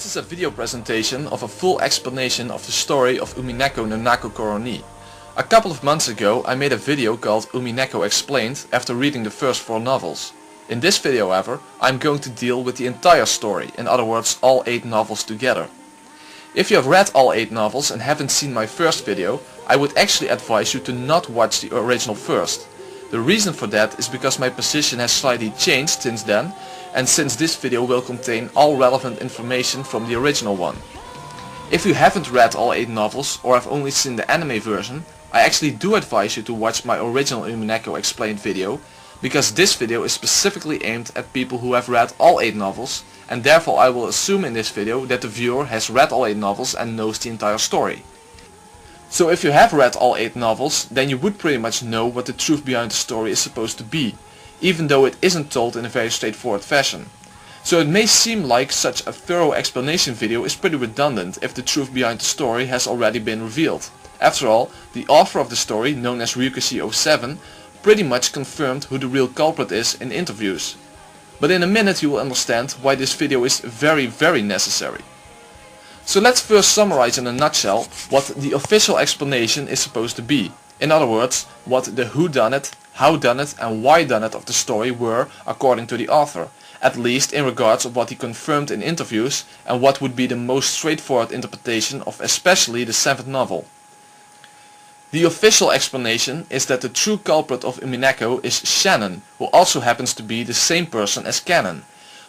This is a video presentation of a full explanation of the story of Umineko no Nakokoro ni. A couple of months ago I made a video called Umineko Explained after reading the first 4 novels. In this video, however, I'm going to deal with the entire story, in other words all 8 novels together. If you have read all 8 novels and haven't seen my first video, I would actually advise you to not watch the original first. The reason for that is because my position has slightly changed since then, and since this video will contain all relevant information from the original one. If you haven't read all 8 novels or have only seen the anime version, I actually do advise you to watch my original Umineko Explained video, because this video is specifically aimed at people who have read all 8 novels, and therefore I will assume in this video that the viewer has read all 8 novels and knows the entire story. So if you have read all 8 novels, then you would pretty much know what the truth behind the story is supposed to be, even though it isn't told in a very straightforward fashion. So it may seem like such a thorough explanation video is pretty redundant if the truth behind the story has already been revealed. After all, the author of the story, known as Ryukashi07, pretty much confirmed who the real culprit is in interviews. But in a minute you will understand why this video is very necessary. So let's first summarize in a nutshell what the official explanation is supposed to be. In other words, what the whodunit, howdunit and whydunit of the story were according to the author, at least in regards of what he confirmed in interviews and what would be the most straightforward interpretation of especially the 7th novel. The official explanation is that the true culprit of Umineko is Shannon, who also happens to be the same person as Canon.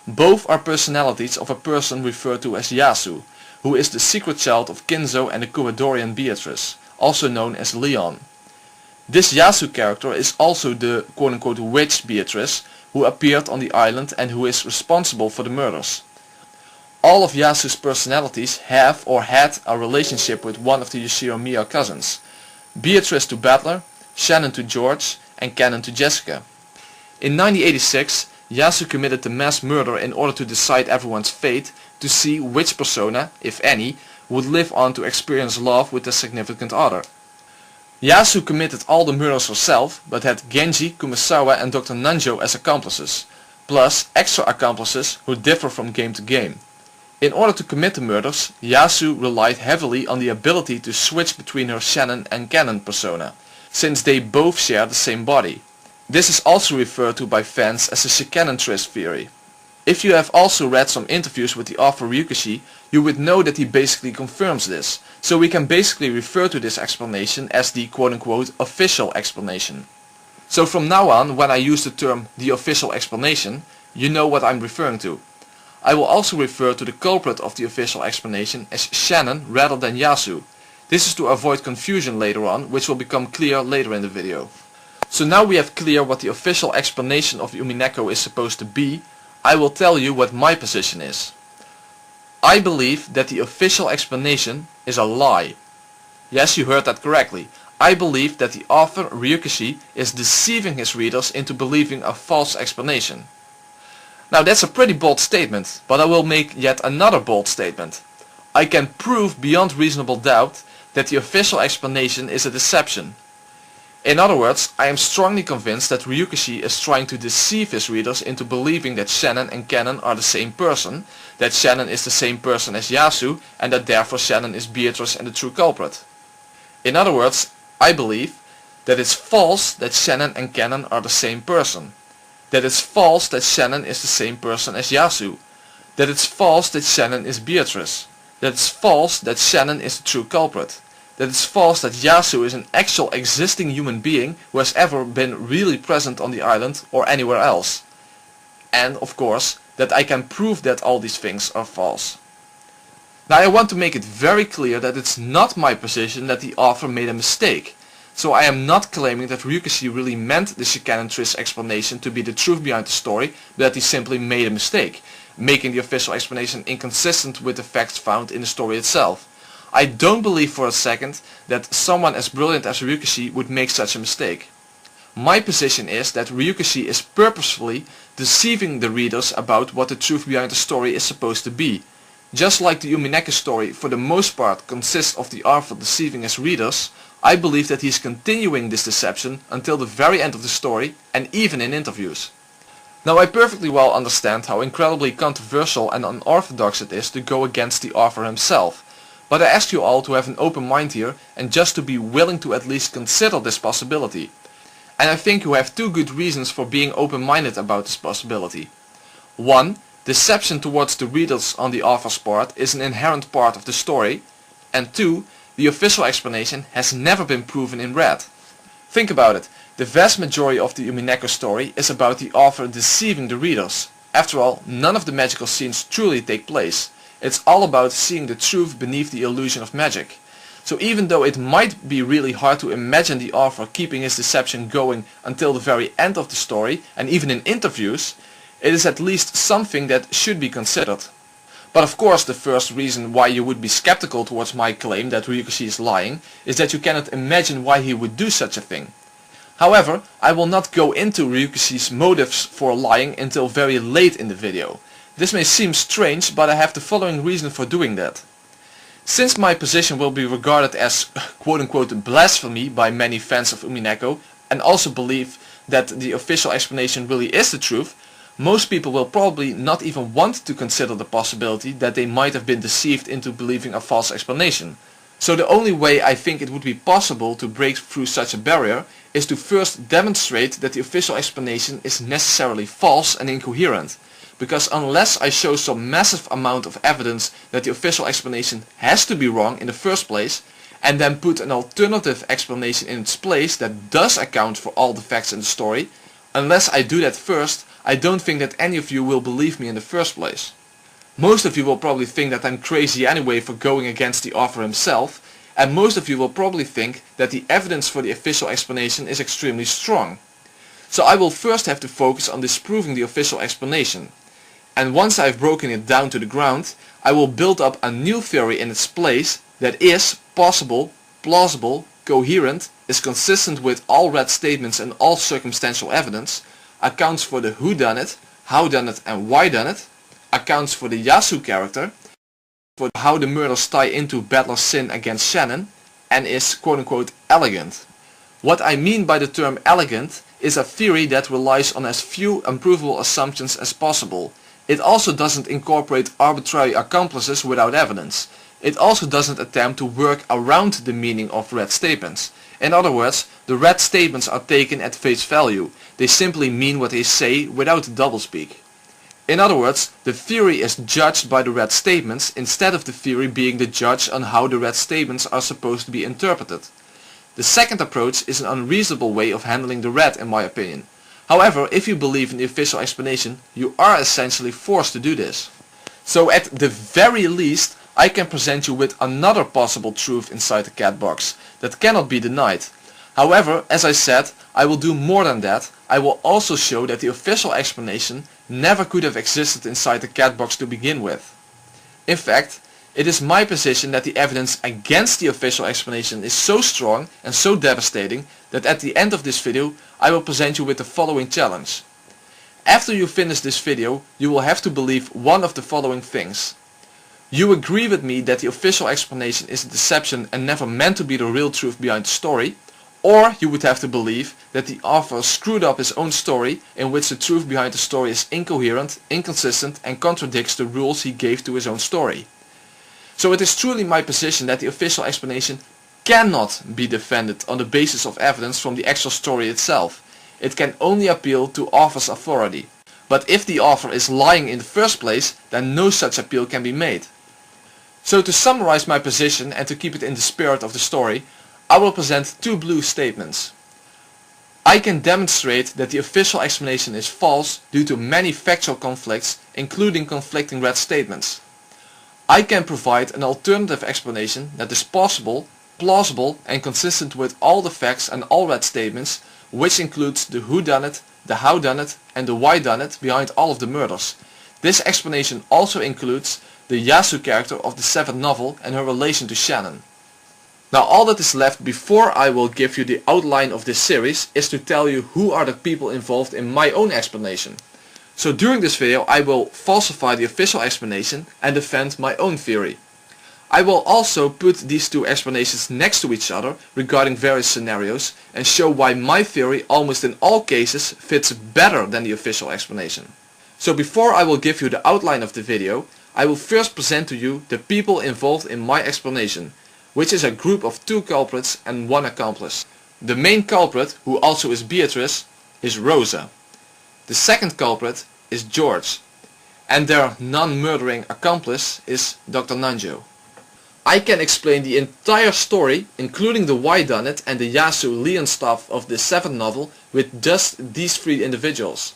Both are personalities of a person referred to as Yasu, who is the secret child of Kinzo and the Kuwadorian Beatrice, also known as Leon. This Yasu character is also the quote-unquote witch Beatrice, who appeared on the island and who is responsible for the murders. All of Yasu's personalities have or had a relationship with one of the Yoshiromiya cousins. Beatrice to Battler, Shannon to George, and Canon to Jessica. In 1986, Yasu committed the mass murder in order to decide everyone's fate, to see which persona, if any, would live on to experience love with their significant other. Yasu committed all the murders herself, but had Genji, Kumasawa and Dr. Nanjo as accomplices, plus extra accomplices who differ from game to game. In order to commit the murders, Yasu relied heavily on the ability to switch between her Shannon and Canon persona, since they both share the same body. This is also referred to by fans as the Shikanon-Tris theory. If you have also read some interviews with the author Ryukashi, you would know that he basically confirms this, so we can basically refer to this explanation as the quote-unquote official explanation. So from now on, when I use the term the official explanation, you know what I'm referring to. I will also refer to the culprit of the official explanation as Shannon rather than Yasu. This is to avoid confusion later on, which will become clear later in the video. So now we have clear what the official explanation of Umineko is supposed to be, I will tell you what my position is. I believe that the official explanation is a lie. Yes, you heard that correctly. I believe that the author Ryukashi is deceiving his readers into believing a false explanation. Now that's a pretty bold statement, but I will make yet another bold statement. I can prove beyond reasonable doubt that the official explanation is a deception. In other words, I am strongly convinced that Ryukashi is trying to deceive his readers into believing that Shannon and Canon are the same person, that Shannon is the same person as Yasu, and that therefore Shannon is Beatrice and the true culprit. In other words, I believe that it's false that Shannon and Canon are the same person. That it's false that Shannon is the same person as Yasu. That it's false that Shannon is Beatrice. That it's false that Shannon is the true culprit. That it's false that Yasu is an actual existing human being who has ever been really present on the island or anywhere else. And of course, that I can prove that all these things are false. Now I want to make it very clear that it's not my position that the author made a mistake. So I am not claiming that Ryukashi really meant the Shikanon-Tris explanation to be the truth behind the story, but that he simply made a mistake, making the official explanation inconsistent with the facts found in the story itself. I don't believe for a second that someone as brilliant as Ryukashi would make such a mistake. My position is that Ryukashi is purposefully deceiving the readers about what the truth behind the story is supposed to be. Just like the Umineko story for the most part consists of the author deceiving his readers, I believe that he is continuing this deception until the very end of the story and even in interviews. Now I perfectly well understand how incredibly controversial and unorthodox it is to go against the author himself, but I ask you all to have an open mind here and just to be willing to at least consider this possibility. And I think you have two good reasons for being open-minded about this possibility. 1. Deception towards the readers on the author's part is an inherent part of the story, and 2. The official explanation has never been proven in red. Think about it. The vast majority of the Umineko story is about the author deceiving the readers. After all, none of the magical scenes truly take place. It's all about seeing the truth beneath the illusion of magic. So even though it might be really hard to imagine the author keeping his deception going until the very end of the story, and even in interviews, it is at least something that should be considered. But of course the first reason why you would be skeptical towards my claim that Ryukishi is lying is that you cannot imagine why he would do such a thing. However, I will not go into Ryukishi's motives for lying until very late in the video. This may seem strange, but I have the following reason for doing that. Since my position will be regarded as quote-unquote blasphemy by many fans of Umineko, and also believe that the official explanation really is the truth, most people will probably not even want to consider the possibility that they might have been deceived into believing a false explanation. So the only way I think it would be possible to break through such a barrier is to first demonstrate that the official explanation is necessarily false and incoherent. Because unless I show some massive amount of evidence that the official explanation has to be wrong in the first place, and then put an alternative explanation in its place that does account for all the facts in the story, unless I do that first, I don't think that any of you will believe me in the first place. Most of you will probably think that I'm crazy anyway for going against the author himself, and most of you will probably think that the evidence for the official explanation is extremely strong. So I will first have to focus on disproving the official explanation. And once I've broken it down to the ground, I will build up a new theory in its place that is possible, plausible, coherent, is consistent with all read statements and all circumstantial evidence, accounts for the who done it, how done it and why done it, accounts for the Yasu character, for how the murders tie into Battler's sin against Shannon, and is quote-unquote elegant. What I mean by the term elegant is a theory that relies on as few unprovable assumptions as possible. It also doesn't incorporate arbitrary accomplices without evidence. It also doesn't attempt to work around the meaning of read statements. In other words, the read statements are taken at face value. They simply mean what they say without doublespeak. In other words, the theory is judged by the read statements instead of the theory being the judge on how the read statements are supposed to be interpreted. The second approach is an unreasonable way of handling the read in my opinion. However, if you believe in the official explanation, you are essentially forced to do this. So at the very least, I can present you with another possible truth inside the cat box that cannot be denied. However, as I said, I will do more than that. I will also show that the official explanation never could have existed inside the cat box to begin with. In fact, it is my position that the evidence against the official explanation is so strong and so devastating that at the end of this video I will present you with the following challenge. After you finish this video, you will have to believe one of the following things. You agree with me that the official explanation is a deception and never meant to be the real truth behind the story, or you would have to believe that the author screwed up his own story in which the truth behind the story is incoherent, inconsistent and contradicts the rules he gave to his own story. So it is truly my position that the official explanation cannot be defended on the basis of evidence from the actual story itself. It can only appeal to author's authority. But if the author is lying in the first place, then no such appeal can be made. So to summarize my position and to keep it in the spirit of the story, I will present two blue statements. I can demonstrate that the official explanation is false due to many factual conflicts, including conflicting read statements. I can provide an alternative explanation that is possible, plausible and consistent with all the facts and all read statements, which includes the who done it, the how done it and the why done it behind all of the murders. This explanation also includes the Yasu character of the 7th novel and her relation to Shannon. Now all that is left before I will give you the outline of this series is to tell you who are the people involved in my own explanation. So during this video I will falsify the official explanation and defend my own theory. I will also put these two explanations next to each other regarding various scenarios and show why my theory almost in all cases fits better than the official explanation. So before I will give you the outline of the video, I will first present to you the people involved in my explanation, which is a group of 2 culprits and 1 accomplice. The main culprit, who also is Beatrice, is Rosa. The second culprit is George, and their non-murdering accomplice is Dr. Nanjo. I can explain the entire story, including the why done it and the Yasu-Leon stuff of the 7th novel, with just these 3 individuals.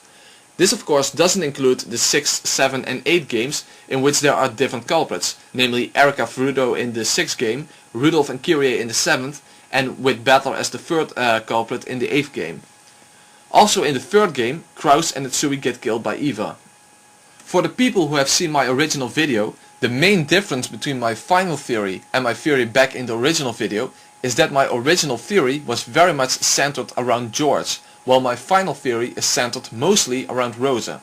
This of course doesn't include the 6, 7 and 8 games in which there are different culprits, namely Erika Frudo in the 6th game, Rudolf and Kyrie in the 7th, and with Battler as the 3rd culprit in the 8th game. Also in the 3rd game, Kraus and Itsui get killed by Eva. For the people who have seen my original video, the main difference between my final theory and my theory back in the original video is that my original theory was very much centered around George, while my final theory is centered mostly around Rosa.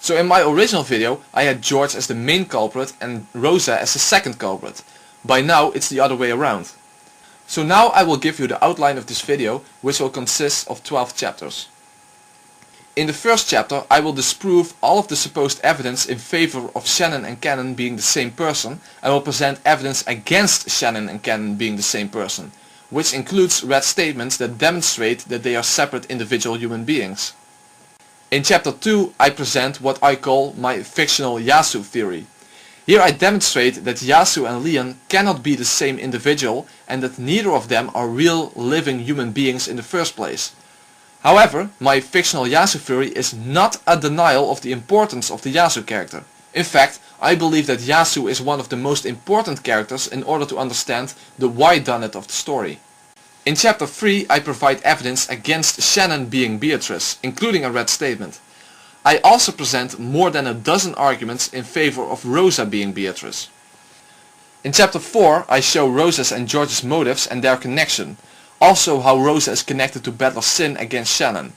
So in my original video I had George as the main culprit and Rosa as the second culprit. By now it's the other way around. So now I will give you the outline of this video, which will consist of 12 chapters. In the first chapter I will disprove all of the supposed evidence in favor of Shannon and Cannon being the same person, and will present evidence against Shannon and Cannon being the same person, which includes read statements that demonstrate that they are separate individual human beings. In chapter 2 I present what I call my fictional Yasu theory. Here I demonstrate that Yasu and Leon cannot be the same individual and that neither of them are real living human beings in the first place. However, my fictional Yasu theory is not a denial of the importance of the Yasu character. In fact, I believe that Yasu is one of the most important characters in order to understand the why done it of the story. In chapter 3 I provide evidence against Shannon being Beatrice, including a read statement. I also present more than a dozen arguments in favor of Rosa being Beatrice. In chapter 4 I show Rosa's and George's motives and their connection. Also how Rosa is connected to Battler's sin against Shannon.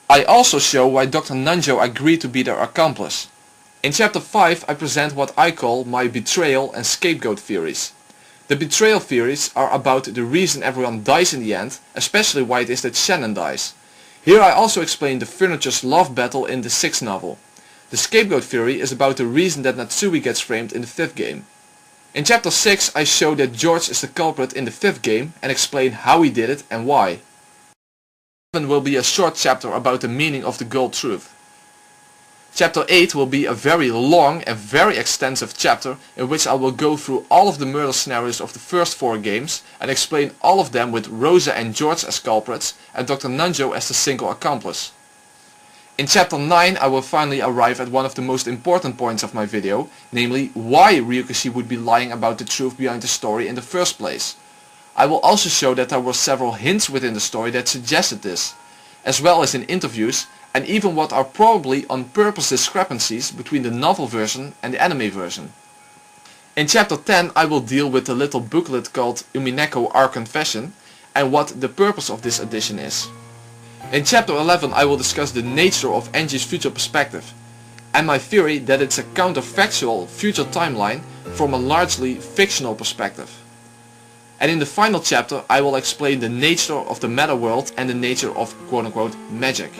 I also show why Dr. Nanjo agreed to be their accomplice. In chapter 5 I present what I call my betrayal and scapegoat theories. The betrayal theories are about the reason everyone dies in the end, especially why it is that Shannon dies. Here I also explain the furniture's love battle in the 6th novel. The scapegoat theory is about the reason that Natsui gets framed in the 5th game. In chapter 6 I show that George is the culprit in the 5th game and explain how he did it and why. 7 will be a short chapter about the meaning of the gold truth. Chapter 8 will be a very long and very extensive chapter in which I will go through all of the murder scenarios of the first 4 games and explain all of them with Rosa and George as culprits and Dr. Nanjo as the single accomplice. In chapter 9 I will finally arrive at one of the most important points of my video, namely why Ryukishi would be lying about the truth behind the story in the first place. I will also show that there were several hints within the story that suggested this, as well as in interviews, and even what are probably on purpose discrepancies between the novel version and the anime version. In chapter 10 I will deal with the little booklet called Umineko Our Confession and what the purpose of this edition is. In chapter 11 I will discuss the nature of Enji's future perspective and my theory that it's a counterfactual future timeline from a largely fictional perspective. And in the final chapter I will explain the nature of the meta world and the nature of quote-unquote magic.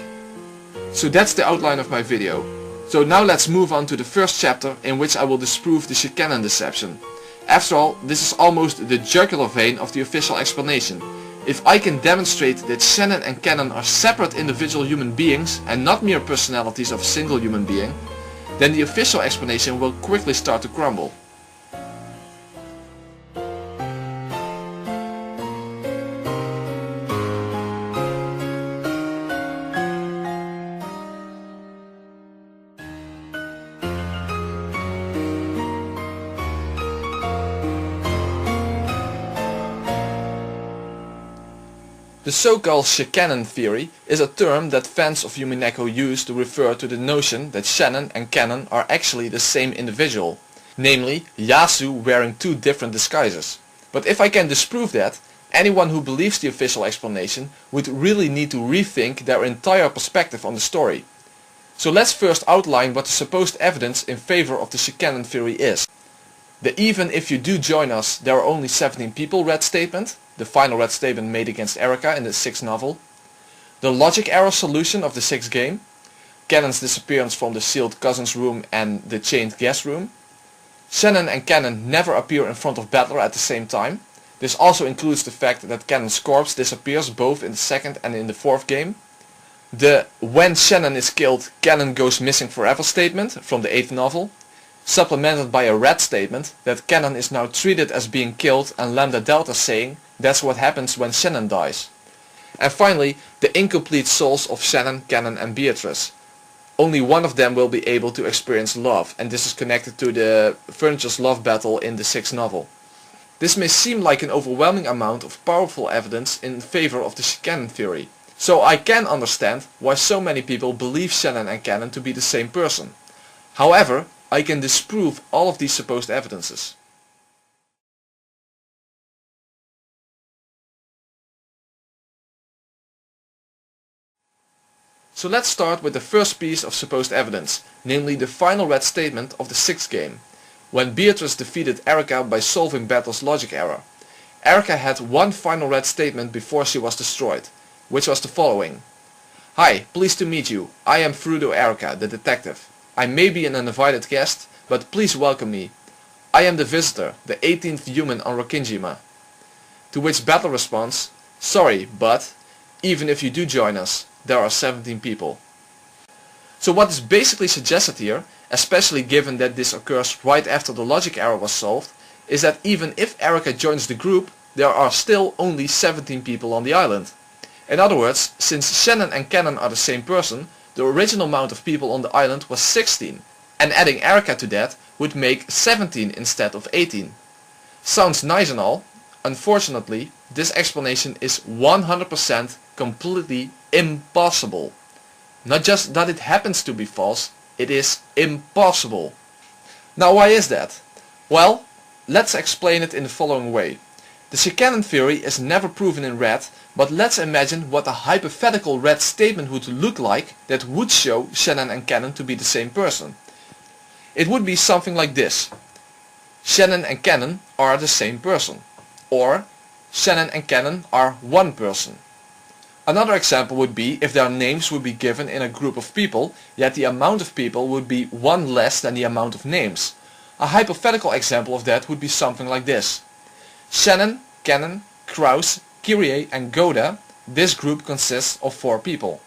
So that's the outline of my video. So now let's move on to the first chapter in which I will disprove the Shikanon deception. After all, this is almost the jugular vein of the official explanation. If I can demonstrate that Shannon and Cannon are separate individual human beings and not mere personalities of a single human being, then the official explanation will quickly start to crumble. The so-called Shikanon theory is a term that fans of Umineko use to refer to the notion that Shannon and Cannon are actually the same individual, namely Yasu wearing 2 different disguises. But if I can disprove that, anyone who believes the official explanation would really need to rethink their entire perspective on the story. So let's first outline what the supposed evidence in favor of the Shikanon theory is. The even if you do join us there are only 17 people red statement, the final red statement made against Erica in the 6th novel. The logic error solution of the 6th game. Cannon's disappearance from the sealed cousin's room and the chained guest room. Shannon and Cannon never appear in front of Battler at the same time. This also includes the fact that Cannon's corpse disappears both in the 2nd and in the 4th game. The when Shannon is killed, Cannon goes missing forever statement from the 8th novel, supplemented by a red statement that Cannon is now treated as being killed and Lambda Delta saying that's what happens when Shannon dies. And finally, the incomplete souls of Shannon, Cannon and Beatrice. Only one of them will be able to experience love, and this is connected to the Furniture's love battle in the 6th novel. This may seem like an overwhelming amount of powerful evidence in favor of the Cannon theory. So I can understand why so many people believe Shannon and Cannon to be the same person. However, I can disprove all of these supposed evidences. So let's start with the first piece of supposed evidence, namely the final red statement of the 6th game, when Beatrice defeated Erica by solving Battle's logic error. Erica had one final red statement before she was destroyed, which was the following. Hi, pleased to meet you. I am Frudo Erica, the detective. I may be an uninvited guest, but please welcome me. I am the visitor, the 18th human on Rokkinjima. To which Battler responds, sorry, but even if you do join us, there are 17 people. So what is basically suggested here, especially given that this occurs right after the logic error was solved, is that even if Erica joins the group, there are still only 17 people on the island. In other words, since Shannon and Cannon are the same person, the original amount of people on the island was 16, and adding Erica to that would make 17 instead of 18. Sounds nice and all. Unfortunately, this explanation is 100% completely impossible. Not just that it happens to be false, it is impossible. Now why is that? Well, let's explain it in the following way. The Cannon theory is never proven in red, but let's imagine what a hypothetical red statement would look like that would show Shannon and Cannon to be the same person. It would be something like this. Shannon and Cannon are the same person. Or Shannon and Cannon are one person. Another example would be if their names would be given in a group of people, yet the amount of people would be one less than the amount of names. A hypothetical example of that would be something like this. Shannon, Cannon, Kraus, Kyrie and Goda, this group consists of 4 people.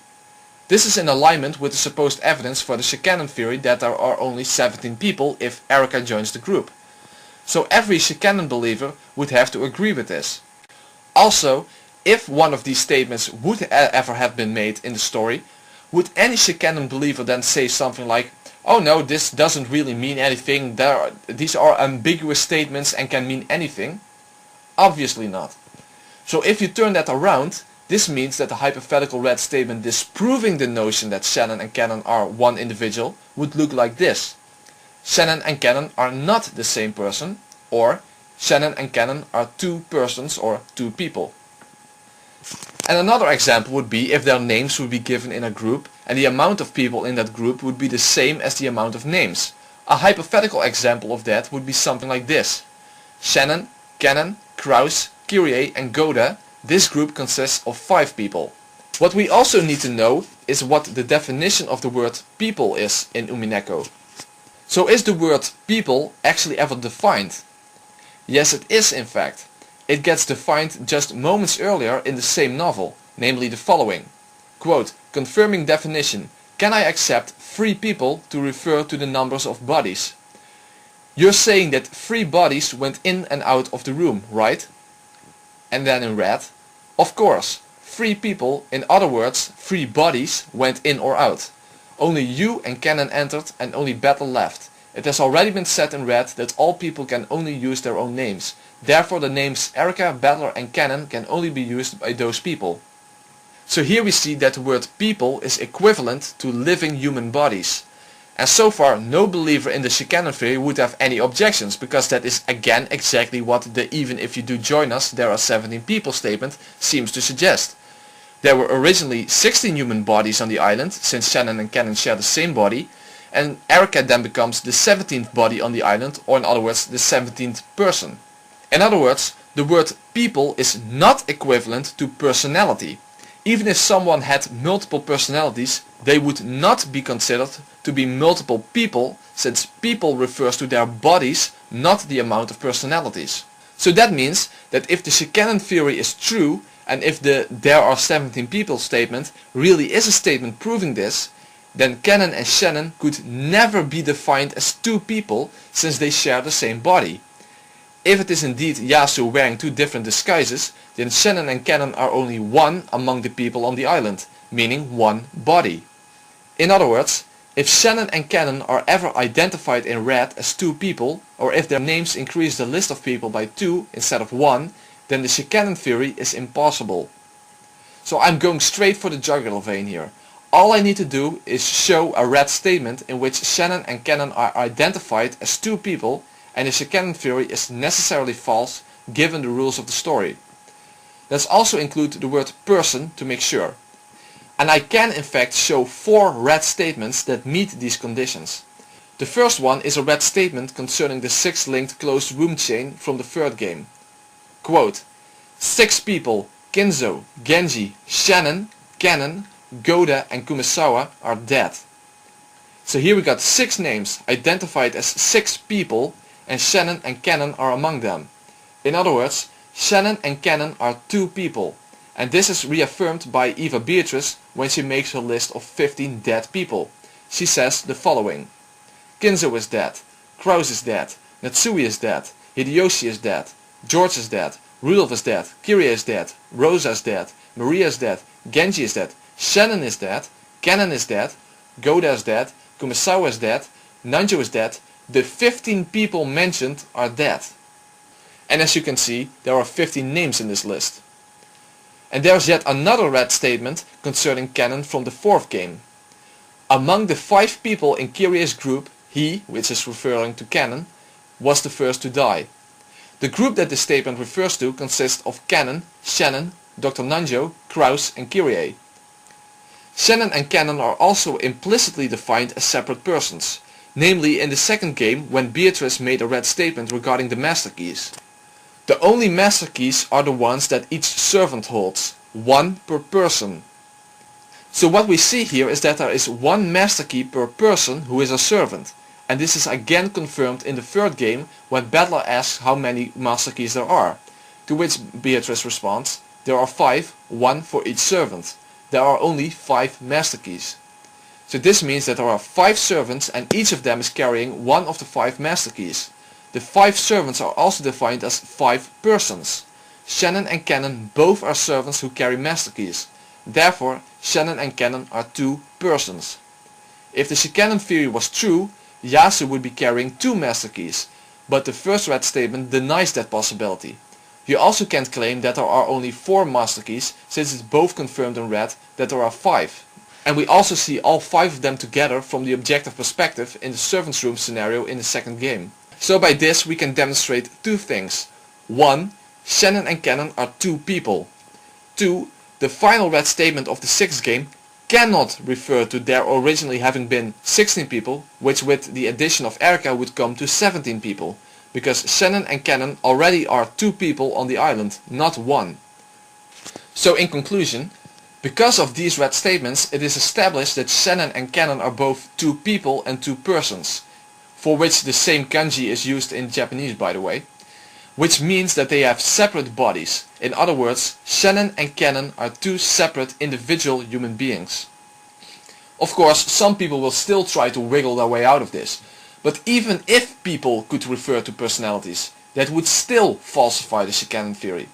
This is in alignment with the supposed evidence for the Cannon theory that there are only 17 people if Erica joins the group. So every Cannon believer would have to agree with this. Also, if one of these statements would ever have been made in the story, would any Cannon believer then say something like, oh no, this doesn't really mean anything, these are ambiguous statements and can mean anything? Obviously not. So if you turn that around, this means that the hypothetical red statement disproving the notion that Shannon and Cannon are one individual would look like this. Shannon and Cannon are not the same person, or Shannon and Cannon are 2 persons or 2 people. And another example would be if their names would be given in a group and the amount of people in that group would be the same as the amount of names. A hypothetical example of that would be something like this. Shannon, Cannon, Kraus, Kyrie and Goda, this group consists of 5 people. What we also need to know is what the definition of the word people is in Umineko. So is the word people actually ever defined? Yes, it is in fact. It gets defined just moments earlier in the same novel, namely the following. Quote, confirming definition. Can I accept 3 people to refer to the numbers of bodies? You're saying that 3 bodies went in and out of the room, right? And then in red, of course, 3 people, in other words, 3 bodies went in or out. Only you and Cannon entered and only Battle left. It has already been said in red that all people can only use their own names. Therefore the names Erica, Battler and Cannon can only be used by those people. So here we see that the word people is equivalent to living human bodies. And so far no believer in the Cannon theory would have any objections, because that is again exactly what the even if you do join us there are 17 people statement seems to suggest. There were originally 16 human bodies on the island, since Shannon and Cannon share the same body, and Erica then becomes the 17th body on the island, or in other words the 17th person. In other words, the word people is not equivalent to personality. Even if someone had multiple personalities, they would not be considered to be multiple people, since people refers to their bodies, not the amount of personalities. So that means that if the Shannon theory is true, and if the "there are 17 people" statement really is a statement proving this, then Cannon and Shannon could never be defined as two people, since they share the same body. If it is indeed Yasu wearing two different disguises, then Shannon and Cannon are only one among the people on the island, meaning one body. In other words, if Shannon and Cannon are ever identified in red as two people, or if their names increase the list of people by 2 instead of 1, then the Shannon theory is impossible. So I'm going straight for the jugular vein here. All I need to do is show a red statement in which Shannon and Cannon are identified as two people, and the Shannon theory is necessarily false given the rules of the story. Let's also include the word person to make sure. And I can in fact show 4 red statements that meet these conditions. The first one is a red statement concerning the 6 linked closed room chain from the third game. Quote, 6 people, Kinzo, Genji, Shannon, Cannon, Goda and Kumasawa are dead. So here we got 6 names identified as 6 people, and Shannon and Cannon are among them. In other words, Shannon and Cannon are 2 people, and this is reaffirmed by Eva Beatrice when she makes her list of 15 dead people. She says the following: Kinzo is dead, Kraus is dead, Natsui is dead, Hideyoshi is dead, George is dead, Rudolph is dead, Kiria is dead, Rosa is dead, Maria is dead, Genji is dead, Shannon is dead, Cannon is dead, Goda is dead, Kumasawa is dead, Nanjo is dead. The 15 people mentioned are dead. And as you can see, there are 15 names in this list. And there's yet another red statement concerning Cannon from the 4th game. Among the 5 people in Kiria's group, he, which is referring to Cannon, was the first to die. The group that this statement refers to consists of Cannon, Shannon, Dr. Nanjo, Kraus and Kirie. Shannon and Cannon are also implicitly defined as separate persons, namely in the 2nd game when Beatrice made a red statement regarding the master keys. The only master keys are the ones that each servant holds, 1 per person. So what we see here is that there is 1 master key per person who is a servant, and this is again confirmed in the 3rd game when Battler asks how many master keys there are, to which Beatrice responds, there are 5, 1 for each servant. There are only 5 master keys. So this means that there are 5 servants and each of them is carrying one of the 5 master keys. The 5 servants are also defined as 5 persons. Shannon and Cannon both are servants who carry master keys. Therefore, Shannon and Cannon are 2 persons. If the Shannon theory was true, Yasu would be carrying 2 master keys, but the first red statement denies that possibility. You also can't claim that there are only 4 master keys, since it's both confirmed in red that there are 5. And we also see all 5 of them together from the objective perspective in the servants' room scenario in the 2nd game. So by this we can demonstrate 2 things. 1. Shannon and Cannon are 2 people. 2. The final red statement of the 6th game cannot refer to there originally having been 16 people, which with the addition of Erica would come to 17 people, because Shannon and Cannon already are 2 people on the island, not 1. So in conclusion, because of these red statements, it is established that Shannon and Cannon are both 2 people and 2 persons, for which the same kanji is used in Japanese by the way, which means that they have separate bodies. In other words, Shannon and Cannon are 2 separate individual human beings. Of course, some people will still try to wiggle their way out of this, but even if people could refer to personalities, that would still falsify the Shannon theory.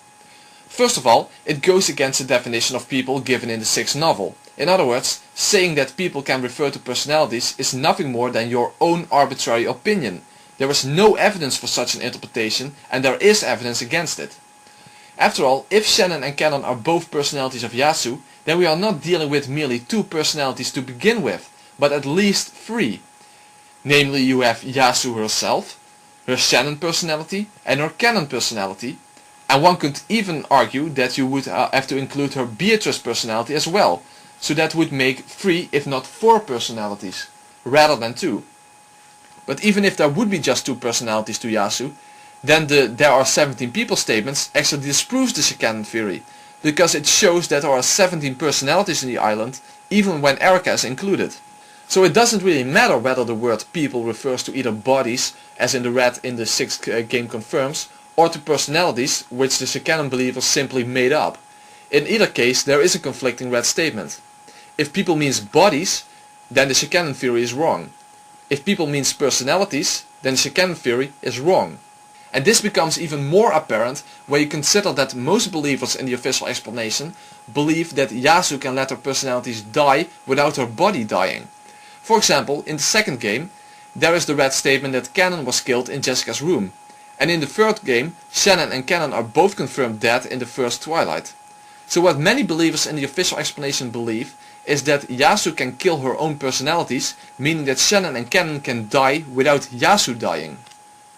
First of all, it goes against the definition of people given in the 6th novel. In other words, saying that people can refer to personalities is nothing more than your own arbitrary opinion. There is no evidence for such an interpretation, and there is evidence against it. After all, if Shannon and Cannon are both personalities of Yasu, then we are not dealing with merely 2 personalities to begin with, but at least 3. Namely, you have Yasu herself, her Shannon personality and her Cannon personality, and one could even argue that you would have to include her Beatrice personality as well, so that would make 3 if not 4 personalities. rather than 2. But even if there would be just 2 personalities to Yasu, then the "there are 17 people" statements actually disproves the canon theory, because it shows that there are 17 personalities in the island, even when Erica is included. So it doesn't really matter whether the word people refers to either bodies, as in the red in the 6th game confirms, or to personalities, which the canon believers simply made up. In either case, there is a conflicting red statement. If people means bodies, then the canon theory is wrong. If people means personalities, then the canon theory is wrong. And this becomes even more apparent when you consider that most believers in the official explanation believe that Yasu can let her personalities die without her body dying. For example, in the 2nd game, there is the red statement that Cannon was killed in Jessica's room. And in the 3rd game, Shannon and Cannon are both confirmed dead in the first Twilight. So what many believers in the official explanation believe is that Yasu can kill her own personalities, meaning that Shannon and Cannon can die without Yasu dying.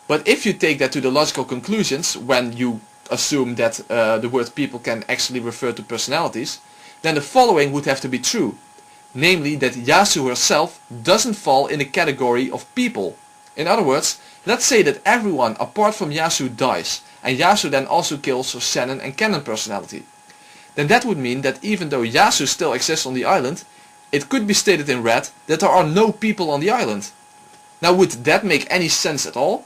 But if you take that to the logical conclusions, when you assume that the word people can actually refer to personalities, then the following would have to be true. Namely that Yasu herself doesn't fall in the category of people. In other words, let's say that everyone apart from Yasu dies, and Yasu then also kills her Shannon and Cannon personality. Then that would mean that even though Yasu still exists on the island, it could be stated in red that there are no people on the island. Now would that make any sense at all?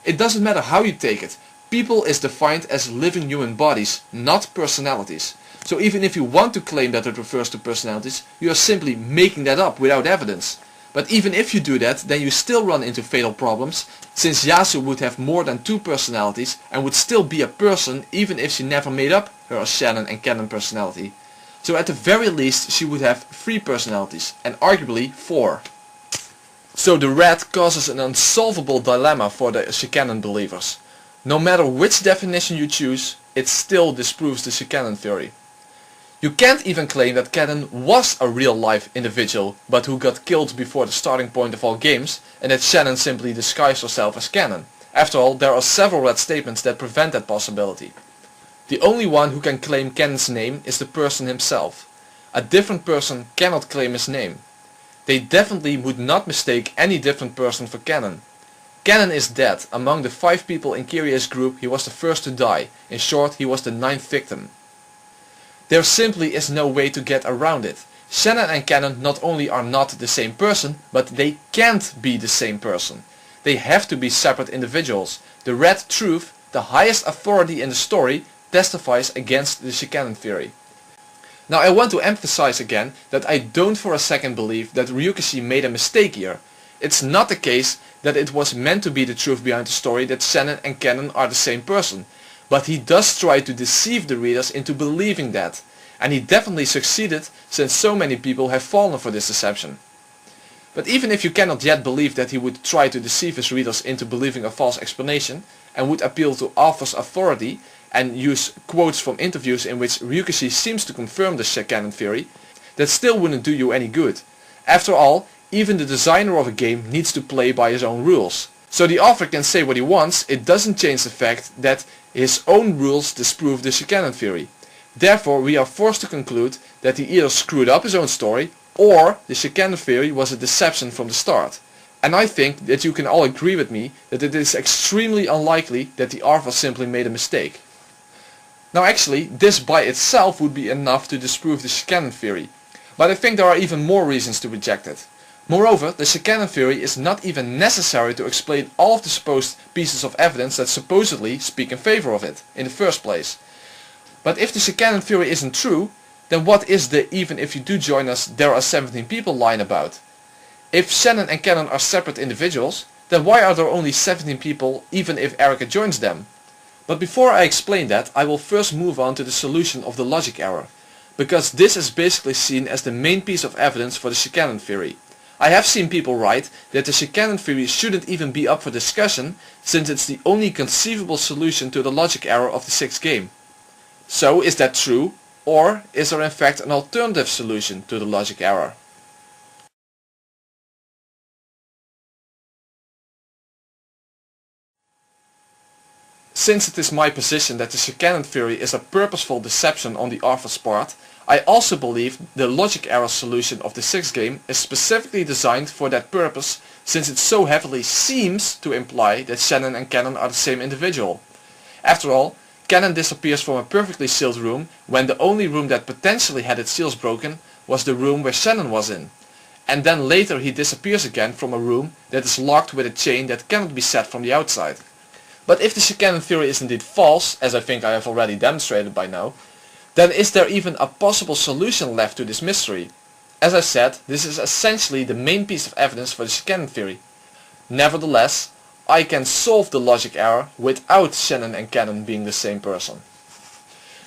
It doesn't matter how you take it. People is defined as living human bodies, not personalities. So even if you want to claim that it refers to personalities, you are simply making that up without evidence. But even if you do that, then you still run into fatal problems, since Yasu would have more than 2 personalities and would still be a person even if she never made up her Shannon and Cannon personality. So at the very least she would have 3 personalities, and arguably 4. So the red causes an unsolvable dilemma for the canon believers. No matter which definition you choose, it still disproves the canon theory. You can't even claim that Cannon was a real-life individual, but who got killed before the starting point of all games, and that Shannon simply disguised herself as Cannon. After all, there are several red statements that prevent that possibility. The only one who can claim Cannon's name is the person himself. A different person cannot claim his name. They definitely would not mistake any different person for Cannon. Cannon is dead. Among the 5 people in Kiria's group, he was the first to die. In short, he was the 9th victim. There simply is no way to get around it. Shannon and Cannon not only are not the same person, but they can't be the same person. They have to be separate individuals. The Red Truth, the highest authority in the story, testifies against the canon theory. Now I want to emphasize again that I don't for a second believe that Ryukishi made a mistake here. It's not the case that it was meant to be the truth behind the story that Shannon and Cannon are the same person. But he does try to deceive the readers into believing that. And he definitely succeeded, since so many people have fallen for this deception. But even if you cannot yet believe that he would try to deceive his readers into believing a false explanation, and would appeal to author's authority, and use quotes from interviews in which Ryukishi seems to confirm the canon theory, that still wouldn't do you any good. After all, even the designer of a game needs to play by his own rules. So the author can say what he wants, it doesn't change the fact that his own rules disprove the canon theory. Therefore we are forced to conclude that he either screwed up his own story, or the canon theory was a deception from the start. And I think that you can all agree with me that it is extremely unlikely that the author simply made a mistake. Now actually, this by itself would be enough to disprove the canon theory, but I think there are even more reasons to reject it. Moreover, the canon theory is not even necessary to explain all of the supposed pieces of evidence that supposedly speak in favor of it, in the first place. But if the canon theory isn't true, then what is the "even if you do join us there are 17 people" line about? If Shannon and Cannon are separate individuals, then why are there only 17 people even if Erica joins them? But before I explain that, I will first move on to the solution of the logic error, because this is basically seen as the main piece of evidence for the canon theory. I have seen people write that the canon theory shouldn't even be up for discussion, since it's the only conceivable solution to the logic error of the 6th game. So is that true, or is there in fact an alternative solution to the logic error? Since it is my position that the Shannon theory is a purposeful deception on the author's part, I also believe the logic error solution of the sixth game is specifically designed for that purpose, since it so heavily seems to imply that Shannon and Cannon are the same individual. After all, Cannon disappears from a perfectly sealed room when the only room that potentially had its seals broken was the room where Shannon was in. And then later he disappears again from a room that is locked with a chain that cannot be set from the outside. But if the Shannon theory is indeed false, as I think I have already demonstrated by now, then is there even a possible solution left to this mystery? As I said, this is essentially the main piece of evidence for the Shannon theory. Nevertheless, I can solve the logic error without Shannon and Cannon being the same person.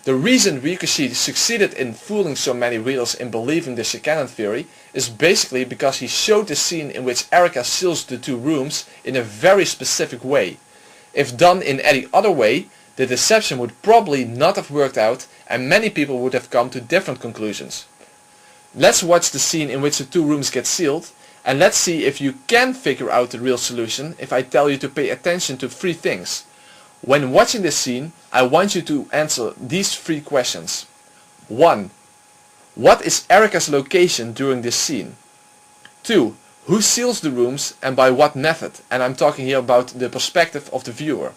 The reason Ryukishi succeeded in fooling so many readers in believing the Shannon theory is basically because he showed the scene in which Erika seals the two rooms in a very specific way. If done in any other way, the deception would probably not have worked out and many people would have come to different conclusions. Let's watch the scene in which the two rooms get sealed, and let's see if you can figure out the real solution if I tell you to pay attention to three things. When watching this scene, I want you to answer these three questions. 1. What is Erika's location during this scene? 2. Who seals the rooms and by what method? And I'm talking here about the perspective of the viewer.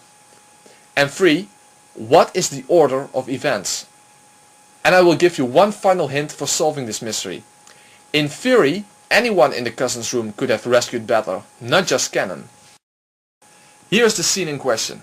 And 3. What is the order of events? And I will give you one final hint for solving this mystery. In theory, anyone in the cousin's room could have rescued Battler, not just Cannon. Here's the scene in question.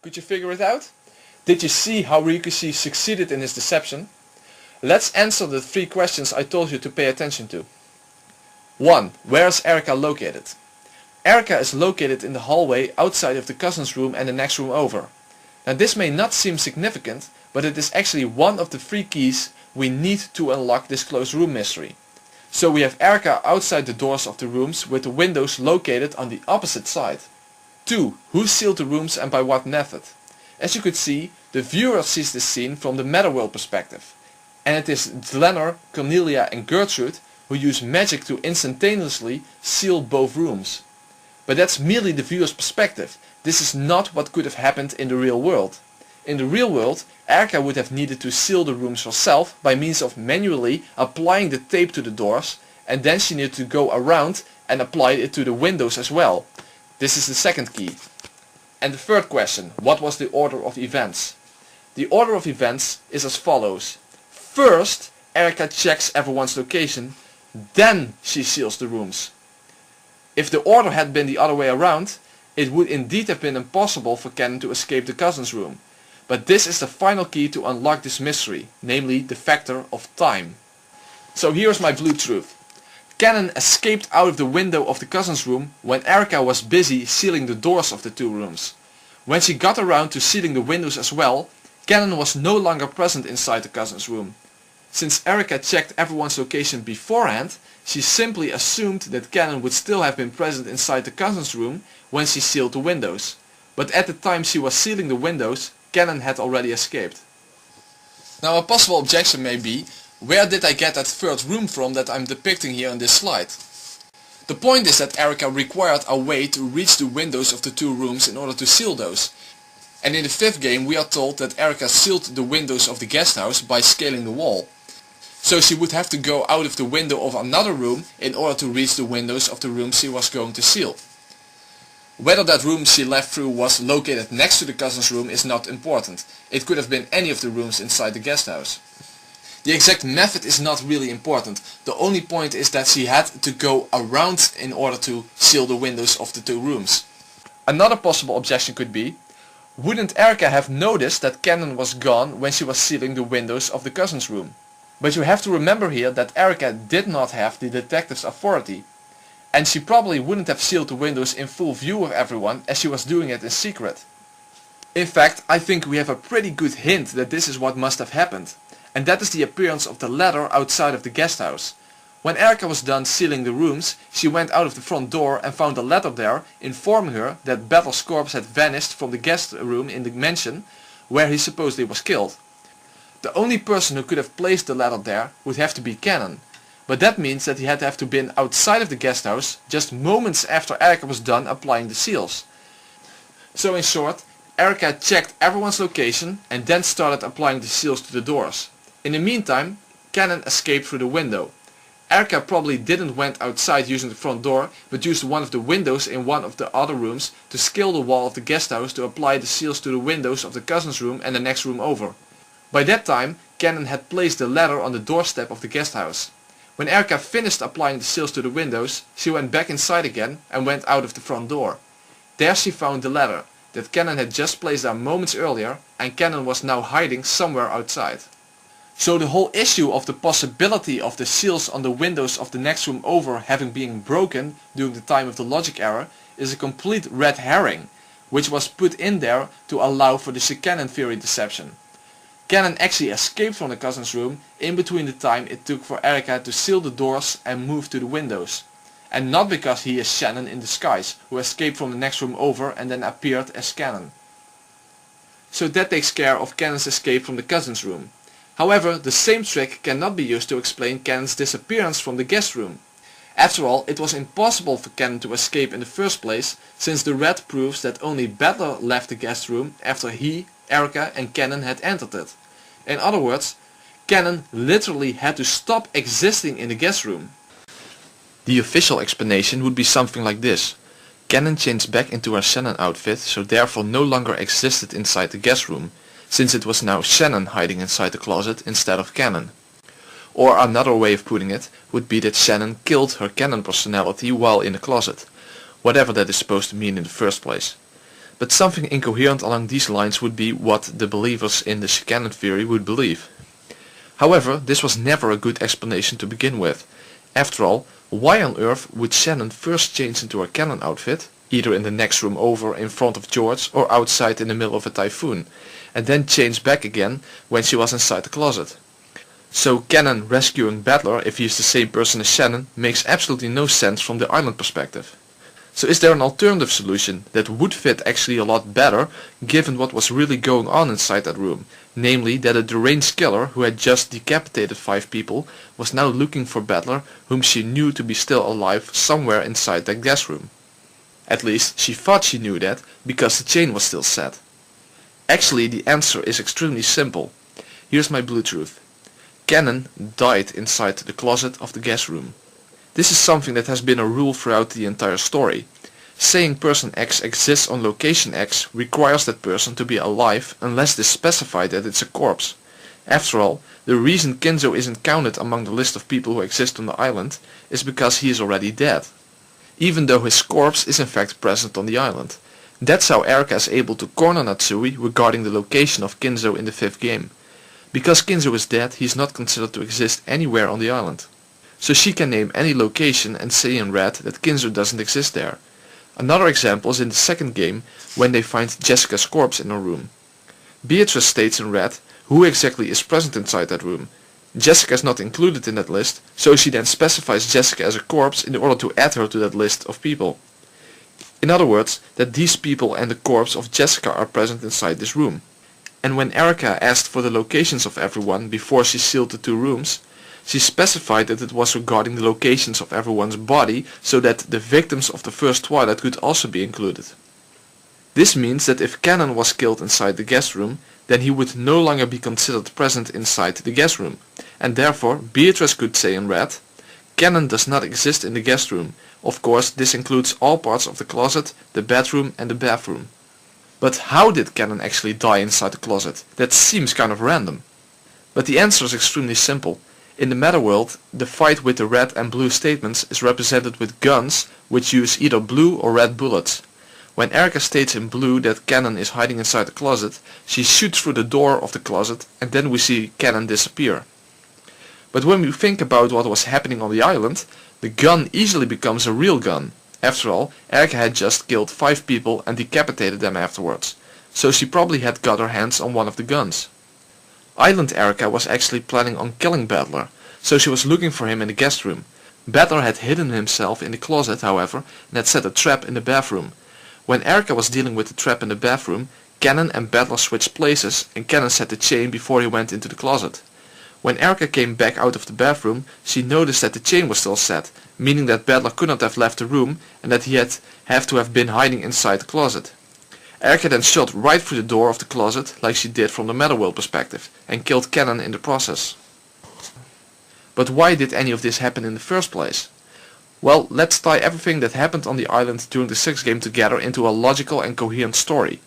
Could you figure it out? Did you see how Ryukishi succeeded in his deception? Let's answer the 3 questions I told you to pay attention to. 1. Where is Erika located? Erika is located in the hallway outside of the cousin's room and the next room over. Now this may not seem significant, but it is actually one of the 3 keys we need to unlock this closed room mystery. So we have Erika outside the doors of the rooms with the windows located on the opposite side. 2. Who sealed the rooms and by what method? As you could see, the viewer sees this scene from the Metaworld perspective. And it is Glenor, Cornelia and Gertrude who use magic to instantaneously seal both rooms. But that's merely the viewer's perspective. This is not what could have happened in the real world. In the real world, Erika would have needed to seal the rooms herself by means of manually applying the tape to the doors, and then she needed to go around and apply it to the windows as well. This is the second key. And the third question, what was the order of events? The order of events is as follows. First, Erika checks everyone's location, then she seals the rooms. If the order had been the other way around, it would indeed have been impossible for Cannon to escape the cousin's room. But this is the final key to unlock this mystery, namely the factor of time. So here's my blue truth. Cannon escaped out of the window of the cousin's room when Erika was busy sealing the doors of the 2 rooms. When she got around to sealing the windows as well, Cannon was no longer present inside the cousin's room. Since Erika checked everyone's location beforehand, she simply assumed that Cannon would still have been present inside the cousin's room when she sealed the windows. But at the time she was sealing the windows, Cannon had already escaped. Now a possible objection may be, where did I get that 3rd room from that I'm depicting here in this slide? The point is that Erika required a way to reach the windows of the 2 rooms in order to seal those. And in the 5th game we are told that Erika sealed the windows of the guest house by scaling the wall. So she would have to go out of the window of another room in order to reach the windows of the room she was going to seal. Whether that room she left through was located next to the cousin's room is not important. It could have been any of the rooms inside the guest house. The exact method is not really important. The only point is that she had to go around in order to seal the windows of the 2 rooms. Another possible objection could be, wouldn't Erika have noticed that Cannon was gone when she was sealing the windows of the cousin's room? But you have to remember here that Erika did not have the detective's authority. And she probably wouldn't have sealed the windows in full view of everyone as she was doing it in secret. In fact, I think we have a pretty good hint that this is what must have happened. And that is the appearance of the ladder outside of the guest house. When Erika was done sealing the rooms, she went out of the front door and found a ladder there, informing her that Battle's corpse had vanished from the guest room in the mansion where he supposedly was killed. The only person who could have placed the ladder there would have to be Cannon. But that means that he had to have been outside of the guest house just moments after Erika was done applying the seals. So in short, Erika checked everyone's location and then started applying the seals to the doors. In the meantime, Cannon escaped through the window. Erika probably didn't went outside using the front door, but used one of the windows in one of the other rooms to scale the wall of the guest house to apply the seals to the windows of the cousin's room and the next room over. By that time, Cannon had placed the ladder on the doorstep of the guest house. When Erika finished applying the seals to the windows, she went back inside again and went out of the front door. There she found the ladder that Cannon had just placed there moments earlier, and Cannon was now hiding somewhere outside. So the whole issue of the possibility of the seals on the windows of the next room over having been broken during the time of the logic error is a complete red herring, which was put in there to allow for the Cannon theory deception. Cannon actually escaped from the cousin's room in between the time it took for Erika to seal the doors and move to the windows. And not because he is Shannon in disguise, who escaped from the next room over and then appeared as Cannon. So that takes care of Cannon's escape from the cousin's room. However, the same trick cannot be used to explain Cannon's disappearance from the guest room. After all, it was impossible for Cannon to escape in the first place, since the red proves that only Battler left the guest room after he, Erika and Cannon had entered it. In other words, Cannon literally had to stop existing in the guest room. The official explanation would be something like this. Cannon changed back into her Shannon outfit, so therefore no longer existed inside the guest room, since it was now Shannon hiding inside the closet instead of Cannon. Or another way of putting it would be that Shannon killed her Cannon personality while in the closet, whatever that is supposed to mean in the first place. but something incoherent along these lines would be what the believers in the Shannon theory would believe. However, this was never a good explanation to begin with. After all, why on earth would Shannon first change into her Cannon outfit, either in the next room over in front of George or outside in the middle of a typhoon, and then change back again when she was inside the closet? So Cannon rescuing Battler, if he is the same person as Shannon, makes absolutely no sense from the island perspective. So is there an alternative solution that would fit actually a lot better given what was really going on inside that room? Namely that a deranged killer who had just decapitated 5 people was now looking for Battler, whom she knew to be still alive somewhere inside that gas room. At least she thought she knew that because the chain was still set. Actually the answer is extremely simple. Here's my blue truth. Cannon died inside the closet of the gas room. This is something that has been a rule throughout the entire story. Saying person X exists on location X requires that person to be alive unless it is specified that it's a corpse. After all, the reason Kinzo isn't counted among the list of people who exist on the island is because he is already dead, even though his corpse is in fact present on the island. That's how Erika is able to corner Natsui regarding the location of Kinzo in the 5th game. Because Kinzo is dead, he is not considered to exist anywhere on the island. So she can name any location and say in red that Kinzo doesn't exist there. Another example is in the 2nd game when they find Jessica's corpse in her room. Beatrice states in red who exactly is present inside that room. Jessica is not included in that list, so she then specifies Jessica as a corpse in order to add her to that list of people. In other words, that these people and the corpse of Jessica are present inside this room. And when Erika asked for the locations of everyone before she sealed the 2 rooms, she specified that it was regarding the locations of everyone's body so that the victims of the first Twilight could also be included. This means that if Cannon was killed inside the gas room, then he would no longer be considered present inside the gas room, and therefore Beatrice could say in red, Cannon does not exist in the guest room. Of course, this includes all parts of the closet, the bedroom and the bathroom. But how did Cannon actually die inside the closet? That seems kind of random. But the answer is extremely simple. In the meta world, the fight with the red and blue statements is represented with guns which use either blue or red bullets. When Erika states in blue that Cannon is hiding inside the closet, she shoots through the door of the closet and then we see Cannon disappear. But when we think about what was happening on the island, the gun easily becomes a real gun. After all, Erika had just killed 5 people and decapitated them afterwards, so she probably had got her hands on one of the guns. Island Erika was actually planning on killing Battler, so she was looking for him in the guest room. Battler had hidden himself in the closet, however, and had set a trap in the bathroom. When Erika was dealing with the trap in the bathroom, Cannon and Battler switched places and Cannon set the chain before he went into the closet. When Erika came back out of the bathroom, she noticed that the chain was still set, meaning that Battler could not have left the room and that he had to have been hiding inside the closet. Erika then shot right through the door of the closet like she did from the Metaworld perspective and killed Cannon in the process. But why did any of this happen in the first place? Well, let's tie everything that happened on the island during the 6th game together into a logical and coherent story.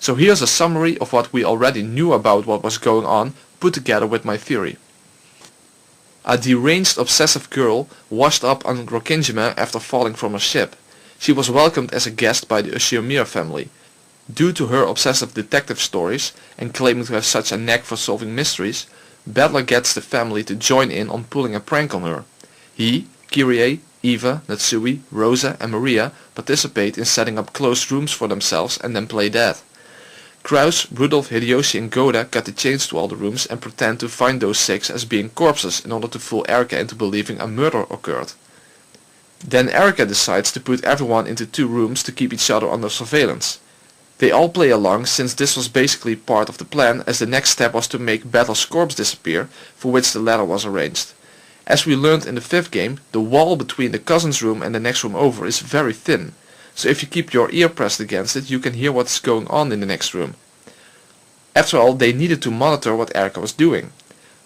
So here's a summary of what we already knew about what was going on, put together with my theory. A deranged obsessive girl washed up on Rokingima after falling from a ship. She was welcomed as a guest by the Ushiomir family. Due to her obsessive detective stories and claiming to have such a knack for solving mysteries, Battler gets the family to join in on pulling a prank on her. He, Kyrie, Eva, Natsui, Rosa and Maria participate in setting up closed rooms for themselves and then play dead. Kraus, Rudolph, Hideyoshi and Goda cut the chains to all the rooms and pretend to find those 6 as being corpses in order to fool Erika into believing a murder occurred. Then Erika decides to put everyone into 2 rooms to keep each other under surveillance. They all play along since this was basically part of the plan, as the next step was to make Battler's corpse disappear, for which the ladder was arranged. As we learned in the 5th game, the wall between the cousin's room and the next room over is very thin, so if you keep your ear pressed against it you can hear what's going on in the next room. After all, they needed to monitor what Erika was doing.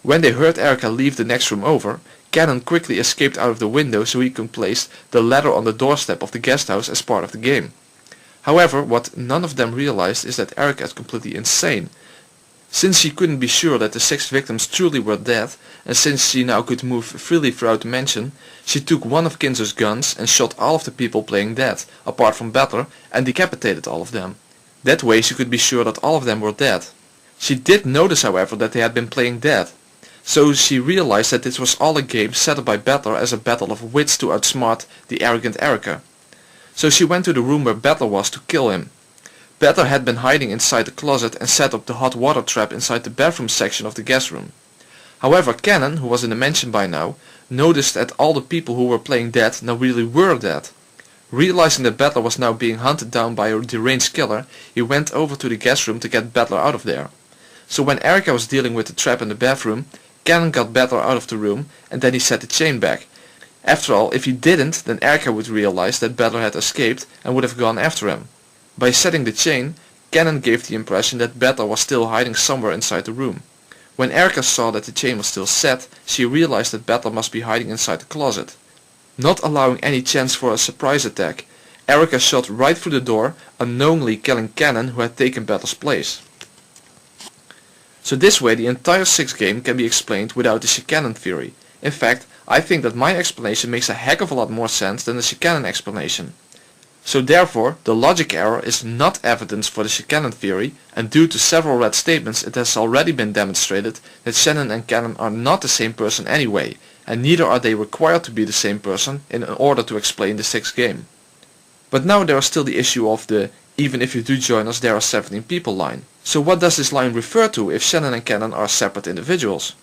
When they heard Erika leave the next room over, Cannon quickly escaped out of the window so he could place the ladder on the doorstep of the guest house as part of the game. However, what none of them realized is that Erika is completely insane. Since she couldn't be sure that the 6 victims truly were dead, and since she now could move freely throughout the mansion, she took one of Kinzo's guns and shot all of the people playing dead, apart from Battler, and decapitated all of them. That way she could be sure that all of them were dead. She did notice, however, that they had been playing dead. So she realized that this was all a game set up by Battler as a battle of wits to outsmart the arrogant Erica. So she went to the room where Battler was to kill him. Battler had been hiding inside the closet and set up the hot water trap inside the bathroom section of the guest room. However, Cannon, who was in the mansion by now, noticed that all the people who were playing dead now really were dead. Realizing that Battler was now being hunted down by a deranged killer, he went over to the guest room to get Battler out of there. So when Erica was dealing with the trap in the bathroom, Cannon got Battler out of the room and then he set the chain back. After all, if he didn't, then Erica would realize that Battler had escaped and would have gone after him. By setting the chain, Cannon gave the impression that Battler was still hiding somewhere inside the room. When Erica saw that the chain was still set, she realized that Battler must be hiding inside the closet. Not allowing any chance for a surprise attack, Erica shot right through the door, unknowingly killing Cannon, who had taken Battler's place. So this way the entire 6th game can be explained without the Cannon theory. In fact, I think that my explanation makes a heck of a lot more sense than the Cannon explanation. So therefore, the logic error is not evidence for the Cannon theory, and due to several red statements it has already been demonstrated that Shannon and Cannon are not the same person anyway, and neither are they required to be the same person in order to explain the 6th game. But now there is still the issue of the "even if you do join us there are 17 people" line. So what does this line refer to if Shannon and Cannon are separate individuals?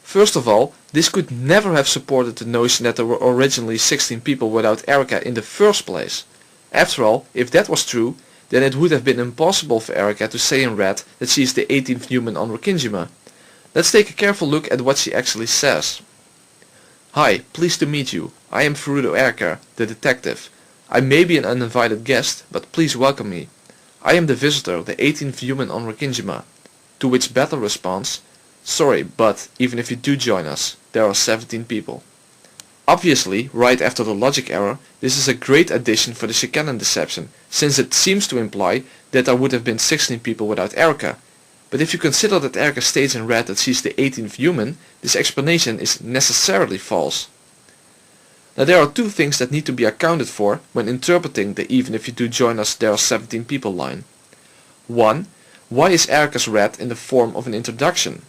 First of all, this could never have supported the notion that there were originally 16 people without Erica in the first place. After all, if that was true, then it would have been impossible for Erica to say in red that she is the 18th human on Rokingima. Let's take a careful look at what she actually says. "Hi, pleased to meet you. I am Furudo Erica, the detective. I may be an uninvited guest, but please welcome me. I am the visitor, the 18th human on Rokingima." To which Battler responds, "Sorry, but even if you do join us, there are 17 people." Obviously, right after the logic error, this is a great addition for the Cannon deception, since it seems to imply that there would have been 16 people without Erica. But if you consider that Erica states in red that she's the 18th human, this explanation is necessarily false. Now there are two things that need to be accounted for when interpreting the "even if you do join us there are 17 people" line. 1. Why is Erica's red in the form of an introduction?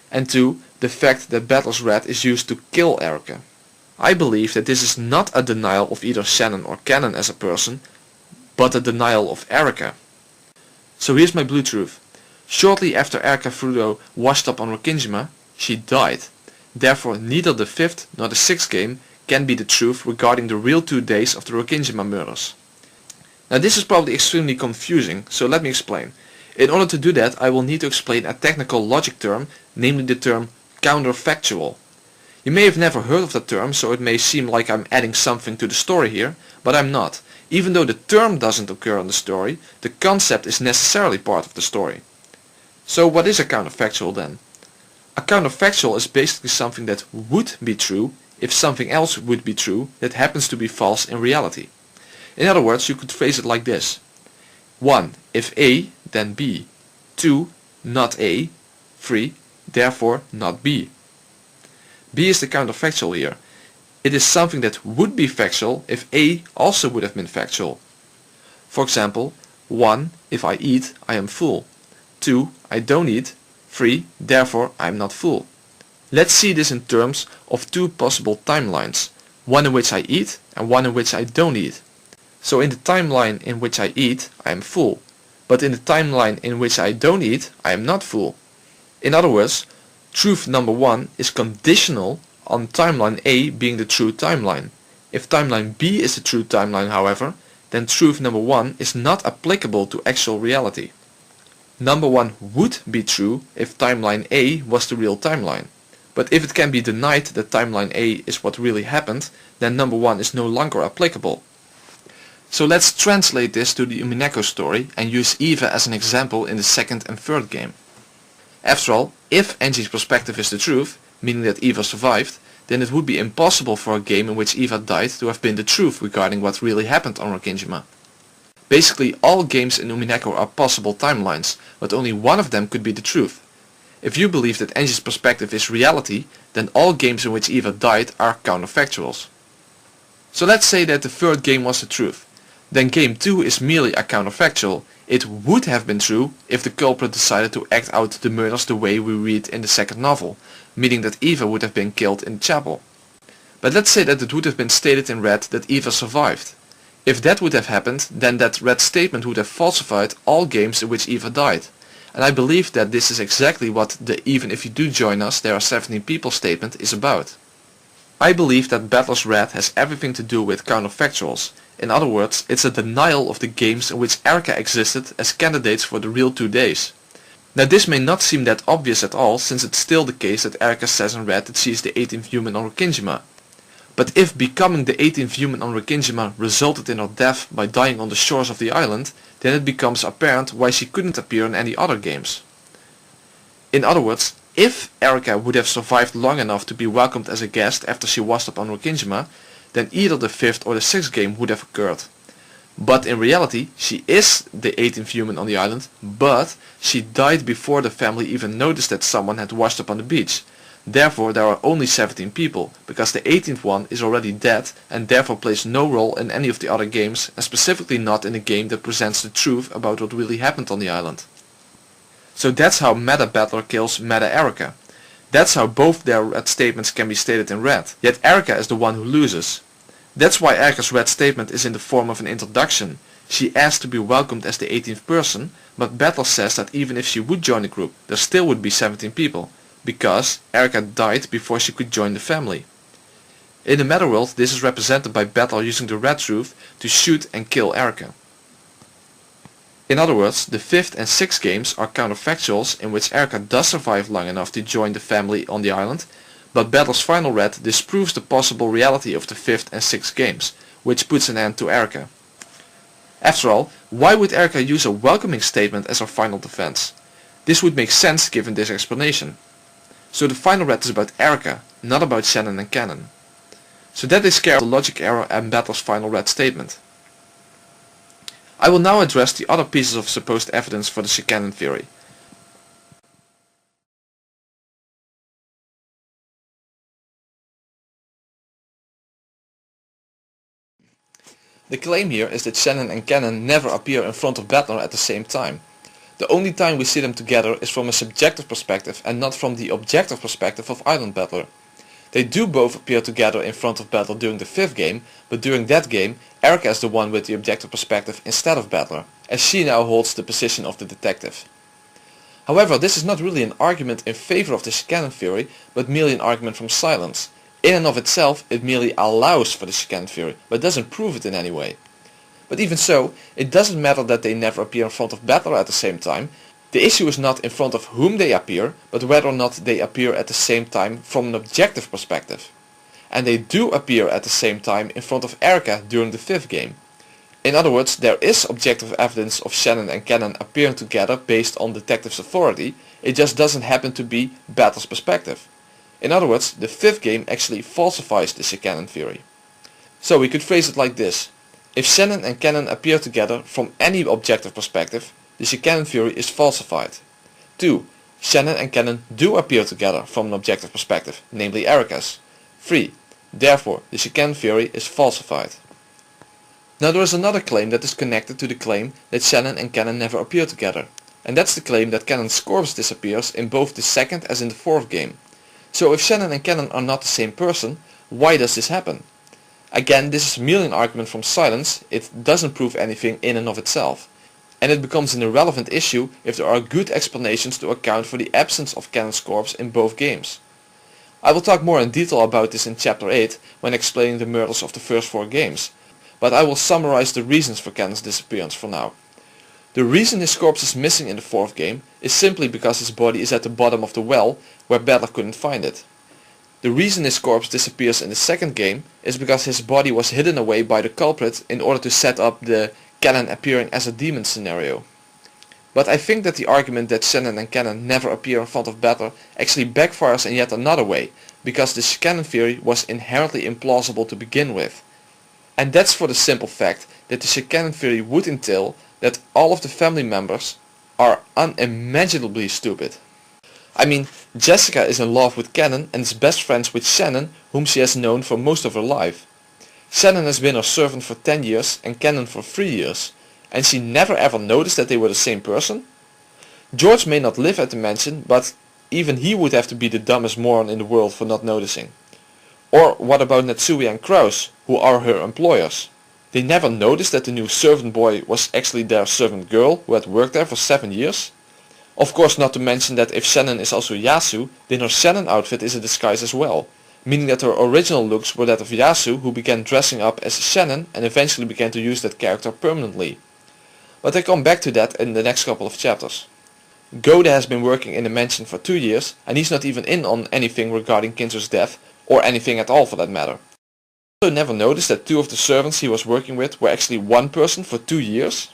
And 2. The fact that Battler's red is used to kill Erica. I believe that this is not a denial of either Shannon or Cannon as a person, but a denial of Erica. So here's my blue truth. Shortly after Erica Furudo washed up on Rokingima, she died. Therefore neither the 5th nor the 6th game can be the truth regarding the real 2 days of the Rokingima murders. Now this is probably extremely confusing, so let me explain. In order to do that, I will need to explain a technical logic term, namely the term counterfactual. You may have never heard of that term, so it may seem like I'm adding something to the story here, but I'm not. Even though the term doesn't occur in the story, the concept is necessarily part of the story. So what is a counterfactual then? A counterfactual is basically something that would be true if something else would be true that happens to be false in reality. In other words, you could phrase it like this. 1. If A, then B. 2. Not A. 3. Therefore not B. B is the counterfactual here. It is something that would be factual if A also would have been factual. For example, 1. If I eat, I am full. 2. I don't eat. 3. Therefore I am not full. Let's see this in terms of 2 possible timelines. One in which I eat and one in which I don't eat. So in the timeline in which I eat, I am full. But in the timeline in which I don't eat, I am not full. In other words, truth number 1 is conditional on timeline A being the true timeline. If timeline B is the true timeline, however, then truth number 1 is not applicable to actual reality. Number 1 would be true if timeline A was the real timeline. But if it can be denied that timeline A is what really happened, then number 1 is no longer applicable. So let's translate this to the Umineko story and use Eva as an example in the 2nd and 3rd game. After all, if Angie's perspective is the truth, meaning that Eva survived, then it would be impossible for a game in which Eva died to have been the truth regarding what really happened on Rokingima. Basically, all games in Umineko are possible timelines, but only one of them could be the truth. If you believe that Angie's perspective is reality, then all games in which Eva died are counterfactuals. So let's say that the 3rd game was the truth. then game 2 is merely a counterfactual. It would have been true if the culprit decided to act out the murders the way we read in the second novel, meaning that Eva would have been killed in the chapel. But let's say that it would have been stated in red that Eva survived. If that would have happened, then that red statement would have falsified all games in which Eva died. And I believe that this is exactly what the "even if you do join us there are 17 people" statement is about. I believe that Battler's Red has everything to do with counterfactuals. In other words, it's a denial of the games in which Erica existed as candidates for the real 2 days. Now this may not seem that obvious at all, since it's still the case that Erica says in red that she is the 18th human on Rukingema. But if becoming the 18th human on Rukingema resulted in her death by dying on the shores of the island, then it becomes apparent why she couldn't appear in any other games. In other words, if Erica would have survived long enough to be welcomed as a guest after she washed up on Rukingema, then either the 5th or the 6th game would have occurred. But in reality, she is the 18th human on the island, but she died before the family even noticed that someone had washed up on the beach. Therefore there are only 17 people, because the 18th one is already dead and therefore plays no role in any of the other games, and specifically not in a game that presents the truth about what really happened on the island. So that's how Meta Battler kills Meta Erica. That's how both their red statements can be stated in red, yet Erica is the one who loses. That's why Erica's red statement is in the form of an introduction. She asks to be welcomed as the 18th person, but Battler says that even if she would join the group, there still would be 17 people, because Erica died before she could join the family. In the meta world, this is represented by Battler using the red truth to shoot and kill Erica. In other words, the 5th and 6th games are counterfactuals in which Erica does survive long enough to join the family on the island, but Battler's final red disproves the possible reality of the 5th and 6th games, which puts an end to Erica. After all, why would Erica use a welcoming statement as her final defense? This would make sense given this explanation. So the final red is about Erica, not about Shannon and Cannon. So that takes care of the logic error and Battler's final red statement. I will now address the other pieces of supposed evidence for the Shannon theory. The claim here is that Shannon and Cannon never appear in front of Battler at the same time. The only time we see them together is from a subjective perspective and not from the objective perspective of Island Battler. They do both appear together in front of Battler during the 5th game, but during that game Erica is the one with the objective perspective instead of Battler, as she now holds the position of the detective. However, this is not really an argument in favor of the Shannon theory, but merely an argument from silence. In and of itself, it merely allows for the Shannon theory, but doesn't prove it in any way. But even so, it doesn't matter that they never appear in front of Battler at the same time. The issue is not in front of whom they appear, but whether or not they appear at the same time from an objective perspective. And they do appear at the same time in front of Erica during the 5th game. In other words, there is objective evidence of Shannon and Cannon appearing together based on detective's authority, it just doesn't happen to be Battler's perspective. In other words, the 5th game actually falsifies the Shannon theory. So we could phrase it like this. If Shannon and Cannon appear together from any objective perspective, the Shannon theory is falsified. 2. Shannon and Cannon do appear together from an objective perspective, namely Erica's. 3. Therefore, the Shannon theory is falsified. Now there is another claim that is connected to the claim that Shannon and Cannon never appear together. And that's the claim that Cannon's corpse disappears in both the 2nd as in the 4th game. So if Shannon and Cannon are not the same person, why does this happen? Again, this is merely an argument from silence, it doesn't prove anything in and of itself. And it becomes an irrelevant issue if there are good explanations to account for the absence of Cannon's corpse in both games. I will talk more in detail about this in chapter 8 when explaining the murders of the first 4 games, but I will summarize the reasons for Cannon's disappearance for now. The reason his corpse is missing in the 4th game is simply because his body is at the bottom of the well where Battler couldn't find it. The reason his corpse disappears in the 2nd game is because his body was hidden away by the culprit in order to set up the Cannon appearing as a demon scenario. But I think that the argument that Shannon and Cannon never appear in front of Battler actually backfires in yet another way, because the Shannon theory was inherently implausible to begin with. And that's for the simple fact that the Shannon theory would entail that all of the family members are unimaginably stupid. I mean, Jessica is in love with Cannon and is best friends with Shannon, whom she has known for most of her life. Shannon has been her servant for 10 years and Cannon for 3 years, and she never ever noticed that they were the same person? George may not live at the mansion, but even he would have to be the dumbest moron in the world for not noticing. Or what about Natsui and Kraus, who are her employers? They never noticed that the new servant boy was actually their servant girl who had worked there for 7 years? Of course, not to mention that if Shannon is also Yasu, then her Shannon outfit is a disguise as well, meaning that her original looks were that of Yasu, who began dressing up as Shannon and eventually began to use that character permanently. But I come back to that in the next couple of chapters. Gode has been working in the mansion for 2 years and he's not even in on anything regarding Kinzo's death, or anything at all for that matter. He also never noticed that 2 of the servants he was working with were actually one person for 2 years.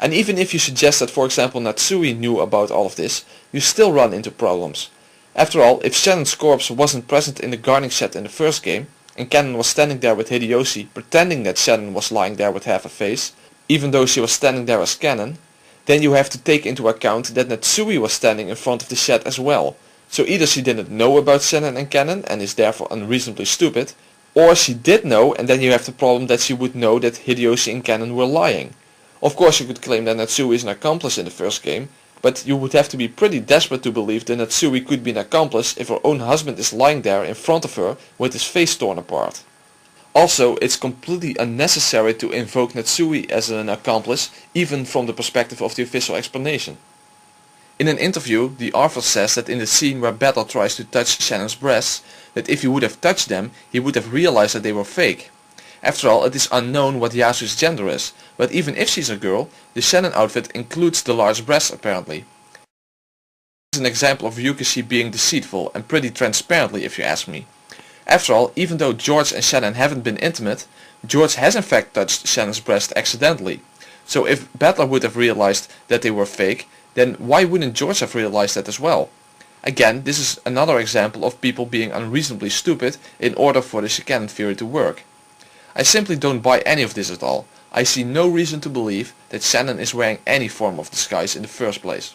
And even if you suggest that for example Natsui knew about all of this, you still run into problems. After all, if Shannon's corpse wasn't present in the gardening shed in the first game, and Cannon was standing there with Hideyoshi pretending that Shannon was lying there with half a face, even though she was standing there as Cannon, then you have to take into account that Natsui was standing in front of the shed as well. So either she didn't know about Shannon and Cannon and is therefore unreasonably stupid, or she did know and then you have the problem that she would know that Hideyoshi and Cannon were lying. Of course you could claim that Natsui is an accomplice in the first game, but you would have to be pretty desperate to believe that Natsui could be an accomplice if her own husband is lying there in front of her with his face torn apart. Also, it's completely unnecessary to invoke Natsui as an accomplice, even from the perspective of the official explanation. In an interview, the author says that in the scene where Battle tries to touch Shannon's breasts, that if he would have touched them, he would have realized that they were fake. After all, it is unknown what Yasu's gender is, but even if she's a girl, the Shannon outfit includes the large breasts apparently. This is an example of Ryukishi being deceitful, and pretty transparently if you ask me. After all, even though George and Shannon haven't been intimate, George has in fact touched Shannon's breast accidentally. So if Battler would have realized that they were fake, then why wouldn't George have realized that as well? Again, this is another example of people being unreasonably stupid in order for the Shikanon theory to work. I simply don't buy any of this at all. I see no reason to believe that Shannon is wearing any form of disguise in the first place.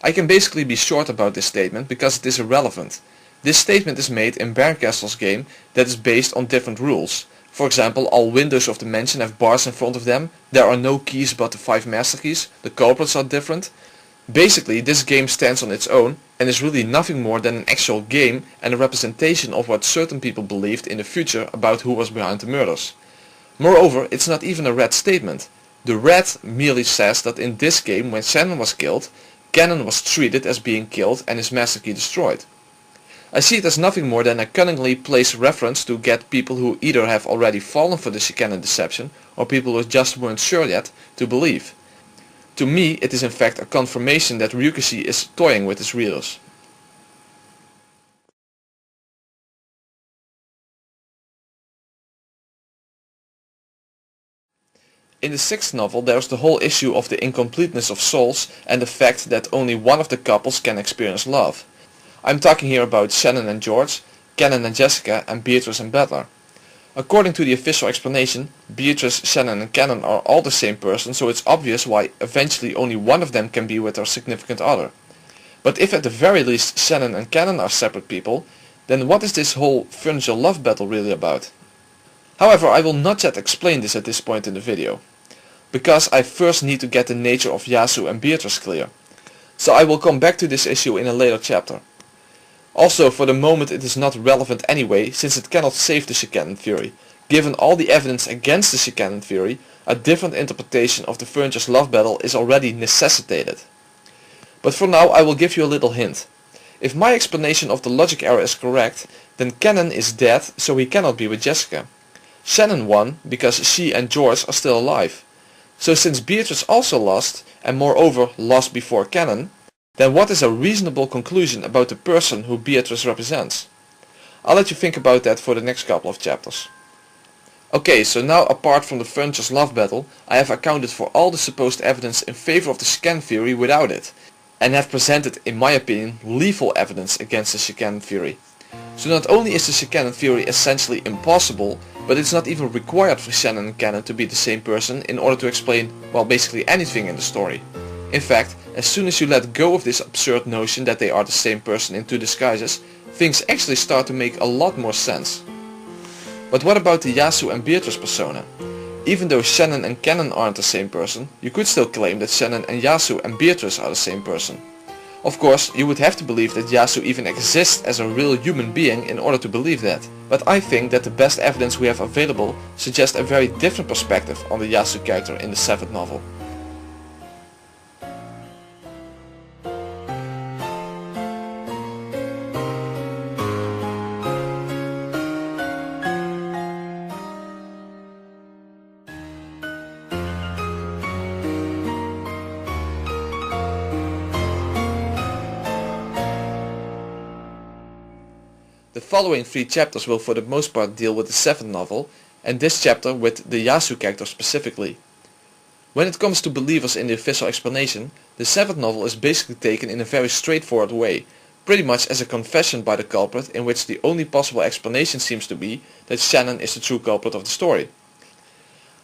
I can basically be short about this statement because it is irrelevant. This statement is made in Barncastle's game that is based on different rules. For example, all windows of the mansion have bars in front of them, there are no keys but the 5 master keys, the culprits are different. Basically, this game stands on its own and is really nothing more than an actual game and a representation of what certain people believed in the future about who was behind the murders. Moreover, it's not even a red statement. The red merely says that in this game, when Shannon was killed, Cannon was treated as being killed and his master key destroyed. I see it as nothing more than a cunningly placed reference to get people who either have already fallen for the Shikanon deception or people who just weren't sure yet to believe. To me, it is in fact a confirmation that Ryukishi is toying with his readers. In the 6th novel there is the whole issue of the incompleteness of souls and the fact that only one of the couples can experience love. I'm talking here about Shannon and George, Cannon and Jessica, and Beatrice and Battler. According to the official explanation, Beatrice, Shannon and Cannon are all the same person, so it's obvious why eventually only one of them can be with their significant other. But if at the very least Shannon and Cannon are separate people, then what is this whole furniture love battle really about? However, I will not yet explain this at this point in the video, because I first need to get the nature of Yasu and Beatrice clear. So I will come back to this issue in a later chapter. Also, for the moment it is not relevant anyway, since it cannot save the Shikanon theory. Given all the evidence against the Shikanon theory, a different interpretation of the furniture's love battle is already necessitated. But for now I will give you a little hint. If my explanation of the logic error is correct, then Cannon is dead, so he cannot be with Jessica. Shannon won, because she and George are still alive. So since Beatrice also lost, and moreover lost before Cannon, then what is a reasonable conclusion about the person who Beatrice represents? I'll let you think about that for the next couple of chapters. Okay, so now apart from the furniture's love battle, I have accounted for all the supposed evidence in favor of the Shikanon theory without it, and have presented, in my opinion, lethal evidence against the Shikanon theory. So not only is the Shikanon theory essentially impossible, but it's not even required for Shannon and Cannon to be the same person in order to explain, well, basically anything in the story. In fact, As soon as you let go of this absurd notion that they are the same person in two disguises, things actually start to make a lot more sense. But what about the Yasu and Beatrice persona? Even though Shannon and Cannon aren't the same person, you could still claim that Shannon and Yasu and Beatrice are the same person. Of course, you would have to believe that Yasu even exists as a real human being in order to believe that. But I think that the best evidence we have available suggests a very different perspective on the Yasu character in the 7th novel. The following 3 chapters will for the most part deal with the 7th novel, and this chapter with the Yasu character specifically. When it comes to believers in the official explanation, the 7th novel is basically taken in a very straightforward way, pretty much as a confession by the culprit in which the only possible explanation seems to be that Shannon is the true culprit of the story.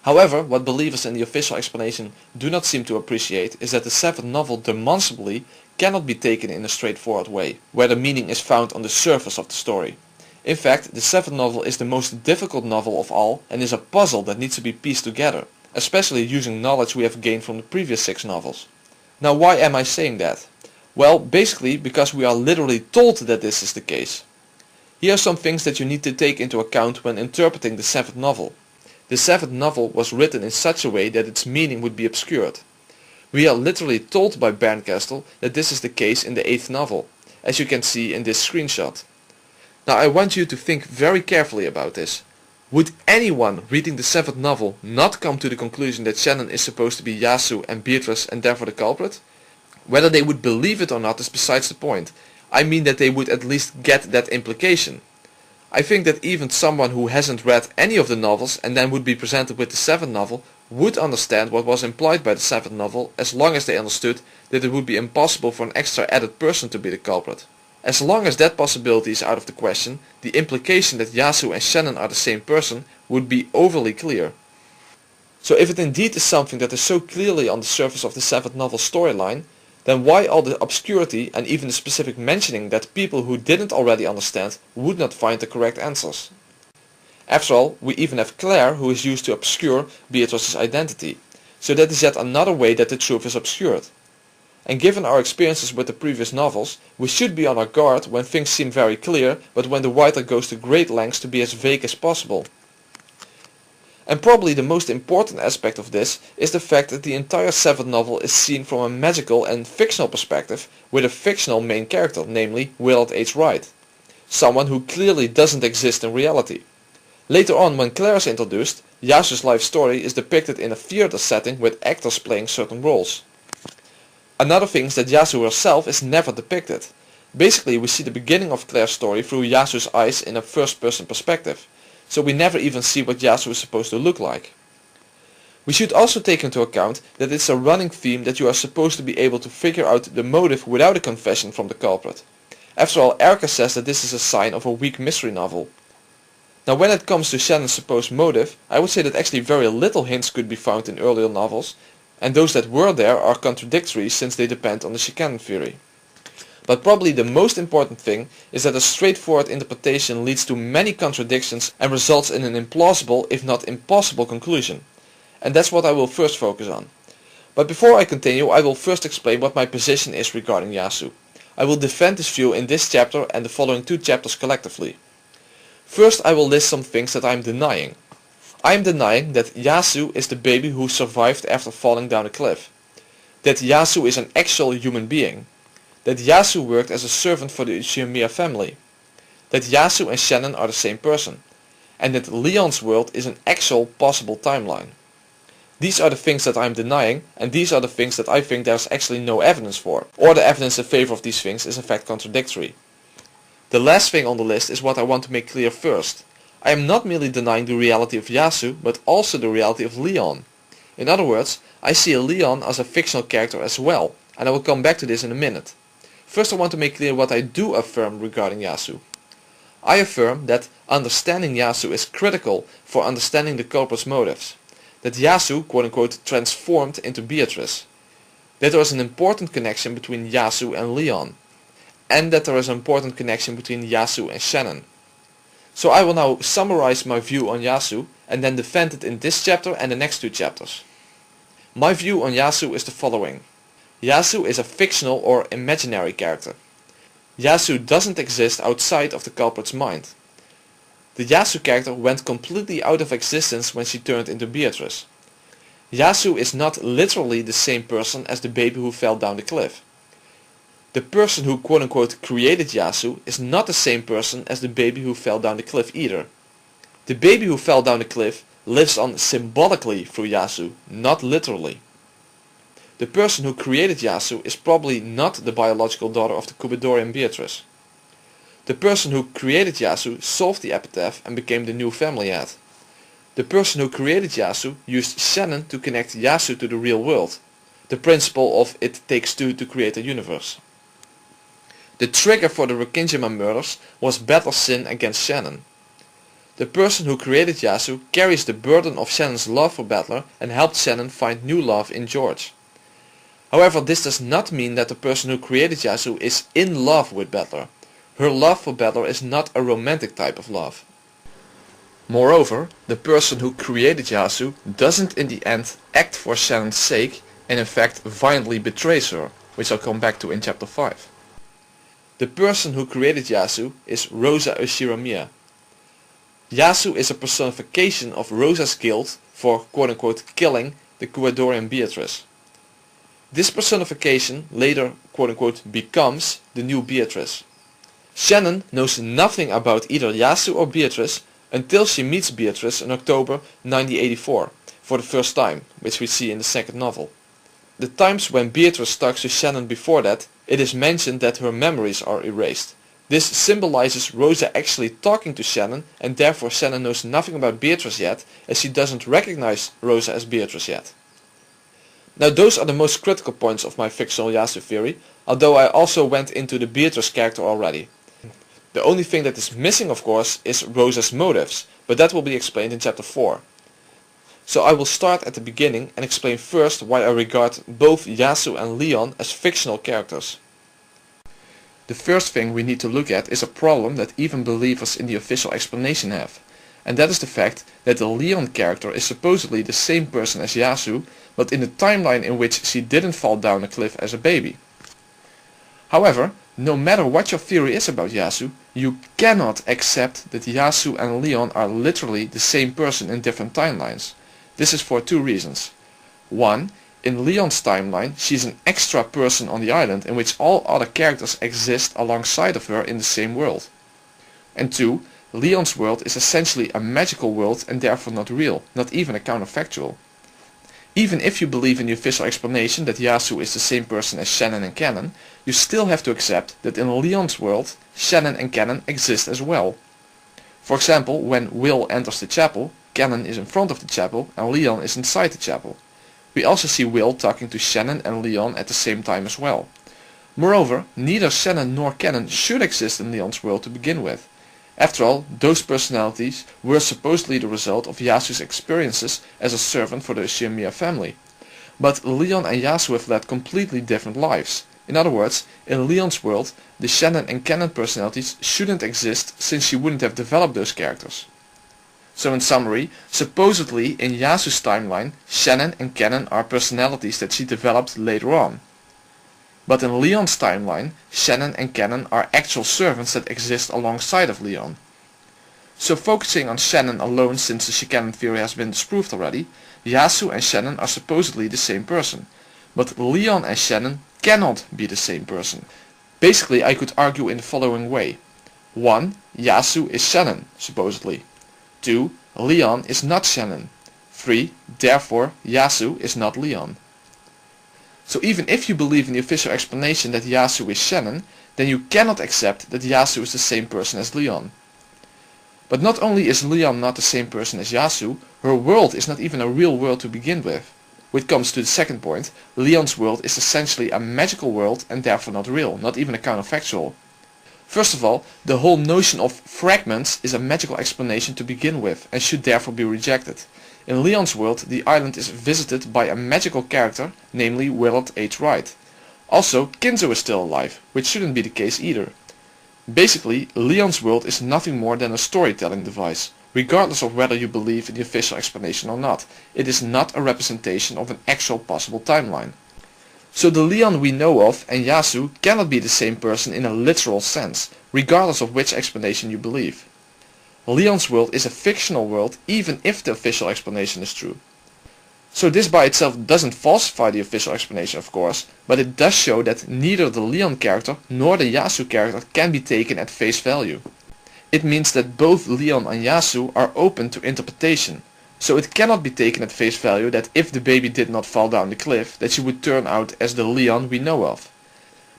However, what believers in the official explanation do not seem to appreciate is that the 7th novel demonstrably cannot be taken in a straightforward way, where the meaning is found on the surface of the story. In fact, the 7th novel is the most difficult novel of all and is a puzzle that needs to be pieced together, especially using knowledge we have gained from the previous 6 novels. Now why am I saying that? Well, basically because we are literally told that this is the case. Here are some things that you need to take into account when interpreting the 7th novel. The 7th novel was written in such a way that its meaning would be obscured. We are literally told by Bernkastel that this is the case in the 8th novel, as you can see in this screenshot. Now I want you to think very carefully about this. Would anyone reading the 7th novel not come to the conclusion that Shannon is supposed to be Yasu and Beatrice and therefore the culprit? Whether they would believe it or not is besides the point. I mean that they would at least get that implication. I think that even someone who hasn't read any of the novels and then would be presented with the 7th novel would understand what was implied by the 7th novel as long as they understood that it would be impossible for an extra added person to be the culprit. As long as that possibility is out of the question, the implication that Yasu and Shannon are the same person would be overly clear. So if it indeed is something that is so clearly on the surface of the 7th novel storyline, then why all the obscurity and even the specific mentioning that people who didn't already understand would not find the correct answers? After all, we even have Claire who is used to obscure Beatrice's identity, so that is yet another way that the truth is obscured. And given our experiences with the previous novels, we should be on our guard when things seem very clear, but when the writer goes to great lengths to be as vague as possible. And probably the most important aspect of this is the fact that the entire 7th novel is seen from a magical and fictional perspective with a fictional main character, namely Willard H. Wright, someone who clearly doesn't exist in reality. Later on, when Claire is introduced, Yasu's life story is depicted in a theater setting with actors playing certain roles. Another thing is that Yasu herself is never depicted. Basically, we see the beginning of Claire's story through Yasu's eyes in a first-person perspective, so we never even see what Yasu is supposed to look like. We should also take into account that it's a running theme that you are supposed to be able to figure out the motive without a confession from the culprit. After all, Erica says that this is a sign of a weak mystery novel. Now when it comes to Shannon's supposed motive, I would say that actually very little hints could be found in earlier novels, and those that were there are contradictory since they depend on the canon theory. But probably the most important thing is that a straightforward interpretation leads to many contradictions and results in an implausible, if not impossible, conclusion. And that's what I will first focus on. But before I continue, I will first explain what my position is regarding Yasu. I will defend this view in this chapter and the following 2 chapters collectively. First, I will list some things that I am denying. I am denying that Yasu is the baby who survived after falling down a cliff. That Yasu is an actual human being. That Yasu worked as a servant for the Uchimiya family. That Yasu and Shannon are the same person. And that Leon's world is an actual possible timeline. These are the things that I am denying, and these are the things that I think there is actually no evidence for, or the evidence in favor of these things is in fact contradictory. The last thing on the list is what I want to make clear first. I am not merely denying the reality of Yasu, but also the reality of Leon. In other words, I see Leon as a fictional character as well, and I will come back to this in a minute. First I want to make clear what I do affirm regarding Yasu. I affirm that understanding Yasu is critical for understanding the culprit's motives. That Yasu, quote-unquote, transformed into Beatrice. that there is an important connection between Yasu and Leon, and that there is an important connection between Yasu and Shannon. So I will now summarize my view on Yasu and then defend it in this chapter and the next two chapters. My view on Yasu is the following. Yasu is a fictional or imaginary character. Yasu doesn't exist outside of the culprit's mind. The Yasu character went completely out of existence when she turned into Beatrice. Yasu is not literally the same person as the baby who fell down the cliff. The person who quote-unquote created Yasu is not the same person as the baby who fell down the cliff either. The baby who fell down the cliff lives on symbolically through Yasu, not literally. The person who created Yasu is probably not the biological daughter of the Kubidorian Beatrice. The person who created Yasu solved the epitaph and became the new family head. The person who created Yasu used Shannon to connect Yasu to the real world, the principle of it takes two to create a universe. The trigger for the Rokkinjima murders was Battler's sin against Shannon. The person who created Yasu carries the burden of Shannon's love for Battler and helped Shannon find new love in George. However, this does not mean that the person who created Yasu is in love with Battler. Her love for Battler is not a romantic type of love. Moreover, the person who created Yasu doesn't in the end act for Shannon's sake and in fact violently betrays her, which I'll come back to in chapter 5. The person who created Yasu is Rosa Ushiramiya. Yasu is a personification of Rosa's guilt for quote-unquote killing the Kubidorian Beatrice. This personification later quote-unquote becomes the new Beatrice. Shannon knows nothing about either Yasu or Beatrice until she meets Beatrice in October 1984 for the first time, which we see in the second novel. The times when Beatrice talks to Shannon before that, it is mentioned that her memories are erased. This symbolizes Rosa actually talking to Shannon, and therefore Shannon knows nothing about Beatrice yet, as she doesn't recognize Rosa as Beatrice yet. Now those are the most critical points of my fictional Yasu theory, although I also went into the Beatrice character already. The only thing that is missing of course is Rosa's motives, but that will be explained in chapter 4. So I will start at the beginning and explain first why I regard both Yasu and Leon as fictional characters. The first thing we need to look at is a problem that even believers in the official explanation have, and that is the fact that the Leon character is supposedly the same person as Yasu, but in the timeline in which she didn't fall down a cliff as a baby. However, no matter what your theory is about Yasu, you cannot accept that Yasu and Leon are literally the same person in different timelines. This is for two reasons. One, in Leon's timeline, she's an extra person on the island in which all other characters exist alongside of her in the same world. And two, Leon's world is essentially a magical world and therefore not real, not even a counterfactual. Even if you believe in the official explanation that Yasu is the same person as Shannon and Cannon, you still have to accept that in Leon's world, Shannon and Cannon exist as well. For example, when Will enters the chapel, Cannon is in front of the chapel and Leon is inside the chapel. We also see Will talking to Shannon and Leon at the same time as well. Moreover, neither Shannon nor Cannon should exist in Leon's world to begin with. After all, those personalities were supposedly the result of Yasu's experiences as a servant for the Ushiramiya family. But Leon and Yasu have led completely different lives. In other words, in Leon's world, the Shannon and Cannon personalities shouldn't exist since she wouldn't have developed those characters. So in summary, supposedly in Yasu's timeline, Shannon and Cannon are personalities that she developed later on. But in Leon's timeline, Shannon and Cannon are actual servants that exist alongside of Leon. So focusing on Shannon alone, since the Shikanon theory has been disproved already, Yasu and Shannon are supposedly the same person. But Leon and Shannon cannot be the same person. Basically, I could argue in the following way. 1. Yasu is Shannon, supposedly. 2. Leon is not Shannon. 3. Therefore, Yasu is not Leon. So even if you believe in the official explanation that Yasu is Shannon, then you cannot accept that Yasu is the same person as Leon. But not only is Leon not the same person as Yasu, her world is not even a real world to begin with. Which comes to the second point, Leon's world is essentially a magical world and therefore not real, not even a counterfactual. First of all, the whole notion of fragments is a magical explanation to begin with and should therefore be rejected. In Leon's world, the island is visited by a magical character, namely Willard H. Wright. Also, Kinzo is still alive, which shouldn't be the case either. Basically, Leon's world is nothing more than a storytelling device, regardless of whether you believe in the official explanation or not. It is not a representation of an actual possible timeline. So the Leon we know of and Yasu cannot be the same person in a literal sense, regardless of which explanation you believe. Leon's world is a fictional world even if the official explanation is true. So this by itself doesn't falsify the official explanation, of course, but it does show that neither the Leon character nor the Yasu character can be taken at face value. It means that both Leon and Yasu are open to interpretation, so it cannot be taken at face value that if the baby did not fall down the cliff, that she would turn out as the Leon we know of.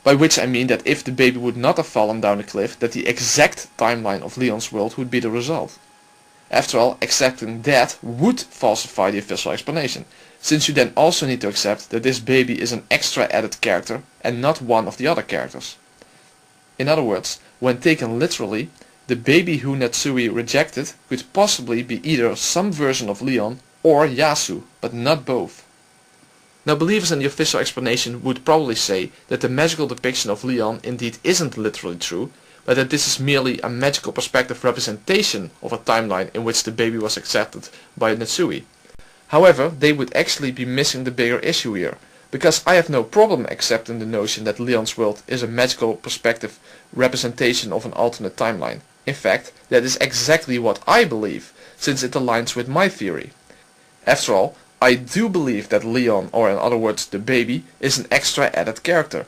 By which I mean that if the baby would not have fallen down the cliff, that the exact timeline of Leon's world would be the result. After all, accepting that would falsify the official explanation, since you then also need to accept that this baby is an extra added character and not one of the other characters. In other words, when taken literally, the baby who Natsui rejected could possibly be either some version of Leon or Yasu, but not both. Now believers in the official explanation would probably say that the magical depiction of Leon indeed isn't literally true, but that this is merely a magical perspective representation of a timeline in which the baby was accepted by Natsui. However, they would actually be missing the bigger issue here, because I have no problem accepting the notion that Leon's world is a magical perspective representation of an alternate timeline. In fact, that is exactly what I believe, since it aligns with my theory. After all, I do believe that Leon, or in other words the baby, is an extra added character.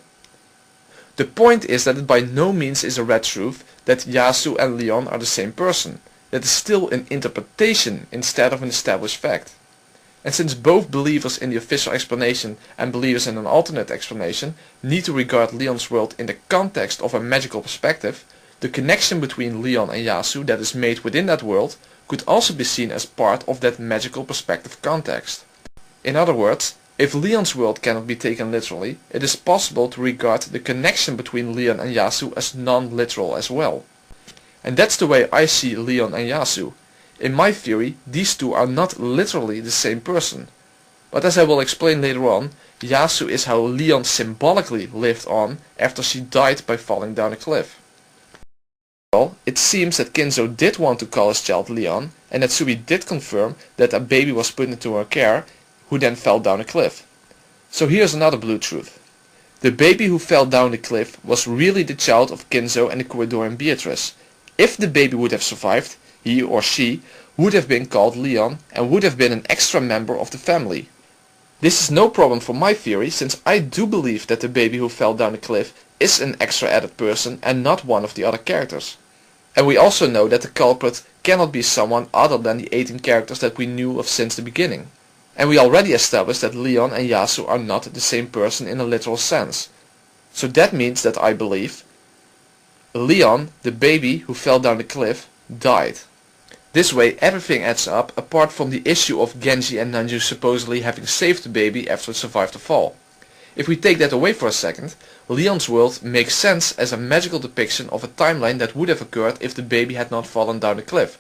The point is that it by no means is a red truth that Yasu and Leon are the same person. That is still an interpretation instead of an established fact. And since both believers in the official explanation and believers in an alternate explanation need to regard Leon's world in the context of a magical perspective, the connection between Leon and Yasu that is made within that world could also be seen as part of that magical perspective context. In other words, if Leon's world cannot be taken literally, it is possible to regard the connection between Leon and Yasu as non-literal as well. And that's the way I see Leon and Yasu. In my theory, these two are not literally the same person. But as I will explain later on, Yasu is how Leon symbolically lived on after she died by falling down a cliff. Well, it seems that Kinzo did want to call his child Leon, and Natsui did confirm that a baby was put into her care, who then fell down a cliff. So here's another blue truth. The baby who fell down the cliff was really the child of Kinzo and the Corridorian Beatrice. If the baby would have survived, he or she would have been called Leon and would have been an extra member of the family. This is no problem for my theory, since I do believe that the baby who fell down the cliff is an extra added person and not one of the other characters. And we also know that the culprit cannot be someone other than the 18 characters that we knew of since the beginning. And we already established that Leon and Yasu are not the same person in a literal sense. So that means that I believe Leon, the baby who fell down the cliff, died. This way everything adds up apart from the issue of Genji and Nanju supposedly having saved the baby after it survived the fall. If we take that away for a second, Leon's world makes sense as a magical depiction of a timeline that would have occurred if the baby had not fallen down the cliff.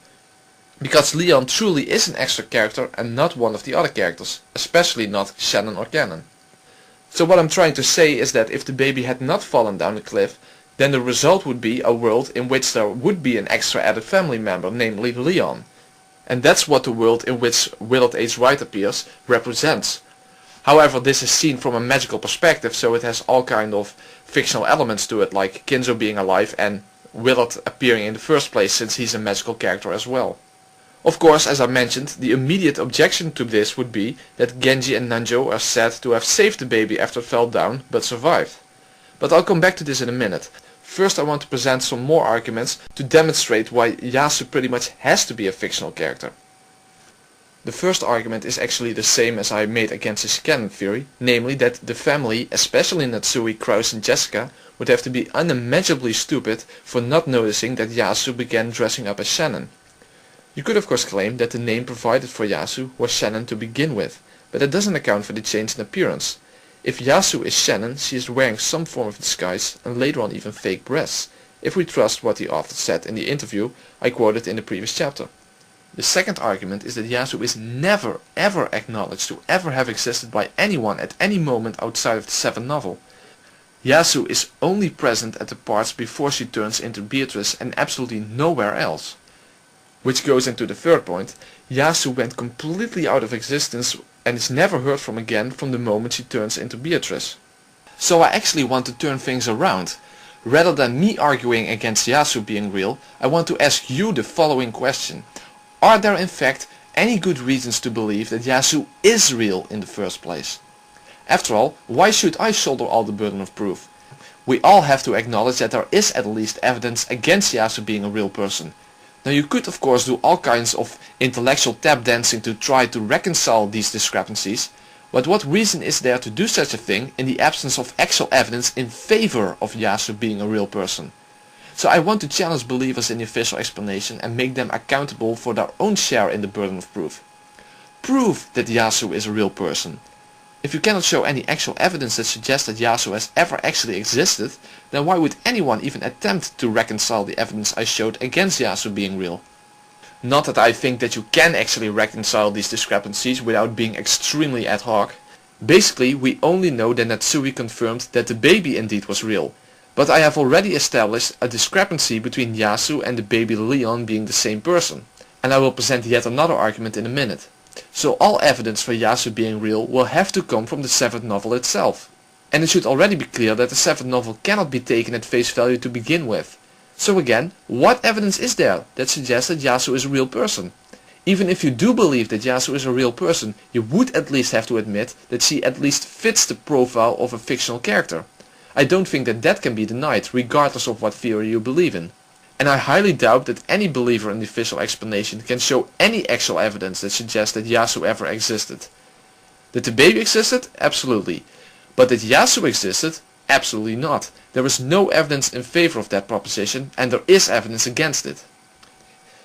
Because Leon truly is an extra character and not one of the other characters, especially not Shannon or Canon. So what I'm trying to say is that if the baby had not fallen down the cliff, then the result would be a world in which there would be an extra added family member, namely Leon. And that's what the world in which Willard H. Wright appears represents. However, this is seen from a magical perspective, so it has all kind of fictional elements to it, like Kinzo being alive and Willard appearing in the first place, since he's a magical character as well. Of course, as I mentioned, the immediate objection to this would be that Genji and Nanjo are said to have saved the baby after it fell down, but survived. But I'll come back to this in a minute. First I want to present some more arguments to demonstrate why Yasu pretty much has to be a fictional character. The first argument is actually the same as I made against his canon theory, namely that the family, especially Natsui, Kraus and Jessica, would have to be unimaginably stupid for not noticing that Yasu began dressing up as Shannon. You could of course claim that the name provided for Yasu was Shannon to begin with, but that doesn't account for the change in appearance. If Yasu is Shannon, she is wearing some form of disguise and later on even fake breasts, if we trust what the author said in the interview I quoted in the previous chapter. The second argument is that Yasu is never ever acknowledged to ever have existed by anyone at any moment outside of the 7th novel. Yasu is only present at the parts before she turns into Beatrice and absolutely nowhere else. Which goes into the third point. Yasu went completely out of existence and is never heard from again from the moment she turns into Beatrice. So I actually want to turn things around. Rather than me arguing against Yasu being real, I want to ask you the following question. Are there in fact any good reasons to believe that Yasu is real in the first place? After all, why should I shoulder all the burden of proof? We all have to acknowledge that there is at least evidence against Yasu being a real person. Now you could of course do all kinds of intellectual tap dancing to try to reconcile these discrepancies, but what reason is there to do such a thing in the absence of actual evidence in favor of Yasu being a real person? So I want to challenge believers in the official explanation and make them accountable for their own share in the burden of proof. Prove that Yasu is a real person. If you cannot show any actual evidence that suggests that Yasu has ever actually existed, then why would anyone even attempt to reconcile the evidence I showed against Yasu being real? Not that I think that you can actually reconcile these discrepancies without being extremely ad hoc. Basically, we only know that Natsui confirmed that the baby indeed was real. But I have already established a discrepancy between Yasu and the baby Leon being the same person, and I will present yet another argument in a minute. So all evidence for Yasu being real will have to come from the 7th novel itself. And it should already be clear that the 7th novel cannot be taken at face value to begin with. So again, what evidence is there that suggests that Yasu is a real person? Even if you do believe that Yasu is a real person, you would at least have to admit that she at least fits the profile of a fictional character. I don't think that that can be denied, regardless of what theory you believe in. And I highly doubt that any believer in the official explanation can show any actual evidence that suggests that Yasu ever existed. That the baby existed? Absolutely. But that Yasu existed? Absolutely not. There is no evidence in favor of that proposition, and there is evidence against it.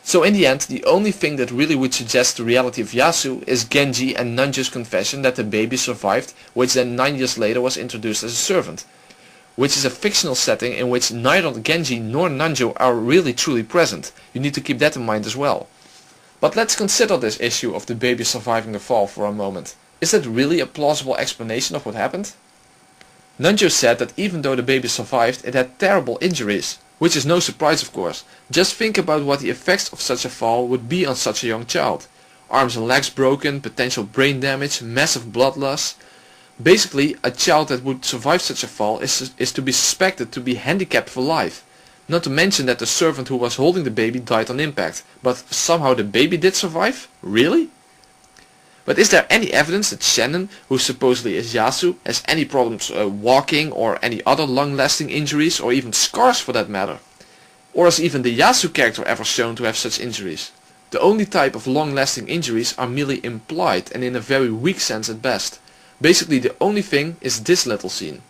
So in the end, the only thing that really would suggest the reality of Yasu is Genji and Nanjo's confession that the baby survived, which then 9 years later was introduced as a servant. Which is a fictional setting in which neither Genji nor Nanjo are really truly present. You need to keep that in mind as well. But let's consider this issue of the baby surviving the fall for a moment. Is that really a plausible explanation of what happened? Nanjo said that even though the baby survived, it had terrible injuries. Which is no surprise of course. Just think about what the effects of such a fall would be on such a young child. Arms and legs broken, potential brain damage, massive blood loss. Basically, a child that would survive such a fall is to be suspected to be handicapped for life. Not to mention that the servant who was holding the baby died on impact. But somehow the baby did survive? Really? But is there any evidence that Shannon, who supposedly is Yasu, has any problems walking or any other long-lasting injuries or even scars for that matter? Or is even the Yasu character ever shown to have such injuries? The only type of long-lasting injuries are merely implied and in a very weak sense at best. Basically the only thing is this little scene.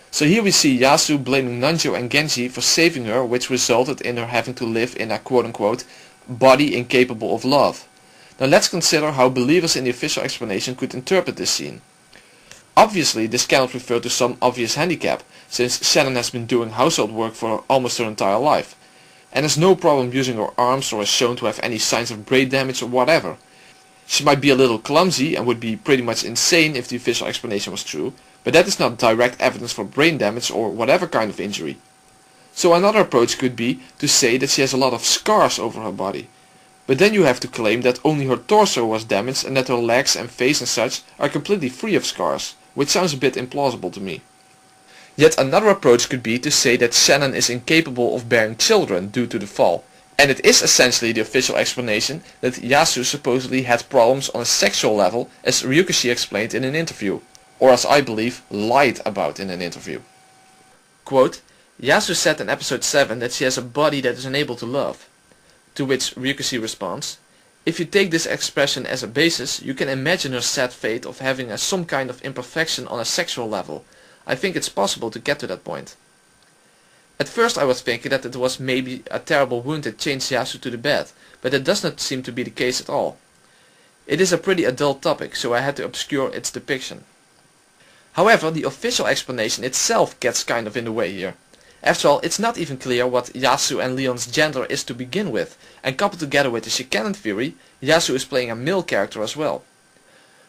So here we see Yasu blaming Nanjo and Genji for saving her, which resulted in her having to live in a quote-unquote body incapable of love. Now let's consider how believers in the official explanation could interpret this scene. Obviously this cannot refer to some obvious handicap, since Shannon has been doing household work for almost her entire life, and has no problem using her arms or is shown to have any signs of brain damage or whatever. She might be a little clumsy and would be pretty much insane if the official explanation was true, but that is not direct evidence for brain damage or whatever kind of injury. So another approach could be to say that she has a lot of scars over her body. But then you have to claim that only her torso was damaged and that her legs and face and such are completely free of scars, which sounds a bit implausible to me. Yet another approach could be to say that Shannon is incapable of bearing children due to the fall. And it is essentially the official explanation that Yasu supposedly had problems on a sexual level, as Ryukishi explained in an interview, or as I believe lied about in an interview. Quote, Yasu said in episode 7 that she has a body that is unable to love. To which Ryukishi responds, if you take this expression as a basis, you can imagine her sad fate of having some kind of imperfection on a sexual level. I think it's possible to get to that point. At first I was thinking that it was maybe a terrible wound that chained Yasu to the bed, but that does not seem to be the case at all. It is a pretty adult topic, so I had to obscure its depiction. However, the official explanation itself gets kind of in the way here. After all, it's not even clear what Yasu and Leon's gender is to begin with, and coupled together with the Shikanon theory, Yasu is playing a male character as well.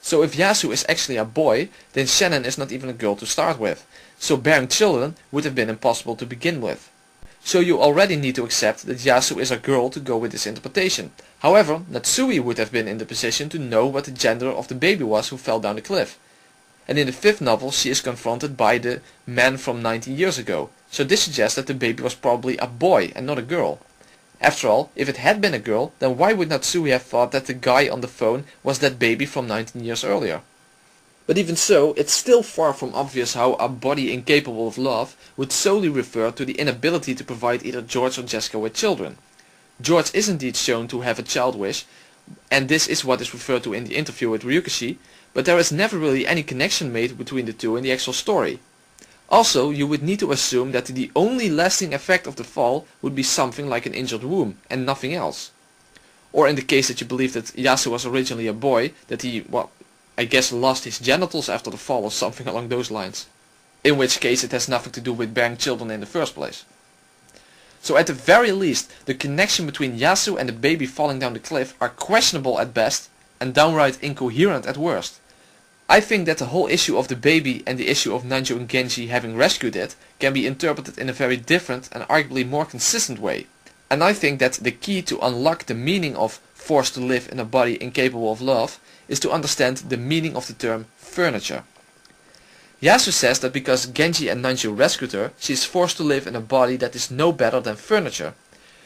So if Yasu is actually a boy, then Shannon is not even a girl to start with, so bearing children would have been impossible to begin with. So you already need to accept that Yasu is a girl to go with this interpretation. However, Natsui would have been in the position to know what the gender of the baby was who fell down the cliff. And in the 5th novel she is confronted by the man from 19 years ago, so this suggests that the baby was probably a boy and not a girl. After all, if it had been a girl, then why would Natsui have thought that the guy on the phone was that baby from 19 years earlier? But even so, it's still far from obvious how a body incapable of love would solely refer to the inability to provide either George or Jessica with children. George is indeed shown to have a child wish, and this is what is referred to in the interview with Ryukishi, but there is never really any connection made between the two in the actual story. Also, you would need to assume that the only lasting effect of the fall would be something like an injured womb, and nothing else. Or in the case that you believe that Yasu was originally a boy, that he, well, I guess lost his genitals after the fall or something along those lines. In which case it has nothing to do with bearing children in the first place. So at the very least, the connection between Yasu and the baby falling down the cliff are questionable at best and downright incoherent at worst. I think that the whole issue of the baby and the issue of Nanjo and Genji having rescued it can be interpreted in a very different and arguably more consistent way. And I think that the key to unlock the meaning of forced to live in a body incapable of love is to understand the meaning of the term furniture. Yasu says that because Genji and Nanjo rescued her, she is forced to live in a body that is no better than furniture.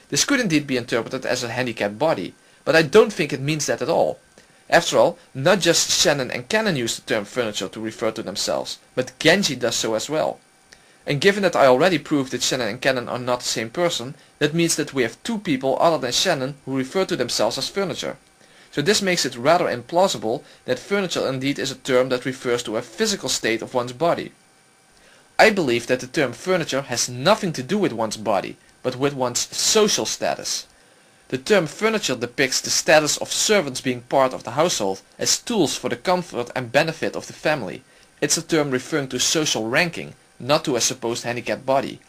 This could indeed be interpreted as a handicapped body, but I don't think it means that at all. After all, not just Shannon and Canon use the term furniture to refer to themselves, but Genji does so as well. And given that I already proved that Shannon and Canon are not the same person, that means that we have two people other than Shannon who refer to themselves as furniture. So this makes it rather implausible that furniture indeed is a term that refers to a physical state of one's body. I believe that the term furniture has nothing to do with one's body, but with one's social status. The term furniture depicts the status of servants being part of the household as tools for the comfort and benefit of the family. It's a term referring to social ranking, not to a supposed handicapped body.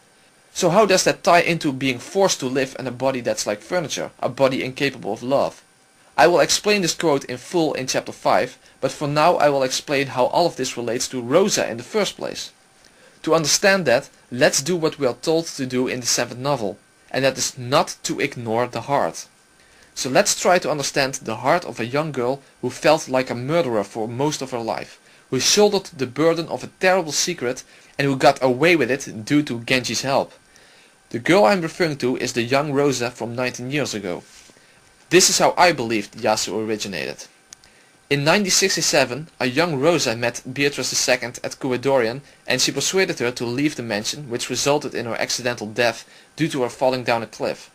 So how does that tie into being forced to live in a body that's like furniture, a body incapable of love? I will explain this quote in full in chapter 5, but for now I will explain how all of this relates to Rosa in the first place. To understand that, let's do what we are told to do in the 7th novel, and that is not to ignore the heart. So let's try to understand the heart of a young girl who felt like a murderer for most of her life, who shouldered the burden of a terrible secret and who got away with it due to Genji's help. The girl I'm referring to is the young Rosa from 19 years ago. This is how I believed Yasu originated. In 1967, a young Rosa met Beatrice II at Kuedorian and she persuaded her to leave the mansion, which resulted in her accidental death due to her falling down a cliff.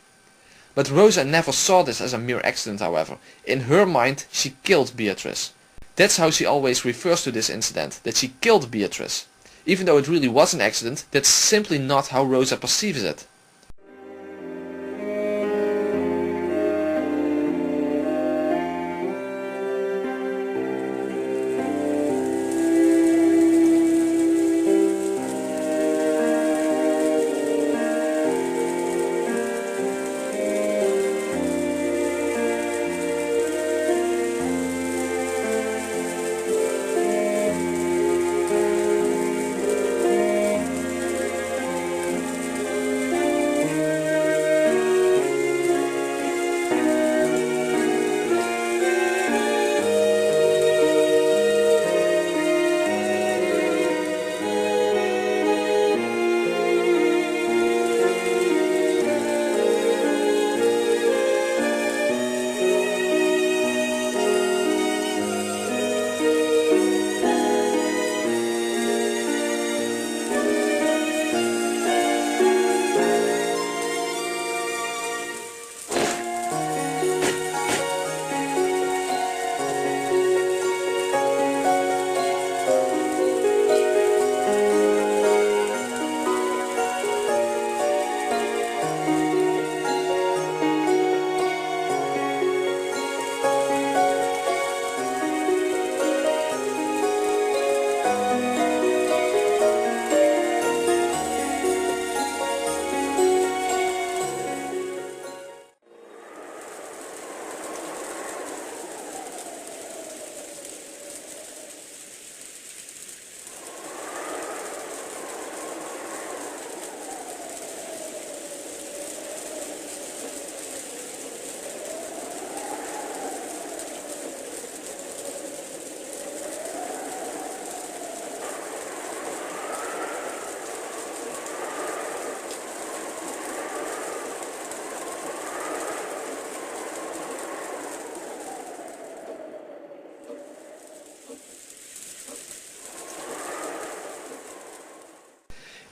But Rosa never saw this as a mere accident, however. In her mind, she killed Beatrice. That's how she always refers to this incident, that she killed Beatrice. Even though it really was an accident, that's simply not how Rosa perceives it.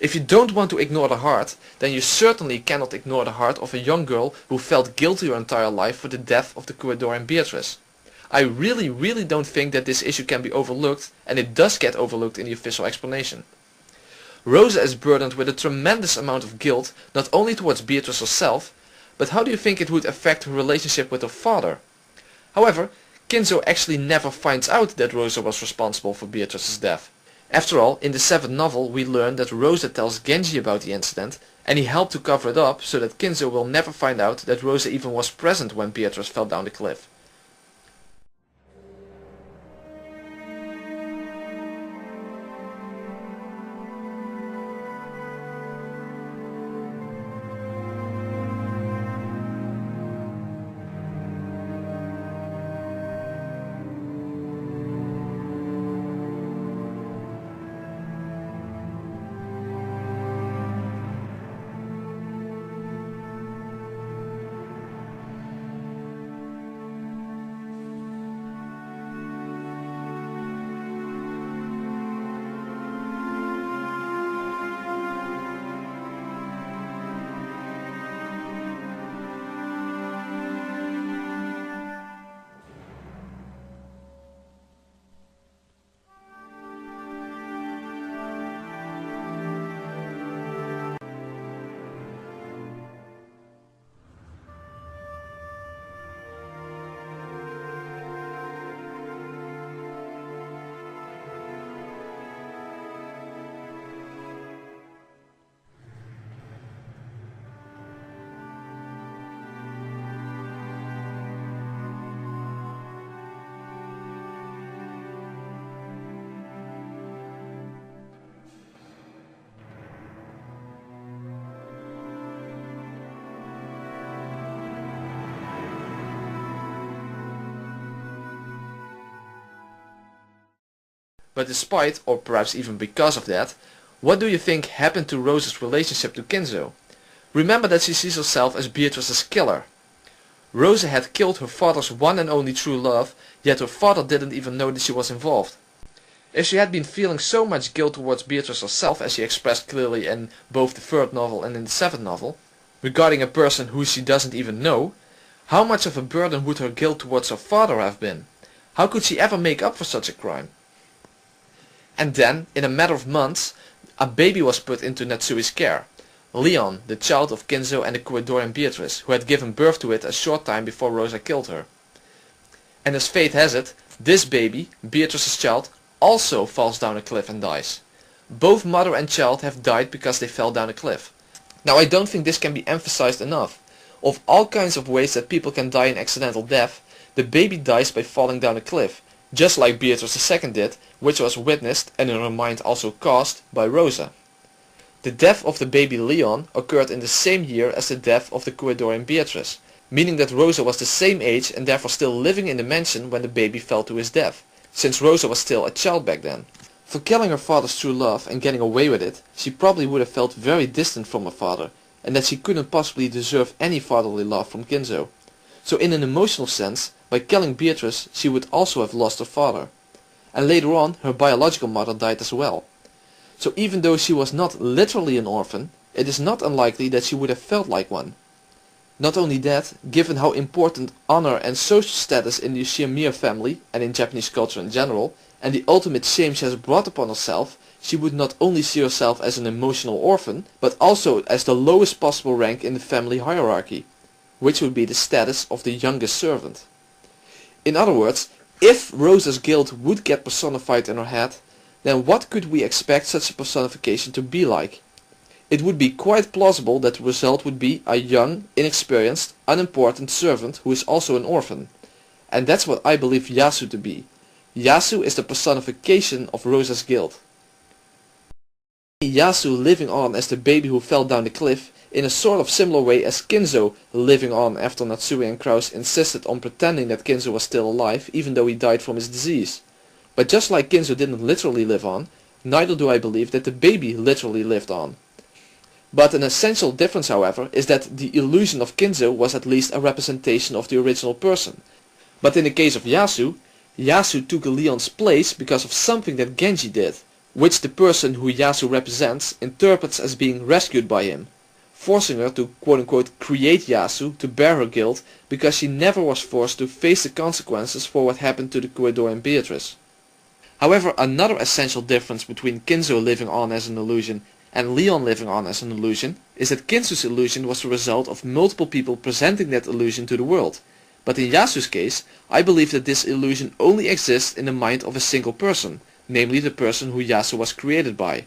If you don't want to ignore the heart, then you certainly cannot ignore the heart of a young girl who felt guilty her entire life for the death of the Couadorian Beatrice. I really don't think that this issue can be overlooked, and it does get overlooked in the official explanation. Rosa is burdened with a tremendous amount of guilt, not only towards Beatrice herself, but how do you think it would affect her relationship with her father? However, Kinzo actually never finds out that Rosa was responsible for Beatrice's death. After all, in the 7th novel we learn that Rosa tells Genji about the incident, and he helped to cover it up so that Kinzo will never find out that Rosa even was present when Beatrice fell down the cliff. But despite, or perhaps even because of that, what do you think happened to Rosa's relationship to Kinzo? Remember that she sees herself as Beatrice's killer. Rosa had killed her father's one and only true love, yet her father didn't even know that she was involved. If she had been feeling so much guilt towards Beatrice herself, as she expressed clearly in both the 3rd novel and in the 7th novel, regarding a person who she doesn't even know, how much of a burden would her guilt towards her father have been? How could she ever make up for such a crime? And then, in a matter of months, a baby was put into Natsui's care. Leon, the child of Kinzo and the Couadorian Beatrice, who had given birth to it a short time before Rosa killed her. And as fate has it, this baby, Beatrice's child, also falls down a cliff and dies. Both mother and child have died because they fell down a cliff. Now I don't think this can be emphasized enough. Of all kinds of ways that people can die an accidental death, the baby dies by falling down a cliff. Just like Beatrice II did, which was witnessed and in her mind also caused by Rosa. The death of the baby Leon occurred in the same year as the death of the Couadorian Beatrice, meaning that Rosa was the same age and therefore still living in the mansion when the baby fell to his death, since Rosa was still a child back then. For killing her father's true love and getting away with it, she probably would have felt very distant from her father, and that she couldn't possibly deserve any fatherly love from Kinzo. So in an emotional sense, by killing Beatrice, she would also have lost her father. And later on, her biological mother died as well. So even though she was not literally an orphan, it is not unlikely that she would have felt like one. Not only that, given how important honor and social status in the Uchiha family, and in Japanese culture in general, and the ultimate shame she has brought upon herself, she would not only see herself as an emotional orphan, but also as the lowest possible rank in the family hierarchy, which would be the status of the youngest servant. In other words, if Rosa's guilt would get personified in her head, then what could we expect such a personification to be like? It would be quite plausible that the result would be a young, inexperienced, unimportant servant who is also an orphan. And that's what I believe Yasu to be. Yasu is the personification of Rosa's guilt. Yasu living on as the baby who fell down the cliff in a sort of similar way as Kinzo living on after Natsui and Kraus insisted on pretending that Kinzo was still alive even though he died from his disease. But just like Kinzo didn't literally live on, neither do I believe that the baby literally lived on. But an essential difference, however, is that the illusion of Kinzo was at least a representation of the original person. But in the case of Yasu, Yasu took Leon's place because of something that Genji did, which the person who Yasu represents interprets as being rescued by him, forcing her to quote-unquote create Yasu to bear her guilt because she never was forced to face the consequences for what happened to the corridor and Beatrice. However, another essential difference between Kinzo living on as an illusion and Leon living on as an illusion is that Kinzo's illusion was the result of multiple people presenting that illusion to the world. But in Yasu's case, I believe that this illusion only exists in the mind of a single person, namely the person who Yasu was created by.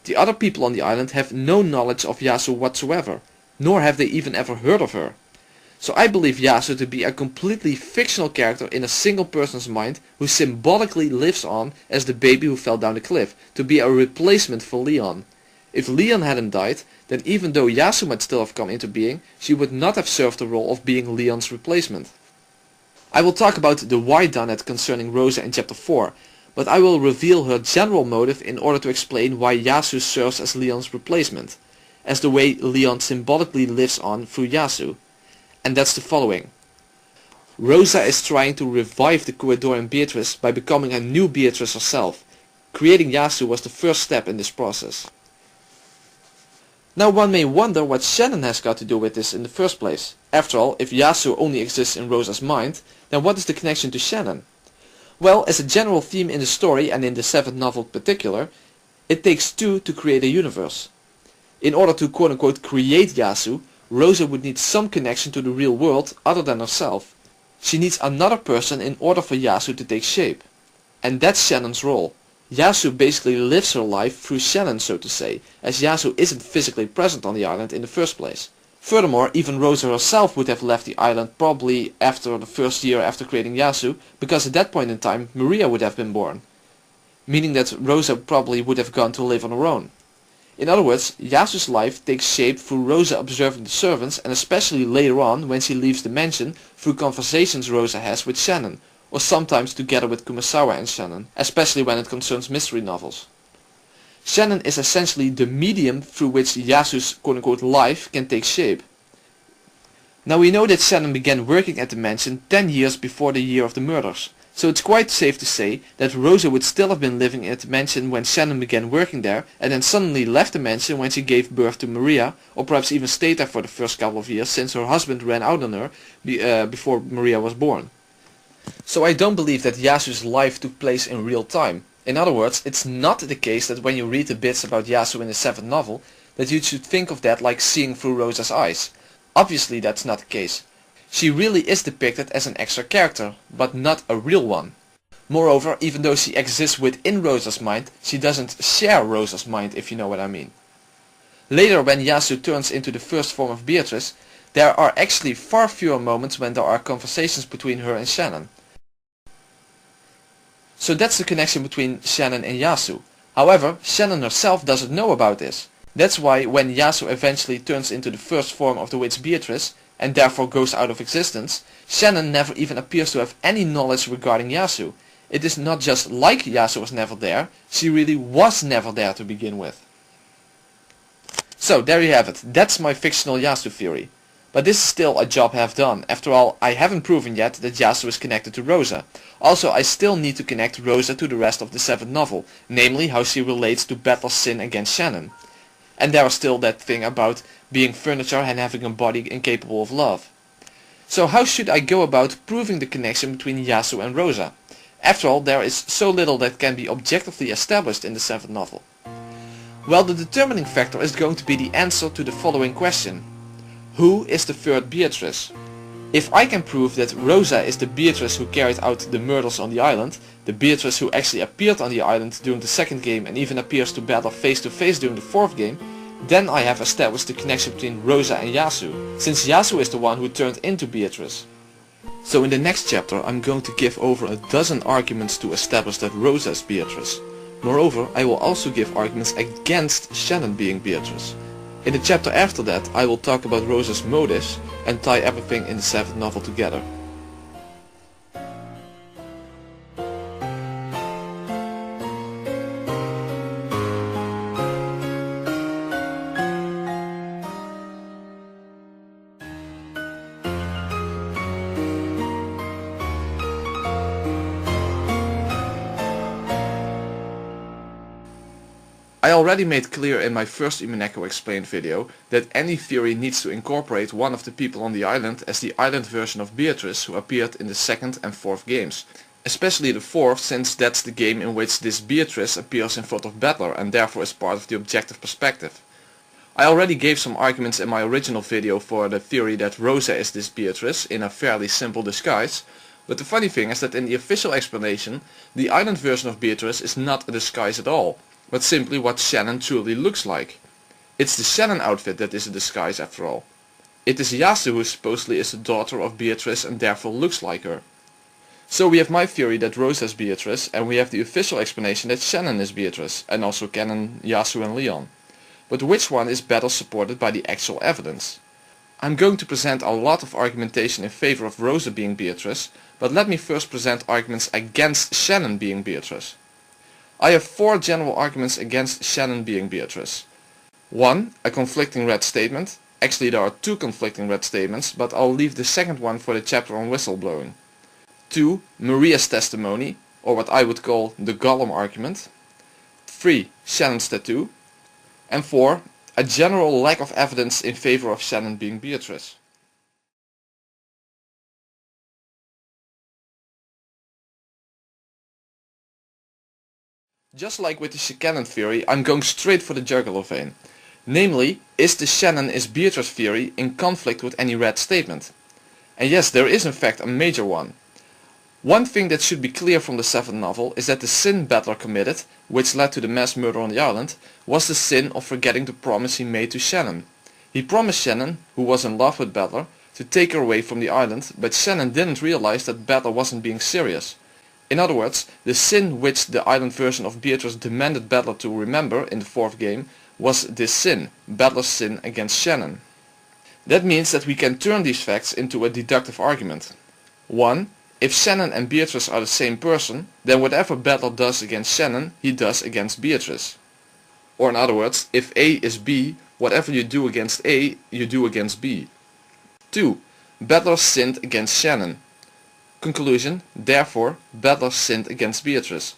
The other people on the island have no knowledge of Yasu whatsoever, nor have they even ever heard of her. So I believe Yasu to be a completely fictional character in a single person's mind who symbolically lives on as the baby who fell down the cliff, to be a replacement for Leon. If Leon hadn't died, then even though Yasu might still have come into being, she would not have served the role of being Leon's replacement. I will talk about the why done it concerning Rosa in chapter 4, but I will reveal her general motive in order to explain why Yasu serves as Leon's replacement, as the way Leon symbolically lives on through Yasu. And that's the following. Rosa is trying to revive the Corridorian Beatrice by becoming a new Beatrice herself. Creating Yasu was the first step in this process. Now one may wonder what Shannon has got to do with this in the first place. After all, if Yasu only exists in Rosa's mind, then what is the connection to Shannon? Well, as a general theme in the story, and in the 7th novel in particular, it takes two to create a universe. In order to quote-unquote create Yasu, Rosa would need some connection to the real world other than herself. She needs another person in order for Yasu to take shape. And that's Shannon's role. Yasu basically lives her life through Shannon, so to say, as Yasu isn't physically present on the island in the first place. Furthermore, even Rosa herself would have left the island probably after the first year after creating Yasu, because at that point in time Maria would have been born. Meaning that Rosa probably would have gone to live on her own. In other words, Yasu's life takes shape through Rosa observing the servants, and especially later on when she leaves the mansion, through conversations Rosa has with Shannon, or sometimes together with Kumasawa and Shannon, especially when it concerns mystery novels. Shannon is essentially the medium through which Yasu's quote-unquote life can take shape. Now we know that Shannon began working at the mansion 10 years before the year of the murders, so it's quite safe to say that Rosa would still have been living at the mansion when Shannon began working there, and then suddenly left the mansion when she gave birth to Maria, or perhaps even stayed there for the first couple of years since her husband ran out on her before Maria was born. So I don't believe that Yasu's life took place in real time. In other words, it's not the case that when you read the bits about Yasu in the 7th novel, that you should think of that like seeing through Rosa's eyes. Obviously that's not the case. She really is depicted as an extra character, but not a real one. Moreover, even though she exists within Rosa's mind, she doesn't share Rosa's mind, if you know what I mean. Later, when Yasu turns into the first form of Beatrice, there are actually far fewer moments when there are conversations between her and Shannon. So that's the connection between Shannon and Yasu. However, Shannon herself doesn't know about this. That's why when Yasu eventually turns into the first form of the witch Beatrice, and therefore goes out of existence, Shannon never even appears to have any knowledge regarding Yasu. It is not just like Yasu was never there, she really was never there to begin with. So there you have it, that's my fictional Yasu theory. But this is still a job half done. After all, I haven't proven yet that Yasu is connected to Rosa. Also, I still need to connect Rosa to the rest of the 7th novel, namely how she relates to Battler's sin against Shannon. And there is still that thing about being furniture and having a body incapable of love. So how should I go about proving the connection between Yasu and Rosa? After all, there is so little that can be objectively established in the 7th novel. Well, the determining factor is going to be the answer to the following question. Who is the third Beatrice? If I can prove that Rosa is the Beatrice who carried out the murders on the island, the Beatrice who actually appeared on the island during the 2nd game and even appears to battle face to face during the 4th game, then I have established the connection between Rosa and Yasu, since Yasu is the one who turned into Beatrice. So in the next chapter I'm going to give over a dozen arguments to establish that Rosa is Beatrice. Moreover, I will also give arguments against Shannon being Beatrice. In the chapter after that I will talk about Rosa's motives and tie everything in the 7th novel together. already made clear in my first Umineko Explained video that any theory needs to incorporate one of the people on the island as the island version of Beatrice who appeared in the second and fourth games. Especially the fourth, since that's the game in which this Beatrice appears in front of Battler and therefore is part of the objective perspective. I already gave some arguments in my original video for the theory that Rosa is this Beatrice in a fairly simple disguise, but the funny thing is that in the official explanation, the island version of Beatrice is not a disguise at all, but simply what Shannon truly looks like. It's the Shannon outfit that is a disguise after all. It is Yasu who supposedly is the daughter of Beatrice and therefore looks like her. So we have my theory that Rosa is Beatrice, and we have the official explanation that Shannon is Beatrice, and also canon Yasu and Leon. But which one is better supported by the actual evidence? I'm going to present a lot of argumentation in favor of Rosa being Beatrice, but let me first present arguments against Shannon being Beatrice. I have 4 general arguments against Shannon being Beatrice. 1. A conflicting red statement. Actually there are 2 conflicting red statements, but I'll leave the second one for the chapter on whistleblowing. 2. Maria's testimony, or what I would call the Gollum argument. 3. Shannon's tattoo. And 4. A general lack of evidence in favor of Shannon being Beatrice. Just like with the Shannon theory, I'm going straight for the jugular vein. Namely, is the Shannon is Beatrice theory in conflict with any red statement? And yes, there is in fact a major one. One thing that should be clear from the 7th novel is that the sin Battler committed, which led to the mass murder on the island, was the sin of forgetting the promise he made to Shannon. He promised Shannon, who was in love with Battler, to take her away from the island, but Shannon didn't realize that Battler wasn't being serious. In other words, the sin which the island version of Beatrice demanded Battler to remember in the 4th game was this sin, Battler's sin against Shannon. That means that we can turn these facts into a deductive argument. 1. If Shannon and Beatrice are the same person, then whatever Battler does against Shannon, he does against Beatrice. Or in other words, if A is B, whatever you do against A, you do against B. 2. Battler sinned against Shannon. Conclusion, therefore, Battler sinned against Beatrice.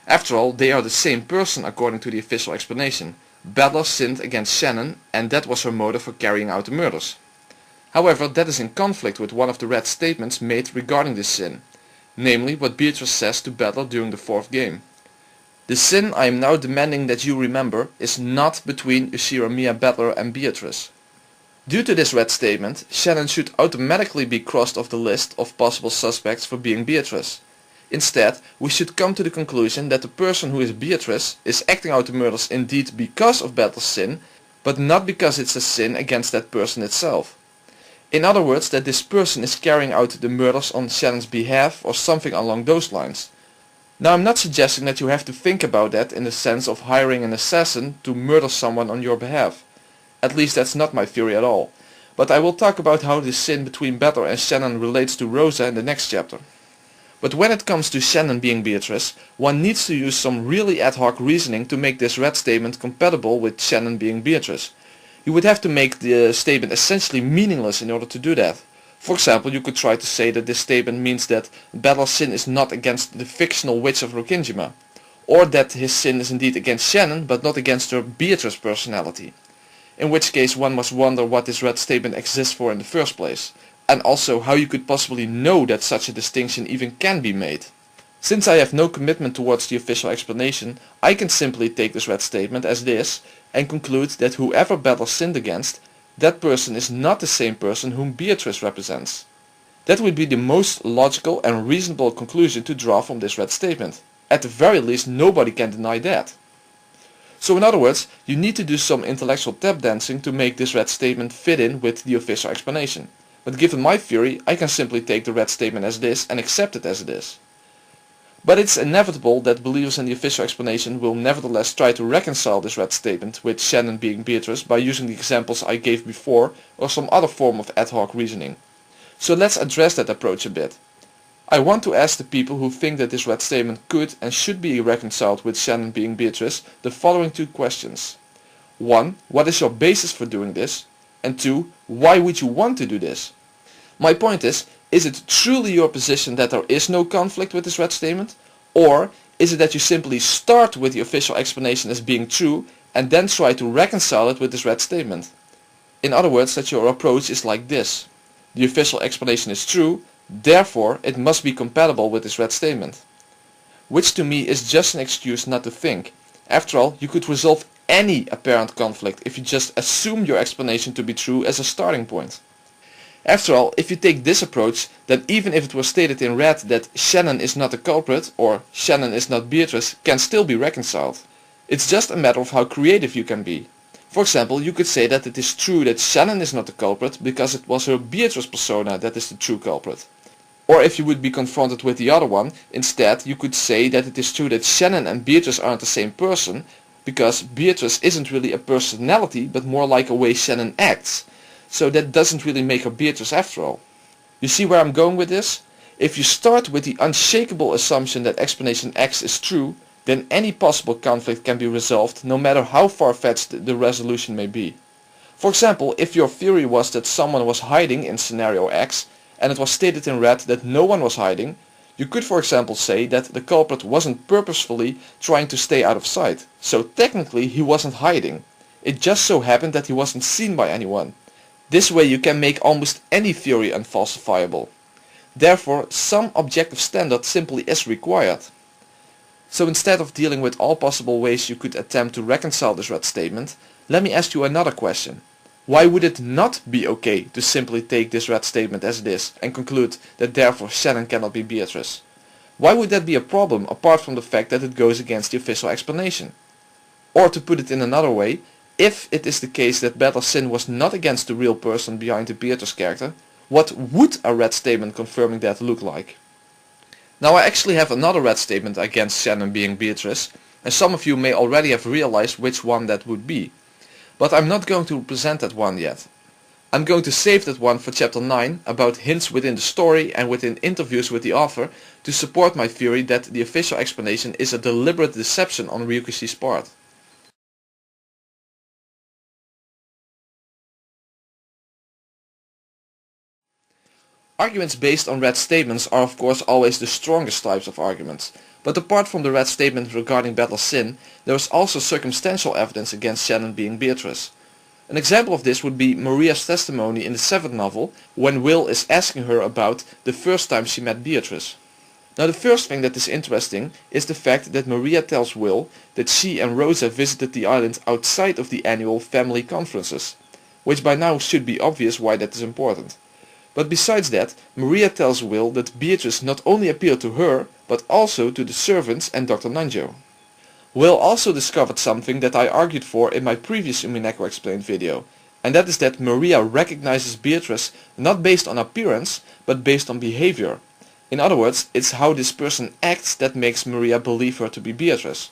After all, they are the same person according to the official explanation. Battler sinned against Shannon, and that was her motive for carrying out the murders. However, that is in conflict with one of the red statements made regarding this sin, namely what Beatrice says to Battler during the 4th game. The sin I am now demanding that you remember is not between Ushira Mia Battler and Beatrice. Due to this red statement, Shannon should automatically be crossed off the list of possible suspects for being Beatrice. Instead, we should come to the conclusion that the person who is Beatrice is acting out the murders indeed because of Battler's sin, but not because it's a sin against that person itself. In other words, that this person is carrying out the murders on Shannon's behalf or something along those lines. Now I'm not suggesting that you have to think about that in the sense of hiring an assassin to murder someone on your behalf. At least that's not my theory at all. But I will talk about how this sin between Battler and Shannon relates to Rosa in the next chapter. But when it comes to Shannon being Beatrice, one needs to use some really ad hoc reasoning to make this red statement compatible with Shannon being Beatrice. You would have to make the statement essentially meaningless in order to do that. For example, you could try to say that this statement means that Battler's sin is not against the fictional witch of Rokindjima, or that his sin is indeed against Shannon but not against her Beatrice personality. In which case one must wonder what this red statement exists for in the first place, and also how you could possibly know that such a distinction even can be made. Since I have no commitment towards the official explanation, I can simply take this red statement as it is and conclude that whoever Battler sinned against, that person is not the same person whom Beatrice represents. That would be the most logical and reasonable conclusion to draw from this red statement. At the very least, nobody can deny that. So in other words, you need to do some intellectual tap dancing to make this red statement fit in with the official explanation. But given my theory, I can simply take the red statement as it is and accept it as it is. But it's inevitable that believers in the official explanation will nevertheless try to reconcile this red statement with Shannon being Beatrice by using the examples I gave before or some other form of ad hoc reasoning. So let's address that approach a bit. I want to ask the people who think that this red statement could and should be reconciled with Shannon being Beatrice the following 2 questions. 1. What is your basis for doing this? And 2. Why would you want to do this? My point is it truly your position that there is no conflict with this red statement? Or is it that you simply start with the official explanation as being true, and then try to reconcile it with this red statement. In other words, that your approach is like this. The official explanation is true, therefore it must be compatible with this red statement. Which to me is just an excuse not to think. After all, you could resolve any apparent conflict if you just assume your explanation to be true as a starting point. After all, if you take this approach, then even if it was stated in red that Shannon is not the culprit or Shannon is not Beatrice can still be reconciled. It's just a matter of how creative you can be. For example, you could say that it is true that Shannon is not the culprit because it was her Beatrice persona that is the true culprit. Or if you would be confronted with the other one, instead you could say that it is true that Shannon and Beatrice aren't the same person because Beatrice isn't really a personality but more like a way Shannon acts. So that doesn't really make her Beatrice after all. You see where I'm going with this? If you start with the unshakable assumption that explanation X is true, then any possible conflict can be resolved no matter how far-fetched the resolution may be. For example, if your theory was that someone was hiding in scenario X and it was stated in red that no one was hiding, you could for example say that the culprit wasn't purposefully trying to stay out of sight. So technically he wasn't hiding. It just so happened that he wasn't seen by anyone. This way you can make almost any theory unfalsifiable. Therefore, some objective standard simply is required. So instead of dealing with all possible ways you could attempt to reconcile this red statement, let me ask you another question. Why would it not be okay to simply take this red statement as it is and conclude that therefore Shannon cannot be Beatrice? Why would that be a problem apart from the fact that it goes against the official explanation? Or to put it in another way, if it is the case that Bella's sin was not against the real person behind the Beatrice character, what would a red statement confirming that look like? Now I actually have another red statement against Shannon being Beatrice, and some of you may already have realized which one that would be. But I'm not going to present that one yet. I'm going to save that one for chapter 9 about hints within the story and within interviews with the author to support my theory that the official explanation is a deliberate deception on Ryukishi's part. Arguments based on red statements are of course always the strongest types of arguments, but apart from the red statement regarding Bella's sin, there is also circumstantial evidence against Shannon being Beatrice. An example of this would be Maria's testimony in the 7th novel, when Will is asking her about the first time she met Beatrice. Now the first thing that is interesting is the fact that Maria tells Will that she and Rosa visited the island outside of the annual family conferences, which by now should be obvious why that is important. But besides that, Maria tells Will that Beatrice not only appeared to her, but also to the servants and Dr. Nanjo. Will also discovered something that I argued for in my previous Umineko Explained video, and that is that Maria recognizes Beatrice not based on appearance, but based on behavior. In other words, it's how this person acts that makes Maria believe her to be Beatrice.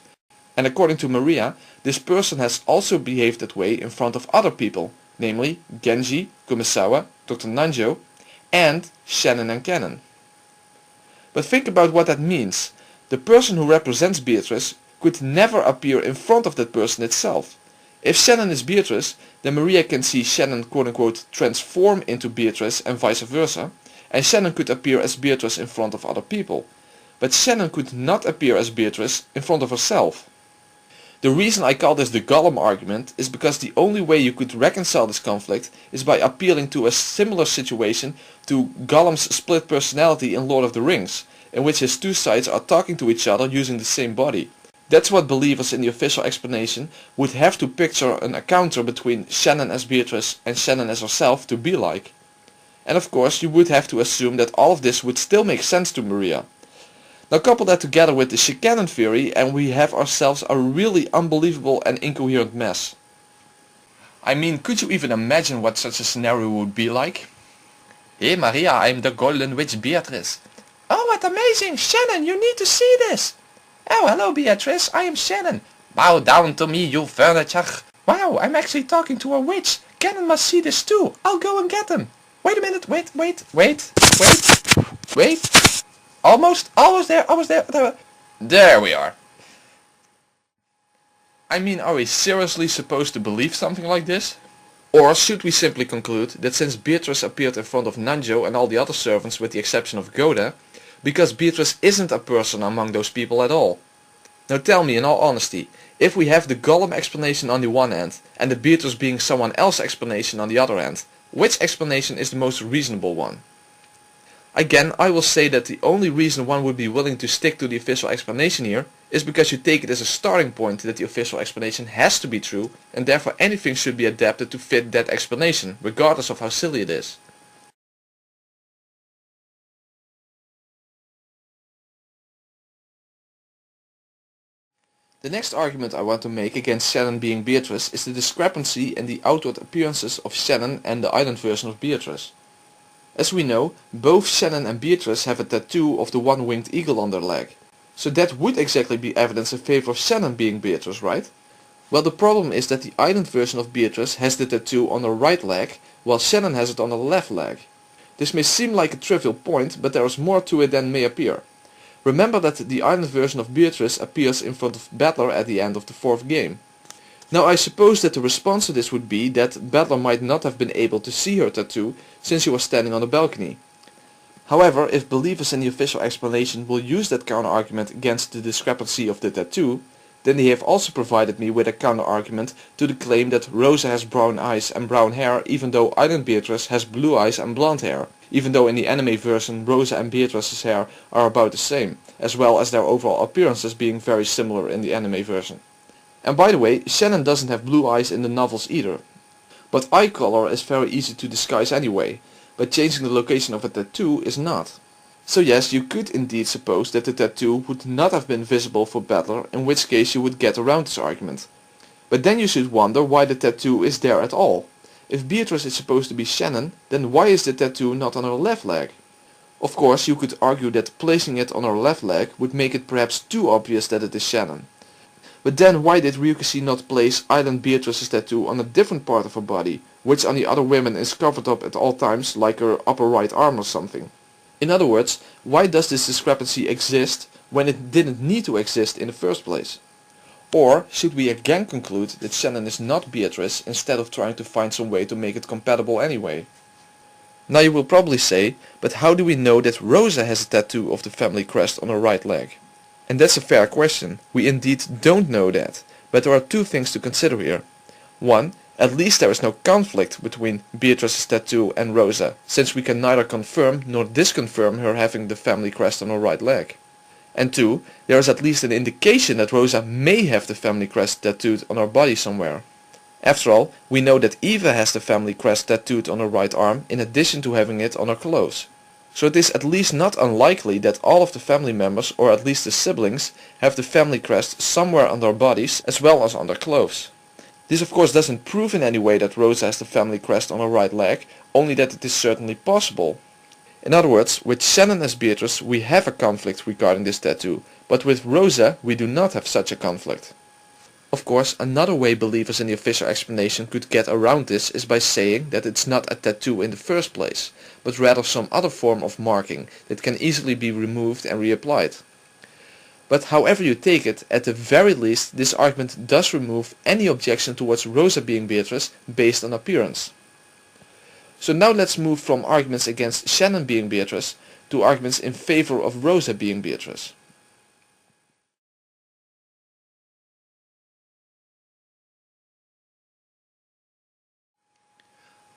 And according to Maria, this person has also behaved that way in front of other people, namely Genji, Kumasawa, Dr. Nanjo, and Shannon and Cannon. But think about what that means. The person who represents Beatrice could never appear in front of that person itself. If Shannon is Beatrice, then Maria can see Shannon quote-unquote transform into Beatrice and vice versa, and Shannon could appear as Beatrice in front of other people. But Shannon could not appear as Beatrice in front of herself. The reason I call this the Gollum argument is because the only way you could reconcile this conflict is by appealing to a similar situation to Gollum's split personality in Lord of the Rings, in which his two sides are talking to each other using the same body. That's what believers in the official explanation would have to picture an encounter between Shannon as Beatrice and Shannon as herself to be like. And of course you would have to assume that all of this would still make sense to Maria. Now couple that together with the Shikanon theory and we have ourselves a really unbelievable and incoherent mess. I mean, could you even imagine what such a scenario would be like? Hey Maria, I'm the Golden Witch Beatrice. Oh, what amazing! Shannon, you need to see this! Oh, hello Beatrice, I am Shannon. Bow down to me, you furniture. Wow, I'm actually talking to a witch. Cannon must see this too. I'll go and get him. Wait a minute, wait. Almost there. There we are. I mean, are we seriously supposed to believe something like this? Or should we simply conclude that since Beatrice appeared in front of Nanjo and all the other servants with the exception of Goda, because Beatrice isn't a person among those people at all? Now tell me in all honesty, if we have the Gollum explanation on the one end and the Beatrice being someone else's explanation on the other end, which explanation is the most reasonable one? Again, I will say that the only reason one would be willing to stick to the official explanation here is because you take it as a starting point that the official explanation has to be true, and therefore anything should be adapted to fit that explanation, regardless of how silly it is. The next argument I want to make against Shannon being Beatrice is the discrepancy in the outward appearances of Shannon and the island version of Beatrice. As we know, both Shannon and Beatrice have a tattoo of the one-winged eagle on their leg. So that would exactly be evidence in favor of Shannon being Beatrice, right? Well, the problem is that the island version of Beatrice has the tattoo on her right leg, while Shannon has it on her left leg. This may seem like a trivial point, but there is more to it than may appear. Remember that the island version of Beatrice appears in front of Battler at the end of the 4th game. Now I suppose that the response to this would be that Battler might not have been able to see her tattoo since she was standing on the balcony. However, if believers in the official explanation will use that counter-argument against the discrepancy of the tattoo, then they have also provided me with a counter-argument to the claim that Rosa has brown eyes and brown hair even though Island Beatrice has blue eyes and blonde hair, even though in the anime version Rosa and Beatrice's hair are about the same, as well as their overall appearances being very similar in the anime version. And by the way, Shannon doesn't have blue eyes in the novels either. But eye color is very easy to disguise anyway, but changing the location of a tattoo is not. So yes, you could indeed suppose that the tattoo would not have been visible for Battler, in which case you would get around this argument. But then you should wonder why the tattoo is there at all. If Beatrice is supposed to be Shannon, then why is the tattoo not on her left leg? Of course, you could argue that placing it on her left leg would make it perhaps too obvious that it is Shannon. But then why did Ryukishi not place Island Beatrice's tattoo on a different part of her body, which on the other women is covered up at all times, like her upper right arm or something? In other words, why does this discrepancy exist when it didn't need to exist in the first place? Or should we again conclude that Shannon is not Beatrice instead of trying to find some way to make it compatible anyway? Now you will probably say, but how do we know that Rosa has a tattoo of the family crest on her right leg? And that's a fair question. We indeed don't know that, but there are two things to consider here. One, at least there is no conflict between Beatrice's tattoo and Rosa, since we can neither confirm nor disconfirm her having the family crest on her right leg. And two, there is at least an indication that Rosa may have the family crest tattooed on her body somewhere. After all, we know that Eva has the family crest tattooed on her right arm in addition to having it on her clothes. So it is at least not unlikely that all of the family members, or at least the siblings, have the family crest somewhere on their bodies as well as on their clothes. This of course doesn't prove in any way that Rosa has the family crest on her right leg, only that it is certainly possible. In other words, with Shannon as Beatrice we have a conflict regarding this tattoo, but with Rosa we do not have such a conflict. Of course, another way believers in the official explanation could get around this is by saying that it's not a tattoo in the first place, but rather some other form of marking that can easily be removed and reapplied. But however you take it, at the very least this argument does remove any objection towards Rosa being Beatrice based on appearance. So now let's move from arguments against Shannon being Beatrice to arguments in favor of Rosa being Beatrice.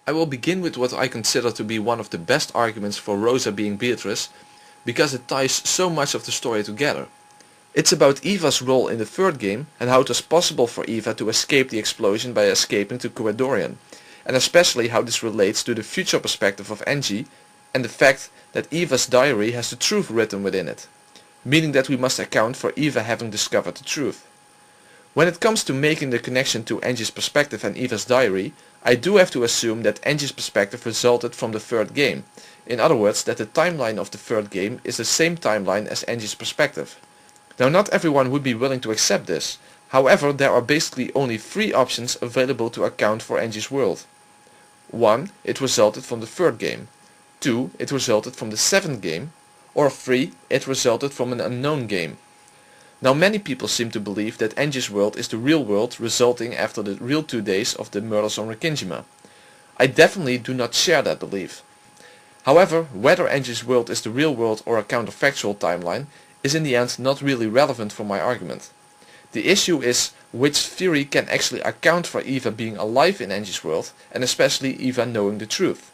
I will begin with what I consider to be one of the best arguments for Rosa being Beatrice, because it ties so much of the story together. It's about Eva's role in the third game and how it was possible for Eva to escape the explosion by escaping to Corridorian, and especially how this relates to the future perspective of Angie and the fact that Eva's diary has the truth written within it, meaning that we must account for Eva having discovered the truth. When it comes to making the connection to Angie's perspective and Eva's diary, I do have to assume that Angie's perspective resulted from the third game, in other words that the timeline of the third game is the same timeline as Angie's perspective. Now not everyone would be willing to accept this, however there are basically only three options available to account for Angie's world. 1. It resulted from the third game. 2. It resulted from the 7th game. Or 3. It resulted from an unknown game. Now many people seem to believe that Angie's world is the real world resulting after the real 2 days of the murders on Rikkinjima. I definitely do not share that belief. However, whether Angie's world is the real world or a counterfactual timeline is in the end not really relevant for my argument. The issue is which theory can actually account for Eva being alive in Angie's world, and especially Eva knowing the truth.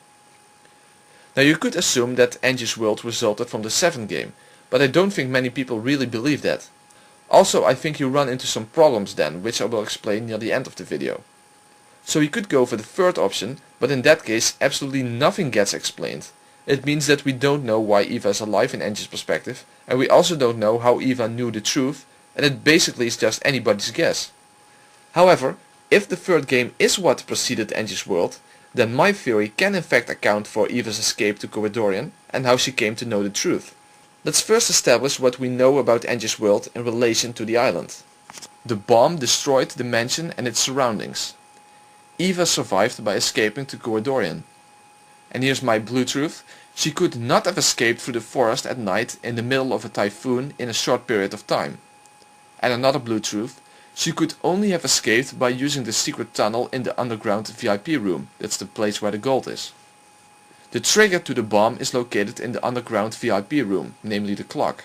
Now you could assume that Angie's world resulted from the 7th game, but I don't think many people really believe that. Also, I think you run into some problems then, which I will explain near the end of the video. So you could go for the 3rd option, but in that case absolutely nothing gets explained. It means that we don't know why Eva is alive in Angie's perspective, and we also don't know how Eva knew the truth, and it basically is just anybody's guess. However, if the 3rd game is what preceded Angie's world, then my theory can in fact account for Eva's escape to Corridorian and how she came to know the truth. Let's first establish what we know about Angie's world in relation to the island. The bomb destroyed the mansion and its surroundings. Eva survived by escaping to Corridorian. And here's my blue truth: she could not have escaped through the forest at night in the middle of a typhoon in a short period of time. And another blue truth: she could only have escaped by using the secret tunnel in the underground VIP room. That's the place where the gold is. The trigger to the bomb is located in the underground VIP room, namely the clock.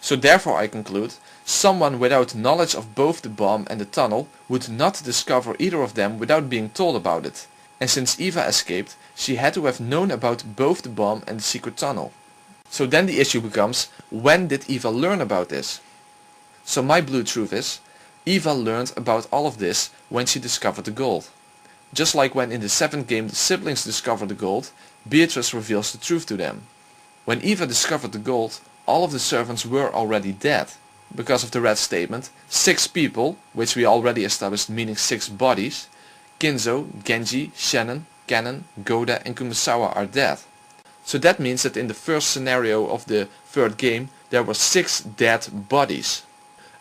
So therefore I conclude, someone without knowledge of both the bomb and the tunnel would not discover either of them without being told about it. And since Eva escaped, she had to have known about both the bomb and the secret tunnel. So then the issue becomes, when did Eva learn about this? So my blue truth is, Eva learned about all of this when she discovered the gold. Just like when in the 7th game the siblings discover the gold, Beatrice reveals the truth to them. When Eva discovered the gold, all of the servants were already dead. Because of the red statement, 6 people, which we already established meaning 6 bodies, Kinzo, Genji, Shannon, Cannon, Goda and Kumasawa are dead. So that means that in the first scenario of the 3rd game there were 6 dead bodies.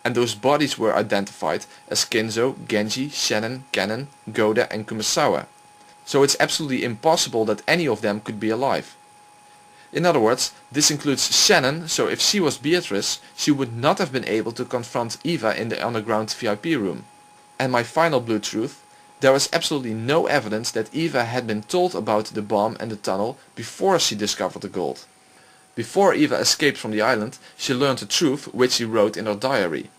And those bodies were identified as Kinzo, Genji, Shannon, Cannon, Goda and Kumasawa. So it's absolutely impossible that any of them could be alive. In other words, this includes Shannon, so if she was Beatrice, she would not have been able to confront Eva in the underground VIP room. And my final blue truth: there is absolutely no evidence that Eva had been told about the bomb and the tunnel before she discovered the gold. Before Eva escaped from the island, she learned the truth which she wrote in her diary.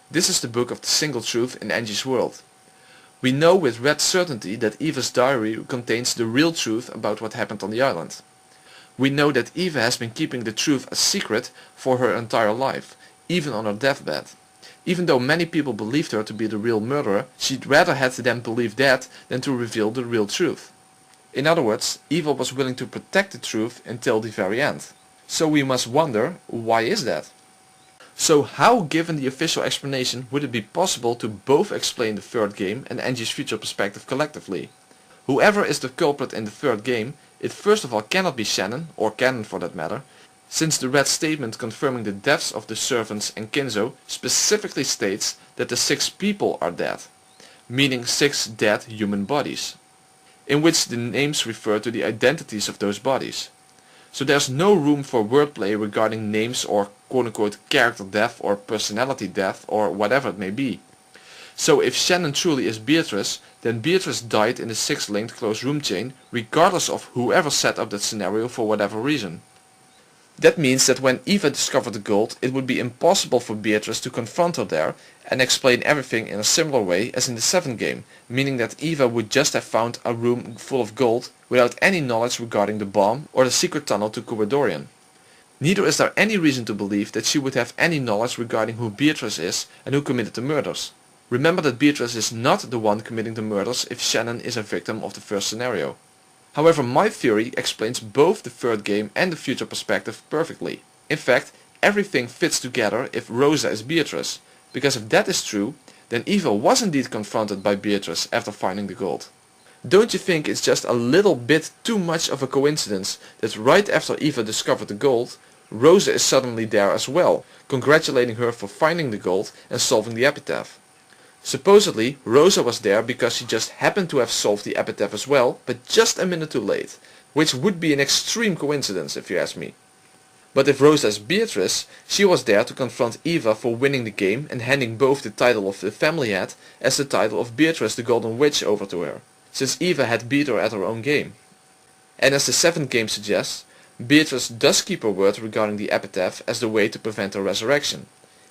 This is the book of the single truth in Angie's world. We know with red certainty that Eva's diary contains the real truth about what happened on the island. We know that Eva has been keeping the truth a secret for her entire life, even on her deathbed. Even though many people believed her to be the real murderer, she'd rather had them believe that than to reveal the real truth. In other words, Eva was willing to protect the truth until the very end. So we must wonder, why is that? So how, given the official explanation, would it be possible to both explain the 3rd game and Angie's future perspective collectively? Whoever is the culprit in the 3rd game, it first of all cannot be Shannon, or Cannon for that matter, since the red statement confirming the deaths of the servants and Kinzo specifically states that the 6 people are dead, meaning 6 dead human bodies, in which the names refer to the identities of those bodies. So there's no room for wordplay regarding names or quote-unquote character death or personality death or whatever it may be. So if Shannon truly is Beatrice, then Beatrice died in the 6-linked closed room chain regardless of whoever set up that scenario for whatever reason. That means that when Eva discovered the gold, it would be impossible for Beatrice to confront her there and explain everything in a similar way as in the 7th game, meaning that Eva would just have found a room full of gold without any knowledge regarding the bomb or the secret tunnel to Corridorian. Neither is there any reason to believe that she would have any knowledge regarding who Beatrice is and who committed the murders. Remember that Beatrice is not the one committing the murders if Shannon is a victim of the first scenario. However, my theory explains both the 3rd game and the future perspective perfectly. In fact, everything fits together if Rosa is Beatrice, because if that is true, then Eva was indeed confronted by Beatrice after finding the gold. Don't you think it's just a little bit too much of a coincidence that right after Eva discovered the gold, Rosa is suddenly there as well, congratulating her for finding the gold and solving the epitaph? Supposedly, Rosa was there because she just happened to have solved the epitaph as well, but just a minute too late, which would be an extreme coincidence if you ask me. But if Rosa is Beatrice, she was there to confront Eva for winning the game and handing both the title of the family hat as the title of Beatrice the Golden Witch over to her, since Eva had beat her at her own game. And as the 7th game suggests, Beatrice does keep her word regarding the epitaph as the way to prevent her resurrection.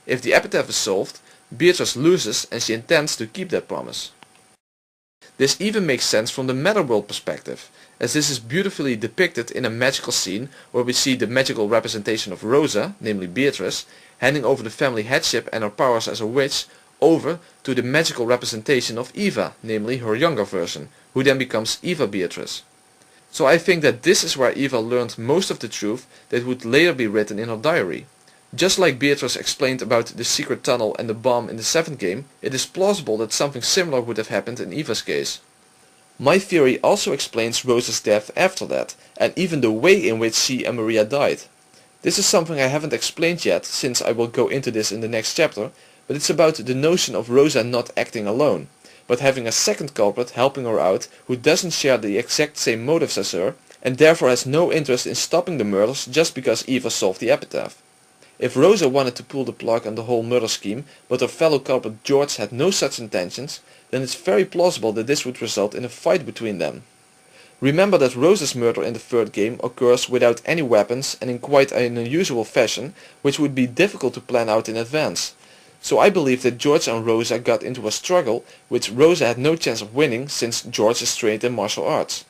If the epitaph is solved, Beatrice loses and she intends to keep that promise. This even makes sense from the meta world perspective, as this is beautifully depicted in a magical scene where we see the magical representation of Rosa, namely Beatrice, handing over the family headship and her powers as a witch over to the magical representation of Eva, namely her younger version, who then becomes Eva Beatrice. So I think that this is where Eva learned most of the truth that would later be written in her diary. Just like Beatrice explained about the secret tunnel and the bomb in the 7th game, it is plausible that something similar would have happened in Eva's case. My theory also explains Rosa's death after that, and even the way in which she and Maria died. This is something I haven't explained yet, since I will go into this in the next chapter, but it's about the notion of Rosa not acting alone, but having a second culprit helping her out who doesn't share the exact same motives as her, and therefore has no interest in stopping the murders just because Eva solved the epitaph. If Rosa wanted to pull the plug on the whole murder scheme, but her fellow culprit George had no such intentions, then it's very plausible that this would result in a fight between them. Remember that Rosa's murder in the 3rd game occurs without any weapons and in quite an unusual fashion, which would be difficult to plan out in advance. So I believe that George and Rosa got into a struggle which Rosa had no chance of winning since George is trained in martial arts,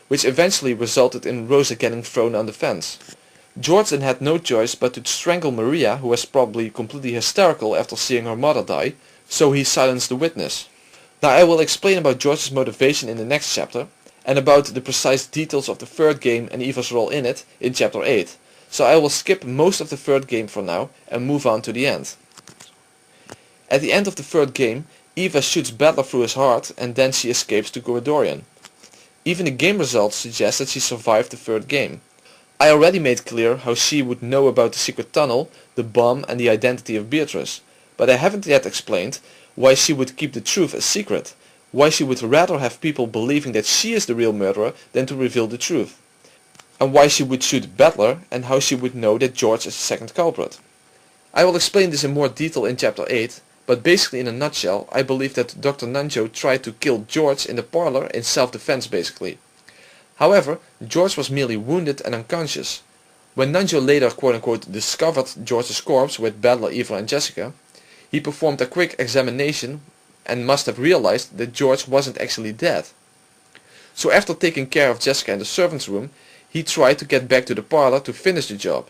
which eventually resulted in Rosa getting thrown on the fence. George then had no choice but to strangle Maria, who was probably completely hysterical after seeing her mother die, so he silenced the witness. Now I will explain about George's motivation in the next chapter, and about the precise details of the 3rd game and Eva's role in it in chapter 8, so I will skip most of the 3rd game for now and move on to the end. At the end of the 3rd game, Eva shoots Battler through his heart and then she escapes to Gorodorian. Even the game results suggest that she survived the 3rd game. I already made clear how she would know about the secret tunnel, the bomb and the identity of Beatrice, but I haven't yet explained why she would keep the truth a secret, why she would rather have people believing that she is the real murderer than to reveal the truth, and why she would shoot Battler and how she would know that George is the second culprit. I will explain this in more detail in chapter 8, but basically in a nutshell I believe that Dr. Nanjo tried to kill George in the parlor in self-defense basically. However, George was merely wounded and unconscious. When Nanjo later quote-unquote discovered George's corpse with Battler, Eva and Jessica, he performed a quick examination and must have realized that George wasn't actually dead. So after taking care of Jessica in the servants' room, he tried to get back to the parlor to finish the job.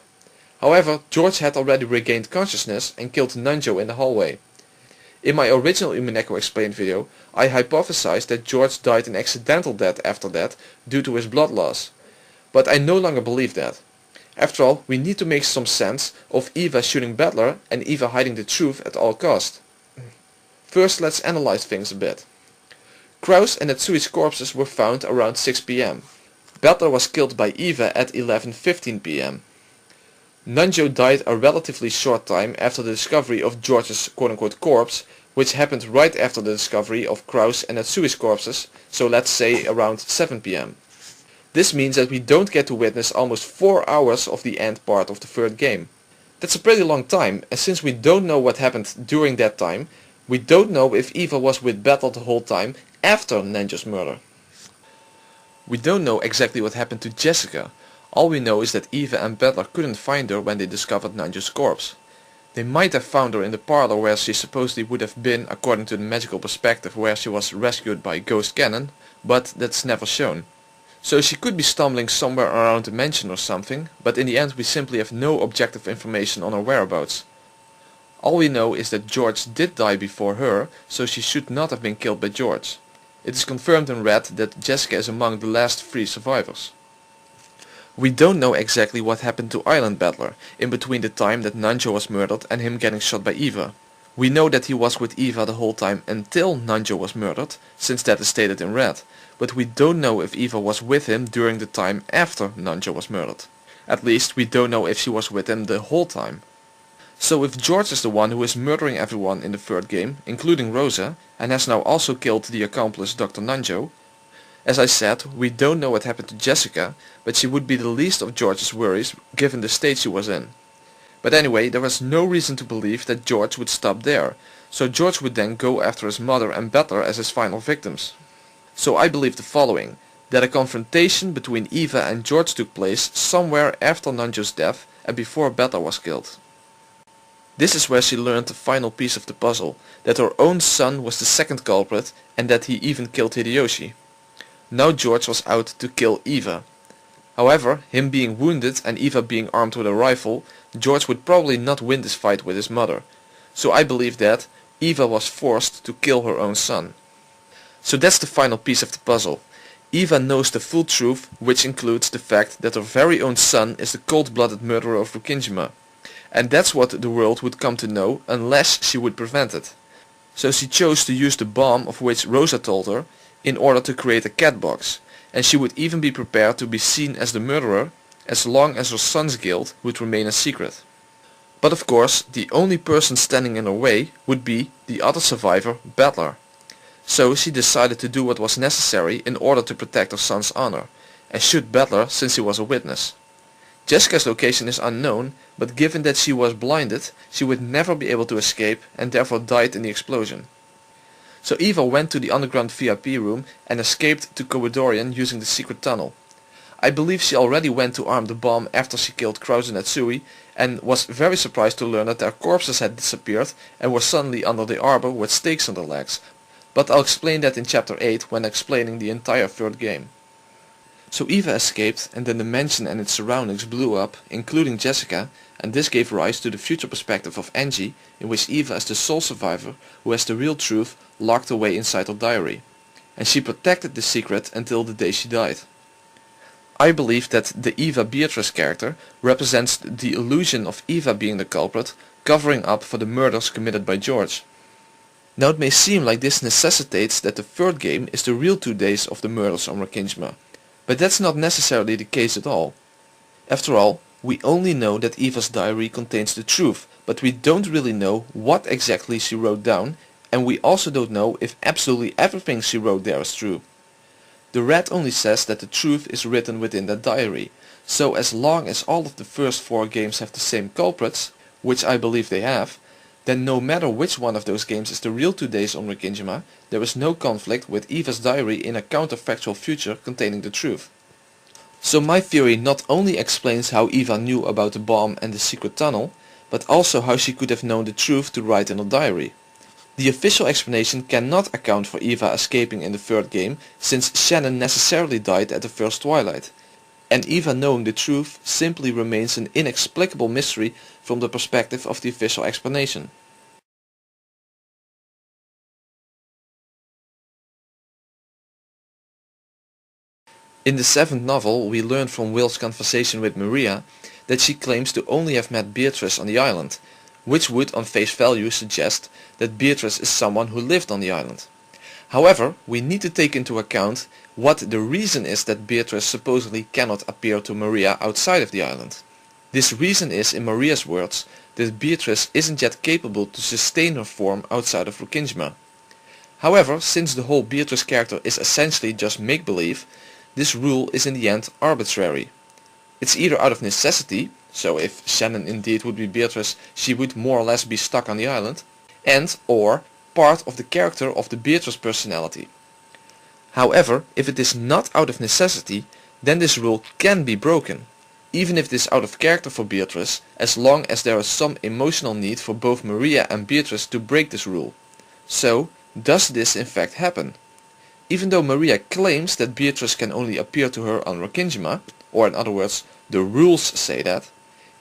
However, George had already regained consciousness and killed Nanjo in the hallway. In my original Umineko Explained video, I hypothesized that George died an accidental death after that due to his blood loss. But I no longer believe that. After all, we need to make some sense of Eva shooting Battler and Eva hiding the truth at all cost. First, let's analyze things a bit. Kraus and Natsui's corpses were found around 6 p.m. Battler was killed by Eva at 11:15 p.m. Nanjo died a relatively short time after the discovery of George's quote-unquote corpse, which happened right after the discovery of Kraus and Natsui's corpses, so let's say around 7 p.m. This means that we don't get to witness almost 4 hours of the end part of the 3rd game. That's a pretty long time, and since we don't know what happened during that time, we don't know if Eva was with Battler the whole time after Nanjo's murder. We don't know exactly what happened to Jessica. All we know is that Eva and Battler couldn't find her when they discovered Nanjo's corpse. They might have found her in the parlor where she supposedly would have been according to the magical perspective where she was rescued by Ghost Cannon, but that's never shown. So she could be stumbling somewhere around the mansion or something, but in the end we simply have no objective information on her whereabouts. All we know is that George did die before her, so she should not have been killed by George. It is confirmed in red that Jessica is among the last 3 survivors. We don't know exactly what happened to Island Battler in between the time that Nanjo was murdered and him getting shot by Eva. We know that he was with Eva the whole time until Nanjo was murdered, since that is stated in red, but we don't know if Eva was with him during the time after Nanjo was murdered. At least we don't know if she was with him the whole time. So if George is the one who is murdering everyone in the 3rd game, including Rosa, and has now also killed the accomplice Dr. Nanjo, as I said, we don't know what happened to Jessica, but she would be the least of George's worries given the state she was in. But anyway, there was no reason to believe that George would stop there, so George would then go after his mother and Battler as his final victims. So I believe the following, that a confrontation between Eva and George took place somewhere after Nanjo's death and before Battler was killed. This is where she learned the final piece of the puzzle, that her own son was the second culprit and that he even killed Hideyoshi. Now George was out to kill Eva. However, him being wounded and Eva being armed with a rifle, George would probably not win this fight with his mother. So I believe that Eva was forced to kill her own son. So that's the final piece of the puzzle. Eva knows the full truth, which includes the fact that her very own son is the cold-blooded murderer of Rukingema. And that's what the world would come to know unless she would prevent it. So she chose to use the bomb of which Rosa told her in order to create a cat box, and she would even be prepared to be seen as the murderer as long as her son's guilt would remain a secret. But of course, the only person standing in her way would be the other survivor, Battler. So she decided to do what was necessary in order to protect her son's honor, and shoot Battler since he was a witness. Jessica's location is unknown, but given that she was blinded, she would never be able to escape and therefore died in the explosion. So Eva went to the underground VIP room and escaped to Koridorian using the secret tunnel. I believe she already went to arm the bomb after she killed Krause and Natsui, and was very surprised to learn that their corpses had disappeared and were suddenly under the arbor with stakes on their legs. But I'll explain that in chapter 8 when explaining the entire third game. So Eva escaped, and the mansion and its surroundings blew up, including Jessica, and this gave rise to the future perspective of Angie, in which Eva is the sole survivor who has the real truth locked away inside her diary. And she protected the secret until the day she died. I believe that the Eva Beatrice character represents the illusion of Eva being the culprit, covering up for the murders committed by George. Now it may seem like this necessitates that the third game is the real 2 days of the murders on Rukingema, but that's not necessarily the case at all. After all, we only know that Eva's diary contains the truth, but we don't really know what exactly she wrote down, and we also don't know if absolutely everything she wrote there is true. The red only says that the truth is written within that diary, so as long as all of the first 4 games have the same culprits, which I believe they have, then no matter which one of those games is the real 2 days on Rukingema, there is no conflict with Eva's diary in a counterfactual future containing the truth. So my theory not only explains how Eva knew about the bomb and the secret tunnel, but also how she could have known the truth to write in her diary. The official explanation cannot account for Eva escaping in the third game, since Shannon necessarily died at the first twilight. And Eva knowing the truth simply remains an inexplicable mystery from the perspective of the official explanation. In the 7th novel we learn from Will's conversation with Maria that she claims to only have met Beatrice on the island, which would on face value suggest that Beatrice is someone who lived on the island. However, we need to take into account what the reason is that Beatrice supposedly cannot appear to Maria outside of the island. This reason is, in Maria's words, that Beatrice isn't yet capable to sustain her form outside of Rukingema. However, since the whole Beatrice character is essentially just make-believe, this rule is in the end arbitrary. It's either out of necessity, so if Shannon indeed would be Beatrice, she would more or less be stuck on the island, and or part of the character of the Beatrice personality. However, if it is not out of necessity, then this rule can be broken, even if it is out of character for Beatrice, as long as there is some emotional need for both Maria and Beatrice to break this rule. So, does this in fact happen? Even though Maria claims that Beatrice can only appear to her on Rukingema, or in other words, the rules say that,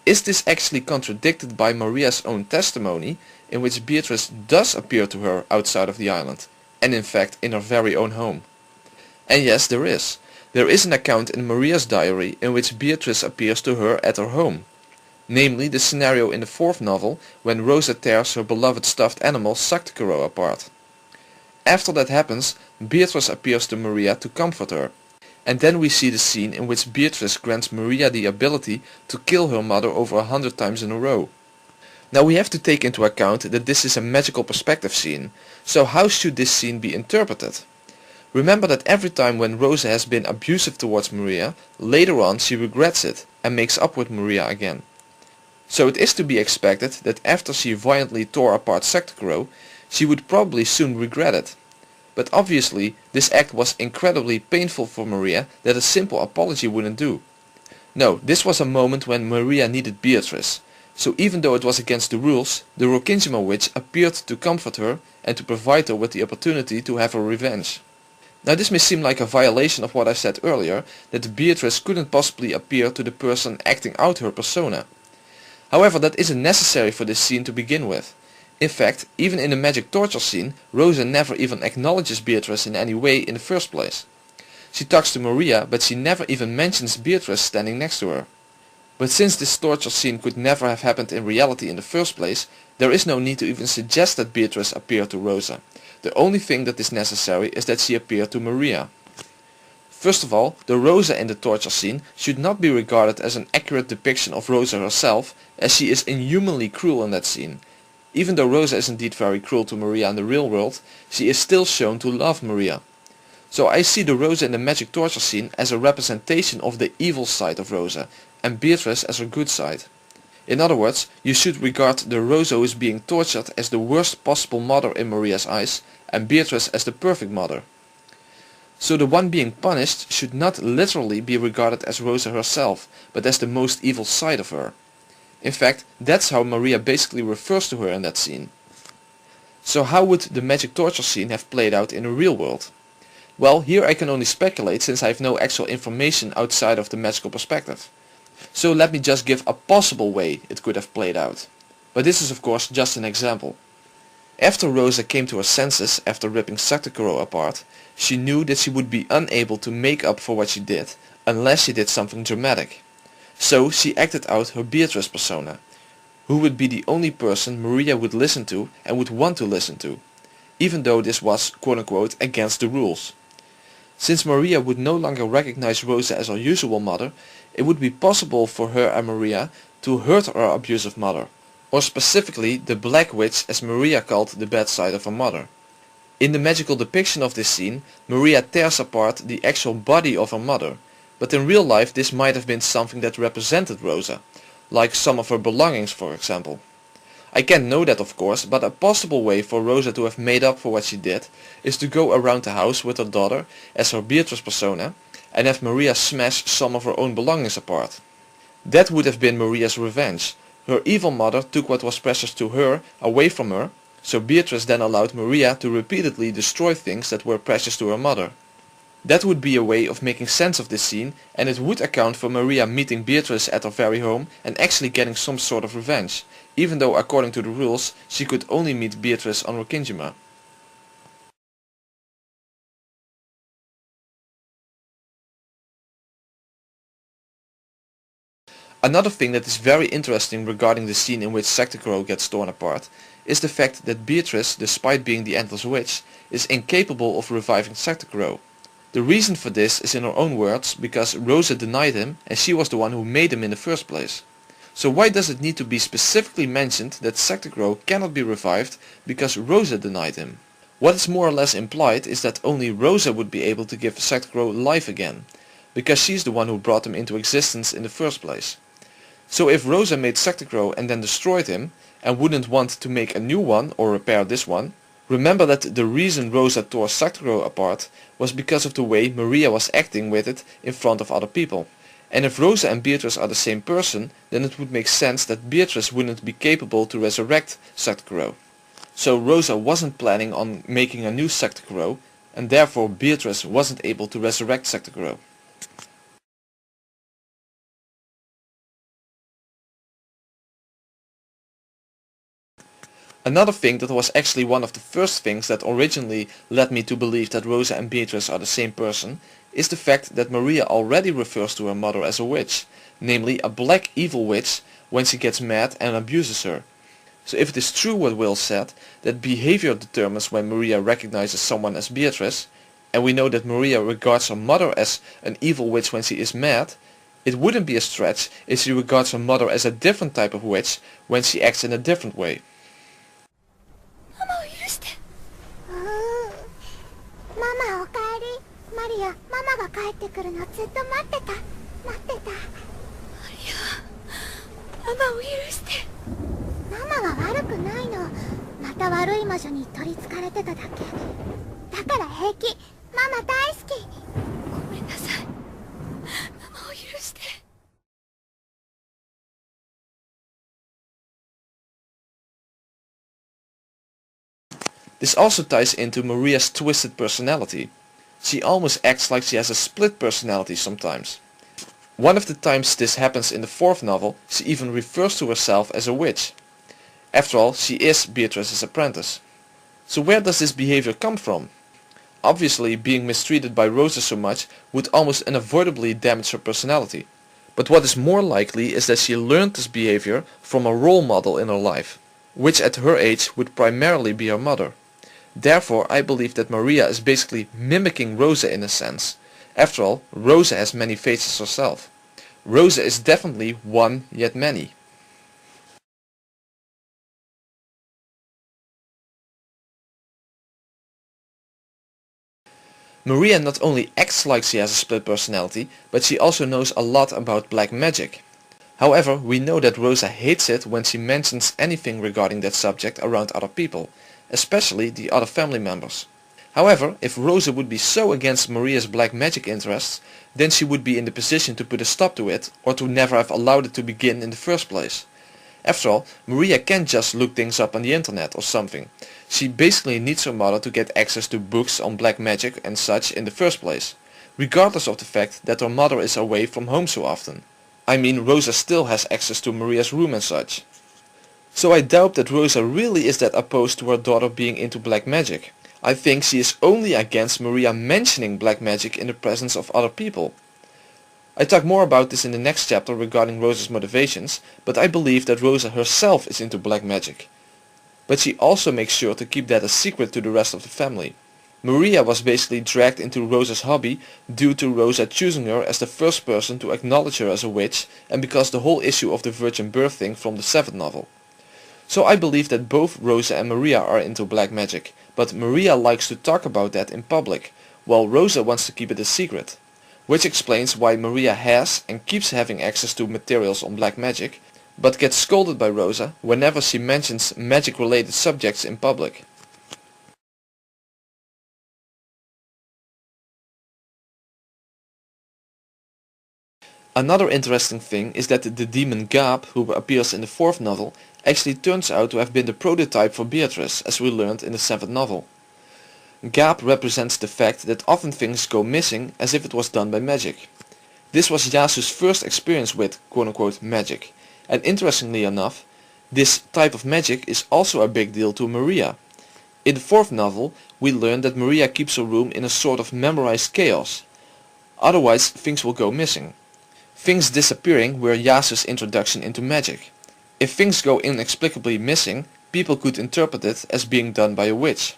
is this actually contradicted by Maria's own testimony, in which Beatrice does appear to her outside of the island, and in fact in her very own home? And yes, there is. There is an account in Maria's diary in which Beatrice appears to her at her home. Namely the scenario in the 4th novel when Rosa tears her beloved stuffed animal Saktakuro apart. After that happens, Beatrice appears to Maria to comfort her. And then we see the scene in which Beatrice grants Maria the ability to kill her mother over 100 times in a row. Now we have to take into account that this is a magical perspective scene, so how should this scene be interpreted? Remember that every time when Rosa has been abusive towards Maria, later on she regrets it and makes up with Maria again. So it is to be expected that after she violently tore apart Saktakuro, she would probably soon regret it. But obviously this act was incredibly painful for Maria that a simple apology wouldn't do. No, this was a moment when Maria needed Beatrice, So even though it was against the rules, the Rokkinjima witch appeared to comfort her and to provide her with the opportunity to have her revenge. Now this may seem like a violation of what I said earlier, that Beatrice couldn't possibly appear to the person acting out her persona. However, that isn't necessary for this scene to begin with. In fact, even in the magic torture scene, Rosa never even acknowledges Beatrice in any way in the first place. She talks to Maria, but she never even mentions Beatrice standing next to her. But since this torture scene could never have happened in reality in the first place, there is no need to even suggest that Beatrice appear to Rosa. The only thing that is necessary is that she appear to Maria. First of all, the Rosa in the torture scene should not be regarded as an accurate depiction of Rosa herself, as she is inhumanly cruel in that scene. Even though Rosa is indeed very cruel to Maria in the real world, she is still shown to love Maria. So I see the Rosa in the magic torture scene as a representation of the evil side of Rosa, and Beatrice as her good side. In other words, you should regard the Rosa who is being tortured as the worst possible mother in Maria's eyes, and Beatrice as the perfect mother. So the one being punished should not literally be regarded as Rosa herself, but as the most evil side of her. In fact, that's how Maria basically refers to her in that scene. So how would the magic torture scene have played out in the real world? Well, here I can only speculate since I have no actual information outside of the magical perspective. So let me just give a possible way it could have played out. But this is of course just an example. After Rosa came to her senses after ripping Sakura apart, she knew that she would be unable to make up for what she did, unless she did something dramatic. So she acted out her Beatrice persona, who would be the only person Maria would listen to and would want to listen to, even though this was quote-unquote against the rules. Since Maria would no longer recognize Rosa as her usual mother, it would be possible for her and Maria to hurt her abusive mother, or specifically the Black Witch as Maria called the bad side of her mother. In the magical depiction of this scene, Maria tears apart the actual body of her mother, but in real life this might have been something that represented Rosa, like some of her belongings for example. I can't know that of course, but a possible way for Rosa to have made up for what she did is to go around the house with her daughter as her Beatrice persona and have Maria smash some of her own belongings apart. That would have been Maria's revenge. Her evil mother took what was precious to her away from her, so Beatrice then allowed Maria to repeatedly destroy things that were precious to her mother. That would be a way of making sense of this scene, and it would account for Maria meeting Beatrice at her very home and actually getting some sort of revenge, even though according to the rules she could only meet Beatrice on Rokkinjima. Another thing that is very interesting regarding the scene in which Sakura gets torn apart is the fact that Beatrice, despite being the Endless Witch, is incapable of reviving Sakura. The reason for this is in her own words because Rosa denied him and she was the one who made him in the first place. So why does it need to be specifically mentioned that Sakura cannot be revived because Rosa denied him? What is more or less implied is that only Rosa would be able to give Sakura life again, because she's the one who brought him into existence in the first place. So if Rosa made Sakura and then destroyed him, and wouldn't want to make a new one or repair this one, remember that the reason Rosa tore Sakura apart was because of the way Maria was acting with it in front of other people. And if Rosa and Beatrice are the same person, then it would make sense that Beatrice wouldn't be capable to resurrect Sakura. So Rosa wasn't planning on making a new Sakura, and therefore Beatrice wasn't able to resurrect Sakura. Another thing that was actually one of the first things that originally led me to believe that Rosa and Beatrice are the same person is the fact that Maria already refers to her mother as a witch, namely a black evil witch when she gets mad and abuses her. So if it is true what Will said, that behavior determines when Maria recognizes someone as Beatrice, and we know that Maria regards her mother as an evil witch when she is mad, it wouldn't be a stretch if she regards her mother as a different type of witch when she acts in a different way. ママおかえり。マリア、ママが帰ってくるのずっと待ってた。待ってた。マリア、ママを許して。ママは悪くないの。また悪い魔女に取りつかれてただけ。だから平気。ママ大好き。ごめんなさい。ママを許して。This also ties into Maria's twisted personality. She almost acts like she has a split personality sometimes. One of the times this happens in the 4th novel, she even refers to herself as a witch. After all, she is Beatrice's apprentice. So where does this behavior come from? Obviously, being mistreated by Rosa so much would almost unavoidably damage her personality. But what is more likely is that she learned this behavior from a role model in her life, which at her age would primarily be her mother. Therefore, I believe that Maria is basically mimicking Rosa in a sense. After all, Rosa has many faces herself. Rosa is definitely one yet many. Maria not only acts like she has a split personality, but she also knows a lot about black magic. However, we know that Rosa hates it when she mentions anything regarding that subject around other people, especially the other family members. However, if Rosa would be so against Maria's black magic interests, then she would be in the position to put a stop to it, or to never have allowed it to begin in the first place. After all, Maria can't just look things up on the internet or something. She basically needs her mother to get access to books on black magic and such in the first place, regardless of the fact that her mother is away from home so often. I mean, Rosa still has access to Maria's room and such. So I doubt that Rosa really is that opposed to her daughter being into black magic. I think she is only against Maria mentioning black magic in the presence of other people. I talk more about this in the next chapter regarding Rosa's motivations, but I believe that Rosa herself is into black magic. But she also makes sure to keep that a secret to the rest of the family. Maria was basically dragged into Rosa's hobby due to Rosa choosing her as the first person to acknowledge her as a witch, and because the whole issue of the virgin birth thing from the 7th novel. So I believe that both Rosa and Maria are into black magic, but Maria likes to talk about that in public, while Rosa wants to keep it a secret. Which explains why Maria has and keeps having access to materials on black magic, but gets scolded by Rosa whenever she mentions magic related subjects in public. Another interesting thing is that the demon Gab, who appears in the 4th novel, actually turns out to have been the prototype for Beatrice, as we learned in the 7th novel. Gab represents the fact that often things go missing as if it was done by magic. This was Yasu's first experience with quote-unquote magic, and interestingly enough, this type of magic is also a big deal to Maria. In the 4th novel, we learn that Maria keeps her room in a sort of memorized chaos. Otherwise, things will go missing. Things disappearing were Yasu's introduction into magic. If things go inexplicably missing, people could interpret it as being done by a witch.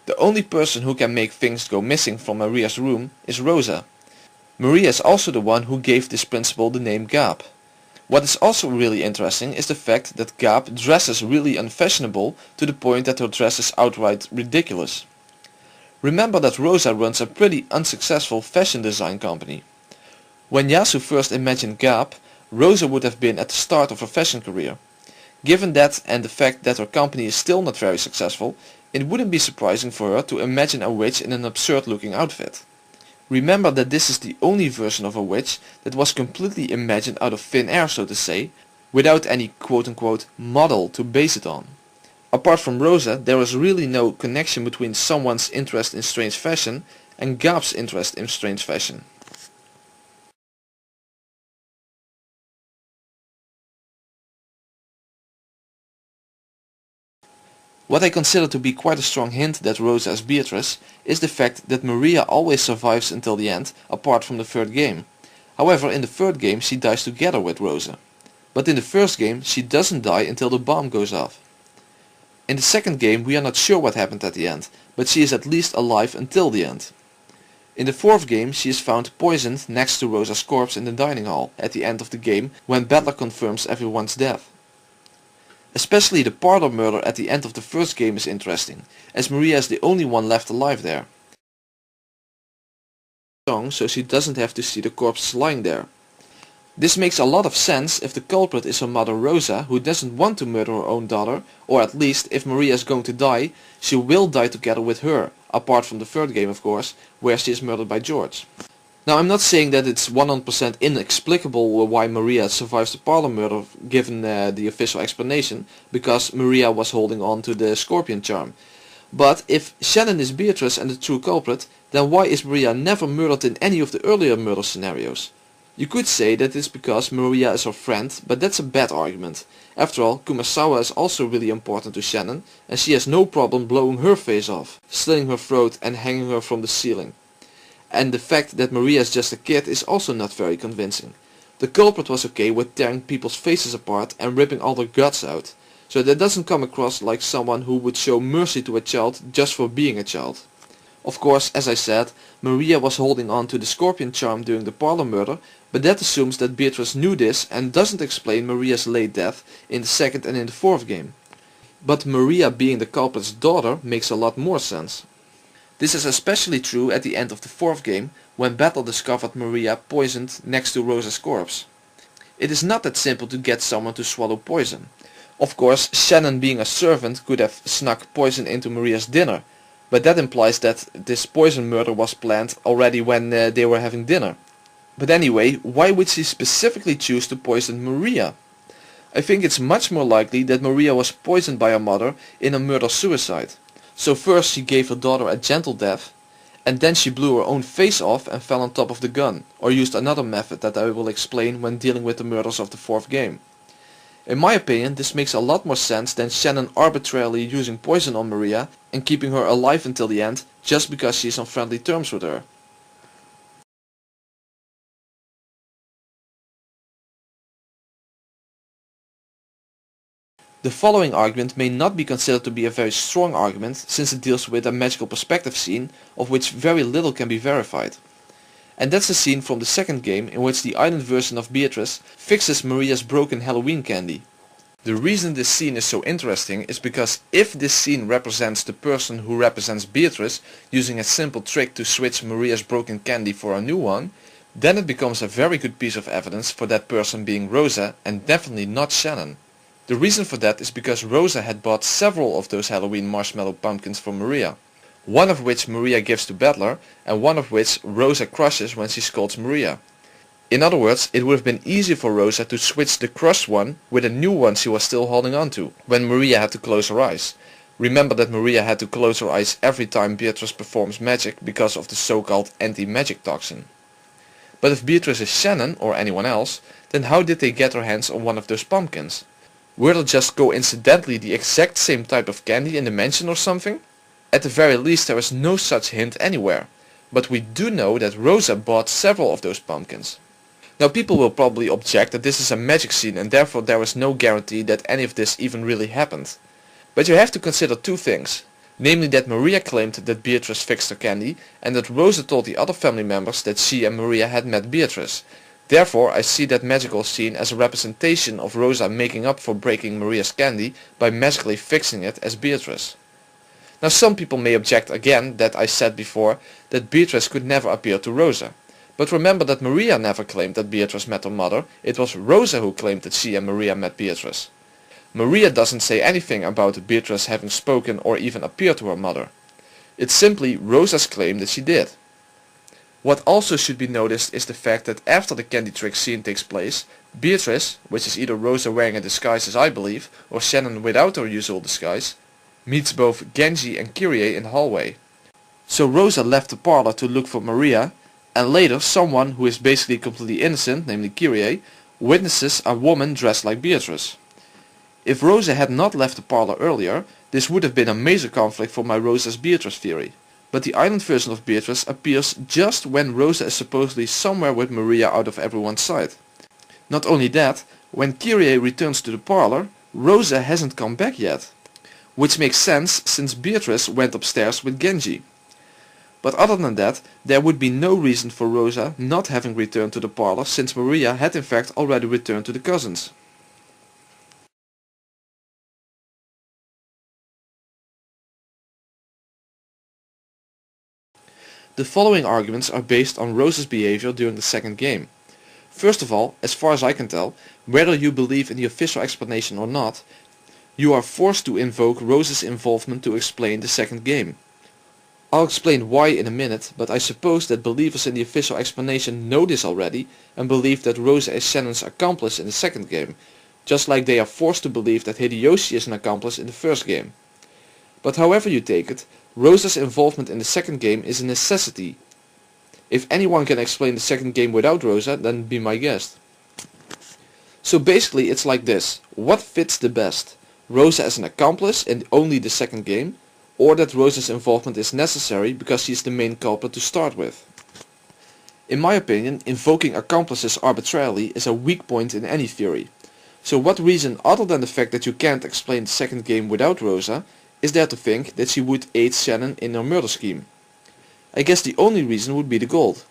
The only person who can make things go missing from Maria's room is Rosa. Maria is also the one who gave this principle the name Gab. What is also really interesting is the fact that Gab dresses really unfashionable to the point that her dress is outright ridiculous. Remember that Rosa runs a pretty unsuccessful fashion design company. When Yasu first imagined Gab, Rosa would have been at the start of her fashion career. Given that and the fact that her company is still not very successful, it wouldn't be surprising for her to imagine a witch in an absurd looking outfit. Remember that this is the only version of a witch that was completely imagined out of thin air, so to say, without any quote-unquote model to base it on. Apart from Rosa, there is really no connection between someone's interest in strange fashion and Gab's interest in strange fashion. What I consider to be quite a strong hint that Rosa is Beatrice is the fact that Maria always survives until the end, apart from the 3rd game. However, in the 3rd game she dies together with Rosa. But in the 1st game she doesn't die until the bomb goes off. In the 2nd game we are not sure what happened at the end, but she is at least alive until the end. In the 4th game she is found poisoned next to Rosa's corpse in the dining hall at the end of the game when Battler confirms everyone's death. Especially the parlor murder at the end of the 1st game is interesting, as Maria is the only one left alive there. So she doesn't have to see the corpses lying there. This makes a lot of sense if the culprit is her mother Rosa, who doesn't want to murder her own daughter, or at least if Maria is going to die, she will die together with her, apart from the 3rd game of course, where she is murdered by George. Now I'm not saying that it's 100% inexplicable why Maria survives the parlor murder given the official explanation, because Maria was holding on to the scorpion charm. But if Shannon is Beatrice and the true culprit, then why is Maria never murdered in any of the earlier murder scenarios? You could say that it's because Maria is her friend, but that's a bad argument. After all, Kumasawa is also really important to Shannon, and she has no problem blowing her face off, slitting her throat and hanging her from the ceiling. And the fact that Maria is just a kid is also not very convincing. The culprit was okay with tearing people's faces apart and ripping all their guts out, so that doesn't come across like someone who would show mercy to a child just for being a child. Of course, as I said, Maria was holding on to the scorpion charm during the parlor murder, but that assumes that Beatrice knew this and doesn't explain Maria's late death in the second and in the fourth game. But Maria being the culprit's daughter makes a lot more sense. This is especially true at the end of the fourth game, when Battle discovered Maria poisoned next to Rosa's corpse. It is not that simple to get someone to swallow poison. Of course, Shannon being a servant could have snuck poison into Maria's dinner, but that implies that this poison murder was planned already when they were having dinner. But anyway, why would she specifically choose to poison Maria? I think it's much more likely that Maria was poisoned by her mother in a murder-suicide. So first she gave her daughter a gentle death, and then she blew her own face off and fell on top of the gun, or used another method that I will explain when dealing with the murders of the fourth game. In my opinion, this makes a lot more sense than Shannon arbitrarily using poison on Maria and keeping her alive until the end just because she is on friendly terms with her. The following argument may not be considered to be a very strong argument, since it deals with a magical perspective scene of which very little can be verified. And that's the scene from the second game in which the island version of Beatrice fixes Maria's broken Halloween candy. The reason this scene is so interesting is because if this scene represents the person who represents Beatrice using a simple trick to switch Maria's broken candy for a new one, then it becomes a very good piece of evidence for that person being Rosa and definitely not Shannon. The reason for that is because Rosa had bought several of those Halloween marshmallow pumpkins for Maria. One of which Maria gives to Battler, and one of which Rosa crushes when she scolds Maria. In other words, it would have been easy for Rosa to switch the crushed one with a new one she was still holding on to, when Maria had to close her eyes. Remember that Maria had to close her eyes every time Beatrice performs magic because of the so-called anti-magic toxin. But if Beatrice is Shannon, or anyone else, then how did they get their hands on one of those pumpkins? Were they just coincidentally the exact same type of candy in the mansion or something? At the very least there is no such hint anywhere, but we do know that Rosa bought several of those pumpkins. Now people will probably object that this is a magic scene and therefore there is no guarantee that any of this even really happened. But you have to consider two things, namely that Maria claimed that Beatrice fixed her candy and that Rosa told the other family members that she and Maria had met Beatrice. Therefore, I see that magical scene as a representation of Rosa making up for breaking Maria's candy by magically fixing it as Beatrice. Now some people may object again that I said before that Beatrice could never appear to Rosa. But remember that Maria never claimed that Beatrice met her mother, it was Rosa who claimed that she and Maria met Beatrice. Maria doesn't say anything about Beatrice having spoken or even appeared to her mother. It's simply Rosa's claim that she did. What also should be noticed is the fact that after the candy trick scene takes place, Beatrice, which is either Rosa wearing a disguise as I believe, or Shannon without her usual disguise, meets both Genji and Kyrie in the hallway. So Rosa left the parlor to look for Maria, and later someone who is basically completely innocent, namely Kyrie, witnesses a woman dressed like Beatrice. If Rosa had not left the parlor earlier, this would have been a major conflict for my Rosa's Beatrice theory. But the island version of Beatrice appears just when Rosa is supposedly somewhere with Maria out of everyone's sight. Not only that, when Kyrie returns to the parlor, Rosa hasn't come back yet. Which makes sense since Beatrice went upstairs with Genji. But other than that, there would be no reason for Rosa not having returned to the parlor since Maria had in fact already returned to the cousins. The following arguments are based on Rosa's behavior during the second game. First of all, as far as I can tell, whether you believe in the official explanation or not, you are forced to invoke Rosa's involvement to explain the second game. I'll explain why in a minute, but I suppose that believers in the official explanation know this already and believe that Rosa is Shannon's accomplice in the second game, just like they are forced to believe that Hideyoshi is an accomplice in the first game. But however you take it, Rosa's involvement in the second game is a necessity. If anyone can explain the second game without Rosa, then be my guest. So basically it's like this: what fits the best? Rosa as an accomplice in only the second game, or that Rosa's involvement is necessary because she is the main culprit to start with? In my opinion, invoking accomplices arbitrarily is a weak point in any theory. So what reason other than the fact that you can't explain the second game without Rosa is there to think that she would aid Shannon in her murder scheme? I guess the only reason would be the gold.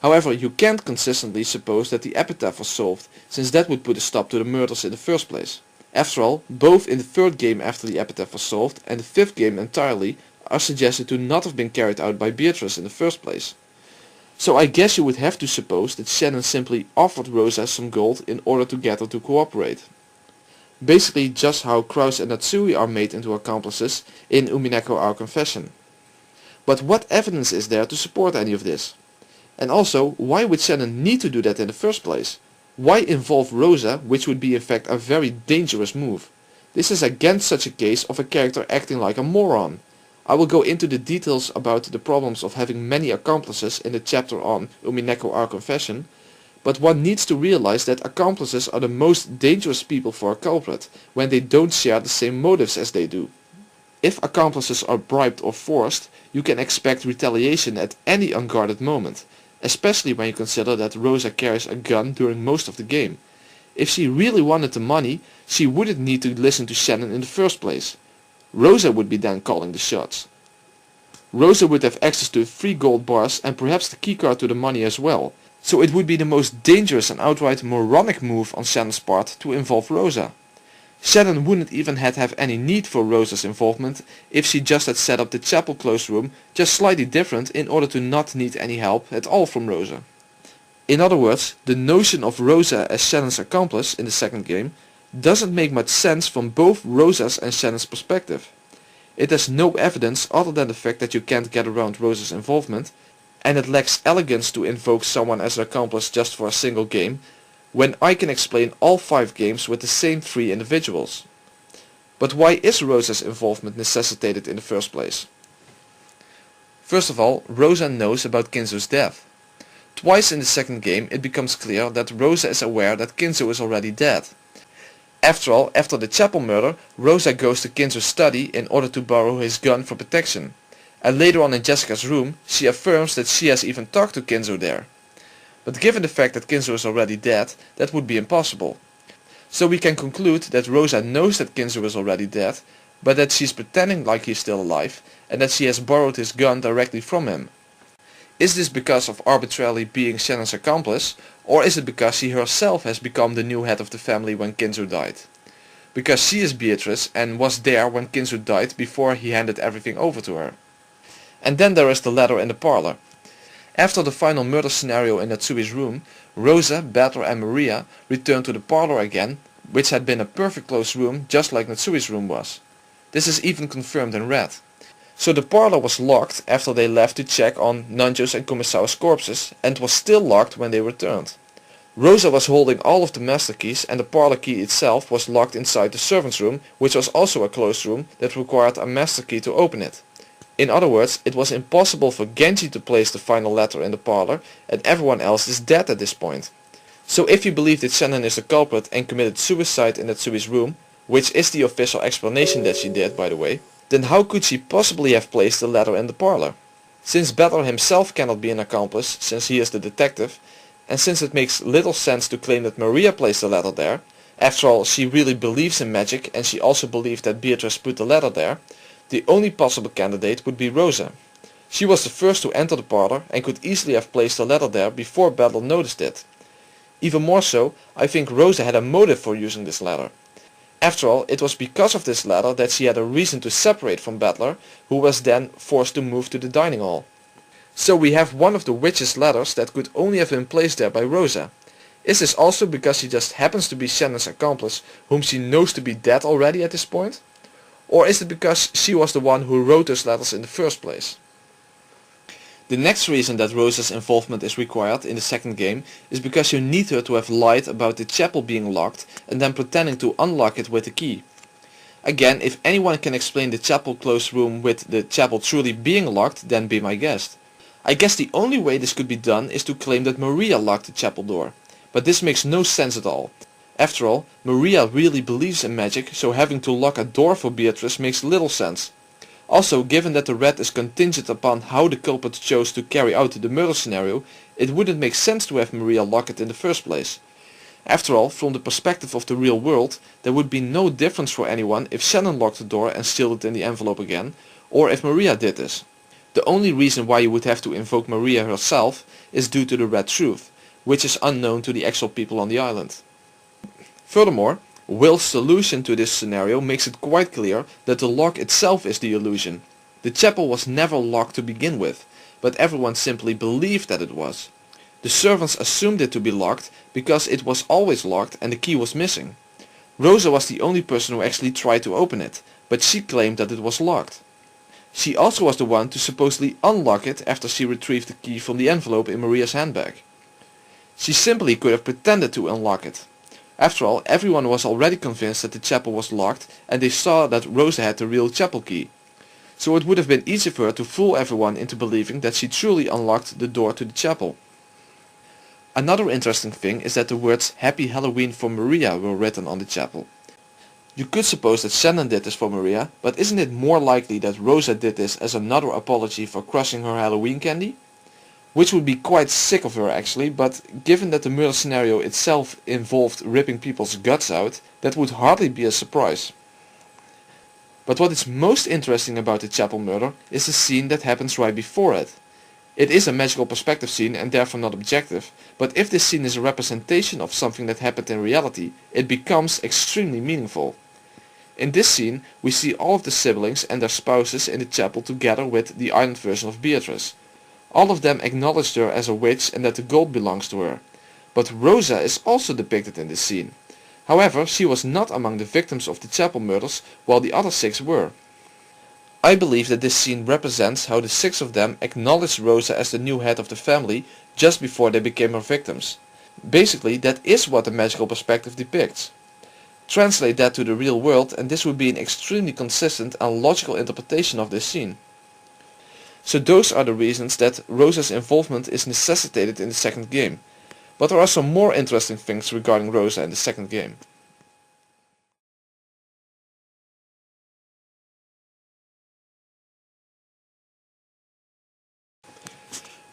However, you can't consistently suppose that the epitaph was solved, since that would put a stop to the murders in the first place. After all, both in the third game after the epitaph was solved and the fifth game entirely are suggested to not have been carried out by Beatrice in the first place. So I guess you would have to suppose that Shannon simply offered Rosa some gold in order to get her to cooperate. Basically just how Krause and Natsui are made into accomplices in Umineko Our Confession. But what evidence is there to support any of this? And also, why would Shannon need to do that in the first place? Why involve Rosa, which would be in fact a very dangerous move? This is again such a case of a character acting like a moron. I will go into the details about the problems of having many accomplices in the chapter on Umineko Our Confession, but one needs to realize that accomplices are the most dangerous people for a culprit when they don't share the same motives as they do. If accomplices are bribed or forced, you can expect retaliation at any unguarded moment, especially when you consider that Rosa carries a gun during most of the game. If she really wanted the money, she wouldn't need to listen to Shannon in the first place. Rosa would be then calling the shots. Rosa would have access to 3 gold bars and perhaps the keycard to the money as well, so it would be the most dangerous and outright moronic move on Shannon's part to involve Rosa. Shannon wouldn't even have any need for Rosa's involvement if she just had set up the chapel closed room just slightly different in order to not need any help at all from Rosa. In other words, the notion of Rosa as Shannon's accomplice in the second game doesn't make much sense from both Rosa's and Shannon's perspective. It has no evidence other than the fact that you can't get around Rosa's involvement, and it lacks elegance to invoke someone as an accomplice just for a single game, when I can explain all 5 games with the same 3 individuals. But why is Rosa's involvement necessitated in the first place? First of all, Rosa knows about Kinzo's death. Twice in the second game it becomes clear that Rosa is aware that Kinzo is already dead. After all, after the chapel murder, Rosa goes to Kinzo's study in order to borrow his gun for protection. And later on in Jessica's room, she affirms that she has even talked to Kinzo there. But given the fact that Kinzo is already dead, that would be impossible. So we can conclude that Rosa knows that Kinzo is already dead, but that she's pretending like he's still alive, and that she has borrowed his gun directly from him. Is this because of arbitrarily being Shannon's accomplice, or is it because she herself has become the new head of the family when Kinzo died? Because she is Beatrice and was there when Kinzo died before he handed everything over to her. And then there is the letter in the parlor. After the final murder scenario in Natsui's room, Rosa, Batter and Maria return to the parlor again, which had been a perfect closed room just like Natsui's room was. This is even confirmed in red. So the parlor was locked after they left to check on Nanjo's and Kumasawa's corpses, and was still locked when they returned. Rosa was holding all of the master keys, and the parlor key itself was locked inside the servants' room, which was also a closed room that required a master key to open it. In other words, it was impossible for Genji to place the final letter in the parlor, and everyone else is dead at this point. So if you believe that Shannon is the culprit and committed suicide in Natsui's room, which is the official explanation that she did, by the way, then how could she possibly have placed the letter in the parlor? Since Batter himself cannot be an accomplice, since he is the detective, and since it makes little sense to claim that Maria placed the letter there, after all she really believes in magic and she also believed that Beatrice put the letter there, the only possible candidate would be Rosa. She was the first to enter the parlor and could easily have placed the letter there before Batter noticed it. Even more so, I think Rosa had a motive for using this letter. After all, it was because of this letter that she had a reason to separate from Battler, who was then forced to move to the dining hall. So we have one of the witch's letters that could only have been placed there by Rosa. Is this also because she just happens to be Shannon's accomplice, whom she knows to be dead already at this point? Or is it because she was the one who wrote those letters in the first place? The next reason that Rosa's involvement is required in the second game is because you need her to have lied about the chapel being locked and then pretending to unlock it with a key. Again, if anyone can explain the chapel closed room with the chapel truly being locked, then be my guest. I guess the only way this could be done is to claim that Maria locked the chapel door. But this makes no sense at all. After all, Maria really believes in magic, so having to lock a door for Beatrice makes little sense. Also, given that the red is contingent upon how the culprit chose to carry out the murder scenario, it wouldn't make sense to have Maria lock it in the first place. After all, from the perspective of the real world, there would be no difference for anyone if Shannon locked the door and sealed it in the envelope again, or if Maria did this. The only reason why you would have to invoke Maria herself is due to the red truth, which is unknown to the actual people on the island. Furthermore, Will's solution to this scenario makes it quite clear that the lock itself is the illusion. The chapel was never locked to begin with, but everyone simply believed that it was. The servants assumed it to be locked because it was always locked and the key was missing. Rosa was the only person who actually tried to open it, but she claimed that it was locked. She also was the one to supposedly unlock it after she retrieved the key from the envelope in Maria's handbag. She simply could have pretended to unlock it. After all, everyone was already convinced that the chapel was locked and they saw that Rosa had the real chapel key. So it would have been easy for her to fool everyone into believing that she truly unlocked the door to the chapel. Another interesting thing is that the words Happy Halloween for Maria were written on the chapel. You could suppose that Shannon did this for Maria, but isn't it more likely that Rosa did this as another apology for crushing her Halloween candy? Which would be quite sick of her actually, but given that the murder scenario itself involved ripping people's guts out, that would hardly be a surprise. But what is most interesting about the chapel murder is the scene that happens right before it. It is a magical perspective scene and therefore not objective, but if this scene is a representation of something that happened in reality, it becomes extremely meaningful. In this scene, we see all of the siblings and their spouses in the chapel together with the island version of Beatrice. All of them acknowledged her as a witch and that the gold belongs to her. But Rosa is also depicted in this scene. However, she was not among the victims of the chapel murders, while the other 6 were. I believe that this scene represents how the 6 of them acknowledged Rosa as the new head of the family just before they became her victims. Basically, that is what the magical perspective depicts. Translate that to the real world and this would be an extremely consistent and logical interpretation of this scene. So those are the reasons that Rosa's involvement is necessitated in the second game. But there are some more interesting things regarding Rosa in the second game.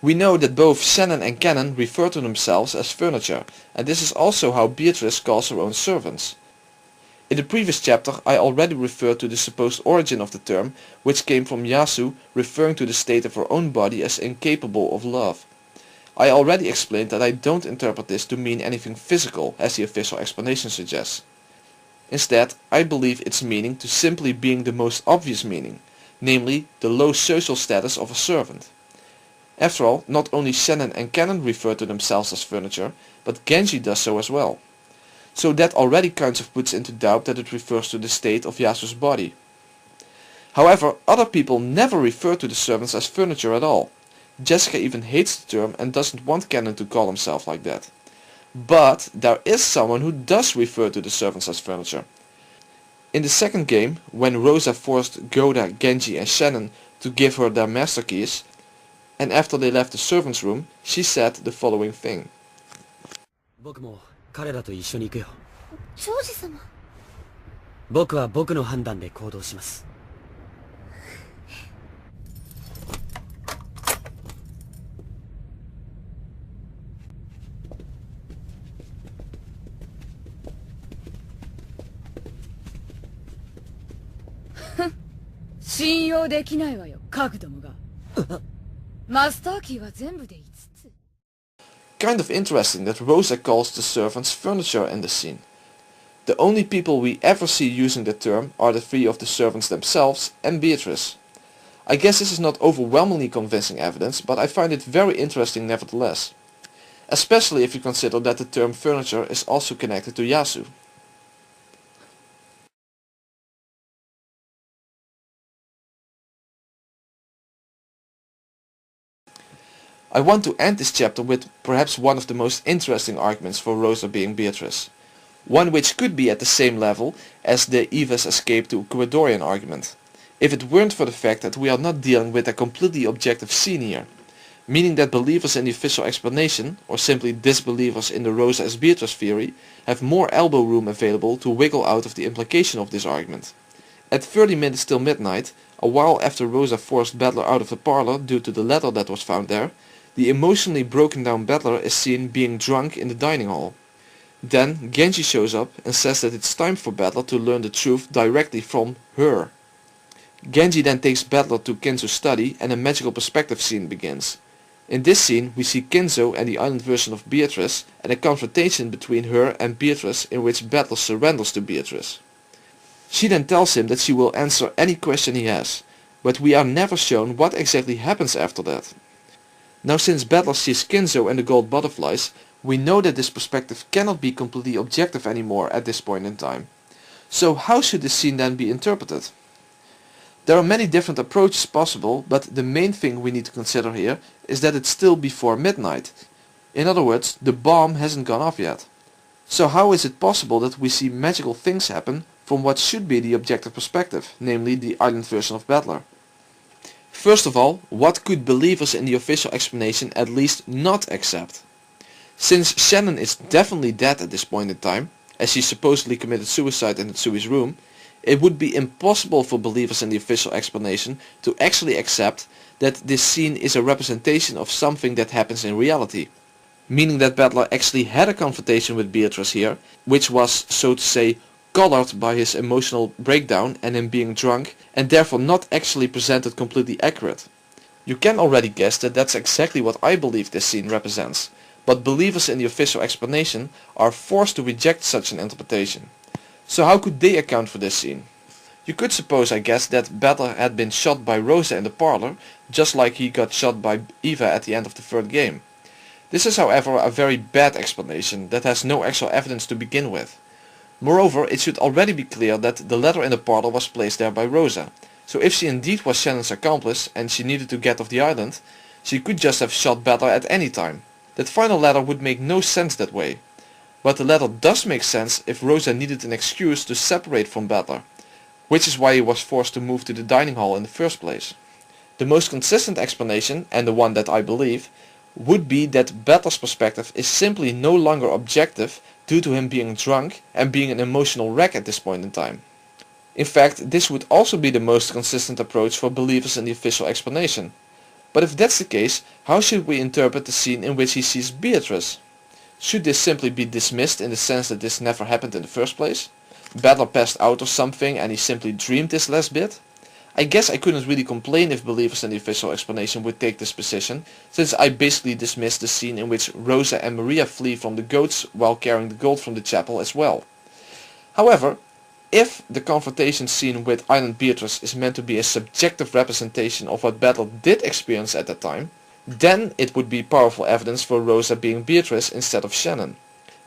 We know that both Shannon and Cannon refer to themselves as furniture, and this is also how Beatrice calls her own servants. In the previous chapter I already referred to the supposed origin of the term, which came from Yasu referring to the state of her own body as incapable of love. I already explained that I don't interpret this to mean anything physical as the official explanation suggests. Instead, I believe its meaning to simply being the most obvious meaning, namely the low social status of a servant. After all, not only Shannon and Cannon refer to themselves as furniture, but Genji does so as well. So that already kind of puts into doubt that it refers to the state of Yasu's body. However, other people never refer to the servants as furniture at all. Jessica even hates the term and doesn't want Cannon to call himself like that. But there is someone who does refer to the servants as furniture. In the second game, when Rosa forced Goda, Genji and Shannon to give her their master keys, and after they left the servants' room, she said the following thing. 僕も彼らと一緒に行くよ。長司様。僕は僕の判断で行動します。信用できないわよ、各どもが。マスターキーは全部で5つ。Kind of interesting that Rosa calls the servants furniture in the scene. The only people we ever see using the term are the 3 of the servants themselves and Beatrice. I guess this is not overwhelmingly convincing evidence, but I find it very interesting nevertheless. Especially if you consider that the term furniture is also connected to Yasu. I want to end this chapter with perhaps one of the most interesting arguments for Rosa being Beatrice. one which could be at the same level as the Eva's escape to Ecuadorian argument, if it weren't for the fact that we are not dealing with a completely objective scene here, meaning that believers in the official explanation, or simply disbelievers in the Rosa as Beatrice theory, have more elbow room available to wiggle out of the implication of this argument. At 30 minutes till midnight, a while after Rosa forced Battler out of the parlor due to the letter that was found there, the emotionally broken down Battler is seen being drunk in the dining hall. Then Genji shows up and says that it's time for Battler to learn the truth directly from her. Genji then takes Battler to Kinzo's study and a magical perspective scene begins. In this scene we see Kinzo and the island version of Beatrice and a confrontation between her and Beatrice in which Battler surrenders to Beatrice. She then tells him that she will answer any question he has, but we are never shown what exactly happens after that. Now since Battler sees Kinzo and the gold butterflies, we know that this perspective cannot be completely objective anymore at this point in time. So how should this scene then be interpreted? There are many different approaches possible, but the main thing we need to consider here is that it's still before midnight. In other words, the bomb hasn't gone off yet. So how is it possible that we see magical things happen from what should be the objective perspective, namely the island version of Battler? First of all, what could believers in the official explanation at least not accept? Since Shannon is definitely dead at this point in time, as she supposedly committed suicide in Natsui's room, it would be impossible for believers in the official explanation to actually accept that this scene is a representation of something that happens in reality. Meaning that Battler actually had a confrontation with Beatrice here, which was, so to say, colored by his emotional breakdown and him being drunk, and therefore not actually presented completely accurate. You can already guess that that's exactly what I believe this scene represents, but believers in the official explanation are forced to reject such an interpretation. So how could they account for this scene? You could suppose, I guess, that Battler had been shot by Rosa in the parlor, just like he got shot by Eva at the end of the third game. This is however a very bad explanation that has no actual evidence to begin with. Moreover, it should already be clear that the letter in the parlor was placed there by Rosa, so if she indeed was Shannon's accomplice and she needed to get off the island, she could just have shot Battler at any time. That final letter would make no sense that way. But the letter does make sense if Rosa needed an excuse to separate from Battler, which is why he was forced to move to the dining hall in the first place. The most consistent explanation, and the one that I believe, would be that Battler's perspective is simply no longer objective due to him being drunk and being an emotional wreck at this point in time. In fact, this would also be the most consistent approach for believers in the official explanation. But if that's the case, how should we interpret the scene in which he sees Beatrice? Should this simply be dismissed in the sense that this never happened in the first place? Battler passed out or something and he simply dreamed this last bit? I guess I couldn't really complain if believers in the official explanation would take this position, since I basically dismissed the scene in which Rosa and Maria flee from the goats while carrying the gold from the chapel as well. However, if the confrontation scene with Island Beatrice is meant to be a subjective representation of what Battler did experience at that time, then it would be powerful evidence for Rosa being Beatrice instead of Shannon.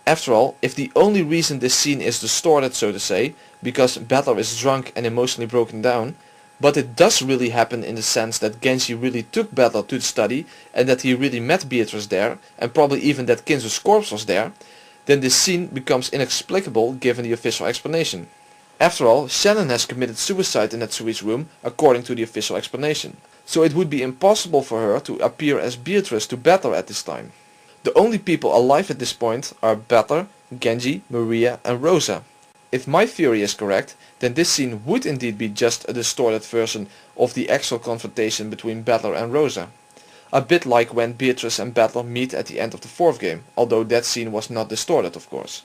After all, if the only reason this scene is distorted, so to say, because Battler is drunk and emotionally broken down, but it does really happen in the sense that Genji really took Battler to the study and that he really met Beatrice there, and probably even that Kinzo's corpse was there, then this scene becomes inexplicable given the official explanation. After all, Shannon has committed suicide in Natsui's room according to the official explanation, so it would be impossible for her to appear as Beatrice to Battler at this time. The only people alive at this point are Battler, Genji, Maria and Rosa. If my theory is correct, then this scene would indeed be just a distorted version of the actual confrontation between Battler and Rosa. A bit like when Beatrice and Battler meet at the end of the fourth game, although that scene was not distorted of course.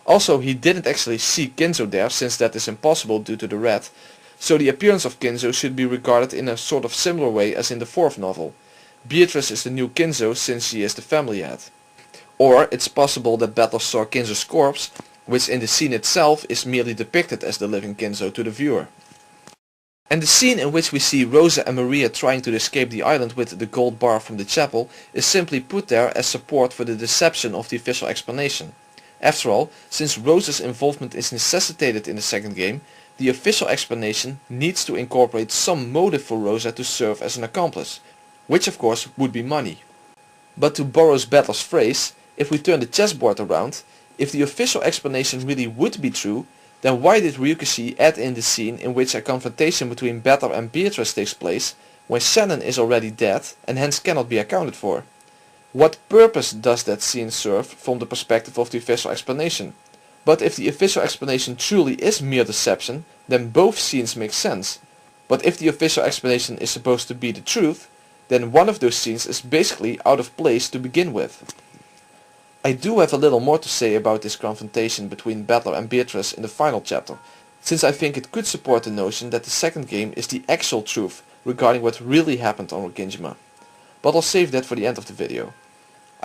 Also, he didn't actually see Kinzo there, since that is impossible due to the rat, so the appearance of Kinzo should be regarded in a sort of similar way as in the fourth novel. Beatrice is the new Kinzo since she is the family head. Or it's possible that Battler saw Kinzo's corpse, which in the scene itself is merely depicted as the living Kinzo to the viewer. And the scene in which we see Rosa and Maria trying to escape the island with the gold bar from the chapel is simply put there as support for the deception of the official explanation. After all, since Rosa's involvement is necessitated in the second game, the official explanation needs to incorporate some motive for Rosa to serve as an accomplice, which of course would be money. But to borrow Battler's phrase, if we turn the chessboard around, If the official explanation really would be true, then why did Ryukishi add in the scene in which a confrontation between Butler and Beatrice takes place when Shannon is already dead and hence cannot be accounted for? What purpose does that scene serve from the perspective of the official explanation? But if the official explanation truly is mere deception, then both scenes make sense. But if the official explanation is supposed to be the truth, then one of those scenes is basically out of place to begin with. I do have a little more to say about this confrontation between Butler and Beatrice in the final chapter, since I think it could support the notion that the second game is the actual truth regarding what really happened on Rokinjima. But I'll save that for the end of the video.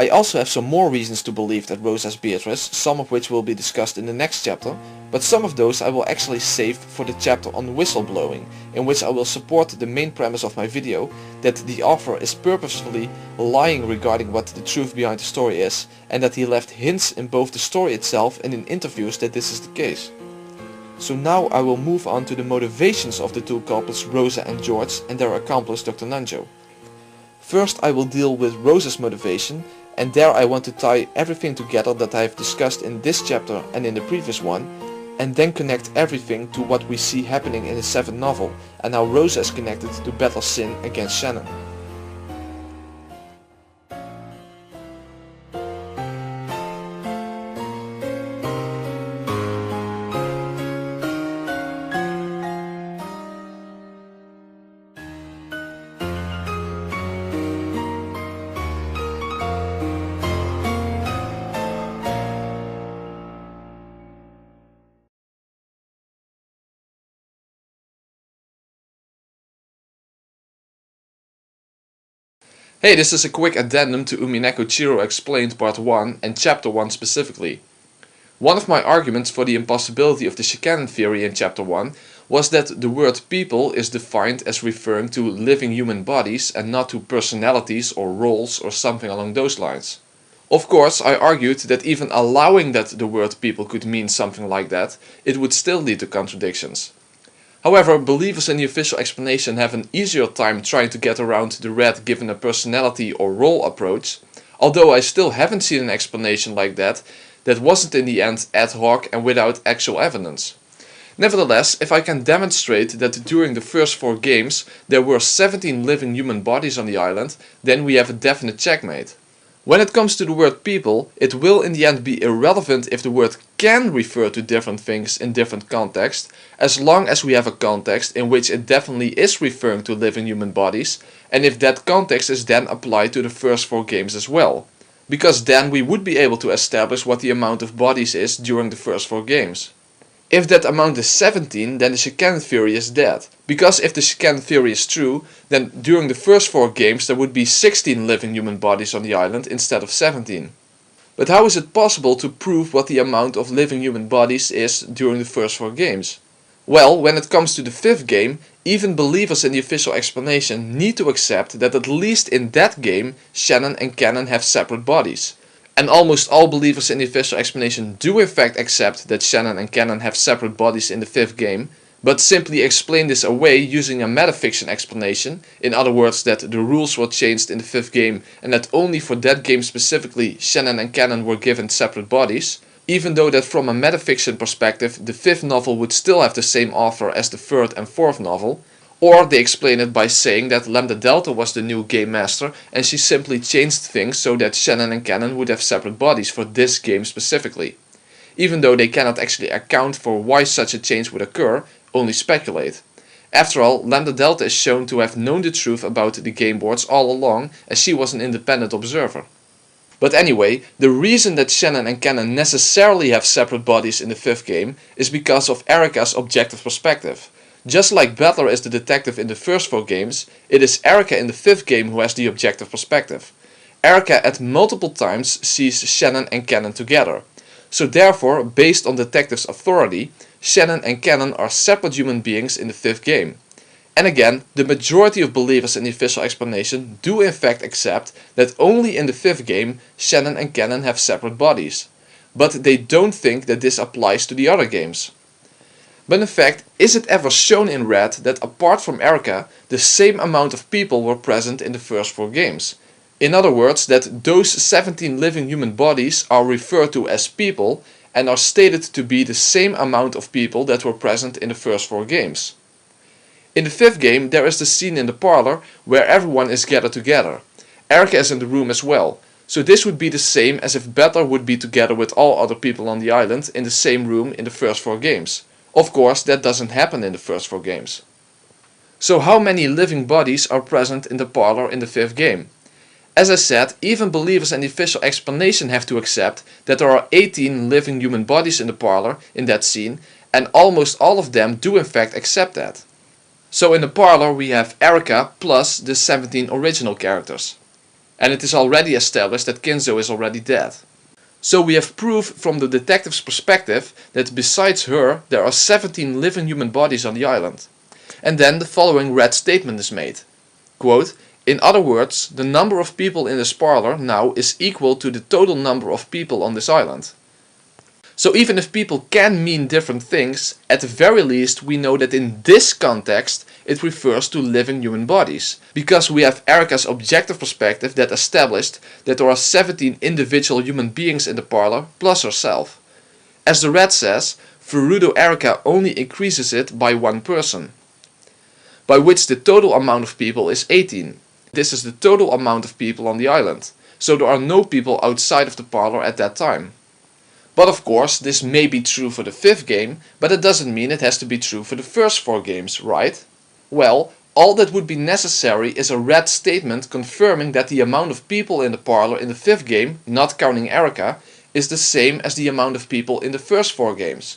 I also have some more reasons to believe that Rose has Beatrice, some of which will be discussed in the next chapter, but some of those I will actually save for the chapter on whistleblowing, in which I will support the main premise of my video, that the author is purposefully lying regarding what the truth behind the story is, and that he left hints in both the story itself and in interviews that this is the case. So now I will move on to the motivations of the two culprits Rosa and George and their accomplice Dr. Nanjo. First I will deal with Rosa's motivation, and there I want to tie everything together that I have discussed in this chapter and in the previous one, and then connect everything to what we see happening in the 7th novel, and how Rosa is connected to Butler's sin against Shannon. Hey, this is a quick addendum to Umineko Chiro Explained Part 1 and Chapter 1 specifically. One of my arguments for the impossibility of the Shikanen theory in Chapter 1 was that the word people is defined as referring to living human bodies and not to personalities or roles or something along those lines. Of course, I argued that even allowing that the word people could mean something like that, it would still lead to contradictions. However, believers in the official explanation have an easier time trying to get around the red given a personality or role approach, although I still haven't seen an explanation like that wasn't in the end ad hoc and without actual evidence. Nevertheless, if I can demonstrate that during the first 4 games there were 17 living human bodies on the island, then we have a definite checkmate. When it comes to the word people, it will in the end be irrelevant if the word can refer to different things in different contexts, as long as we have a context in which it definitely is referring to living human bodies, and if that context is then applied to the first 4 games as well. Because then we would be able to establish what the amount of bodies is during the first 4 games. If that amount is 17, then the Shikanen theory is dead. Because if the Shikanen theory is true, then during the first 4 games there would be 16 living human bodies on the island instead of 17. But how is it possible to prove what the amount of living human bodies is during the first 4 games? Well, when it comes to the 5th game, even believers in the official explanation need to accept that at least in that game, Shannon and Cannon have separate bodies. And almost all believers in the official explanation do in fact accept that Shannon and Cannon have separate bodies in the 5th game, but simply explain this away using a metafiction explanation, in other words that the rules were changed in the 5th game and that only for that game specifically Shannon and Cannon were given separate bodies, even though that from a metafiction perspective the 5th novel would still have the same author as the 3rd and 4th novel. Or they explain it by saying that Lambda Delta was the new game master and she simply changed things so that Shannon and Cannon would have separate bodies for this game specifically. Even though they cannot actually account for why such a change would occur, only speculate. After all, Lambda Delta is shown to have known the truth about the game boards all along, as she was an independent observer. But anyway, the reason that Shannon and Cannon necessarily have separate bodies in the 5th game is because of Erica's objective perspective. Just like Butler is the detective in the first 4 games, it is Erica in the 5th game who has the objective perspective. Erica at multiple times sees Shannon and Cannon together. So therefore, based on detective's authority, Shannon and Cannon are separate human beings in the 5th game. And again, the majority of believers in the official explanation do in fact accept that only in the 5th game Shannon and Cannon have separate bodies. But they don't think that this applies to the other games. But in fact, is it ever shown in red that apart from Erica, the same amount of people were present in the first 4 games? In other words, that those 17 living human bodies are referred to as people and are stated to be the same amount of people that were present in the first 4 games. In the 5th game there is the scene in the parlor where everyone is gathered together. Erica is in the room as well, so this would be the same as if Butler would be together with all other people on the island in the same room in the first 4 games. Of course, that doesn't happen in the first 4 games. So how many living bodies are present in the parlor in the 5th game? As I said, even believers in the official explanation have to accept that there are 18 living human bodies in the parlor in that scene, and almost all of them do in fact accept that. So in the parlor we have Erica plus the 17 original characters. And it is already established that Kinzo is already dead. So we have proof from the detective's perspective that besides her there are 17 living human bodies on the island. And then the following red statement is made. Quote, "In other words, the number of people in this parlor now is equal to the total number of people on this island." So even if people can mean different things, at the very least we know that in this context it refers to living human bodies. Because we have Erica's objective perspective that established that there are 17 individual human beings in the parlor plus herself. As the red says, Furudo Erica only increases it by 1 person. By which the total amount of people is 18. This is the total amount of people on the island. So there are no people outside of the parlor at that time. But of course, this may be true for the 5th game, but it doesn't mean it has to be true for the first 4 games, right? Well, all that would be necessary is a red statement confirming that the amount of people in the parlor in the 5th game, not counting Erica, is the same as the amount of people in the first 4 games.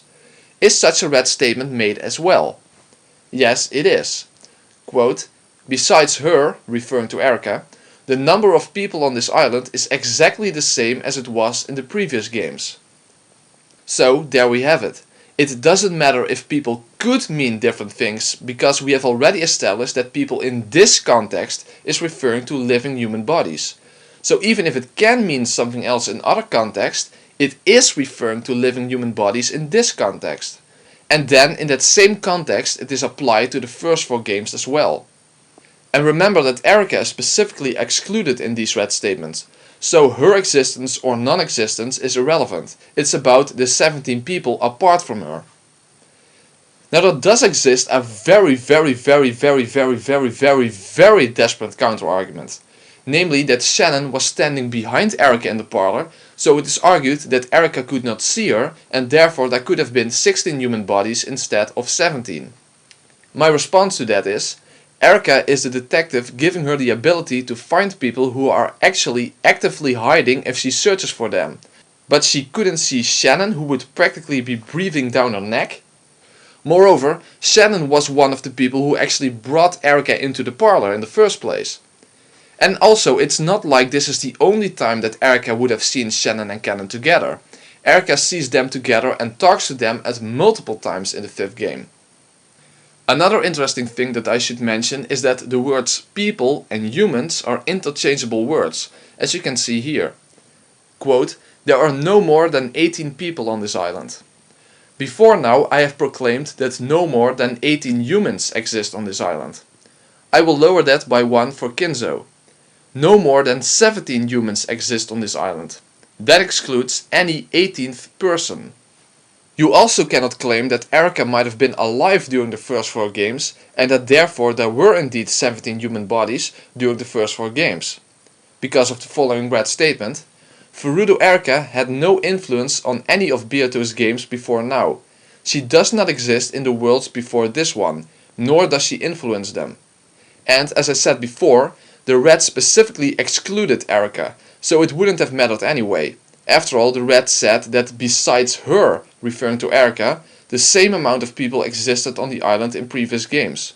Is such a red statement made as well? Yes, it is. Quote, "Besides her," referring to Erica, "the number of people on this island is exactly the same as it was in the previous games." So there we have it. It doesn't matter if people could mean different things, because we have already established that people in this context is referring to living human bodies. So even if it can mean something else in other contexts, it is referring to living human bodies in this context. And then in that same context it is applied to the first 4 games as well. And remember that Erica is specifically excluded in these red statements. So her existence or non-existence is irrelevant. It's about the 17 people apart from her. Now there does exist a very desperate counter-argument. Namely that Shannon was standing behind Erica in the parlor, so it is argued that Erica could not see her and therefore there could have been 16 human bodies instead of 17. My response to that is, Erica is the detective giving her the ability to find people who are actually actively hiding if she searches for them. But she couldn't see Shannon, who would practically be breathing down her neck. Moreover, Shannon was one of the people who actually brought Erica into the parlor in the first place. And also, it's not like this is the only time that Erica would have seen Shannon and Cannon together. Erica sees them together and talks to them at multiple times in the 5th game. Another interesting thing that I should mention is that the words people and humans are interchangeable words, as you can see here. Quote, "There are no more than 18 people on this island." Before now I have proclaimed that no more than 18 humans exist on this island. I will lower that by 1 for Kinzo. No more than 17 humans exist on this island. That excludes any 18th person. You also cannot claim that Erica might have been alive during the first 4 games and that therefore there were indeed 17 human bodies during the first 4 games. Because of the following red statement, Furudo Erica had no influence on any of Beato's games before now. She does not exist in the worlds before this one, nor does she influence them. And as I said before, the red specifically excluded Erica, so it wouldn't have mattered anyway. After all, the red said that besides her, referring to Erica, the same amount of people existed on the island in previous games.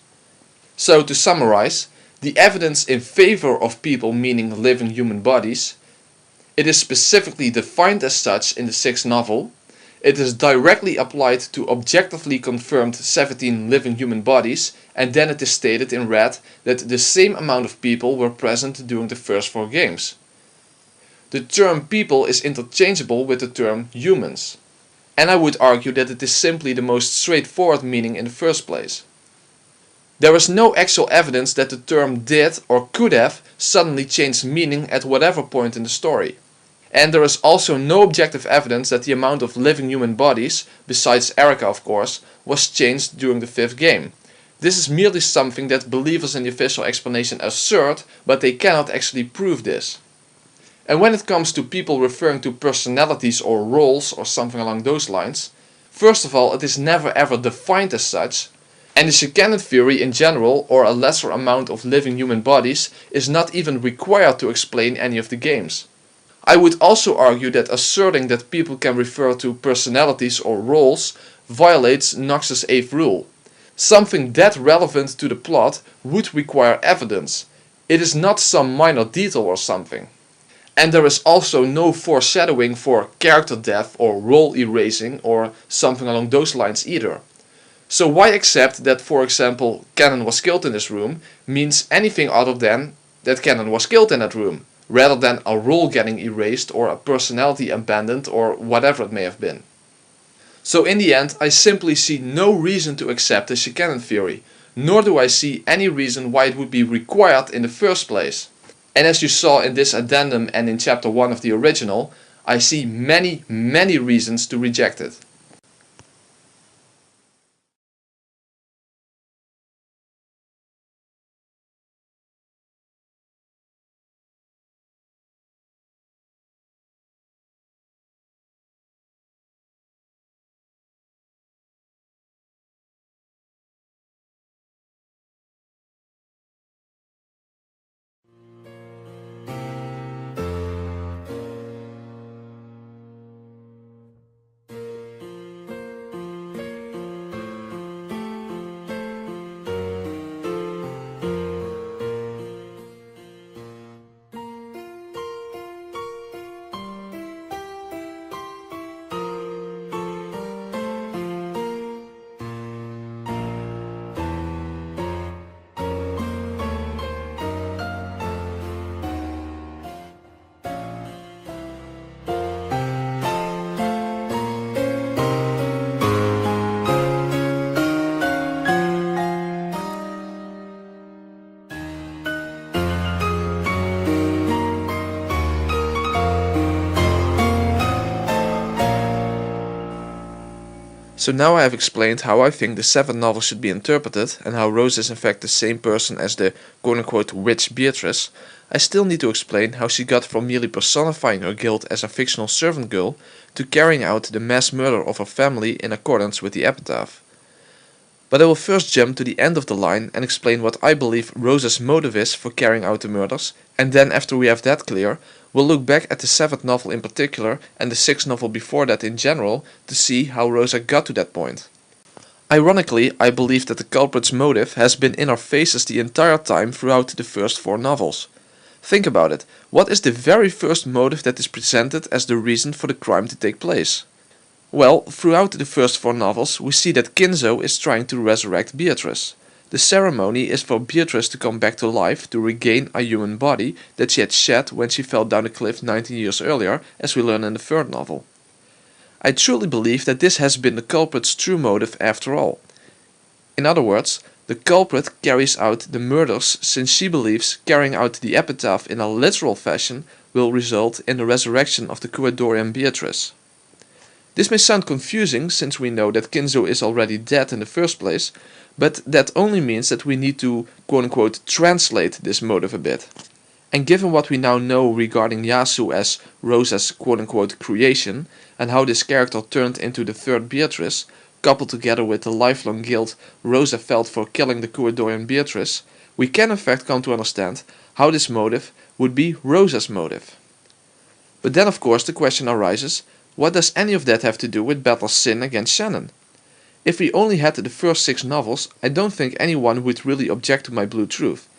So to summarize, the evidence in favor of people meaning living human bodies, it is specifically defined as such in the 6th novel, it is directly applied to objectively confirmed 17 living human bodies, and then it is stated in red that the same amount of people were present during the first 4 games. The term people is interchangeable with the term humans. And I would argue that it is simply the most straightforward meaning in the first place. There is no actual evidence that the term did or could have suddenly changed meaning at whatever point in the story. And there is also no objective evidence that the amount of living human bodies, besides Erica of course, was changed during the 5th game. This is merely something that believers in the official explanation assert, but they cannot actually prove this. And when it comes to people referring to personalities or roles or something along those lines, first of all, it is never ever defined as such, and the Shikanon theory in general, or a lesser amount of living human bodies, is not even required to explain any of the games. I would also argue that asserting that people can refer to personalities or roles violates Knox's 8th rule. Something that relevant to the plot would require evidence. It is not some minor detail or something. And there is also no foreshadowing for character death or role erasing or something along those lines either. So why accept that, for example, Cannon was killed in this room means anything other than that Cannon was killed in that room, rather than a role getting erased or a personality abandoned or whatever it may have been. So in the end, I simply see no reason to accept the Shikanon theory, nor do I see any reason why it would be required in the first place. And as you saw in this addendum and in chapter 1 of the original, I see many reasons to reject it. So now I have explained how I think the 7th novel should be interpreted and how Rose is in fact the same person as the quote-unquote witch Beatrice, I still need to explain how she got from merely personifying her guild as a fictional servant girl to carrying out the mass murder of her family in accordance with the epitaph. But I will first jump to the end of the line and explain what I believe Rose's motive is for carrying out the murders, and then after we have that clear, we'll look back at the 7th novel in particular and the 6th novel before that in general to see how Rosa got to that point. Ironically, I believe that the culprit's motive has been in our faces the entire time throughout the first 4 novels. Think about it, what is the very first motive that is presented as the reason for the crime to take place? Well, throughout the first 4 novels we see that Kinzo is trying to resurrect Beatrice. The ceremony is for Beatrice to come back to life to regain a human body that she had shed when she fell down a cliff 19 years earlier, as we learn in the 3rd novel. I truly believe that this has been the culprit's true motive after all. In other words, the culprit carries out the murders since she believes carrying out the epitaph in a literal fashion will result in the resurrection of the Kuadorian Beatrice. This may sound confusing since we know that Kinzo is already dead in the first place, but that only means that we need to quote-unquote translate this motive a bit. And given what we now know regarding Yasu as Rosa's quote-unquote creation, and how this character turned into the 3rd Beatrice, coupled together with the lifelong guilt Rosa felt for killing the Kuadorian Beatrice, we can in fact come to understand how this motive would be Rosa's motive. But then of course the question arises, what does any of that have to do with Battler's sin against Shannon? If we only had the first 6 novels, I don't think anyone would really object to my blue truth.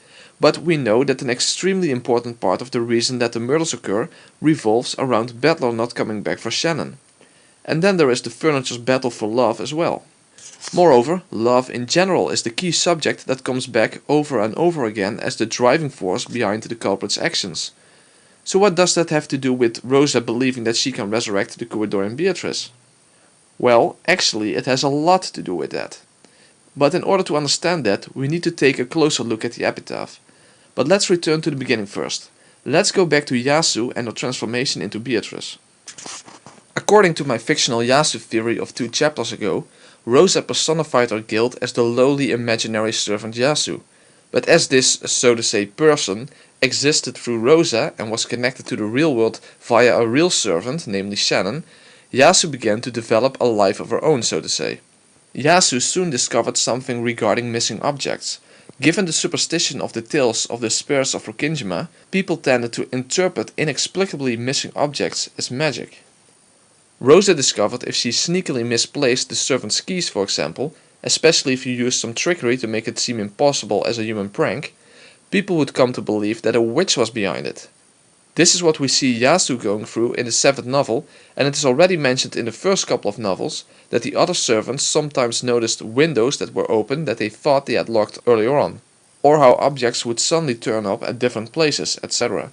But we know that an extremely important part of the reason that the murders occur revolves around Battler not coming back for Shannon. And then there is the furniture's battle for love as well. Moreover, love in general is the key subject that comes back over and over again as the driving force behind the culprit's actions. So what does that have to do with Rosa believing that she can resurrect the Kuadorian Beatrice? Well, actually it has a lot to do with that. But in order to understand that, we need to take a closer look at the epitaph. But let's return to the beginning first. Let's go back to Yasu and her transformation into Beatrice. According to my fictional Yasu theory of 2 chapters ago, Rosa personified her guilt as the lowly imaginary servant Yasu. But as this, so to say, person existed through Rosa and was connected to the real world via a real servant, namely Shannon, Yasu began to develop a life of her own, so to say. Yasu soon discovered something regarding missing objects. Given the superstition of the tales of the spirits of Rokindjima, people tended to interpret inexplicably missing objects as magic. Rosa discovered if she sneakily misplaced the servant's keys, for example, especially if you used some trickery to make it seem impossible as a human prank, people would come to believe that a witch was behind it. This is what we see Yasu going through in the 7th novel, and it is already mentioned in the first couple of novels that the other servants sometimes noticed windows that were open that they thought they had locked earlier on, or how objects would suddenly turn up at different places, etc.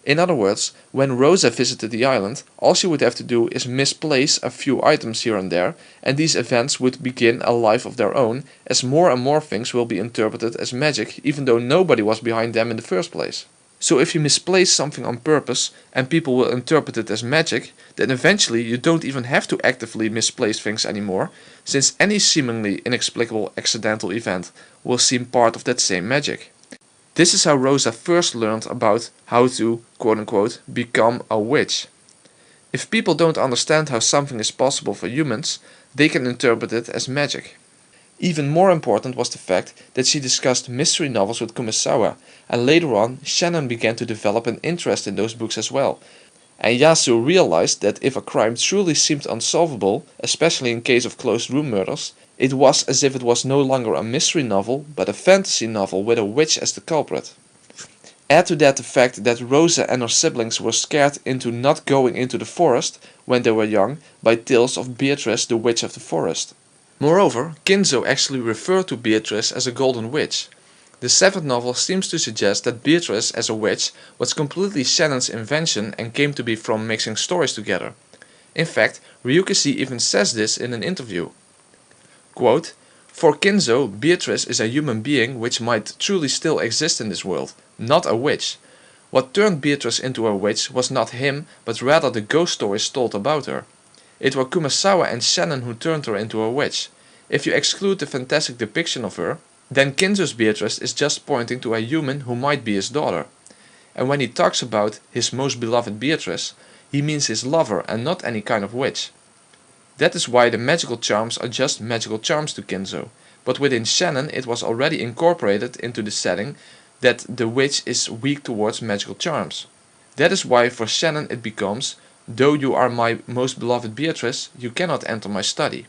In other words, when Rosa visited the island, all she would have to do is misplace a few items here and there, and these events would begin a life of their own, as more and more things will be interpreted as magic, even though nobody was behind them in the first place. So if you misplace something on purpose, and people will interpret it as magic, then eventually you don't even have to actively misplace things anymore, since any seemingly inexplicable accidental event will seem part of that same magic. This is how Rosa first learned about how to, quote-unquote, become a witch. If people don't understand how something is possible for humans, they can interpret it as magic. Even more important was the fact that she discussed mystery novels with Kumasawa, and later on Shannon began to develop an interest in those books as well. And Yasu realized that if a crime truly seemed unsolvable, especially in case of closed room murders, it was as if it was no longer a mystery novel, but a fantasy novel with a witch as the culprit. Add to that the fact that Rosa and her siblings were scared into not going into the forest when they were young by tales of Beatrice, the Witch of the Forest. Moreover, Kinzo actually referred to Beatrice as a golden witch. The 7th novel seems to suggest that Beatrice as a witch was completely Shannon's invention and came to be from mixing stories together. In fact, Ryukisi even says this in an interview. Quote, "For Kinzo, Beatrice is a human being which might truly still exist in this world, not a witch. What turned Beatrice into a witch was not him, but rather the ghost stories told about her. It were Kumasawa and Shannon who turned her into a witch. If you exclude the fantastic depiction of her, then Kinzo's Beatrice is just pointing to a human who might be his daughter. And when he talks about his most beloved Beatrice, he means his lover and not any kind of witch. That is why the magical charms are just magical charms to Kinzo, but within Shannon it was already incorporated into the setting that the witch is weak towards magical charms. That is why for Shannon it becomes, though you are my most beloved Beatrice, you cannot enter my study."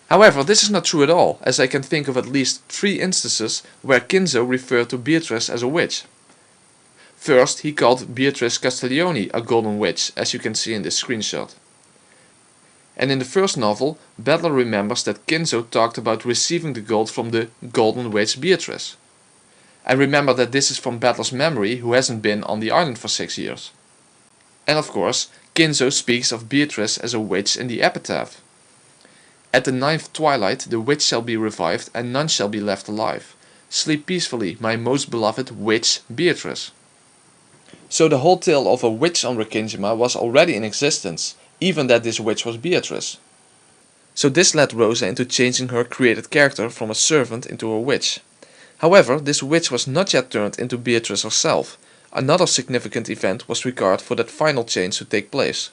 However, this is not true at all, as I can think of at least 3 instances where Kinzo referred to Beatrice as a witch. First, he called Beatrice Castiglione a golden witch, as you can see in this screenshot. And in the first novel, Battler remembers that Kinzo talked about receiving the gold from the golden witch Beatrice. And remember that this is from Battler's memory, who hasn't been on the island for 6 years. And of course, Kinzo speaks of Beatrice as a witch in the epitaph. "At the 9th twilight the witch shall be revived, and none shall be left alive. Sleep peacefully, my most beloved witch Beatrice." So the whole tale of a witch on Rokindjima was already in existence, even that this witch was Beatrice. So this led Rosa into changing her created character from a servant into a witch. However, this witch was not yet turned into Beatrice herself. Another significant event was required for that final change to take place.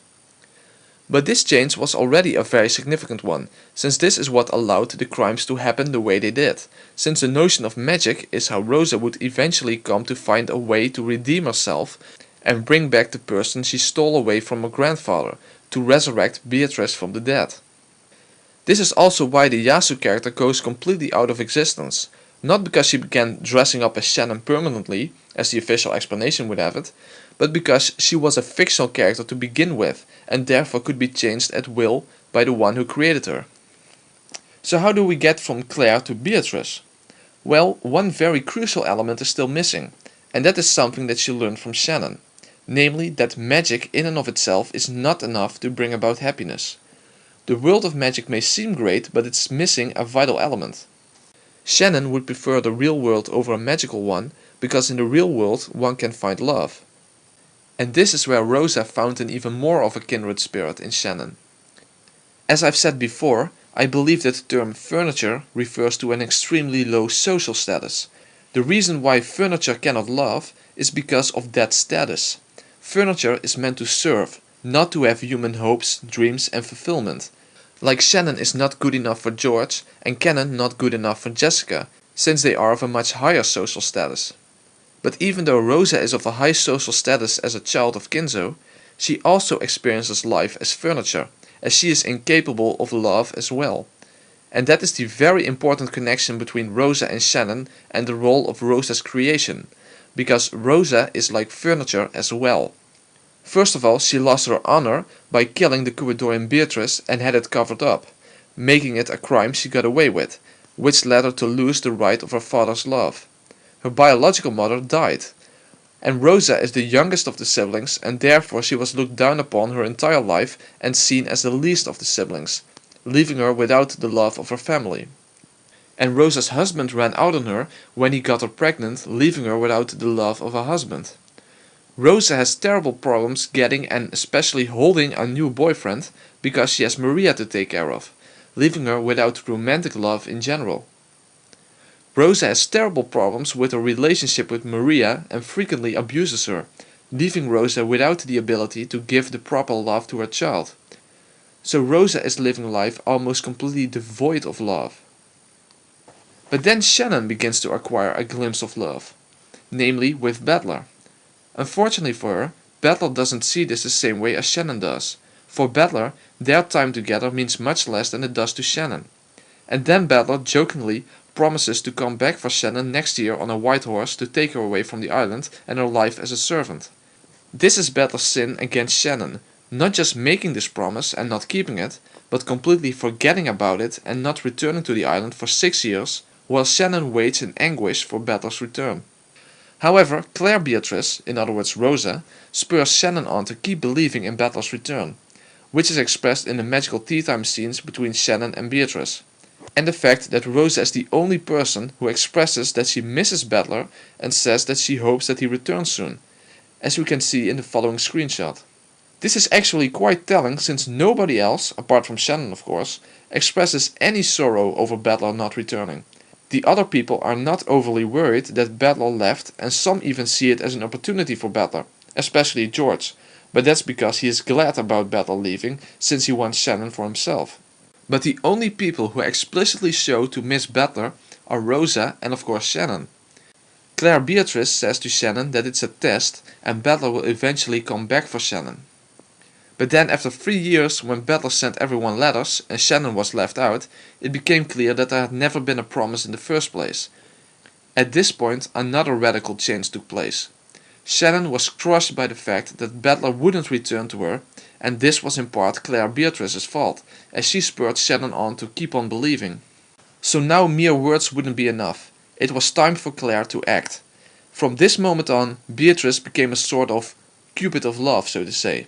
But this change was already a very significant one, since this is what allowed the crimes to happen the way they did, since the notion of magic is how Rosa would eventually come to find a way to redeem herself and bring back the person she stole away from her grandfather, to resurrect Beatrice from the dead. This is also why the Yasu character goes completely out of existence, not because she began dressing up as Shannon permanently, as the official explanation would have it, but because she was a fictional character to begin with, and therefore could be changed at will by the one who created her. So how do we get from Claire to Beatrice? Well, one very crucial element is still missing, and that is something that she learned from Shannon. Namely, that magic in and of itself is not enough to bring about happiness. The world of magic may seem great, but it's missing a vital element. Shannon would prefer the real world over a magical one, because in the real world one can find love. And this is where Rosa found an even more of a kindred spirit in Shannon. As I've said before, I believe that the term furniture refers to an extremely low social status. The reason why furniture cannot love is because of that status. Furniture is meant to serve, not to have human hopes, dreams and fulfillment. Like Shannon is not good enough for George and Cannon not good enough for Jessica, since they are of a much higher social status. But even though Rosa is of a high social status as a child of Kinzo, she also experiences life as furniture, as she is incapable of love as well. And that is the very important connection between Rosa and Shannon and the role of Rosa's creation, because Rosa is like furniture as well. First of all, she lost her honor by killing the Cuidorian Beatrice and had it covered up, making it a crime she got away with, which led her to lose the right of her father's love. Her biological mother died, and Rosa is the youngest of the siblings, and therefore she was looked down upon her entire life and seen as the least of the siblings, leaving her without the love of her family. And Rosa's husband ran out on her when he got her pregnant, leaving her without the love of her husband. Rosa has terrible problems getting and especially holding a new boyfriend because she has Maria to take care of, leaving her without romantic love in general. Rosa has terrible problems with her relationship with Maria and frequently abuses her, leaving Rosa without the ability to give the proper love to her child. So Rosa is living life almost completely devoid of love. But then Shannon begins to acquire a glimpse of love, namely with Battler. Unfortunately for her, Battler doesn't see this the same way as Shannon does. For Battler, their time together means much less than it does to Shannon. And then Battler jokingly promises to come back for Shannon next year on a white horse to take her away from the island and her life as a servant. This is Battler's sin against Shannon, not just making this promise and not keeping it, but completely forgetting about it and not returning to the island for 6 years, while Shannon waits in anguish for Battler's return. However, Claire Beatrice, in other words Rosa, spurs Shannon on to keep believing in Battler's return, which is expressed in the magical tea time scenes between Shannon and Beatrice, and the fact that Rosa is the only person who expresses that she misses Battler and says that she hopes that he returns soon, as we can see in the following screenshot. This is actually quite telling, since nobody else, apart from Shannon of course, expresses any sorrow over Battler not returning. The other people are not overly worried that Battler left, and some even see it as an opportunity for Battler, especially George, but that's because he is glad about Battler leaving, since he wants Shannon for himself. But the only people who explicitly show to miss Battler are Rosa and of course Shannon. Claire Beatrice says to Shannon that it's a test and Battler will eventually come back for Shannon. But then after 3 years, when Battler sent everyone letters and Shannon was left out, it became clear that there had never been a promise in the first place. At this point, another radical change took place. Shannon was crushed by the fact that Battler wouldn't return to her, and this was in part Claire Beatrice's fault, as she spurred Shannon on to keep on believing. So now mere words wouldn't be enough. It was time for Claire to act. From this moment on, Beatrice became a sort of Cupid of love, so to say.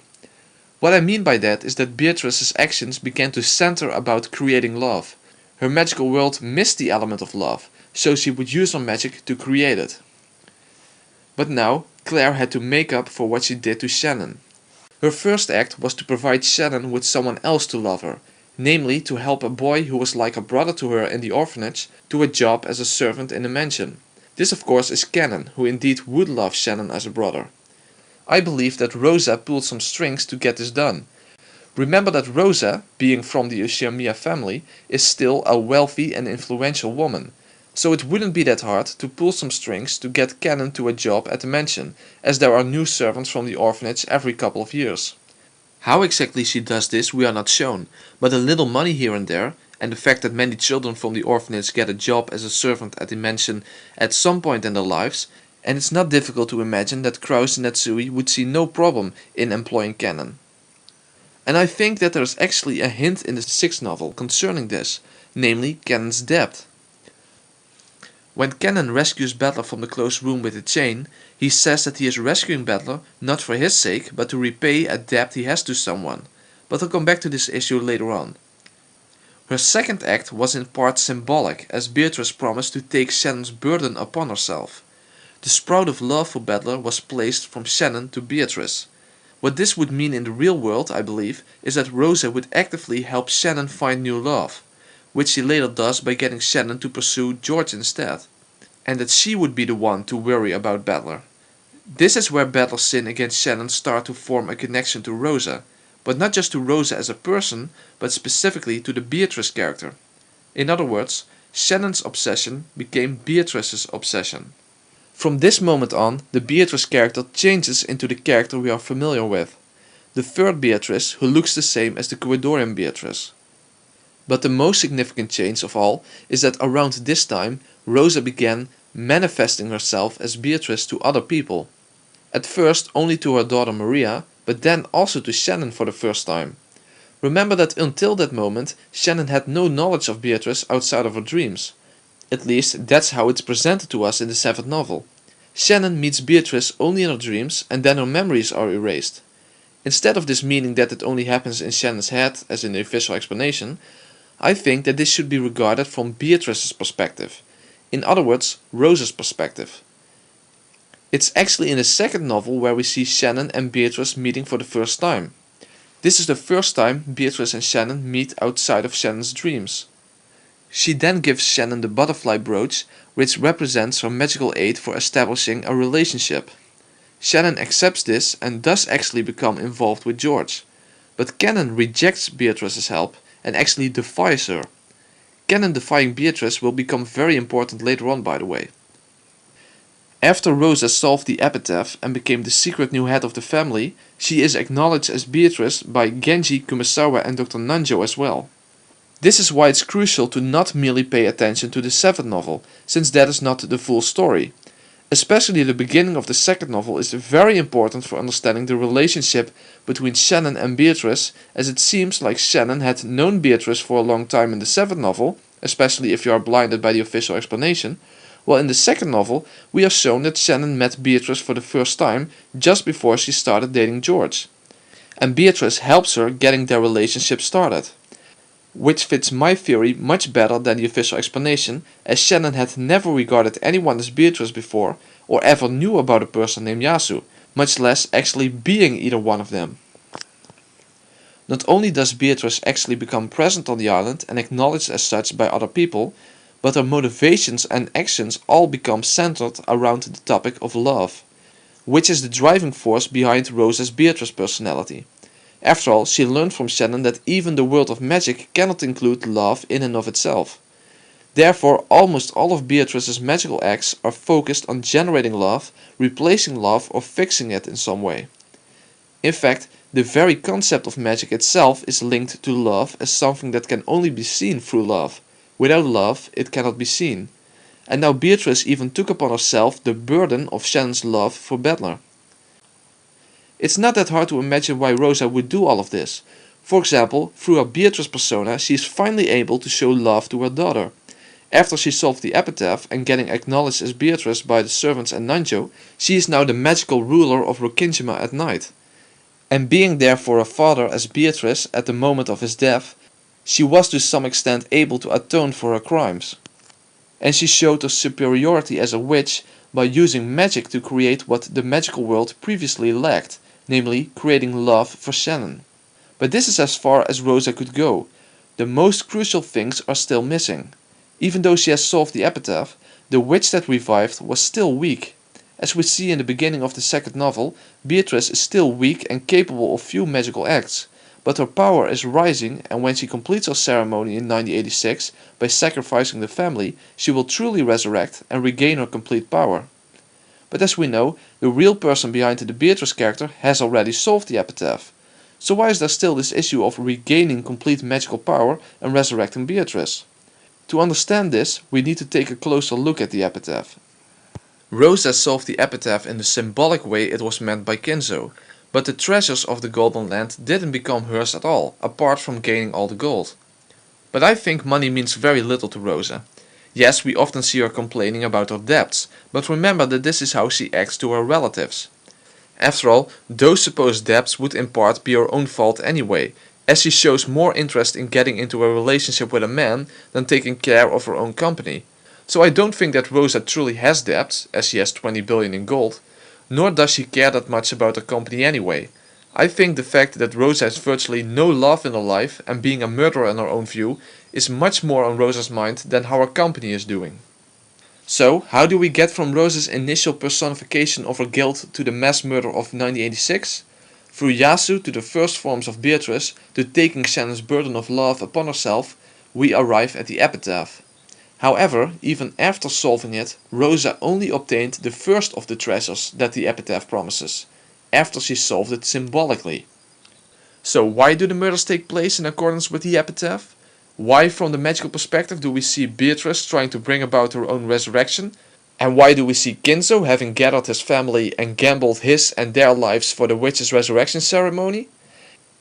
What I mean by that is that Beatrice's actions began to center about creating love. Her magical world missed the element of love, so she would use her magic to create it. But now, Claire had to make up for what she did to Shannon. Her first act was to provide Shannon with someone else to love her, namely to help a boy who was like a brother to her in the orphanage to a job as a servant in the mansion. This of course is Cannon, who indeed would love Shannon as a brother. I believe that Rosa pulled some strings to get this done. Remember that Rosa, being from the Ushiamiya family, is still a wealthy and influential woman, so it wouldn't be that hard to pull some strings to get Cannon to a job at the mansion, as there are new servants from the orphanage every couple of years. How exactly she does this we are not shown, but a little money here and there, and the fact that many children from the orphanage get a job as a servant at the mansion at some point in their lives, and it's not difficult to imagine that Krause and Natsui would see no problem in employing Cannon. And I think that there's actually a hint in the 6th novel concerning this, namely Cannon's debt. When Cannon rescues Battler from the closed room with the chain, he says that he is rescuing Battler not for his sake, but to repay a debt he has to someone. But I'll come back to this issue later on. Her second act was in part symbolic, as Beatrice promised to take Shannon's burden upon herself. The sprout of love for Battler was placed from Shannon to Beatrice. What this would mean in the real world, I believe, is that Rosa would actively help Shannon find new love, which she later does by getting Shannon to pursue George instead, and that she would be the one to worry about Battler. This is where Battler's sin against Shannon start to form a connection to Rosa, but not just to Rosa as a person, but specifically to the Beatrice character. In other words, Shannon's obsession became Beatrice's obsession. From this moment on, the Beatrice character changes into the character we are familiar with, the third Beatrice who looks the same as the Corridorian Beatrice. But the most significant change of all is that around this time, Rosa began manifesting herself as Beatrice to other people. At first only to her daughter Maria, but then also to Shannon for the first time. Remember that until that moment, Shannon had no knowledge of Beatrice outside of her dreams. At least that's how it's presented to us in the 7th novel. Shannon meets Beatrice only in her dreams and then her memories are erased. Instead of this meaning that it only happens in Shannon's head, as in the official explanation, I think that this should be regarded from Beatrice's perspective. In other words, Rosa's perspective. It's actually in the 2nd novel where we see Shannon and Beatrice meeting for the first time. This is the first time Beatrice and Shannon meet outside of Shannon's dreams. She then gives Shannon the butterfly brooch, which represents her magical aid for establishing a relationship. Shannon accepts this and does actually become involved with George. But Canon rejects Beatrice's help and actually defies her. Canon defying Beatrice will become very important later on, by the way. After Rosa solved the epitaph and became the secret new head of the family, she is acknowledged as Beatrice by Genji, Kumasawa and Dr. Nanjo as well. This is why it's crucial to not merely pay attention to the 7th novel, since that is not the full story. Especially the beginning of the 2nd novel is very important for understanding the relationship between Shannon and Beatrice, as it seems like Shannon had known Beatrice for a long time in the 7th novel, especially if you are blinded by the official explanation, while in the 2nd novel we are shown that Shannon met Beatrice for the first time just before she started dating George. And Beatrice helps her getting their relationship started. Which fits my theory much better than the official explanation, as Shannon had never regarded anyone as Beatrice before, or ever knew about a person named Yasu, much less actually being either one of them. Not only does Beatrice actually become present on the island and acknowledged as such by other people, but her motivations and actions all become centered around the topic of love, which is the driving force behind Rosa's Beatrice personality. After all, she learned from Shannon that even the world of magic cannot include love in and of itself. Therefore, almost all of Beatrice's magical acts are focused on generating love, replacing love or fixing it in some way. In fact, the very concept of magic itself is linked to love as something that can only be seen through love. Without love, it cannot be seen. And now Beatrice even took upon herself the burden of Shannon's love for Battler. It's not that hard to imagine why Rosa would do all of this. For example, through her Beatrice persona, she is finally able to show love to her daughter. After she solved the epitaph and getting acknowledged as Beatrice by the servants and Nanjo, she is now the magical ruler of Rokkinjima at night. And being there for her father as Beatrice at the moment of his death, she was to some extent able to atone for her crimes. And she showed her superiority as a witch by using magic to create what the magical world previously lacked, namely creating love for Shannon. But this is as far as Rosa could go. The most crucial things are still missing. Even though she has solved the epitaph, the witch that revived was still weak. As we see in the beginning of the 2nd novel, Beatrice is still weak and capable of few magical acts, but her power is rising, and when she completes her ceremony in 1986 by sacrificing the family, she will truly resurrect and regain her complete power. But as we know, the real person behind the Beatrice character has already solved the epitaph. So why is there still this issue of regaining complete magical power and resurrecting Beatrice? To understand this, we need to take a closer look at the epitaph. Rosa solved the epitaph in the symbolic way it was meant by Kinzo, but the treasures of the Golden Land didn't become hers at all, apart from gaining all the gold. But I think money means very little to Rosa. Yes, we often see her complaining about her debts, but remember that this is how she acts to her relatives. After all, those supposed debts would in part be her own fault anyway. as she shows more interest in getting into a relationship with a man than taking care of her own company. So I don't think that Rosa truly has debts, as she has 20 billion in gold, nor does she care that much about her company anyway. I think the fact that Rosa has virtually no love in her life and being a murderer in her own view is much more on Rosa's mind than how her company is doing. So, how do we get from Rosa's initial personification of her guilt to the mass murder of 1986? Through Yasu to the first forms of Beatrice to taking Shannon's burden of love upon herself, we arrive at the epitaph. However, even after solving it, Rosa only obtained the first of the treasures that the epitaph promises, after she solved it symbolically. So why do the murders take place in accordance with the epitaph? Why from the magical perspective do we see Beatrice trying to bring about her own resurrection? And why do we see Kinzo having gathered his family and gambled his and their lives for the witch's resurrection ceremony?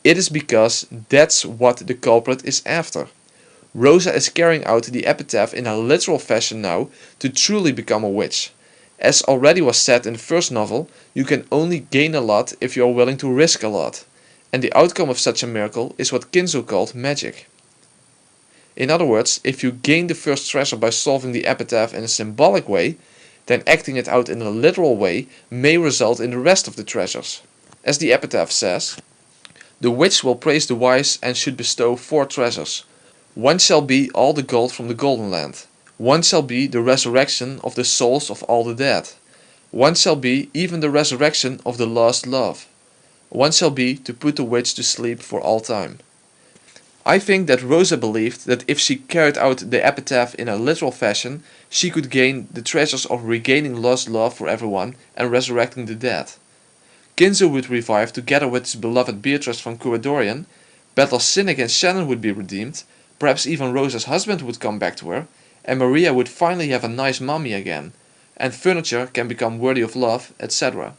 It is because that's what the culprit is after. Rosa is carrying out the epitaph in a literal fashion now to truly become a witch. As already was said in the first novel, you can only gain a lot if you are willing to risk a lot. And the outcome of such a miracle is what Kinzo called magic. In other words, if you gain the first treasure by solving the epitaph in a symbolic way, then acting it out in a literal way may result in the rest of the treasures. As the epitaph says, the witch will praise the wise and should bestow 4 treasures. One shall be all the gold from the Golden Land. One shall be the resurrection of the souls of all the dead. One shall be even the resurrection of the lost love. One shall be to put the witch to sleep for all time. I think that Rosa believed that if she carried out the epitaph in a literal fashion, she could gain the treasures of regaining lost love for everyone and resurrecting the dead. Kinzo would revive together with his beloved Beatrice from Kuradorian, Battle's sin against Shannon would be redeemed, perhaps even Rosa's husband would come back to her, and Maria would finally have a nice mommy again, and furniture can become worthy of love, etc.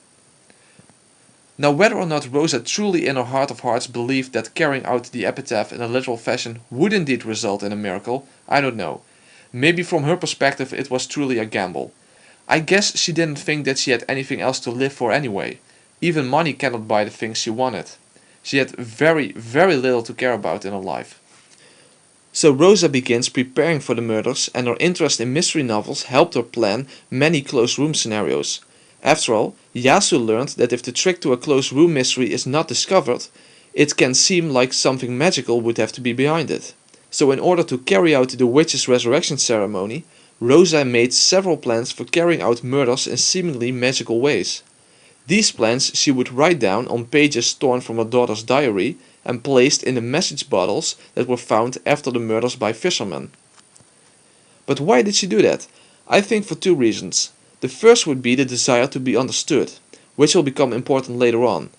Now whether or not Rosa truly in her heart of hearts believed that carrying out the epitaph in a literal fashion would indeed result in a miracle, I don't know. Maybe from her perspective it was truly a gamble. I guess she didn't think that she had anything else to live for anyway. Even money cannot buy the things she wanted. She had very, very little to care about in her life. So Rosa begins preparing for the murders, and her interest in mystery novels helped her plan many closed room scenarios. After all, Yasu learned that if the trick to a closed room mystery is not discovered, it can seem like something magical would have to be behind it. So in order to carry out the witch's resurrection ceremony, Rosa made several plans for carrying out murders in seemingly magical ways. These plans she would write down on pages torn from her daughter's diary and placed in the message bottles that were found after the murders by fishermen. But why did she do that? I think for 2 reasons. The first would be the desire to be understood, which will become important later on.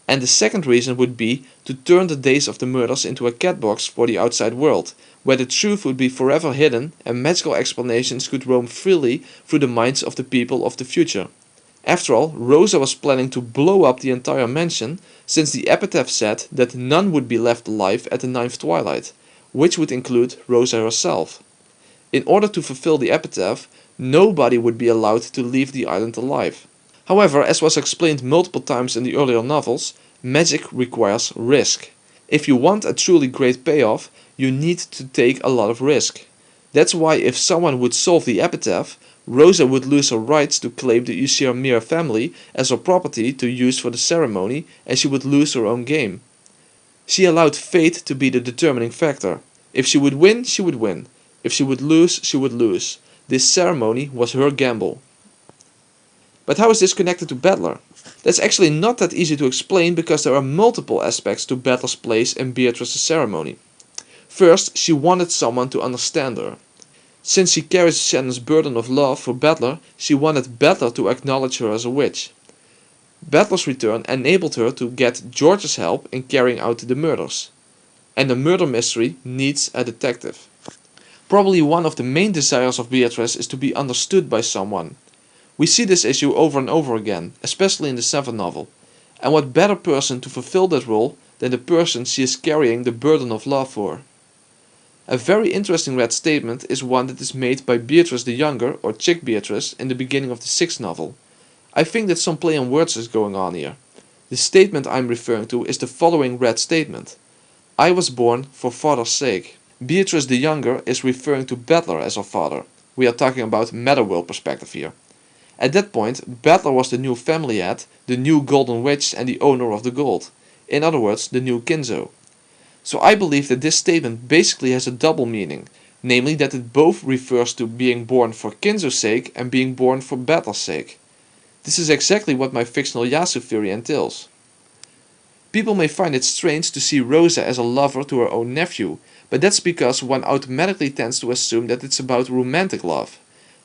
And the second reason would be to turn the days of the murders into a catbox for the outside world, where the truth would be forever hidden and magical explanations could roam freely through the minds of the people of the future. After all, Rosa was planning to blow up the entire mansion, since the epitaph said that none would be left alive at the 9th twilight, which would include Rosa herself. In order to fulfill the epitaph, nobody would be allowed to leave the island alive. However, as was explained multiple times in the earlier novels, magic requires risk. If you want a truly great payoff, you need to take a lot of risk. That's why if someone would solve the epitaph, Rosa would lose her rights to claim the Ushir family as her property to use for the ceremony, and she would lose her own game. She allowed fate to be the determining factor. If she would win, she would win. If she would lose, she would lose. This ceremony was her gamble. But how is this connected to Battler? That's actually not that easy to explain because there are multiple aspects to Battler's place in Beatrice's ceremony. First, she wanted someone to understand her. Since she carries Shannon's burden of love for Battler, she wanted Battler to acknowledge her as a witch. Battler's return enabled her to get George's help in carrying out the murders. And the murder mystery needs a detective. Probably one of the main desires of Beatrice is to be understood by someone. We see this issue over and over again, especially in the 7th novel. And what better person to fulfill that role than the person she is carrying the burden of love for? A very interesting read statement is one that is made by Beatrice the Younger, or Chick Beatrice, in the beginning of the 6th novel. I think that some play on words is going on here. The statement I'm referring to is the following read statement. I was born for father's sake. Beatrice the Younger is referring to Battler as her father. We are talking about meta-world perspective here. At that point, Battler was the new family head, the new golden witch and the owner of the gold. In other words, the new Kinzo. So I believe that this statement basically has a double meaning, namely that it both refers to being born for Kinzo's sake and being born for Battler's sake. This is exactly what my fictional Yasu theory entails. People may find it strange to see Rosa as a lover to her own nephew, but that's because one automatically tends to assume that it's about romantic love.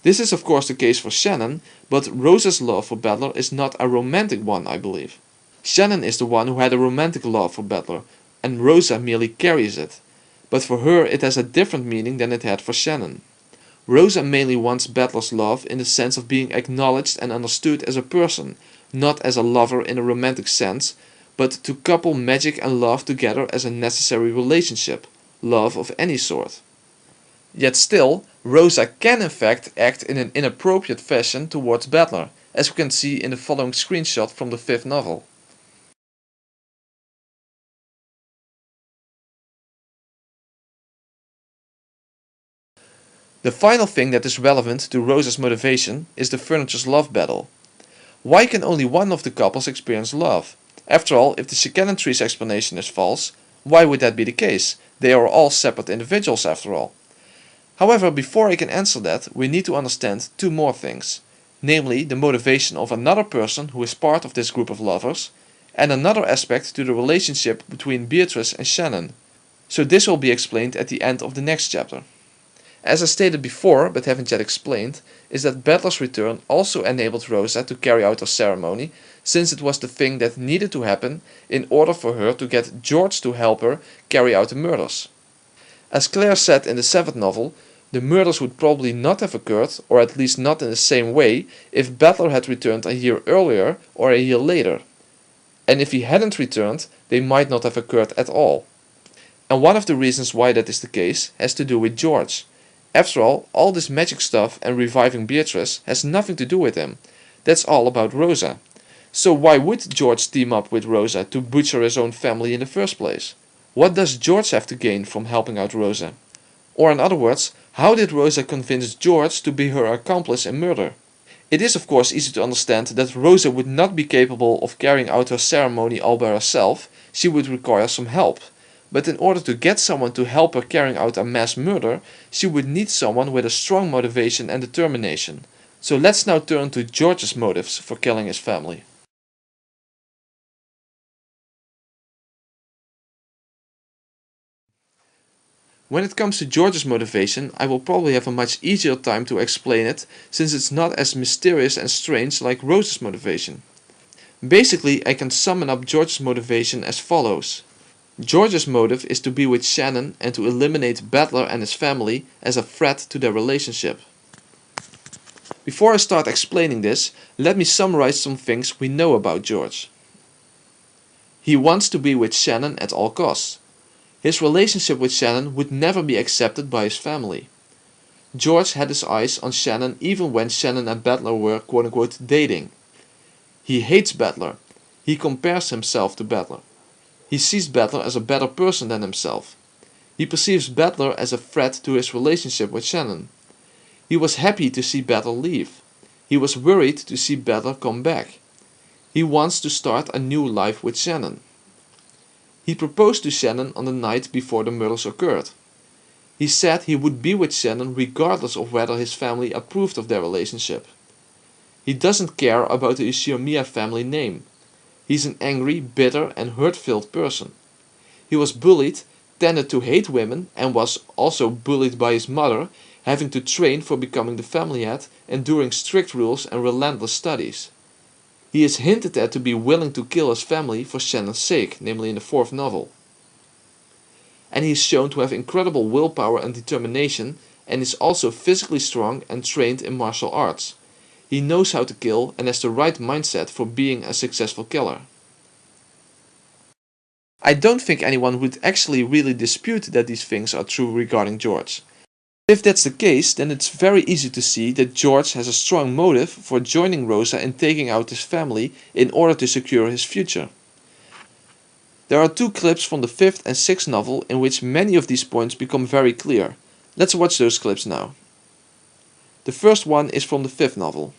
This is of course the case for Shannon, but Rosa's love for Battler is not a romantic one, I believe. Shannon is the one who had a romantic love for Battler, and Rosa merely carries it. But for her it has a different meaning than it had for Shannon. Rosa mainly wants Battler's love in the sense of being acknowledged and understood as a person, not as a lover in a romantic sense, but to couple magic and love together as a necessary relationship, love of any sort. Yet still, Rosa can in fact act in an inappropriate fashion towards Battler, as we can see in the following screenshot from the 5th novel. The final thing that is relevant to Rosa's motivation is the furniture's love battle. Why can only one of the couples experience love? After all, if the Shikanon tree's explanation is false, why would that be the case? They are all separate individuals after all. However, before I can answer that, we need to understand two more things. Namely, the motivation of another person who is part of this group of lovers, and another aspect to the relationship between Beatrice and Shannon. So this will be explained at the end of the next chapter. As I stated before, but haven't yet explained, is that Battler's return also enabled Rosa to carry out her ceremony, since it was the thing that needed to happen in order for her to get George to help her carry out the murders. As Claire said in the 7th novel, the murders would probably not have occurred, or at least not in the same way, if Battler had returned a year earlier or a year later. And if he hadn't returned, they might not have occurred at all. And one of the reasons why that is the case has to do with George. After all this magic stuff and reviving Beatrice has nothing to do with him. That's all about Rosa. So why would George team up with Rosa to butcher his own family in the first place? What does George have to gain from helping out Rosa? Or in other words, how did Rosa convince George to be her accomplice in murder? It is of course easy to understand that Rosa would not be capable of carrying out her ceremony all by herself, she would require some help. But in order to get someone to help her carrying out a mass murder, she would need someone with a strong motivation and determination. So let's now turn to George's motives for killing his family. When it comes to George's motivation, I will probably have a much easier time to explain it, since it's not as mysterious and strange like Rose's motivation. Basically, I can sum up George's motivation as follows. George's motive is to be with Shannon and to eliminate Battler and his family as a threat to their relationship. Before I start explaining this, let me summarize some things we know about George. He wants to be with Shannon at all costs. His relationship with Shannon would never be accepted by his family. George had his eyes on Shannon even when Shannon and Battler were quote-unquote dating. He hates Battler. He compares himself to Battler. He sees Battler as a better person than himself. He perceives Battler as a threat to his relationship with Shannon. He was happy to see Battler leave. He was worried to see Battler come back. He wants to start a new life with Shannon. He proposed to Shannon on the night before the murders occurred. He said he would be with Shannon regardless of whether his family approved of their relationship. He doesn't care about the Ishiomiya family name. He's an angry, bitter and hurt-filled person. He was bullied, tended to hate women and was also bullied by his mother, having to train for becoming the family head, enduring strict rules and relentless studies. He is hinted at to be willing to kill his family for Shannon's sake, namely in the 4th novel. And he is shown to have incredible willpower and determination, and is also physically strong and trained in martial arts. He knows how to kill and has the right mindset for being a successful killer. I don't think anyone would actually really dispute that these things are true regarding George. If that's the case, then it's very easy to see that George has a strong motive for joining Rosa and taking out his family in order to secure his future. There are two clips from the 5th and 6th novel in which many of these points become very clear. Let's watch those clips now. The first one is from the 5th novel.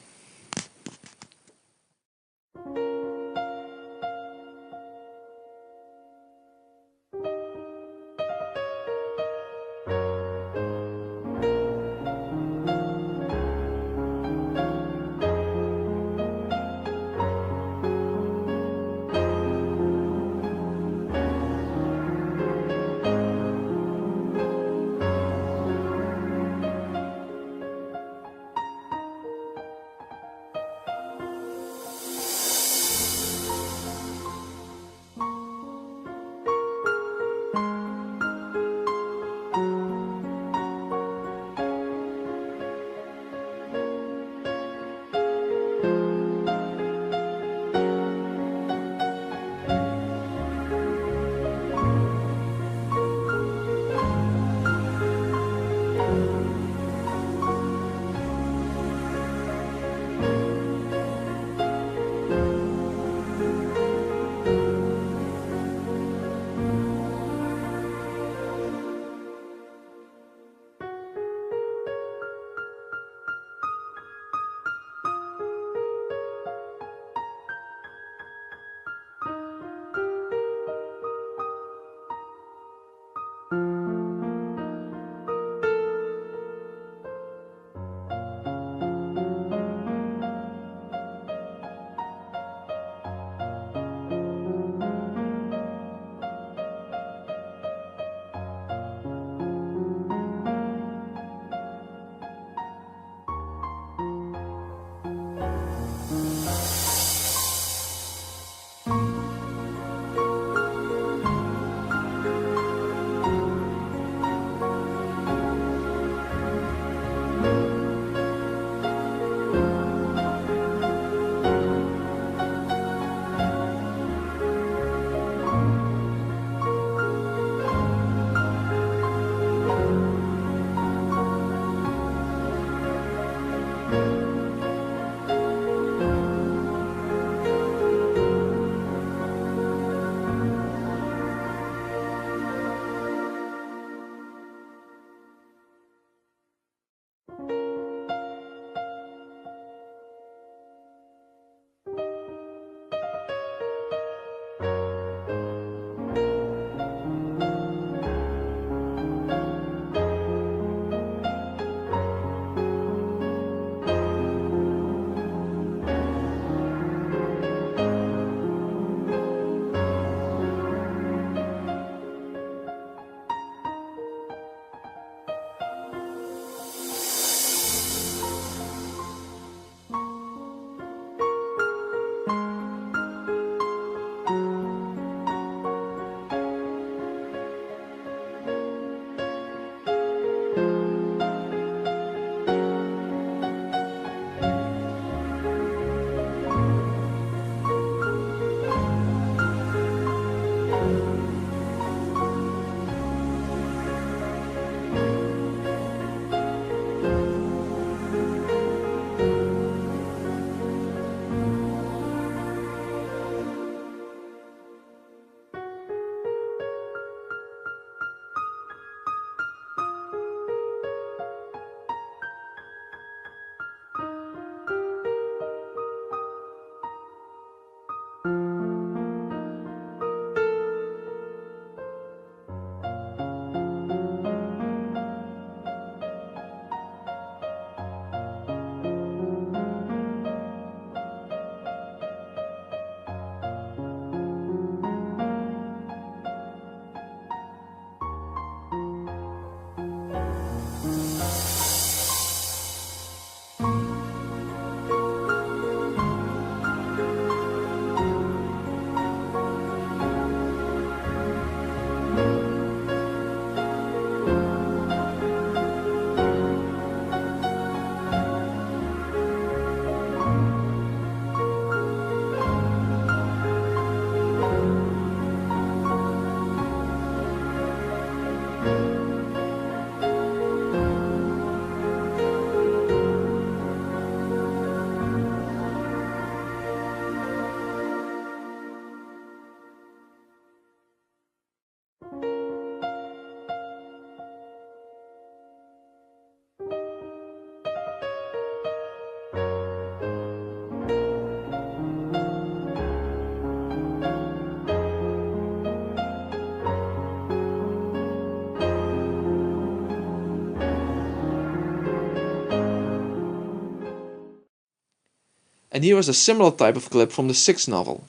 And here is a similar type of clip from the 6th novel.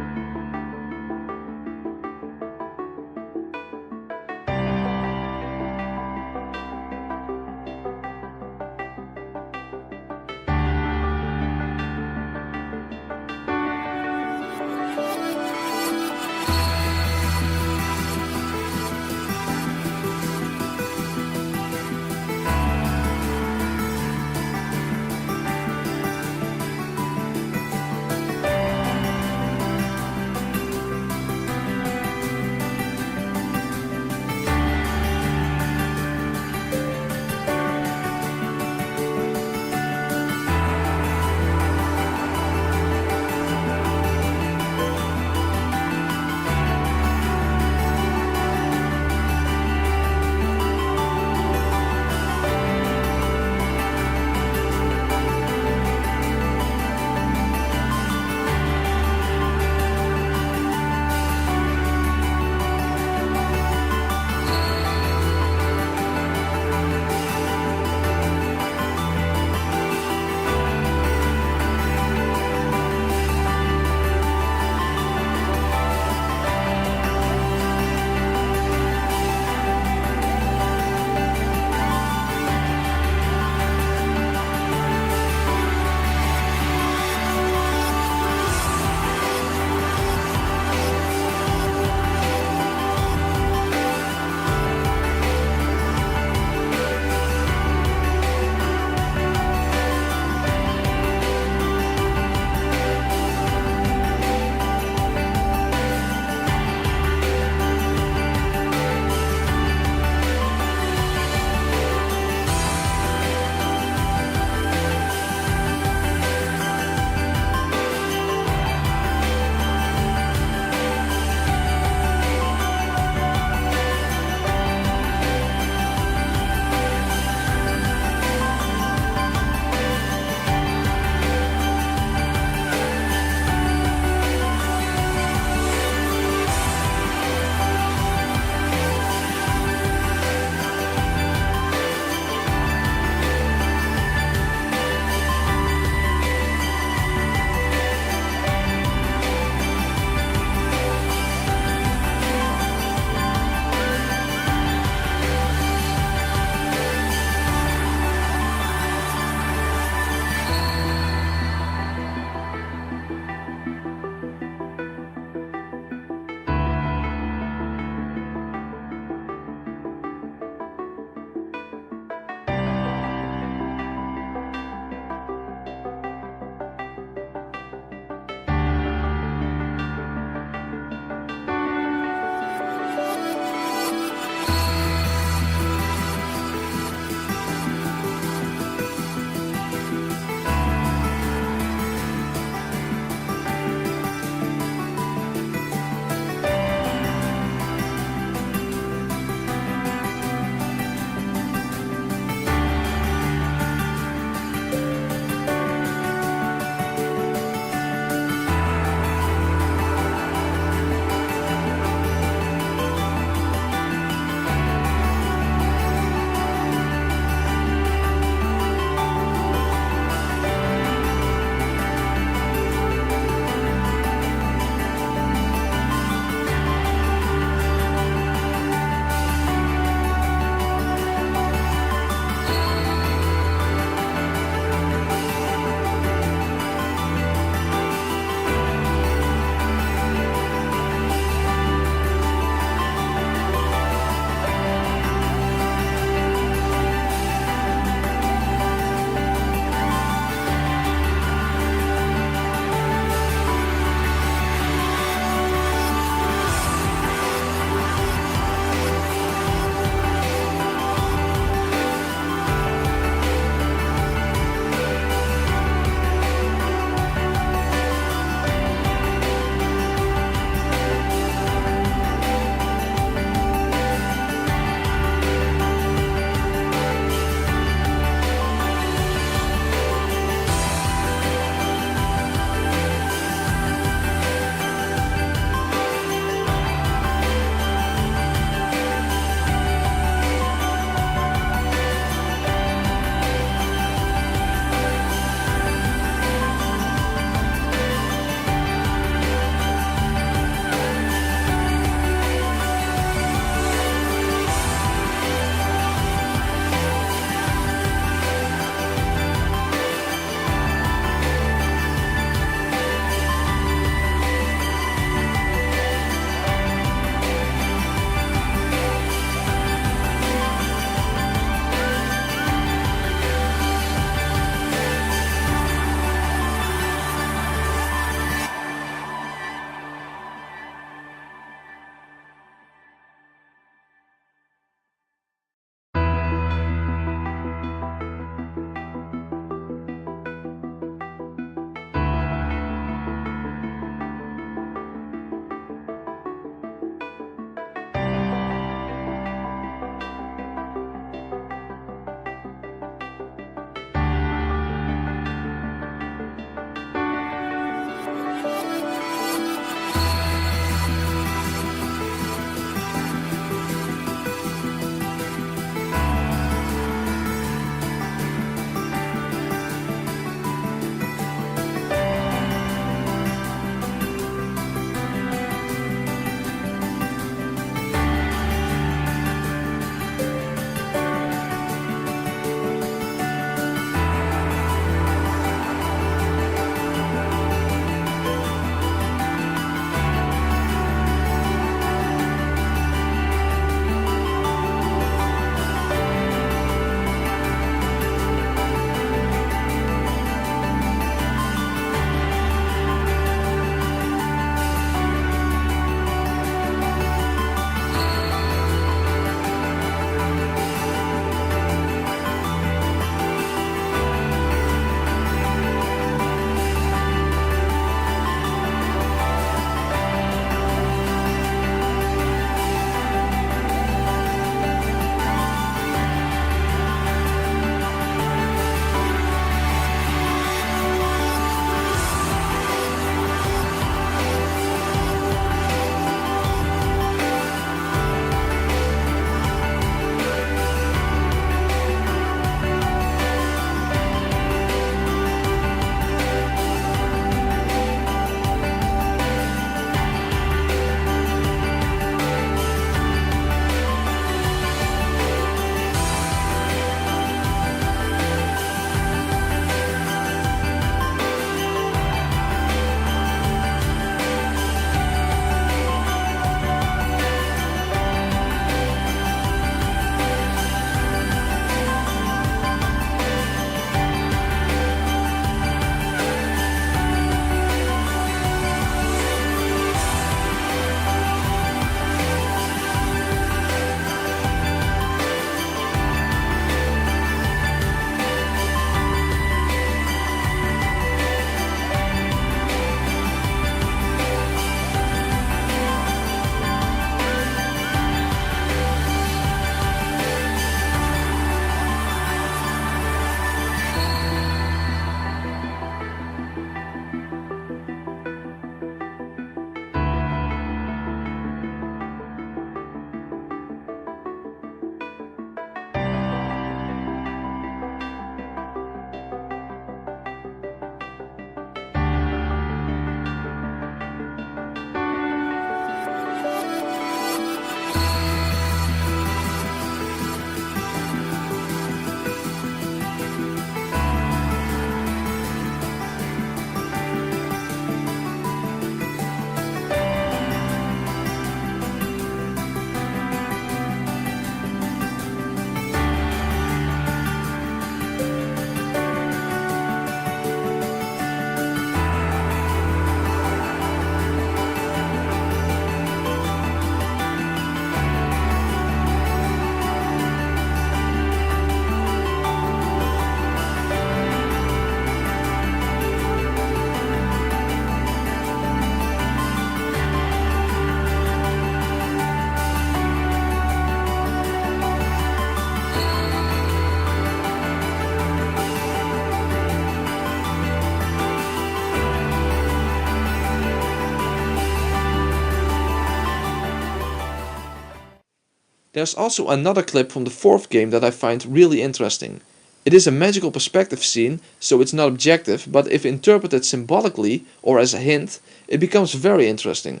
There's also another clip from the fourth game that I find really interesting. It is a magical perspective scene, so it's not objective, but if interpreted symbolically or as a hint, it becomes very interesting.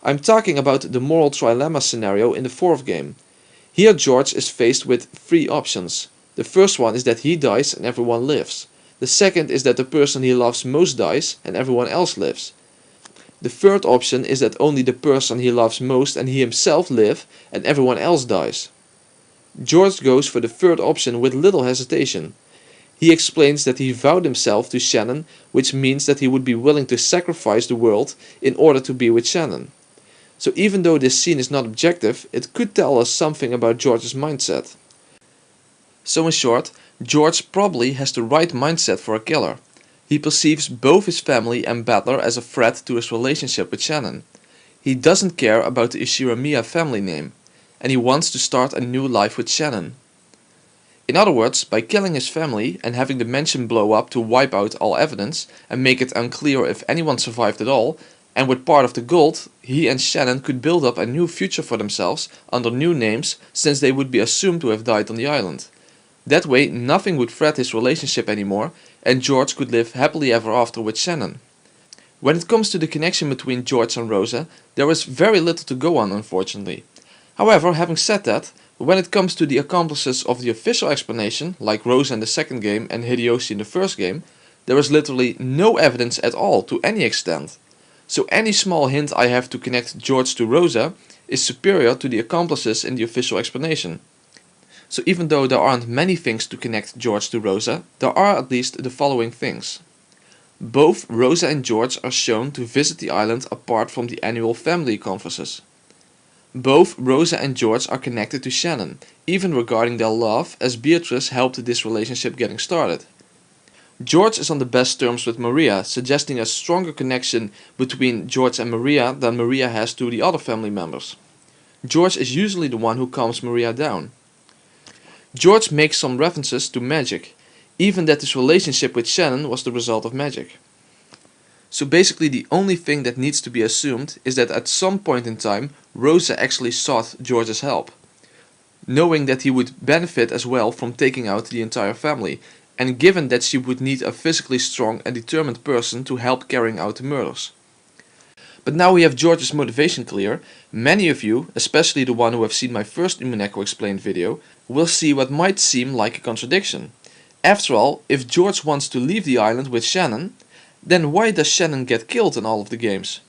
I'm talking about the moral trilemma scenario in the fourth game. Here George is faced with three options. The first one is that he dies and everyone lives. The second is that the person he loves most dies and everyone else lives. The third option is that only the person he loves most and he himself live and everyone else dies. George goes for the third option with little hesitation. He explains that he vowed himself to Shannon, which means that he would be willing to sacrifice the world in order to be with Shannon. So even though this scene is not objective, it could tell us something about George's mindset. So in short, George probably has the right mindset for a killer. He perceives both his family and Battler as a threat to his relationship with Shannon. He doesn't care about the Ishiramiya family name, and he wants to start a new life with Shannon. In other words, by killing his family and having the mansion blow up to wipe out all evidence and make it unclear if anyone survived at all, and with part of the gold, he and Shannon could build up a new future for themselves under new names, since they would be assumed to have died on the island. That way nothing would threat his relationship anymore, and George could live happily ever after with Shannon. When it comes to the connection between George and Rosa, there is very little to go on, unfortunately. However, having said that, when it comes to the accomplices of the official explanation, like Rosa in the second game and Hideyoshi in the first game, there is literally no evidence at all to any extent. So any small hint I have to connect George to Rosa is superior to the accomplices in the official explanation. So even though there aren't many things to connect George to Rosa, there are at least the following things. Both Rosa and George are shown to visit the island apart from the annual family conferences. Both Rosa and George are connected to Shannon, even regarding their love, as Beatrice helped this relationship getting started. George is on the best terms with Maria, suggesting a stronger connection between George and Maria than Maria has to the other family members. George is usually the one who calms Maria down. George makes some references to magic, even that his relationship with Shannon was the result of magic. So basically the only thing that needs to be assumed is that at some point in time Rosa actually sought George's help, knowing that he would benefit as well from taking out the entire family, and given that she would need a physically strong and determined person to help carrying out the murders. But now we have George's motivation clear, many of you, especially the one who have seen my first Umineko Explained video, will see what might seem like a contradiction. After all, if George wants to leave the island with Shannon, then why does Shannon get killed in all of the games?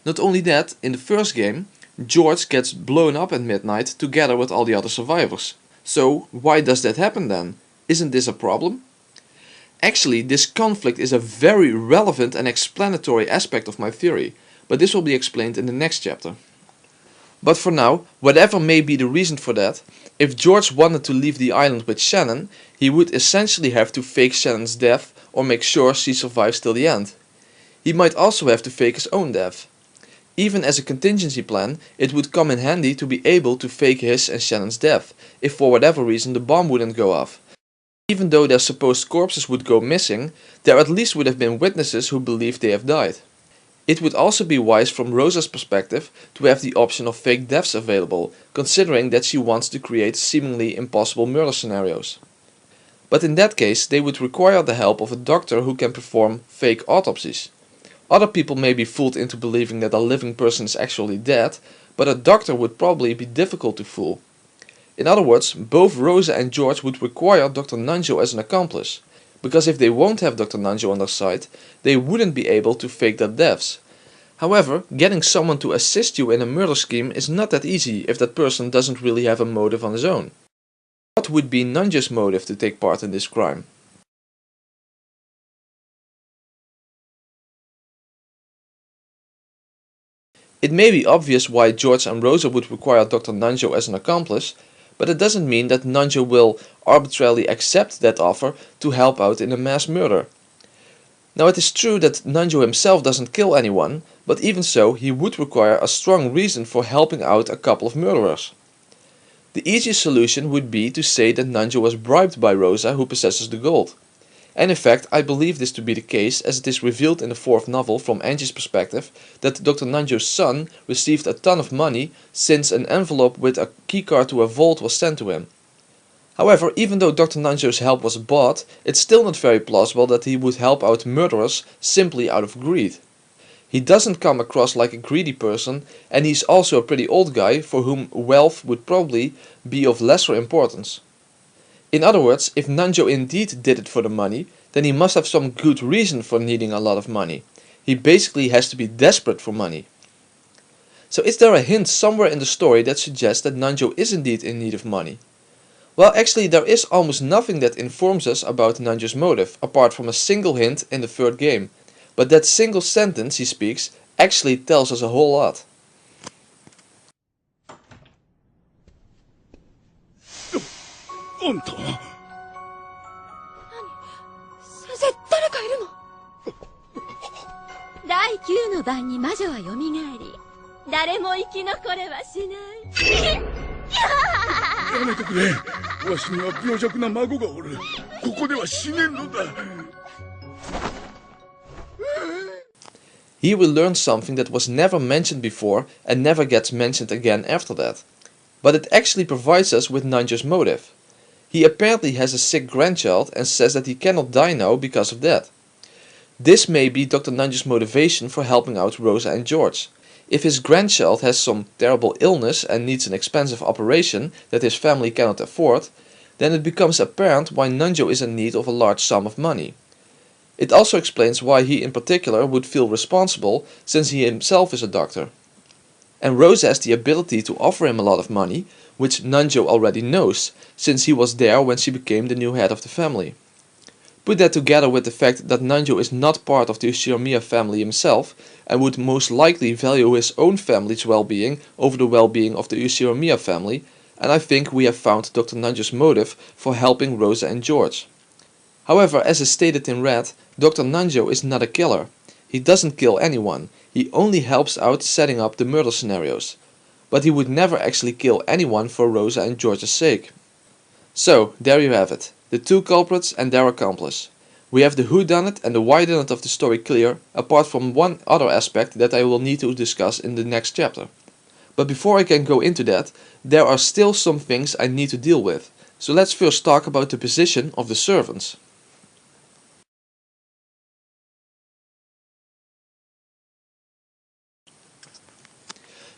Not only that, in the first game, George gets blown up at midnight together with all the other survivors. So why does that happen then? Isn't this a problem? Actually, this conflict is a very relevant and explanatory aspect of my theory, but this will be explained in the next chapter. But for now, whatever may be the reason for that, if George wanted to leave the island with Shannon, he would essentially have to fake Shannon's death or make sure she survives till the end. He might also have to fake his own death. Even as a contingency plan, it would come in handy to be able to fake his and Shannon's death, if for whatever reason the bomb wouldn't go off. Even though their supposed corpses would go missing, there at least would have been witnesses who believed they have died. It would also be wise from Rosa's perspective to have the option of fake deaths available, considering that she wants to create seemingly impossible murder scenarios. But in that case, they would require the help of a doctor who can perform fake autopsies. Other people may be fooled into believing that a living person is actually dead, but a doctor would probably be difficult to fool. In other words, both Rosa and George would require Dr. Nanjo as an accomplice, because if they won't have Dr. Nanjo on their side, they wouldn't be able to fake their deaths. However, getting someone to assist you in a murder scheme is not that easy if that person doesn't really have a motive on his own. What would be Nanjo's motive to take part in this crime? It may be obvious why George and Rosa would require Dr. Nanjo as an accomplice, but it doesn't mean that Nanjo will arbitrarily accept that offer to help out in a mass murder. Now it is true that Nanjo himself doesn't kill anyone, but even so he would require a strong reason for helping out a couple of murderers. The easiest solution would be to say that Nanjo was bribed by Rosa, who possesses the gold. And in fact, I believe this to be the case, as it is revealed in the fourth novel from Angie's perspective that Dr. Nanjo's son received a ton of money since an envelope with a keycard to a vault was sent to him. However, even though Dr. Nanjo's help was bought, it's still not very plausible that he would help out murderers simply out of greed. He doesn't come across like a greedy person, and he's also a pretty old guy for whom wealth would probably be of lesser importance. In other words, if Nanjo indeed did it for the money, then he must have some good reason for needing a lot of money. He basically has to be desperate for money. So is there a hint somewhere in the story that suggests that Nanjo is indeed in need of money? Well, actually there is almost nothing that informs us about Nanjo's motive, apart from a single hint in the third game. But that single sentence he speaks actually tells us a whole lot. あんた先生、誰かいるの？第9の晩に魔女は蘇り、誰も生き残れはしない。やめてくれ。わしには病弱な孫がおる。ここでは死ねんのだ。Here we learn something that was never mentioned before and never gets mentioned again after that. But it actually provides us with Nanjo's motive. He apparently has a sick grandchild and says that he cannot die now because of that. This may be Dr. Nanjo's motivation for helping out Rosa and George. If his grandchild has some terrible illness and needs an expensive operation that his family cannot afford, then it becomes apparent why Nanjo is in need of a large sum of money. It also explains why he in particular would feel responsible, since he himself is a doctor. And Rosa has the ability to offer him a lot of money, which Nanjo already knows, since he was there when she became the new head of the family. Put that together with the fact that Nanjo is not part of the Ushiromiya family himself, and would most likely value his own family's well-being over the well-being of the Ushiromiya family, and I think we have found Dr. Nanjo's motive for helping Rosa and George. However, as is stated in red, Dr. Nanjo is not a killer. He doesn't kill anyone, he only helps out setting up the murder scenarios. But he would never actually kill anyone for Rosa and George's sake. So, there you have it, the two culprits and their accomplice. We have the whodunit and the whydunit of the story clear, apart from one other aspect that I will need to discuss in the next chapter. But before I can go into that, there are still some things I need to deal with. So let's first talk about the position of the servants.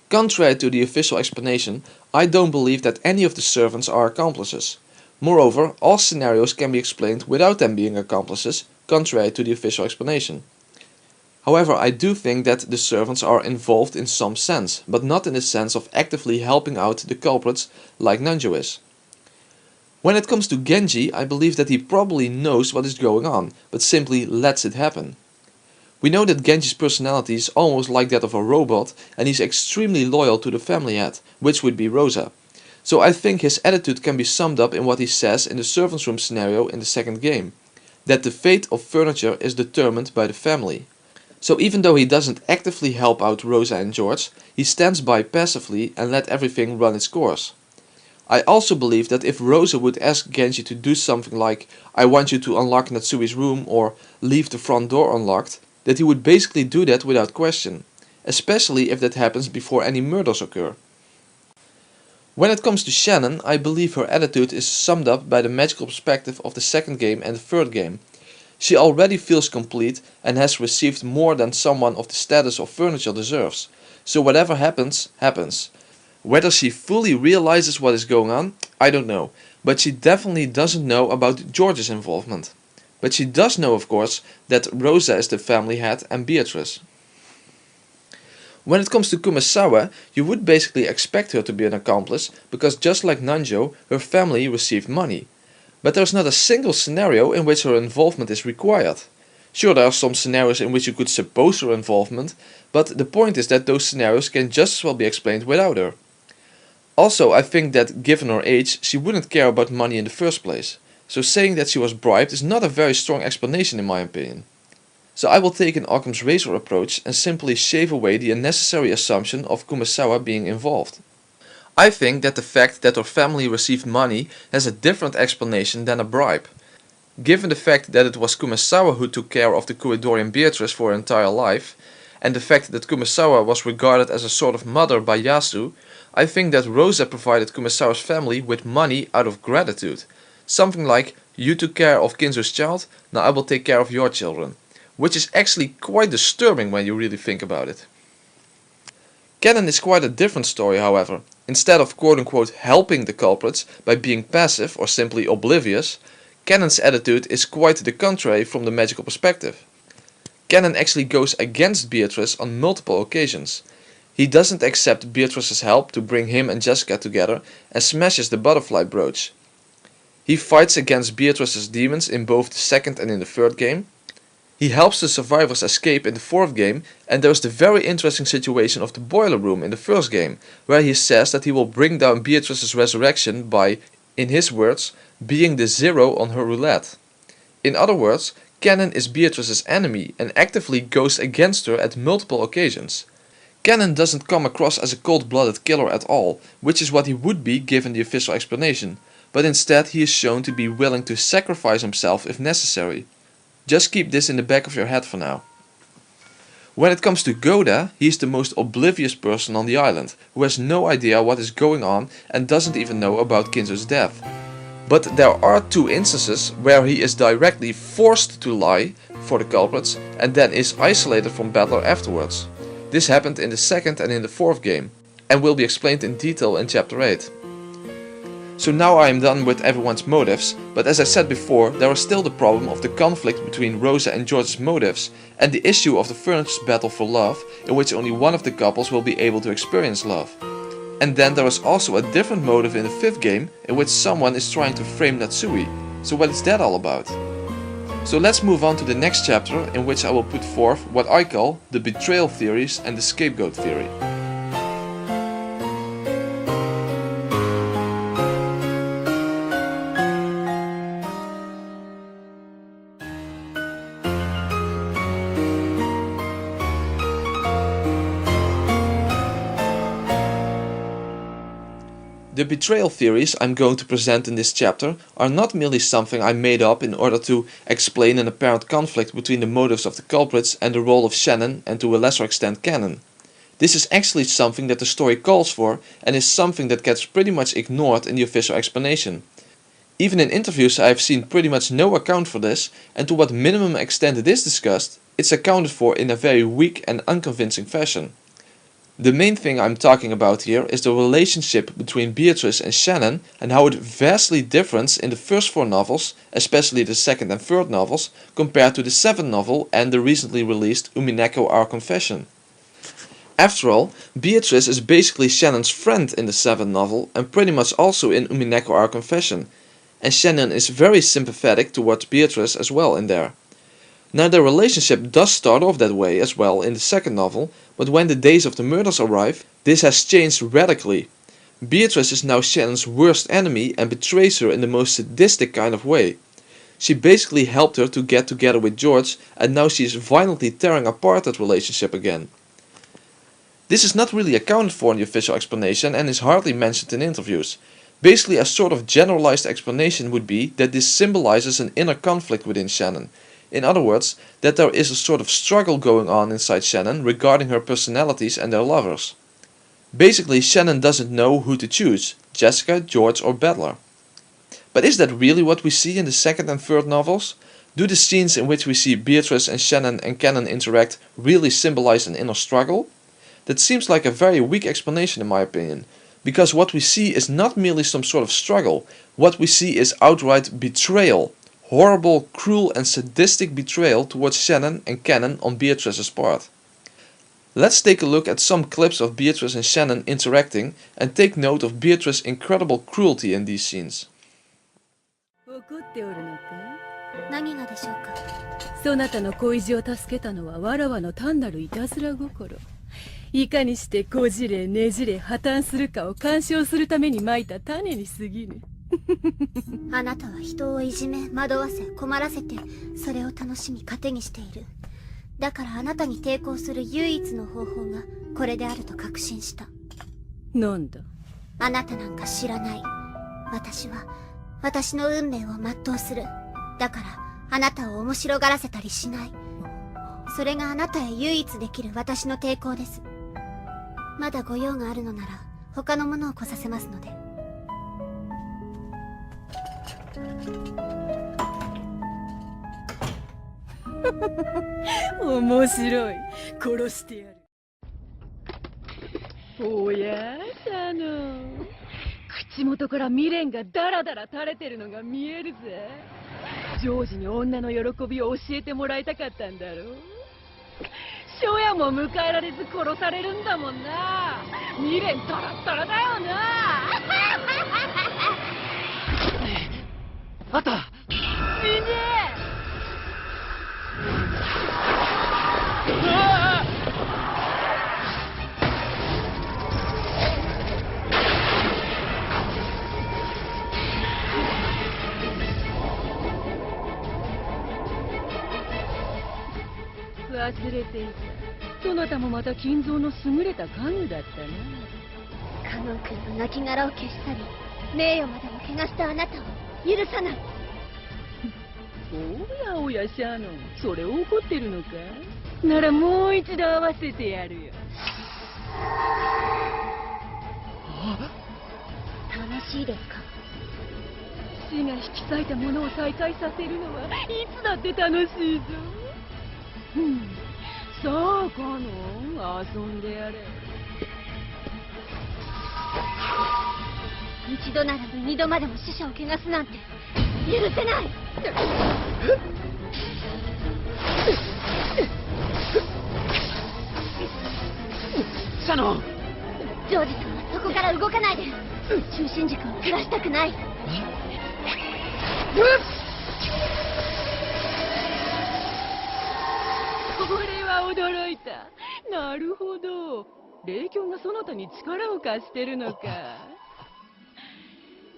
Contrary to the official explanation, I don't believe that any of the servants are accomplices. Moreover, all scenarios can be explained without them being accomplices, contrary to the official explanation. However, I do think that the servants are involved in some sense, but not in the sense of actively helping out the culprits like Nanjo is. When it comes to Genji, I believe that he probably knows what is going on, but simply lets it happen. We know that Genji's personality is almost like that of a robot, and he's extremely loyal to the family head, which would be Rosa. So I think his attitude can be summed up in what he says in the servants' room scenario in the second game, that the fate of furniture is determined by the family. So even though he doesn't actively help out Rosa and George, he stands by passively and let everything run its course. I also believe that if Rosa would ask Genji to do something like, "I want you to unlock Natsui's room," or "leave the front door unlocked," that he would basically do that without question, especially if that happens before any murders occur. When it comes to Shannon, I believe her attitude is summed up by the magical perspective of the second game and the third game. She already feels complete and has received more than someone of the status of furniture deserves, so whatever happens, happens. Whether she fully realizes what is going on, I don't know, but she definitely doesn't know about George's involvement. But she does know, of course, that Rosa is the family head and Beatrice. When it comes to Kumasawa, you would basically expect her to be an accomplice, because just like Nanjo, her family received money. But there's not a single scenario in which her involvement is required. Sure, there are some scenarios in which you could suppose her involvement, but the point is that those scenarios can just as well be explained without her. Also, I think that given her age, she wouldn't care about money in the first place. So saying that she was bribed is not a very strong explanation in my opinion. So I will take an Occam's razor approach and simply shave away the unnecessary assumption of Kumasawa being involved. I think that the fact that her family received money has a different explanation than a bribe. Given the fact that it was Kumasawa who took care of the Kuidorian Beatrice for her entire life, and the fact that Kumasawa was regarded as a sort of mother by Yasu, I think that Rosa provided Kumasawa's family with money out of gratitude. Something like, you took care of Kinzo's child, now I will take care of your children. Which is actually quite disturbing when you really think about it. Canon is quite a different story, however. Instead of quote-unquote helping the culprits by being passive or simply oblivious, Canon's attitude is quite the contrary from the magical perspective. Canon actually goes against Beatrice on multiple occasions. He doesn't accept Beatrice's help to bring him and Jessica together and smashes the butterfly brooch. He fights against Beatrice's demons in both the second and in the third game. He helps the survivors escape in the fourth game, and there is the very interesting situation of the boiler room in the first game, where he says that he will bring down Beatrice's resurrection by, in his words, being the zero on her roulette. In other words, Canon is Beatrice's enemy and actively goes against her at multiple occasions. Canon doesn't come across as a cold-blooded killer at all, which is what he would be given the official explanation, but instead he is shown to be willing to sacrifice himself if necessary. Just keep this in the back of your head for now. When it comes to Goda, he is the most oblivious person on the island, who has no idea what is going on and doesn't even know about Kinzo's death. But there are two instances where he is directly forced to lie for the culprits and then is isolated from battle afterwards. This happened in the second and in the fourth game, and will be explained in detail in chapter 8. So now I am done with everyone's motives, but as I said before, there is still the problem of the conflict between Rosa and George's motives, and the issue of the furnace battle for love, in which only one of the couples will be able to experience love. And then there is also a different motive in the fifth game, in which someone is trying to frame Natsui. So what is that all about? So let's move on to the next chapter, in which I will put forth what I call the betrayal theories and the scapegoat theory. The betrayal theories I'm going to present in this chapter are not merely something I made up in order to explain an apparent conflict between the motives of the culprits and the role of Shannon and to a lesser extent Canon. This is actually something that the story calls for and is something that gets pretty much ignored in the official explanation. Even in interviews I have seen pretty much no account for this, and to what minimum extent it is discussed, it's accounted for in a very weak and unconvincing fashion. The main thing I'm talking about here is the relationship between Beatrice and Shannon and how it vastly differs in the first four novels, especially the second and third novels, compared to the seventh novel and the recently released Umineko Our Confession. After all, Beatrice is basically Shannon's friend in the seventh novel and pretty much also in Umineko Our Confession, and Shannon is very sympathetic towards Beatrice as well in there. Now their relationship does start off that way as well in the second novel, but when the days of the murders arrive, this has changed radically. Beatrice is now Shannon's worst enemy and betrays her in the most sadistic kind of way. She basically helped her to get together with George, and now she is violently tearing apart that relationship again. This is not really accounted for in the official explanation and is hardly mentioned in interviews. Basically, a sort of generalized explanation would be that this symbolizes an inner conflict within Shannon. In other words, that there is a sort of struggle going on inside Shannon regarding her personalities and their lovers. Basically, Shannon doesn't know who to choose, Jessica, George or Battler. But is that really what we see in the second and third novels? Do the scenes in which we see Beatrice and Shannon and Canon interact really symbolize an inner struggle? That seems like a very weak explanation in my opinion, because what we see is not merely some sort of struggle, what we see is outright betrayal. Horrible, cruel and sadistic betrayal towards Shannon and Canon on Beatrice's part. Let's take a look at some clips of Beatrice and Shannon interacting and take note of Beatrice's incredible cruelty in these scenes. 怒っておるのか？何がでしょうか。そなたの恋路を助けたのはわらわの単なるいたずら心。いかにしてこじれねじれ破綻するかを鑑賞するためにまいた種に過ぎぬ。あなたは人をいじめ、惑わせ、困らせて、それを楽しみ糧にしている。だからあなたに抵抗する唯一の方法がこれであると確信した。なんだ？あなたなんか知らない。私は私の運命を全うする。だからあなたを面白がらせたりしない。それがあなたへ唯一できる私の抵抗です。まだご用があるのなら他のものを来させますので。面白い。殺してやる。おやシャノン、口元から未練がダラダラ垂れてるのが見えるぜ。ジョージに女の喜びを教えてもらいたかったんだろう。初夜も迎えられず殺されるんだもんな。未練タラッタラだよな。あった。死ね忘れていた。そなたもまた金蔵の優れた家具だったな。カノン君の亡骸を消したり名誉までも汚したあなたを許さない。おやおやシャノン、それ怒ってるのか。ならもう一度会わせてやるよ。楽しいですか。死が引き裂いたものを再会させるのはいつだって楽しいぞ。さあカノン、遊んでやれ。一度ならぬ二度までも死者を汚すなんて許せない。シャノン。ジョージさんはそこから動かないで。中心軸をずらしたくない。これは驚いた。なるほど、霊境がそなたに力を貸してるのか。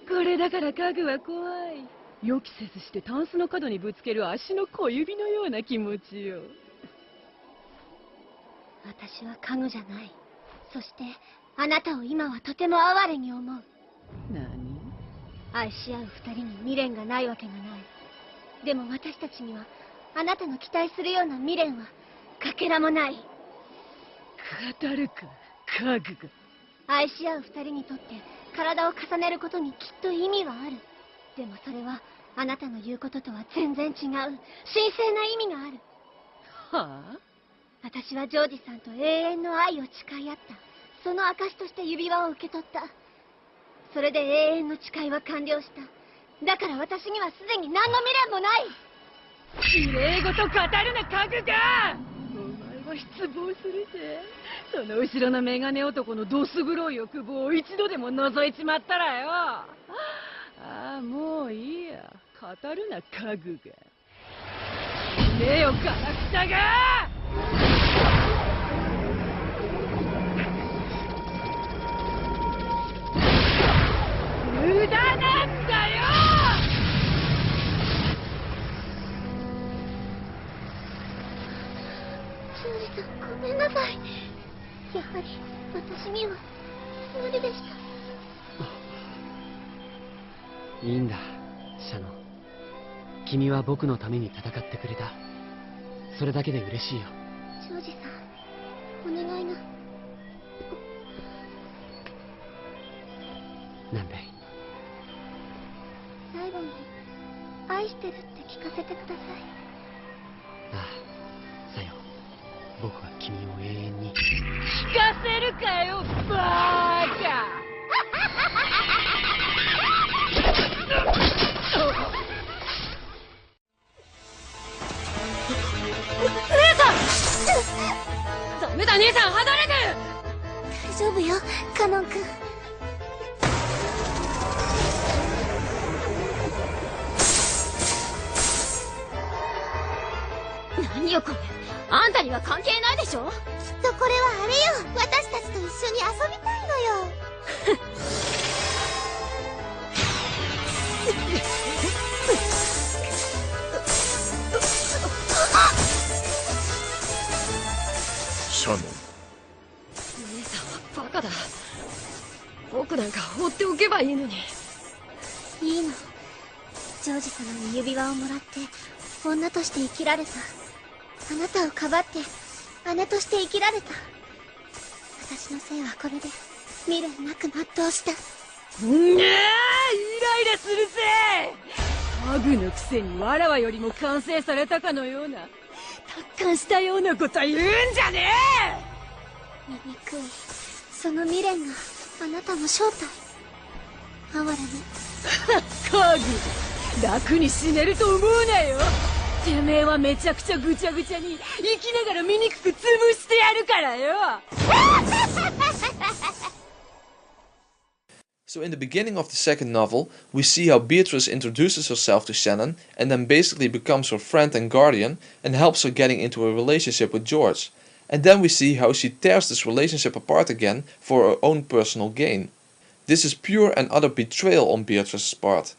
これだから家具は怖い。予期せずしてタンスの角にぶつける足の小指のような気持ちよ。私は家具じゃない。そしてあなたを今はとても哀れに思う。何？愛し合う二人に未練がないわけがない。でも私たちにはあなたの期待するような未練はかけらもない。語るか家具が。愛し合う二人にとって体を重ねることにきっと意味はある。でもそれはあなたの言うこととは全然違う神聖な意味がある。はあ？私はジョージさんと永遠の愛を誓い合った。その証として指輪を受け取った。それで永遠の誓いは完了した。だから私にはすでに何の未練もない。綺麗事語るな家具が。お前は失望するぜ。その後ろのメガネ男のどす黒い欲望を一度でも覗いちまったらよ。ああ、もういいや。語るな家具が。ねえよガラクタが。無駄なんだよ。ジョージさん、ごめんなさい。やはり私には無理でした。いいんだシャノン。君は僕のために戦ってくれた。それだけで嬉しいよ。ジョージさん、お願いな。なんだい。最後に愛してるって聞かせてください。ああ、さよ。僕は君を永遠に。聞かせるかよバーカ。姉さん。ダメだ姉さん、離れて。大丈夫よカノン君。何よこれ、あんたには関係ないでしょ。きっとこれはあれよ、私たちと一緒に遊びたいのよ。シャノン。姉さんはバカだ。僕なんか放っておけばいいのに。いいの。ジョージ様に指輪をもらって女として生きられた。あなたをかばって姉として生きられた。私のせいはこれで未練なく全うした。イライラするぜ。ハグのくせにわらわよりも完成されたかのような達観したようなこと言うんじゃねえ。醜いその未練があなたの正体。哀れね。ハグ楽に死ねると思うなよ。てめえはめちゃくちゃぐちゃぐちゃに生きながら醜く潰してやるからよ。So in the beginning of the second novel, we see how Beatrice introduces herself to Shannon and then basically becomes her friend and guardian and helps her getting into a relationship with George. And then we see how she tears this relationship apart again for her own personal gain. This is pure and utter betrayal on Beatrice's part.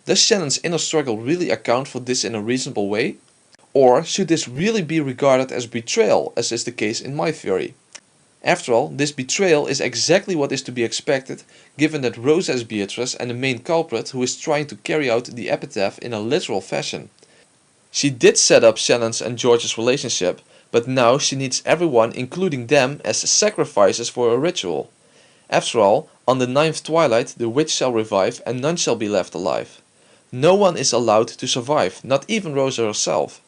Does Shannon's inner struggle really account for this in a reasonable way? Or should this really be regarded as betrayal, as is the case in my theory? After all, this betrayal is exactly what is to be expected, given that Rosa is Beatrice and the main culprit who is trying to carry out the epitaph in a literal fashion. She did set up Shannon's and George's relationship, but now she needs everyone, including them, as sacrifices for a ritual. After all, on the 9th twilight the witch shall revive and none shall be left alive. No one is allowed to survive, not even Rosa herself.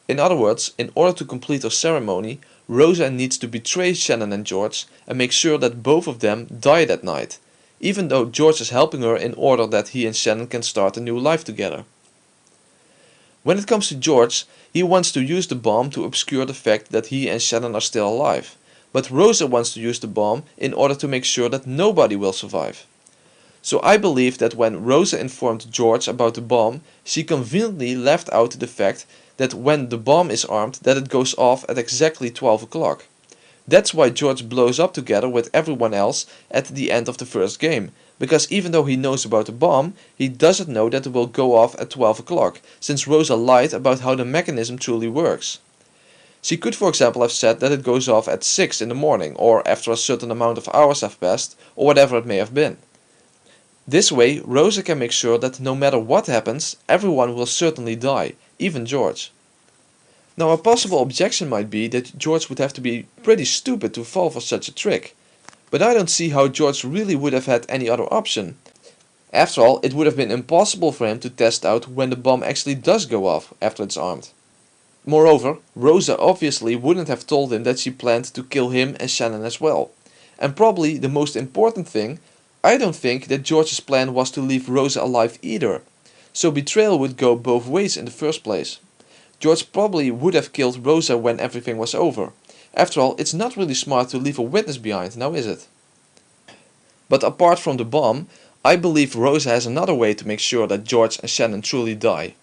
In other words, in order to complete her ceremony, Rosa needs to betray Shannon and George and make sure that both of them die that night, even though George is helping her in order that he and Shannon can start a new life together. When it comes to George, he wants to use the bomb to obscure the fact that he and Shannon are still alive, but Rosa wants to use the bomb in order to make sure that nobody will survive. So I believe that when Rosa informed George about the bomb, she conveniently left out the fact that when the bomb is armed, that it goes off at exactly 12 o'clock. That's why George blows up together with everyone else at the end of the first game, because even though he knows about the bomb, he doesn't know that it will go off at 12 o'clock, since Rosa lied about how the mechanism truly works. She could, for example, have said that it goes off at 6 in the morning, or after a certain amount of hours have passed, or whatever it may have been. This way, Rosa can make sure that no matter what happens, everyone will certainly die, even George. Now, a possible objection might be that George would have to be pretty stupid to fall for such a trick, but I don't see how George really would have had any other option. After all, it would have been impossible for him to test out when the bomb actually does go off after it's armed. Moreover, Rosa obviously wouldn't have told him that she planned to kill him and Shannon as well. And probably the most important thing, I don't think that George's plan was to leave Rosa alive either, so betrayal would go both ways in the first place. George probably would have killed Rosa when everything was over. After all, it's not really smart to leave a witness behind, now is it? But apart from the bomb, I believe Rosa has another way to make sure that George and Shannon truly die.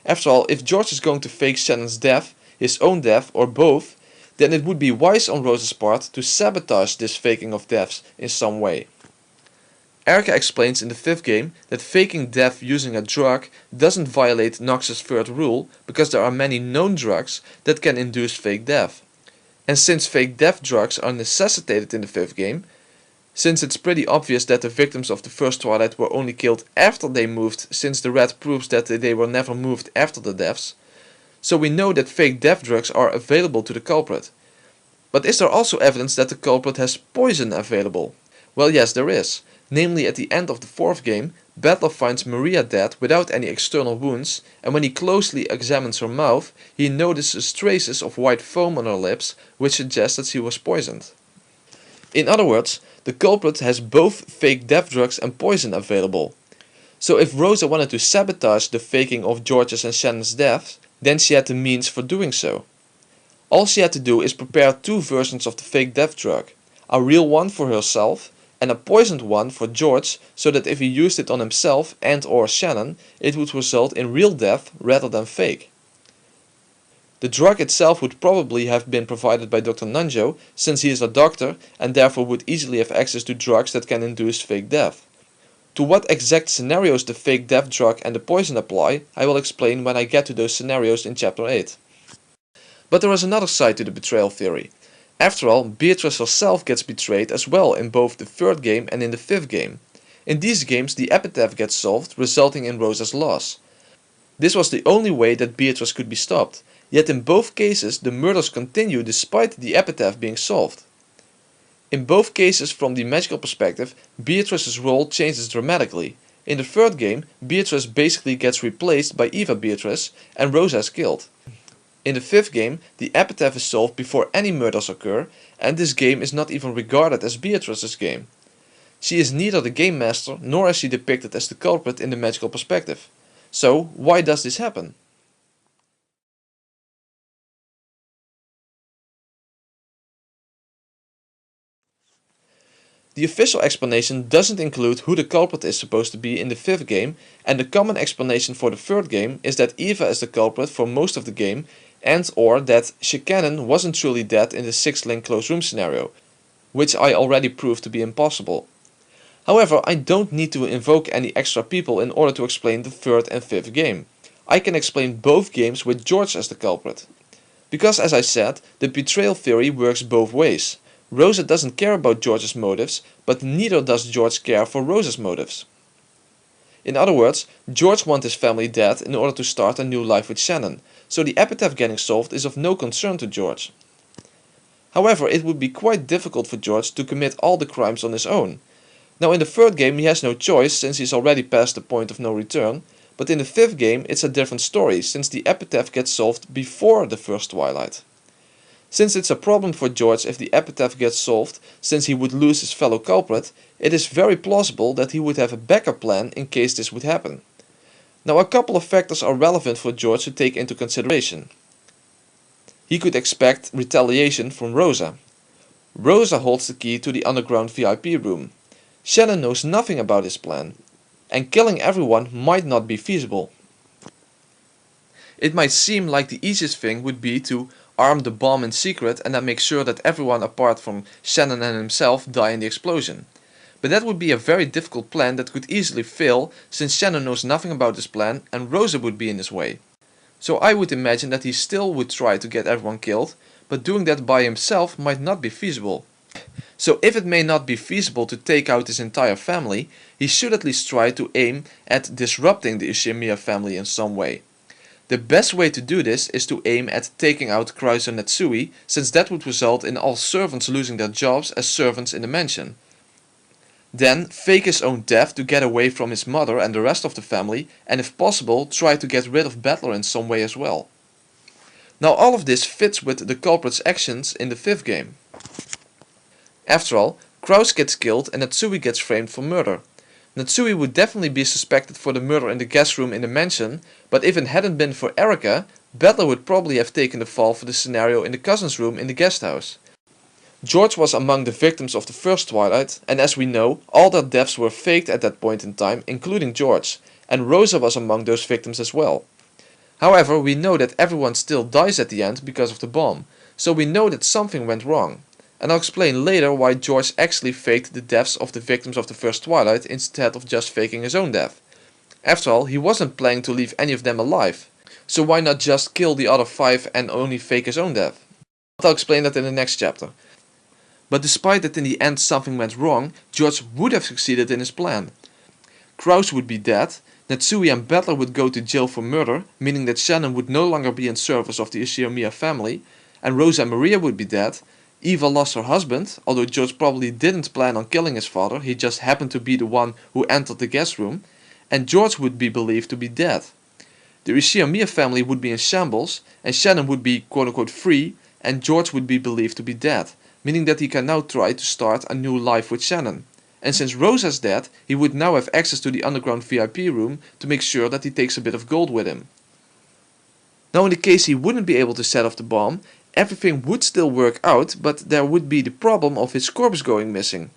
After all, if George is going to fake Shannon's death, his own death, or both, then it would be wise on Rosa's part to sabotage this faking of deaths in some way. Erica explains in the 5th game that faking death using a drug doesn't violate Knox's 3rd rule because there are many known drugs that can induce fake death. And since fake death drugs are necessitated in the 5th game, since it's pretty obvious that the victims of the first Twilight were only killed after they moved, since the red proves that they were never moved after the deaths, so we know that fake death drugs are available to the culprit. But is there also evidence that the culprit has poison available? Well, yes, there is. Namely, at the end of the 4th game, Battler finds Maria dead without any external wounds, and when he closely examines her mouth, he notices traces of white foam on her lips, which suggests that she was poisoned. In other words, the culprit has both fake death drugs and poison available. So if Rosa wanted to sabotage the faking of George's and Shannon's deaths, then she had the means for doing so. All she had to do is prepare 2 versions of the fake death drug, a real one for herself, and a poisoned one for George, so that if he used it on himself and or Shannon, it would result in real death rather than fake. The drug itself would probably have been provided by Dr. Nanjo, since he is a doctor and therefore would easily have access to drugs that can induce fake death. To what exact scenarios the fake death drug and the poison apply, I will explain when I get to those scenarios in chapter 8. But there is another side to the betrayal theory. After all, Beatrice herself gets betrayed as well in both the 3rd game and in the 5th game. In these games the epitaph gets solved, resulting in Rosa's loss. This was the only way that Beatrice could be stopped, yet in both cases the murders continue despite the epitaph being solved. In both cases, from the magical perspective, Beatrice's role changes dramatically. In the third game, Beatrice basically gets replaced by Eva Beatrice and Rosa is killed. In the fifth game, the epitaph is solved before any murders occur, and this game is not even regarded as Beatrice's game. She is neither the game master nor is she depicted as the culprit in the magical perspective. So, why does this happen? The official explanation doesn't include who the culprit is supposed to be in the fifth game, and the common explanation for the third game is that Eva is the culprit for most of the game, and or that Shikanon wasn't truly dead in the 6-link closed room scenario, which I already proved to be impossible. However, I don't need to invoke any extra people in order to explain the third and fifth game. I can explain both games with George as the culprit. Because as I said, the betrayal theory works both ways. Rosa doesn't care about George's motives, but neither does George care for Rosa's motives. In other words, George wants his family dead in order to start a new life with Shannon, so the epitaph getting solved is of no concern to George. However, it would be quite difficult for George to commit all the crimes on his own. Now in the third game he has no choice since he's already past the point of no return, but in the fifth game it's a different story since the epitaph gets solved before the first Twilight. Since it's a problem for George if the epitaph gets solved, since he would lose his fellow culprit, it is very plausible that he would have a backup plan in case this would happen. Now a couple of factors are relevant for George to take into consideration. He could expect retaliation from Rosa. Rosa holds the key to the underground VIP room. Shannon knows nothing about his plan, and killing everyone might not be feasible. It might seem like the easiest thing would be to arm the bomb in secret and then make sure that everyone apart from Shannon and himself die in the explosion. But that would be a very difficult plan that could easily fail since Shannon knows nothing about this plan and Rosa would be in his way. So I would imagine that he still would try to get everyone killed, but doing that by himself might not be feasible. So if it may not be feasible to take out his entire family, he should at least try to aim at disrupting the Ishimiya family in some way. The best way to do this is to aim at taking out Krauser Netsui, since that would result in all servants losing their jobs as servants in the mansion. Then fake his own death to get away from his mother and the rest of the family, and if possible try to get rid of Battler in some way as well. Now all of this fits with the culprit's actions in the fifth game. After all, Kraus gets killed and Netsui gets framed for murder. Netsui would definitely be suspected for the murder in the guest room in the mansion, but if it hadn't been for Erica, Battler would probably have taken the fall for the scenario in the cousin's room in the guest house. George was among the victims of the first Twilight, and as we know, all their deaths were faked at that point in time, including George, and Rosa was among those victims as well. However, we know that everyone still dies at the end because of the bomb, so we know that something went wrong. And I'll explain later why George actually faked the deaths of the victims of the first Twilight instead of just faking his own death. After all, he wasn't planning to leave any of them alive, so why not just kill the other 5 and only fake his own death? But I'll explain that in the next chapter. But despite that in the end something went wrong, George would have succeeded in his plan. Kraus would be dead, Netsui and Battler would go to jail for murder, meaning that Shannon would no longer be in service of the Ishimiya family, and Rosa and Maria would be dead. Eva lost her husband, although George probably didn't plan on killing his father, he just happened to be the one who entered the guest room, and George would be believed to be dead. The Ishimiya family would be in shambles, and Shannon would be quote-unquote free, and George would be believed to be dead, meaning that he can now try to start a new life with Shannon. And since Rosa's dead, he would now have access to the underground VIP room to make sure that he takes a bit of gold with him. Now in the case he wouldn't be able to set off the bomb, everything would still work out, but there would be the problem of his corpse going missing.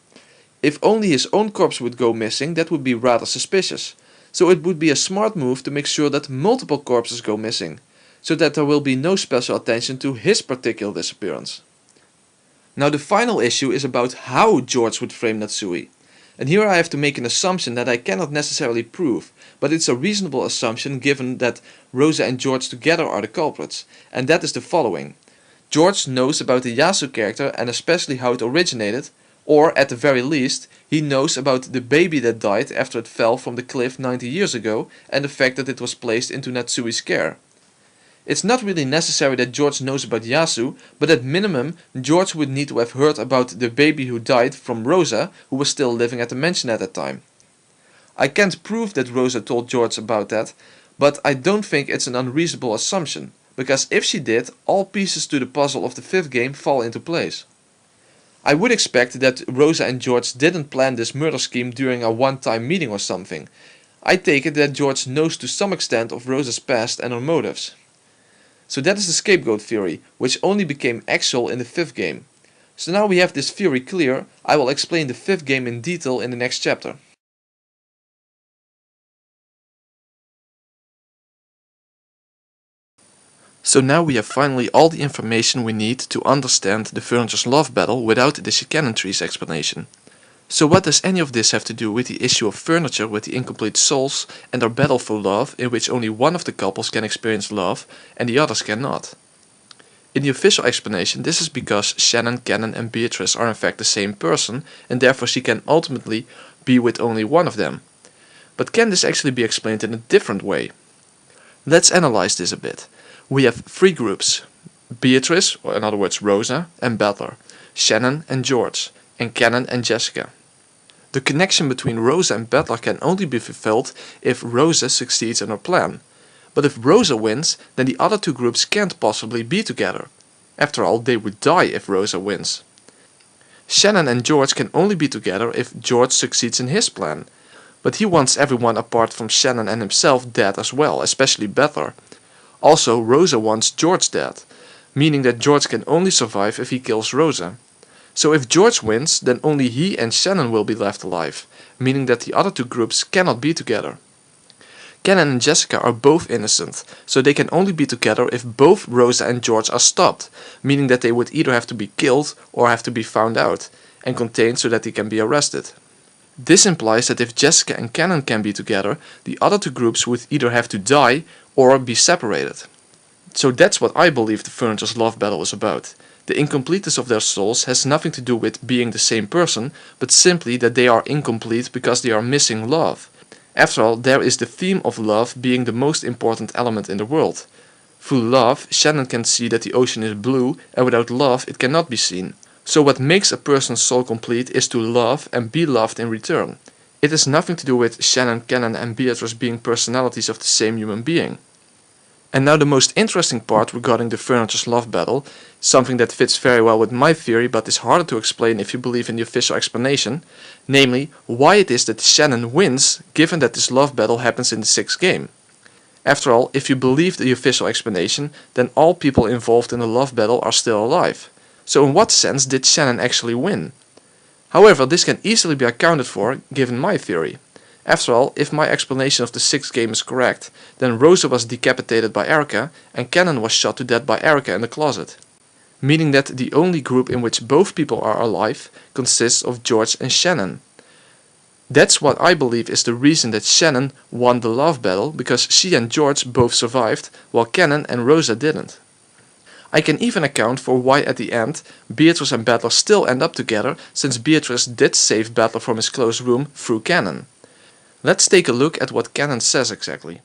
If only his own corpse would go missing, that would be rather suspicious. So it would be a smart move to make sure that multiple corpses go missing, so that there will be no special attention to his particular disappearance. Now the final issue is about how George would frame Netsui. And here I have to make an assumption that I cannot necessarily prove, but it's a reasonable assumption given that Rosa and George together are the culprits, and that is the following. George knows about the Yasu character and especially how it originated, Or at the very least, he knows about the baby that died after it fell from the cliff 90 years ago and the fact that it was placed into Natsui's care. It's not really necessary that George knows about Yasu, but at minimum George would need to have heard about the baby who died from Rosa, who was still living at the mansion at that time. I can't prove that Rosa told George about that, but I don't think it's an unreasonable assumption, because if she did, all pieces to the puzzle of the 5th game fall into place. I would expect that Rosa and George didn't plan this murder scheme during a one-time meeting or something. I take it that George knows to some extent of Rosa's past and her motives. So that is the scapegoat theory, which only became actual in the 5th game. So now we have this theory clear, I will explain the 5th game in detail in the next chapter. So now we have finally all the information we need to understand the furniture's love battle without the Chicanon tree's explanation. So what does any of this have to do with the issue of furniture with the incomplete souls and their battle for love, in which only one of the couples can experience love and the others cannot? In the official explanation, this is because Shannon, Cannon and Beatrice are in fact the same person, and therefore she can ultimately be with only one of them. But can this actually be explained in a different way? Let's analyze this a bit. We have 3 groups: Beatrice, or in other words Rosa, and Butler, Shannon and George, and Cannon and Jessica. The connection between Rosa and Butler can only be fulfilled if Rosa succeeds in her plan. But if Rosa wins, then the other 2 groups can't possibly be together. After all, they would die if Rosa wins. Shannon and George can only be together if George succeeds in his plan. But he wants everyone apart from Shannon and himself dead as well, especially Butler. Also, Rosa wants George dead, meaning that George can only survive if he kills Rosa. So if George wins, then only he and Shannon will be left alive, meaning that the other 2 groups cannot be together. Cannon and Jessica are both innocent, so they can only be together if both Rosa and George are stopped, meaning that they would either have to be killed or have to be found out, and contained so that they can be arrested. This implies that if Jessica and Cannon can be together, the other 2 groups would either have to die or be separated. So that's what I believe the furniture's love battle is about. The incompleteness of their souls has nothing to do with being the same person, but simply that they are incomplete because they are missing love. After all, there is the theme of love being the most important element in the world. Through love, Shannon can see that the ocean is blue, and without love it cannot be seen. So what makes a person's soul complete is to love and be loved in return. It has nothing to do with Shannon, Cannon and Beatrice being personalities of the same human being. And now the most interesting part regarding the furniture's love battle, something that fits very well with my theory but is harder to explain if you believe in the official explanation, namely why it is that Shannon wins given that this love battle happens in the 6th game. After all, if you believe the official explanation, then all people involved in the love battle are still alive. So in what sense did Shannon actually win? However, this can easily be accounted for given my theory. After all, if my explanation of the 6th game is correct, then Rosa was decapitated by Erica and Cannon was shot to death by Erica in the closet. Meaning that the only group in which both people are alive consists of George and Shannon. That's what I believe is the reason that Shannon won the love battle, because she and George both survived while Cannon and Rosa didn't. I can even account for why at the end Beatrice and Butler still end up together, since Beatrice did save Butler from his closed room through Cannon. Let's take a look at what Cannon says exactly.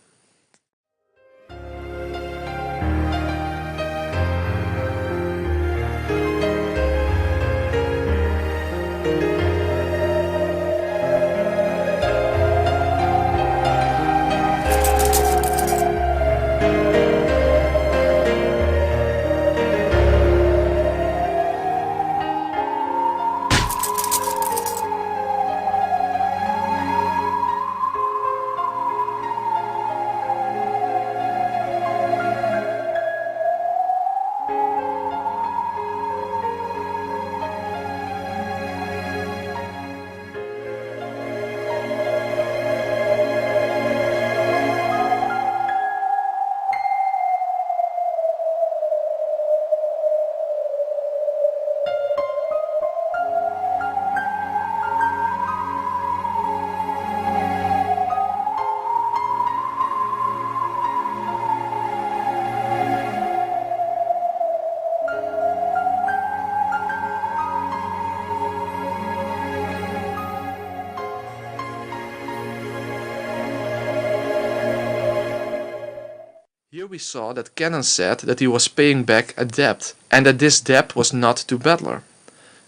Here we saw that Canon said that he was paying back a debt, and that this debt was not to Battler.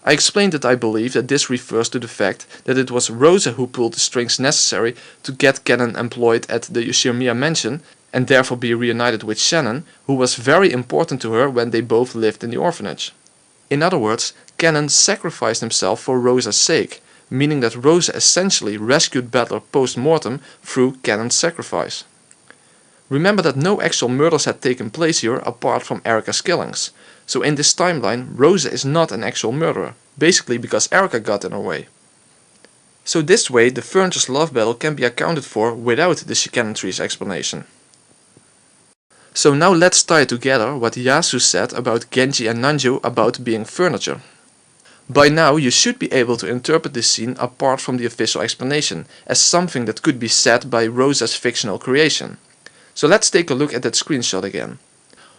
I explained that I believe that this refers to the fact that it was Rosa who pulled the strings necessary to get Canon employed at the Yoshimiya mansion and therefore be reunited with Shannon, who was very important to her when they both lived in the orphanage. In other words, Canon sacrificed himself for Rosa's sake, meaning that Rosa essentially rescued Battler post-mortem through Canon's sacrifice. Remember that no actual murders had taken place here apart from Erica's killings, so in this timeline Rosa is not an actual murderer, basically because Erica got in her way. So this way the furniture's love battle can be accounted for without the Shikanon tree's explanation. So now let's tie together what Yasu said about Genji and Nanjo about being furniture. By now you should be able to interpret this scene apart from the official explanation as something that could be said by Rosa's fictional creation. So let's take a look at that screenshot again.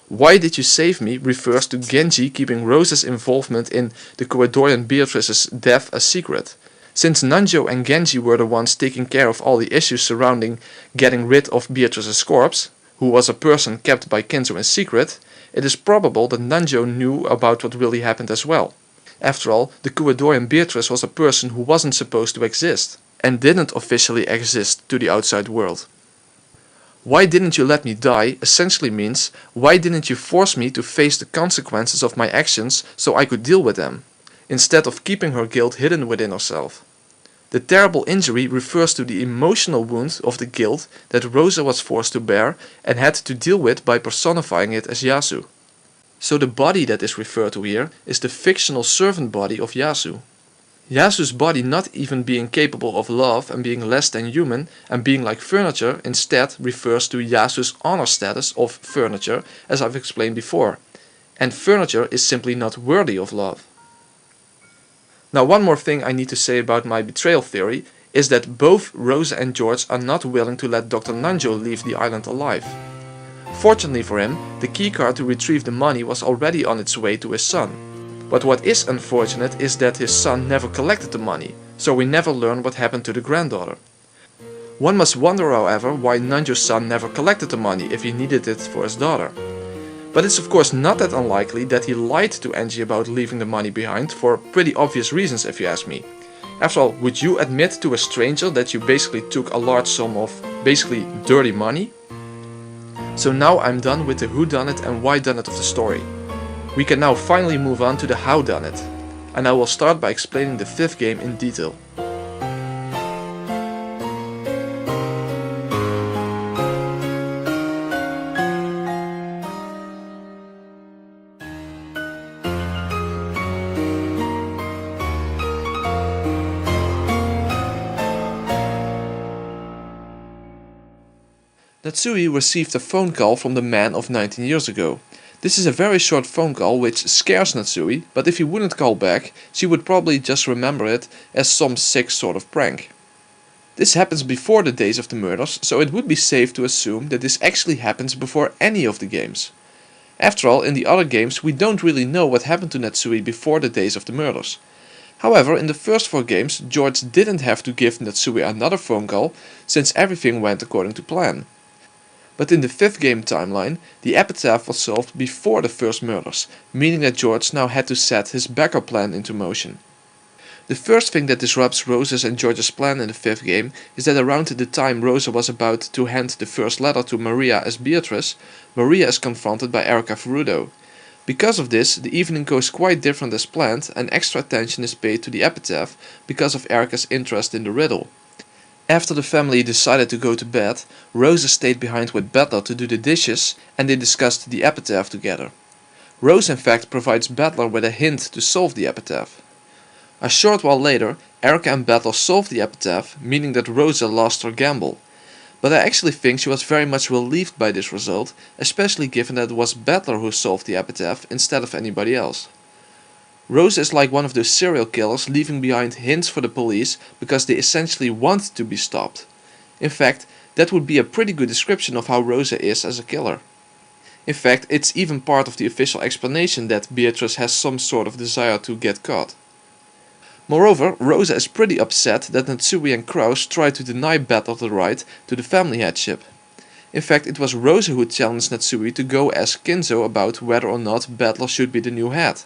Why did you save me refers to Genji keeping Rosa's involvement in the Koedorian Beatrice's death a secret. Since Nanjo and Genji were the ones taking care of all the issues surrounding getting rid of Beatrice's corpse, who was a person kept by Kinzo in secret, it is probable that Nanjo knew about what really happened as well. After all, the Koedorian Beatrice was a person who wasn't supposed to exist, and didn't officially exist to the outside world. Why didn't you let me die essentially means, why didn't you force me to face the consequences of my actions so I could deal with them, instead of keeping her guilt hidden within herself. The terrible injury refers to the emotional wound of the guilt that Rosa was forced to bear and had to deal with by personifying it as Yasu. So the body that is referred to here is the fictional servant body of Yasu. Yasu's body not even being capable of love and being less than human and being like furniture instead refers to Yasu's honor status of furniture, as I've explained before. And furniture is simply not worthy of love. Now one more thing I need to say about my betrayal theory is that both Rosa and George are not willing to let Dr. Nanjo leave the island alive. Fortunately for him, the keycard to retrieve the money was already on its way to his son. But what is unfortunate is that his son never collected the money, so we never learn what happened to the granddaughter. One must wonder, however, why Nanjo's son never collected the money if he needed it for his daughter. But it's of course not that unlikely that he lied to Angie about leaving the money behind for pretty obvious reasons if you ask me. After all, would you admit to a stranger that you basically took a large sum of basically dirty money? So now I'm done with the whodunit and whydunit of the story. We can now finally move on to the howdunit, and I will start by explaining the 5th game in detail. Natsui received a phone call from the man of 19 years ago. This is a very short phone call which scares Natsui, but if he wouldn't call back, she would probably just remember it as some sick sort of prank. This happens before the days of the murders, so it would be safe to assume that this actually happens before any of the games. After all, in the other games we don't really know what happened to Natsui before the days of the murders. However, in the first 4 games, George didn't have to give Natsui another phone call, since everything went according to plan. But in the 5th game timeline, the epitaph was solved before the first murders, meaning that George now had to set his backup plan into motion. The first thing that disrupts Rosa's and George's plan in the 5th game is that around the time Rosa was about to hand the first letter to Maria as Beatrice, Maria is confronted by Erica Ferrudo. Because of this, the evening goes quite different as planned and extra attention is paid to the epitaph because of Erica's interest in the riddle. After the family decided to go to bed, Rosa stayed behind with Battler to do the dishes and they discussed the epitaph together. Rose in fact provides Battler with a hint to solve the epitaph. A short while later, Erica and Battler solved the epitaph, meaning that Rosa lost her gamble. But I actually think she was very much relieved by this result, especially given that it was Battler who solved the epitaph instead of anybody else. Rosa is like one of those serial killers leaving behind hints for the police because they essentially want to be stopped. In fact, that would be a pretty good description of how Rosa is as a killer. In fact, it's even part of the official explanation that Beatrice has some sort of desire to get caught. Moreover, Rosa is pretty upset that Natsui and Kraus try to deny Battler the right to the family headship. In fact, it was Rosa who challenged Natsui to go ask Kinzo about whether or not Battler should be the new head.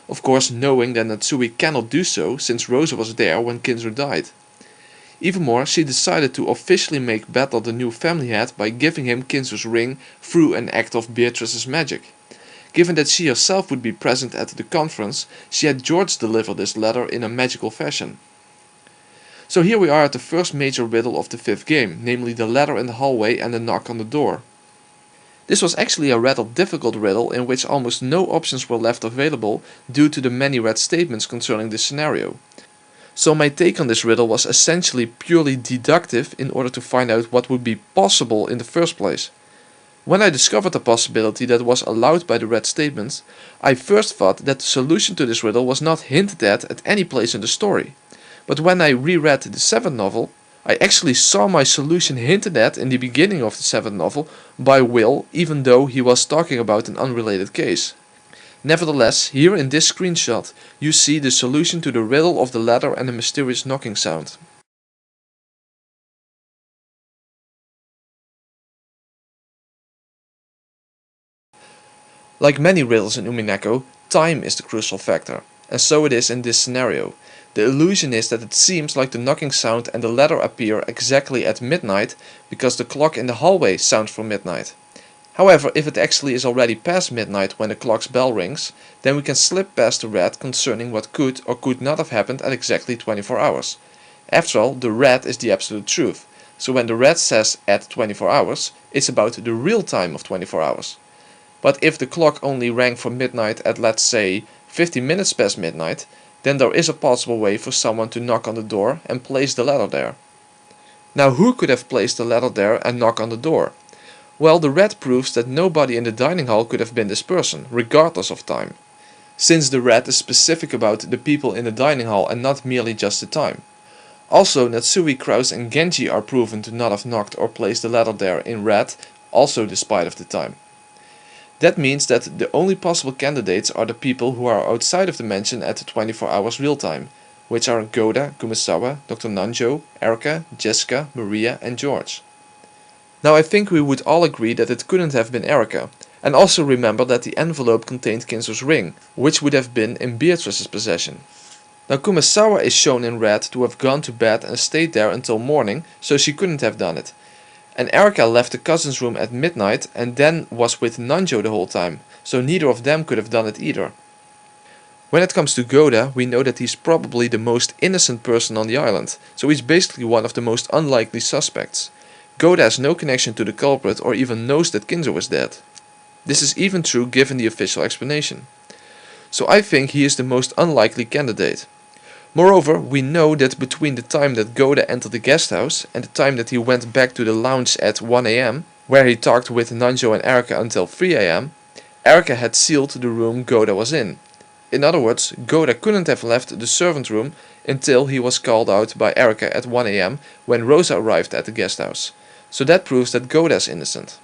Of course, knowing that Natsui cannot do so since Rosa was there when Kinzo died. Even more, she decided to officially make Battler the new family head by giving him Kinzo's ring through an act of Beatrice's magic. Given that she herself would be present at the conference, she had George deliver this letter in a magical fashion. So here we are at the first major riddle of the 5th game, namely the letter in the hallway and the knock on the door. This was actually a rather difficult riddle in which almost no options were left available due to the many read statements concerning this scenario. So my take on this riddle was essentially purely deductive in order to find out what would be possible in the first place. When I discovered a possibility that was allowed by the read statements, I first thought that the solution to this riddle was not hinted at any place in the story. But when I reread the 7th novel, I actually saw my solution hinted at in the beginning of the 7th novel by Will, even though he was talking about an unrelated case. Nevertheless, here in this screenshot, you see the solution to the riddle of the letter and the mysterious knocking sound. Like many riddles in Umineko, time is the crucial factor, and so it is in this scenario. The illusion is that it seems like the knocking sound and the letter appear exactly at midnight because the clock in the hallway sounds for midnight. However, if it actually is already past midnight when the clock's bell rings, then we can slip past the read concerning what could or could not have happened at exactly 24 hours. After all, the read is the absolute truth, so when the read says at 24 hours, it's about the real time of 24 hours. But if the clock only rang for midnight at, let's say, 50 minutes past midnight, then there is a possible way for someone to knock on the door and place the letter there. Now, who could have placed the letter there and knock on the door? Well, the read proves that nobody in the dining hall could have been this person, regardless of time, since the read is specific about the people in the dining hall and not merely just the time. Also, Natsui, Kraus and Genji are proven to not have knocked or placed the letter there in read, also despite of the time. That means that the only possible candidates are the people who are outside of the mansion at 24 hours real time, which are Goda, Kumasawa, Dr. Nanjo, Erika, Jessica, Maria and George. Now I think we would all agree that it couldn't have been Erika, and also remember that the envelope contained Kinzo's ring, which would have been in Beatrice's possession. Now Kumasawa is shown in red to have gone to bed and stayed there until morning, so she couldn't have done it. And Erika left the cousin's room at midnight and then was with Nanjo the whole time, so neither of them could have done it either. When it comes to Goda, we know that he's probably the most innocent person on the island, so he's basically one of the most unlikely suspects. Goda has no connection to the culprit or even knows that Kinzo is dead. This is even true given the official explanation. So I think he is the most unlikely candidate. Moreover, we know that between the time that Goda entered the guest house and the time that he went back to the lounge at 1 AM, where he talked with Nanjo and Erika until 3 AM, Erika had sealed the room Goda was in. In other words, Goda couldn't have left the servant room until he was called out by Erika at 1 AM when Rosa arrived at the guest house. So that proves that Goda is innocent.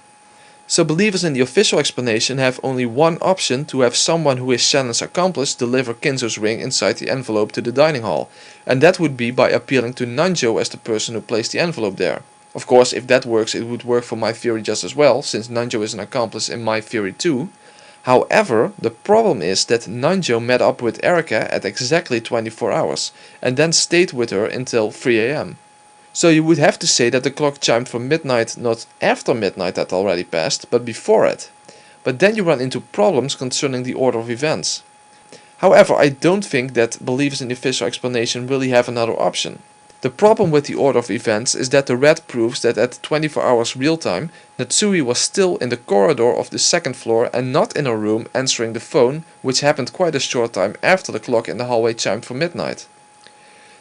So believers in the official explanation have only one option to have someone who is Shannon's accomplice deliver Kinzo's ring inside the envelope to the dining hall, and that would be by appealing to Nanjo as the person who placed the envelope there. Of course, if that works, it would work for my theory just as well, since Nanjo is an accomplice in my theory too. However, the problem is that Nanjo met up with Erika at exactly 24 hours, and then stayed with her until 3 AM. So you would have to say that the clock chimed for midnight not after midnight had already passed, but before it. But then you run into problems concerning the order of events. However, I don't think that believers in the official explanation really have another option. The problem with the order of events is that the read proves that at 24 hours real time, Natsui was still in the corridor of the 2nd floor and not in her room answering the phone, which happened quite a short time after the clock in the hallway chimed for midnight.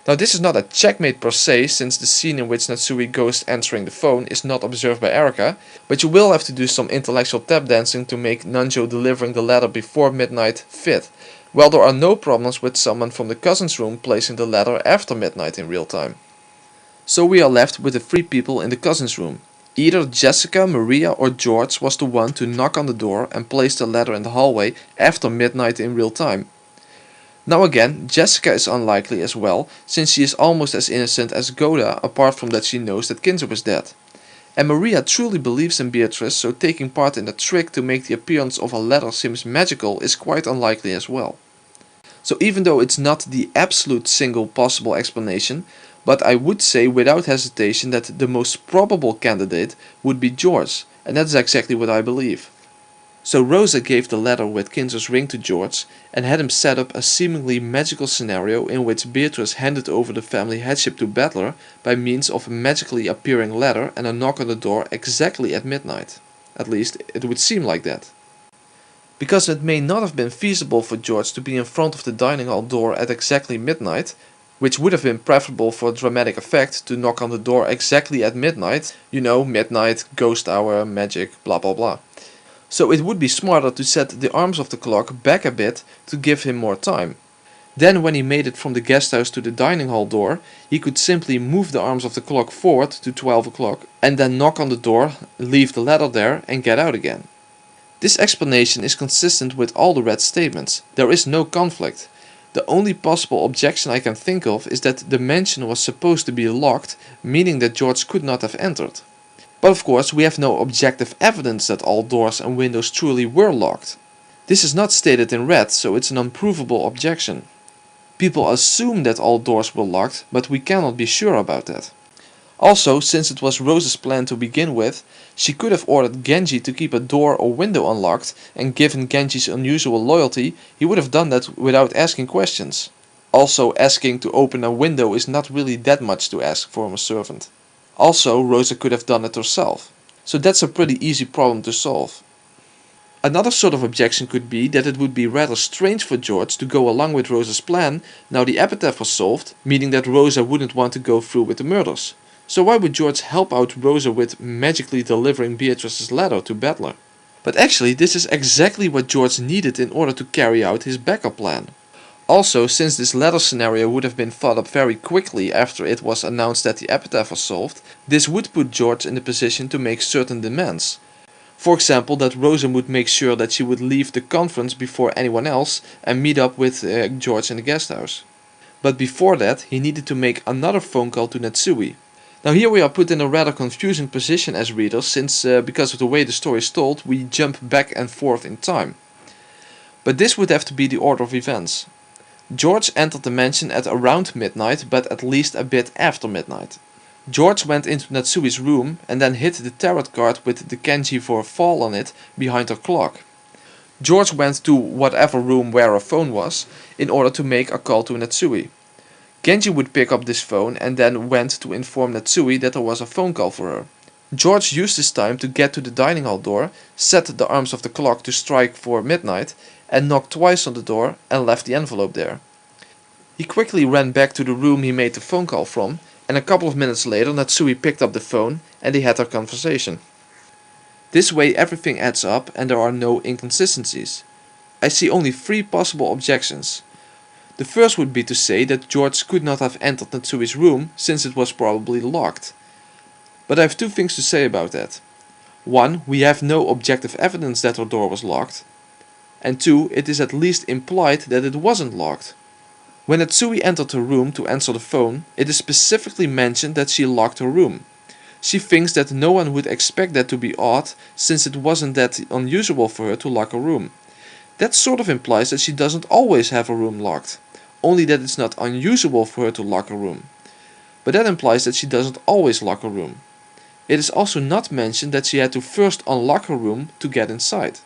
Now this is not a checkmate per se, since the scene in which Natsui goes answering the phone is not observed by Erika, but you will have to do some intellectual tap dancing to make Nanjo delivering the letter before midnight fit, while there are no problems with someone from the cousin's room placing the letter after midnight in real time. So we are left with the 3 people in the cousin's room. Either Jessica, Maria or George was the one to knock on the door and place the letter in the hallway after midnight in real time. Now again, Jessica is unlikely as well, since she is almost as innocent as Goda, apart from that she knows that Kinzo is dead. And Maria truly believes in Beatrice, so taking part in a trick to make the appearance of a letter seem magical is quite unlikely as well. So even though it's not the absolute single possible explanation, but I would say without hesitation that the most probable candidate would be George, and that's exactly what I believe. So Rosa gave the letter with Kinzo's ring to George and had him set up a seemingly magical scenario in which Beatrice handed over the family headship to Battler by means of a magically appearing letter and a knock on the door exactly at midnight. At least it would seem like that. Because it may not have been feasible for George to be in front of the dining hall door at exactly midnight, which would have been preferable for dramatic effect to knock on the door exactly at midnight, you know, midnight, ghost hour, magic, blah blah blah. So it would be smarter to set the arms of the clock back a bit to give him more time. Then when he made it from the guest house to the dining hall door, he could simply move the arms of the clock forward to 12 o'clock and then knock on the door, leave the letter there and get out again. This explanation is consistent with all the red statements. There is no conflict. The only possible objection I can think of is that the mansion was supposed to be locked, meaning that George could not have entered. But of course we have no objective evidence that all doors and windows truly were locked. This is not stated in red, so it's an unprovable objection. People assume that all doors were locked, but we cannot be sure about that. Also, since it was Rosa's plan to begin with, she could have ordered Genji to keep a door or window unlocked, and given Genji's unusual loyalty, he would have done that without asking questions. Also, asking to open a window is not really that much to ask from a servant. Also, Rosa could have done it herself. So that's a pretty easy problem to solve. Another sort of objection could be that it would be rather strange for George to go along with Rosa's plan now the epitaph was solved, meaning that Rosa wouldn't want to go through with the murders. So why would George help out Rosa with magically delivering Beatrice's letter to Battler? But actually this is exactly what George needed in order to carry out his backup plan. Also, since this letter scenario would have been thought up very quickly after it was announced that the epitaph was solved, this would put George in the position to make certain demands. For example, that Rosa would make sure that she would leave the conference before anyone else and meet up with George in the guest house. But before that, he needed to make another phone call to Natsui. Now here we are put in a rather confusing position as readers, since because of the way the story is told, we jump back and forth in time. But this would have to be the order of events. George entered the mansion at around midnight, but at least a bit after midnight. George went into Natsui's room and then hid the tarot card with the kanji for a fall on it behind her clock. George went to whatever room where her phone was in order to make a call to Natsui. Genji would pick up this phone and then went to inform Natsui that there was a phone call for her. George used this time to get to the dining hall door, set the arms of the clock to strike for midnight, and knocked twice on the door and left the envelope there. He quickly ran back to the room he made the phone call from, and a couple of minutes later Natsui picked up the phone and they had their conversation. This way everything adds up and there are no inconsistencies. I see only 3 possible objections. The first would be to say that George could not have entered Natsui's room since it was probably locked. But I have 2 things to say about that. 1. We have no objective evidence that her door was locked. And 2. It is at least implied that it wasn't locked. When Natsui entered her room to answer the phone, it is specifically mentioned that she locked her room. She thinks that no one would expect that to be odd, since it wasn't that unusual for her to lock her room. That sort of implies that she doesn't always have her room locked, only that it's not unusual for her to lock her room. But that implies that she doesn't always lock her room. It is also not mentioned that she had to first unlock her room to get inside,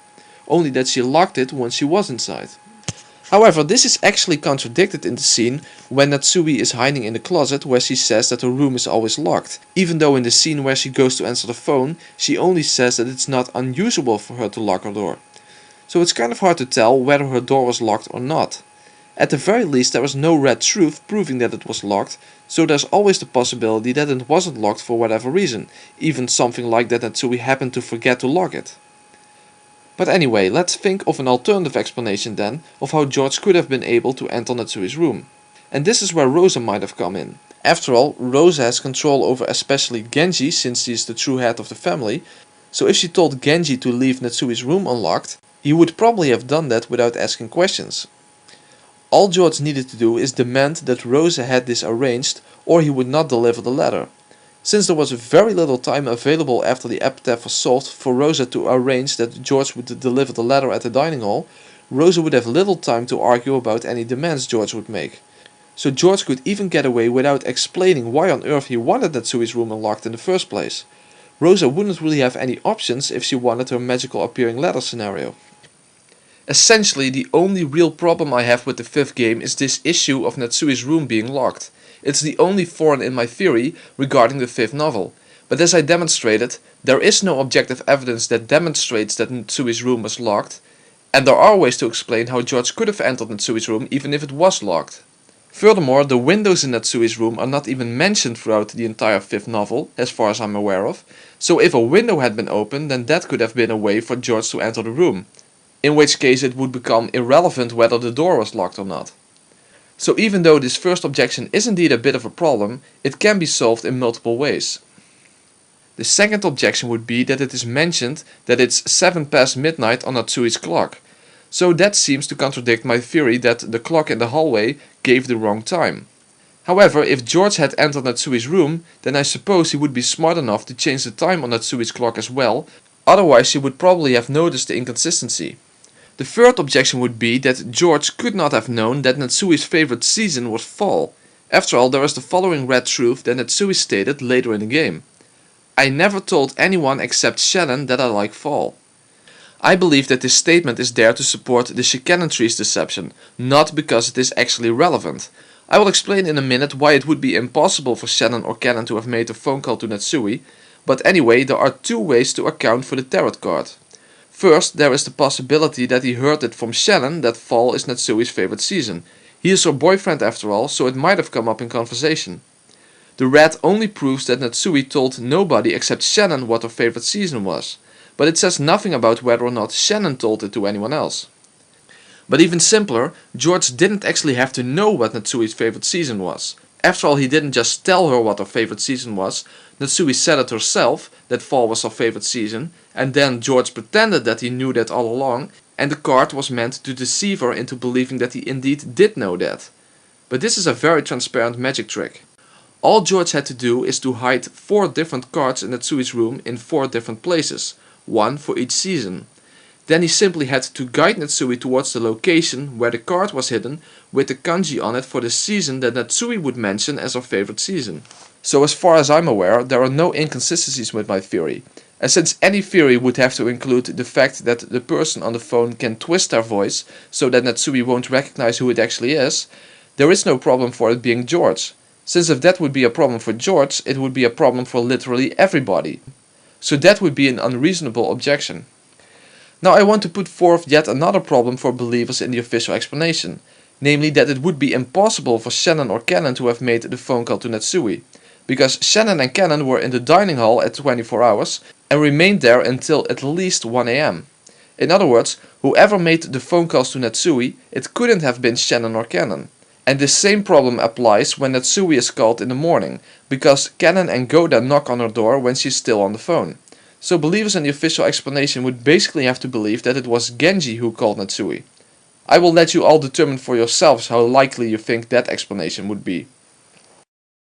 only that she locked it once she was inside. However, this is actually contradicted in the scene when Natsui is hiding in the closet where she says that her room is always locked, even though in the scene where she goes to answer the phone, she only says that it's not unusual for her to lock her door. So it's kind of hard to tell whether her door was locked or not. At the very least there is no red truth proving that it was locked, so there's always the possibility that it wasn't locked for whatever reason, even something like that Natsui happened to forget to lock it. But anyway, let's think of an alternative explanation then of how George could have been able to enter Natsui's room. And this is where Rosa might have come in. After all, Rosa has control over especially Genji since she is the true head of the family, so if she told Genji to leave Natsui's room unlocked, he would probably have done that without asking questions. All George needed to do is demand that Rosa had this arranged or he would not deliver the letter. since there was very little time available after the epitaph was solved for Rosa to arrange that George would deliver the letter at the dining hall, Rosa would have little time to argue about any demands George would make. So George could even get away without explaining why on earth he wanted Natsui's room unlocked in the first place. Rosa wouldn't really have any options if she wanted her magical appearing letter scenario. Essentially, the only real problem I have with the fifth game is this issue of Natsui's room being locked. It's the only thorn in my theory regarding the fifth novel. But as I demonstrated, there is no objective evidence that demonstrates that Natsui's room was locked, and there are ways to explain how George could have entered Natsui's room even if it was locked. Furthermore, the windows in Natsui's room are not even mentioned throughout the entire fifth novel, as far as I'm aware of, so if a window had been opened, then that could have been a way for George to enter the room, in which case it would become irrelevant whether the door was locked or not. So even though this first objection is indeed a bit of a problem, it can be solved in multiple ways. The second objection would be that it is mentioned that it's 7 past midnight on Natsui's clock. So that seems to contradict my theory that the clock in the hallway gave the wrong time. However, if George had entered Natsui's room, then I suppose he would be smart enough to change the time on Natsui's clock as well, otherwise he would probably have noticed the inconsistency. The third objection would be that George could not have known that Natsui's favorite season was fall. After all, there is the following red truth that Natsui stated later in the game. I never told anyone except Shannon that I like fall. I believe that this statement is there to support the Chicanon tree's deception, not because it is actually relevant. I will explain in a minute why it would be impossible for Shannon or Cannon to have made a phone call to Natsui, but anyway, there are two ways to account for the tarot card. First, there is the possibility that he heard it from Shannon that fall is Natsui's favorite season. He is her boyfriend after all, so it might have come up in conversation. The red only proves that Natsui told nobody except Shannon what her favorite season was, but it says nothing about whether or not Shannon told it to anyone else. But even simpler, George didn't actually have to know what Natsui's favorite season was. After all, he didn't just tell her what her favorite season was, Natsui said it herself, that fall was her favorite season, and then George pretended that he knew that all along, and the card was meant to deceive her into believing that he indeed did know that. But this is a very transparent magic trick. All George had to do is to hide 4 different cards in Natsui's room in 4 different places, 1 for each season. Then he simply had to guide Natsui towards the location where the card was hidden with the kanji on it for the season that Natsui would mention as her favorite season. So as far as I'm aware, there are no inconsistencies with my theory. And since any theory would have to include the fact that the person on the phone can twist their voice so that Natsui won't recognize who it actually is, there is no problem for it being George. Since if that would be a problem for George, it would be a problem for literally everybody. So that would be an unreasonable objection. Now I want to put forth yet another problem for believers in the official explanation, namely that it would be impossible for Shannon or Cannon to have made the phone call to Natsui, because Shannon and Cannon were in the dining hall at 24 hours and remained there until at least 1 AM. In other words, whoever made the phone calls to Natsui, it couldn't have been Shannon or Cannon. And this same problem applies when Natsui is called in the morning, because Cannon and Goda knock on her door when she's still on the phone. So believers in the official explanation would basically have to believe that it was Genji who called Natsui. I will let you all determine for yourselves how likely you think that explanation would be.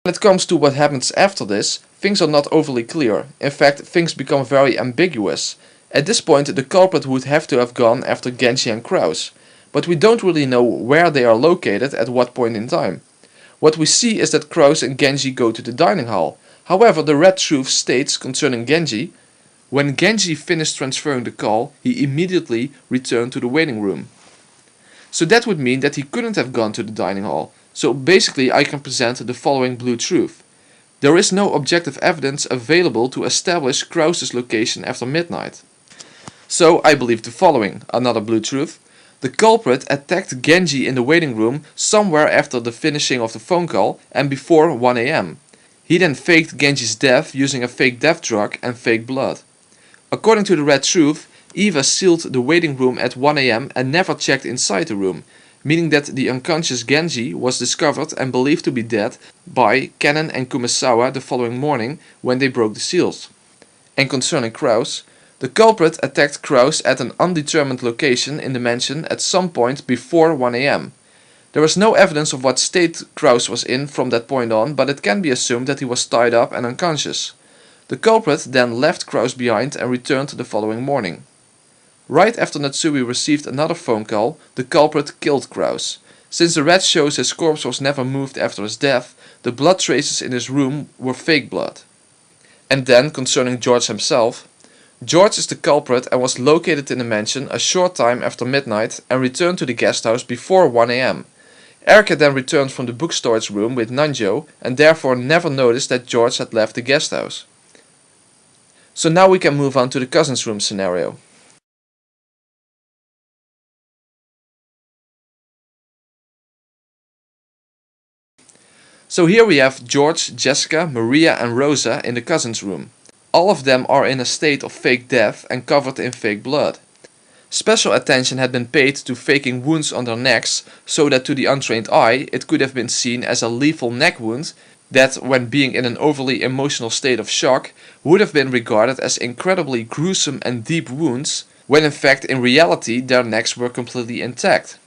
When it comes to what happens after this, things are not overly clear. In fact, things become very ambiguous. At this point, the culprit would have to have gone after Genji and Kraus. But we don't really know where they are located at what point in time. What we see is that Kraus and Genji go to the dining hall. However, the red truth states concerning Genji, when Genji finished transferring the call, he immediately returned to the waiting room. So that would mean that he couldn't have gone to the dining hall. So basically I can present the following blue truth. There is no objective evidence available to establish Kraus's location after midnight. So I believe the following, another blue truth. The culprit attacked Genji in the waiting room somewhere after the finishing of the phone call and before 1 AM. He then faked Genji's death using a fake death drug and fake blood. According to the red truth, Eva sealed the waiting room at 1 AM and never checked inside the room, meaning that the unconscious Genji was discovered and believed to be dead by Cannon and Kumasawa the following morning when they broke the seals. And concerning Kraus, the culprit attacked Kraus at an undetermined location in the mansion at some point before 1 AM. There is no evidence of what state Kraus was in from that point on, but it can be assumed that he was tied up and unconscious. The culprit then left Kraus behind and returned the following morning. Right after Natsui received another phone call, the culprit killed Kraus. Since the red shows his corpse was never moved after his death, the blood traces in his room were fake blood. And then, concerning George himself, George is the culprit and was located in the mansion a short time after midnight and returned to the guest house before 1 AM. Erica then returned from the book storage room with Nanjo and therefore never noticed that George had left the guest house. So now we can move on to the cousin's room scenario. So here we have George, Jessica, Maria and Rosa in the cousin's room. All of them are in a state of fake death and covered in fake blood. Special attention had been paid to faking wounds on their necks, so that to the untrained eye it could have been seen as a lethal neck wound that, when being in an overly emotional state of shock, would have been regarded as incredibly gruesome and deep wounds, when in fact in reality their necks were completely intact.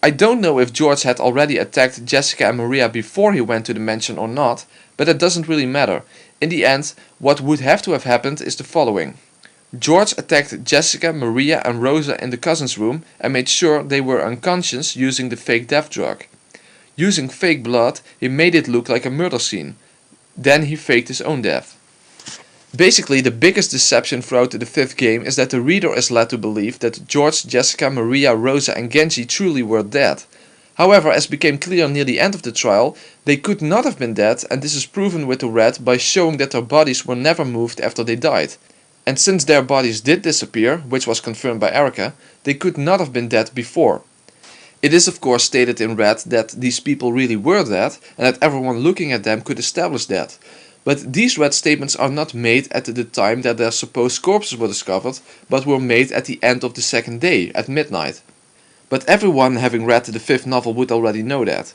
I don't know if George had already attacked Jessica and Maria before he went to the mansion or not, but it doesn't really matter. In the end, what would have to have happened is the following. George attacked Jessica, Maria and Rosa in the cousin's room and made sure they were unconscious using the fake death drug. Using fake blood, he made it look like a murder scene. Then he faked his own death. Basically, the biggest deception throughout the fifth game is that the reader is led to believe that George, Jessica, Maria, Rosa and Genji truly were dead. However, as became clear near the end of the trial, they could not have been dead, and this is proven with the red by showing that their bodies were never moved after they died. And since their bodies did disappear, which was confirmed by Erica, they could not have been dead before. It is of course stated in red that these people really were dead and that everyone looking at them could establish that. But these red statements are not made at the time that their supposed corpses were discovered, but were made at the end of the second day, at midnight. But everyone having read the fifth novel would already know that.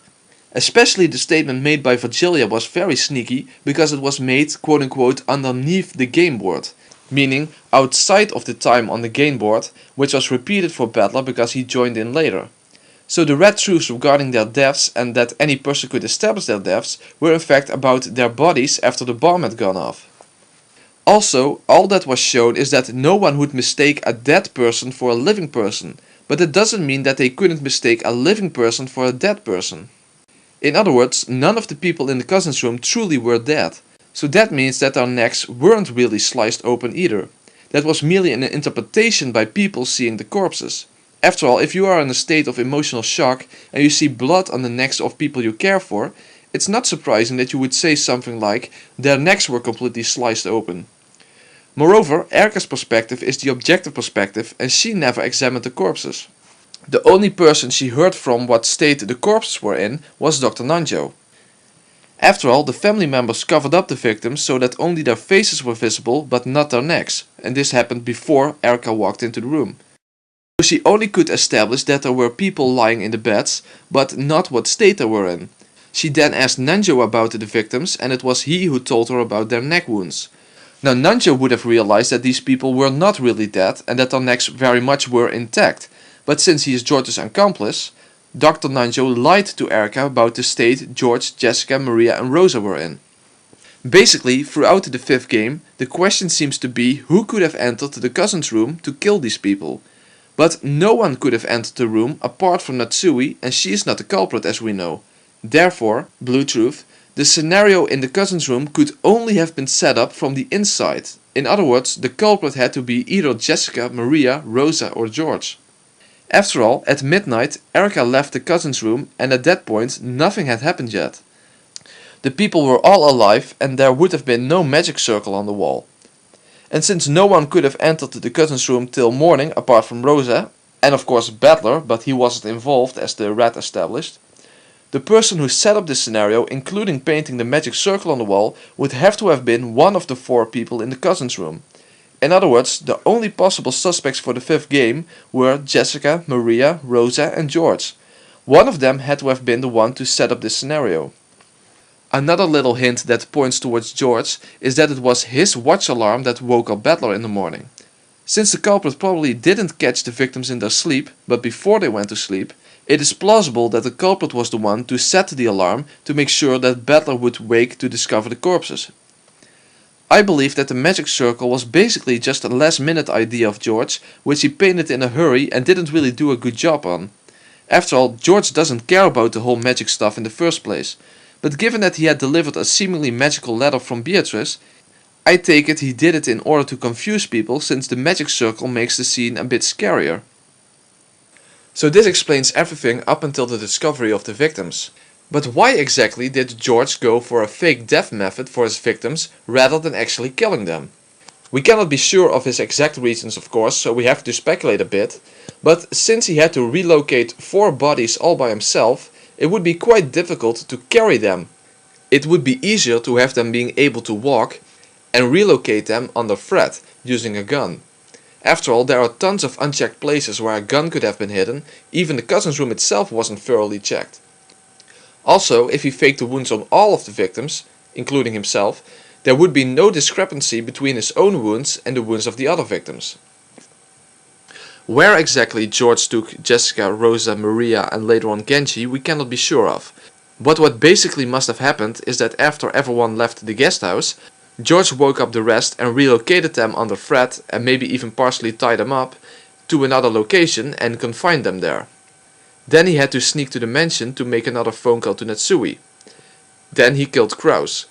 Especially the statement made by Virgilia was very sneaky because it was made quote-unquote underneath the game board, meaning outside of the time on the game board, which was repeated for Battler because he joined in later. So the red truths regarding their deaths and that any person could establish their deaths were in fact about their bodies after the bomb had gone off. Also, all that was shown is that no one would mistake a dead person for a living person, but it doesn't mean that they couldn't mistake a living person for a dead person. In other words, none of the people in the cousin's room truly were dead. So that means that their necks weren't really sliced open either. That was merely an interpretation by people seeing the corpses. After all, if you are in a state of emotional shock and you see blood on the necks of people you care for, it's not surprising that you would say something like, their necks were completely sliced open. Moreover, Erica's perspective is the objective perspective and she never examined the corpses. The only person she heard from what state the corpses were in was Dr. Nanjo. After all, the family members covered up the victims so that only their faces were visible but not their necks, and this happened before Erica walked into the room. So she only could establish that there were people lying in the beds, but not what state they were in. She then asked Nanjo about the victims and it was he who told her about their neck wounds. Now Nanjo would have realized that these people were not really dead and that their necks very much were intact, but since he is George's accomplice, Dr. Nanjo lied to Erica about the state George, Jessica, Maria and Rosa were in. Basically, throughout the fifth game, the question seems to be who could have entered the cousin's room to kill these people. But no one could have entered the room apart from Natsui, and she is not the culprit as we know. Therefore, Blue Truth, the scenario in the cousin's room could only have been set up from the inside. In other words, the culprit had to be either Jessica, Maria, Rosa or George. After all, at midnight, Erica left the cousin's room and at that point nothing had happened yet. The people were all alive and there would have been no magic circle on the wall. And since no one could have entered the cousin's room till morning apart from Rosa, and of course Battler, but he wasn't involved as the red established, the person who set up this scenario, including painting the magic circle on the wall, would have to have been one of the 4 people in the cousin's room. In other words, the only possible suspects for the fifth game were Jessica, Maria, Rosa and George. One of them had to have been the one to set up this scenario. Another little hint that points towards George is that it was his watch alarm that woke up Battler in the morning. Since the culprit probably didn't catch the victims in their sleep, but before they went to sleep, it is plausible that the culprit was the one to set the alarm to make sure that Battler would wake to discover the corpses. I believe that the magic circle was basically just a last-minute idea of George, which he painted in a hurry and didn't really do a good job on. After all, George doesn't care about the whole magic stuff in the first place, but given that he had delivered a seemingly magical letter from Beatrice, I take it he did it in order to confuse people, since the magic circle makes the scene a bit scarier. So this explains everything up until the discovery of the victims. But why exactly did George go for a fake death method for his victims rather than actually killing them? We cannot be sure of his exact reasons, of course, so we have to speculate a bit, but since he had to relocate 4 bodies all by himself, it would be quite difficult to carry them. It would be easier to have them being able to walk and relocate them under threat using a gun. After all, there are tons of unchecked places where a gun could have been hidden, even the cousin's room itself wasn't thoroughly checked. Also, if he faked the wounds on all of the victims, including himself, there would be no discrepancy between his own wounds and the wounds of the other victims. Where exactly George took Jessica, Rosa, Maria and later on Genji we cannot be sure of. But what basically must have happened is that after everyone left the guest house, George woke up the rest and relocated them under threat and maybe even partially tied them up to another location and confined them there. Then he had to sneak to the mansion to make another phone call to Natsui. Then he killed Kraus.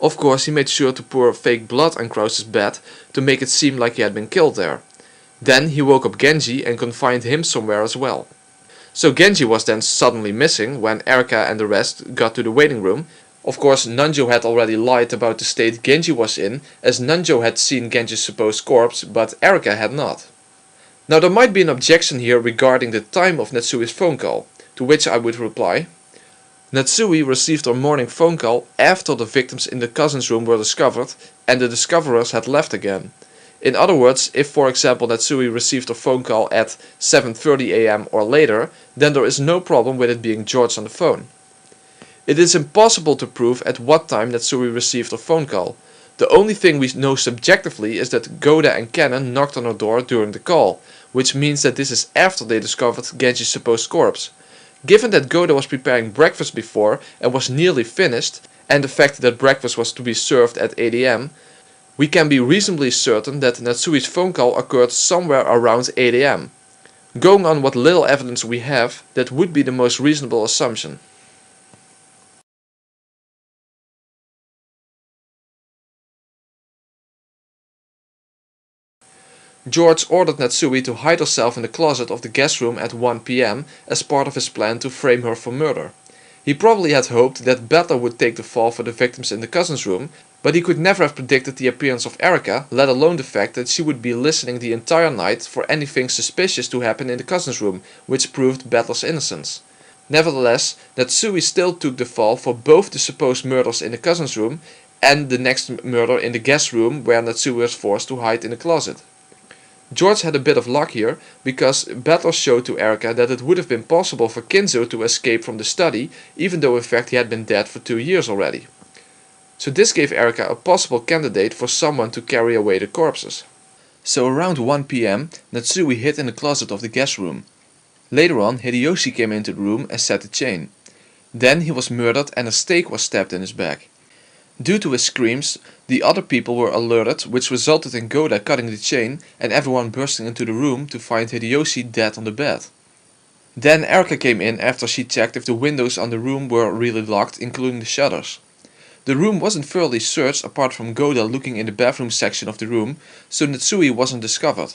Of course he made sure to pour fake blood on Kraus's bed to make it seem like he had been killed there. Then he woke up Genji and confined him somewhere as well. So Genji was then suddenly missing when Erika and the rest got to the waiting room. Of course Nanjo had already lied about the state Genji was in, as Nanjo had seen Genji's supposed corpse but Erika had not. Now there might be an objection here regarding the time of Natsui's phone call, to which I would reply: Natsui received her morning phone call after the victims in the cousin's room were discovered and the discoverers had left again. In other words, if for example Natsui received her phone call at 7:30 AM or later, then there is no problem with it being George on the phone. It is impossible to prove at what time Natsui received her phone call. The only thing we know subjectively is that Goda and Cannon knocked on her door during the call, which means that this is after they discovered Genji's supposed corpse. Given that Goda was preparing breakfast before and was nearly finished, and the fact that breakfast was to be served at 8 AM, we can be reasonably certain that Natsui's phone call occurred somewhere around 8 AM. Going on what little evidence we have, that would be the most reasonable assumption. George ordered Natsui to hide herself in the closet of the guest room at 1 PM as part of his plan to frame her for murder. He probably had hoped that Battler would take the fall for the victims in the cousin's room, but he could never have predicted the appearance of Erika, let alone the fact that she would be listening the entire night for anything suspicious to happen in the cousin's room, which proved Battler's innocence. Nevertheless, Natsui still took the fall for both the supposed murders in the cousin's room and the next murder in the guest room where Natsui was forced to hide in the closet. George had a bit of luck here, because Battler showed to Erika that it would have been possible for Kinzo to escape from the study, even though in fact he had been dead for 2 years already. So this gave Erika a possible candidate for someone to carry away the corpses. So around 1 PM, Natsui hid in the closet of the guest room. Later on, Hideyoshi came into the room and set the chain. Then he was murdered and a stake was stabbed in his back. Due to his screams, the other people were alerted, which resulted in Goda cutting the chain and everyone bursting into the room to find Hideyoshi dead on the bed. Then Erika came in after she checked if the windows on the room were really locked, including the shutters. The room wasn't thoroughly searched apart from Goda looking in the bathroom section of the room, so Natsui wasn't discovered.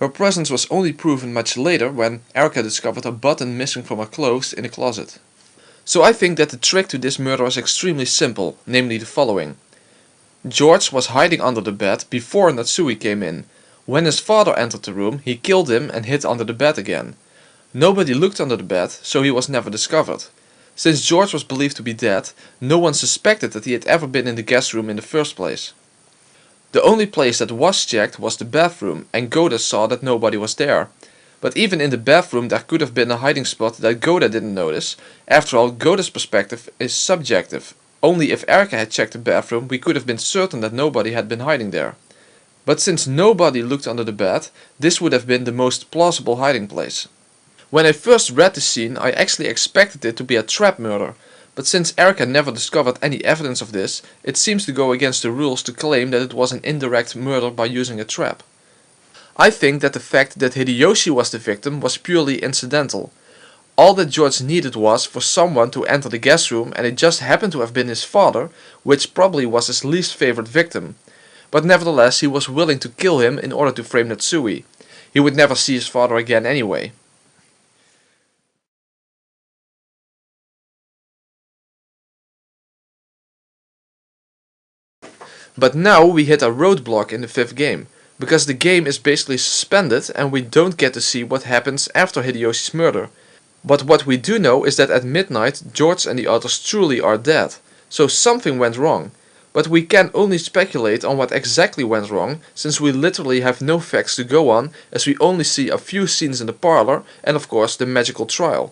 Her presence was only proven much later when Erika discovered a button missing from her clothes in the closet. So I think that the trick to this murder is extremely simple, namely the following. George was hiding under the bed before Natsui came in. When his father entered the room, he killed him and hid under the bed again. Nobody looked under the bed, so he was never discovered. Since George was believed to be dead, no one suspected that he had ever been in the guest room in the first place. The only place that was checked was the bathroom, and Goda saw that nobody was there. But even in the bathroom there could have been a hiding spot that Goda didn't notice. After all, Goda's perspective is subjective. Only if Erika had checked the bathroom we could have been certain that nobody had been hiding there. But since nobody looked under the bed, this would have been the most plausible hiding place. When I first read the scene, I actually expected it to be a trap murder, but since Erica never discovered any evidence of this, it seems to go against the rules to claim that it was an indirect murder by using a trap. I think that the fact that Hideyoshi was the victim was purely incidental. All that George needed was for someone to enter the guest room, and it just happened to have been his father, which probably was his least favorite victim. But nevertheless, he was willing to kill him in order to frame Natsui. He would never see his father again anyway. But now we hit a roadblock in the 5th game, because the game is basically suspended and we don't get to see what happens after Hideyoshi's murder. But what we do know is that at midnight George and the others truly are dead, so something went wrong. But we can only speculate on what exactly went wrong, since we literally have no facts to go on, as we only see a few scenes in the parlor and of course the magical trial.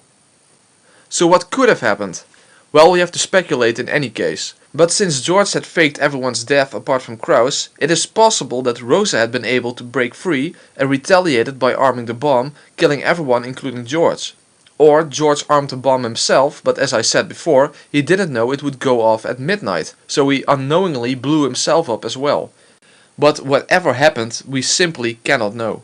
So what could have happened? Well, we have to speculate in any case. But since George had faked everyone's death apart from Kraus, it is possible that Rosa had been able to break free and retaliated by arming the bomb, killing everyone including George. Or George armed the bomb himself, but as I said before, he didn't know it would go off at midnight, so he unknowingly blew himself up as well. But whatever happened, we simply cannot know.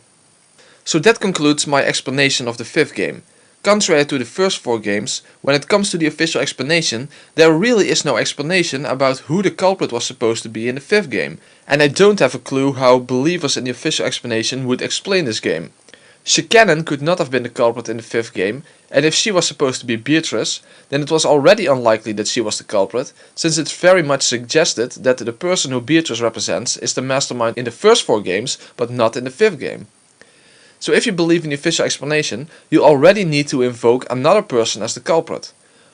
So that concludes my explanation of the 5th game. Contrary to the first 4 games, when it comes to the official explanation, there really is no explanation about who the culprit was supposed to be in the 5th game, and I don't have a clue how believers in the official explanation would explain this game. Shikanen could not have been the culprit in the 5th game, and if she was supposed to be Beatrice, then it was already unlikely that she was the culprit, since it's very much suggested that the person who Beatrice represents is the mastermind in the first 4 games, but not in the 5th game. So if you believe in the official explanation, you already need to invoke another person as the culprit.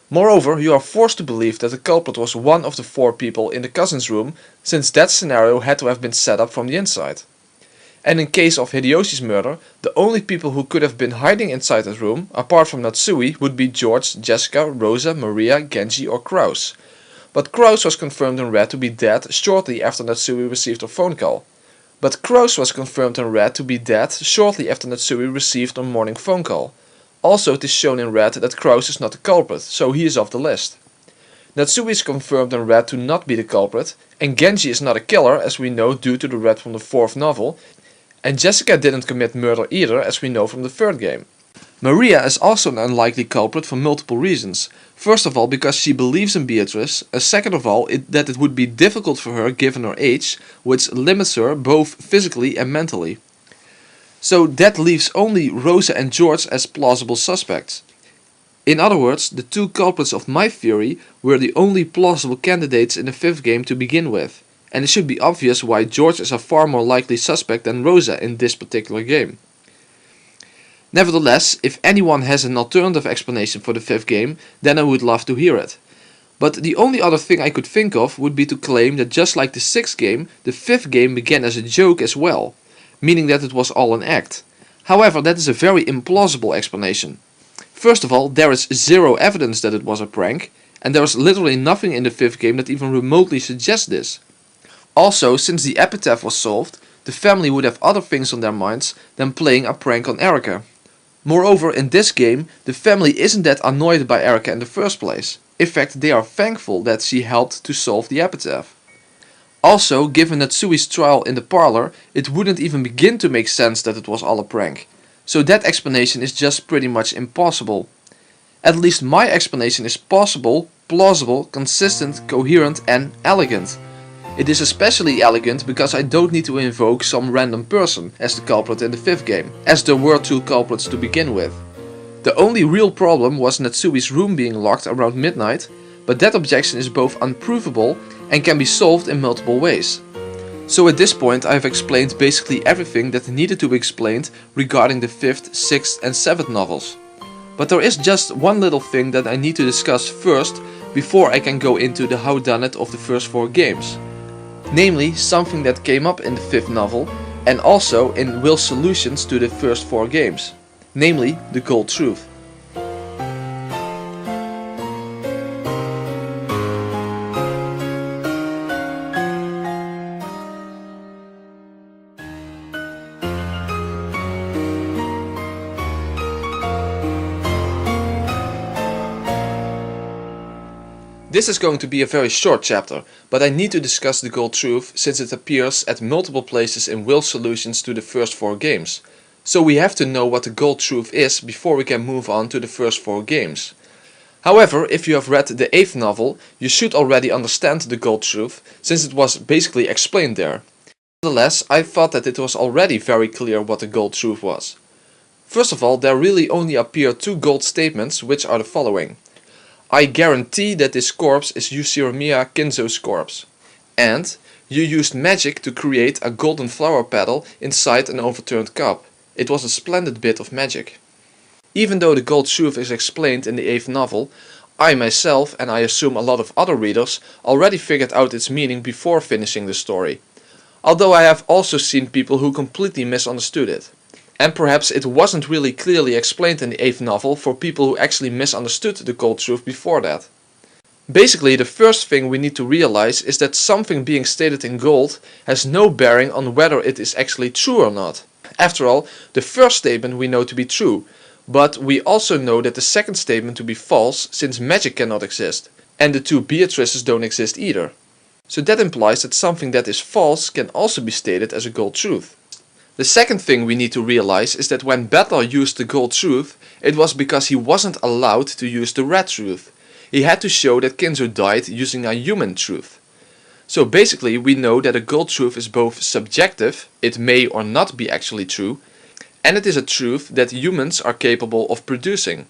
Moreover, you are forced to believe that the culprit was one of the 4 people in the cousin's room, since that scenario had to have been set up from the inside. And in case of Hideyoshi's murder, the only people who could have been hiding inside that room, apart from Natsui, would be George, Jessica, Rosa, Maria, Genji or Kraus. But Kraus was confirmed in red to be dead shortly after Natsui received her phone call. But Kraus was confirmed in red to be dead shortly after Natsui received a morning phone call. Also, it is shown in red that Kraus is not the culprit, so he is off the list. Natsui is confirmed in red to not be the culprit, and Genji is not a killer, as we know due to the red from the 4th novel, and Jessica didn't commit murder either, as we know from the 3rd game. Maria is also an unlikely culprit for multiple reasons. First of all, because she believes in Beatrice, and second of all, that it would be difficult for her given her age, which limits her both physically and mentally. So that leaves only Rosa and George as plausible suspects. In other words, the 2 culprits of my theory were the only plausible candidates in the 5th game to begin with, and it should be obvious why George is a far more likely suspect than Rosa in this particular game. Nevertheless, if anyone has an alternative explanation for the 5th game, then I would love to hear it. But the only other thing I could think of would be to claim that just like the 6th game, the 5th game began as a joke as well, meaning that it was all an act. However, that is a very implausible explanation. First of all, there is zero evidence that it was a prank, and there is literally nothing in the 5th game that even remotely suggests this. Also, since the epitaph was solved, the family would have other things on their minds than playing a prank on Erica. Moreover, in this game, the family isn't that annoyed by Erica in the first place. In fact, they are thankful that she helped to solve the epitaph. Also, given Natsui's trial in the parlor, it wouldn't even begin to make sense that it was all a prank. So that explanation is just pretty much impossible. At least my explanation is possible, plausible, consistent, coherent and elegant. It is especially elegant because I don't need to invoke some random person as the culprit in the 5th game, as there were 2 culprits to begin with. The only real problem was Natsui's room being locked around midnight, but that objection is both unprovable and can be solved in multiple ways. So at this point I have explained basically everything that needed to be explained regarding the 5th, 6th and 7th novels. But there is just one little thing that I need to discuss first before I can go into the whodunit of the first 4 games. Namely, something that came up in the 5th novel and also in Will's solutions to the first 4 games. Namely, the cold truth. This is going to be a very short chapter, but I need to discuss the gold truth since it appears at multiple places in Will's solutions to the first 4 games. So we have to know what the gold truth is before we can move on to the first 4 games. However, if you have read the 8th novel, you should already understand the gold truth since it was basically explained there. Nevertheless, I thought that it was already very clear what the gold truth was. First of all, there really only appear 2 gold statements, which are the following. I guarantee that this corpse is Yushiramiya Kinzo's corpse. And you used magic to create a golden flower petal inside an overturned cup. It was a splendid bit of magic. Even though the gold truth is explained in the 8th novel, I myself, and I assume a lot of other readers, already figured out its meaning before finishing the story. Although I have also seen people who completely misunderstood it. And perhaps it wasn't really clearly explained in the 8th novel for people who actually misunderstood the gold truth before that. Basically, the first thing we need to realize is that something being stated in gold has no bearing on whether it is actually true or not. After all, the first statement we know to be true, but we also know that the second statement to be false since magic cannot exist, and the 2 Beatrices don't exist either. So that implies that something that is false can also be stated as a gold truth. The second thing we need to realize is that when Battler used the gold truth, it was because he wasn't allowed to use the red truth. He had to show that Kinzo died using a human truth. So basically we know that a gold truth is both subjective, it may or not be actually true, and it is a truth that humans are capable of producing.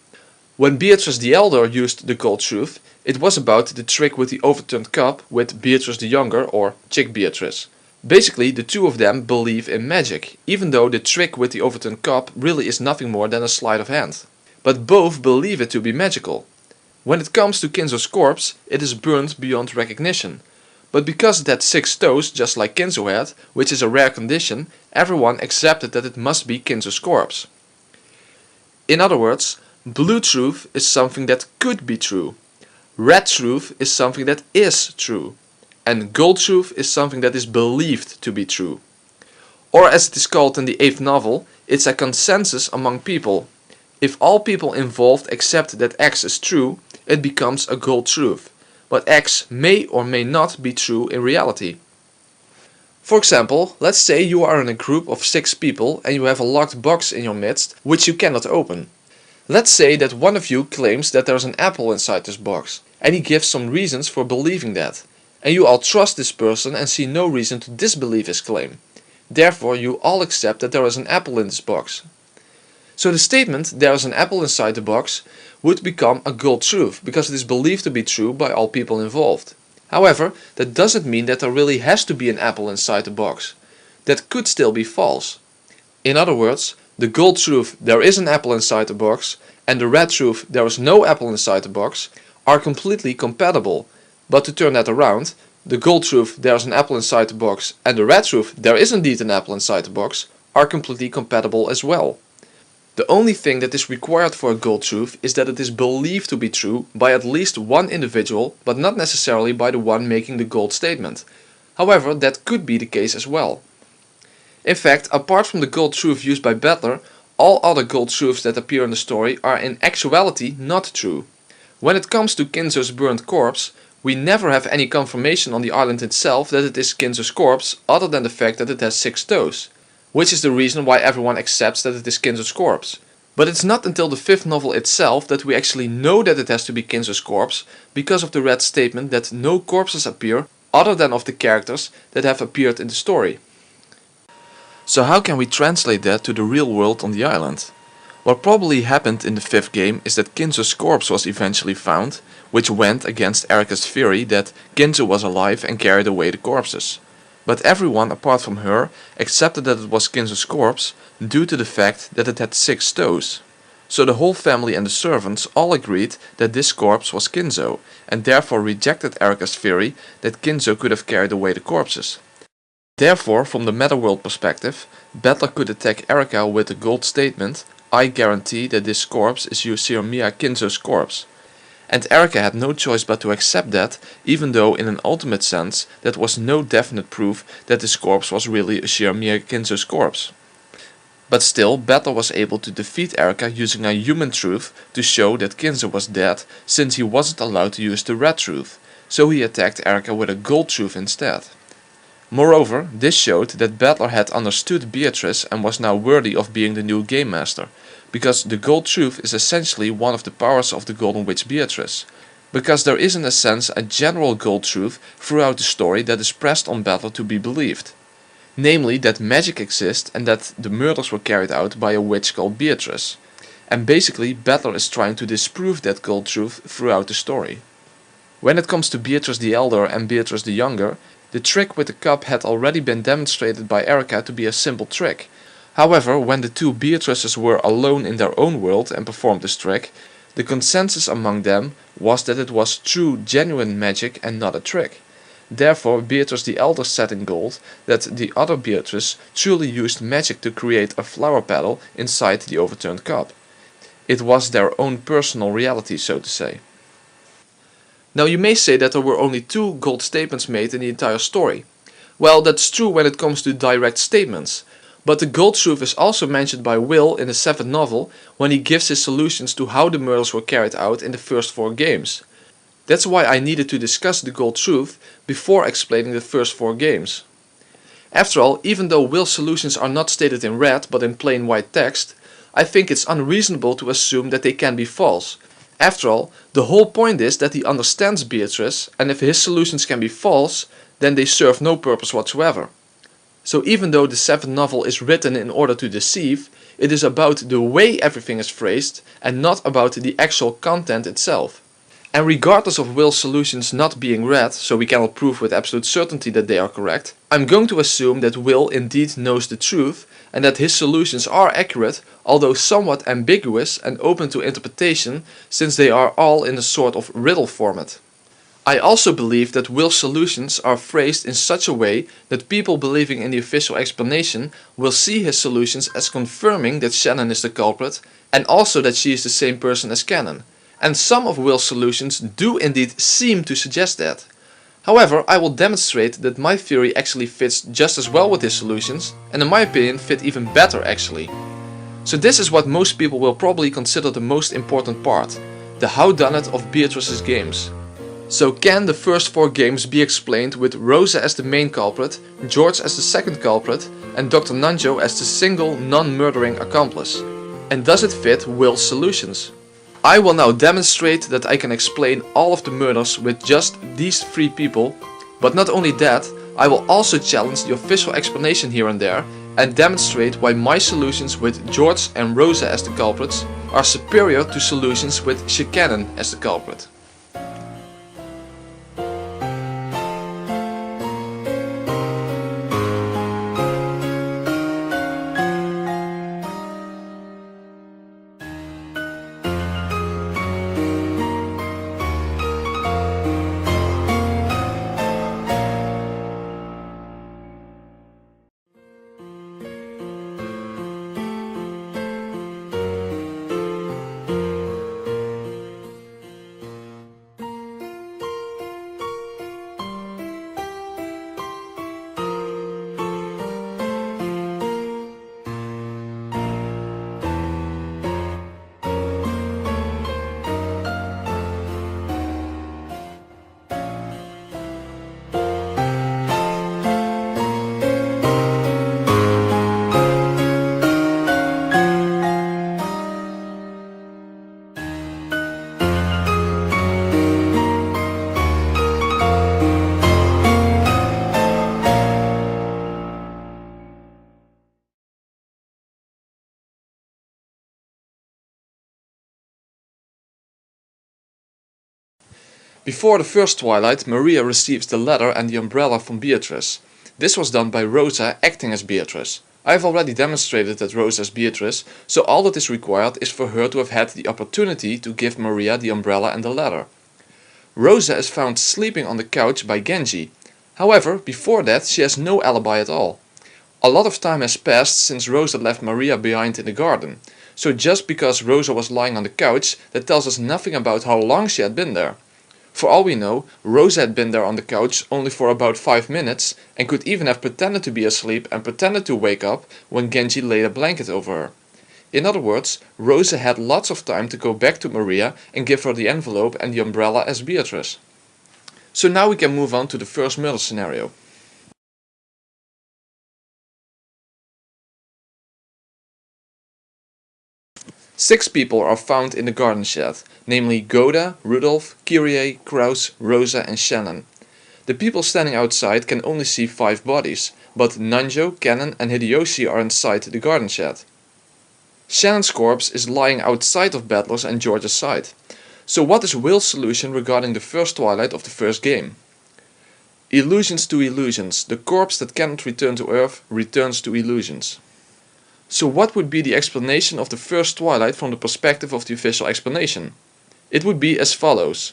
When Beatrice the Elder used the gold truth, it was about the trick with the overturned cup with Beatrice the Younger, or Chick Beatrice. Basically, the 2 of them believe in magic, even though the trick with the overturned cup really is nothing more than a sleight of hand. But both believe it to be magical. When it comes to Kinzo's corpse, it is burnt beyond recognition. But because it had 6 toes, just like Kinzo had, which is a rare condition, everyone accepted that it must be Kinzo's corpse. In other words, blue truth is something that could be true. Red truth is something that is true. And gold truth is something that is believed to be true. Or as it is called in the 8th novel, it's a consensus among people. If all people involved accept that X is true, it becomes a gold truth. But X may or may not be true in reality. For example, let's say you are in a group of 6 people and you have a locked box in your midst which you cannot open. Let's say that one of you claims that there is an apple inside this box, and he gives some reasons for believing that. And you all trust this person and see no reason to disbelieve his claim. Therefore, you all accept that there is an apple in this box. So the statement, there is an apple inside the box, would become a gold truth, because it is believed to be true by all people involved. However, that doesn't mean that there really has to be an apple inside the box. That could still be false. In other words, the gold truth, there is an apple inside the box, and the red truth, there is no apple inside the box, are completely compatible. But to turn that around, the gold truth, there is an apple inside the box, and the red truth, there is indeed an apple inside the box, are completely compatible as well. The only thing that is required for a gold truth is that it is believed to be true by at least one individual, but not necessarily by the one making the gold statement. However, that could be the case as well. In fact, apart from the gold truth used by Battler, all other gold truths that appear in the story are in actuality not true. When it comes to Kinzo's burnt corpse, we never have any confirmation on the island itself that it is Kinzo's corpse other than the fact that it has 6 toes, which is the reason why everyone accepts that it is Kinzo's corpse. But it's not until the 5th novel itself that we actually know that it has to be Kinzo's corpse, because of the red statement that no corpses appear other than of the characters that have appeared in the story. So how can we translate that to the real world on the island? What probably happened in the 5th game is that Kinzo's corpse was eventually found, which went against Erika's theory that Kinzo was alive and carried away the corpses. But everyone apart from her accepted that it was Kinzo's corpse due to the fact that it had 6 toes. So the whole family and the servants all agreed that this corpse was Kinzo, and therefore rejected Erika's theory that Kinzo could have carried away the corpses. Therefore, from the meta-world perspective, Battler could attack Erika with the gold statement, I guarantee that this corpse is Yushiramiya Kinzo's corpse. And Erika had no choice but to accept that, even though in an ultimate sense that was no definite proof that this corpse was really Yushiramiya Kinzo's corpse. But still, Battler was able to defeat Erica using a human truth to show that Kinzer was dead, since he wasn't allowed to use the red truth, so he attacked Erica with a gold truth instead. Moreover, this showed that Battler had understood Beatrice and was now worthy of being the new Game Master, because the gold truth is essentially one of the powers of the Golden Witch Beatrice. Because there is in a sense a general gold truth throughout the story that is pressed on Battler to be believed. Namely that magic exists and that the murders were carried out by a witch called Beatrice. And basically Battler is trying to disprove that gold truth throughout the story. When it comes to Beatrice the Elder and Beatrice the Younger, the trick with the cup had already been demonstrated by Erica to be a simple trick. However, when the two Beatrices were alone in their own world and performed this trick, the consensus among them was that it was true genuine magic and not a trick. Therefore Beatrice the Elder said in gold that the other Beatrice truly used magic to create a flower petal inside the overturned cup. It was their own personal reality, so to say. Now you may say that there were only 2 gold statements made in the entire story. Well, that's true when it comes to direct statements. But the gold truth is also mentioned by Will in the 7th novel when he gives his solutions to how the murders were carried out in the first 4 games. That's why I needed to discuss the gold truth before explaining the first 4 games. After all, even though Will's solutions are not stated in red but in plain white text, I think it's unreasonable to assume that they can be false. After all, the whole point is that he understands Beatrice, and if his solutions can be false, then they serve no purpose whatsoever. So even though the 7th novel is written in order to deceive, it is about the way everything is phrased and not about the actual content itself. And regardless of Will's solutions not being read, so we cannot prove with absolute certainty that they are correct, I'm going to assume that Will indeed knows the truth and that his solutions are accurate, although somewhat ambiguous and open to interpretation, since they are all in a sort of riddle format. I also believe that Will's solutions are phrased in such a way that people believing in the official explanation will see his solutions as confirming that Shannon is the culprit and also that she is the same person as Cannon. And some of Will's solutions do indeed seem to suggest that. However, I will demonstrate that my theory actually fits just as well with his solutions, and in my opinion fit even better actually. So this is what most people will probably consider the most important part, the howdunit of Beatrice's games. So can the first 4 games be explained with Rosa as the main culprit, George as the second culprit, and Dr. Nanjo as the single non-murdering accomplice? And does it fit Will's solutions? I will now demonstrate that I can explain all of the murders with just these 3 people, but not only that, I will also challenge the official explanation here and there and demonstrate why my solutions with George and Rosa as the culprits are superior to solutions with Shannon as the culprit. Before the first twilight, Maria receives the letter and the umbrella from Beatrice. This was done by Rosa acting as Beatrice. I have already demonstrated that Rosa is Beatrice, so all that is required is for her to have had the opportunity to give Maria the umbrella and the letter. Rosa is found sleeping on the couch by Genji. However, before that she has no alibi at all. A lot of time has passed since Rosa left Maria behind in the garden, so just because Rosa was lying on the couch, that tells us nothing about how long she had been there. For all we know, Rosa had been there on the couch only for about 5 minutes and could even have pretended to be asleep and pretended to wake up when Genji laid a blanket over her. In other words, Rosa had lots of time to go back to Maria and give her the envelope and the umbrella as Beatrice. So now we can move on to the first murder scenario. Six people are found in the garden shed, namely Goda, Rudolph, Kyrie, Kraus, Rosa and Shannon. The people standing outside can only see 5 bodies, but Nanjo, Cannon and Hideyoshi are inside the garden shed. Shannon's corpse is lying outside of Battler's and George's side. So what is Will's solution regarding the first twilight of the first game? Illusions to illusions. The corpse that cannot return to Earth returns to illusions. So what would be the explanation of the first twilight from the perspective of the official explanation? It would be as follows.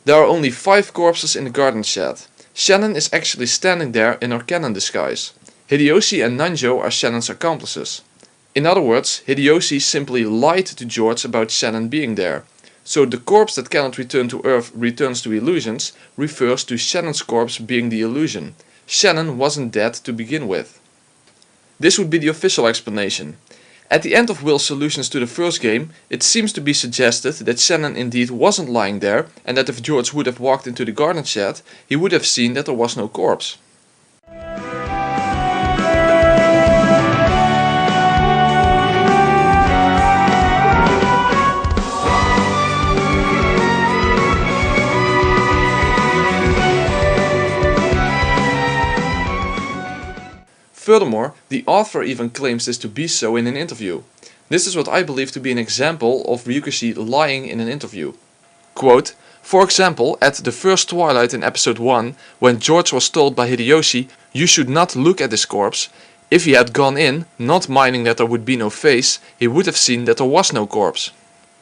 There are only 5 corpses in the garden shed. Shannon is actually standing there in her Cannon disguise. Hideyoshi and Nanjo are Shannon's accomplices. In other words, Hideyoshi simply lied to George about Shannon being there. So the corpse that cannot return to Earth returns to illusions refers to Shannon's corpse being the illusion. Shannon wasn't dead to begin with. This would be the official explanation. At the end of Will's solutions to the first game, it seems to be suggested that Shannon indeed wasn't lying there and that if George would have walked into the garden shed, he would have seen that there was no corpse. Furthermore, the author even claims this to be so in an interview. This is what I believe to be an example of Ryukishi lying in an interview. Quote, for example, at the first twilight in episode 1, when George was told by Hideyoshi, you should not look at this corpse, if he had gone in, not minding that there would be no face, he would have seen that there was no corpse.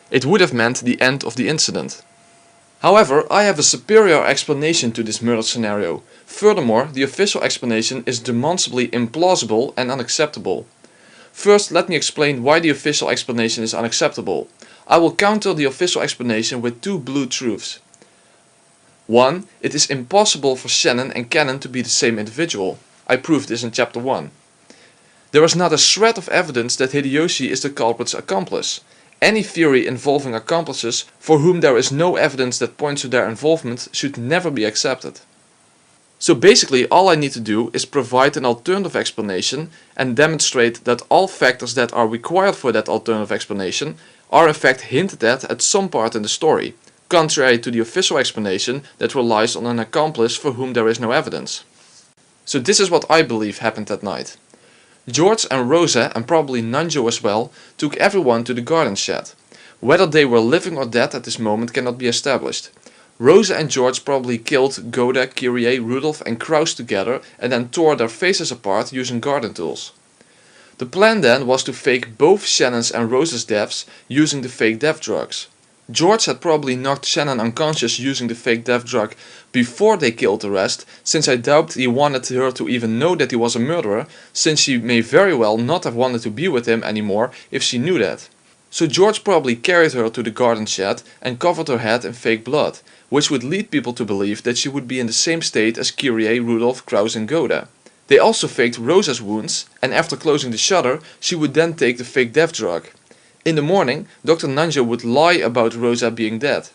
It would have meant the end of the incident. However, I have a superior explanation to this murder scenario. Furthermore, the official explanation is demonstrably implausible and unacceptable. First, let me explain why the official explanation is unacceptable. I will counter the official explanation with 2 blue truths. 1. It is impossible for Shannon and Cannon to be the same individual. I proved this in chapter 1. There is not a shred of evidence that Hideyoshi is the culprit's accomplice. Any theory involving accomplices for whom there is no evidence that points to their involvement should never be accepted. So basically all I need to do is provide an alternative explanation and demonstrate that all factors that are required for that alternative explanation are in fact hinted at some part in the story, contrary to the official explanation that relies on an accomplice for whom there is no evidence. So this is what I believe happened that night. George and Rosa, and probably Nanjo as well, took everyone to the garden shed. Whether they were living or dead at this moment cannot be established. Rosa and George probably killed Goda, Kyrie, Rudolph and Kraus together and then tore their faces apart using garden tools. The plan then was to fake both Shannon's and Rosa's deaths using the fake death drugs. George had probably knocked Shannon unconscious using the fake death drug before they killed the rest, since I doubt he wanted her to even know that he was a murderer, since she may very well not have wanted to be with him anymore if she knew that. So George probably carried her to the garden shed and covered her head in fake blood, which would lead people to believe that she would be in the same state as Kyrie, Rudolph, Kraus and Goda. They also faked Rosa's wounds, and after closing the shutter, she would then take the fake death drug. In the morning, Dr. Nanjo would lie about Rosa being dead.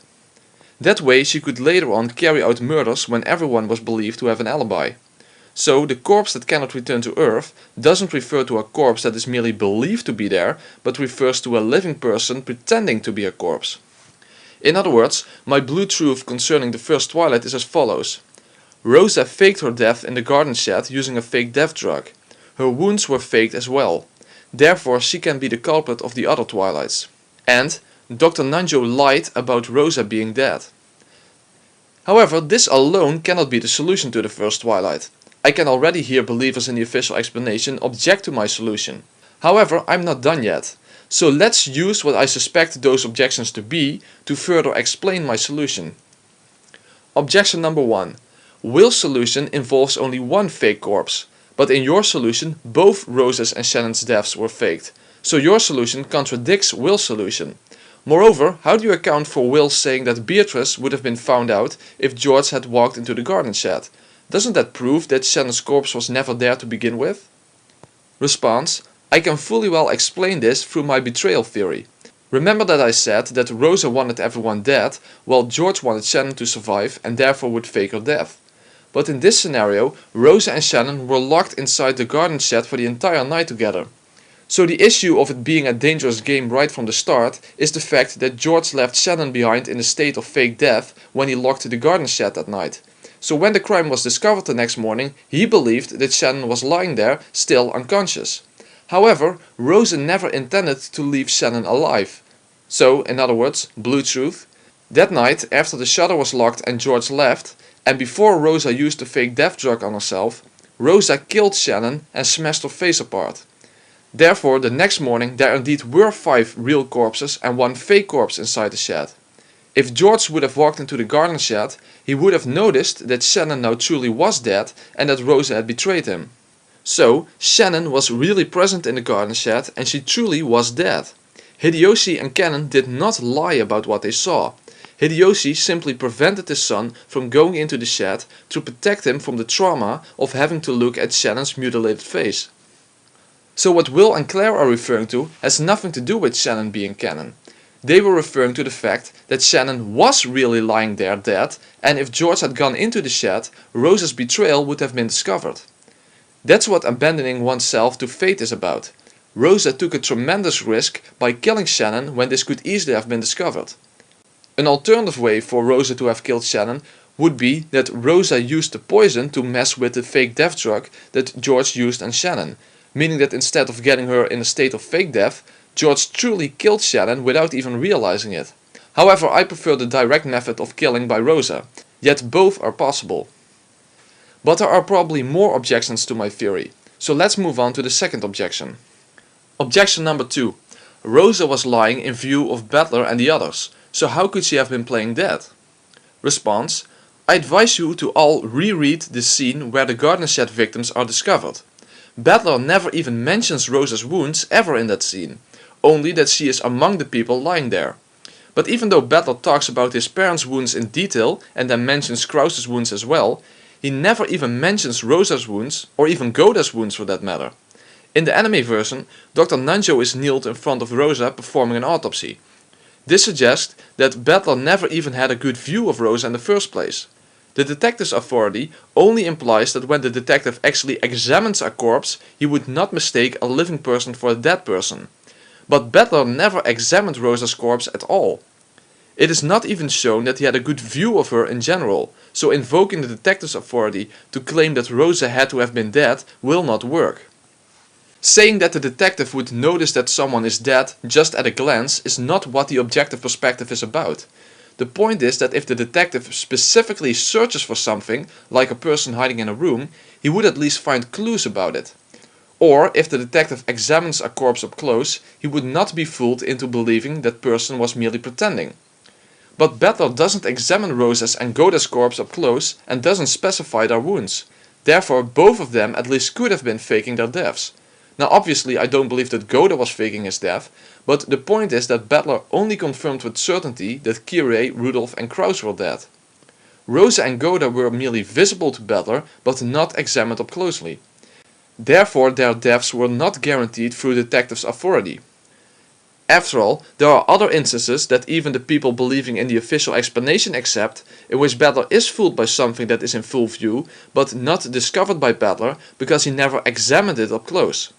That way she could later on carry out murders when everyone was believed to have an alibi. So the corpse that cannot return to Earth doesn't refer to a corpse that is merely believed to be there, but refers to a living person pretending to be a corpse. In other words, my blue truth concerning the first twilight is as follows. Rosa faked her death in the garden shed using a fake death drug. Her wounds were faked as well. Therefore she can be the culprit of the other twilights. And Dr. Nanjo lied about Rosa being dead. However, this alone cannot be the solution to the first twilight. I can already hear believers in the official explanation object to my solution. However, I'm not done yet. So let's use what I suspect those objections to be to further explain my solution. Objection number 1. Will's solution involves only one fake corpse. But in your solution, both Rosa's and Shannon's deaths were faked. So your solution contradicts Will's solution. Moreover, how do you account for Will saying that Beatrice would have been found out if George had walked into the garden shed? Doesn't that prove that Shannon's corpse was never there to begin with? Response: I can fully well explain this through my betrayal theory. Remember that I said that Rosa wanted everyone dead, while George wanted Shannon to survive and therefore would fake her death. But in this scenario, Rosa and Shannon were locked inside the garden shed for the entire night together. So the issue of it being a dangerous game right from the start is the fact that George left Shannon behind in a state of fake death when he locked the garden shed that night. So when the crime was discovered the next morning, he believed that Shannon was lying there, still unconscious. However, Rosa never intended to leave Shannon alive. So, in other words, blue truth. That night, after the shutter was locked and George left, and before Rosa used the fake death drug on herself, Rosa killed Shannon and smashed her face apart. Therefore, the next morning there indeed were 5 real corpses and 1 fake corpse inside the shed. If George would have walked into the garden shed, he would have noticed that Shannon now truly was dead and that Rosa had betrayed him. So, Shannon was really present in the garden shed and she truly was dead. Hideyoshi and Cannon did not lie about what they saw. Hideyoshi simply prevented his son from going into the shed to protect him from the trauma of having to look at Shannon's mutilated face. So what Will and Claire are referring to has nothing to do with Shannon being Cannon. They were referring to the fact that Shannon was really lying there dead, and if George had gone into the shed, Rosa's betrayal would have been discovered. That's what abandoning oneself to fate is about. Rosa took a tremendous risk by killing Shannon when this could easily have been discovered. An alternative way for Rosa to have killed Shannon would be that Rosa used the poison to mess with the fake death drug that George used on Shannon, meaning that instead of getting her in a state of fake death, George truly killed Shannon without even realizing it. However, I prefer the direct method of killing by Rosa, yet both are possible. But there are probably more objections to my theory, so let's move on to the second objection. Objection number 2. Rosa was lying in view of Battler and the others, so how could she have been playing dead? Response: I advise you to all reread the scene where the garden shed victims are discovered. Battler never even mentions Rosa's wounds ever in that scene, only that she is among the people lying there. But even though Battler talks about his parents' wounds in detail and then mentions Krause's wounds as well, he never even mentions Rosa's wounds, or even Goda's wounds for that matter. In the anime version, Dr. Nanjo is kneeled in front of Rosa performing an autopsy. This suggests that Battler never even had a good view of Rosa in the first place. The detective's authority only implies that when the detective actually examines a corpse, he would not mistake a living person for a dead person. But Battler never examined Rosa's corpse at all. It is not even shown that he had a good view of her in general, so invoking the detective's authority to claim that Rosa had to have been dead will not work. Saying that the detective would notice that someone is dead just at a glance is not what the objective perspective is about. The point is that if the detective specifically searches for something, like a person hiding in a room, he would at least find clues about it. Or if the detective examines a corpse up close, he would not be fooled into believing that person was merely pretending. But Battler doesn't examine Rosa's and Goda's corpse up close and doesn't specify their wounds. Therefore, both of them at least could have been faking their deaths. Now obviously I don't believe that Goda was faking his death, but the point is that Battler only confirmed with certainty that Kirei, Rudolph and Krause were dead. Rosa and Goda were merely visible to Battler, but not examined up closely. Therefore their deaths were not guaranteed through the detective's authority. After all, there are other instances that even the people believing in the official explanation accept, in which Battler is fooled by something that is in full view, but not discovered by Battler because he never examined it up close.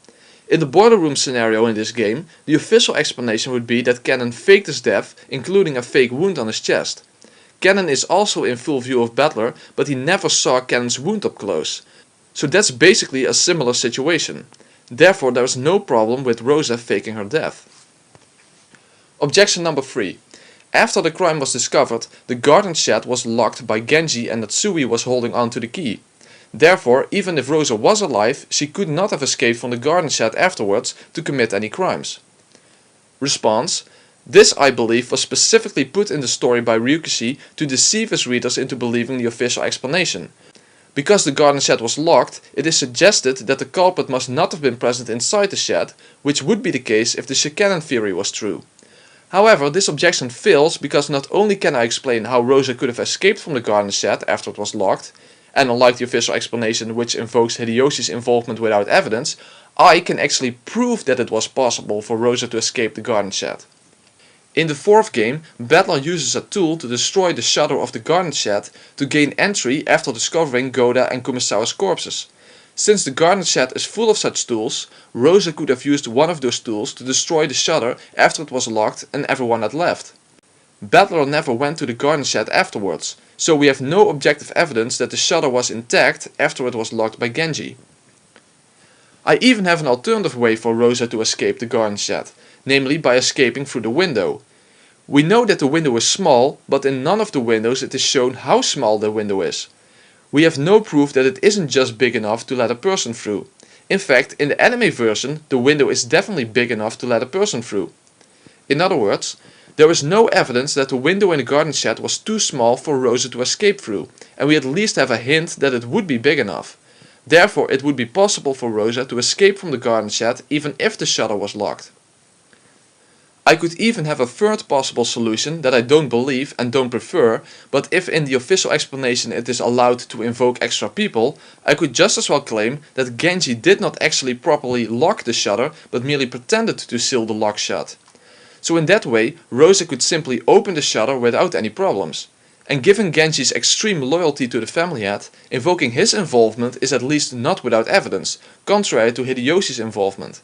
In the boiler room scenario in this game, the official explanation would be that Cannon faked his death, including a fake wound on his chest. Cannon is also in full view of Battler, but he never saw Cannon's wound up close. So that's basically a similar situation. Therefore there is no problem with Rosa faking her death. Objection number 3. After the crime was discovered, the garden shed was locked by Genji and Natsui was holding on to the key. Therefore, even if Rosa was alive, she could not have escaped from the garden shed afterwards to commit any crimes. Response: this, I believe, was specifically put in the story by Ryukishi to deceive his readers into believing the official explanation. Because the garden shed was locked, it is suggested that the culprit must not have been present inside the shed, which would be the case if the Shikanen theory was true. However, this objection fails because not only can I explain how Rosa could have escaped from the garden shed after it was locked, and unlike the official explanation which invokes Hideyoshi's involvement without evidence, I can actually prove that it was possible for Rosa to escape the garden shed. In the fourth game, Battler uses a tool to destroy the shutter of the garden shed to gain entry after discovering Goda and Kumasawa's corpses. Since the garden shed is full of such tools, Rosa could have used one of those tools to destroy the shutter after it was locked and everyone had left. Battler never went to the garden shed afterwards, so we have no objective evidence that the shutter was intact after it was locked by Genji. I even have an alternative way for Rosa to escape the garden shed, namely by escaping through the window. We know that the window is small, but in none of the windows it is shown how small the window is. We have no proof that it isn't just big enough to let a person through. In fact, in the anime version, the window is definitely big enough to let a person through. In other words, there is no evidence that the window in the garden shed was too small for Rosa to escape through, and we at least have a hint that it would be big enough. Therefore, it would be possible for Rosa to escape from the garden shed even if the shutter was locked. I could even have a third possible solution that I don't believe and don't prefer, but if in the official explanation it is allowed to invoke extra people, I could just as well claim that Genji did not actually properly lock the shutter, but merely pretended to seal the lock shut. So in that way, Rosa could simply open the shutter without any problems. And given Genji's extreme loyalty to the family head, invoking his involvement is at least not without evidence, contrary to Hideyoshi's involvement.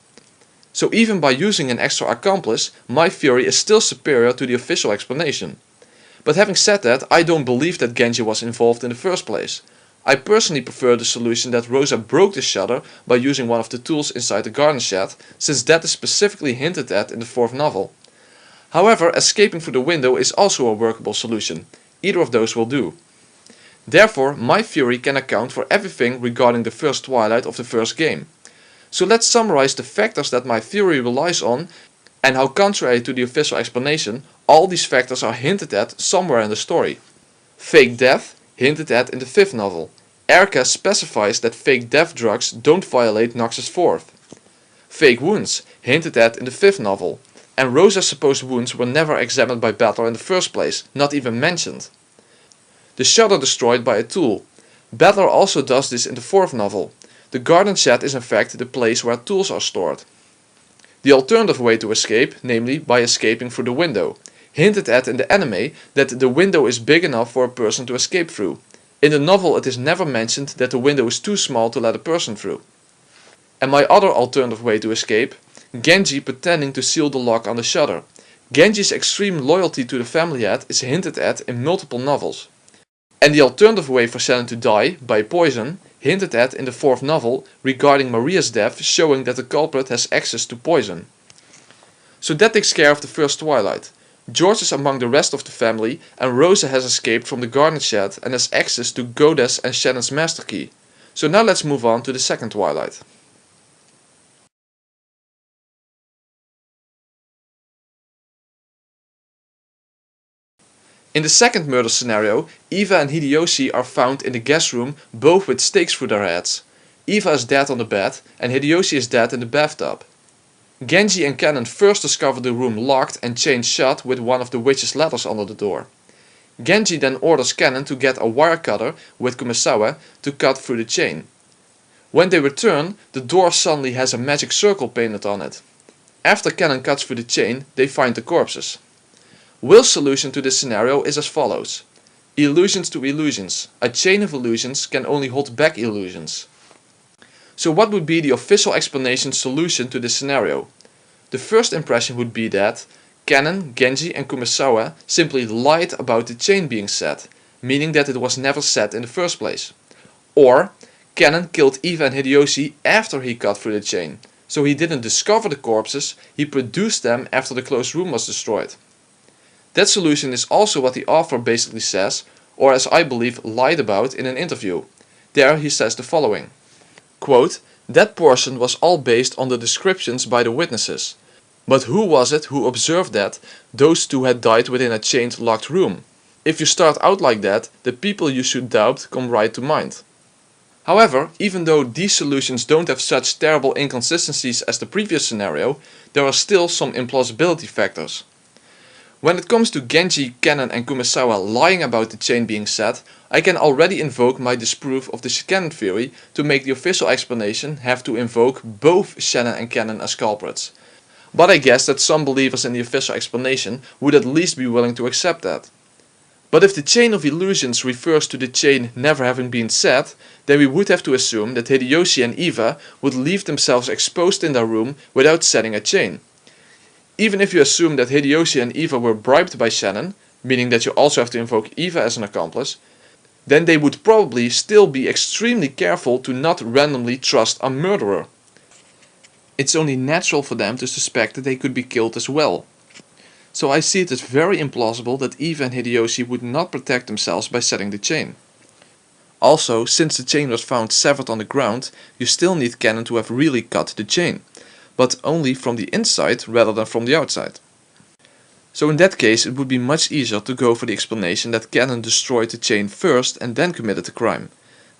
So even by using an extra accomplice, my theory is still superior to the official explanation. But having said that, I don't believe that Genji was involved in the first place. I personally prefer the solution that Rosa broke the shutter by using one of the tools inside the garden shed, since that is specifically hinted at in the fourth novel. However, escaping through the window is also a workable solution. Either of those will do. Therefore, my theory can account for everything regarding the first Twilight of the first game. So let's summarize the factors that my theory relies on and how, contrary to the official explanation, all these factors are hinted at somewhere in the story. Fake death, hinted at in the 5th novel. Erika specifies that fake death drugs don't violate Nox's 4th. Fake wounds, hinted at in the 5th novel. And Rosa's supposed wounds were never examined by Battler in the first place, not even mentioned. The shutter destroyed by a tool. Battler also does this in the 4th novel. The garden shed is in fact the place where tools are stored. The alternative way to escape, namely by escaping through the window. Hinted at in the anime that the window is big enough for a person to escape through. In the novel it is never mentioned that the window is too small to let a person through. And my other alternative way to escape, Genji pretending to seal the lock on the shutter. Genji's extreme loyalty to the family head is hinted at in multiple novels. And the alternative way for Shannon to die, by poison, hinted at in the 4th novel regarding Maria's death, showing that the culprit has access to poison. So that takes care of the first Twilight. George is among the rest of the family and Rosa has escaped from the garden shed and has access to Goda's and Shannon's master key. So now let's move on to the second Twilight. In the second murder scenario, Eva and Hideyoshi are found in the guest room, both with stakes through their heads. Eva is dead on the bed and Hideyoshi is dead in the bathtub. Genji and Kennen first discover the room locked and chained shut with one of the witch's letters under the door. Genji then orders Kennen to get a wire cutter with Kumasawa to cut through the chain. When they return, the door suddenly has a magic circle painted on it. After Kennen cuts through the chain, they find the corpses. Will's solution to this scenario is as follows. Illusions to illusions. A chain of illusions can only hold back illusions. So what would be the official explanation solution to this scenario? The first impression would be that Kennen, Genji and Kumasawa simply lied about the chain being set, meaning that it was never set in the first place. Or Kennen killed Eva and Hideyoshi after he cut through the chain, so he didn't discover the corpses, he produced them after the closed room was destroyed. That solution is also what the author basically says, or as I believe lied about in an interview. There he says the following. Quote, "That portion was all based on the descriptions by the witnesses. But who was it who observed that those two had died within a chained locked room? If you start out like that, the people you should doubt come right to mind." However, even though these solutions don't have such terrible inconsistencies as the previous scenario, there are still some implausibility factors. When it comes to Genji, Kennen and Kumasawa lying about the chain being set, I can already invoke my disproof of the Canon theory to make the official explanation have to invoke both Shannon and Kennen as culprits. But I guess that some believers in the official explanation would at least be willing to accept that. But if the chain of illusions refers to the chain never having been set, then we would have to assume that Hideyoshi and Eva would leave themselves exposed in their room without setting a chain. Even if you assume that Hideyoshi and Eva were bribed by Shannon, meaning that you also have to invoke Eva as an accomplice, then they would probably still be extremely careful to not randomly trust a murderer. It's only natural for them to suspect that they could be killed as well. So I see it as very implausible that Eva and Hideyoshi would not protect themselves by setting the chain. Also, since the chain was found severed on the ground, you still need Kennen to have really cut the chain, but only from the inside rather than from the outside. So in that case it would be much easier to go for the explanation that Kennen destroyed the chain first and then committed the crime.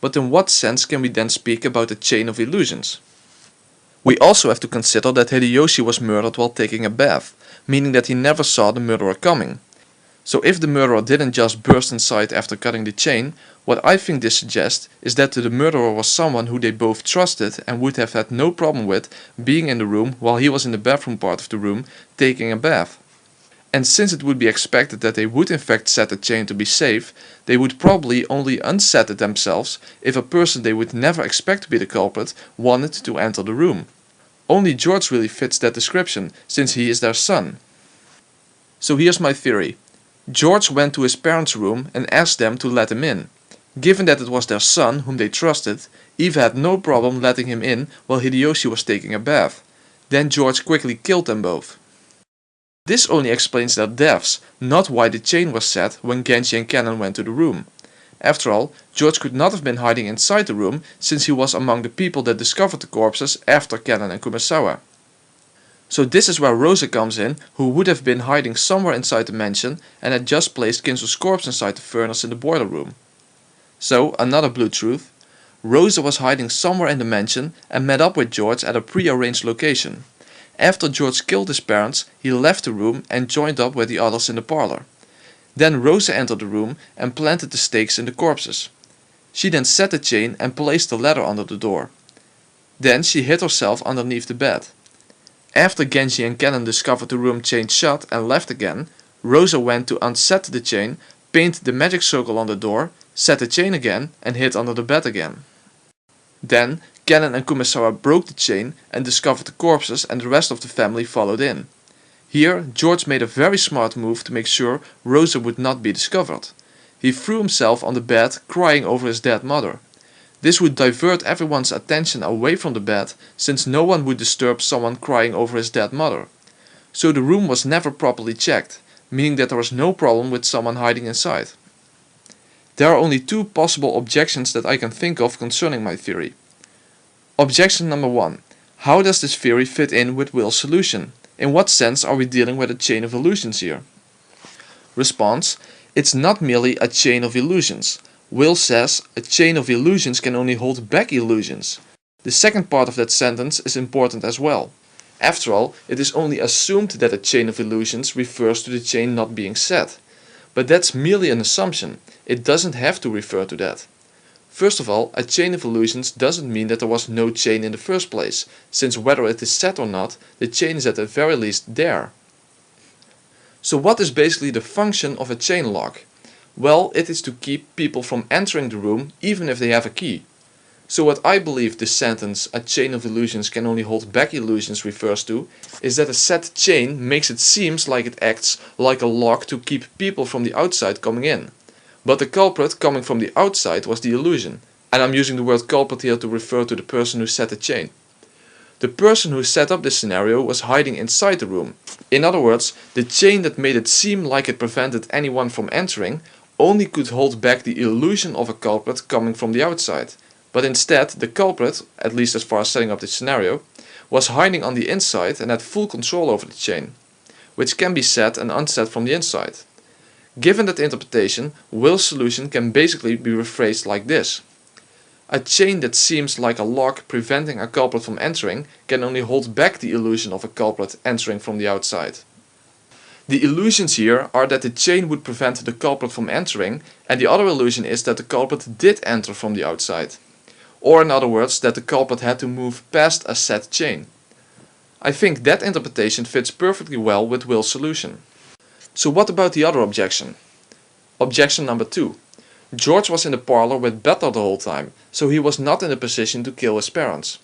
But in what sense can we then speak about a chain of illusions? We also have to consider that Hideyoshi was murdered while taking a bath, meaning that he never saw the murderer coming. So if the murderer didn't just burst inside after cutting the chain, what I think this suggests is that the murderer was someone who they both trusted and would have had no problem with being in the room while he was in the bathroom part of the room taking a bath. And since it would be expected that they would in fact set the chain to be safe, they would probably only unset it themselves if a person they would never expect to be the culprit wanted to enter the room. Only George really fits that description, since he is their son. So here's my theory. George went to his parents' room and asked them to let him in. Given that it was their son whom they trusted, Eva had no problem letting him in while Hideyoshi was taking a bath. Then George quickly killed them both. This only explains their deaths, not why the chain was set when Genji and Kennen went to the room. After all, George could not have been hiding inside the room since he was among the people that discovered the corpses after Kennen and Kumasawa. So this is where Rosa comes in, who would have been hiding somewhere inside the mansion and had just placed Kinzo's corpse inside the furnace in the boiler room. So, another blue truth. Rosa was hiding somewhere in the mansion and met up with George at a pre-arranged location. After George killed his parents, he left the room and joined up with the others in the parlor. Then Rosa entered the room and planted the stakes in the corpses. She then set the chain and placed the ladder under the door. Then she hid herself underneath the bed. After Genji and Kennen discovered the room chained shut and left again, Rosa went to unset the chain, painted the magic circle on the door, set the chain again and hid under the bed again. Then Kennen and Kumasawa broke the chain and discovered the corpses, and the rest of the family followed in. Here George made a very smart move to make sure Rosa would not be discovered. He threw himself on the bed crying over his dead mother. This would divert everyone's attention away from the bed, since no one would disturb someone crying over his dead mother. So the room was never properly checked, meaning that there was no problem with someone hiding inside. There are only two possible objections that I can think of concerning my theory. Objection number 1. How does this theory fit in with Will's solution? In what sense are we dealing with a chain of illusions here? Response. It's not merely a chain of illusions. Will says a chain of illusions can only hold back illusions. The second part of that sentence is important as well. After all, it is only assumed that a chain of illusions refers to the chain not being set. But that's merely an assumption. It doesn't have to refer to that. First of all, a chain of illusions doesn't mean that there was no chain in the first place, since whether it is set or not, the chain is at the very least there. So what is basically the function of a chain lock? Well, it is to keep people from entering the room even if they have a key. So what I believe this sentence, a chain of illusions can only hold back illusions, refers to, is that a set chain makes it seem like it acts like a lock to keep people from the outside coming in. But the culprit coming from the outside was the illusion, and I'm using the word culprit here to refer to the person who set the chain. The person who set up this scenario was hiding inside the room. In other words, the chain that made it seem like it prevented anyone from entering only could hold back the illusion of a culprit coming from the outside. But instead, the culprit, at least as far as setting up this scenario, was hiding on the inside and had full control over the chain, which can be set and unset from the inside. Given that interpretation, Will's solution can basically be rephrased like this. A chain that seems like a lock preventing a culprit from entering can only hold back the illusion of a culprit entering from the outside. The illusions here are that the chain would prevent the culprit from entering, and the other illusion is that the culprit did enter from the outside. Or in other words, that the culprit had to move past a set chain. I think that interpretation fits perfectly well with Will's solution. So what about the other objection? Objection number 2. George was in the parlor with Butler the whole time, so he was not in a position to kill his parents.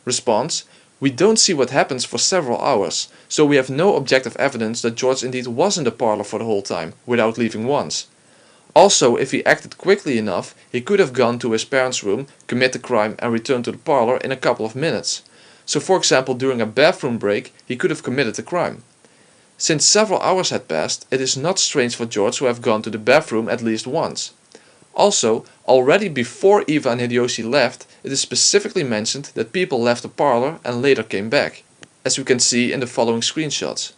Response: we don't see what happens for several hours, so we have no objective evidence that George indeed was in the parlor for the whole time, without leaving once. Also, if he acted quickly enough, he could have gone to his parents' room, commit the crime and returned to the parlor in a couple of minutes. So for example, during a bathroom break, he could have committed the crime. Since several hours had passed, it is not strange for George to have gone to the bathroom at least once. Also, already before Eva and Hideyoshi left, it is specifically mentioned that people left the parlor and later came back, as we can see in the following screenshots.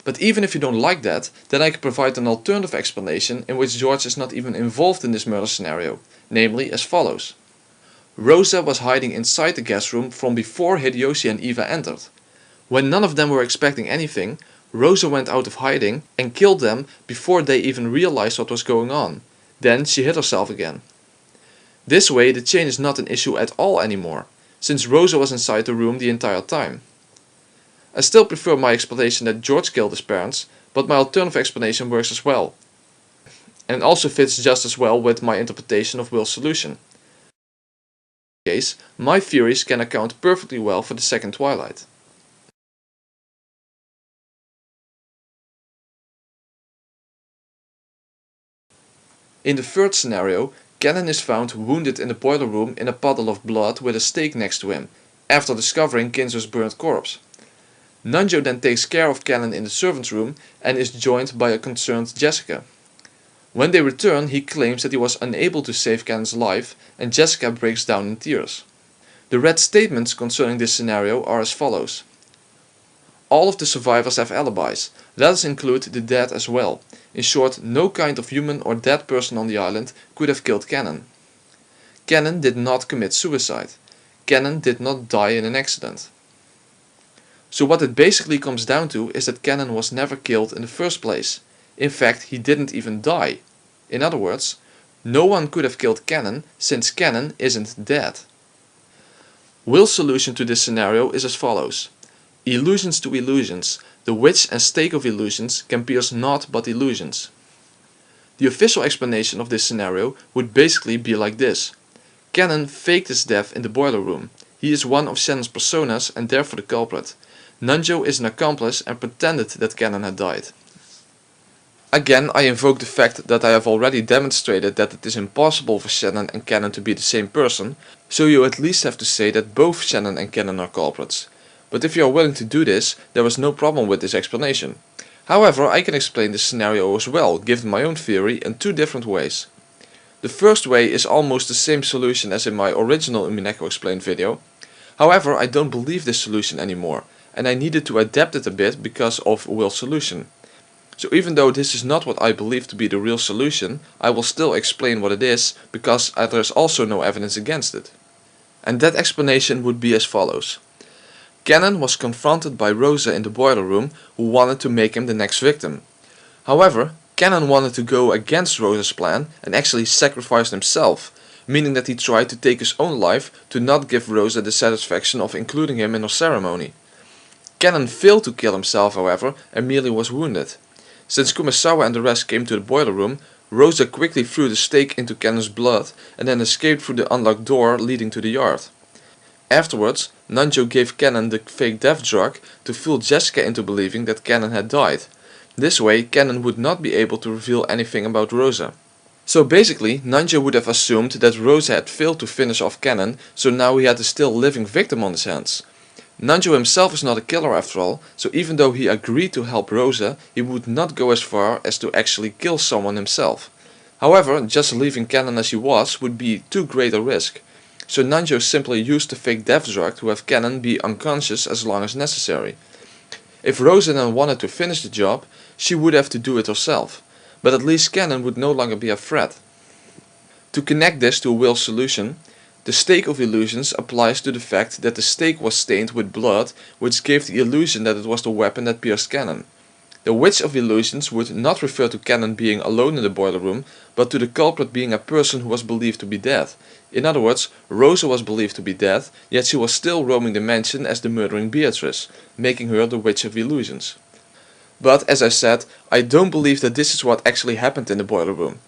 But even if you don't like that, then I can provide an alternative explanation in which George is not even involved in this murder scenario, namely as follows. Rosa was hiding inside the guest room from before Hideyoshi and Eva entered. When none of them were expecting anything, Rosa went out of hiding and killed them before they even realized what was going on. Then she hid herself again. This way the chain is not an issue at all anymore, since Rosa was inside the room the entire time. I still prefer my explanation that George killed his parents, but my alternative explanation works as well. And also fits just as well with my interpretation of Will's solution. In this case, my theories can account perfectly well for the second Twilight. In the third scenario, Cannon is found wounded in the boiler room in a puddle of blood with a stake next to him, after discovering Kinzo's burnt corpse. Nanjo then takes care of Cannon in the servants' room and is joined by a concerned Jessica. When they return, he claims that he was unable to save Cannon's life, and Jessica breaks down in tears. The read statements concerning this scenario are as follows. All of the survivors have alibis, let us include the dead as well. In short, no kind of human or dead person on the island could have killed Cannon. Cannon did not commit suicide. Cannon did not die in an accident. So what it basically comes down to is that Cannon was never killed in the first place. In fact, he didn't even die. In other words, no one could have killed Cannon since Cannon isn't dead. Will's solution to this scenario is as follows. Illusions to illusions. The witch and stake of illusions can pierce naught but illusions. The official explanation of this scenario would basically be like this. Cannon faked his death in the boiler room. He is one of Shannon's personas and therefore the culprit. Nanjo is an accomplice and pretended that Cannon had died. Again, I invoke the fact that I have already demonstrated that it is impossible for Shannon and Cannon to be the same person, so you at least have to say that both Shannon and Cannon are culprits. But if you are willing to do this, there is no problem with this explanation. However, I can explain this scenario as well, given my own theory, in two different ways. The first way is almost the same solution as in my original Umineko Explained video. However, I don't believe this solution anymore, and I needed to adapt it a bit because of Will's solution. So even though this is not what I believe to be the real solution, I will still explain what it is, because there is also no evidence against it. And that explanation would be as follows. Cannon was confronted by Rosa in the boiler room, who wanted to make him the next victim. However, Cannon wanted to go against Rosa's plan and actually sacrificed himself, meaning that he tried to take his own life to not give Rosa the satisfaction of including him in her ceremony. Cannon failed to kill himself, however, and merely was wounded. Since Kumasawa and the rest came to the boiler room, Rosa quickly threw the stake into Cannon's blood and then escaped through the unlocked door leading to the yard. Afterwards, Nanjo gave Cannon the fake death drug to fool Jessica into believing that Cannon had died. This way, Cannon would not be able to reveal anything about Rosa. So basically, Nanjo would have assumed that Rosa had failed to finish off Cannon, so now he had a still living victim on his hands. Nanjo himself is not a killer after all, so even though he agreed to help Rosa, he would not go as far as to actually kill someone himself. However, just leaving Cannon as he was would be too great a risk. So Nanjo simply used the fake death drug to have Cannon be unconscious as long as necessary. If Rosa then wanted to finish the job, she would have to do it herself, but at least Cannon would no longer be a threat. To connect this to Will's solution, the stake of illusions applies to the fact that the stake was stained with blood, which gave the illusion that it was the weapon that pierced Cannon. The witch of illusions would not refer to Cannon being alone in the boiler room, but to the culprit being a person who was believed to be dead. In other words, Rosa was believed to be dead, yet she was still roaming the mansion as the murdering Beatrice, making her the witch of illusions. But as I said, I don't believe that this is what actually happened in the boiler room.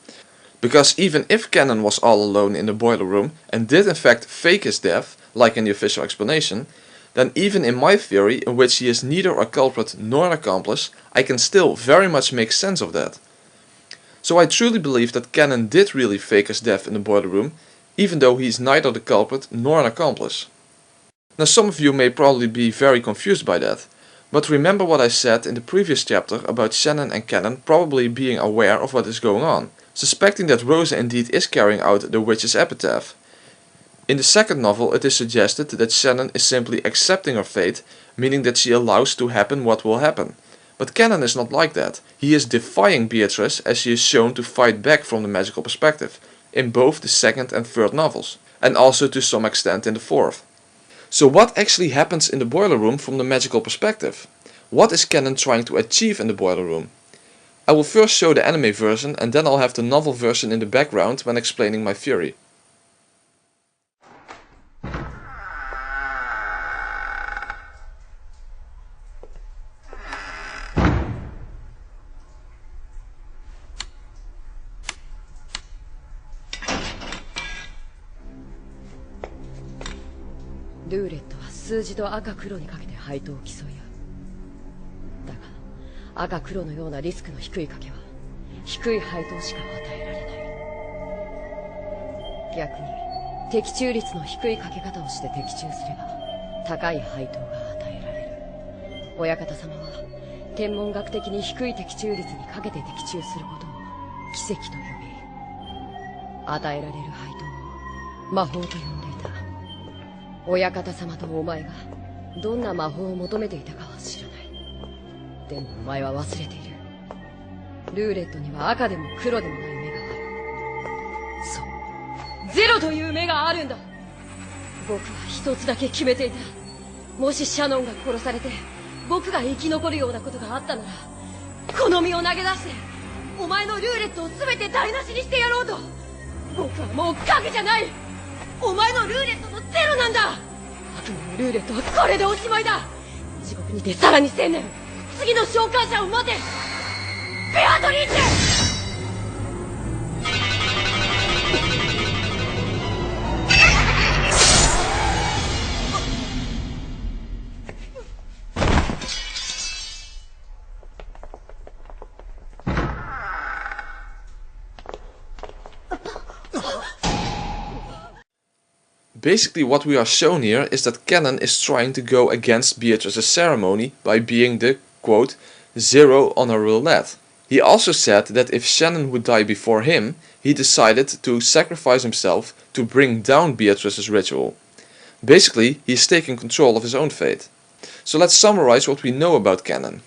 Because even if Cannon was all alone in the boiler room and did in fact fake his death, like in the official explanation, then even in my theory, in which he is neither a culprit nor an accomplice, I can still very much make sense of that. So I truly believe that Cannon did really fake his death in the boiler room, even though he is neither the culprit nor an accomplice. Now some of you may probably be very confused by that, but remember what I said in the previous chapter about Shannon and Cannon probably being aware of what is going on, suspecting that Rosa indeed is carrying out the witch's epitaph. In the second novel it is suggested that Shannon is simply accepting her fate, meaning that she allows to happen what will happen. But Cannon is not like that. He is defying Beatrice as she is shown to fight back from the magical perspective, in both the second and third novels, and also to some extent in the fourth. So what actually happens in the boiler room from the magical perspective? What is Cannon trying to achieve in the boiler room? I will first show the anime version and then I'll have the novel version in the background when explaining my theory.ルーレットは数字と赤黒にかけて配当を競い合う。だが赤黒のようなリスクの低い賭けは低い配当しか与えられない。逆に的中率の低い賭け方をして的中すれば高い配当が与えられる。親方様は天文学的に低い的中率にかけて的中することを奇跡と呼び、与えられる配当を魔法と呼んでいた。親方様とお前がどんな魔法を求めていたかは知らない。でもお前は忘れている。ルーレットには赤でも黒でもない目がある。そう、ゼロという目があるんだ。僕は一つだけ決めていた。もしシャノンが殺されて僕が生き残るようなことがあったなら、この身を投げ出してお前のルーレットを全て台無しにしてやろうと。僕はもう影じゃない。お前のルーレットのゼロなんだ。悪魔のルーレットはこれでおしまいだ。地獄にてさらに1000年、次の召喚者を待て。ベアトリーチェ。Basically what we are shown here is that Cannon is trying to go against Beatrice's ceremony by being the, quote, zero on a roulette. He also said that if Shannon would die before him, he decided to sacrifice himself to bring down Beatrice's ritual. Basically, he is taking control of his own fate. So let's summarize what we know about Cannon.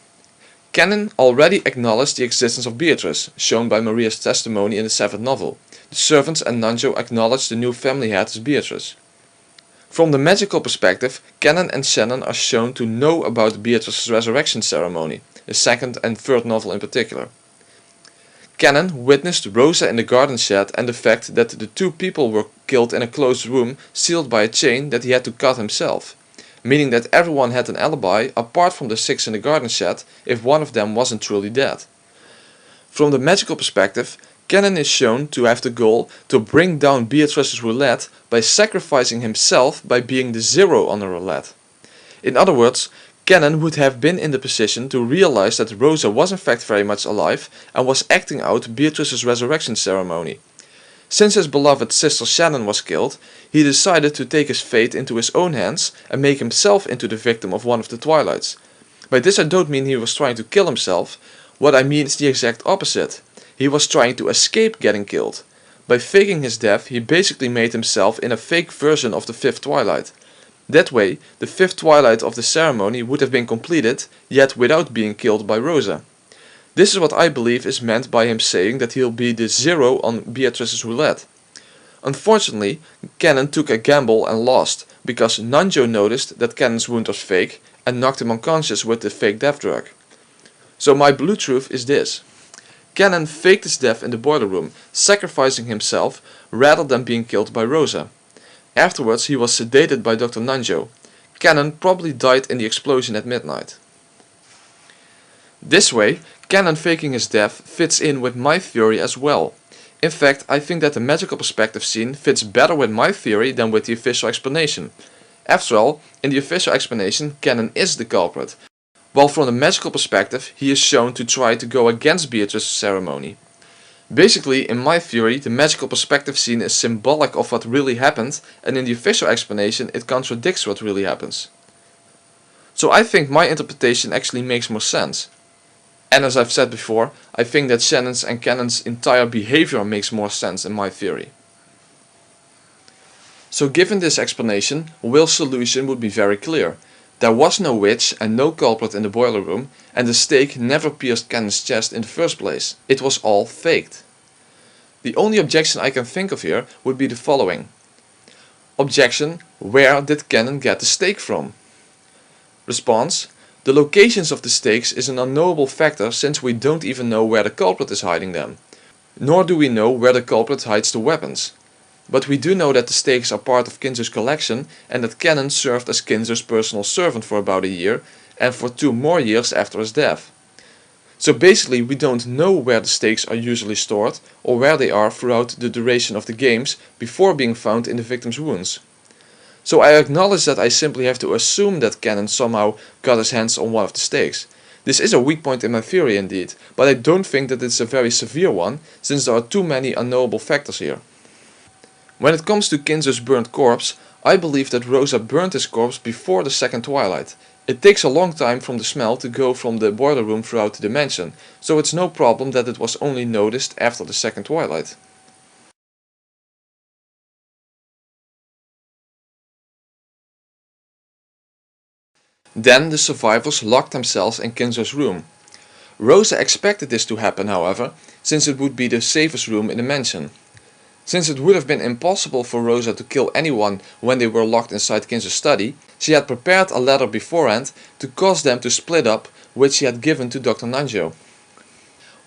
Cannon already acknowledged the existence of Beatrice, shown by Maria's testimony in the 7th novel. The servants and Nanjo acknowledged the new family head as Beatrice. From the magical perspective, Cannon and Shannon are shown to know about Beatrice's resurrection ceremony, the 2nd and 3rd novel in particular. Cannon witnessed Rosa in the garden shed and the fact that the two people were killed in a closed room sealed by a chain that he had to cut himself, meaning that everyone had an alibi apart from the 6 in the garden shed if one of them wasn't truly dead. From the magical perspective, Cannon is shown to have the goal to bring down Beatrice's roulette by sacrificing himself by being the zero on the roulette. In other words, Cannon would have been in the position to realize that Rosa was in fact very much alive and was acting out Beatrice's resurrection ceremony. Since his beloved sister Shannon was killed, he decided to take his fate into his own hands and make himself into the victim of one of the Twilights. By this I don't mean he was trying to kill himself, what I mean is the exact opposite. He was trying to escape getting killed. By faking his death, he basically made himself in a fake version of the 5th Twilight. That way, the 5th Twilight of the ceremony would have been completed, yet without being killed by Rosa. This is what I believe is meant by him saying that he'll be the zero on Beatrice's roulette. Unfortunately, Cannon took a gamble and lost, because Nanjo noticed that Cannon's wound was fake and knocked him unconscious with the fake death drug. So my blue truth is this. Cannon faked his death in the boiler room, sacrificing himself rather than being killed by Rosa. Afterwards he was sedated by Dr. Nanjo. Cannon probably died in the explosion at midnight. This way, Cannon faking his death fits in with my theory as well. In fact, I think that the magical perspective scene fits better with my theory than with the official explanation. After all, in the official explanation, Cannon is the culprit, while from the magical perspective he is shown to try to go against Beatrice's ceremony. Basically, in my theory, the magical perspective scene is symbolic of what really happened, and in the official explanation it contradicts what really happens. So I think my interpretation actually makes more sense. And as I've said before, I think that Shannon's and Cannon's entire behavior makes more sense in my theory. So given this explanation, Will's solution would be very clear. There was no witch and no culprit in the boiler room, and the stake never pierced Cannon's chest in the first place. It was all faked. The only objection I can think of here would be the following. Objection: where did Cannon get the stake from? Response: the locations of the stakes is an unknowable factor, since we don't even know where the culprit is hiding them. Nor do we know where the culprit hides the weapons. But we do know that the stakes are part of Kinzo's collection, and that Cannon served as Kinzo's personal servant for about a year, and for 2 more years after his death. So basically we don't know where the stakes are usually stored, or where they are throughout the duration of the games before being found in the victim's wounds. So I acknowledge that I simply have to assume that Cannon somehow got his hands on one of the stakes. This is a weak point in my theory indeed, but I don't think that it's a very severe one, since there are too many unknowable factors here. When it comes to Kinzo's burnt corpse, I believe that Rosa burnt his corpse before the second twilight. It takes a long time from the smell to go from the boiler room throughout the dimension, so it's no problem that it was only noticed after the second twilight. Then the survivors locked themselves in Kinzo's room. Rosa expected this to happen, however, since it would be the safest room in the mansion. Since it would have been impossible for Rosa to kill anyone when they were locked inside Kinzo's study, she had prepared a letter beforehand to cause them to split up, which she had given to Dr. Nanjo.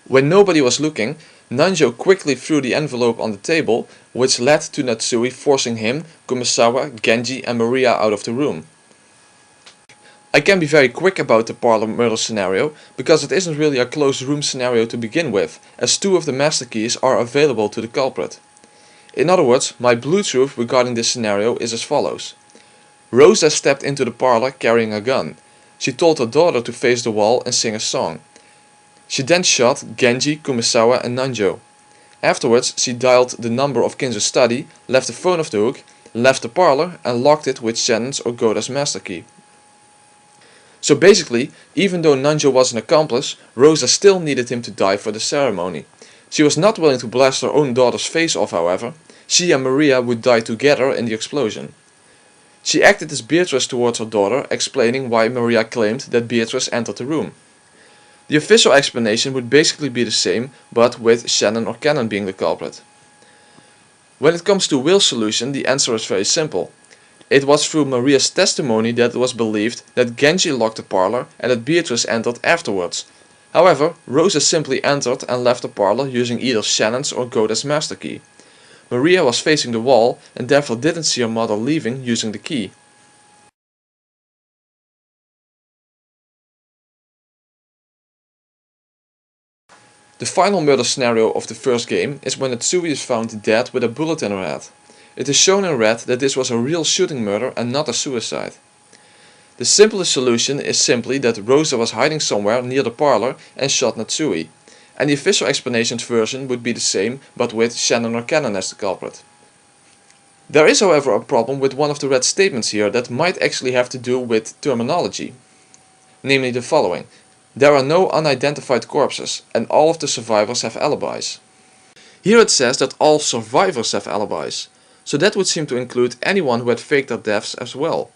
When nobody was looking, Nanjo quickly threw the envelope on the table, which led to Natsui forcing him, Kumasawa, Genji and Maria out of the room. I can be very quick about the parlor murder scenario, because it isn't really a closed room scenario to begin with, as 2 of the master keys are available to the culprit. In other words, my blue truth regarding this scenario is as follows. Rosa stepped into the parlor carrying a gun. She told her daughter to face the wall and sing a song. She then shot Genji, Kumasawa and Nanjo. Afterwards she dialed the number of Kinzo's study, left the phone off the hook, left the parlor and locked it with Shannon's or Goda's master key. So basically, even though Nanjo was an accomplice, Rosa still needed him to die for the ceremony. She was not willing to blast her own daughter's face off, however. She and Maria would die together in the explosion. She acted as Beatrice towards her daughter, explaining why Maria claimed that Beatrice entered the room. The official explanation would basically be the same, but with Shannon or Cannon being the culprit. When it comes to Will's solution, the answer is very simple. It was through Maria's testimony that it was believed that Genji locked the parlor and that Beatrice entered afterwards. However, Rosa simply entered and left the parlor using either Shannon's or Goda's master key. Maria was facing the wall and therefore didn't see her mother leaving using the key. The final murder scenario of the first game is when Natsui is found dead with a bullet in her head. It is shown in red that this was a real shooting murder and not a suicide. The simplest solution is simply that Rosa was hiding somewhere near the parlor and shot Natsui, and the official explanation's version would be the same, but with Shannon or Cannon as the culprit. There is however a problem with one of the red statements here that might actually have to do with terminology. Namely the following: there are no unidentified corpses and all of the survivors have alibis. Here it says that all survivors have alibis, so that would seem to include anyone who had faked their deaths as well,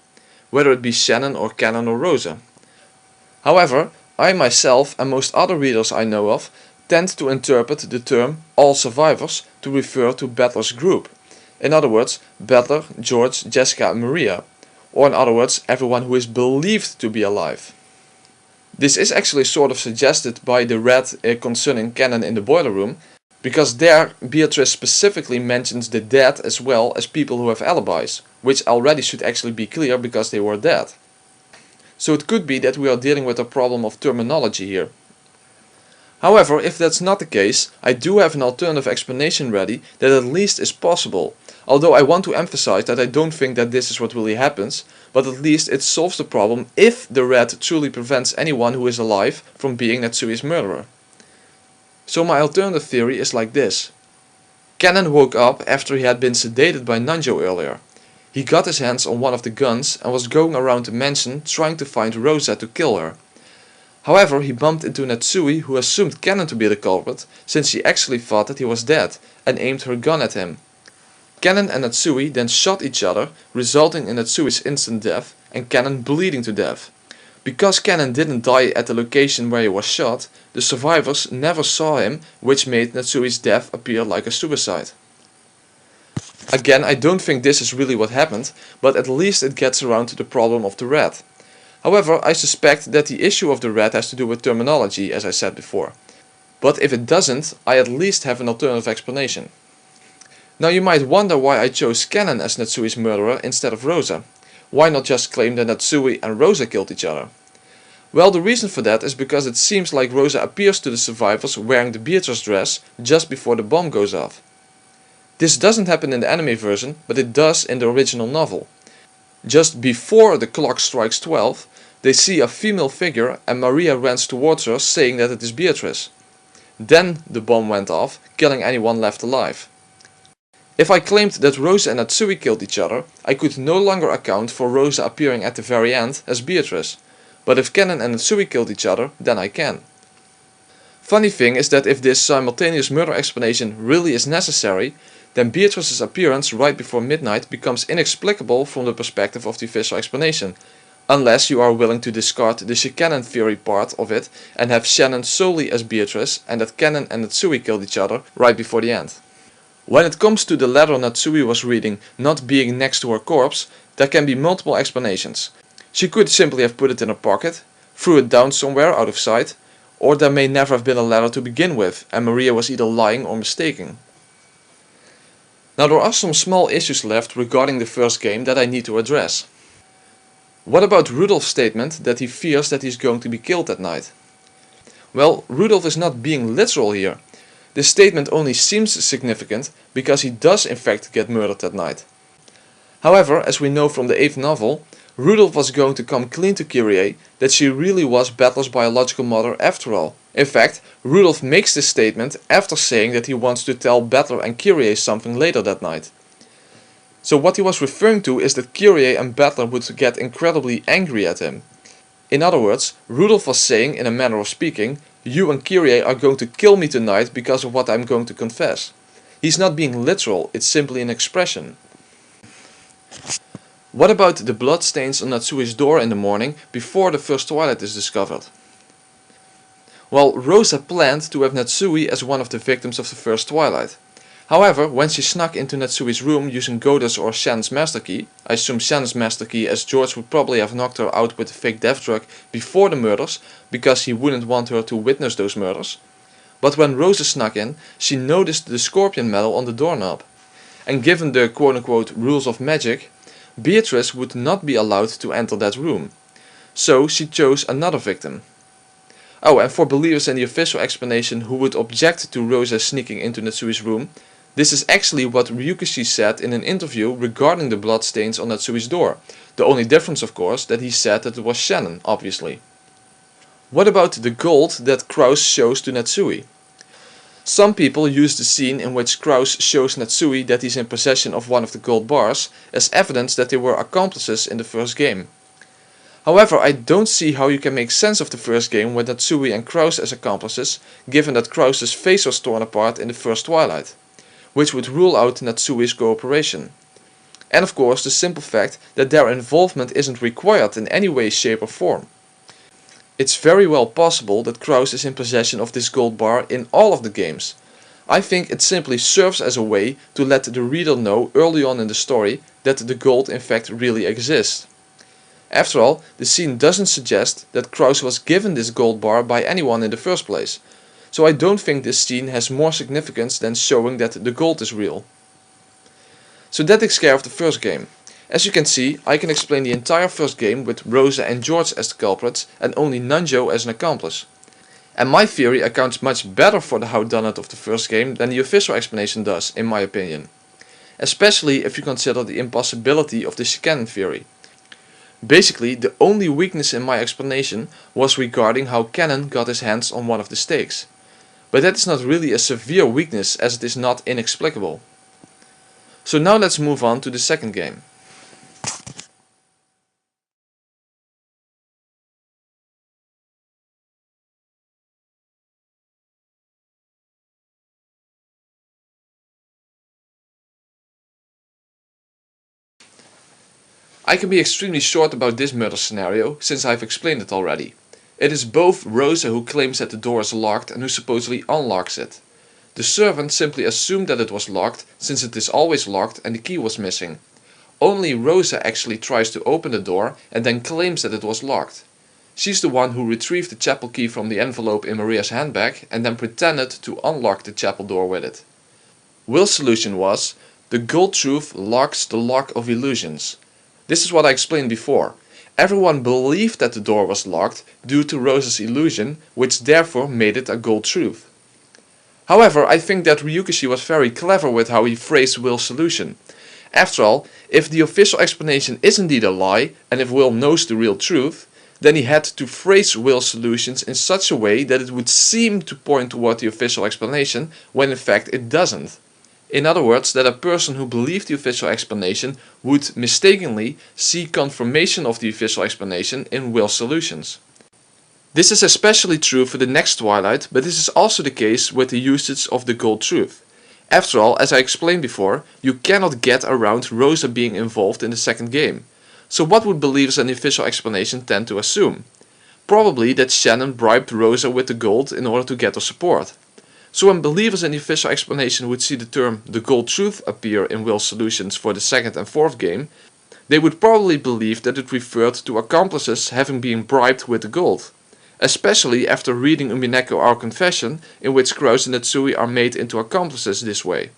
whether it be Shannon or Cannon or Rosa. However, I myself and most other readers I know of tend to interpret the term all survivors to refer to Battler's group, In other words, Butler, George, Jessica and Maria. Or in other words, everyone who is believed to be alive. This is actually sort of suggested by the read concerning Cannon in the boiler room, because there Beatrice specifically mentions the dead as well as people who have alibis, which already should actually be clear because they were dead. So it could be that we are dealing with a problem of terminology here. However, if that's not the case, I do have an alternative explanation ready that at least is possible. Although I want to emphasize that I don't think that this is what really happens, but at least it solves the problem if the rat truly prevents anyone who is alive from being Natsui's murderer. So my alternative theory is like this. Cannon woke up after he had been sedated by Nanjo earlier. He got his hands on one of the guns and was going around the mansion trying to find Rosa to kill her. However, he bumped into Natsui, who assumed Cannon to be the culprit since she actually thought that he was dead and aimed her gun at him. Cannon and Natsui then shot each other, resulting in Natsui's instant death and Cannon bleeding to death. Because Cannon didn't die at the location where he was shot, the survivors never saw him, which made Natsui's death appear like a suicide. Again, I don't think this is really what happened, but at least it gets around to the problem of the rat. However, I suspect that the issue of the rat has to do with terminology, as I said before. But if it doesn't, I at least have an alternative explanation. Now you might wonder why I chose Cannon as Natsui's murderer instead of Rosa. Why not just claim that Natsui and Rosa killed each other? Well, the reason for that is because it seems like Rosa appears to the survivors wearing the Beatrice dress just before the bomb goes off. This doesn't happen in the anime version, but it does in the original novel. Just before the clock strikes 12, they see a female figure and Maria runs towards her saying that it is Beatrice. Then the bomb went off, killing anyone left alive. If I claimed that Rosa and Natsui killed each other, I could no longer account for Rosa appearing at the very end as Beatrice. But if Cannon and Natsui killed each other, then I can. Funny thing is that if this simultaneous murder explanation really is necessary, then Beatrice's appearance right before midnight becomes inexplicable from the perspective of the official explanation, unless you are willing to discard the Shannon theory part of it and have Shannon solely as Beatrice and that Cannon and Natsui killed each other right before the end. When it comes to the letter Natsui was reading not being next to her corpse, there can be multiple explanations. She could simply have put it in her pocket, threw it down somewhere out of sight, or there may never have been a letter to begin with and Maria was either lying or mistaken. Now there are some small issues left regarding the first game that I need to address. What about Rudolph's statement that he fears that he is going to be killed that night? Well, Rudolph is not being literal here. This statement only seems significant because he does in fact get murdered that night. However, as we know from the 8th novel, Rudolph was going to come clean to Kyrie that she really was Butler's biological mother after all. In fact, Rudolph makes this statement after saying that he wants to tell Butler and Kyrie something later that night. So what he was referring to is that Kyrie and Butler would get incredibly angry at him. In other words, Rudolph was saying, in a manner of speaking, you and Kyrie are going to kill me tonight because of what I'm going to confess. He's not being literal, it's simply an expression. What about the bloodstains on Natsui's door in the morning before the first twilight is discovered? Well, Rosa planned to have Natsui as one of the victims of the first twilight. However, when she snuck into Natsui's room using Goda's or Shannon's master key, I assume Shannon's master key as George would probably have knocked her out with a fake death drug before the murders because he wouldn't want her to witness those murders. But when Rosa snuck in, she noticed the scorpion medal on the doorknob. And given the quote-unquote rules of magic, Beatrice would not be allowed to enter that room. So she chose another victim. Oh, and for believers in the official explanation who would object to Rosa sneaking into Natsui's room, this is actually what Ryukishi said in an interview regarding the bloodstains on Natsui's door. The only difference, of course, that he said that it was Shannon, obviously. What about the gold that Kraus shows to Natsui? Some people use the scene in which Kraus shows Natsui that he's in possession of one of the gold bars as evidence that they were accomplices in the first game. However, I don't see how you can make sense of the first game with Natsui and Kraus as accomplices, given that Kraus's face was torn apart in the first Twilight, which would rule out Natsui's cooperation. And of course the simple fact that their involvement isn't required in any way, shape or form. It's very well possible that Kraus is in possession of this gold bar in all of the games. I think it simply serves as a way to let the reader know early on in the story that the gold in fact really exists. After all, the scene doesn't suggest that Krause was given this gold bar by anyone in the first place, so I don't think this scene has more significance than showing that the gold is real. So that takes care of the first game. As you can see, I can explain the entire first game with Rosa and George as the culprits and only Nanjo as an accomplice. And my theory accounts much better for the howdunit of the first game than the official explanation does, in my opinion. Especially if you consider the impossibility of the Shikanon theory. Basically, the only weakness in my explanation was regarding how Cannon got his hands on one of the stakes. But that is not really a severe weakness, as it is not inexplicable. So now let's move on to the second game. I can be extremely short about this murder scenario, since I've explained it already. It is both Rosa who claims that the door is locked and who supposedly unlocks it. The servant simply assumed that it was locked, since it is always locked and the key was missing. Only Rosa actually tries to open the door and then claims that it was locked. She's the one who retrieved the chapel key from the envelope in Maria's handbag and then pretended to unlock the chapel door with it. Will's solution was, the gold truth locks the lock of illusions. This is what I explained before. Everyone believed that the door was locked due to Rosa's illusion, which therefore made it a gold truth. However, I think that Ryukishi was very clever with how he phrased Will's solution. After all, if the official explanation is indeed a lie, and if Will knows the real truth, then he had to phrase Will's solutions in such a way that it would seem to point toward the official explanation, when in fact it doesn't. In other words, that a person who believed the official explanation would mistakenly see confirmation of the official explanation in Will's solutions. This is especially true for the next Twilight, but this is also the case with the usage of the gold truth. After all, as I explained before, you cannot get around Rosa being involved in the second game. So what would believers in the official explanation tend to assume? Probably that Shannon bribed Rosa with the gold in order to get her support. So when believers in the official explanation would see the term the gold truth appear in Will's solutions for the second and fourth game, they would probably believe that it referred to accomplices having been bribed with the gold. Especially after reading Umineko Our Confession, in which Krause and Natsui are made into accomplices this way.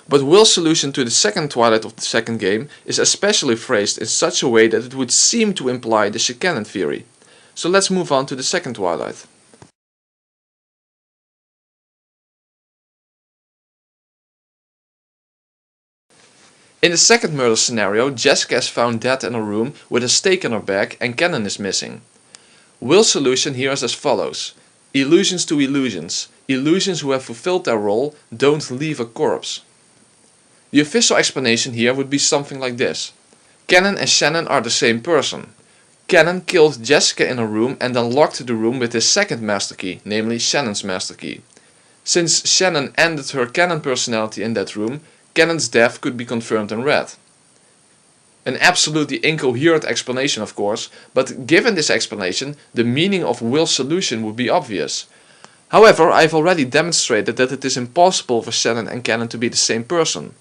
But Will's solution to the second Twilight of the second game is especially phrased in such a way that it would seem to imply the Shikanon theory. So let's move on to the second Twilight. In the second murder scenario, Jessica is found dead in a room with a stake in her back and Cannon is missing. Will's solution here is as follows. Illusions to illusions. Illusions who have fulfilled their role don't leave a corpse. The official explanation here would be something like this. Cannon and Shannon are the same person. Cannon killed Jessica in a room and then locked the room with his second master key, namely Shannon's master key. Since Shannon ended her Cannon personality in that room, Cannon's death could be confirmed and read. An absolutely incoherent explanation, of course, but given this explanation, the meaning of Will's solution would be obvious. However, I've already demonstrated that it is impossible for Shannon and Cannon to be the same person.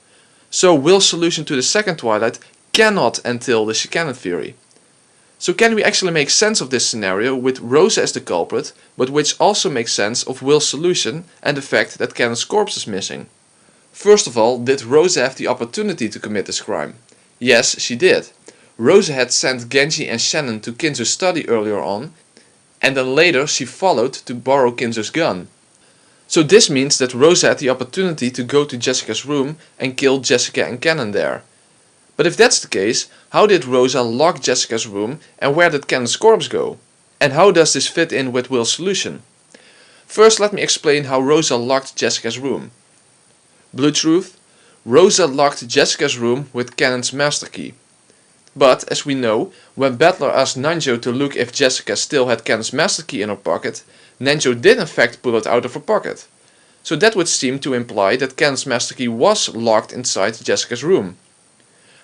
So Will's solution to the second Twilight cannot entail the Shikanon theory. So can we actually make sense of this scenario with Rosa as the culprit, but which also makes sense of Will's solution and the fact that Cannon's corpse is missing? First of all, did Rosa have the opportunity to commit this crime? Yes, she did. Rosa had sent Genji and Shannon to Kinzo's study earlier on, and then later she followed to borrow Kinzo's gun. So this means that Rosa had the opportunity to go to Jessica's room and kill Jessica and Cannon there. But if that's the case, how did Rosa lock Jessica's room and where did Cannon's corpse go? And how does this fit in with Will's solution? First, let me explain how Rosa locked Jessica's room. Blue truth, Rosa locked Jessica's room with Cannon's master key. But, as we know, when Battler asked Nanjo to look if Jessica still had Cannon's master key in her pocket, Nanjo did in fact pull it out of her pocket. So that would seem to imply that Cannon's master key was locked inside Jessica's room.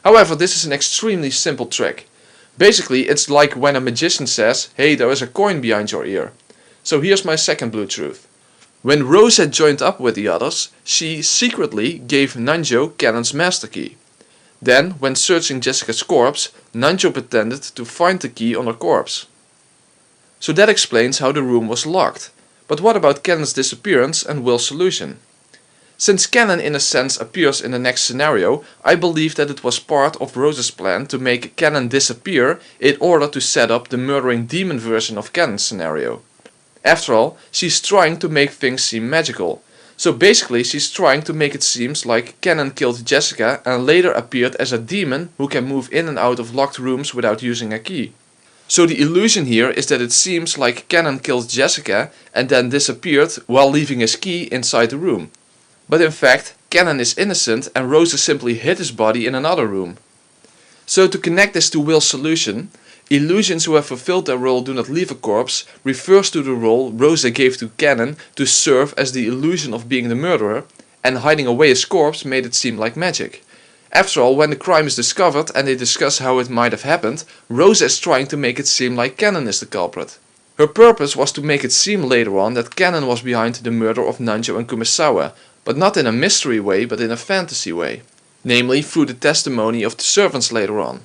However, this is an extremely simple trick. Basically, it's like when a magician says, hey, there is a coin behind your ear. So here's my second blue truth. When Rose had joined up with the others, she secretly gave Nanjo Cannon's master key. Then, when searching Jessica's corpse, Nanjo pretended to find the key on her corpse. So that explains how the room was locked. But what about Cannon's disappearance and Will's solution? Since Cannon in a sense appears in the next scenario, I believe that it was part of Rose's plan to make Cannon disappear in order to set up the murdering demon version of Cannon's scenario. After all, she's trying to make things seem magical. So basically she's trying to make it seem like Cannon killed Jessica and later appeared as a demon who can move in and out of locked rooms without using a key. So the illusion here is that it seems like Cannon killed Jessica and then disappeared while leaving his key inside the room. But in fact, Cannon is innocent and Rosa simply hid his body in another room. So to connect this to Will's solution, illusions who have fulfilled their role do not leave a corpse refers to the role Rosa gave to Cannon to serve as the illusion of being the murderer, and hiding away his corpse made it seem like magic. After all, when the crime is discovered and they discuss how it might have happened, Rosa is trying to make it seem like Cannon is the culprit. Her purpose was to make it seem later on that Cannon was behind the murder of Nanjo and Kumasawa, but not in a mystery way but in a fantasy way, namely through the testimony of the servants later on.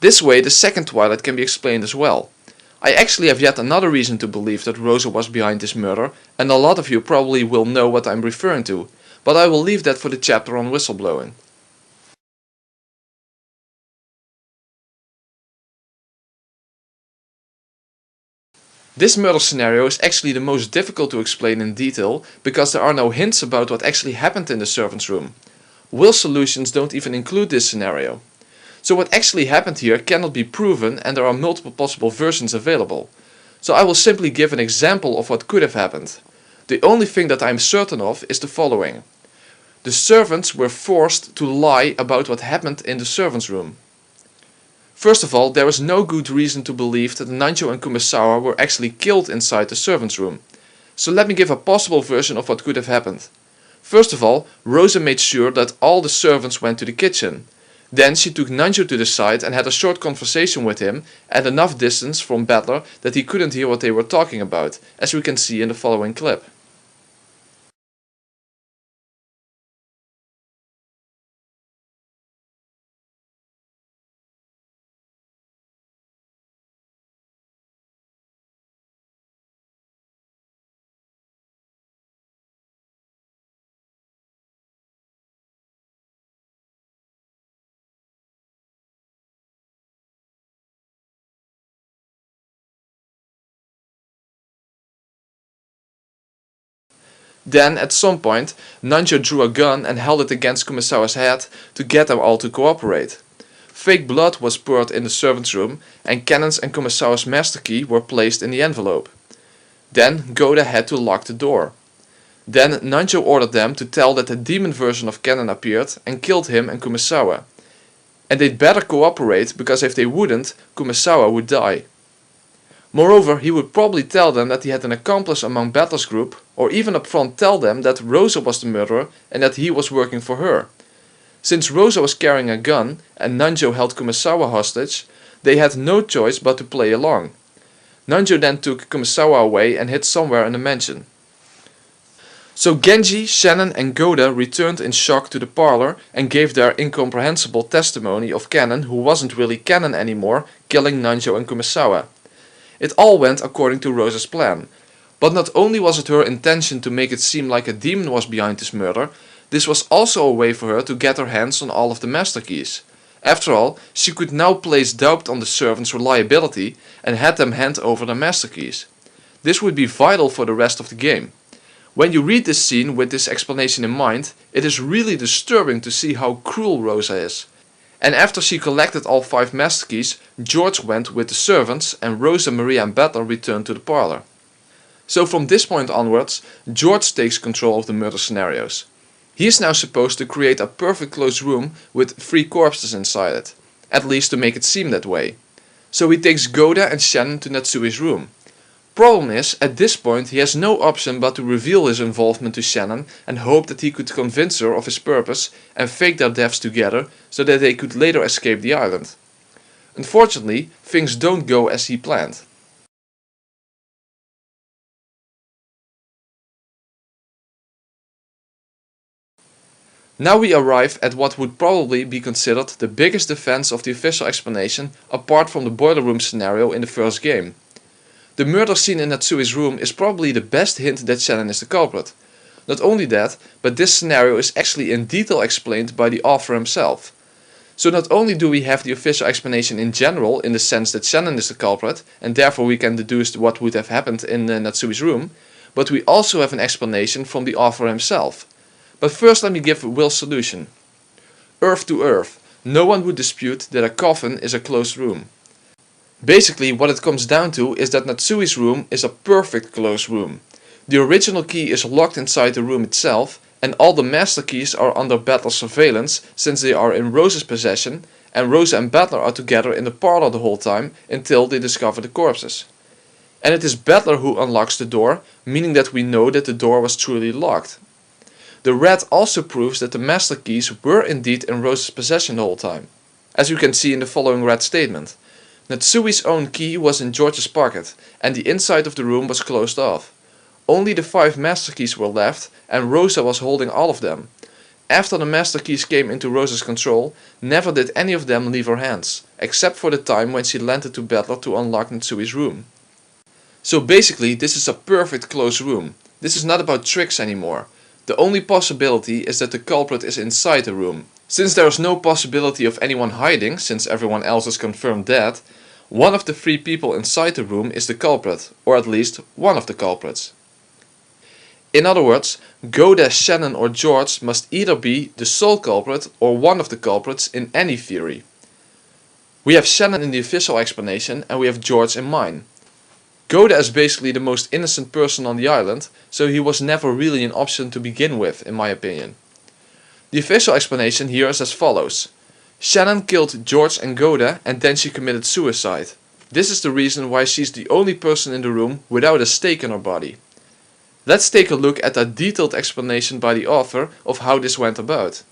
This way the second Twilight can be explained as well. I actually have yet another reason to believe that Rosa was behind this murder, and a lot of you probably will know what I'm referring to, but I will leave that for the chapter on whistleblowing. This murder scenario is actually the most difficult to explain in detail because there are no hints about what actually happened in the servants' room. Will's solutions don't even include this scenario. So what actually happened here cannot be proven and there are multiple possible versions available. So I will simply give an example of what could have happened. The only thing that I am certain of is the following. The servants were forced to lie about what happened in the servants' room. First of all, there is no good reason to believe that Nanjo and Kumasawa were actually killed inside the servants' room. So let me give a possible version of what could have happened. First of all, Rosa made sure that all the servants went to the kitchen. Then she took Nanjo to the side and had a short conversation with him at enough distance from Battler that he couldn't hear what they were talking about, as we can see in the following clip. Then, at some point, Nanjo drew a gun and held it against Kumasawa's head to get them all to cooperate. Fake blood was poured in the servants' room and Cannon's and Kumasawa's master key were placed in the envelope. Then Goda had to lock the door. Then Nanjo ordered them to tell that the demon version of Cannon appeared and killed him and Kumasawa. And they'd better cooperate because if they wouldn't, Kumasawa would die. Moreover, he would probably tell them that he had an accomplice among Battler's group, or even upfront tell them that Rosa was the murderer and that he was working for her. Since Rosa was carrying a gun and Nanjo held Kumasawa hostage, they had no choice but to play along. Nanjo then took Kumasawa away and hid somewhere in the mansion. So Genji, Shannon and Goda returned in shock to the parlor and gave their incomprehensible testimony of Cannon, who wasn't really Cannon anymore, killing Nanjo and Kumasawa. It all went according to Rosa's plan. But not only was it her intention to make it seem like a demon was behind this murder, this was also a way for her to get her hands on all of the master keys. After all, she could now place doubt on the servants' reliability and had them hand over the master keys. This would be vital for the rest of the game. When you read this scene with this explanation in mind, it is really disturbing to see how cruel Rosa is. And after she collected all 5 master keys, George went with the servants and Rosa, Maria and Battler returned to the parlor. So from this point onwards, George takes control of the murder scenarios. He is now supposed to create a perfect closed room with 3 corpses inside it, at least to make it seem that way. So he takes Goda and Shannon to Natsui's room. Problem is, at this point he has no option but to reveal his involvement to Shannon and hope that he could convince her of his purpose and fake their deaths together so that they could later escape the island. Unfortunately, things don't go as he planned. Now we arrive at what would probably be considered the biggest defense of the official explanation apart from the boiler room scenario in the first game. The murder scene in Natsui's room is probably the best hint that Shannon is the culprit. Not only that, but this scenario is actually in detail explained by the author himself. So not only do we have the official explanation in general in the sense that Shannon is the culprit and therefore we can deduce what would have happened in Natsui's room, but we also have an explanation from the author himself. But first let me give Will's solution. Earth to Earth, no one would dispute that a coffin is a closed room. Basically what it comes down to is that Natsui's room is a perfect closed room. The original key is locked inside the room itself and all the master keys are under Battler's surveillance since they are in Rose's possession and Rose and Battler are together in the parlor the whole time until they discover the corpses. And it is Battler who unlocks the door, meaning that we know that the door was truly locked. The red also proves that the master keys were indeed in Rose's possession the whole time, as you can see in the following red statement. Natsui's own key was in George's pocket and the inside of the room was closed off. Only the 5 master keys were left and Rosa was holding all of them. After the master keys came into Rosa's control, never did any of them leave her hands, except for the time when she lent it to Battler to unlock Natsui's room. So basically this is a perfect closed room. This is not about tricks anymore. The only possibility is that the culprit is inside the room. Since there is no possibility of anyone hiding, since everyone else is confirmed dead, one of the 3 people inside the room is the culprit, or at least one of the culprits. In other words, Goda, Shannon or George must either be the sole culprit or one of the culprits in any theory. We have Shannon in the official explanation and we have George in mine. Goda is basically the most innocent person on the island, so he was never really an option to begin with, in my opinion. The official explanation here is as follows. Shannon killed George and Goda and then she committed suicide. This is the reason why she's the only person in the room without a stake in her body. Let's take a look at a detailed explanation by the author of how this went about.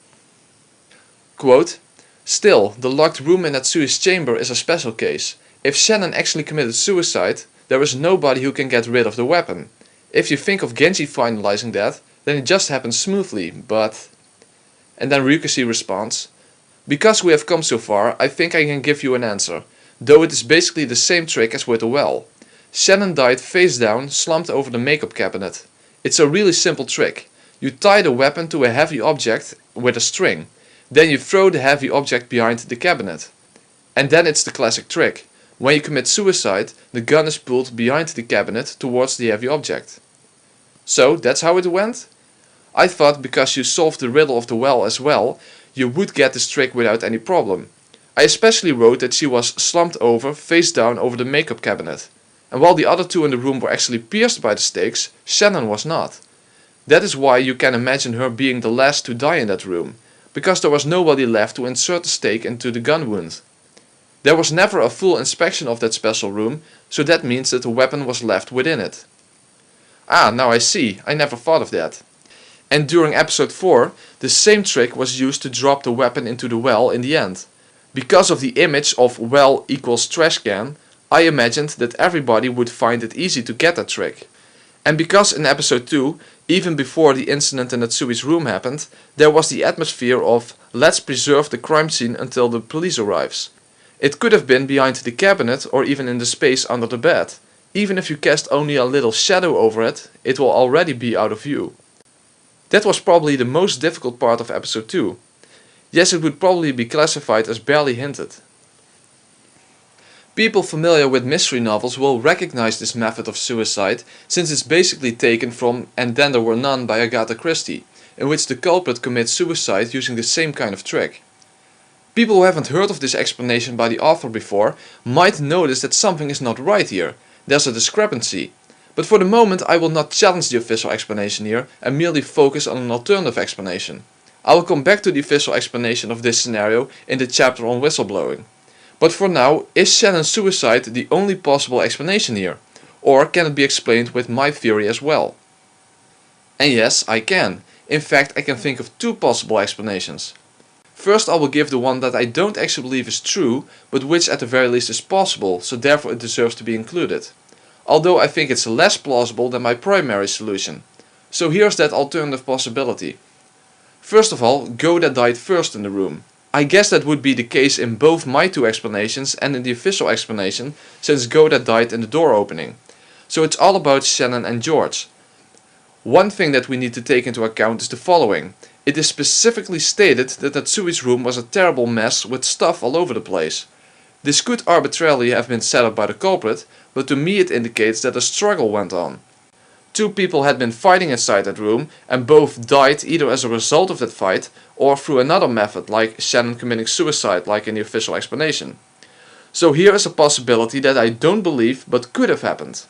Quote, "Still, the locked room in Natsui's chamber is a special case. If Shannon actually committed suicide, there is nobody who can get rid of the weapon. If you think of Genji finalizing that, then it just happens smoothly, but..." And then Ryukashi responds, "Because we have come so far, I think I can give you an answer, though it is basically the same trick as with the well. Shannon died face down, slumped over the makeup cabinet. It's a really simple trick. You tie the weapon to a heavy object with a string, then you throw the heavy object behind the cabinet. And then it's the classic trick. When you commit suicide, the gun is pulled behind the cabinet towards the heavy object." So that's how it went? I thought because you solved the riddle of the well as well, you would get this trick without any problem. I especially wrote that she was slumped over, face down over the makeup cabinet. And while the other 2 in the room were actually pierced by the stakes, Shannon was not. That is why you can imagine her being the last to die in that room, because there was nobody left to insert the stake into the gun wound. There was never a full inspection of that special room, so that means that the weapon was left within it. Ah, now I see, I never thought of that. And during episode 4, the same trick was used to drop the weapon into the well in the end. Because of the image of well equals trash can, I imagined that everybody would find it easy to get that trick. And because in episode 2, even before the incident in Natsui's room happened, there was the atmosphere of let's preserve the crime scene until the police arrives. It could have been behind the cabinet or even in the space under the bed. Even if you cast only a little shadow over it, it will already be out of view. That was probably the most difficult part of episode 2. Yes, it would probably be classified as barely hinted. People familiar with mystery novels will recognize this method of suicide, since it's basically taken from And Then There Were None by Agatha Christie, in which the culprit commits suicide using the same kind of trick. People who haven't heard of this explanation by the author before might notice that something is not right here. There's a discrepancy. But for the moment I will not challenge the official explanation here and merely focus on an alternative explanation. I will come back to the official explanation of this scenario in the chapter on whistleblowing. But for now, is Shannon's suicide the only possible explanation here? Or can it be explained with my theory as well? And yes, I can. In fact, I can think of 2 possible explanations. First I will give the one that I don't actually believe is true, but which at the very least is possible, so therefore it deserves to be included. Although I think it's less plausible than my primary solution. So here's that alternative possibility. First of all, Goda died first in the room. I guess that would be the case in both my two explanations and in the official explanation, since Goda died in the door opening. So it's all about Shannon and George. One thing that we need to take into account is the following. It is specifically stated that Natsui's room was a terrible mess with stuff all over the place. This could arbitrarily have been set up by the culprit, but to me it indicates that a struggle went on. Two people had been fighting inside that room and both died either as a result of that fight or through another method, like Shannon committing suicide like in the official explanation. So here is a possibility that I don't believe but could have happened.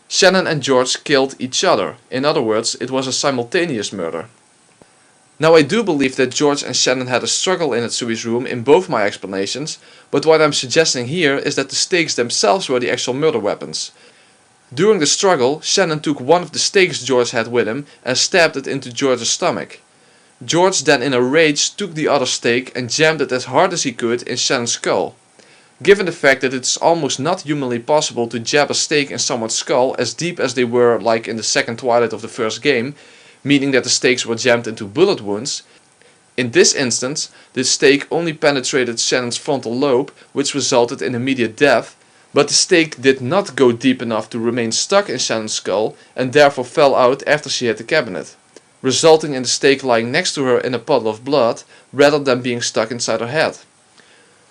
Shannon and George killed each other. In other words, it was a simultaneous murder. Now I do believe that George and Shannon had a struggle in Natsui's room in both my explanations, but what I'm suggesting here is that the stakes themselves were the actual murder weapons. During the struggle, Shannon took one of the stakes George had with him and stabbed it into George's stomach. George then in a rage took the other stake and jammed it as hard as he could in Shannon's skull. Given the fact that it's almost not humanly possible to jab a stake in someone's skull as deep as they were like in the second twilight of the first game, meaning that the stakes were jammed into bullet wounds, in this instance the stake only penetrated Shannon's frontal lobe, which resulted in immediate death, but the stake did not go deep enough to remain stuck in Shannon's skull and therefore fell out after she hit the cabinet, resulting in the stake lying next to her in a puddle of blood rather than being stuck inside her head.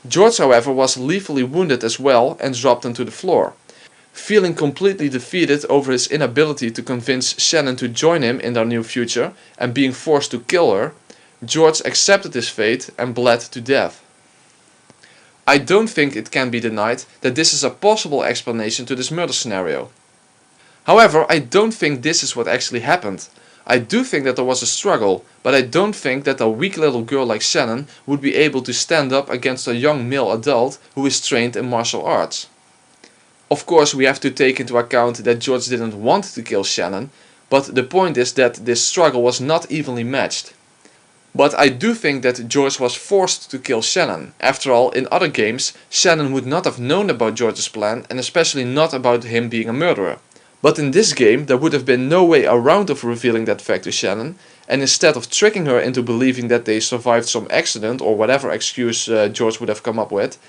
George, however, was lethally wounded as well and dropped onto the floor. Feeling completely defeated over his inability to convince Shannon to join him in their new future and being forced to kill her, George accepted his fate and bled to death. I don't think it can be denied that this is a possible explanation to this murder scenario. However, I don't think this is what actually happened. I do think that there was a struggle, but I don't think that a weak little girl like Shannon would be able to stand up against a young male adult who is trained in martial arts. Of course, we have to take into account that George didn't want to kill Shannon, but the point is that this struggle was not evenly matched. But I do think that George was forced to kill Shannon. After all, in other games, Shannon would not have known about George's plan and especially not about him being a murderer. But in this game, there would have been no way around of revealing that fact to Shannon, and instead of tricking her into believing that they survived some accident or whatever excuse George would have come up with,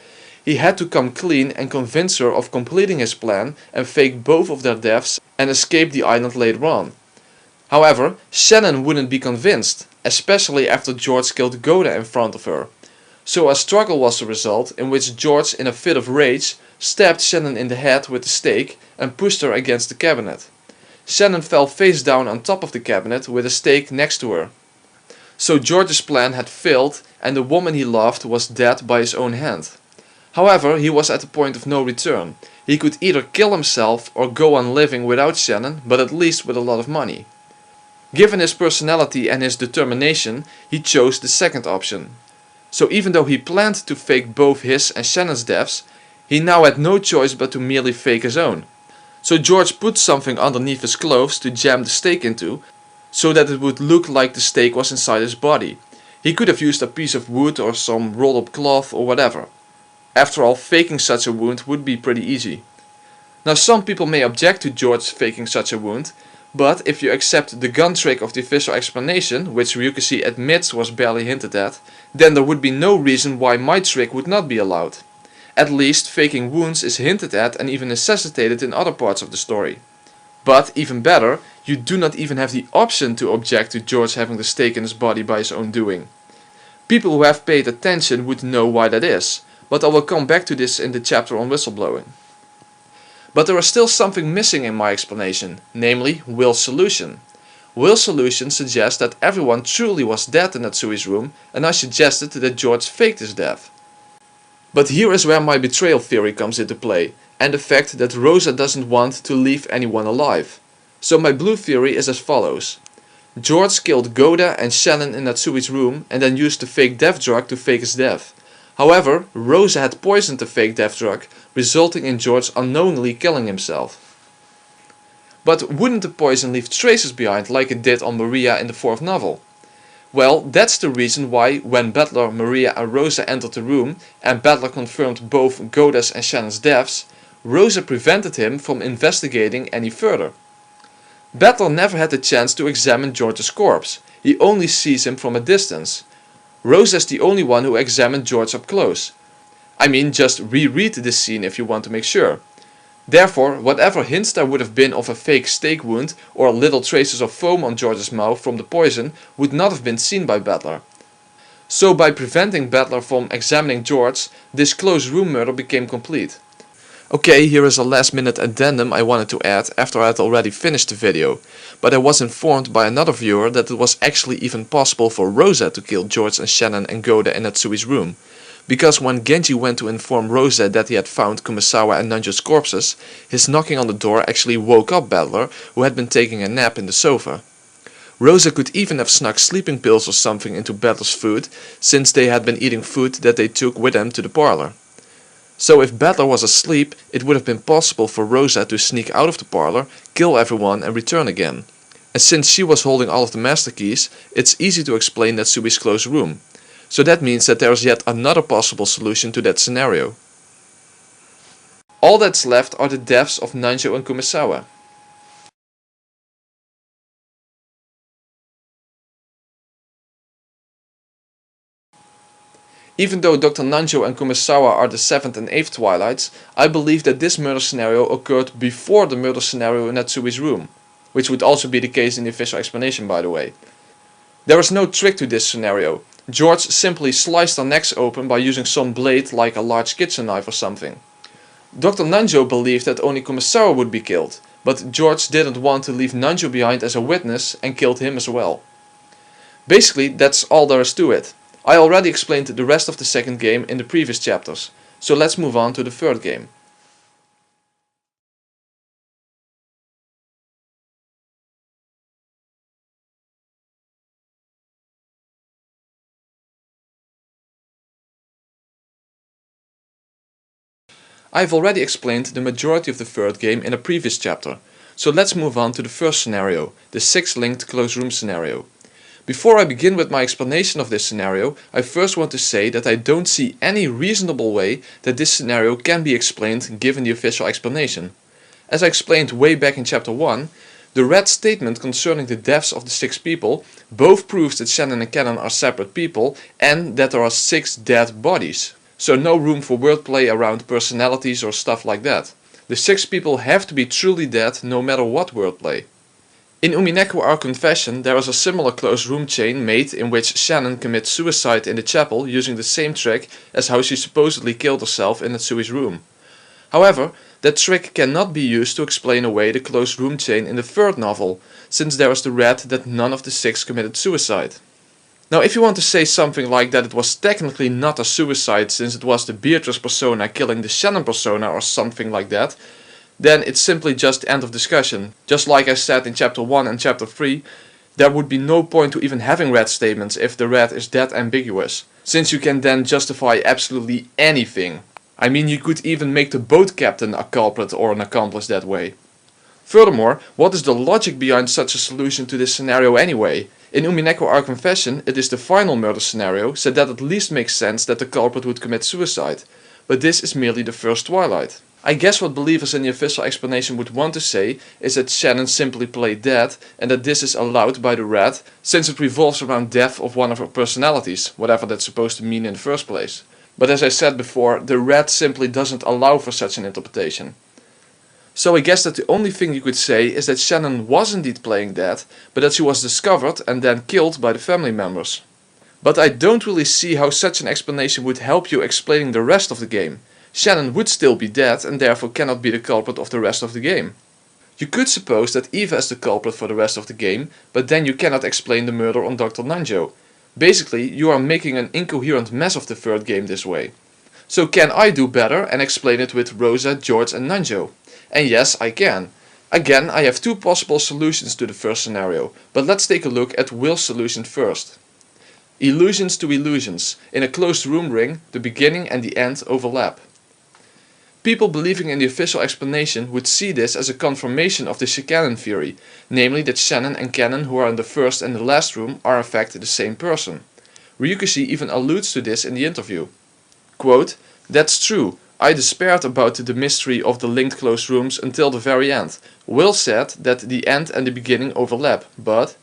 he had to come clean and convince her of completing his plan and fake both of their deaths and escape the island later on. However, Shannon wouldn't be convinced, especially after George killed Goda in front of her. So a struggle was the result, in which George, in a fit of rage, stabbed Shannon in the head with the stake and pushed her against the cabinet. Shannon fell face down on top of the cabinet with a stake next to her. So George's plan had failed and the woman he loved was dead by his own hand. However, he was at the point of no return. He could either kill himself or go on living without Shannon, but at least with a lot of money. Given his personality and his determination, he chose the second option. So even though he planned to fake both his and Shannon's deaths, he now had no choice but to merely fake his own. So George put something underneath his clothes to jam the stake into, so that it would look like the stake was inside his body. He could have used a piece of wood or some rolled up cloth or whatever. After all, faking such a wound would be pretty easy. Now some people may object to George faking such a wound, but if you accept the gun trick of the official explanation, which Ryukishi admits was barely hinted at, then there would be no reason why my trick would not be allowed. At least faking wounds is hinted at and even necessitated in other parts of the story. But even better, you do not even have the option to object to George having the stake in his body by his own doing. People who have paid attention would know why that is, but I will come back to this in the chapter on whistleblowing. But there is still something missing in my explanation, namely Will's solution. Will's solution suggests that everyone truly was dead in Natsui's room, and I suggested that George faked his death. But here is where my betrayal theory comes into play, and the fact that Rosa doesn't want to leave anyone alive. So my blue theory is as follows. George killed Goda and Shannon in Natsui's room and then used the fake death drug to fake his death. However, Rosa had poisoned the fake death drug, resulting in George unknowingly killing himself. But wouldn't the poison leave traces behind like it did on Maria in the fourth novel? Well, that's the reason why when Battler, Maria and Rosa entered the room and Battler confirmed both Goda's and Shannon's deaths, Rosa prevented him from investigating any further. Battler never had the chance to examine George's corpse. he only sees him from a distance. Rosa is the only one who examined George up close. I mean, just reread this scene if you want to make sure. Therefore, whatever hints there would have been of a fake stake wound or little traces of foam on George's mouth from the poison would not have been seen by Battler. So by preventing Battler from examining George, this closed room murder became complete. Okay, here is a last minute addendum I wanted to add after I had already finished the video, but I was informed by another viewer that it was actually even possible for Rosa to kill George and Shannon and Goda in Natsui's room. Because when Genji went to inform Rosa that he had found Kumasawa and Nanjo's corpses, his knocking on the door actually woke up Battler, who had been taking a nap in the sofa. Rosa could even have snuck sleeping pills or something into Battler's food, since they had been eating food that they took with them to the parlor. So if Battler was asleep, it would have been possible for Rosa to sneak out of the parlor, kill everyone and return again. And since she was holding all of the master keys, it's easy to explain Natsui's closed room. So that means that there is yet another possible solution to that scenario. All that's left are the deaths of Nanjo and Kumasawa. Even though Dr. Nanjo and Kumasawa are the 7th and 8th Twilights, I believe that this murder scenario occurred before the murder scenario in Natsui's room, which would also be the case in the official explanation, by the way. There is no trick to this scenario. George simply sliced their necks open by using some blade like a large kitchen knife or something. Dr. Nanjo believed that only Kumasawa would be killed, but George didn't want to leave Nanjo behind as a witness and killed him as well. Basically, that's all there is to it. I already explained the rest of the second game in the previous chapters, so let's move on to the third game. I have already explained the majority of the third game in a previous chapter, so let's move on to the first scenario, the 6-linked closed room scenario. Before I begin with my explanation of this scenario, I first want to say that I don't see any reasonable way that this scenario can be explained given the official explanation. As I explained way back in chapter 1, the red statement concerning the deaths of the 6 people both proves that Shannon and Cannon are separate people and that there are 6 dead bodies. So no room for wordplay around personalities or stuff like that. The 6 people have to be truly dead no matter what wordplay. In Umineko Our Confession there is a similar closed room chain made in which Shannon commits suicide in the chapel using the same trick as how she supposedly killed herself in Natsui's room. However, that trick cannot be used to explain away the closed room chain in the third novel, since there is the red that none of the 6 committed suicide. Now if you want to say something like that it was technically not a suicide since it was the Beatrice persona killing the Shannon persona or something like that, then it's simply just end of discussion. Just like I said in chapter 1 and chapter 3, there would be no point to even having red statements if the red is that ambiguous, since you can then justify absolutely anything. I mean, you could even make the boat captain a culprit or an accomplice that way. Furthermore, what is the logic behind such a solution to this scenario anyway? In Umineko Our Confession, it is the final murder scenario, so that at least makes sense that the culprit would commit suicide. But this is merely the first Twilight. I guess what believers in the official explanation would want to say is that Shannon simply played dead and that this is allowed by the red, since it revolves around death of one of her personalities, whatever that's supposed to mean in the first place. But as I said before, the red simply doesn't allow for such an interpretation. So I guess that the only thing you could say is that Shannon was indeed playing dead, but that she was discovered and then killed by the family members. But I don't really see how such an explanation would help you explaining the rest of the game. Shannon would still be dead and therefore cannot be the culprit of the rest of the game. You could suppose that Eva is the culprit for the rest of the game, but then you cannot explain the murder on Dr. Nanjo. Basically, you are making an incoherent mess of the third game this way. So can I do better and explain it with Rosa, George and Nanjo? And yes, I can. Again, I have 2 possible solutions to the first scenario, but let's take a look at Will's solution first. Illusions to illusions. In a closed room ring, the beginning and the end overlap. People believing in the official explanation would see this as a confirmation of the Shikanon theory, namely that Shannon and Cannon who are in the first and the last room are in fact the same person. Ryukishi even alludes to this in the interview. Quote, "That's true. I despaired about the mystery of the linked closed rooms until the very end. Will said that the end and the beginning overlap, but..."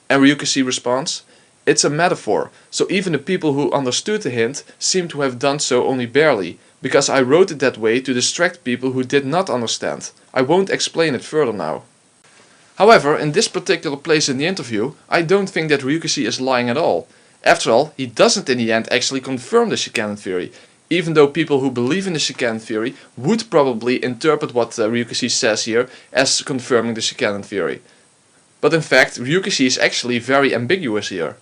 And Ryukishi responds, "It's a metaphor, so even the people who understood the hint seem to have done so only barely, because I wrote it that way to distract people who did not understand. I won't explain it further now." However, in this particular place in the interview, I don't think that Ryukishi is lying at all. After all, he doesn't in the end actually confirm the Shikanen theory, even though people who believe in the Shikanen theory would probably interpret what Ryukishi says here as confirming the Shikanen theory. But in fact, Ryukishi is actually very ambiguous here.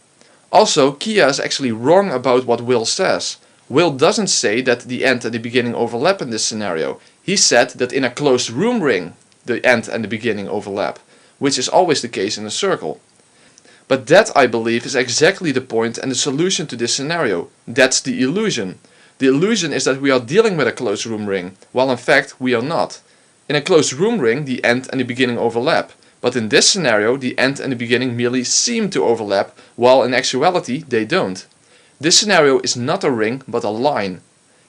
Also, Kia is actually wrong about what Will says. Will doesn't say that the end and the beginning overlap in this scenario. He said that in a closed room ring, the end and the beginning overlap, which is always the case in a circle. But that, I believe, is exactly the point and the solution to this scenario. That's the illusion. The illusion is that we are dealing with a closed room ring, while in fact we are not. In a closed room ring, the end and the beginning overlap. But in this scenario, the end and the beginning merely seem to overlap, while in actuality they don't. This scenario is not a ring, but a line.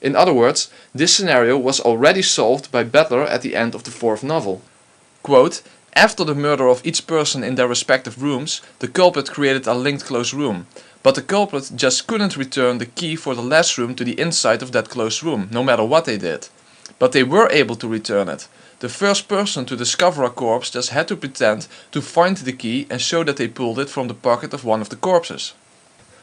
In other words, this scenario was already solved by Butler at the end of the 4th novel. Quote, "After the murder of each person in their respective rooms, the culprit created a linked closed room. But the culprit just couldn't return the key for the last room to the inside of that closed room, no matter what they did. But they were able to return it. The first person to discover a corpse just had to pretend to find the key and show that they pulled it from the pocket of one of the corpses."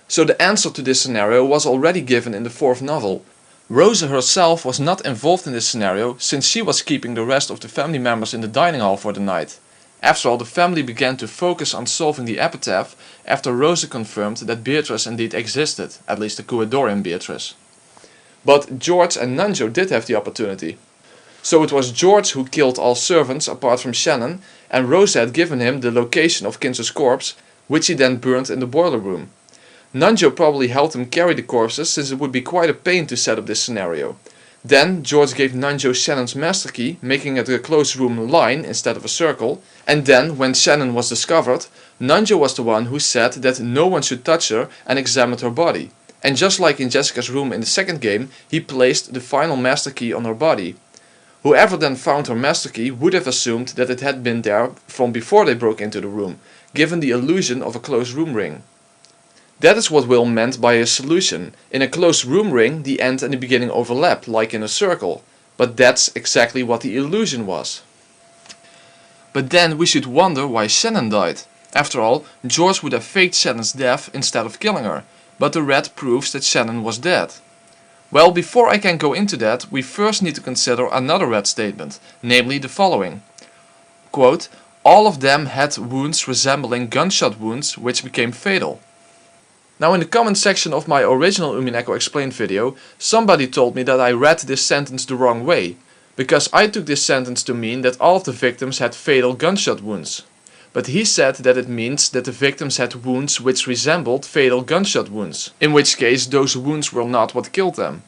So the answer to this scenario was already given in the 4th novel. Rosa herself was not involved in this scenario since she was keeping the rest of the family members in the dining hall for the night. After all, the family began to focus on solving the epitaph after Rosa confirmed that Beatrice indeed existed, at least the Kuadorian Beatrice. But George and Nanjo did have the opportunity. So it was George who killed all servants apart from Shannon, and Rosa had given him the location of Kinzo's corpse, which he then burned in the boiler room. Nanjo probably helped him carry the corpses since it would be quite a pain to set up this scenario. Then George gave Nanjo Shannon's master key, making it a closed room line instead of a circle, and then when Shannon was discovered, Nanjo was the one who said that no one should touch her and examined her body. And just like in Jessica's room in the 2nd game, he placed the final master key on her body. Whoever then found her master key would have assumed that it had been there from before they broke into the room, given the illusion of a closed room ring. That is what Will meant by his solution. In a closed room ring, the end and the beginning overlap, like in a circle. But that's exactly what the illusion was. But then we should wonder why Shannon died. After all, George would have faked Shannon's death instead of killing her, but the red proves that Shannon was dead. Well, before I can go into that, we first need to consider another red statement, namely the following. Quote, "All of them had wounds resembling gunshot wounds which became fatal." Now in the comment section of my original Umineko Explained video, somebody told me that I read this sentence the wrong way, because I took this sentence to mean that all of the victims had fatal gunshot wounds. But he said that it means that the victims had wounds which resembled fatal gunshot wounds, in which case those wounds were not what killed them.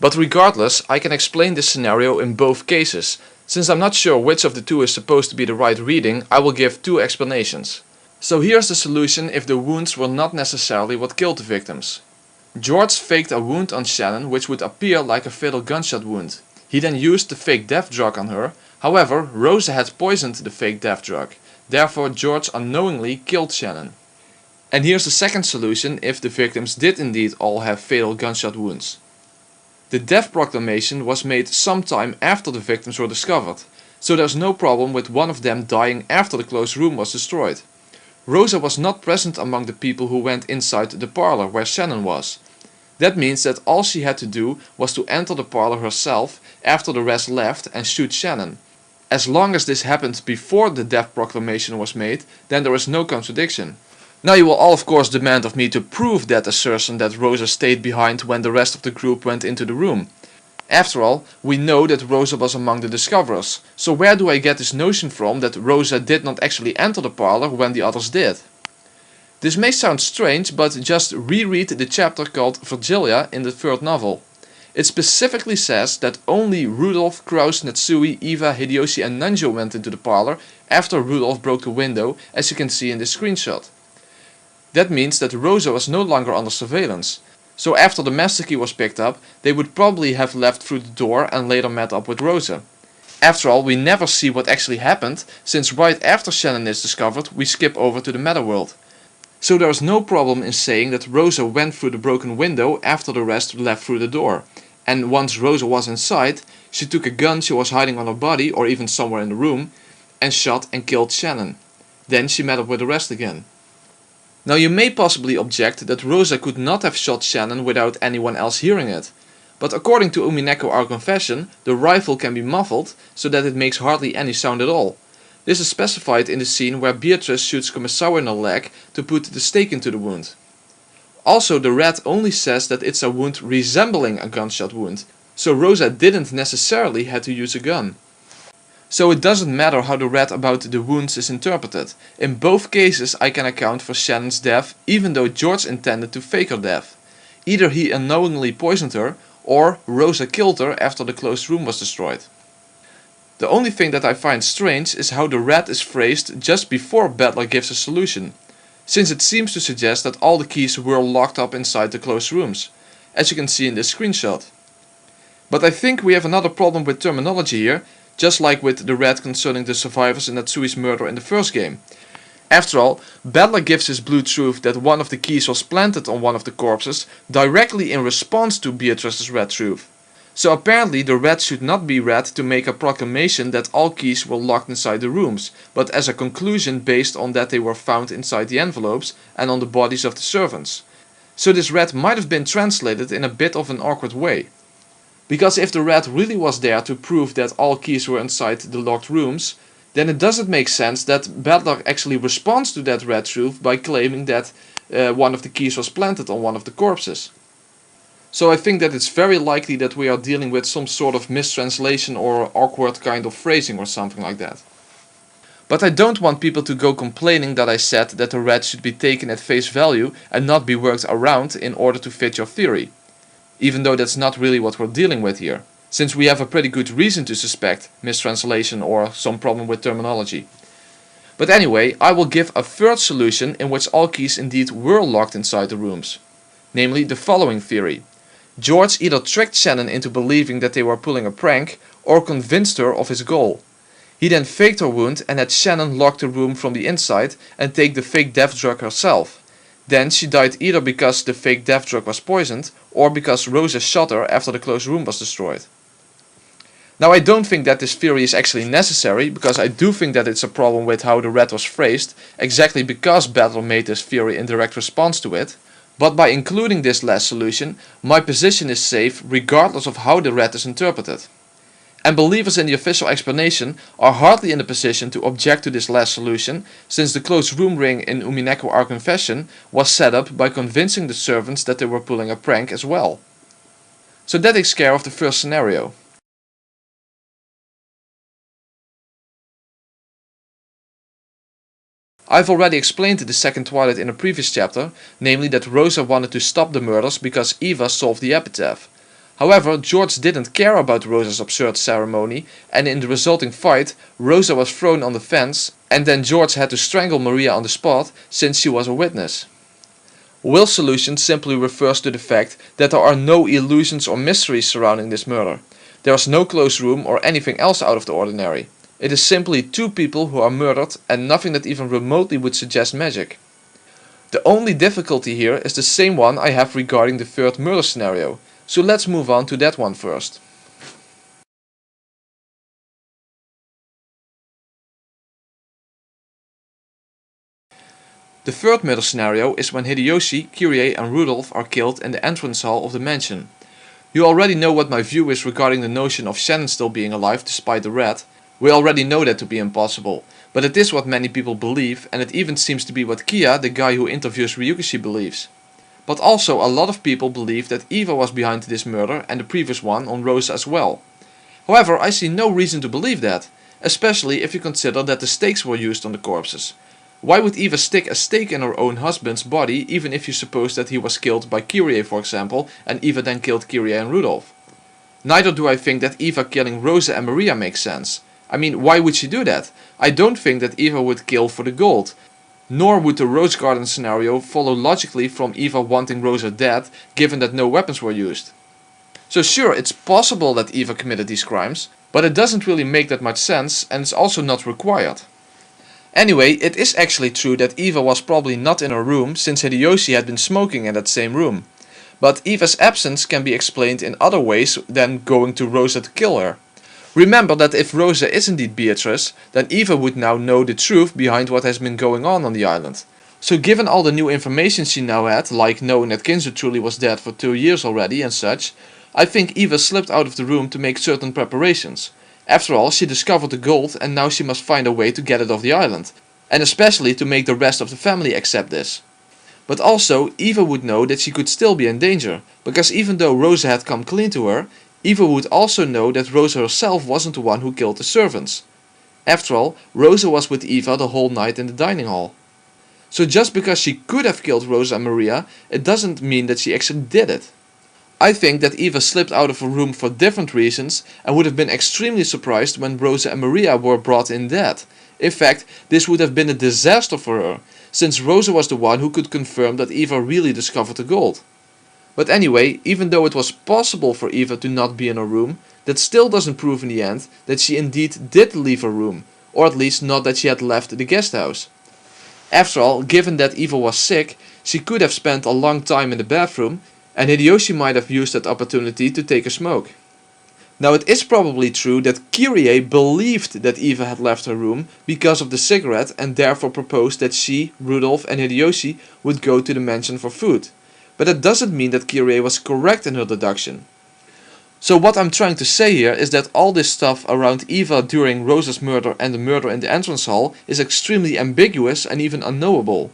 But regardless, I can explain this scenario in both cases. Since I'm not sure which of the two is supposed to be the right reading, I will give two explanations. So here's the solution if the wounds were not necessarily what killed the victims. George faked a wound on Shannon which would appear like a fatal gunshot wound. He then used the fake death drug on her. However, Rosa had poisoned the fake death drug. Therefore, George unknowingly killed Shannon. And here's the second solution if the victims did indeed all have fatal gunshot wounds. The death proclamation was made sometime after the victims were discovered, so there's no problem with one of them dying after the closed room was destroyed. Rosa was not present among the people who went inside the parlor where Shannon was. That means that all she had to do was to enter the parlor herself after the rest left and shoot Shannon. As long as this happened before the death proclamation was made, then there is no contradiction. Now you will all of course demand of me to prove that assertion that Rosa stayed behind when the rest of the group went into the room. After all, we know that Rosa was among the discoverers, so where do I get this notion from that Rosa did not actually enter the parlor when the others did? This may sound strange, but just reread the chapter called Virgilia in the 3rd novel. It specifically says that only Rudolph, Kraus, Natsui, Eva, Hideyoshi and Nanjo went into the parlor after Rudolph broke the window, as you can see in this screenshot. That means that Rosa was no longer under surveillance. So after the master key was picked up, they would probably have left through the door and later met up with Rosa. After all, we never see what actually happened, since right after Shannon is discovered, we skip over to the Meta world. So there is no problem in saying that Rosa went through the broken window after the rest left through the door. And once Rosa was inside, she took a gun she was hiding on her body or even somewhere in the room and shot and killed Shannon. Then she met up with the rest again. Now you may possibly object that Rosa could not have shot Shannon without anyone else hearing it. But according to Umineko our confession, the rifle can be muffled so that it makes hardly any sound at all. This is specified in the scene where Beatrice shoots Kumasawa in her leg to put the stake into the wound. Also, the rat only says that it's a wound resembling a gunshot wound, so Rosa didn't necessarily have to use a gun. So it doesn't matter how the rat about the wounds is interpreted. In both cases I can account for Shannon's death, even though George intended to fake her death. Either he unknowingly poisoned her, or Rosa killed her after the closed room was destroyed. The only thing that I find strange is how the rat is phrased just before Battler gives a solution, since it seems to suggest that all the keys were locked up inside the closed rooms, as you can see in this screenshot. But I think we have another problem with terminology here, just like with the rat concerning the survivors in Natsui's murder in the first game. After all, Battler gives his blue truth that one of the keys was planted on one of the corpses directly in response to Beatrice's red truth. So apparently the rat should not be read to make a proclamation that all keys were locked inside the rooms, but as a conclusion based on that they were found inside the envelopes and on the bodies of the servants. So this rat might have been translated in a bit of an awkward way. Because if the rat really was there to prove that all keys were inside the locked rooms, then it doesn't make sense that Battler actually responds to that rat truth by claiming that one of the keys was planted on one of the corpses. So I think that it's very likely that we are dealing with some sort of mistranslation or awkward kind of phrasing or something like that. But I don't want people to go complaining that I said that the rat should be taken at face value and not be worked around in order to fit your theory. Even though that's not really what we're dealing with here, since we have a pretty good reason to suspect mistranslation or some problem with terminology. But anyway, I will give a third solution in which all keys indeed were locked inside the rooms. Namely the following theory. George either tricked Shannon into believing that they were pulling a prank or convinced her of his goal. He then faked her wound and had Shannon lock the room from the inside and take the fake death drug herself. Then she died either because the fake death drug was poisoned or because Rosa shot her after the closed room was destroyed. Now I don't think that this theory is actually necessary, because I do think that it's a problem with how the rat was phrased, exactly because Battler made this theory in direct response to it. But by including this last solution, my position is safe regardless of how the rat is interpreted. And believers in the official explanation are hardly in a position to object to this last solution, since the closed room ring in Umineko our confession was set up by convincing the servants that they were pulling a prank as well. So that takes care of the first scenario. I've already explained the second Twilight in a previous chapter, namely that Rosa wanted to stop the murders because Eva solved the epitaph. However, George didn't care about Rosa's absurd ceremony, and in the resulting fight, Rosa was thrown on the fence, and then George had to strangle Maria on the spot since she was a witness. Will's solution simply refers to the fact that there are no illusions or mysteries surrounding this murder. There is no closed room or anything else out of the ordinary. It is simply two people who are murdered and nothing that even remotely would suggest magic. The only difficulty here is the same one I have regarding the third murder scenario, so let's move on to that one first. The third murder scenario is when Hideyoshi, Kyrie and Rudolph are killed in the entrance hall of the mansion. You already know what my view is regarding the notion of Shannon still being alive despite the rat. We already know that to be impossible, but it is what many people believe, and it even seems to be what Kia, the guy who interviews Ryukishi, believes. But also a lot of people believe that Eva was behind this murder and the previous one on Rosa as well. However, I see no reason to believe that, especially if you consider that the stakes were used on the corpses. Why would Eva stick a stake in her own husband's body even if you suppose that he was killed by Kyrie, for example, and Eva then killed Kyrie and Rudolph? Neither do I think that Eva killing Rosa and Maria makes sense. I mean, why would she do that? I don't think that Eva would kill for the gold. Nor would the Rose Garden scenario follow logically from Eva wanting Rosa dead, given that no weapons were used. So sure, it's possible that Eva committed these crimes, but it doesn't really make that much sense, and it's also not required. Anyway, it is actually true that Eva was probably not in her room since Hideyoshi had been smoking in that same room. But Eva's absence can be explained in other ways than going to Rosa to kill her. Remember that if Rosa is indeed Beatrice, then Eva would now know the truth behind what has been going on the island. So given all the new information she now had, like knowing that Kinzo truly was dead for 2 years already and such, I think Eva slipped out of the room to make certain preparations. After all, she discovered the gold and now she must find a way to get it off the island. And especially to make the rest of the family accept this. But also, Eva would know that she could still be in danger, because even though Rosa had come clean to her, Eva would also know that Rosa herself wasn't the one who killed the servants. After all, Rosa was with Eva the whole night in the dining hall. So just because she could have killed Rosa and Maria, it doesn't mean that she actually did it. I think that Eva slipped out of her room for different reasons and would have been extremely surprised when Rosa and Maria were brought in dead. In fact, this would have been a disaster for her, since Rosa was the one who could confirm that Eva really discovered the gold. But anyway, even though it was possible for Eva to not be in her room, that still doesn't prove in the end that she indeed did leave her room, or at least not that she had left the guest house. After all, given that Eva was sick, she could have spent a long time in the bathroom, and Hideyoshi might have used that opportunity to take a smoke. Now it is probably true that Kyrie believed that Eva had left her room because of the cigarette and therefore proposed that she, Rudolph and Hideyoshi would go to the mansion for food. But that doesn't mean that Kyrie was correct in her deduction. So what I'm trying to say here is that all this stuff around Eva during Rosa's murder and the murder in the entrance hall is extremely ambiguous and even unknowable.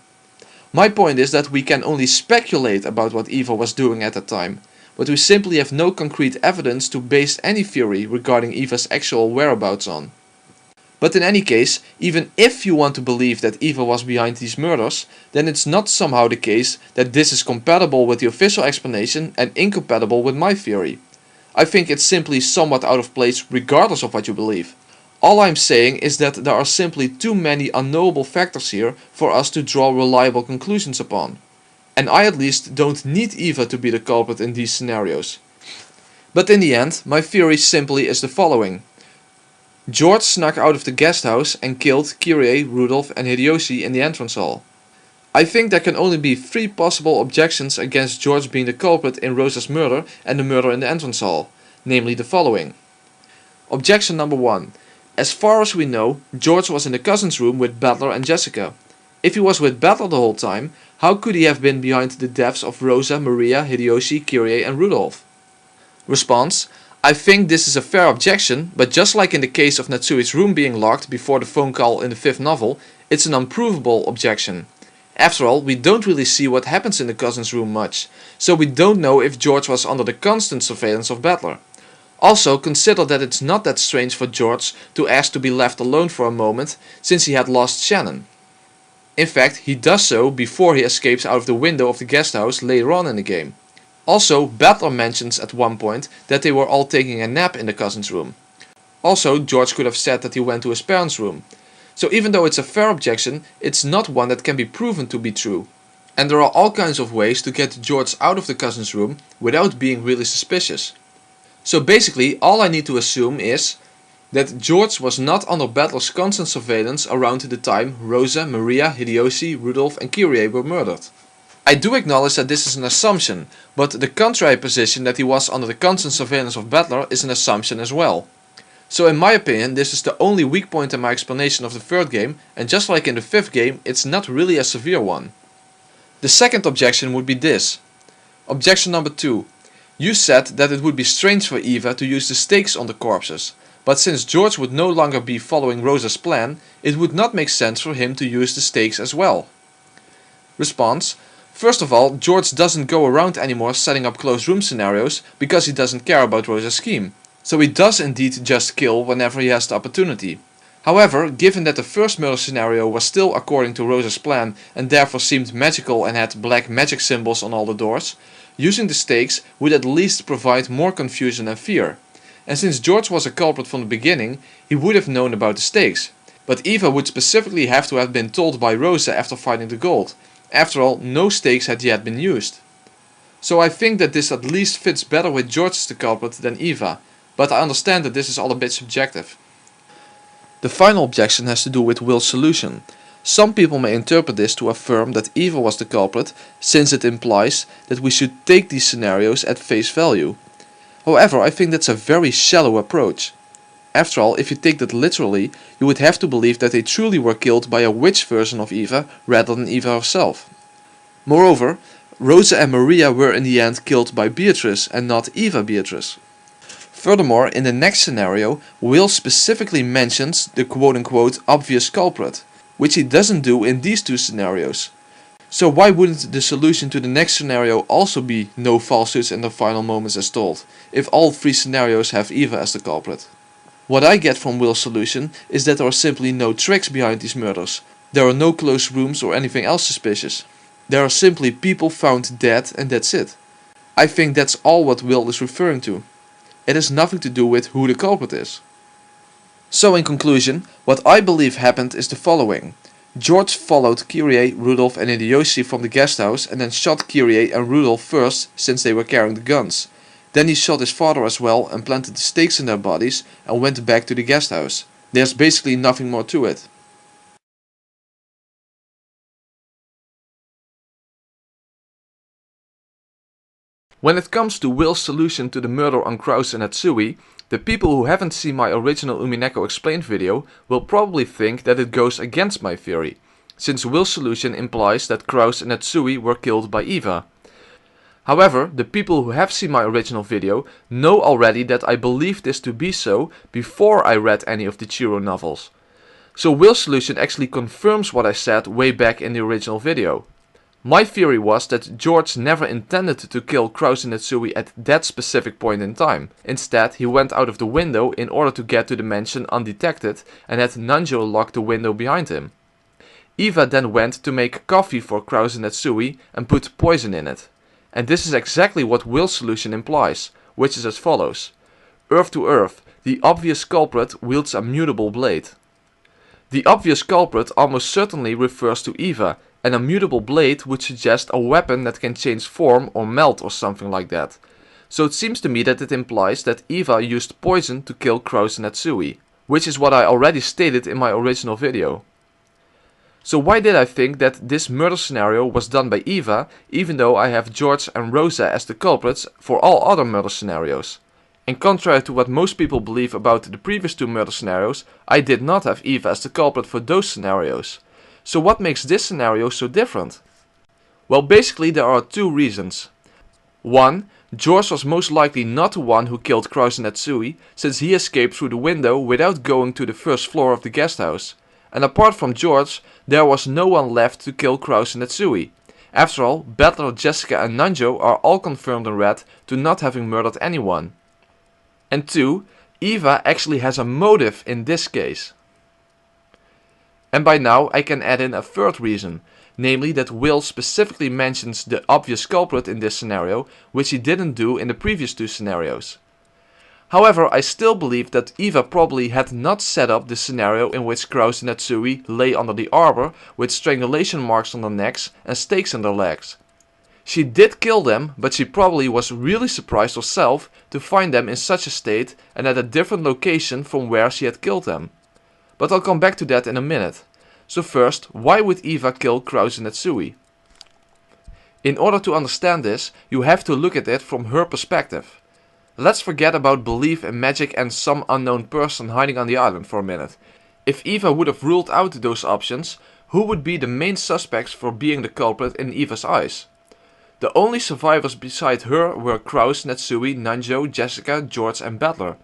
My point is that we can only speculate about what Eva was doing at that time, but we simply have no concrete evidence to base any theory regarding Eva's actual whereabouts on. But in any case, even if you want to believe that Eva was behind these murders, then it's not somehow the case that this is compatible with the official explanation and incompatible with my theory. I think it's simply somewhat out of place regardless of what you believe. All I'm saying is that there are simply too many unknowable factors here for us to draw reliable conclusions upon. And I at least don't need Eva to be the culprit in these scenarios. But in the end, my theory simply is the following. George snuck out of the guest house and killed Kyrie, Rudolph and Hideyoshi in the entrance hall. I think there can only be 3 possible objections against George being the culprit in Rosa's murder and the murder in the entrance hall, namely the following. Objection number 1. As far as we know, George was in the cousins' room with Butler and Jessica. If he was with Butler the whole time, how could he have been behind the deaths of Rosa, Maria, Hideyoshi, Kyrie and Rudolph? Response. I think this is a fair objection, but just like in the case of Natsui's room being locked before the phone call in the 5th novel, it's an unprovable objection. After all, we don't really see what happens in the cousins' room much, so we don't know if George was under the constant surveillance of Butler. Also, consider that it's not that strange for George to ask to be left alone for a moment, since he had lost Shannon. In fact, he does so before he escapes out of the window of the guest house later on in the game. Also, Butler mentions at one point that they were all taking a nap in the cousins' room. Also, George could have said that he went to his parents' room. So even though it's a fair objection, it's not one that can be proven to be true. And there are all kinds of ways to get George out of the cousins' room without being really suspicious. So basically, all I need to assume is that George was not under Butler's constant surveillance around the time Rosa, Maria, Hideyoshi, Rudolph and Kyrie were murdered. I do acknowledge that this is an assumption, but the contrary position that he was under the constant surveillance of Butler is an assumption as well. So in my opinion, this is the only weak point in my explanation of the 3rd game, and just like in the 5th game, it's not really a severe one. The second objection would be this. Objection number 2. You said that it would be strange for Eva to use the stakes on the corpses, but since George would no longer be following Rosa's plan, it would not make sense for him to use the stakes as well. Response. First of all, George doesn't go around anymore setting up closed room scenarios because he doesn't care about Rosa's scheme, so he does indeed just kill whenever he has the opportunity. However, given that the first murder scenario was still according to Rosa's plan and therefore seemed magical and had black magic symbols on all the doors, using the stakes would at least provide more confusion and fear. And since George was a culprit from the beginning, he would have known about the stakes. But Eva would specifically have to have been told by Rosa after finding the gold. After all, no stakes had yet been used. So I think that this at least fits better with George as the culprit than Eva, but I understand that this is all a bit subjective. The final objection has to do with Will's solution. Some people may interpret this to affirm that Eva was the culprit, since it implies that we should take these scenarios at face value. However, I think that's a very shallow approach. After all, if you take that literally, you would have to believe that they truly were killed by a witch version of Eva rather than Eva herself. Moreover, Rosa and Maria were in the end killed by Beatrice and not Eva Beatrice. Furthermore, in the next scenario, Will specifically mentions the quote-unquote obvious culprit, which he doesn't do in these two scenarios. So why wouldn't the solution to the next scenario also be no falsehoods in the final moments as told, if all three scenarios have Eva as the culprit? What I get from Will's solution is that there are simply no tricks behind these murders. There are no closed rooms or anything else suspicious. There are simply people found dead and that's it. I think that's all what Will is referring to. It has nothing to do with who the culprit is. So in conclusion, what I believe happened is the following. George followed Kyrie, Rudolph and Hideyoshi from the guest house and then shot Kyrie and Rudolph first since they were carrying the guns. Then he shot his father as well and planted the stakes in their bodies and went back to the guest house. There's basically nothing more to it. When it comes to Will's solution to the murder on Krause and Hatsui, the people who haven't seen my original Umineko Explained video will probably think that it goes against my theory, since Will's solution implies that Krause and Hatsui were killed by Eva. However, the people who have seen my original video know already that I believed this to be so before I read any of the Chiro novels. So Will's solution actually confirms what I said way back in the original video. My theory was that George never intended to kill Krause and Hatsui at that specific point in time. Instead, he went out of the window in order to get to the mansion undetected and had Nanjo lock the window behind him. Eva then went to make coffee for Krause and Hatsui and put poison in it. And this is exactly what Will's solution implies, which is as follows. Earth to Earth, the obvious culprit wields a mutable blade. The obvious culprit almost certainly refers to Eva, and a mutable blade would suggest a weapon that can change form or melt or something like that. So it seems to me that it implies that Eva used poison to kill Krause and Hatsui, which is what I already stated in my original video. So why did I think that this murder scenario was done by Eva, even though I have George and Rosa as the culprits for all other murder scenarios? And contrary to what most people believe about the previous two murder scenarios, I did not have Eva as the culprit for those scenarios. So what makes this scenario so different? Well, basically there are two reasons. 1. George was most likely not the one who killed Krause and Hatsui, since he escaped through the window without going to the first floor of the guest house. And apart from George, there was no one left to kill Krause and Hatsui. After all, Battler, Jessica and Nanjo are all confirmed in red to not having murdered anyone. And 2. Eva actually has a motive in this case. And by now I can add in a third reason, namely that Will specifically mentions the obvious culprit in this scenario, which he didn't do in the previous two scenarios. However, I still believe that Eva probably had not set up the scenario in which Krause and Hatsui lay under the arbor with strangulation marks on their necks and stakes in their legs. She did kill them, but she probably was really surprised herself to find them in such a state and at a different location from where she had killed them. But I'll come back to that in a minute. So first, why would Eva kill Krause and Hatsui? In order to understand this, you have to look at it from her perspective. Let's forget about belief in magic and some unknown person hiding on the island for a minute. If Eva would have ruled out those options, who would be the main suspects for being the culprit in Eva's eyes? The only survivors beside her were Krause, Hatsui, Nanjo, Jessica, George and Battler.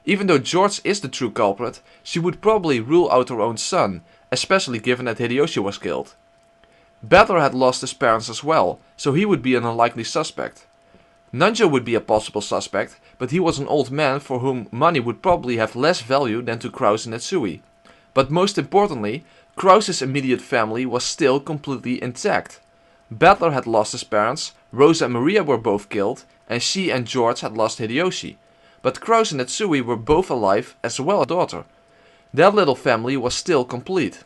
Even though George is the true culprit, she would probably rule out her own son, especially given that Hideyoshi was killed. Battler had lost his parents as well, so he would be an unlikely suspect. Nanjo would be a possible suspect, but he was an old man for whom money would probably have less value than to Krause and Hatsui. But most importantly, Krause's immediate family was still completely intact. Battler had lost his parents, Rosa and Maria were both killed, and she and George had lost Hideyoshi. But Krause and Hatsui were both alive as well as a daughter. Their little family was still complete.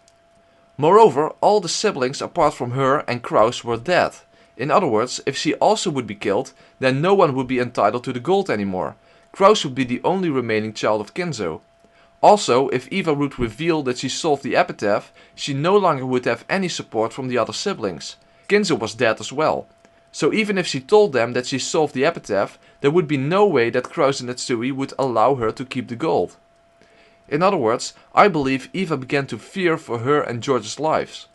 Moreover, all the siblings apart from her and Krause were dead. In other words, if she also would be killed, then no one would be entitled to the gold anymore. Krause would be the only remaining child of Kinzo. Also, if Eva would reveal that she solved the epitaph, she no longer would have any support from the other siblings. Kinzo was dead as well. So even if she told them that she solved the epitaph, there would be no way that Krause and Natsui would allow her to keep the gold. In other words, I believe Eva began to fear for her and George's lives.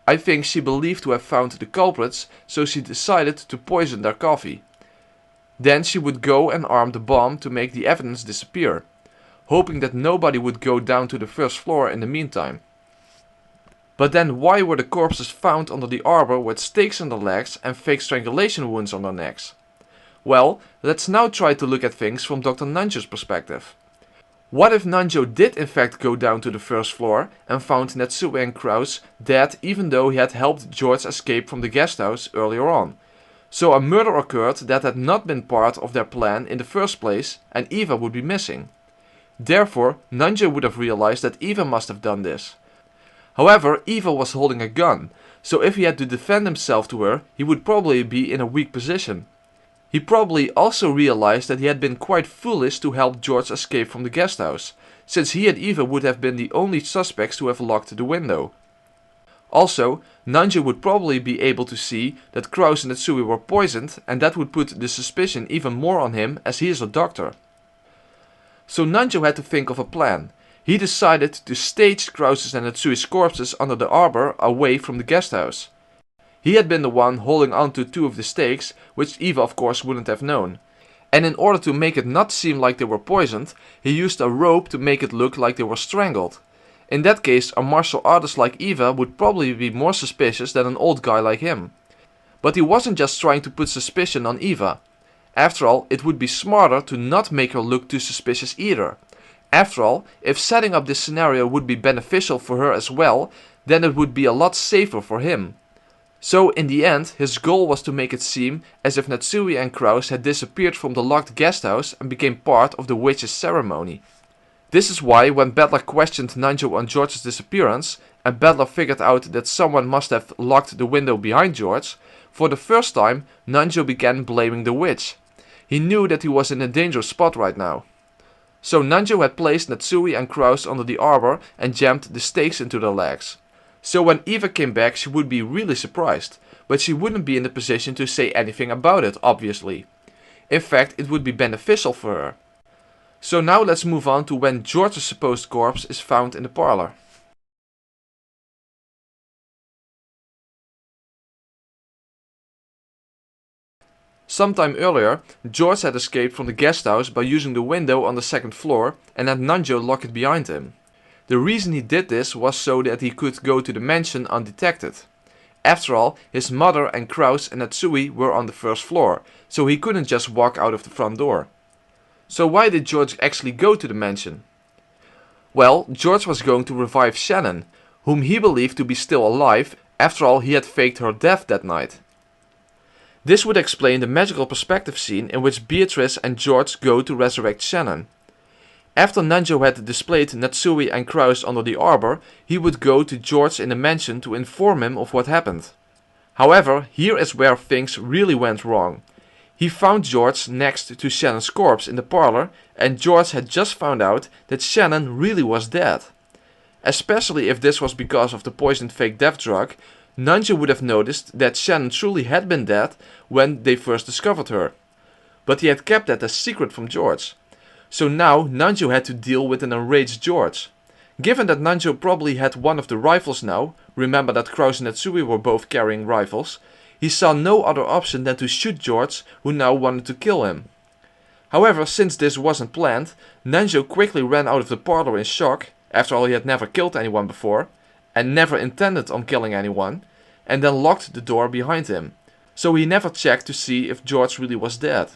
I think she believed to have found the culprits, so she decided to poison their coffee. Then she would go and arm the bomb to make the evidence disappear, hoping that nobody would go down to the first floor in the meantime. But then why were the corpses found under the arbor with stakes in their legs and fake strangulation wounds on their necks? Well, let's now try to look at things from Dr. Nanjo's perspective. What if Nanjo did in fact go down to the first floor and found Natsui and Krause dead even though he had helped George escape from the guest house earlier on? So a murder occurred that had not been part of their plan in the first place and Eva would be missing. Therefore, Nanjo would have realized that Eva must have done this. However, Eva was holding a gun, so if he had to defend himself to her, he would probably be in a weak position. He probably also realized that he had been quite foolish to help George escape from the guest house, since he and Eva would have been the only suspects to have locked the window. Also, Nanjo would probably be able to see that Krause and Natsui were poisoned, and that would put the suspicion even more on him as he is a doctor. So Nanjo had to think of a plan. He decided to stage Krause's and Natsui's corpses under the arbor away from the guest house. He had been the one holding onto two of the stakes, which Eva of course wouldn't have known. And in order to make it not seem like they were poisoned, he used a rope to make it look like they were strangled. In that case, a martial artist like Eva would probably be more suspicious than an old guy like him. But he wasn't just trying to put suspicion on Eva. After all, it would be smarter to not make her look too suspicious either. After all, if setting up this scenario would be beneficial for her as well, then it would be a lot safer for him. So in the end, his goal was to make it seem as if Natsui and Krause had disappeared from the locked guest house and became part of the witch's ceremony. This is why when Battler questioned Nanjo on George's disappearance, and Battler figured out that someone must have locked the window behind George, for the first time Nanjo began blaming the witch. He knew that he was in a dangerous spot right now. So Nanjo had placed Natsui and Krause under the arbor and jammed the stakes into their legs. So when Eva came back she would be really surprised, but she wouldn't be in the position to say anything about it, obviously. In fact, it would be beneficial for her. So now let's move on to when George's supposed corpse is found in the parlor. Sometime earlier, George had escaped from the guest house by using the window on the second floor and had Nanjo lock it behind him. The reason he did this was so that he could go to the mansion undetected. After all, his mother and Krause and Natsui were on the first floor, so he couldn't just walk out of the front door. So why did George actually go to the mansion? Well, George was going to revive Shannon, whom he believed to be still alive. After all, he had faked her death that night. This would explain the magical perspective scene in which Beatrice and George go to resurrect Shannon. After Nanjo had displayed Natsui and Krause under the arbor, he would go to George in the mansion to inform him of what happened. However, here is where things really went wrong. He found George next to Shannon's corpse in the parlor, and George had just found out that Shannon really was dead. Especially if this was because of the poisoned fake death drug, Nanjo would have noticed that Shannon truly had been dead when they first discovered her. But he had kept that a secret from George. So now Nanjo had to deal with an enraged George. Given that Nanjo probably had one of the rifles now, remember that Krause and Natsui were both carrying rifles, he saw no other option than to shoot George, who now wanted to kill him. However, since this wasn't planned, Nanjo quickly ran out of the parlor in shock. After all, he had never killed anyone before, and never intended on killing anyone, and then locked the door behind him. So he never checked to see if George really was dead.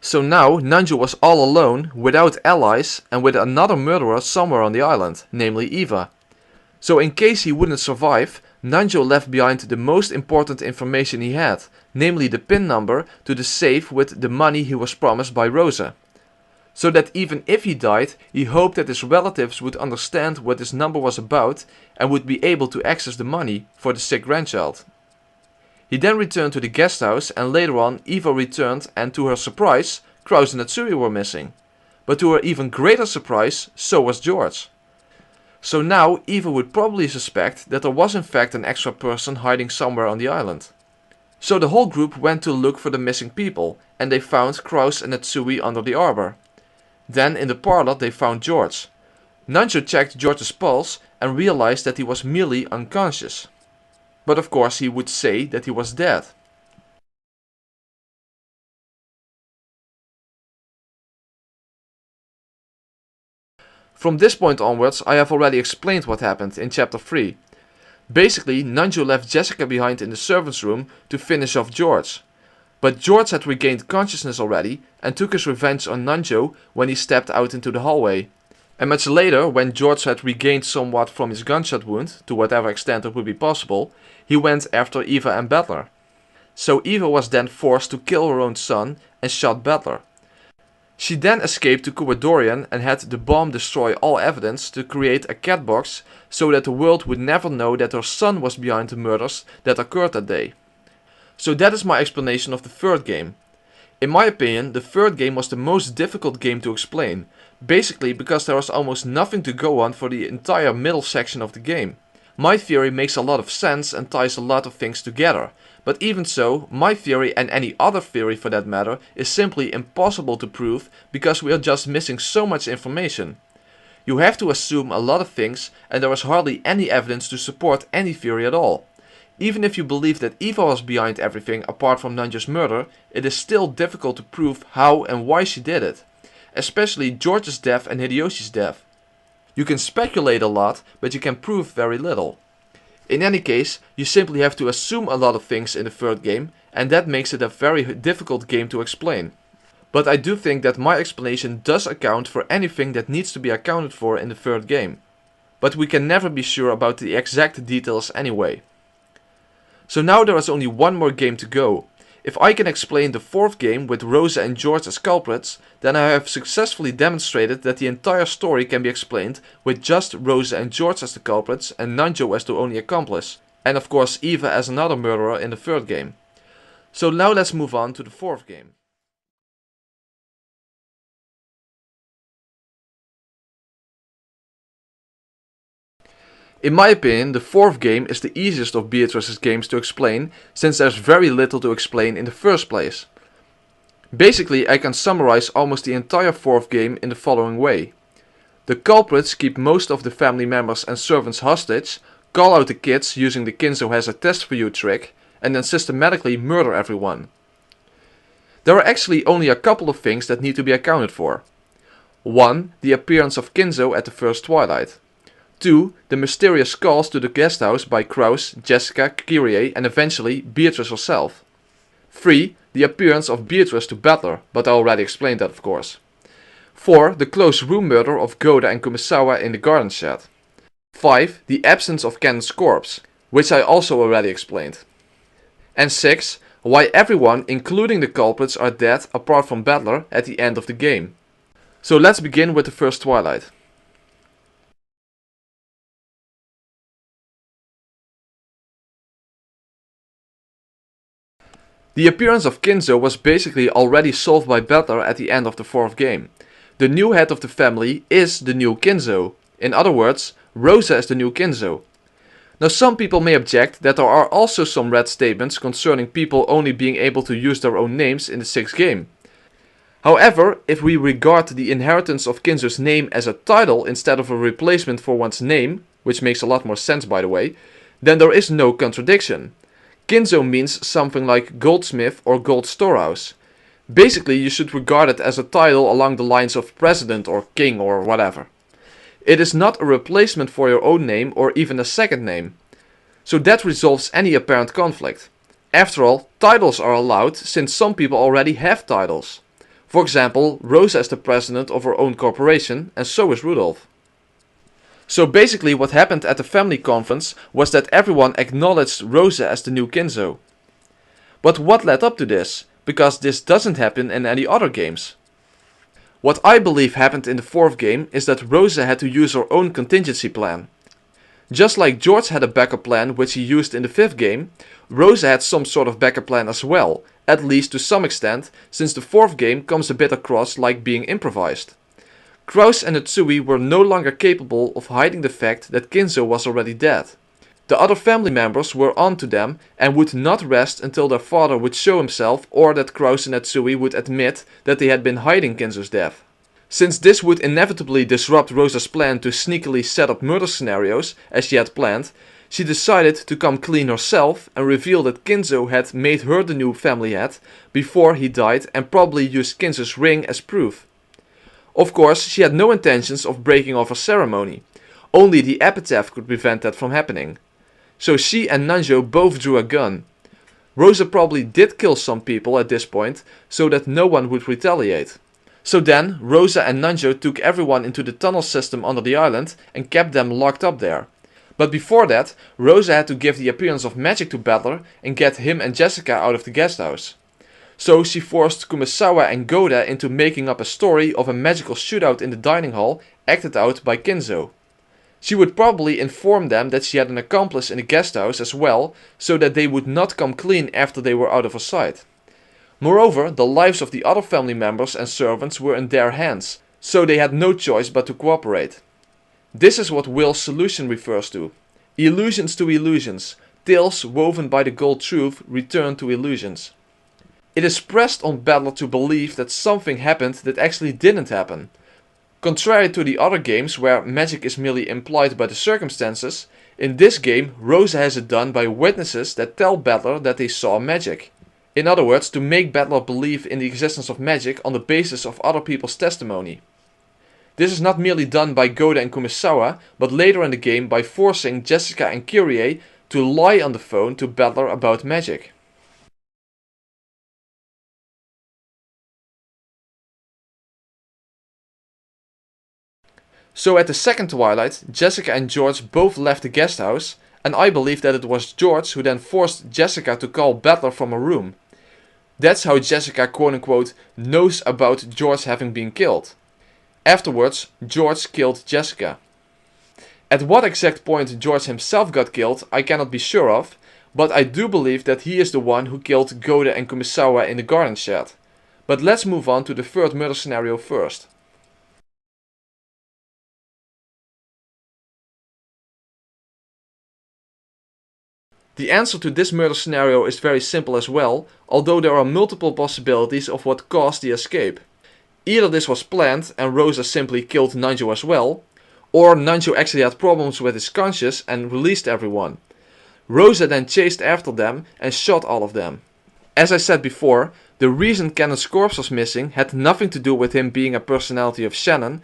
So now Nanjo was all alone, without allies, and with another murderer somewhere on the island, namely Eva. So in case he wouldn't survive, Nanjo left behind the most important information he had, namely the PIN number to the safe with the money he was promised by Rosa. So that even if he died, he hoped that his relatives would understand what this number was about and would be able to access the money for the sick grandchild. He then returned to the guest house, and later on Eva returned, and to her surprise, Krause and Natsui were missing. but to her even greater surprise, so was George. So now Eva would probably suspect that there was in fact an extra person hiding somewhere on the island. So the whole group went to look for the missing people, and they found Kraus and Natsui under the arbor. Then in the parlor they found George. Nanjo checked George's pulse and realized that he was merely unconscious. But of course he would say that he was dead. From this point onwards I have already explained what happened in chapter 3. Basically, Nanjo left Jessica behind in the servants' room to finish off George. But George had regained consciousness already and took his revenge on Nanjo when he stepped out into the hallway. And much later, when George had regained somewhat from his gunshot wound, to whatever extent it would be possible, he went after Eva and Battler. So Eva was then forced to kill her own son and shot Battler. She then escaped to Kubadorian and had the bomb destroy all evidence to create a cat box so that the world would never know that her son was behind the murders that occurred that day. So that is my explanation of the third game. In my opinion, the third game was the most difficult game to explain, basically because there was almost nothing to go on for the entire middle section of the game. My theory makes a lot of sense and ties a lot of things together. But even so, my theory and any other theory for that matter is simply impossible to prove because we are just missing so much information. You have to assume a lot of things and there is hardly any evidence to support any theory at all. Even if you believe that Eva was behind everything apart from Nanjo's murder, it is still difficult to prove how and why she did it. Especially George's death and Hideyoshi's death. You can speculate a lot, but you can prove very little. In any case, you simply have to assume a lot of things in the third game, and that makes it a very difficult game to explain. But I do think that my explanation does account for anything that needs to be accounted for in the third game. But we can never be sure about the exact details anyway. So now there is only one more game to go. If I can explain the fourth game with Rosa and George as culprits, then I have successfully demonstrated that the entire story can be explained with just Rosa and George as the culprits and Nanjo as the only accomplice. And of course Eva as another murderer in the third game. So now let's move on to the fourth game. In my opinion, the fourth game is the easiest of Beatrice's games to explain, since there's very little to explain in the first place. Basically, I can summarize almost the entire fourth game in the following way. The culprits keep most of the family members and servants hostage, call out the kids using the Kinzo has a test for you trick, and then systematically murder everyone. There are actually only a couple of things that need to be accounted for. 1. The appearance of Kinzo at the first twilight. 2. The mysterious calls to the guest house by Kraus, Jessica, Kyrie and eventually Beatrice herself. 3. The appearance of Beatrice to Battler, but I already explained that of course. 4. The close room murder of Goda and Kumisawa in the garden shed. 5. The absence of Ken's corpse, which I also already explained. And 6. Why everyone, including the culprits, are dead apart from Battler at the end of the game. So let's begin with the first twilight. The appearance of Kinzo was basically already solved by Battler at the end of the fourth game. The new head of the family is the new Kinzo. In other words, Rosa is the new Kinzo. Now some people may object that there are also some red statements concerning people only being able to use their own names in the sixth game. However, if we regard the inheritance of Kinzo's name as a title instead of a replacement for one's name, which makes a lot more sense by the way, then there is no contradiction. Kinzo means something like goldsmith or gold storehouse. Basically, you should regard it as a title along the lines of president or king or whatever. It is not a replacement for your own name or even a second name. So that resolves any apparent conflict. After all, titles are allowed since some people already have titles. For example, Rosa is the president of her own corporation and so is Rudolph. So basically what happened at the family conference was that everyone acknowledged Rosa as the new Kinzo. But what led up to this? Because this doesn't happen in any other games. What I believe happened in the fourth game is that Rosa had to use her own contingency plan. Just like George had a backup plan which he used in the fifth game, Rosa had some sort of backup plan as well, at least to some extent, since the fourth game comes a bit across like being improvised. Krause and Natsui were no longer capable of hiding the fact that Kinzo was already dead. The other family members were on to them and would not rest until their father would show himself or that Krause and Natsui would admit that they had been hiding Kinzo's death. Since this would inevitably disrupt Rosa's plan to sneakily set up murder scenarios as she had planned, she decided to come clean herself and reveal that Kinzo had made her the new family head before he died and probably used Kinzo's ring as proof. Of course, she had no intentions of breaking off her ceremony. Only the epitaph could prevent that from happening. So she and Nanjo both drew a gun. Rosa probably did kill some people at this point so that no one would retaliate. So then Rosa and Nanjo took everyone into the tunnel system under the island and kept them locked up there. But before that, Rosa had to give the appearance of magic to Battler and get him and Jessica out of the guest house. So she forced Kumasawa and Goda into making up a story of a magical shootout in the dining hall acted out by Kinzo. She would probably inform them that she had an accomplice in the guest house as well, so that they would not come clean after they were out of her sight. Moreover, the lives of the other family members and servants were in their hands, so they had no choice but to cooperate. This is what Will's solution refers to. Illusions to illusions, tales woven by the gold truth return to illusions. It is pressed on Battler to believe that something happened that actually didn't happen. Contrary to the other games where magic is merely implied by the circumstances, in this game Rosa has it done by witnesses that tell Battler that they saw magic. In other words, to make Battler believe in the existence of magic on the basis of other people's testimony. This is not merely done by Goda and Kumasawa, but later in the game by forcing Jessica and Kyrie to lie on the phone to Battler about magic. So at the second twilight, Jessica and George both left the guest house, and I believe that it was George who then forced Jessica to call Battler from her room. That's how Jessica quote-unquote knows about George having been killed. Afterwards, George killed Jessica. At what exact point George himself got killed, I cannot be sure of, but I do believe that he is the one who killed Goda and Kumasawa in the garden shed. But let's move on to the third murder scenario first. The answer to this murder scenario is very simple as well, although there are multiple possibilities of what caused the escape. Either this was planned and Rosa simply killed Nanjo as well, or Nanjo actually had problems with his conscience and released everyone. Rosa then chased after them and shot all of them. As I said before, the reason Cannon's corpse was missing had nothing to do with him being a personality of Shannon,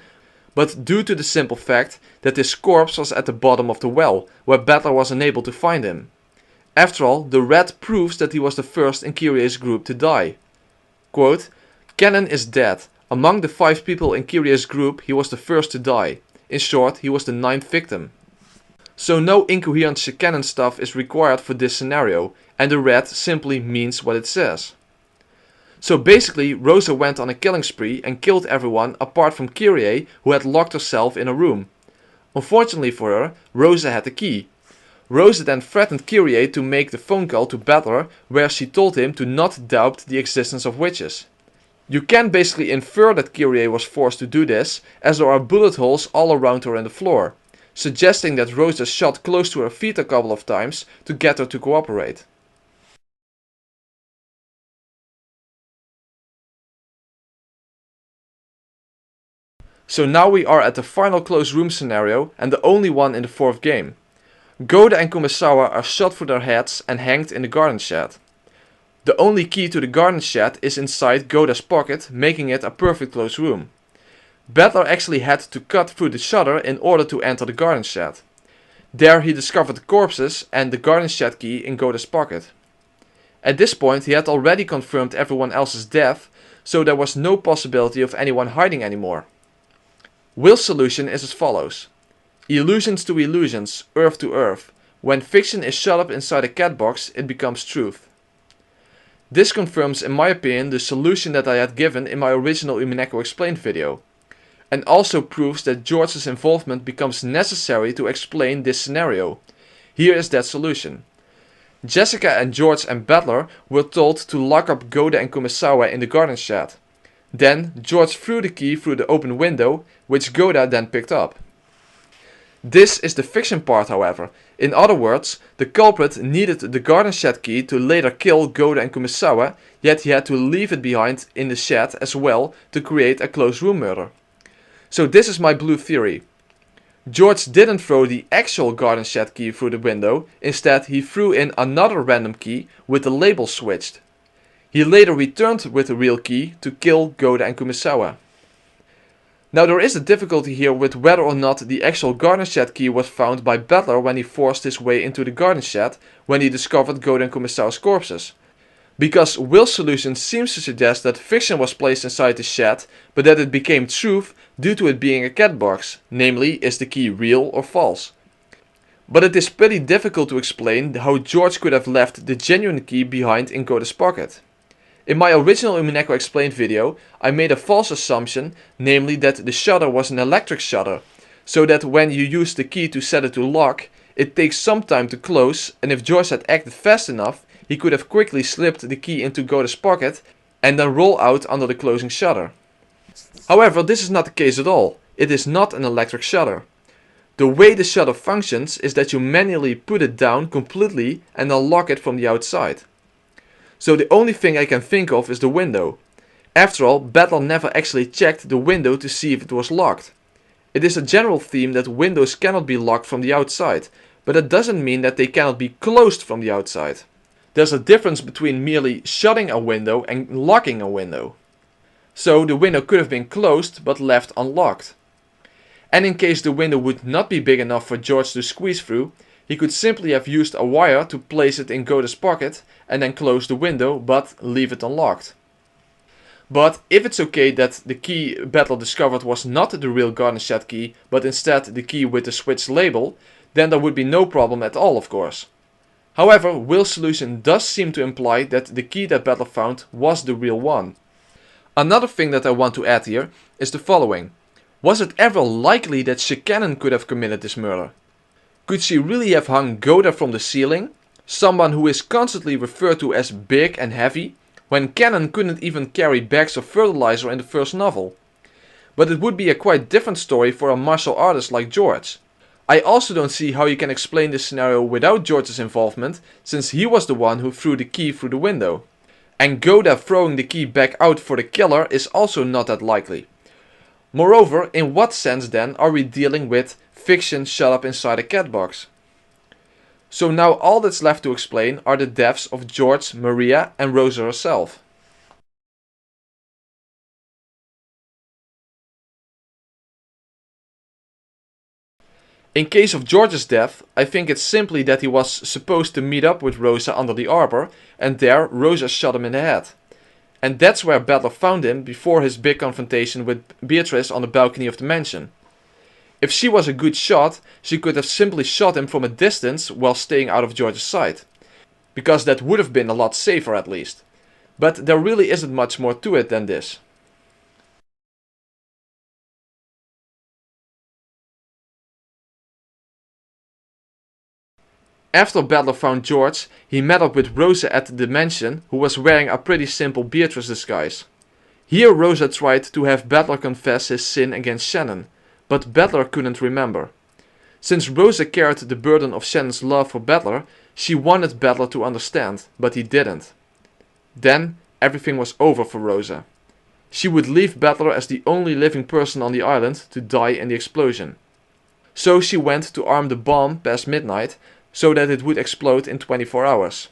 but due to the simple fact that his corpse was at the bottom of the well, where Battler was unable to find him. After all, the red proves that he was the first in Kyrie's group to die. Quote, "Cannon is dead. Among the 5 people in Kyrie's group, he was the first to die. In short, he was the 9th victim." So no incoherent Cannon stuff is required for this scenario, and the red simply means what it says. So basically, Rosa went on a killing spree and killed everyone apart from Kyrie, who had locked herself in a room. Unfortunately for her, Rosa had the key. Rosa then threatened Kyrie to make the phone call to Battler, where she told him to not doubt the existence of witches. You can basically infer that Kyrie was forced to do this, as there are bullet holes all around her in the floor, suggesting that Rosa shot close to her feet a couple of times to get her to cooperate. So now we are at the final closed room scenario, and the only one in the 4th game. Goda and Kumasawa are shot through their heads and hanged in the garden shed. The only key to the garden shed is inside Goda's pocket, making it a perfect closed room. Battler actually had to cut through the shutter in order to enter the garden shed. There he discovered the corpses and the garden shed key in Goda's pocket. At this point he had already confirmed everyone else's death, so there was no possibility of anyone hiding anymore. Will's solution is as follows. Illusions to illusions, earth to earth. When fiction is shut up inside a cat box, it becomes truth. This confirms, in my opinion, the solution that I had given in my original Umineko Explained video. And also proves that George's involvement becomes necessary to explain this scenario. Here is that solution. Jessica and George and Battler were told to lock up Goda and Kumasawa in the garden shed. Then George threw the key through the open window, which Goda then picked up. This is the fiction part, however. In other words, the culprit needed the garden shed key to later kill Goda and Kumasawa, yet he had to leave it behind in the shed as well to create a closed room murder. So this is my blue theory. George didn't throw the actual garden shed key through the window, instead he threw in another random key with the label switched. He later returned with the real key to kill Goda and Kumasawa. Now there is a difficulty here with whether or not the actual garden shed key was found by Butler when he forced his way into the garden shed when he discovered Goda and Kumasawa's corpses. Because Will's solution seems to suggest that fiction was placed inside the shed, but that it became truth due to it being a cat box, namely, is the key real or false? But it is pretty difficult to explain how George could have left the genuine key behind in Goda's pocket. In my original Umineko Explained video, I made a false assumption, namely that the shutter was an electric shutter, so that when you use the key to set it to lock, it takes some time to close, and if George had acted fast enough, he could have quickly slipped the key into Goda's pocket and then roll out under the closing shutter. However, this is not the case at all. It is not an electric shutter. The way the shutter functions is that you manually put it down completely and then lock it from the outside. So the only thing I can think of is the window. After all, Butler never actually checked the window to see if it was locked. It is a general theme that windows cannot be locked from the outside, but that doesn't mean that they cannot be closed from the outside. There's a difference between merely shutting a window and locking a window. So the window could have been closed but left unlocked. And in case the window would not be big enough for George to squeeze through, he could simply have used a wire to place it in Goda's pocket and then close the window but leave it unlocked. But if it's okay that the key Butler discovered was not the real garden shed key but instead the key with the switch label, then there would be no problem at all, of course. However, Will's solution does seem to imply that the key that Butler found was the real one. Another thing that I want to add here is the following. Was it ever likely that Cannon could have committed this murder? Could she really have hung Goda from the ceiling, someone who is constantly referred to as big and heavy, when Cannon couldn't even carry bags of fertilizer in the first novel? But it would be a quite different story for a martial artist like George. I also don't see how you can explain this scenario without George's involvement, since he was the one who threw the key through the window. And Goda throwing the key back out for the killer is also not that likely. Moreover, in what sense then are we dealing with fiction shut up inside a cat box? So now all that's left to explain are the deaths of George, Maria and Rosa herself. In case of George's death, I think it's simply that he was supposed to meet up with Rosa under the arbor, and there Rosa shot him in the head. And that's where Butler found him before his big confrontation with Beatrice on the balcony of the mansion. If she was a good shot, she could have simply shot him from a distance while staying out of George's sight. Because that would have been a lot safer at least. But there really isn't much more to it than this. After Butler found George, he met up with Rosa at the mansion, who was wearing a pretty simple Beatrice disguise. Here Rosa tried to have Butler confess his sin against Shannon, but Butler couldn't remember. Since Rosa carried the burden of Shannon's love for Butler, she wanted Butler to understand, but he didn't. Then everything was over for Rosa. She would leave Butler as the only living person on the island to die in the explosion. So she went to arm the bomb past midnight, so that it would explode in 24 hours.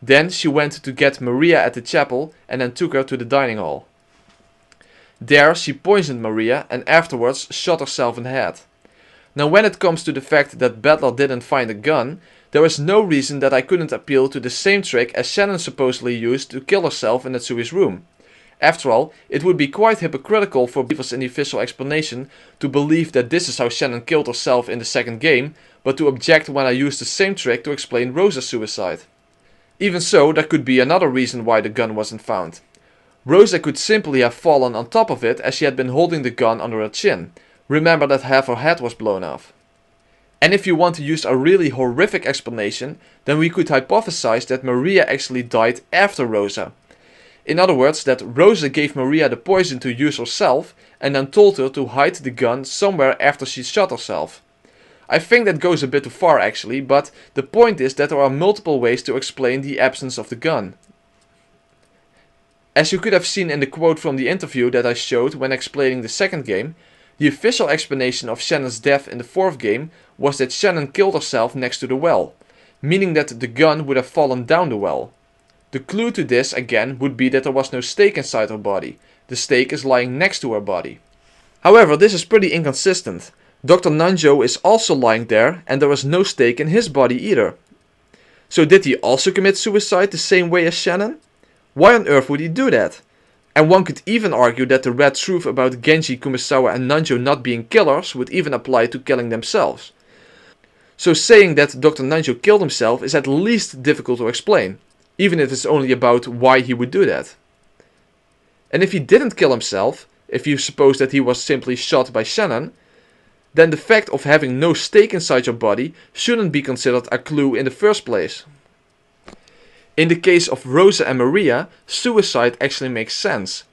Then she went to get Maria at the chapel and then took her to the dining hall. There she poisoned Maria and afterwards shot herself in the head. Now when it comes to the fact that Butler didn't find a gun, there is no reason that I couldn't appeal to the same trick as Shannon supposedly used to kill herself in Natsui's room. After all, it would be quite hypocritical for believers in the official explanation to believe that this is how Shannon killed herself in the second game, but to object when I used the same trick to explain Rosa's suicide. Even so, there could be another reason why the gun wasn't found. Rosa could simply have fallen on top of it as she had been holding the gun under her chin. Remember that half her head was blown off. And if you want to use a really horrific explanation, then we could hypothesize that Maria actually died after Rosa. In other words, that Rosa gave Maria the poison to use herself and then told her to hide the gun somewhere after she shot herself. I think that goes a bit too far actually, but the point is that there are multiple ways to explain the absence of the gun. As you could have seen in the quote from the interview that I showed when explaining the second game, the official explanation of Shannon's death in the fourth game was that Shannon killed herself next to the well, meaning that the gun would have fallen down the well. The clue to this again would be that there was no stake inside her body. The stake is lying next to her body. However, this is pretty inconsistent. Dr. Nanjo is also lying there and there was no stake in his body either. So did he also commit suicide the same way as Shannon? Why on earth would he do that? And one could even argue that the red truth about Genji, Kumasawa and Nanjo not being killers would even apply to killing themselves. So saying that Dr. Nanjo killed himself is at least difficult to explain, even if it's only about why he would do that. And if he didn't kill himself, if you suppose that he was simply shot by Shannon, then the fact of having no stake inside your body shouldn't be considered a clue in the first place. In the case of Rosa and Maria, suicide actually makes sense.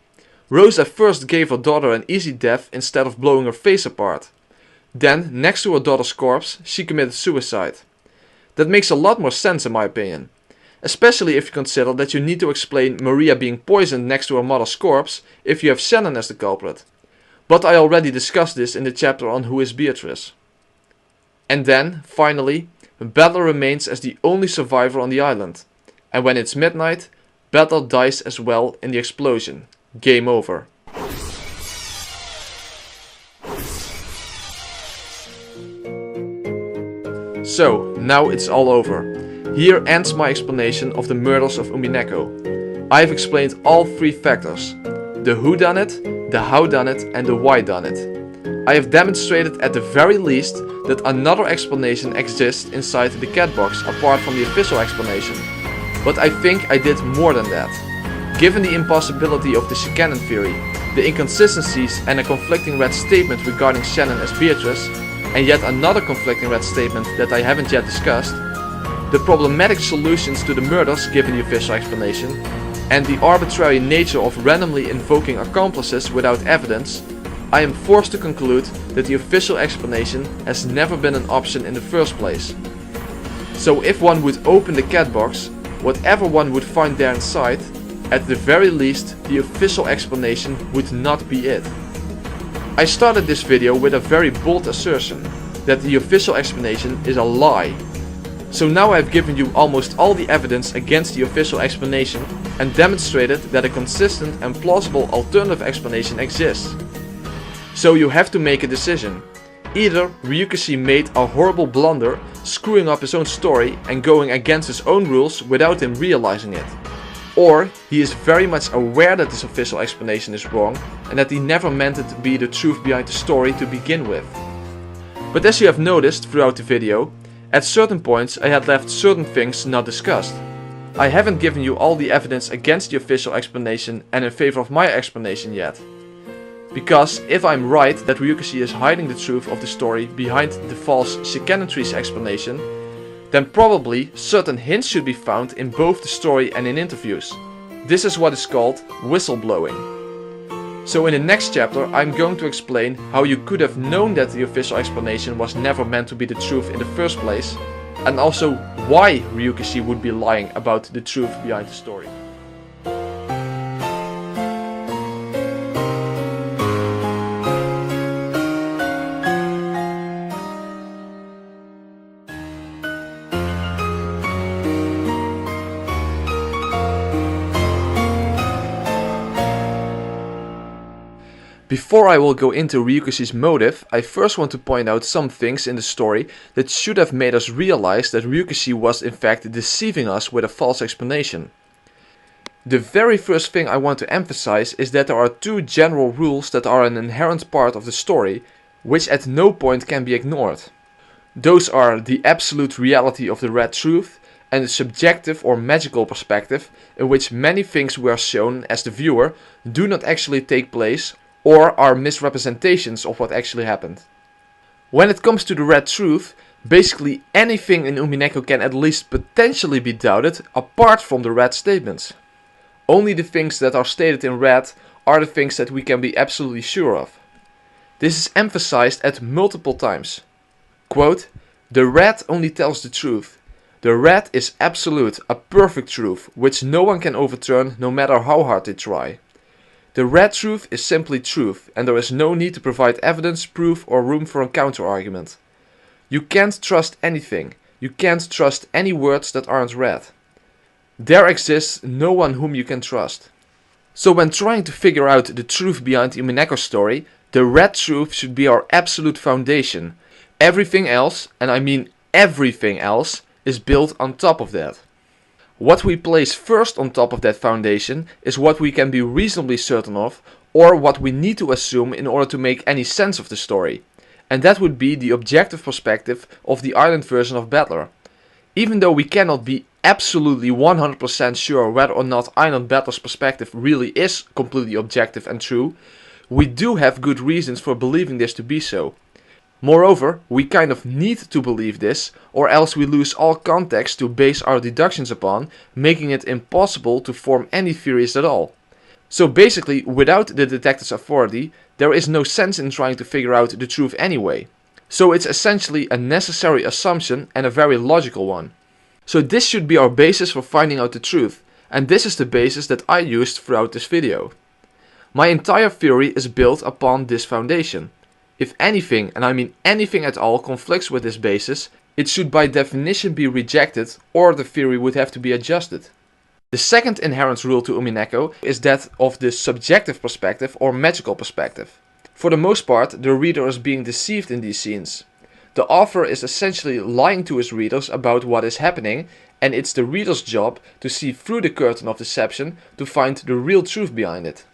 Rosa first gave her daughter an easy death instead of blowing her face apart. Then, next to her daughter's corpse, she committed suicide. That makes a lot more sense in my opinion. Especially if you consider that you need to explain Maria being poisoned next to her mother's corpse if you have Shannon as the culprit. But I already discussed this in the chapter on Who is Beatrice. And then, finally, Butler remains as the only survivor on the island. And when it's midnight, Butler dies as well in the explosion. Game over. So, now it's all over. Here ends my explanation of the murders of Umineko. I have explained all three factors. The whodunit, the howdunit and the whydunit. I have demonstrated at the very least that another explanation exists inside the cat box apart from the official explanation. But I think I did more than that. Given the impossibility of the Shannon theory, the inconsistencies and a conflicting red statement regarding Shannon as Beatrice, and yet another conflicting red statement that I haven't yet discussed, the problematic solutions to the murders given the official explanation, and the arbitrary nature of randomly invoking accomplices without evidence, I am forced to conclude that the official explanation has never been an option in the first place. So if one would open the cat box, whatever one would find there inside, at the very least the official explanation would not be it. I started this video with a very bold assertion, that the official explanation is a lie. So now I've given you almost all the evidence against the official explanation and demonstrated that a consistent and plausible alternative explanation exists. So you have to make a decision. Either Ryukishi made a horrible blunder, screwing up his own story and going against his own rules without him realizing it. Or he is very much aware that this official explanation is wrong and that he never meant it to be the truth behind the story to begin with. But as you have noticed throughout the video, at certain points I had left certain things not discussed. I haven't given you all the evidence against the official explanation and in favor of my explanation yet. Because if I'm right that Ryukishi is hiding the truth of the story behind the false Shikanentry's explanation, then probably certain hints should be found in both the story and in interviews. This is what is called whistleblowing. So in the next chapter I'm going to explain how you could have known that the official explanation was never meant to be the truth in the first place, and also why Ryukishi would be lying about the truth behind the story. Before I will go into Ryukishi's motive, I first want to point out some things in the story that should have made us realize that Ryukishi was in fact deceiving us with a false explanation. The very first thing I want to emphasize is that there are two general rules that are an inherent part of the story, which at no point can be ignored. Those are the absolute reality of the red truth and the subjective or magical perspective in which many things we are shown as the viewer do not actually take place or are misrepresentations of what actually happened. When it comes to the red truth, basically anything in Umineko can at least potentially be doubted apart from the red statements. Only the things that are stated in red are the things that we can be absolutely sure of. This is emphasized at multiple times. Quote, "The red only tells the truth. The red is absolute, a perfect truth, which no one can overturn no matter how hard they try. The red truth is simply truth, and there is no need to provide evidence, proof, or room for a counter-argument. You can't trust anything. You can't trust any words that aren't red. There exists no one whom you can trust." So when trying to figure out the truth behind the Umineko story, the red truth should be our absolute foundation. Everything else, and I mean everything else, is built on top of that. What we place first on top of that foundation is what we can be reasonably certain of, or what we need to assume in order to make any sense of the story. And that would be the objective perspective of the island version of Battler. Even though we cannot be absolutely 100% sure whether or not Island Battler's perspective really is completely objective and true, we do have good reasons for believing this to be so. Moreover, we kind of need to believe this, or else we lose all context to base our deductions upon, making it impossible to form any theories at all. So basically, without the detective's authority, there is no sense in trying to figure out the truth anyway. So it's essentially a necessary assumption and a very logical one. So this should be our basis for finding out the truth, and this is the basis that I used throughout this video. My entire theory is built upon this foundation. If anything, and I mean anything at all, conflicts with this basis, it should by definition be rejected, or the theory would have to be adjusted. The second inherent rule to Umineko is that of the subjective perspective or magical perspective. For the most part, the reader is being deceived in these scenes. The author is essentially lying to his readers about what is happening, and it's the reader's job to see through the curtain of deception to find the real truth behind it.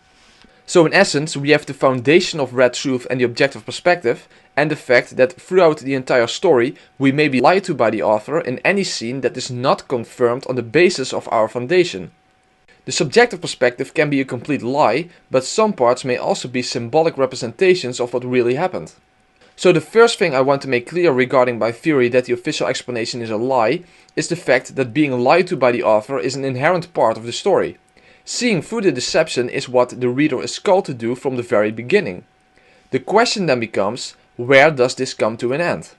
So in essence, we have the foundation of red truth and the objective perspective, and the fact that throughout the entire story we may be lied to by the author in any scene that is not confirmed on the basis of our foundation. The subjective perspective can be a complete lie, but some parts may also be symbolic representations of what really happened. So the first thing I want to make clear regarding my theory that the official explanation is a lie is the fact that being lied to by the author is an inherent part of the story. Seeing through the deception is what the reader is called to do from the very beginning. The question then becomes, where does this come to an end?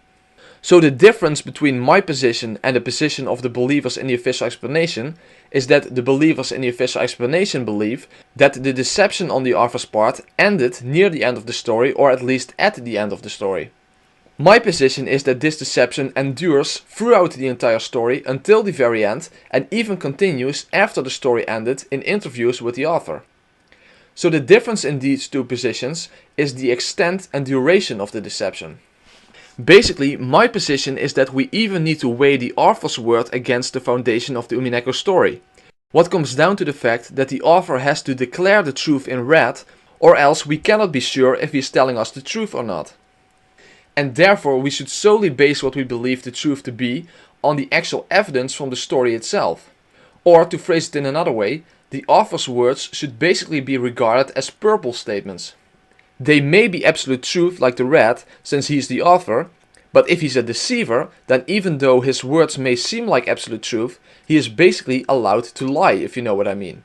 So the difference between my position and the position of the believers in the official explanation is that the believers in the official explanation believe that the deception on the author's part ended near the end of the story, or at least at the end of the story. My position is that this deception endures throughout the entire story until the very end, and even continues after the story ended in interviews with the author. So the difference in these two positions is the extent and duration of the deception. Basically, my position is that we even need to weigh the author's word against the foundation of the Umineko story. What comes down to the fact that the author has to declare the truth in red, or else we cannot be sure if he is telling us the truth or not. And therefore we should solely base what we believe the truth to be on the actual evidence from the story itself. Or to phrase it in another way, the author's words should basically be regarded as purple statements. They may be absolute truth like the red, since he is the author, but if he's a deceiver, then even though his words may seem like absolute truth, he is basically allowed to lie, if you know what I mean.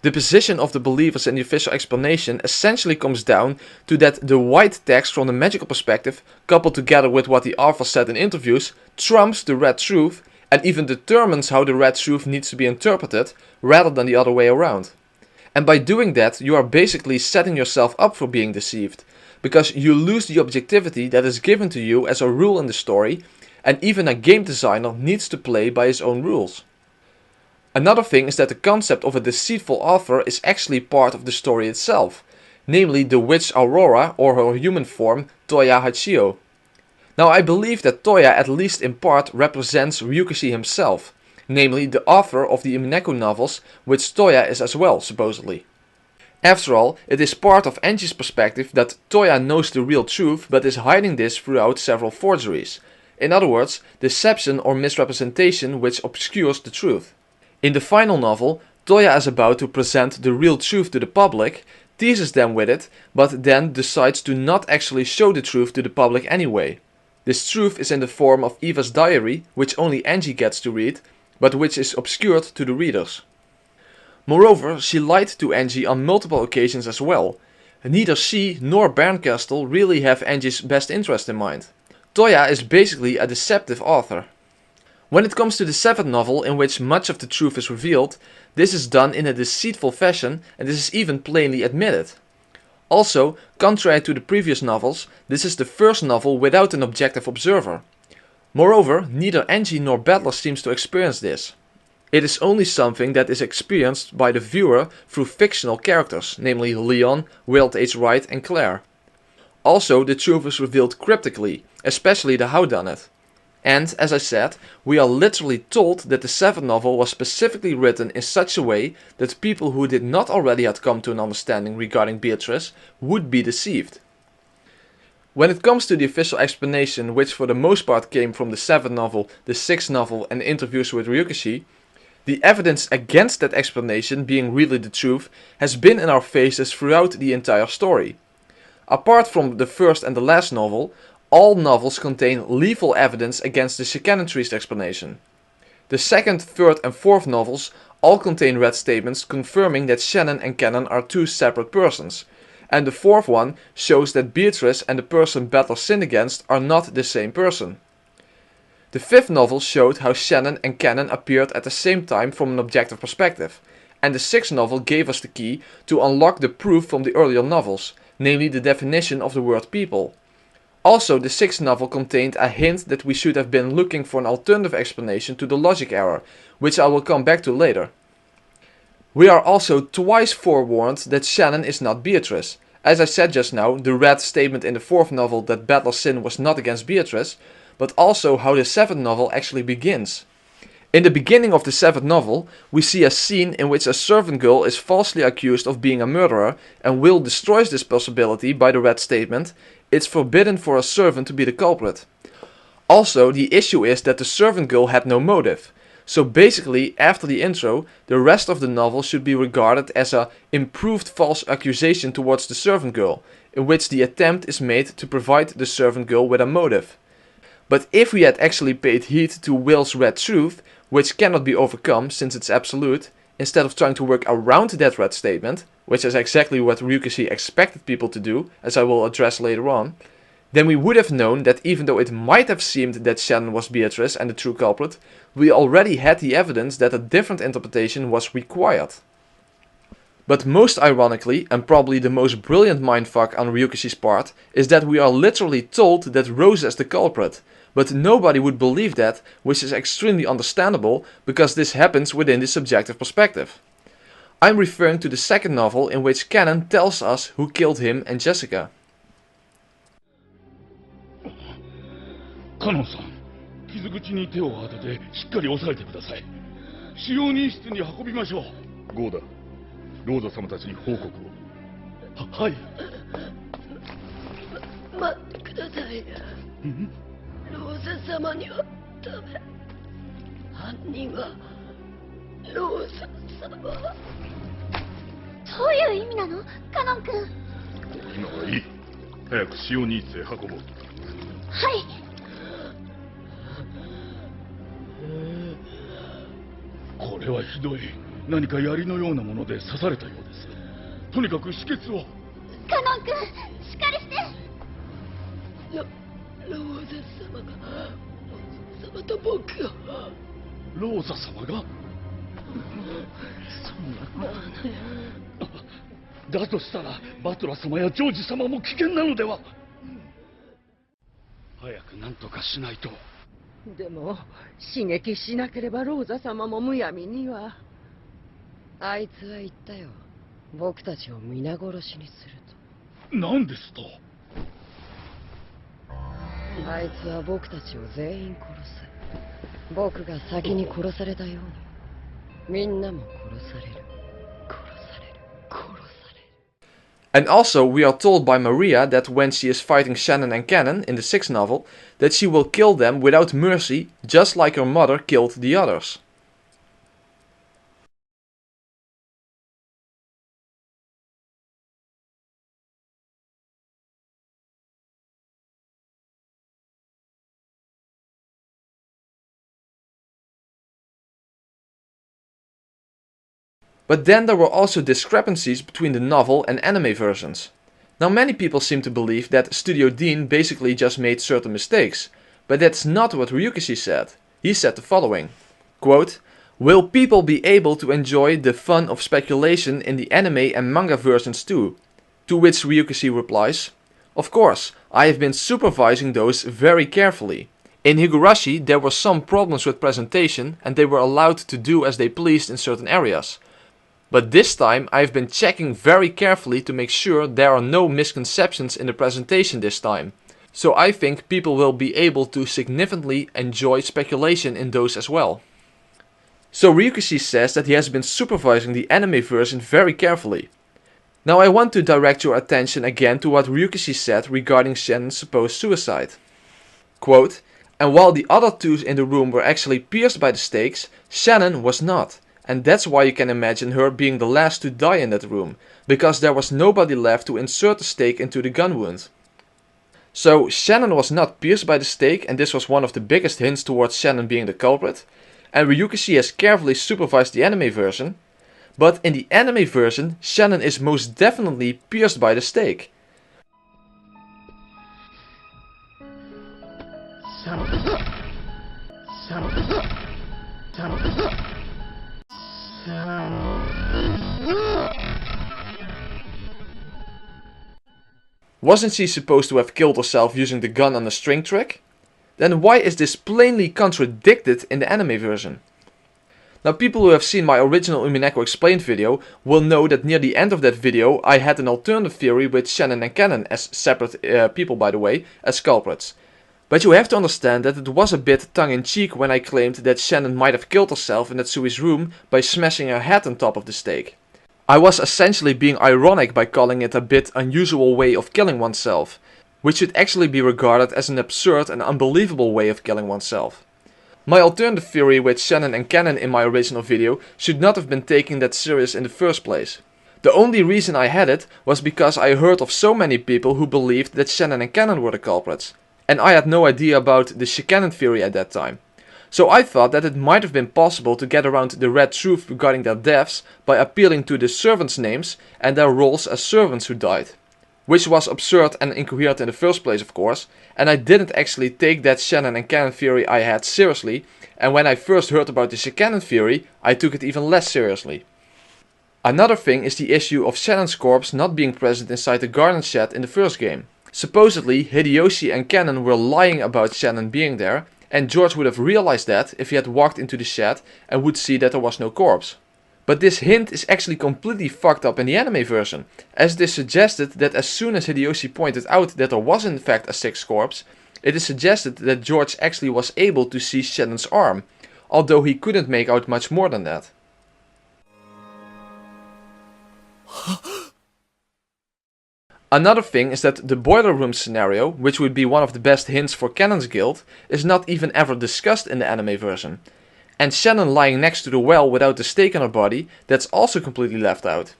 The position of the believers in the official explanation essentially comes down to that the white text from the magical perspective, coupled together with what the author said in interviews, trumps the red truth and even determines how the red truth needs to be interpreted, rather than the other way around. And by doing that, you are basically setting yourself up for being deceived, because you lose the objectivity that is given to you as a rule in the story, and even a game designer needs to play by his own rules. Another thing is that the concept of a deceitful author is actually part of the story itself, namely the witch Aurora or her human form Toya Hachio. Now I believe that Toya at least in part represents Ryukishi himself, namely the author of the Umineko novels, which Toya is as well, supposedly. After all, it is part of Enji's perspective that Toya knows the real truth but is hiding this throughout several forgeries. In other words, deception or misrepresentation which obscures the truth. In the final novel, Toya is about to present the real truth to the public, teases them with it, but then decides to not actually show the truth to the public anyway. This truth is in the form of Eva's diary, which only Enji gets to read, but which is obscured to the readers. Moreover, she lied to Angie on multiple occasions as well. Neither she nor Bernkastel really have Angie's best interest in mind. Toya is basically a deceptive author. When it comes to the 7th novel, in which much of the truth is revealed, this is done in a deceitful fashion, and this is even plainly admitted. Also, contrary to the previous novels, this is the first novel without an objective observer. Moreover, neither Angie nor Battler seems to experience this. It is only something that is experienced by the viewer through fictional characters, namely Leon, Wild H. Wright and Claire. Also, the truth is revealed cryptically, especially the whodunit. And, as I said, we are literally told that the 7th novel was specifically written in such a way that people who did not already have come to an understanding regarding Beatrice would be deceived. When it comes to the official explanation, which for the most part came from the 7th novel, the 6th novel and interviews with Ryukishi, the evidence against that explanation being really the truth has been in our faces throughout the entire story. Apart from the first and the last novel, all novels contain lethal evidence against the Chicanentries explanation. The 2nd, 3rd and 4th novels all contain red statements confirming that Shannon and Cannon are two separate persons, and the 4th one shows that Beatrice and the person Battler sinned against are not the same person. The 5th novel showed how Shannon and Cannon appeared at the same time from an objective perspective, and the 6th novel gave us the key to unlock the proof from the earlier novels, namely the definition of the word people. Also, the 6th novel contained a hint that we should have been looking for an alternative explanation to the logic error, which I will come back to later. We are also twice forewarned that Shannon is not Beatrice. As I said just now, the red statement in the 4th novel that Battler's sin was not against Beatrice, but also how the 7th novel actually begins. In the beginning of the 7th novel, we see a scene in which a servant girl is falsely accused of being a murderer, and Will destroys this possibility by the red statement, "It's forbidden for a servant to be the culprit." Also, the issue is that the servant girl had no motive. So basically, after the intro, the rest of the novel should be regarded as a improved false accusation towards the servant girl, in which the attempt is made to provide the servant girl with a motive. But if we had actually paid heed to Will's red truth, which cannot be overcome since it's absolute, instead of trying to work around that red statement, which is exactly what Ryukishi expected people to do, as I will address later on, then we would have known that even though it might have seemed that Shannon was Beatrice and the true culprit, we already had the evidence that a different interpretation was required. But most ironically, and probably the most brilliant mindfuck on Ryukishi's part, is that we are literally told that Rosa is the culprit, but nobody would believe that, which is extremely understandable, because this happens within the subjective perspective. I'm referring to the 2nd novel, in which Cannon tells us who killed him and Jessica. カノンさん、傷口に手を当ててしっかり押さえてください。使用人室に運びましょう。ゴーダ、ローザ様たちに報告を。はい。待ってください。ローザ様にはダメ。犯人はローザ様。どういう意味なの、カノン君。今はいい。早く使用人室へ運ぼう。はい。これはひどい。何か槍のようなもので刺されたようです。とにかく止血を。カノン君、しっかりして。ローザ様が様と僕を。ローザ様が。そんな。だとしたらバトラ様やジョージ様も危険なのでは。早く何とかしないと。でも刺激しなければローザ様もむやみには。あいつは言ったよ。僕たちを皆殺しにすると。何ですと。あいつは僕たちを全員殺す。僕が先に殺されたようにみんなも殺される。And also, we are told by Maria that when she is fighting Shannon and Cannon in the 6th novel, that she will kill them without mercy, just like her mother killed the others. But then there were also discrepancies between the novel and anime versions. Now many people seem to believe that Studio Dean basically just made certain mistakes, but that's not what Ryukishi said. He said the following, quote, "Will people be able to enjoy the fun of speculation in the anime and manga versions too?" To which Ryukishi replies, "Of course, I have been supervising those very carefully. In Higurashi there were some problems with presentation and they were allowed to do as they pleased in certain areas. But this time I have been checking very carefully to make sure there are no misconceptions in the presentation this time. So I think people will be able to significantly enjoy speculation in those as well." So Ryukishi says that he has been supervising the anime version very carefully. Now I want to direct your attention again to what Ryukishi said regarding Shannon's supposed suicide. Quote, "And while the other two in the room were actually pierced by the stakes, Shannon was not. And that's why you can imagine her being the last to die in that room, because there was nobody left to insert the stake into the gun wound." So Shannon was not pierced by the stake, and this was one of the biggest hints towards Shannon being the culprit. And Ryukishi has carefully supervised the anime version. But in the anime version, Shannon is most definitely pierced by the stake. Wasn't she supposed to have killed herself using the gun on a string trick? Then why is this plainly contradicted in the anime version? Now people who have seen my original Umineko Explained video will know that near the end of that video I had an alternative theory with Shannon and Cannon, as separate people by the way, as culprits. But you have to understand that it was a bit tongue-in-cheek when I claimed that Shannon might have killed herself in Natsui's room by smashing her head on top of the stake. I was essentially being ironic by calling it a bit unusual way of killing oneself, which should actually be regarded as an absurd and unbelievable way of killing oneself. My alternative theory with Shannon and Cannon in my original video should not have been taken that serious in the first place. The only reason I had it was because I heard of so many people who believed that Shannon and Cannon were the culprits, and I had no idea about the Shikanon theory at that time. So I thought that it might have been possible to get around the red truth regarding their deaths by appealing to the servants' names and their roles as servants who died. Which was absurd and incoherent in the first place, of course, and I didn't actually take that Shannon and Cannon theory I had seriously, and when I first heard about the Shikanon theory, I took it even less seriously. Another thing is the issue of Shannon's corpse not being present inside the garden shed in the first game. Supposedly, Hideyoshi and Cannon were lying about Shannon being there, and George would have realized that if he had walked into the shed and would see that there was no corpse. But this hint is actually completely fucked up in the anime version, as it is suggested that as soon as Hideyoshi pointed out that there was in fact a sixth corpse, it is suggested that George actually was able to see Shannon's arm, although he couldn't make out much more than that. Another thing is that the boiler room scenario, which would be one of the best hints for Cannon's guilt, is not even ever discussed in the anime version. And Shannon lying next to the well without the stake on her body, that's also completely left out.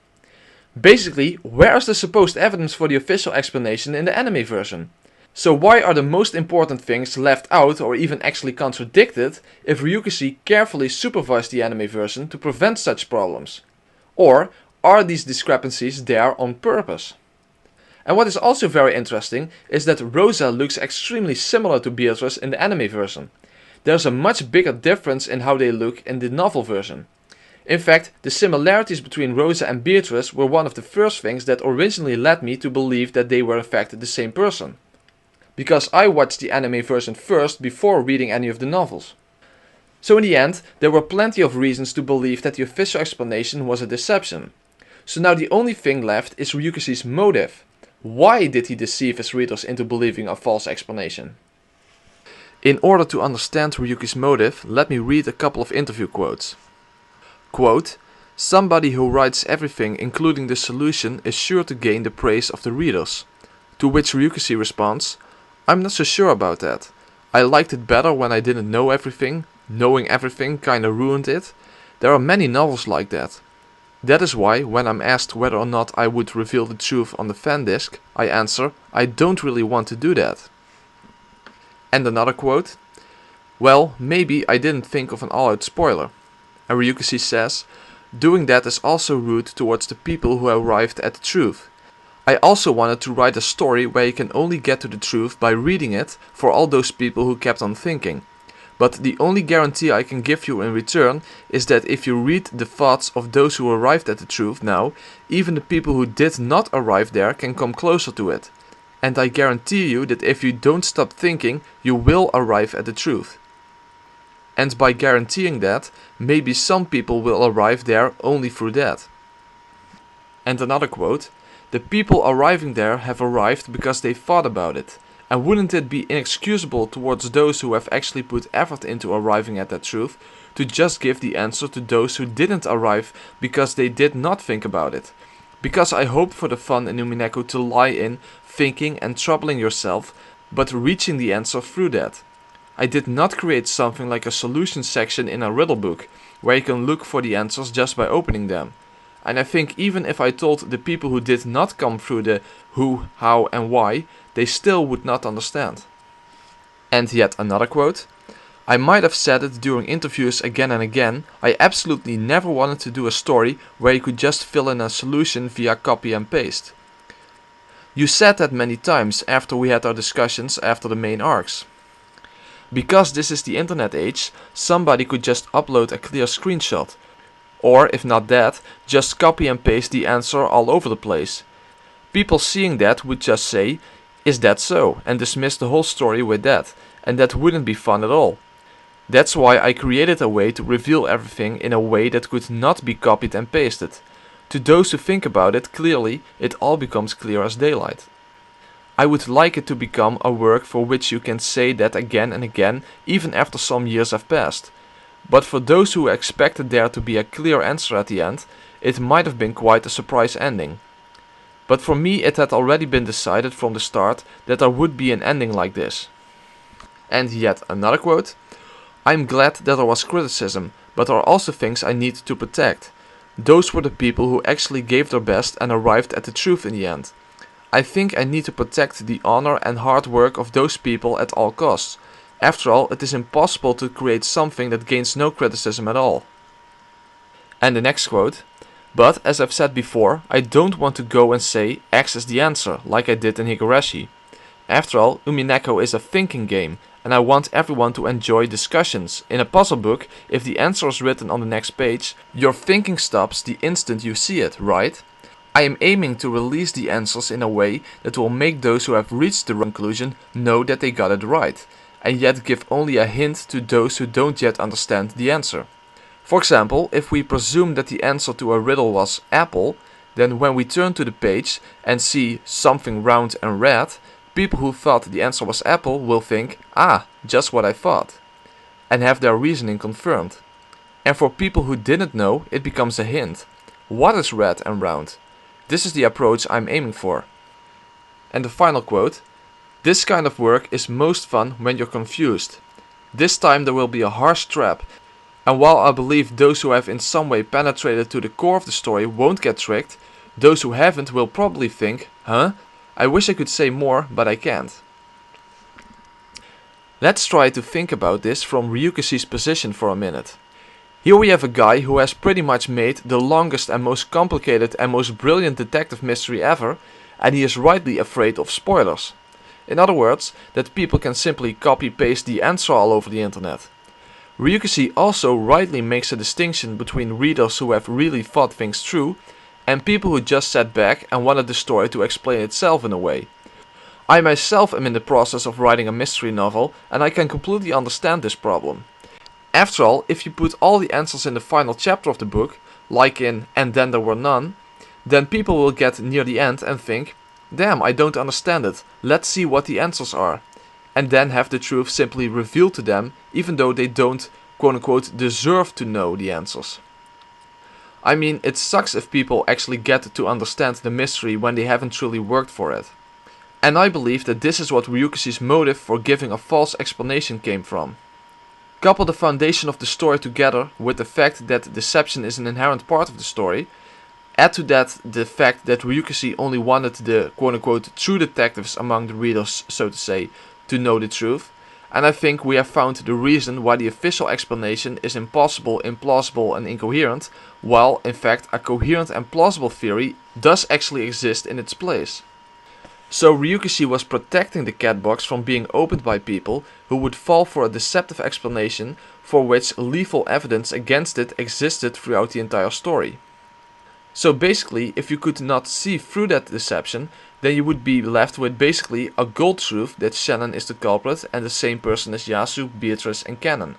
Basically, where is the supposed evidence for the official explanation in the anime version? So why are the most important things left out or even actually contradicted if Ryukishi carefully supervised the anime version to prevent such problems? Or are these discrepancies there on purpose? And what is also very interesting is that Rosa looks extremely similar to Beatrice in the anime version. There's a much bigger difference in how they look in the novel version. In fact, the similarities between Rosa and Beatrice were one of the first things that originally led me to believe that they were in fact the same person. Because I watched the anime version first before reading any of the novels. So in the end, there were plenty of reasons to believe that the official explanation was a deception. So now the only thing left is Ryukishi's motive. Why did he deceive his readers into believing a false explanation? In order to understand Ryuki's motive, let me read a couple of interview quotes. Quote, "Somebody who writes everything including the solution is sure to gain the praise of the readers." To which Ryukishi responds, "I'm not so sure about that. I liked it better when I didn't know everything. Knowing everything kinda ruined it. There are many novels like that. That is why, when I'm asked whether or not I would reveal the truth on the fan disc, I answer, I don't really want to do that." And another quote, "Well, maybe I didn't think of an all-out spoiler." And Ryukishi says, Doing that is also rude towards the people who arrived at the truth. I also wanted to write a story where you can only get to the truth by reading it for all those people who kept on thinking. But the only guarantee I can give you in return is that if you read the thoughts of those who arrived at the truth now, even the people who did not arrive there can come closer to it. And I guarantee you that if you don't stop thinking, you will arrive at the truth. And by guaranteeing that, maybe some people will arrive there only through that. And another quote, "The people arriving there have arrived because they thought about it. And wouldn't it be inexcusable towards those who have actually put effort into arriving at that truth to just give the answer to those who didn't arrive because they did not think about it? Because I hope for the fun in Umineko to lie in thinking and troubling yourself, but reaching the answer through that. I did not create something like a solution section in a riddle book, where you can look for the answers just by opening them. And I think even if I told the people who did not come through the who, how and why, they still would not understand." And yet another quote, "I might have said it during interviews again and again, I absolutely never wanted to do a story where you could just fill in a solution via copy and paste. You said that many times after we had our discussions after the main arcs. Because this is the internet age, somebody could just upload a clear screenshot. Or, if not that, just copy and paste the answer all over the place. People seeing that would just say, 'Is that so?' and dismiss the whole story with that, and that wouldn't be fun at all. That's why I created a way to reveal everything in a way that could not be copied and pasted. To those who think about it clearly, it all becomes clear as daylight. I would like it to become a work for which you can say that again and again, even after some years have passed. But for those who expected there to be a clear answer at the end, it might have been quite a surprise ending. But for me it had already been decided from the start that there would be an ending like this." And yet another quote, "I'm glad that there was criticism, but there are also things I need to protect. Those were the people who actually gave their best and arrived at the truth in the end. I think I need to protect the honor and hard work of those people at all costs. After all, it is impossible to create something that gains no criticism at all." And the next quote, "But, as I've said before, I don't want to go and say X is the answer, like I did in Higurashi. After all, Umineko is a thinking game, and I want everyone to enjoy discussions. In a puzzle book, if the answer is written on the next page, your thinking stops the instant you see it, right? I am aiming to release the answers in a way that will make those who have reached the conclusion know that they got it right, and yet give only a hint to those who don't yet understand the answer. For example, if we presume that the answer to a riddle was apple, then when we turn to the page and see something round and red, people who thought the answer was apple will think, 'Ah, just what I thought,' and have their reasoning confirmed. And for people who didn't know, it becomes a hint. What is red and round? This is the approach I'm aiming for." And the final quote, "This kind of work is most fun when you're confused. This time there will be a harsh trap, and while I believe those who have in some way penetrated to the core of the story won't get tricked, those who haven't will probably think, 'Huh? I wish I could say more, but I can't.'" Let's try to think about this from Ryukishi's position for a minute. Here we have a guy who has pretty much made the longest and most complicated and most brilliant detective mystery ever, and he is rightly afraid of spoilers. In other words, that people can simply copy-paste the answer all over the internet. Ryukishi also rightly makes a distinction between readers who have really thought things through and people who just sat back and wanted the story to explain itself in a way. I myself am in the process of writing a mystery novel, and I can completely understand this problem. After all, if you put all the answers in the final chapter of the book, like in "And Then There Were None," then people will get near the end and think, "Damn, I don't understand it, let's see what the answers are," and then have the truth simply revealed to them, even though they don't quote-unquote deserve to know the answers. I mean, it sucks if people actually get to understand the mystery when they haven't truly worked for it. And I believe that this is what Ryukishi's motive for giving a false explanation came from. Couple the foundation of the story together with the fact that deception is an inherent part of the story. Add to that the fact that Ryukishi only wanted the quote-unquote true detectives among the readers, so to say, to know the truth. And I think we have found the reason why the official explanation is impossible, implausible and incoherent, while in fact a coherent and plausible theory does actually exist in its place. So Ryukishi was protecting the cat box from being opened by people who would fall for a deceptive explanation for which lethal evidence against it existed throughout the entire story. So basically, if you could not see through that deception, then you would be left with basically a gold truth that Shannon is the culprit and the same person as Yasu, Beatrice and Cannon.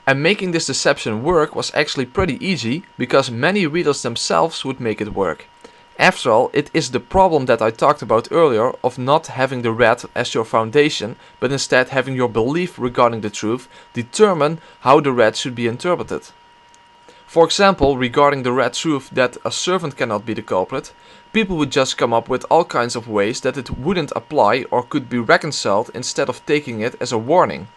And making this deception work was actually pretty easy, because many readers themselves would make it work. After all, it is the problem that I talked about earlier of not having the red as your foundation, but instead having your belief regarding the truth determine how the red should be interpreted. For example, regarding the red truth that a servant cannot be the culprit, people would just come up with all kinds of ways that it wouldn't apply or could be reconciled instead of taking it as a warning.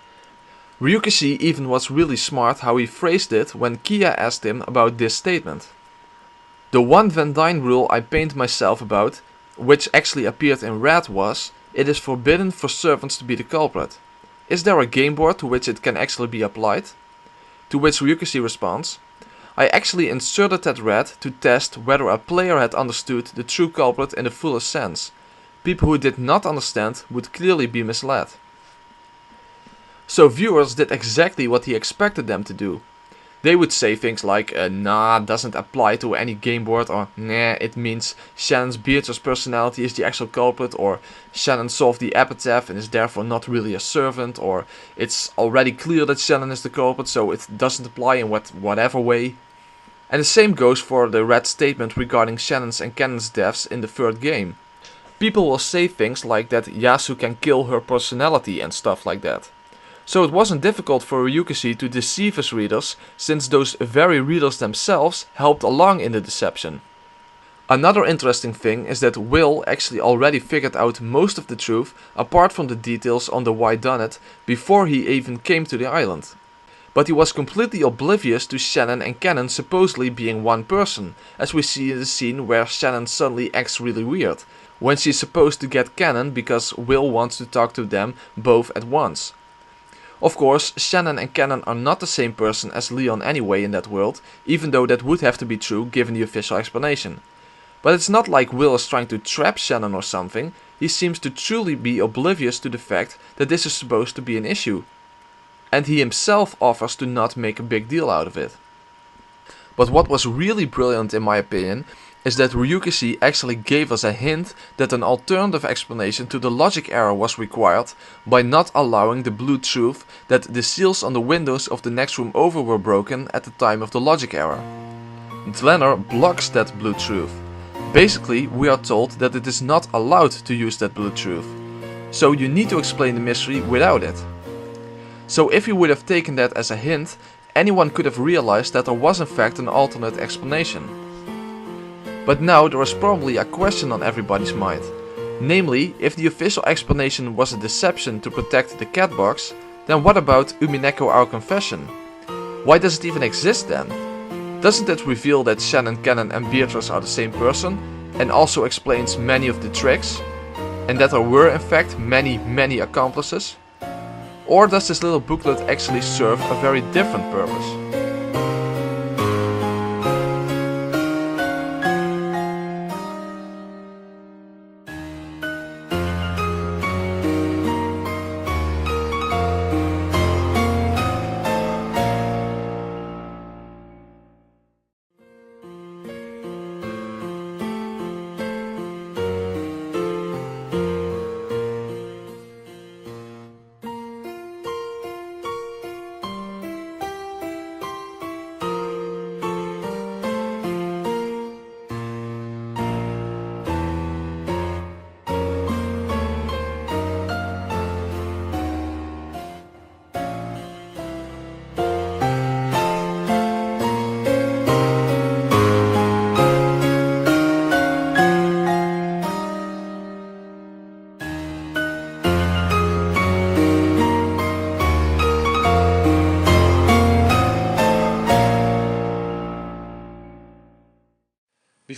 Ryukishi even was really smart how he phrased it when Kia asked him about this statement. The one Van Dyne rule I pained myself about, which actually appeared in red, was, it is forbidden for servants to be the culprit. Is there a game board to which it can actually be applied? To which Ryukishi responds, I actually inserted that red to test whether a player had understood the true culprit in the fullest sense. People who did not understand would clearly be misled. So viewers did exactly what he expected them to do. They would say things like, nah, doesn't apply to any game board, or nah, it means Shannon's Beatrice's personality is the actual culprit, or Shannon solved the epitaph and is therefore not really a servant, or it's already clear that Shannon is the culprit, so it doesn't apply in whatever way. And the same goes for the red statement regarding Shannon's and Cannon's deaths in the third game. People will say things like that Yasu can kill her personality and stuff like that. So it wasn't difficult for Ryukishi to deceive his readers, since those very readers themselves helped along in the deception. Another interesting thing is that Will actually already figured out most of the truth, apart from the details on the why done it, before he even came to the island. But he was completely oblivious to Shannon and Cannon supposedly being one person, as we see in the scene where Shannon suddenly acts really weird, when she's supposed to get Cannon because Will wants to talk to them both at once. Of course, Shannon and Cannon are not the same person as Leon anyway in that world, even though that would have to be true given the official explanation. But it's not like Will is trying to trap Shannon or something, he seems to truly be oblivious to the fact that this is supposed to be an issue. And he himself offers to not make a big deal out of it. But what was really brilliant in my opinion is that Ryukishi actually gave us a hint that an alternative explanation to the logic error was required by not allowing the blue truth that the seals on the windows of the next room over were broken at the time of the logic error. Dwener blocks that blue truth. Basically, we are told that it is not allowed to use that blue truth. So you need to explain the mystery without it. So if you would have taken that as a hint, anyone could have realized that there was in fact an alternate explanation. But now there is probably a question on everybody's mind. Namely, if the official explanation was a deception to protect the cat box, then what about Umineko our confession? Why does it even exist then? Doesn't it reveal that Shannon, Cannon and Beatrice are the same person, and also explains many of the tricks? And that there were in fact many accomplices? Or does this little booklet actually serve a very different purpose?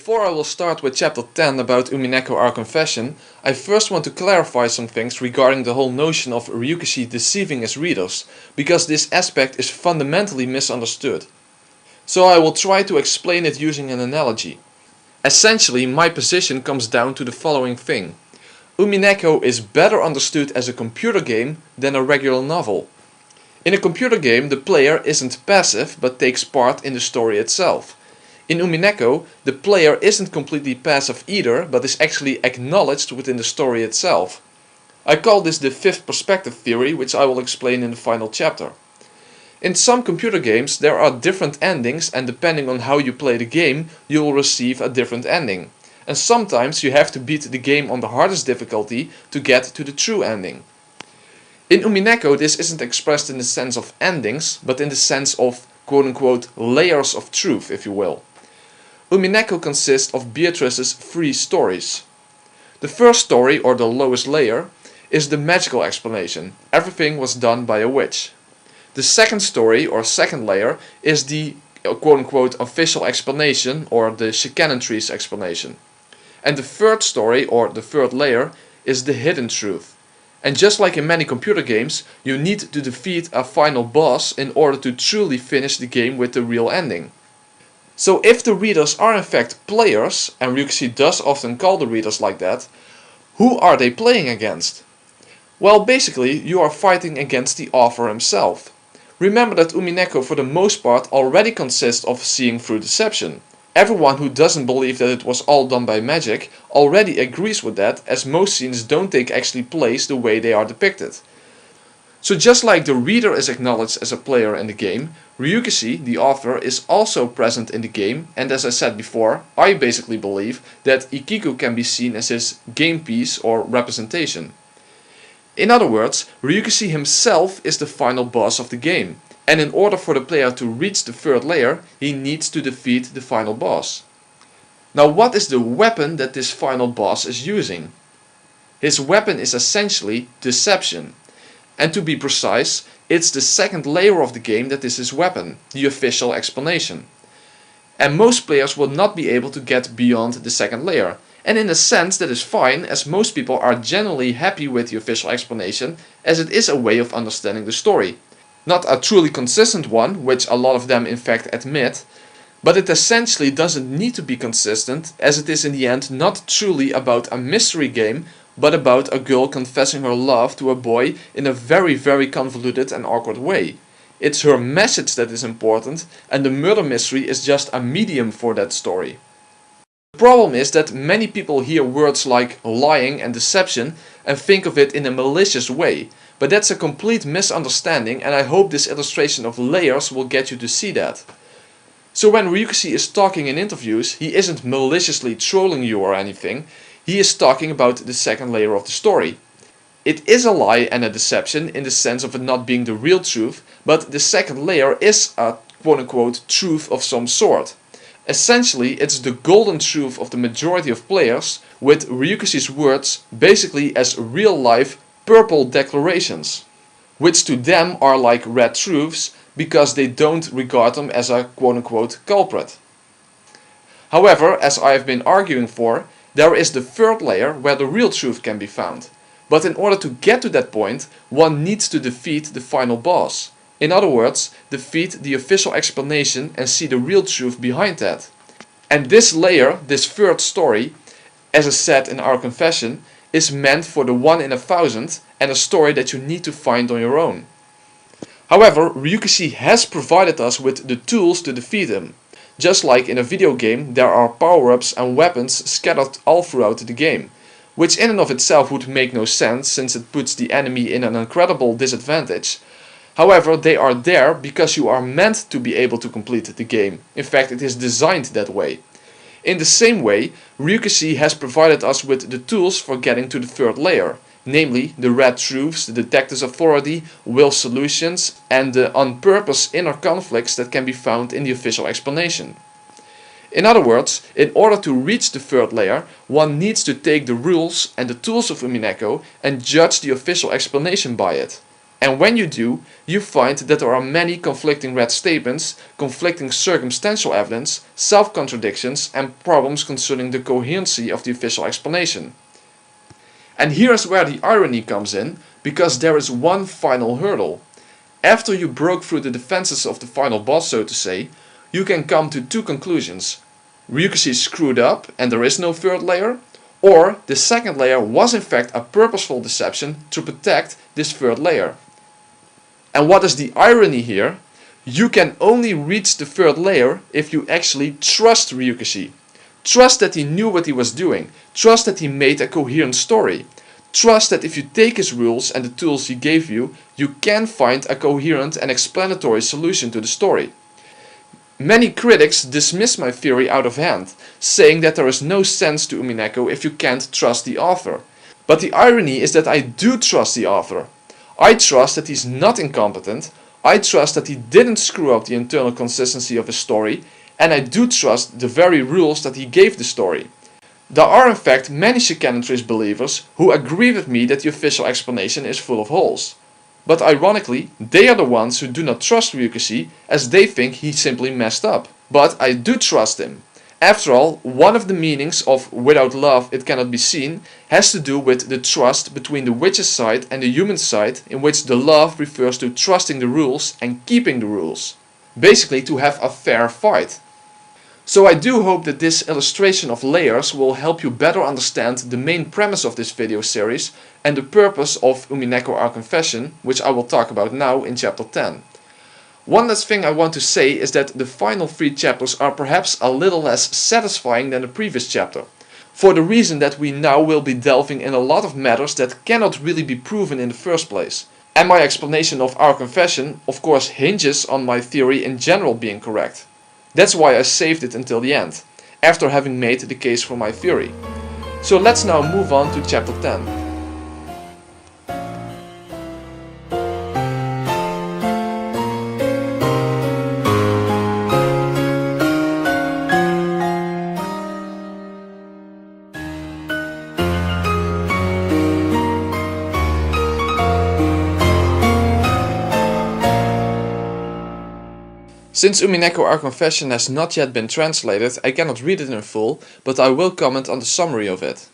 Before I will start with chapter 10 about Umineko our confession, I first want to clarify some things regarding the whole notion of Ryukishi deceiving his readers, because this aspect is fundamentally misunderstood. So I will try to explain it using an analogy. Essentially, my position comes down to the following thing. Umineko is better understood as a computer game than a regular novel. In a computer game, the player isn't passive but takes part in the story itself. In Umineko, the player isn't completely passive either, but is actually acknowledged within the story itself. I call this the fifth perspective theory, which I will explain in the final chapter. In some computer games there are different endings, and depending on how you play the game, you will receive a different ending. And sometimes you have to beat the game on the hardest difficulty to get to the true ending. In Umineko this isn't expressed in the sense of endings, but in the sense of quote-unquote layers of truth, if you will. Umineko consists of Beatrice's 3 stories. The first story, or the lowest layer, is the magical explanation. Everything was done by a witch. The second story, or second layer, is the quote-unquote official explanation, or the chicanentries explanation. And the third story, or the third layer, is the hidden truth. And just like in many computer games, you need to defeat a final boss in order to truly finish the game with the real ending. So if the readers are in fact players, and Ryukishi does often call the readers like that, who are they playing against? Well, basically you are fighting against the author himself. Remember that Umineko for the most part already consists of seeing through deception. Everyone who doesn't believe that it was all done by magic already agrees with that, as most scenes don't take actually place the way they are depicted. So just like the reader is acknowledged as a player in the game, Ryukishi, the author, is also present in the game, and as I said before, I basically believe that Ikiku can be seen as his game piece or representation. In other words, Ryukishi himself is the final boss of the game, and in order for the player to reach the third layer, he needs to defeat the final boss. Now what is the weapon that this final boss is using? His weapon is essentially deception. And to be precise, it's the second layer of the game that is his weapon, the official explanation. And most players will not be able to get beyond the second layer. And in a sense that is fine, as most people are generally happy with the official explanation, as it is a way of understanding the story. Not a truly consistent one, which a lot of them in fact admit, but it essentially doesn't need to be consistent, as it is in the end not truly about a mystery game, but about a girl confessing her love to a boy in a very convoluted and awkward way. It's her message that is important, and the murder mystery is just a medium for that story. The problem is that many people hear words like lying and deception and think of it in a malicious way, but that's a complete misunderstanding, and I hope this illustration of layers will get you to see that. So when Ryukishi is talking in interviews, he isn't maliciously trolling you or anything, he is talking about the second layer of the story. It is a lie and a deception in the sense of it not being the real truth, but the second layer is a quote-unquote truth of some sort. Essentially, it's the golden truth of the majority of players, with Ryukishi's words basically as real-life purple declarations, which to them are like red truths because they don't regard them as a quote-unquote culprit. However, as I have been arguing for, there is the third layer where the real truth can be found. But in order to get to that point, one needs to defeat the final boss. In other words, defeat the official explanation and see the real truth behind that. And this layer, this third story, as I said in our confession, is meant for the 1 in 1,000 and a story that you need to find on your own. However, Ryukishi has provided us with the tools to defeat him. Just like in a video game, there are power-ups and weapons scattered all throughout the game, which in and of itself would make no sense since it puts the enemy in an incredible disadvantage. However, they are there because you are meant to be able to complete the game. In fact, it is designed that way. In the same way, Ryukishi has provided us with the tools for getting to the third layer, namely the red truths, the detective's authority, will solutions, and the on-purpose inner conflicts that can be found in the official explanation. In other words, in order to reach the third layer, one needs to take the rules and the tools of Umineko and judge the official explanation by it. And when you do, you find that there are many conflicting red statements, conflicting circumstantial evidence, self-contradictions and problems concerning the coherency of the official explanation. And here's where the irony comes in, because there is one final hurdle. After you broke through the defenses of the final boss, so to say, you can come to two conclusions. Ryukishi screwed up and there is no third layer, or the second layer was in fact a purposeful deception to protect this third layer. And what is the irony here? You can only reach the third layer if you actually trust Ryukishi. Trust that he knew what he was doing. Trust that he made a coherent story. Trust that if you take his rules and the tools he gave you, you can find a coherent and explanatory solution to the story. Many critics dismiss my theory out of hand, saying that there is no sense to Umineko if you can't trust the author. But the irony is that I do trust the author. I trust that he's not incompetent, I trust that he didn't screw up the internal consistency of his story, and I do trust the very rules that he gave the story. There are in fact many chicaneries believers who agree with me that the official explanation is full of holes. But ironically, they are the ones who do not trust Ryukishi, as they think he simply messed up. But I do trust him. After all, one of the meanings of "without love it cannot be seen" has to do with the trust between the witch's side and the human side, in which the love refers to trusting the rules and keeping the rules. Basically to have a fair fight. So I do hope that this illustration of layers will help you better understand the main premise of this video series and the purpose of Umineko Our Confession, which I will talk about now in chapter 10. One last thing I want to say is that the final 3 chapters are perhaps a little less satisfying than the previous chapter, for the reason that we now will be delving in a lot of matters that cannot really be proven in the first place. And my explanation of Our Confession of course hinges on my theory in general being correct. That's why I saved it until the end, after having made the case for my theory. So let's now move on to chapter 10. Since Umineko Our Confession has not yet been translated, I cannot read it in full, but I will comment on the summary of it.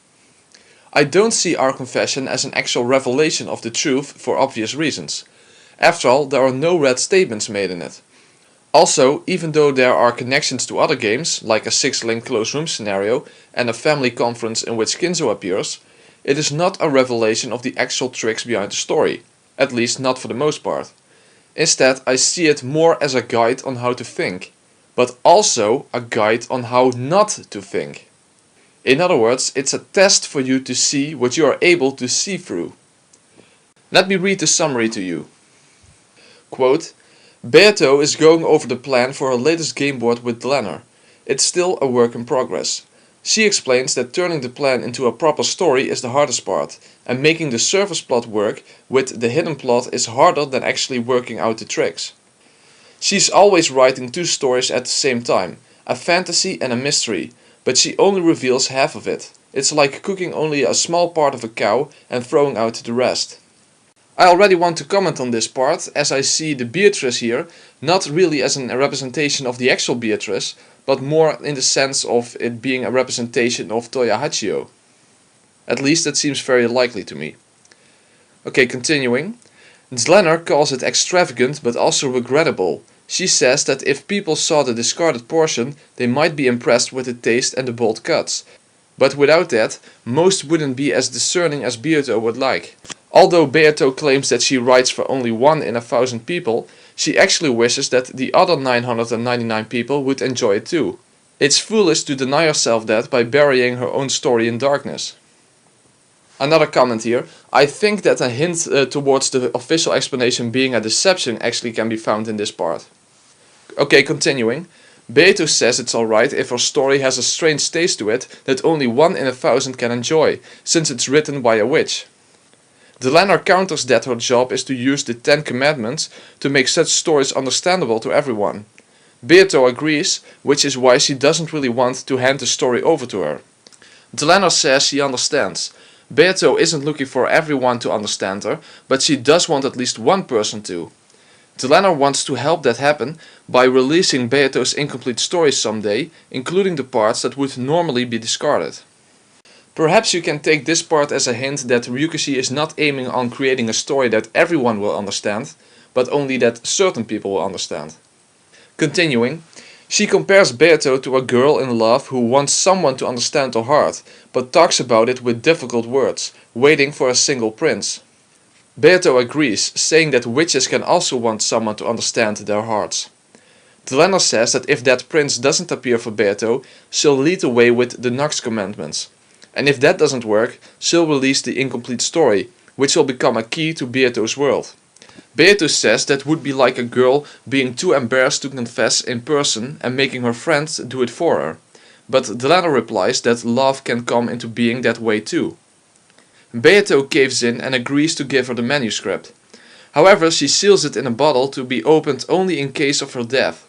I don't see Our Confession as an actual revelation of the truth for obvious reasons. After all, there are no red statements made in it. Also, even though there are connections to other games, like a 6-link closed room scenario and a family conference in which Kinzo appears, it is not a revelation of the actual tricks behind the story, at least not for the most part. Instead, I see it more as a guide on how to think, but also a guide on how not to think. In other words, it's a test for you to see what you are able to see through. Let me read the summary to you. Quote, Beato is going over the plan for her latest game board with Glenner. It's still a work in progress. She explains that turning the plan into a proper story is the hardest part, and making the surface plot work with the hidden plot is harder than actually working out the tricks. She's always writing 2 stories at the same time, a fantasy and a mystery, but she only reveals half of it. It's like cooking only a small part of a cow and throwing out the rest. I already want to comment on this part, as I see the Beatrice here not really as a representation of the actual Beatrice, but more in the sense of it being a representation of Toya Hachio. At least that seems very likely to me. Okay, continuing. Zlenner calls it extravagant but also regrettable. She says that if people saw the discarded portion, they might be impressed with the taste and the bold cuts. But without that, most wouldn't be as discerning as Beato would like. Although Beato claims that she writes for only 1 in 1,000 people, she actually wishes that the other 999 people would enjoy it too. It's foolish to deny herself that by burying her own story in darkness. Another comment here. I think that a hint towards the official explanation being a deception actually can be found in this part. Okay, continuing. Beato says it's alright if her story has a strange taste to it that only 1 in 1,000 can enjoy, since it's written by a witch. Delanner counters that her job is to use the 10 Commandments to make such stories understandable to everyone. Beato agrees, which is why she doesn't really want to hand the story over to her. Delanner says she understands, Beato isn't looking for everyone to understand her, but she does want at least one person to. Delanar wants to help that happen by releasing Beato's incomplete stories someday, including the parts that would normally be discarded. Perhaps you can take this part as a hint that Ryukishi is not aiming on creating a story that everyone will understand, but only that certain people will understand. Continuing, she compares Beato to a girl in love who wants someone to understand her heart, but talks about it with difficult words, waiting for a single prince. Beato agrees, saying that witches can also want someone to understand their hearts. Delanar says that if that prince doesn't appear for Beato, she'll lead the way with the Nox commandments. And if that doesn't work, she'll release the incomplete story, which will become a key to Beato's world. Beato says that would be like a girl being too embarrassed to confess in person and making her friends do it for her. But Delanar replies that love can come into being that way too. Beato caves in and agrees to give her the manuscript. However, she seals it in a bottle to be opened only in case of her death.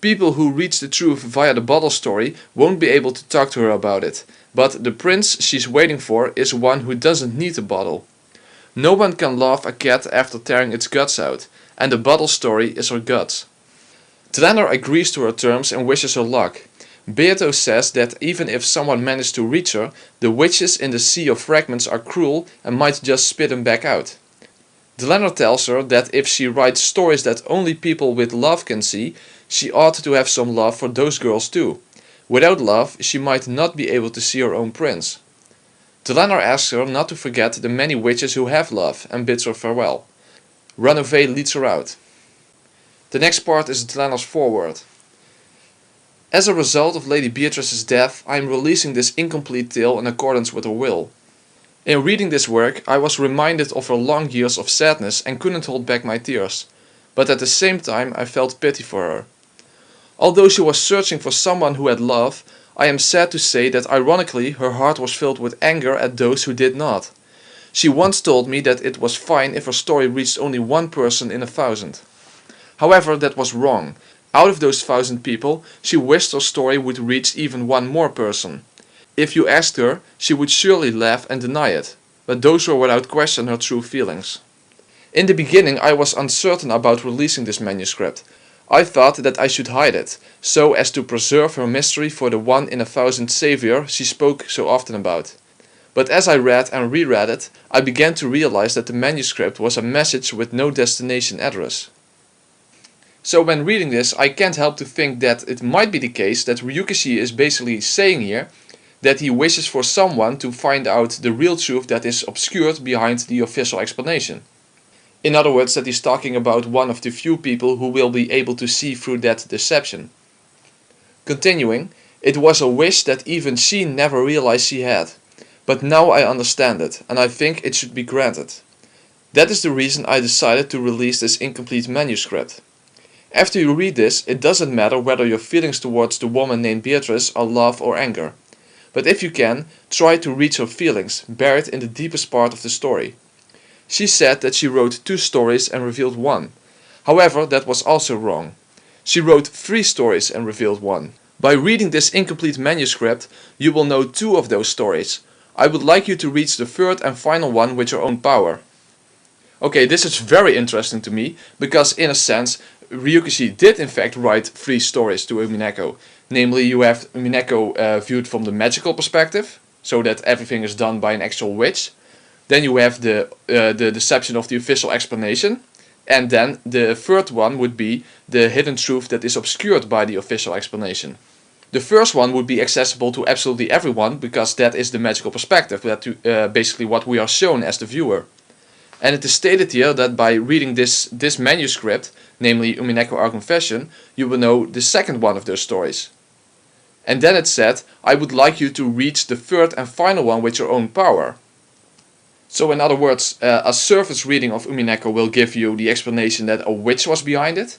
People who reach the truth via the bottle story won't be able to talk to her about it, but the prince she's waiting for is one who doesn't need a bottle. No one can love a cat after tearing its guts out, and the bottle story is her guts. Delanar agrees to her terms and wishes her luck. Beato says that even if someone managed to reach her, the witches in the sea of fragments are cruel and might just spit them back out. Delanar tells her that if she writes stories that only people with love can see, she ought to have some love for those girls too. Without love, she might not be able to see her own prince. Delanar asks her not to forget the many witches who have love and bids her farewell. Ranove leads her out. The next part is Delanar's foreword. As a result of Lady Beatrice's death, I am releasing this incomplete tale in accordance with her will. In reading this work, I was reminded of her long years of sadness and couldn't hold back my tears, but at the same time I felt pity for her. Although she was searching for someone who had love, I am sad to say that ironically her heart was filled with anger at those who did not. She once told me that it was fine if her story reached only one person in 1,000. However, that was wrong. Out of those 1,000 people, she wished her story would reach even one more person. If you asked her, she would surely laugh and deny it, but those were without question her true feelings. In the beginning I was uncertain about releasing this manuscript. I thought that I should hide it, so as to preserve her mystery for the 1 in 1,000 savior she spoke so often about. But as I read and reread it, I began to realize that the manuscript was a message with no destination address. So when reading this, I can't help to think that it might be the case that Ryukishi is basically saying here that he wishes for someone to find out the real truth that is obscured behind the official explanation. In other words, that he's talking about one of the few people who will be able to see through that deception. Continuing, it was a wish that even she never realized she had. But now I understand it, and I think it should be granted. That is the reason I decided to release this incomplete manuscript. After you read this, it doesn't matter whether your feelings towards the woman named Beatrice are love or anger. But if you can, try to reach her feelings, buried in the deepest part of the story. She said that she wrote 2 stories and revealed 1. However, that was also wrong. She wrote 3 stories and revealed 1. By reading this incomplete manuscript, you will know 2 of those stories. I would like you to reach the 3rd and final one with your own power. Okay, this is very interesting to me, because in a sense, Ryukishi did in fact write 3 stories to Umineko. Namely, you have Umineko viewed from the magical perspective, so that everything is done by an actual witch. Then you have the deception of the official explanation. And then the 3rd one would be the hidden truth that is obscured by the official explanation. The first one would be accessible to absolutely everyone, because that is the magical perspective, that basically what we are shown as the viewer. And it is stated here that by reading this manuscript, namely Umineko Our Confession, you will know the 2nd one of those stories. And then it said, I would like you to reach the 3rd and final one with your own power. So in other words, a surface reading of Umineko will give you the explanation that a witch was behind it.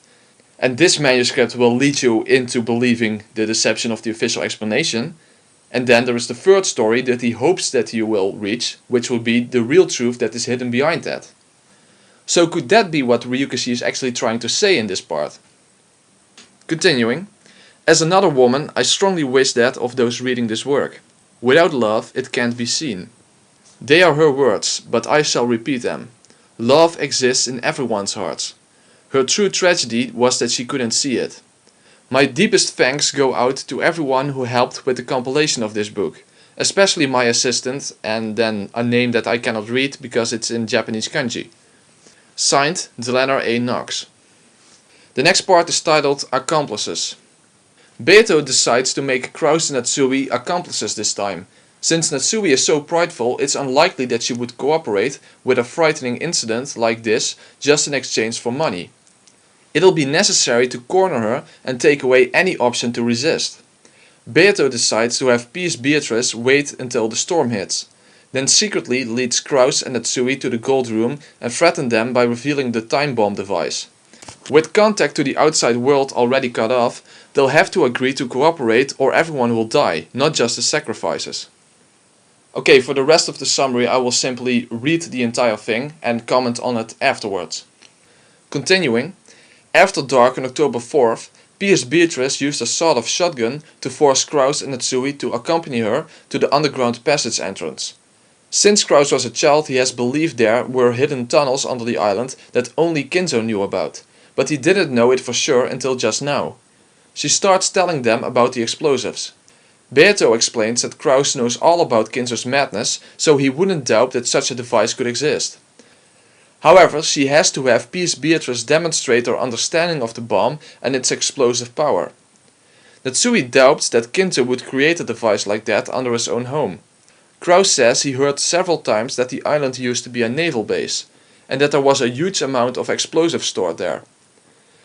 And this manuscript will lead you into believing the deception of the official explanation. And then there is the 3rd story that he hopes that you will reach, which will be the real truth that is hidden behind that. So could that be what Ryukishi is actually trying to say in this part? Continuing, as another woman, I strongly wish that of those reading this work. Without love, it can't be seen. They are her words, but I shall repeat them. Love exists in everyone's hearts. Her true tragedy was that she couldn't see it. My deepest thanks go out to everyone who helped with the compilation of this book, especially my assistant and then a name that I cannot read because it's in Japanese kanji. Signed, Delanor A. Knox. The next part is titled Accomplices. Beto decides to make Kraus and Natsui accomplices this time. Since Natsui is so prideful, it's unlikely that she would cooperate with a frightening incident like this just in exchange for money. It'll be necessary to corner her and take away any option to resist. Beto decides to have Peace Beatrice wait until the storm hits, then secretly leads Kraus and Natsui to the gold room and threatens them by revealing the time bomb device. With contact to the outside world already cut off, they'll have to agree to cooperate or everyone will die, not just the sacrifices. Okay, for the rest of the summary I will simply read the entire thing and comment on it afterwards. Continuing, after dark on October 4th, Peace Beatrice used a sawed-off shotgun to force Kraus and Natsui to accompany her to the underground passage entrance. Since Kraus was a child, he has believed there were hidden tunnels under the island that only Kinzo knew about, but he didn't know it for sure until just now. She starts telling them about the explosives. Beto explains that Kraus knows all about Kinzo's madness, so he wouldn't doubt that such a device could exist. However, she has to have Peace Beatrice demonstrate her understanding of the bomb and its explosive power. Natsui doubts that Kinzo would create a device like that under his own home. Kraus says he heard several times that the island used to be a naval base, and that there was a huge amount of explosives stored there.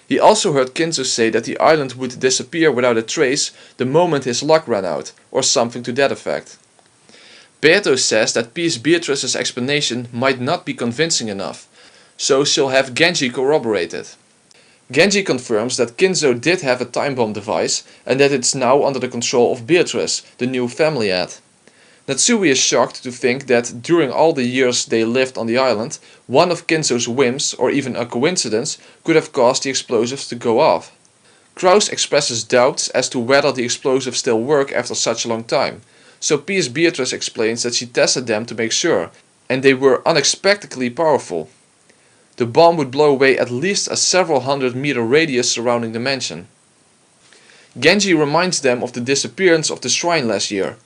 He also heard Kinzo say that the island would disappear without a trace the moment his luck ran out, or something to that effect. Beto says that Peace Beatrice's explanation might not be convincing enough, so she'll have Genji corroborate it. Genji confirms that Kinzo did have a time bomb device and that it's now under the control of Beatrice, the new family head. Natsui is shocked to think that during all the years they lived on the island, one of Kinzo's whims, or even a coincidence, could have caused the explosives to go off. Kraus expresses doubts as to whether the explosives still work after such a long time, so Peace Beatrice explains that she tested them to make sure, and they were unexpectedly powerful. The bomb would blow away at least a several 100-meter radius surrounding the mansion. Genji reminds them of the disappearance of the shrine last year.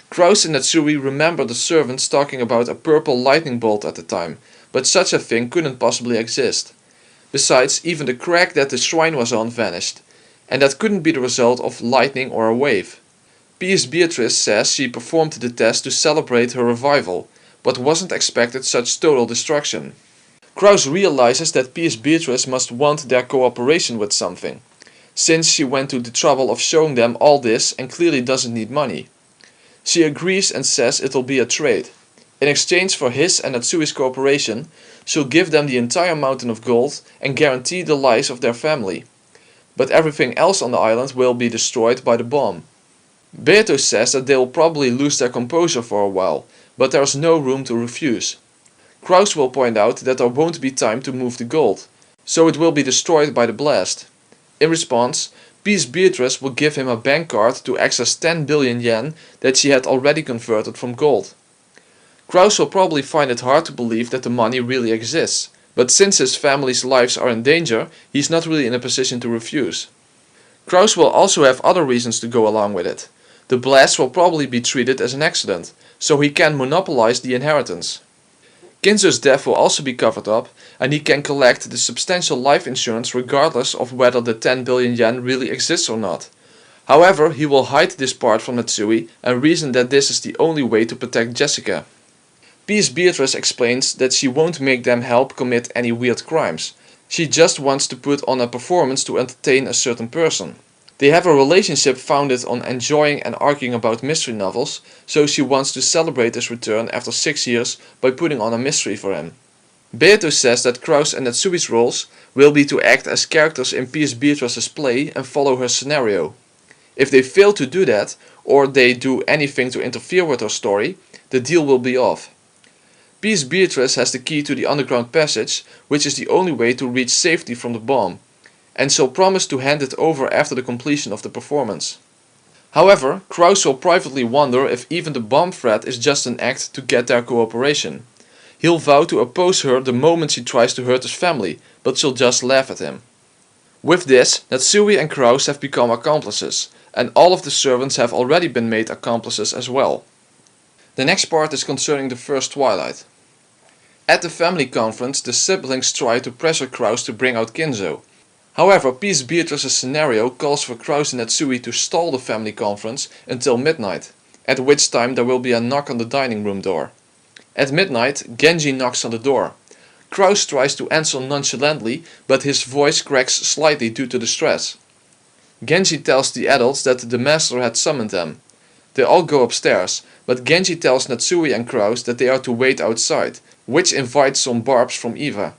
Kraus and Natsui remember the servants talking about a purple lightning bolt at the time, but such a thing couldn't possibly exist. Besides, even the crack that the shrine was on vanished, and that couldn't be the result of lightning or a wave. Peace Beatrice says she performed the test to celebrate her revival, but wasn't expected such total destruction. Kraus realizes that Peace Beatrice must want their cooperation with something, since she went to the trouble of showing them all this and clearly doesn't need money. She agrees and says it'll be a trade. In exchange for his and Natsui's cooperation, she'll give them the entire mountain of gold and guarantee the lives of their family. But everything else on the island will be destroyed by the bomb. Beto says that they'll probably lose their composure for a while, but there's no room to refuse. Kraus will point out that there won't be time to move the gold, so it will be destroyed by the blast. In response, Peace Beatrice will give him a bank card to access 10 billion yen that she had already converted from gold. Kraus will probably find it hard to believe that the money really exists, but since his family's lives are in danger, he's not really in a position to refuse. Kraus will also have other reasons to go along with it. The blast will probably be treated as an accident, so he can monopolize the inheritance. Kinzo's death will also be covered up, and he can collect the substantial life insurance regardless of whether the 10 billion yen really exists or not. However, he will hide this part from Natsui and reason that this is the only way to protect Jessica. Peace Beatrice explains that she won't make them help commit any weird crimes. She just wants to put on a performance to entertain a certain person. They have a relationship founded on enjoying and arguing about mystery novels, so she wants to celebrate his return after 6 years by putting on a mystery for him. Beto says that Kraus and Natsui's roles will be to act as characters in Peace Beatrice's play and follow her scenario. If they fail to do that, or they do anything to interfere with her story, the deal will be off. Peace Beatrice has the key to the underground passage, which is the only way to reach safety from the bomb, and she'll promise to hand it over after the completion of the performance. However, Krause will privately wonder if even the bomb threat is just an act to get their cooperation. He'll vow to oppose her the moment she tries to hurt his family, but she'll just laugh at him. With this, Natsui and Krause have become accomplices, and all of the servants have already been made accomplices as well. The next part is concerning the first Twilight. At the family conference, the siblings try to pressure Krause to bring out Kinzo. However, Peace Beatrice's scenario calls for Krause and Natsui to stall the family conference until midnight, at which time there will be a knock on the dining room door. At midnight, Genji knocks on the door. Krause tries to answer nonchalantly, but his voice cracks slightly due to the stress. Genji tells the adults that the master had summoned them. They all go upstairs, but Genji tells Natsui and Krause that they are to wait outside, which invites some barbs from Eva.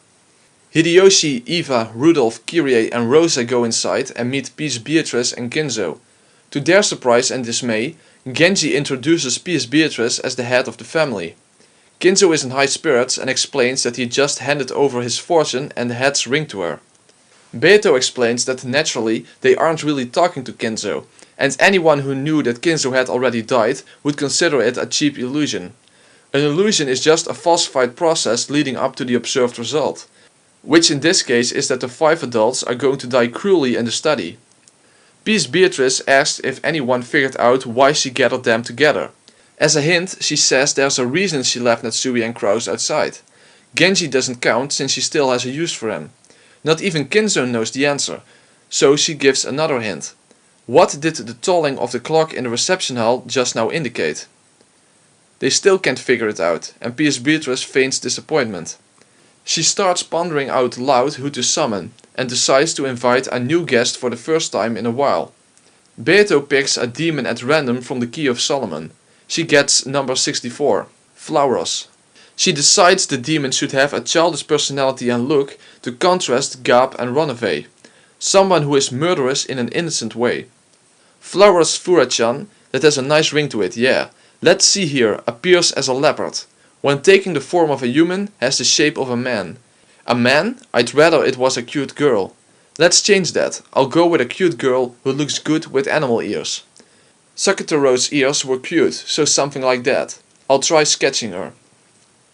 Hideyoshi, Eva, Rudolph, Kyrie and Rosa go inside and meet Peace Beatrice and Kinzo. To their surprise and dismay, Genji introduces Peace Beatrice as the head of the family. Kinzo is in high spirits and explains that he just handed over his fortune and the head's ring to her. Beto explains that naturally they aren't really talking to Kinzo, and anyone who knew that Kinzo had already died would consider it a cheap illusion. An illusion is just a falsified process leading up to the observed result, which in this case is that the 5 adults are going to die cruelly in the study. Peace Beatrice asks if anyone figured out why she gathered them together. As a hint, she says there's a reason she left Natsui and Krause outside. Genji doesn't count since she still has a use for him. Not even Kinzo knows the answer, so she gives another hint. What did the tolling of the clock in the reception hall just now indicate? They still can't figure it out, and Peace Beatrice feigns disappointment. She starts pondering out loud who to summon, and decides to invite a new guest for the first time in a while. Beto picks a demon at random from the Key of Solomon. She gets number 64, Flauros. She decides the demon should have a childish personality and look to contrast Gab and Runaway, someone who is murderous in an innocent way. Flauros Furachan, that has a nice ring to it, yeah. Let's see here, appears as a leopard. When taking the form of a human, has the shape of a man. A man? I'd rather it was a cute girl. Let's change that. I'll go with a cute girl who looks good with animal ears. Sakataro's ears were cute, so something like that. I'll try sketching her.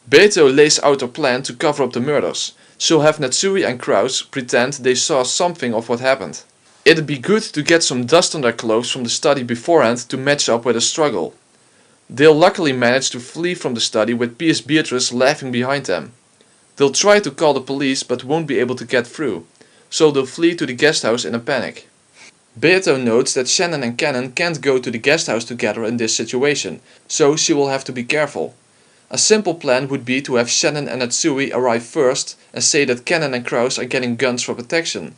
Beto lays out her plan to cover up the murders. She'll have Natsui and Krause pretend they saw something of what happened. It'd be good to get some dust on their clothes from the study beforehand to match up with the struggle. They'll luckily manage to flee from the study with Peace Beatrice laughing behind them. They'll try to call the police but won't be able to get through, so they'll flee to the guest house in a panic. Beto notes that Shannon and Cannon can't go to the guest house together in this situation, so she will have to be careful. A simple plan would be to have Shannon and Natsui arrive first and say that Cannon and Krause are getting guns for protection,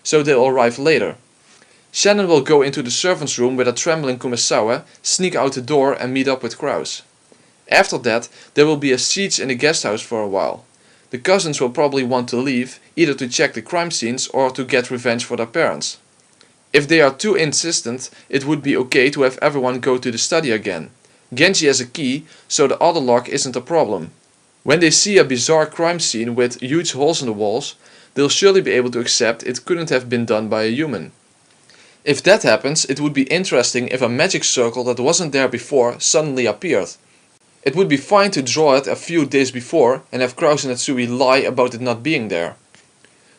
so they'll arrive later. Shannon will go into the servants' room with a trembling Kumasawa, sneak out the door and meet up with Krause. After that, there will be a siege in the guest house for a while. The cousins will probably want to leave, either to check the crime scenes or to get revenge for their parents. If they are too insistent, it would be okay to have everyone go to the study again. Genji has a key, so the other lock isn't a problem. When they see a bizarre crime scene with huge holes in the walls, they'll surely be able to accept it couldn't have been done by a human. If that happens, it would be interesting if a magic circle that wasn't there before suddenly appeared. It would be fine to draw it a few days before and have Krause and Natsui lie about it not being there.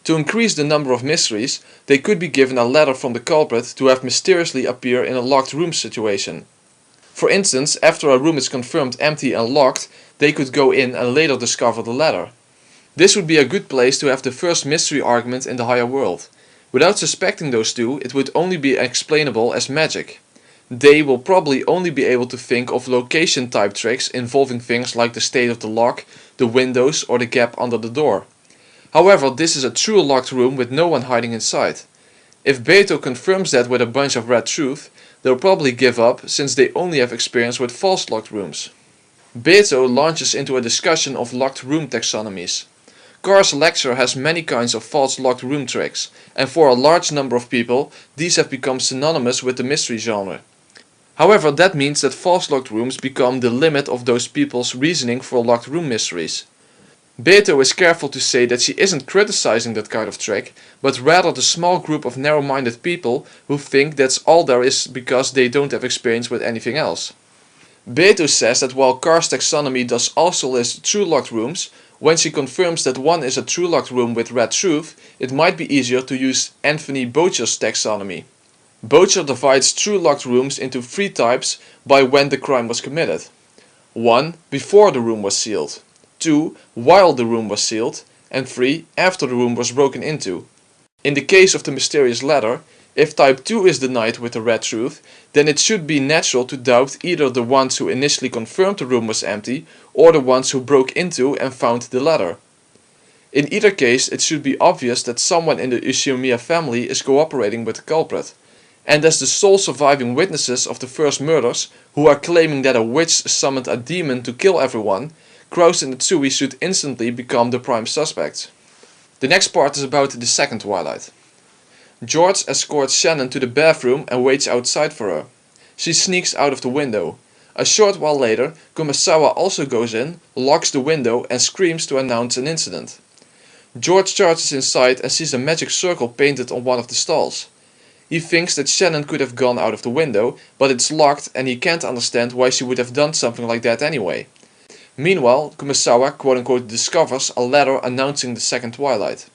To increase the number of mysteries, they could be given a letter from the culprit to have mysteriously appear in a locked room situation. For instance, after a room is confirmed empty and locked, they could go in and later discover the letter. This would be a good place to have the first mystery argument in the higher world. Without suspecting those two, it would only be explainable as magic. They will probably only be able to think of location type tricks involving things like the state of the lock, the windows or the gap under the door. However, this is a true locked room with no one hiding inside. If Beto confirms that with a bunch of red truth, they'll probably give up since they only have experience with false locked rooms. Beto launches into a discussion of locked room taxonomies. Carr's lecture has many kinds of false locked room tricks, and for a large number of people, these have become synonymous with the mystery genre. However, that means that false locked rooms become the limit of those people's reasoning for locked room mysteries. Beto is careful to say that she isn't criticizing that kind of trick, but rather the small group of narrow-minded people who think that's all there is because they don't have experience with anything else. Beto says that while Carr's taxonomy does also list true locked rooms, when she confirms that one is a true locked room with red truth, it might be easier to use Anthony Bocher's taxonomy. Bocher divides true locked rooms into 3 types by when the crime was committed. 1. Before the room was sealed. 2. While the room was sealed. And 3. After the room was broken into. In the case of the mysterious letter, if type 2 is denied with the red truth, then it should be natural to doubt either the ones who initially confirmed the room was empty or the ones who broke into and found the letter. In either case, it should be obvious that someone in the Ushimiya family is cooperating with the culprit. And as the sole surviving witnesses of the first murders, who are claiming that a witch summoned a demon to kill everyone, Kraus and Tsui should instantly become the prime suspects. The next part is about the second Twilight. George escorts Shannon to the bathroom and waits outside for her. She sneaks out of the window. A short while later, Kumasawa also goes in, locks the window and screams to announce an incident. George charges inside and sees a magic circle painted on one of the stalls. He thinks that Shannon could have gone out of the window, but it's locked and he can't understand why she would have done something like that anyway. Meanwhile, Kumasawa quote-unquote discovers a letter announcing the second Twilight.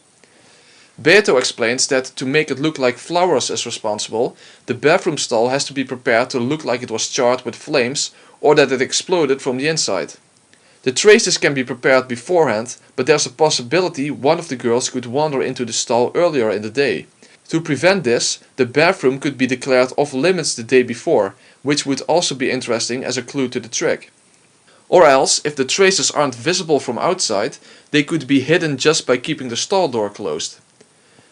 Beto explains that to make it look like Flowers is responsible, the bathroom stall has to be prepared to look like it was charred with flames or that it exploded from the inside. The traces can be prepared beforehand, but there's a possibility one of the girls could wander into the stall earlier in the day. To prevent this, the bathroom could be declared off limits the day before, which would also be interesting as a clue to the trick. Or else, if the traces aren't visible from outside, they could be hidden just by keeping the stall door closed.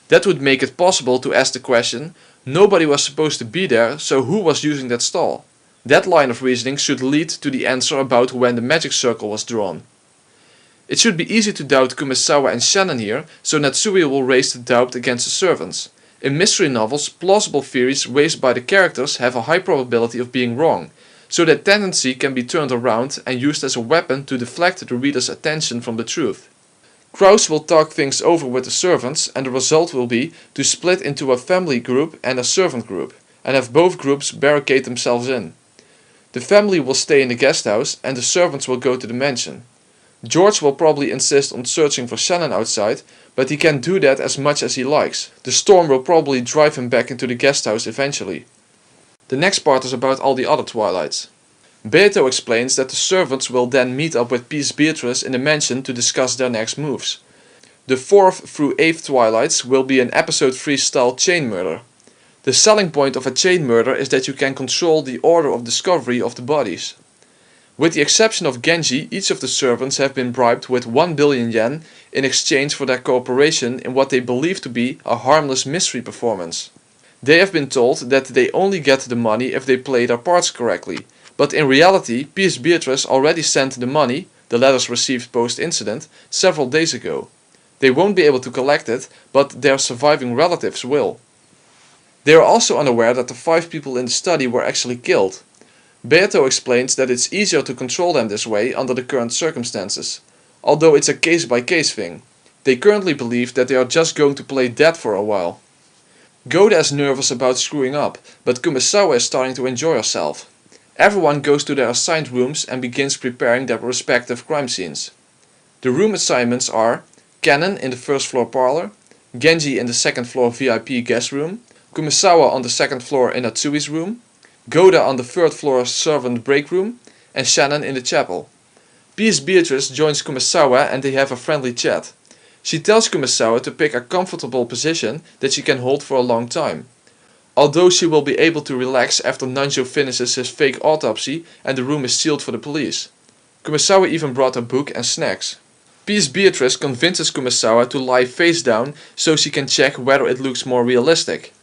That would make it possible to ask the question, nobody was supposed to be there, so who was using that stall? That line of reasoning should lead to the answer about when the magic circle was drawn. It should be easy to doubt Kumasawa and Shannon here, so Natsui will raise the doubt against the servants. In mystery novels, plausible theories raised by the characters have a high probability of being wrong, so that tendency can be turned around and used as a weapon to deflect the reader's attention from the truth. Kraus will talk things over with the servants and the result will be to split into a family group and a servant group, and have both groups barricade themselves in. The family will stay in the guest house and the servants will go to the mansion. George will probably insist on searching for Shannon outside, but he can do that as much as he likes. The storm will probably drive him back into the guest house eventually. The next part is about all the other Twilights. Beto explains that the servants will then meet up with Peace Beatrice in the mansion to discuss their next moves. The 4th through 8th Twilights will be an episode 3 style chain murder. The selling point of a chain murder is that you can control the order of discovery of the bodies. With the exception of Genji, each of the servants have been bribed with 1 billion yen in exchange for their cooperation in what they believe to be a harmless mystery performance. They have been told that they only get the money if they play their parts correctly. But in reality, Peace Beatrice already sent the money, the letters received post-incident, several days ago. They won't be able to collect it, but their surviving relatives will. They are also unaware that the 5 people in the study were actually killed. Beto explains that it's easier to control them this way under the current circumstances, although it's a case-by-case thing. They currently believe that they are just going to play dead for a while. Goda is nervous about screwing up, but Kumasawa is starting to enjoy herself. Everyone goes to their assigned rooms and begins preparing their respective crime scenes. The room assignments are Cannon in the first floor parlor, Genji in the second floor VIP guest room, Kumasawa on the second floor in Natsui's room, Goda on the third floor servant break room, and Shannon in the chapel. Peace Beatrice joins Kumasawa and they have a friendly chat. She tells Kumasawa to pick a comfortable position that she can hold for a long time. Although she will be able to relax after Nanjo finishes his fake autopsy and the room is sealed for the police. Kumasawa even brought a book and snacks. Peace Beatrice convinces Kumasawa to lie face down so she can check whether it looks more realistic.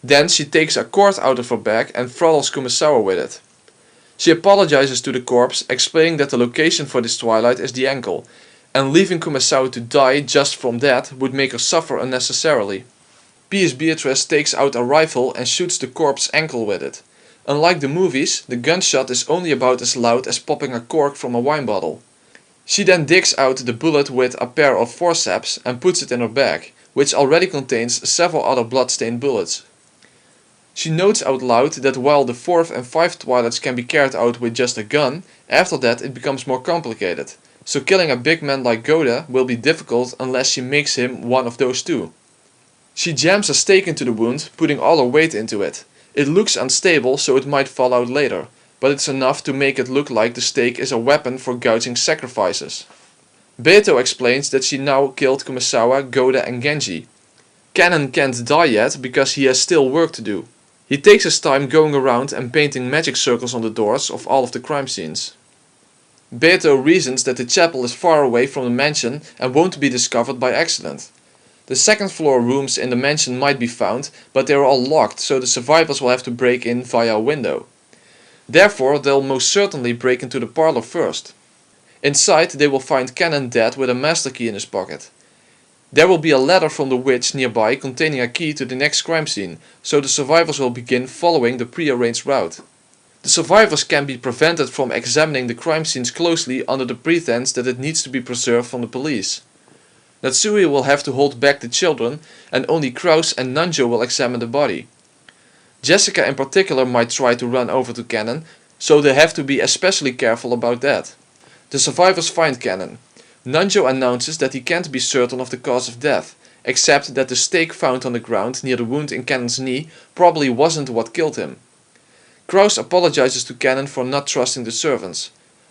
Then she takes a cord out of her bag and throttles Kumasawa with it. She apologizes to the corpse, explaining that the location for this Twilight is the ankle, and leaving Kumasawa to die just from that would make her suffer unnecessarily. Peace Beatrice takes out a rifle and shoots the corpse's ankle with it. Unlike the movies, the gunshot is only about as loud as popping a cork from a wine bottle. She then digs out the bullet with a pair of forceps and puts it in her bag, which already contains several other blood-stained bullets. She notes out loud that while the 4th and 5th Twilights can be carried out with just a gun, after that it becomes more complicated, so killing a big man like Goda will be difficult unless she makes him one of those two. She jams a stake into the wound, putting all her weight into it. It looks unstable, so it might fall out later, but it's enough to make it look like the stake is a weapon for gouging sacrifices. Beto explains that she now killed Kumasawa, Goda and Genji. Kanon can't die yet because he has still work to do. He takes his time going around and painting magic circles on the doors of all of the crime scenes. Beto reasons that the chapel is far away from the mansion and won't be discovered by accident. The 2nd floor rooms in the mansion might be found, but they are all locked, so the survivors will have to break in via a window. Therefore, they'll most certainly break into the parlor first. Inside, they will find Kanon dead with a master key in his pocket. There will be a ladder from the witch nearby containing a key to the next crime scene, so the survivors will begin following the prearranged route. The survivors can be prevented from examining the crime scenes closely under the pretense that it needs to be preserved from the police. Natsui will have to hold back the children, and only Kraus and Nanjo will examine the body. Jessica in particular might try to run over to Kanon, so they have to be especially careful about that. The survivors find Kanon. Nanjo announces that he can't be certain of the cause of death, except that the stake found on the ground near the wound in Kanon's knee probably wasn't what killed him. Kraus apologizes to Kanon for not trusting the servants.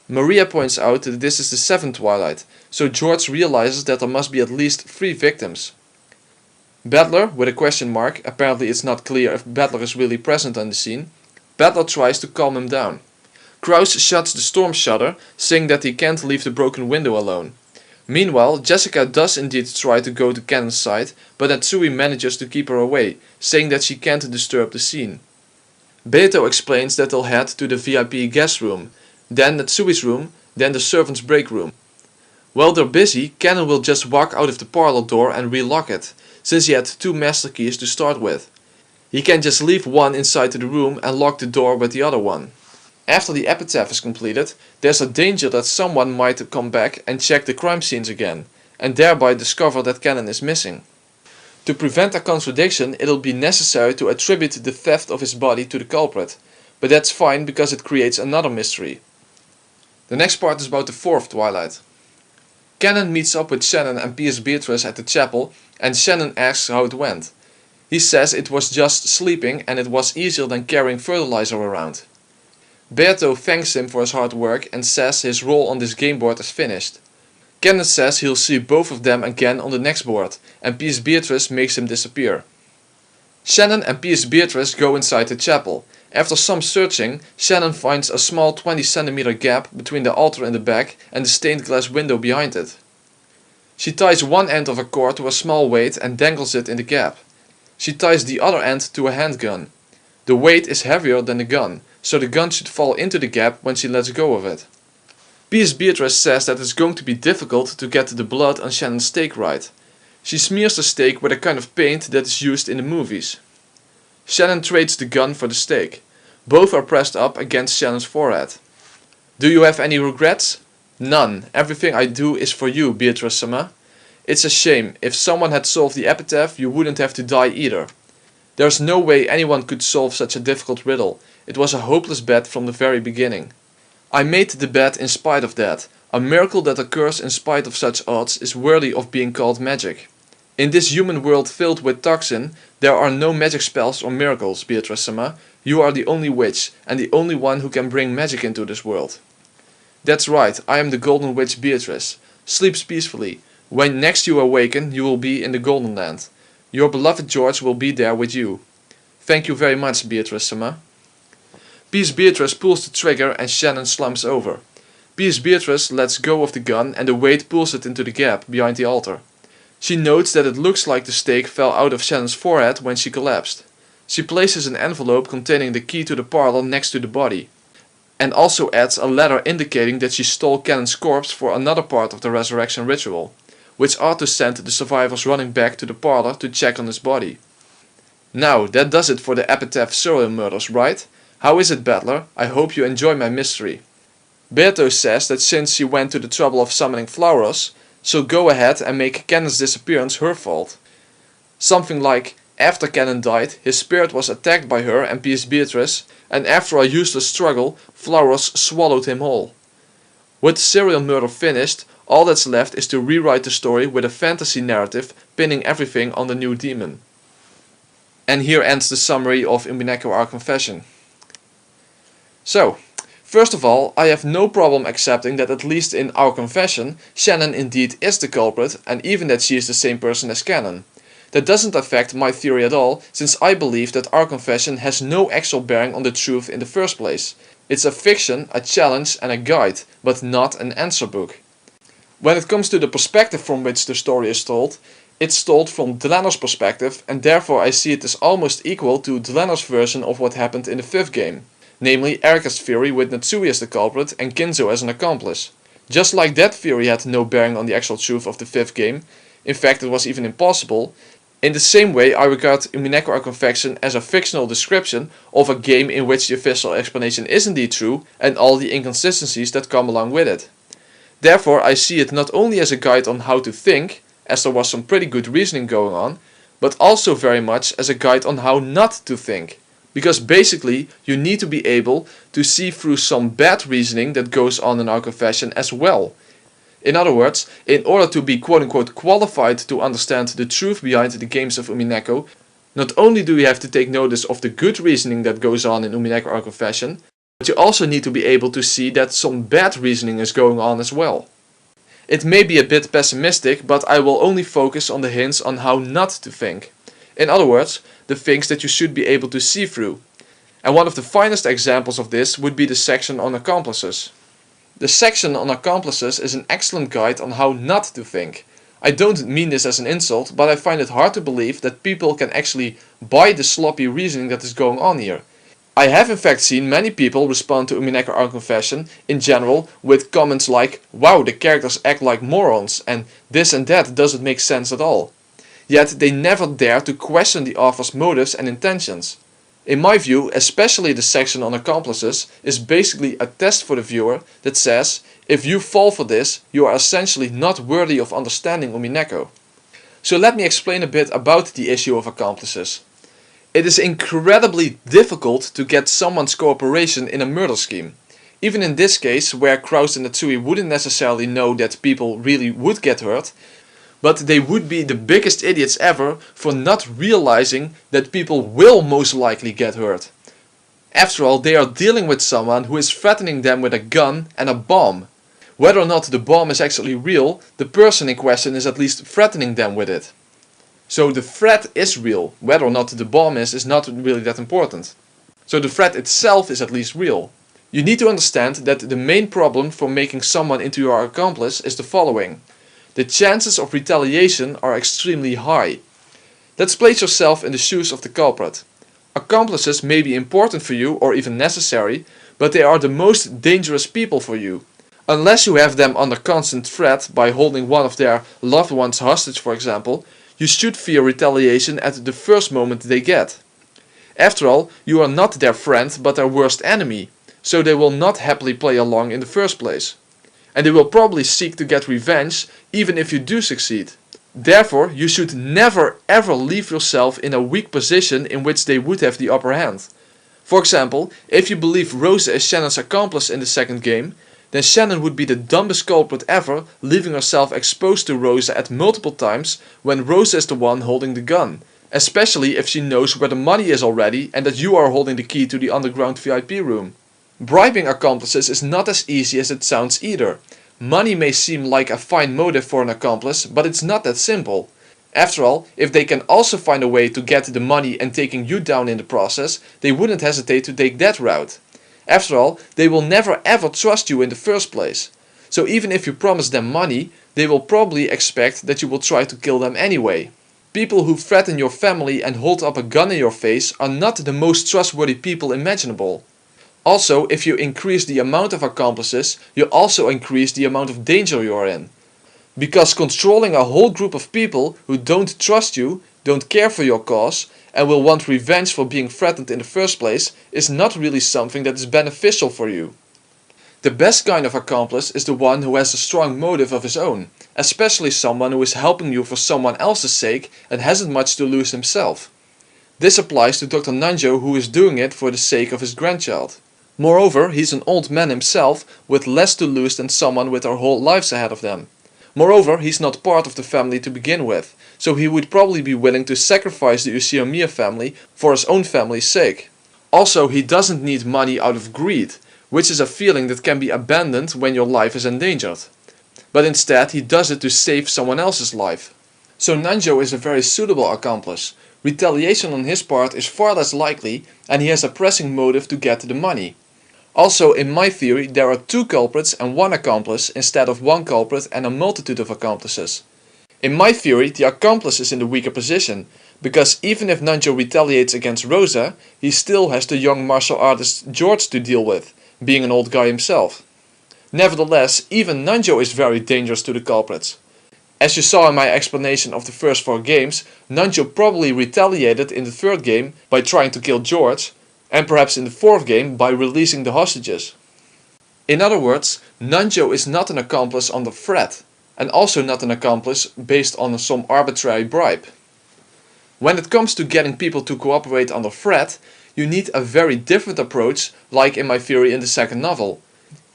Maria points out that this is the 7th Twilight, so George realizes that there must be at least 3 victims. Battler, with a question mark, apparently it's not clear if Battler is really present on the scene, Battler tries to calm him down. Kraus shuts the storm shutter, saying that he can't leave the broken window alone. Meanwhile, Jessica does indeed try to go to Kanon's side, but Natsui manages to keep her away, saying that she can't disturb the scene. Beto explains that they'll head to the VIP guest room, then Natsui's room, then the servants' break room. While they're busy, Kanon will just walk out of the parlor door and relock it, since he had 2 master keys to start with. He can just leave one inside the room and lock the door with the other one. After the epitaph is completed, there's a danger that someone might come back and check the crime scenes again, and thereby discover that Kanon is missing. To prevent a contradiction, it'll be necessary to attribute the theft of his body to the culprit, but that's fine because it creates another mystery. The next part is about the 4th Twilight. Kanon meets up with Shannon and P.S. Beatrice at the chapel, and Shannon asks how it went. He says it was just sleeping and it was easier than carrying fertilizer around. Beto thanks him for his hard work and says his role on this game board is finished. Kenneth says he'll see both of them again on the next board, and P.S. Beatrice makes him disappear. Shannon and P.S. Beatrice go inside the chapel. After some searching, Shannon finds a small 20 cm gap between the altar in the back and the stained glass window behind it. She ties one end of a cord to a small weight and dangles it in the gap. She ties the other end to a handgun. The weight is heavier than the gun, so the gun should fall into the gap when she lets go of it. P.S. Beatrice says that it's going to be difficult to get the blood on Shannon's stake right. She smears the stake with a kind of paint that is used in the movies. Shannon trades the gun for the stake. Both are pressed up against Shannon's forehead. Do you have any regrets? None. Everything I do is for you, Beatrice-sama. It's a shame. If someone had solved the epitaph, you wouldn't have to die either. There's no way anyone could solve such a difficult riddle. It was a hopeless bet from the very beginning. I made the bet in spite of that. A miracle that occurs in spite of such odds is worthy of being called magic. In this human world filled with toxin, there are no magic spells or miracles, Beatrice-sama. You are the only witch, and the only one who can bring magic into this world. That's right, I am the Golden Witch Beatrice. Sleep peacefully. When next you awaken, you will be in the Golden Land. Your beloved George will be there with you. Thank you very much, Beatrice-sama. P.S. Beatrice pulls the trigger and Shannon slumps over. P.S. Beatrice lets go of the gun and the weight pulls it into the gap behind the altar. She notes that it looks like the stake fell out of Shannon's forehead when she collapsed. She places an envelope containing the key to the parlor next to the body, and also adds a letter indicating that she stole Kanon's corpse for another part of the resurrection ritual, which ought to send the survivors running back to the parlor to check on his body. Now, that does it for the epitaph serial murders, right? How is it, Battler? I hope you enjoy my mystery. Beato says that since she went to the trouble of summoning Flauros, she'll go ahead and make Canon's disappearance her fault. Something like, after Canon died, his spirit was attacked by her and P.S. Beatrice, and after a useless struggle, Flauros swallowed him whole. With the serial murder finished, all that's left is to rewrite the story with a fantasy narrative pinning everything on the new demon. And here ends the summary of Umineko Our Confession. So, first of all, I have no problem accepting that at least in Our Confession, Shannon indeed is the culprit and even that she is the same person as Canon. That doesn't affect my theory at all, since I believe that Our Confession has no actual bearing on the truth in the first place. It's a fiction, a challenge and a guide, but not an answer book. When it comes to the perspective from which the story is told, it's told from Delanor's perspective, and therefore I see it as almost equal to Delanor's version of what happened in the 5th game. Namely Erika's theory with Natsui as the culprit and Kinzo as an accomplice. Just like that theory had no bearing on the actual truth of the 5th game, in fact it was even impossible, in the same way I regard Umineko Our Confession as a fictional description of a game in which the official explanation is indeed true and all the inconsistencies that come along with it. Therefore I see it not only as a guide on how to think, as there was some pretty good reasoning going on, but also very much as a guide on how not to think. Because basically you need to be able to see through some bad reasoning that goes on in Our Confession as well. In other words, in order to be quote-unquote qualified to understand the truth behind the games of Umineko, not only do you have to take notice of the good reasoning that goes on in Umineko Our Confession, but you also need to be able to see that some bad reasoning is going on as well. It may be a bit pessimistic, but I will only focus on the hints on how not to think. In other words, the things that you should be able to see through. And one of the finest examples of this would be the section on accomplices. The section on accomplices is an excellent guide on how not to think. I don't mean this as an insult, but I find it hard to believe that people can actually buy the sloppy reasoning that is going on here. I have in fact seen many people respond to Umineko Our Confession in general with comments like, wow, the characters act like morons and this and that doesn't make sense at all. Yet they never dare to question the author's motives and intentions. In my view, especially the section on accomplices is basically a test for the viewer that says, if you fall for this, you are essentially not worthy of understanding Umineko. So let me explain a bit about the issue of accomplices. It is incredibly difficult to get someone's cooperation in a murder scheme. Even in this case, where Kraus and Natsui wouldn't necessarily know that people really would get hurt, but they would be the biggest idiots ever for not realizing that people will most likely get hurt. After all, they are dealing with someone who is threatening them with a gun and a bomb. Whether or not the bomb is actually real, the person in question is at least threatening them with it. So the threat is real. Whether or not the bomb is not really that important. So the threat itself is at least real. You need to understand that the main problem for making someone into your accomplice is the following. The chances of retaliation are extremely high. Let's place yourself in the shoes of the culprit. Accomplices may be important for you or even necessary, but they are the most dangerous people for you. Unless you have them under constant threat by holding one of their loved ones hostage, for example, you should fear retaliation at the first moment they get. After all, you are not their friend but their worst enemy, so they will not happily play along in the first place. And they will probably seek to get revenge even if you do succeed. Therefore, you should never ever leave yourself in a weak position in which they would have the upper hand. For example, if you believe Rosa is Shannon's accomplice in the second game, then Shannon would be the dumbest culprit ever, leaving herself exposed to Rosa at multiple times when Rosa is the one holding the gun. Especially if she knows where the money is already and that you are holding the key to the underground VIP room. Bribing accomplices is not as easy as it sounds either. Money may seem like a fine motive for an accomplice, but it's not that simple. After all, if they can also find a way to get the money and taking you down in the process, they wouldn't hesitate to take that route. After all, they will never ever trust you in the first place. So even if you promise them money, they will probably expect that you will try to kill them anyway. People who threaten your family and hold up a gun in your face are not the most trustworthy people imaginable. Also, if you increase the amount of accomplices, you also increase the amount of danger you are in. Because controlling a whole group of people who don't trust you, don't care for your cause, and will want revenge for being threatened in the first place is not really something that is beneficial for you. The best kind of accomplice is the one who has a strong motive of his own, especially someone who is helping you for someone else's sake and hasn't much to lose himself. This applies to Dr. Nanjo, who is doing it for the sake of his grandchild. Moreover, he's an old man himself with less to lose than someone with their whole lives ahead of them. Moreover, he's not part of the family to begin with, so he would probably be willing to sacrifice the Uchiha family for his own family's sake. Also, he doesn't need money out of greed, which is a feeling that can be abandoned when your life is endangered. But instead, he does it to save someone else's life. So Nanjo is a very suitable accomplice. Retaliation on his part is far less likely, and he has a pressing motive to get the money. Also, in my theory, there are 2 culprits and 1 accomplice instead of 1 culprit and a multitude of accomplices. In my theory, the accomplice is in the weaker position, because even if Nanjo retaliates against Rosa, he still has the young martial artist George to deal with, being an old guy himself. Nevertheless, even Nanjo is very dangerous to the culprits. As you saw in my explanation of the first 4 games, Nanjo probably retaliated in the 3rd game by trying to kill George, and perhaps in the 4th game by releasing the hostages. In other words, Nanjo is not an accomplice under threat, and also not an accomplice based on some arbitrary bribe. When it comes to getting people to cooperate under threat, you need a very different approach, like in my theory in the 2nd novel.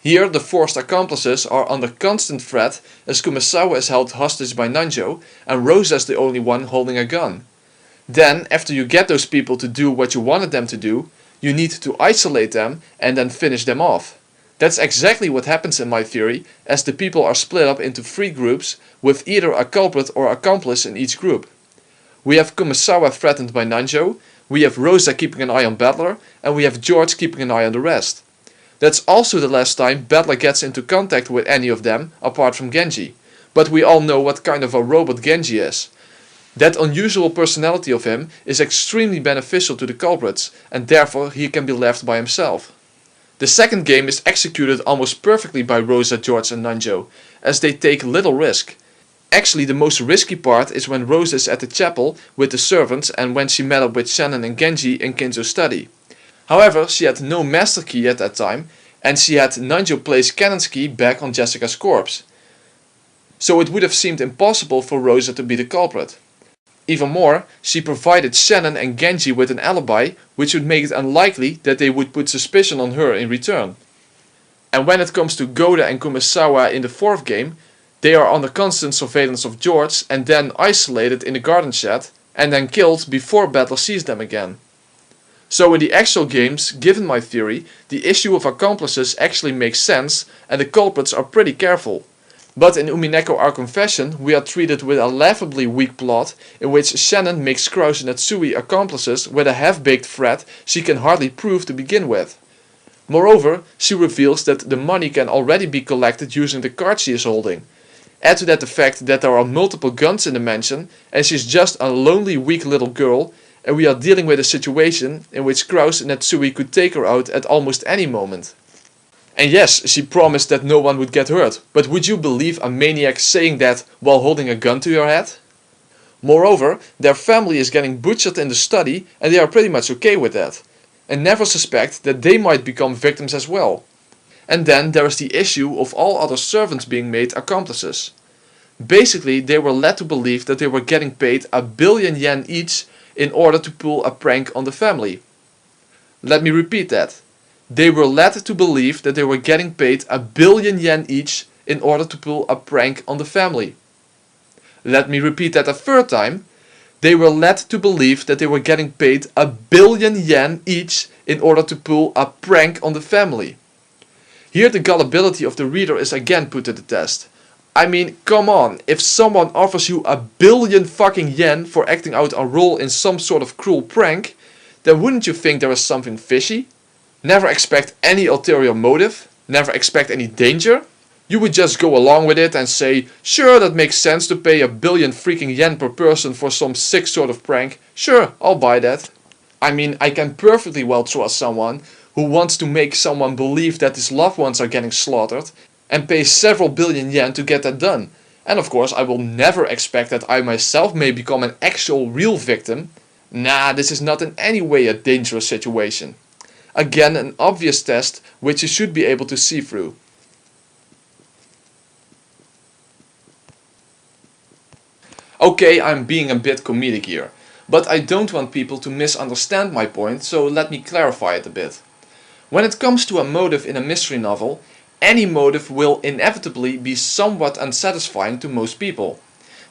Here the forced accomplices are under constant threat, as Kumasawa is held hostage by Nanjo and Rosa is the only one holding a gun. Then, after you get those people to do what you wanted them to do, you need to isolate them and then finish them off. That's exactly what happens in my theory, as the people are split up into 3 groups with either a culprit or accomplice in each group. We have Kumasawa threatened by Nanjo, we have Rosa keeping an eye on Battler, and we have George keeping an eye on the rest. That's also the last time Battler gets into contact with any of them, apart from Genji. But we all know what kind of a robot Genji is. That unusual personality of him is extremely beneficial to the culprits, and therefore he can be left by himself. The 2nd game is executed almost perfectly by Rosa, George and Nanjo, as they take little risk. Actually, the most risky part is when Rosa is at the chapel with the servants and when she met up with Shannon and Genji in Kinzo's study. However, she had no master key at that time, and she had Nanjo place Cannon's key back on Jessica's corpse. So it would have seemed impossible for Rosa to be the culprit. Even more, she provided Shannon and Genji with an alibi, which would make it unlikely that they would put suspicion on her in return. And when it comes to Goda and Kumasawa in the 4th game, they are under constant surveillance of George and then isolated in the garden shed and then killed before Battler sees them again. So in the actual games, given my theory, the issue of accomplices actually makes sense and the culprits are pretty careful. But in Umineko Our Confession, we are treated with a laughably weak plot in which Shannon makes Krause and Natsui accomplices with a half-baked threat she can hardly prove to begin with. Moreover, she reveals that the money can already be collected using the card she is holding. Add to that the fact that there are multiple guns in the mansion and she's just a lonely weak little girl, and we are dealing with a situation in which Krause and Natsui could take her out at almost any moment. And yes, she promised that no one would get hurt, but would you believe a maniac saying that while holding a gun to your head? Moreover, their family is getting butchered in the study and they are pretty much okay with that, and never suspect that they might become victims as well. And then there is the issue of all other servants being made accomplices. Basically, they were led to believe that they were getting paid 1 billion yen each in order to pull a prank on the family. Let me repeat that. They were led to believe that they were getting paid 1 billion yen each in order to pull a prank on the family. Let me repeat that a 3rd time. They were led to believe that they were getting paid 1 billion yen each in order to pull a prank on the family. Here the gullibility of the reader is again put to the test. I mean, come on, if someone offers you 1 billion fucking yen for acting out a role in some sort of cruel prank, then wouldn't you think there is something fishy? Never expect any ulterior motive, never expect any danger. You would just go along with it and say, sure, that makes sense to pay 1 billion freaking yen per person for some sick sort of prank. Sure, I'll buy that. I mean, I can perfectly well trust someone who wants to make someone believe that his loved ones are getting slaughtered and pay several billion yen to get that done. And of course, I will never expect that I myself may become an actual real victim. Nah, this is not in any way a dangerous situation. Again, an obvious test which you should be able to see through. Okay, I'm being a bit comedic here, but I don't want people to misunderstand my point, so let me clarify it a bit. When it comes to a motive in a mystery novel, any motive will inevitably be somewhat unsatisfying to most people.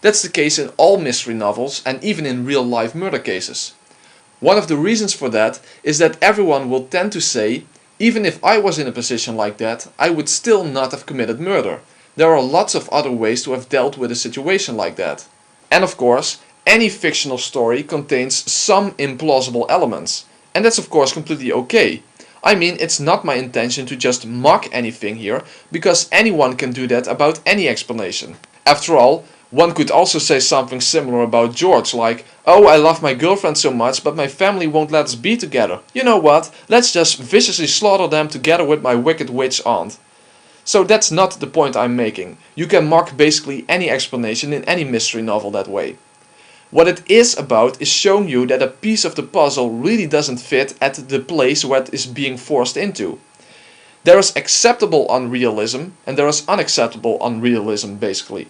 That's the case in all mystery novels and even in real-life murder cases. One of the reasons for that is that everyone will tend to say, even if I was in a position like that, I would still not have committed murder. There are lots of other ways to have dealt with a situation like that. And of course, any fictional story contains some implausible elements. And that's of course completely okay. I mean, it's not my intention to just mock anything here, because anyone can do that about any explanation. After all, one could also say something similar about George, like, oh, I love my girlfriend so much, but my family won't let us be together. You know what, let's just viciously slaughter them together with my wicked witch aunt. So that's not the point I'm making. You can mock basically any explanation in any mystery novel that way. What it is about is showing you that a piece of the puzzle really doesn't fit at the place where it is being forced into. There is acceptable unrealism and there is unacceptable unrealism basically.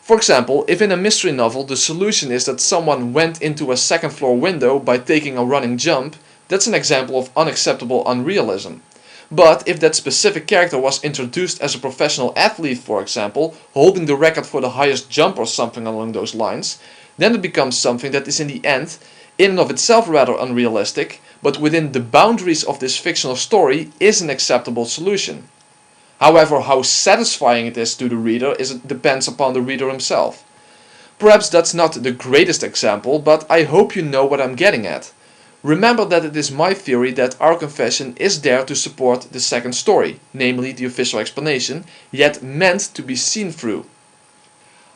For example, if in a mystery novel the solution is that someone went into a second floor window by taking a running jump, that's an example of unacceptable unrealism. But if that specific character was introduced as a professional athlete, for example, holding the record for the highest jump or something along those lines, then it becomes something that is in the end, in and of itself rather unrealistic, but within the boundaries of this fictional story is an acceptable solution. However, how satisfying it is to the reader depends upon the reader himself. Perhaps that's not the greatest example, but I hope you know what I'm getting at. Remember that it is my theory that our confession is there to support the second story, namely the official explanation, yet meant to be seen through.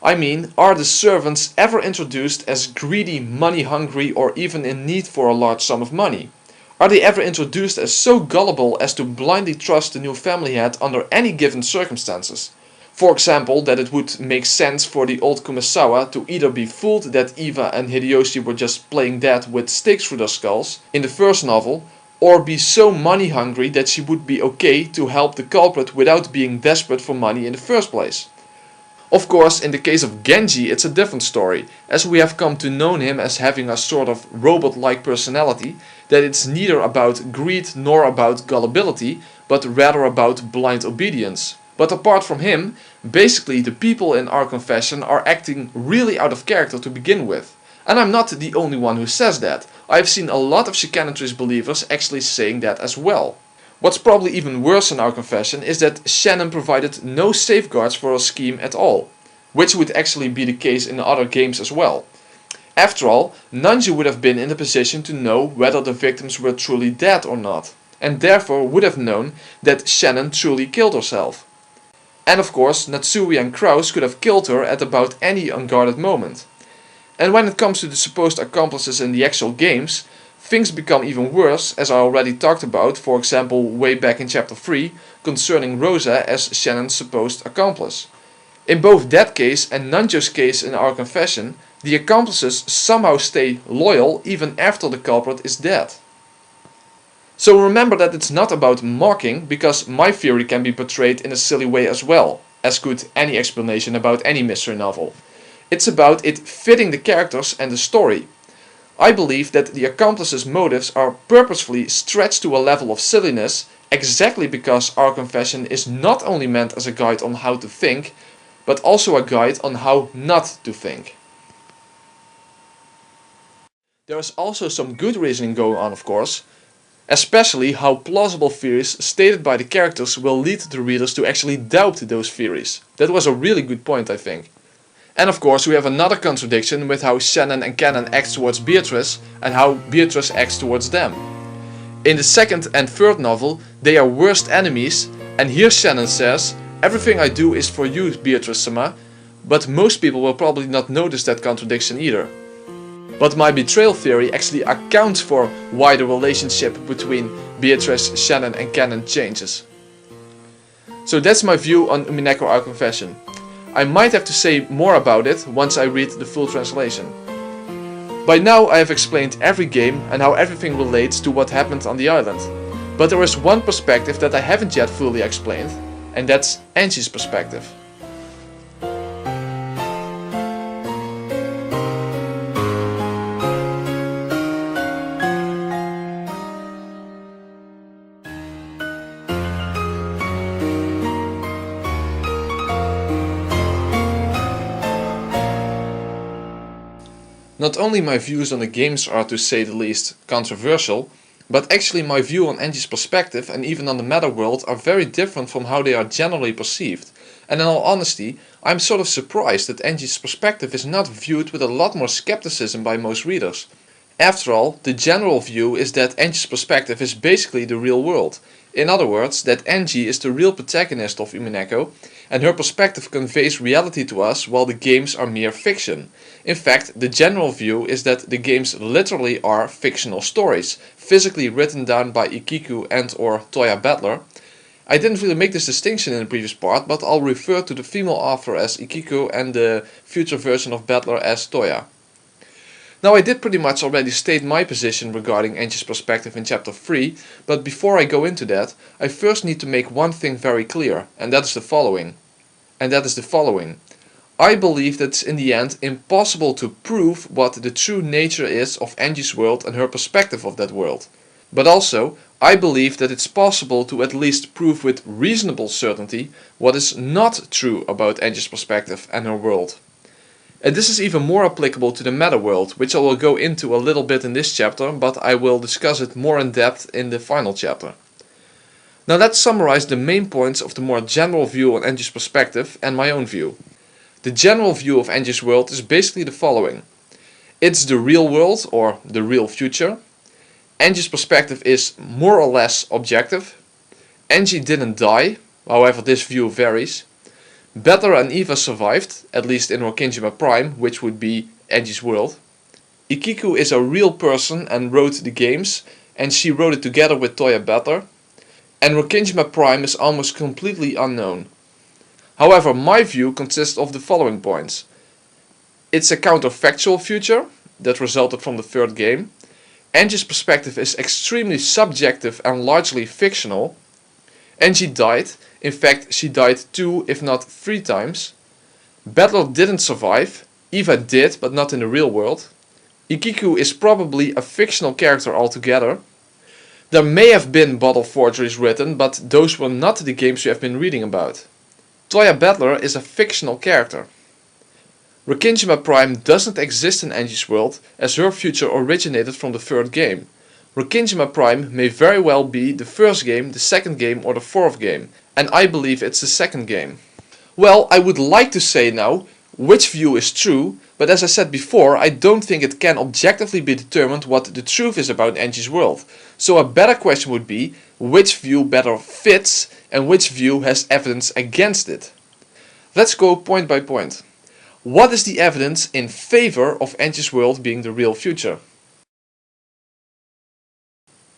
I mean, are the servants ever introduced as greedy, money-hungry, or even in need for a large sum of money? Are they ever introduced as so gullible as to blindly trust the new family head under any given circumstances? For example, that it would make sense for the old Kumasawa to either be fooled that Eva and Hideyoshi were just playing dead with stakes through their skulls in the first novel, or be so money hungry that she would be okay to help the culprit without being desperate for money in the first place. Of course, in the case of Genji it's a different story, as we have come to know him as having a sort of robot-like personality, that it's neither about greed nor about gullibility, but rather about blind obedience. But apart from him, basically the people in our confession are acting really out of character to begin with. And I'm not the only one who says that. I've seen a lot of Chicanetrist believers actually saying that as well. What's probably even worse in our confession is that Shannon provided no safeguards for her scheme at all, which would actually be the case in other games as well. After all, Nanju would have been in the position to know whether the victims were truly dead or not, and therefore would have known that Shannon truly killed herself. And of course, Natsui and Kraus could have killed her at about any unguarded moment. And when it comes to the supposed accomplices in the actual games, things become even worse, as I already talked about, for example way back in chapter 3, concerning Rosa as Shannon's supposed accomplice. In both that case and Nanju's case in our confession, the accomplices somehow stay loyal even after the culprit is dead. So remember that it's not about mocking, because my theory can be portrayed in a silly way as well, as could any explanation about any mystery novel. It's about it fitting the characters and the story. I believe that the accomplices' motives are purposefully stretched to a level of silliness, exactly because our confession is not only meant as a guide on how to think, but also a guide on how not to think. There is also some good reasoning going on, of course. Especially how plausible theories stated by the characters will lead the readers to actually doubt those theories. That was a really good point, I think. And of course we have another contradiction with how Shannon and Cannon act towards Beatrice and how Beatrice acts towards them. In the second and third novel they are worst enemies, and here Shannon says, "Everything I do is for you, Beatrice-sama," but most people will probably not notice that contradiction either. But my betrayal theory actually accounts for why the relationship between Beatrice, Shannon and Cannon changes. So that's my view on Umineko Our Confession. I might have to say more about it once I read the full translation. By now I have explained every game and how everything relates to what happened on the island. But there is one perspective that I haven't yet fully explained, and that's Angie's perspective. Not only my views on the games are, to say the least, controversial, but actually my view on Angie's perspective and even on the meta world are very different from how they are generally perceived. And in all honesty, I'm sort of surprised that Angie's perspective is not viewed with a lot more skepticism by most readers. After all, the general view is that Angie's perspective is basically the real world. In other words, that Angie is the real protagonist of Umineko, and her perspective conveys reality to us while the games are mere fiction. In fact, the general view is that the games literally are fictional stories, physically written down by Ikiku and or Toya Battler. I didn't really make this distinction in the previous part, but I'll refer to the female author as Ikiku and the future version of Battler as Toya. Now, I did pretty much already state my position regarding Angie's perspective in chapter 3, but before I go into that, I first need to make one thing very clear, and that is the following. I believe that it's in the end impossible to prove what the true nature is of Angie's world and her perspective of that world. But also, I believe that it's possible to at least prove with reasonable certainty what is not true about Angie's perspective and her world. And this is even more applicable to the meta world, which I will go into a little bit in this chapter, but I will discuss it more in depth in the final chapter. Now let's summarize the main points of the more general view on Angie's perspective and my own view. The general view of Angie's world is basically the following. It's the real world, or the real future. Angie's perspective is more or less objective. Angie didn't die, however this view varies. Battler and Eva survived, at least in Rokkenjima Prime, which would be Angie's world. Ikiku is a real person and wrote the games, and she wrote it together with Toya Battler. And Rokkenjima Prime is almost completely unknown. However, my view consists of the following points. It's a counterfactual future that resulted from the third game. Angie's perspective is extremely subjective and largely fictional. Angie died. In fact, she died 2, if not 3 times. Battler didn't survive. Eva did, but not in the real world. Ikiku is probably a fictional character altogether. There may have been bottle forgeries written, but those were not the games we have been reading about. Toya Battler is a fictional character. Rokkenjima Prime doesn't exist in Angie's world, as her future originated from the third game. Rokkenjima Prime may very well be the first game, the second game or the fourth game, and I believe it's the second game. Well, I would like to say now which view is true, but as I said before, I don't think it can objectively be determined what the truth is about Angie's world. So a better question would be, which view better fits and which view has evidence against it? Let's go point by point. What is the evidence in favor of Angie's world being the real future?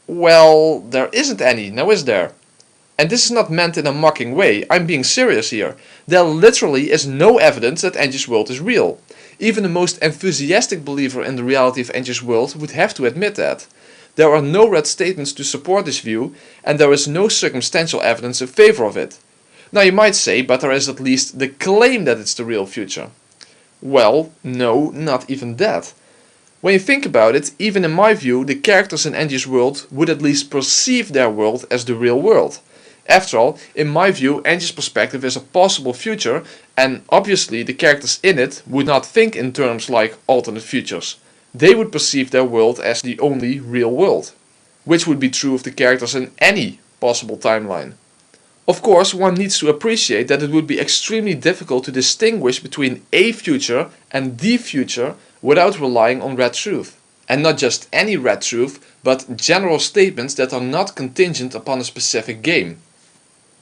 Well, there isn't any, now is there? And this is not meant in a mocking way, I'm being serious here. There literally is no evidence that Angie's world is real. Even the most enthusiastic believer in the reality of Angie's world would have to admit that. There are no read statements to support this view, and there is no circumstantial evidence in favor of it. Now you might say, but there is at least the claim that it's the real future. Well, no, not even that. When you think about it, even in my view, the characters in Angie's world would at least perceive their world as the real world. After all, in my view, Angie's perspective is a possible future, and obviously the characters in it would not think in terms like alternate futures. They would perceive their world as the only real world, which would be true of the characters in any possible timeline. Of course, one needs to appreciate that it would be extremely difficult to distinguish between a future and the future without relying on read truth. And not just any read truth, but general statements that are not contingent upon a specific game.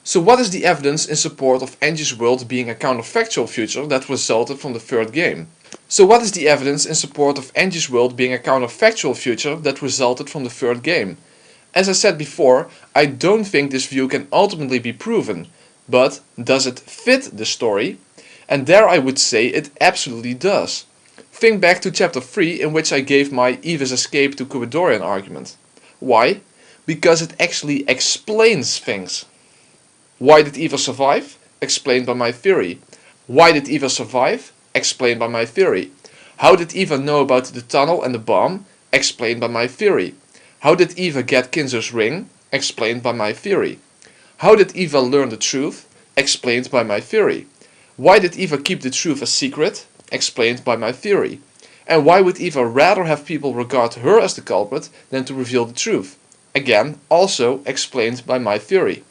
So what is the evidence in support of Angie's world being a counterfactual future that resulted from the third game? So what is the evidence in support of Angie's world being a counterfactual future that resulted from the third game? As I said before, I don't think this view can ultimately be proven, but does it fit the story? And there I would say it absolutely does. Think back to chapter 3 in which I gave my Eva's escape to Kubidorian argument. Why? Because it actually explains things. Why did Eva survive? Explained by my theory. Why did Eva survive? Explained by my theory. How did Eva know about the tunnel and the bomb? Explained by my theory. How did Eva get Kinzo's ring? Explained by my theory. How did Eva learn the truth? Explained by my theory. Why did Eva keep the truth a secret? Explained by my theory. And why would Eva rather have people regard her as the culprit than to reveal the truth? Again, also explained by my theory.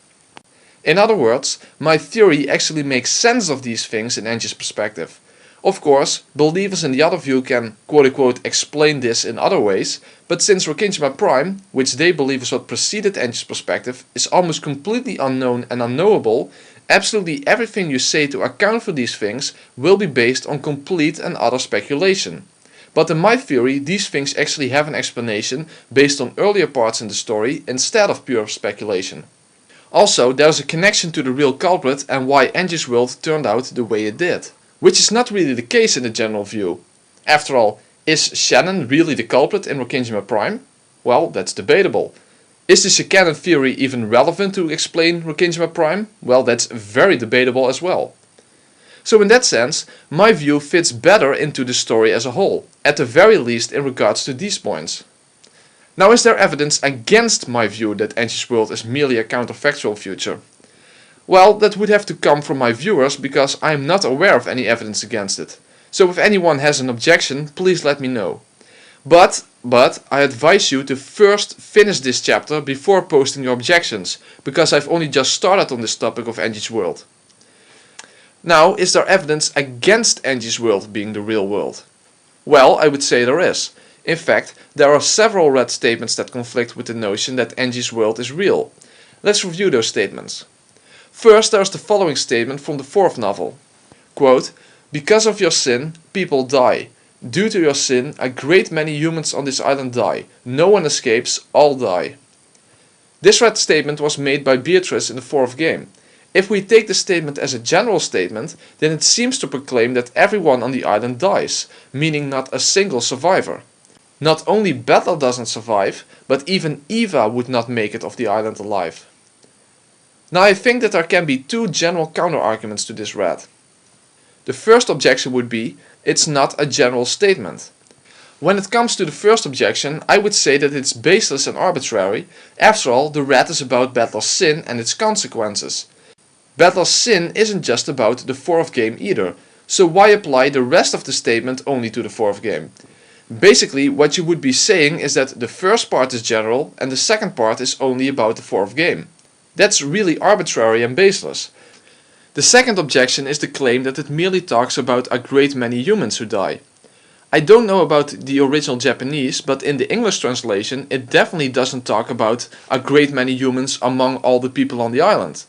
In other words, my theory actually makes sense of these things in Angie's perspective. Of course, believers in the other view can quote-unquote explain this in other ways, but since Rokkinjima Prime, which they believe is what preceded Angie's perspective, is almost completely unknown and unknowable, absolutely everything you say to account for these things will be based on complete and utter speculation. But in my theory, these things actually have an explanation based on earlier parts in the story instead of pure speculation. Also, there's a connection to the real culprit and why Angie's world turned out the way it did. Which is not really the case in the general view. After all, is Shannon really the culprit in Rokkinjima Prime? Well, that's debatable. Is the canon theory even relevant to explain Rokkinjima Prime? Well, that's very debatable as well. So in that sense, my view fits better into the story as a whole, at the very least in regards to these points. Now, is there evidence against my view that Angie's world is merely a counterfactual future? Well, that would have to come from my viewers because I am not aware of any evidence against it. So if anyone has an objection, please let me know. But I advise you to first finish this chapter before posting your objections, because I've only just started on this topic of Angie's world. Now, is there evidence against Angie's world being the real world? Well, I would say there is. In fact, there are several read statements that conflict with the notion that Angie's world is real. Let's review those statements. First, there is the following statement from the fourth novel. Quote, "Because of your sin, people die. Due to your sin, a great many humans on this island die. No one escapes, all die." This read statement was made by Beatrice in the fourth game. If we take the statement as a general statement, then it seems to proclaim that everyone on the island dies, meaning not a single survivor. Not only Bella doesn't survive, but even Eva would not make it off the island alive. Now I think that there can be two general counter-arguments to this read. The first objection would be, it's not a general statement. When it comes to the first objection, I would say that it's baseless and arbitrary. After all, the read is about Bella's sin and its consequences. Bella's sin isn't just about the fourth game either, so why apply the rest of the statement only to the fourth game? Basically, what you would be saying is that the first part is general and the second part is only about the fourth game. That's really arbitrary and baseless. The second objection is the claim that it merely talks about a great many humans who die. I don't know about the original Japanese, but in the English translation it definitely doesn't talk about a great many humans among all the people on the island.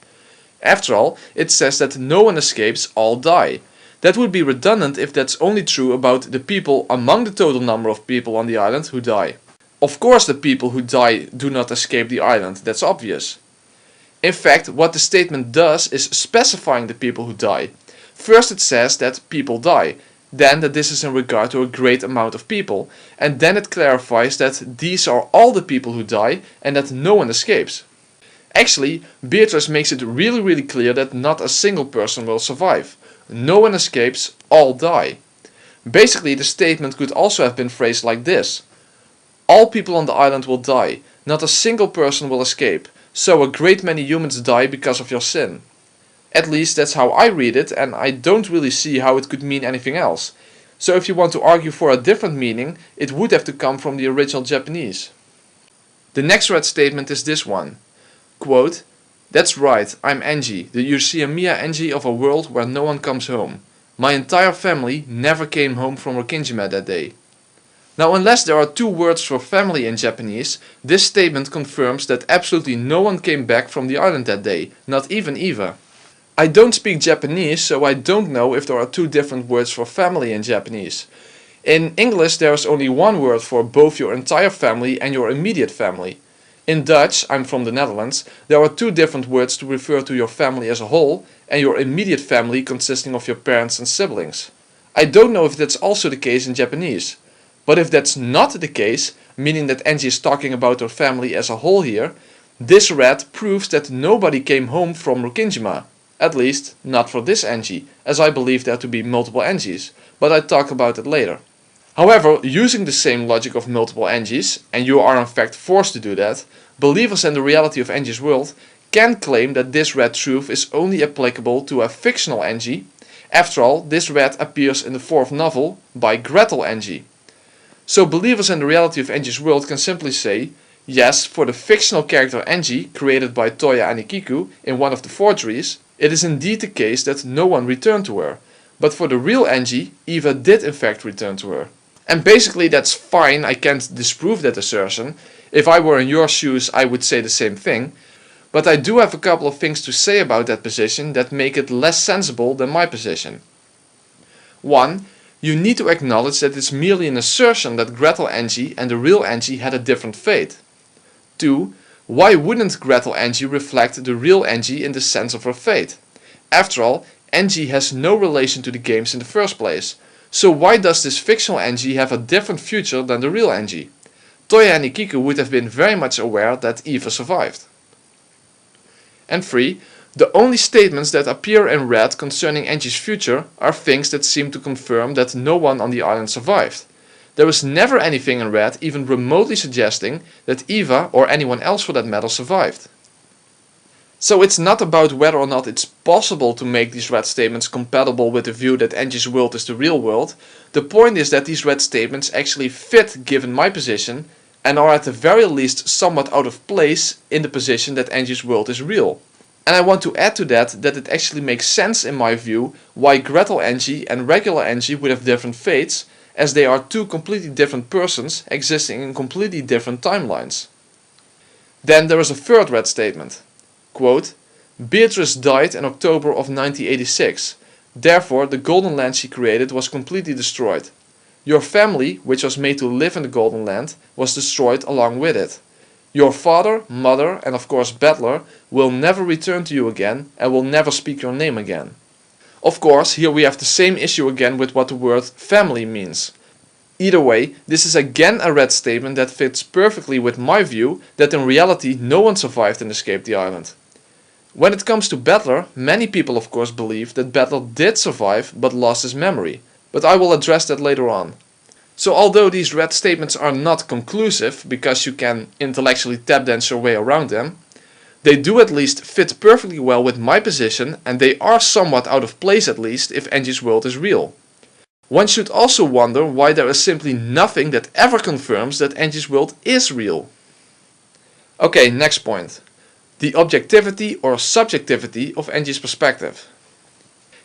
After all, it says that no one escapes, all die. That would be redundant if that's only true about the people among the total number of people on the island who die. Of course the people who die do not escape the island, that's obvious. In fact, what the statement does is specifying the people who die. First it says that people die, then that this is in regard to a great amount of people, and then it clarifies that these are all the people who die and that no one escapes. Actually, Beatrice makes it really clear that not a single person will survive. No one escapes, all die. Basically, the statement could also have been phrased like this. All people on the island will die, not a single person will escape, so a great many humans die because of your sin. At least that's how I read it, and I don't really see how it could mean anything else. So if you want to argue for a different meaning, it would have to come from the original Japanese. The next read statement is this one. Quote, "That's right, I'm Angie, the Urushiimiya Angie of a world where no one comes home. My entire family never came home from Rokkinjima that day." Now, unless there are two words for family in Japanese, this statement confirms that absolutely no one came back from the island that day, not even Eva. I don't speak Japanese, so I don't know if there are two different words for family in Japanese. In English there is only one word for both your entire family and your immediate family. In Dutch, I'm from the Netherlands, there are two different words to refer to your family as a whole and your immediate family consisting of your parents and siblings. I don't know if that's also the case in Japanese. But if that's not the case, meaning that Angie is talking about her family as a whole here, this red proves that nobody came home from Rokkinjima. At least, not for this Angie, as I believe there to be multiple Angies, but I'll talk about it later. However, using the same logic of multiple Angies, and you are in fact forced to do that, believers in the reality of Angie's world can claim that this red truth is only applicable to a fictional Angie. After all, this red appears in the 4th novel by Gretel Angie. So believers in the reality of Angie's world can simply say, yes, for the fictional character Angie, created by Toya Anikiku in one of the forgeries, it is indeed the case that no one returned to her. But for the real Angie, Eva did in fact return to her. And basically that's fine, I can't disprove that assertion. If I were in your shoes, I would say the same thing. But I do have a couple of things to say about that position that make it less sensible than my position. 1. You need to acknowledge that it's merely an assertion that Gretel Angie and the real Angie had a different fate. 2. Why wouldn't Gretel Angie reflect the real Angie in the sense of her fate? After all, Angie has no relation to the games in the first place. So why does this fictional Angie have a different future than the real Angie? Toya Anikiku would have been very much aware that Eva survived. And 3. The only statements that appear in red concerning Angie's future are things that seem to confirm that no one on the island survived. There is never anything in red even remotely suggesting that Eva, or anyone else for that matter, survived. So it's not about whether or not it's possible to make these red statements compatible with the view that Angie's world is the real world. The point is that these red statements actually fit given my position and are at the very least somewhat out of place in the position that Angie's world is real. And I want to add to that it actually makes sense in my view why Gretel Angie and regular Angie would have different fates, as they are two completely different persons existing in completely different timelines. Then there is a third red statement. Quote, Beatrice died in October of 1986, therefore the Golden Land she created was completely destroyed. Your family, which was made to live in the Golden Land, was destroyed along with it. Your father, mother, and of course Battler will never return to you again and will never speak your name again. Of course, here we have the same issue again with what the word family means. Either way, this is again a red statement that fits perfectly with my view that in reality no one survived and escaped the island. When it comes to Battler, many people of course believe that Battler did survive but lost his memory, but I will address that later on. So although these red statements are not conclusive, because you can intellectually tap dance your way around them, they do at least fit perfectly well with my position, and they are somewhat out of place at least if Angie's world is real. One should also wonder why there is simply nothing that ever confirms that Angie's world is real. Okay, next point. The objectivity or subjectivity of Angie's perspective.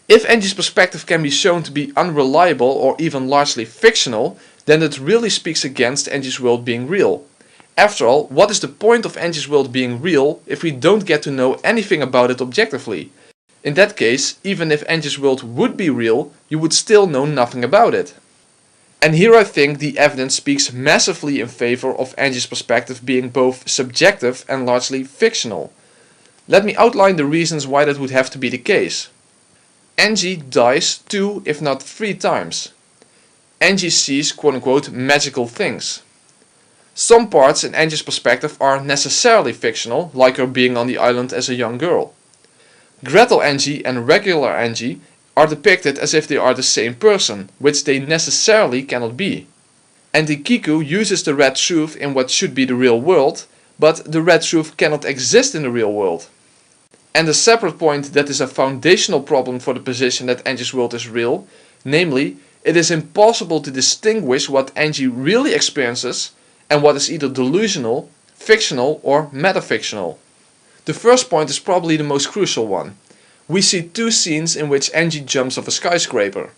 If Angie's perspective can be shown to be unreliable or even largely fictional, then it really speaks against Angie's world being real. After all, what is the point of Angie's world being real if we don't get to know anything about it objectively? In that case, even if Angie's world would be real, you would still know nothing about it. And here I think the evidence speaks massively in favor of Angie's perspective being both subjective and largely fictional. Let me outline the reasons why that would have to be the case. Angie dies 2 if not 3 times. Angie sees quote-unquote magical things. Some parts in Angie's perspective are necessarily fictional, like her being on the island as a young girl. Gretel Angie and regular Angie are depicted as if they are the same person, which they necessarily cannot be. And Kiku uses the red truth in what should be the real world, but the red truth cannot exist in the real world. And a separate point that is a foundational problem for the position that Angie's world is real, namely, it is impossible to distinguish what Angie really experiences and what is either delusional, fictional or metafictional. The first point is probably the most crucial one. We see 2 scenes in which Angie jumps off a skyscraper.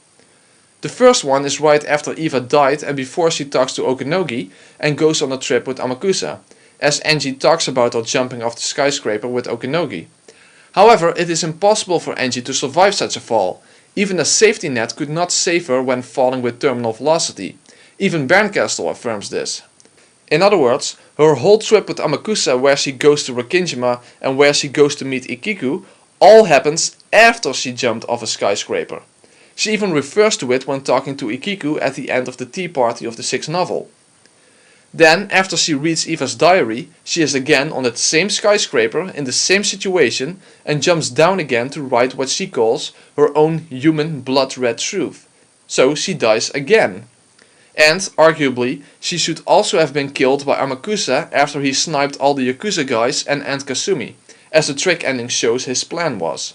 The first one is right after Eva died and before she talks to Okanogi and goes on a trip with Amakusa, as Angie talks about her jumping off the skyscraper with Okanogi. However, it is impossible for Angie to survive such a fall. Even a safety net could not save her when falling with terminal velocity. Even Bernkastel affirms this. In other words, her whole trip with Amakusa, where she goes to Rokkinjima and where she goes to meet Ikiku, all happens after she jumped off a skyscraper. She even refers to it when talking to Ikiku at the end of the tea party of the 6th novel. Then, after she reads Eva's diary, she is again on that same skyscraper in the same situation and jumps down again to write what she calls her own human blood-red truth. So she dies again. And, arguably, she should also have been killed by Amakusa after he sniped all the Yakuza guys and Aunt Kasumi, as the trick ending shows his plan was.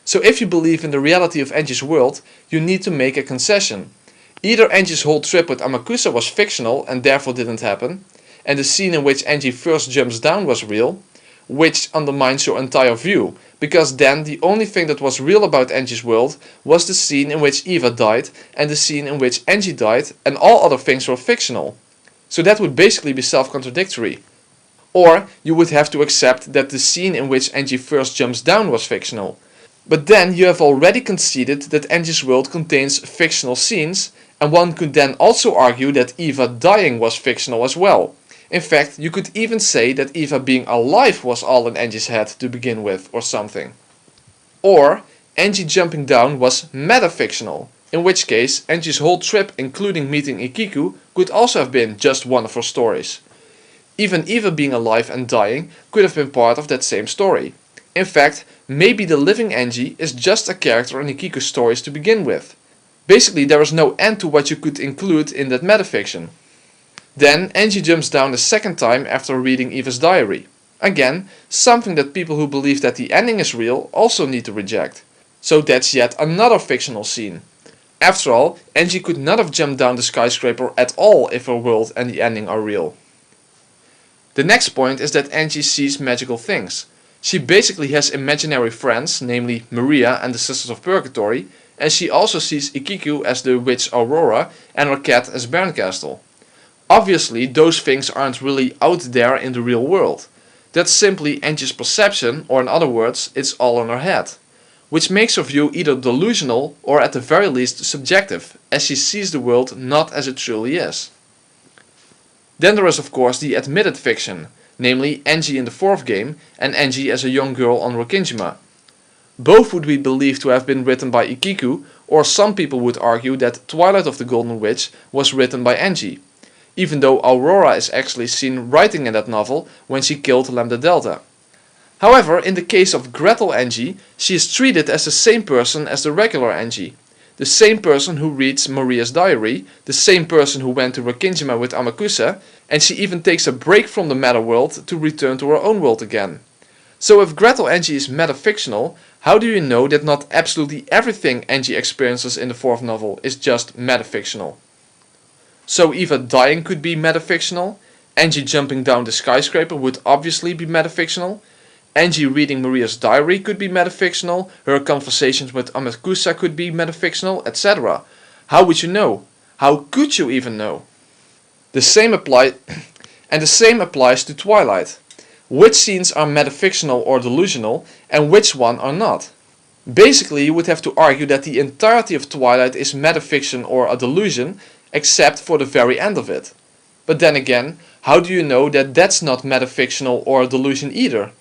So if you believe in the reality of Anji's world, you need to make a concession. Either Anji's whole trip with Amakusa was fictional and therefore didn't happen, and the scene in which Anji first jumps down was real, which undermines your entire view, because then the only thing that was real about Anji's world was the scene in which Eva died and the scene in which Anji died, and all other things were fictional. So that would basically be self-contradictory. Or you would have to accept that the scene in which Anji first jumps down was fictional. But then you have already conceded that Anji's world contains fictional scenes, and one could then also argue that Eva dying was fictional as well. In fact, you could even say that Eva being alive was all in Anji's head to begin with, or something. Or Anji jumping down was metafictional, in which case Anji's whole trip, including meeting Ikiku, could also have been just one of her stories. Even Eva being alive and dying could have been part of that same story. In fact, maybe the living Anji is just a character in Ikiku's stories to begin with. Basically, there is no end to what you could include in that metafiction. Then Anji jumps down a second time after reading Eva's diary. Again, something that people who believe that the ending is real also need to reject. So that's yet another fictional scene. After all, Anji could not have jumped down the skyscraper at all if her world and the ending are real. The next point is that Anji sees magical things. She basically has imaginary friends, namely Maria and the Sisters of Purgatory, and she also sees Ikiku as the witch Aurora and her cat as Bernkastel. Obviously, those things aren't really out there in the real world. That's simply Anji's perception, or in other words, it's all in her head. Which makes her view either delusional or at the very least subjective, as she sees the world not as it truly is. Then there is of course the admitted fiction, namely Anji in the 4th game and Anji as a young girl on Rokkinjima. Both would be believed to have been written by Ikiku, or some people would argue that Twilight of the Golden Witch was written by Anji, even though Aurora is actually seen writing in that novel when she killed Lambda Delta. However, in the case of Gretel Anji, she is treated as the same person as the regular Anji. The same person who reads Maria's diary, the same person who went to Rokkinjima with Amakusa, and she even takes a break from the meta world to return to her own world again. So if Gretel Anji is metafictional, how do you know that not absolutely everything Anji experiences in the 4th novel is just metafictional? So Eva dying could be metafictional, Anji jumping down the skyscraper would obviously be metafictional, Anji reading Maria's diary could be metafictional, her conversations with Amakusa could be metafictional, etc. How would you know? How could you even know? The same applies to Twilight. Which scenes are metafictional or delusional, and which one are not? Basically, you would have to argue that the entirety of Twilight is metafiction or a delusion, except for the very end of it. But then again, how do you know that that's not metafictional or a delusion either?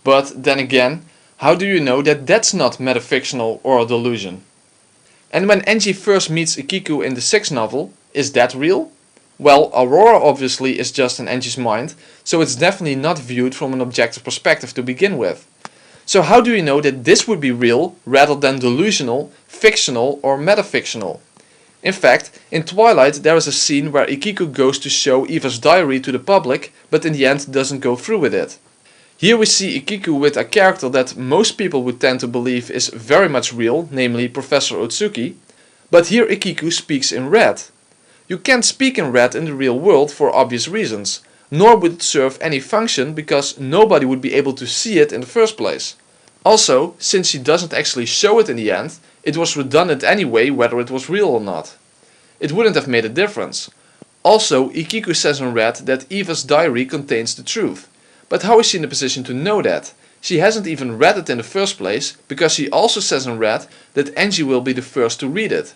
But then again, how do you know that that's not metafictional or a delusion? And when Anji first meets Ikiku in the 6th novel, is that real? Well, Aurora obviously is just in Anji's mind, so it's definitely not viewed from an objective perspective to begin with. So how do you know that this would be real rather than delusional, fictional or metafictional? In fact, in Twilight there is a scene where Ikiku goes to show Eva's diary to the public, but in the end doesn't go through with it. Here we see Ikiku with a character that most people would tend to believe is very much real, namely Professor Otsuki, but here Ikiku speaks in red. You can't speak in red in the real world for obvious reasons, nor would it serve any function because nobody would be able to see it in the first place. Also, since she doesn't actually show it in the end, it was redundant anyway whether it was real or not. It wouldn't have made a difference. Also, Ikiku says in red that Eva's diary contains the truth. But how is she in a position to know that? She hasn't even read it in the first place, because she also says in red that Anji will be the first to read it.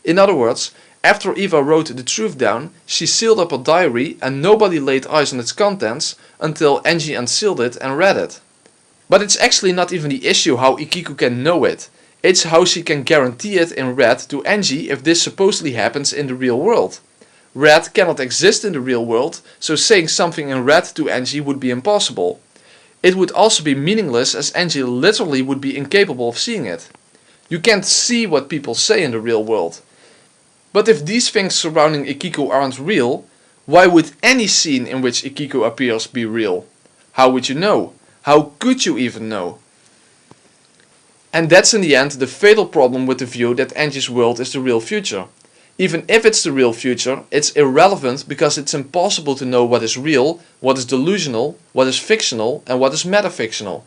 In other words, after Eva wrote the truth down, she sealed up her diary and nobody laid eyes on its contents until Anji unsealed it and read it. But it's actually not even the issue how Ikiku can know it. It's how she can guarantee it in red to Angie if this supposedly happens in the real world. Red cannot exist in the real world, so saying something in red to Angie would be impossible. It would also be meaningless as Angie literally would be incapable of seeing it. You can't see what people say in the real world. But if these things surrounding Ikiko aren't real, why would any scene in which Ikiko appears be real? How would you know? How could you even know? And that's in the end the fatal problem with the view that Angie's world is the real future. Even if it's the real future, it's irrelevant because it's impossible to know what is real, what is delusional, what is fictional and what is metafictional.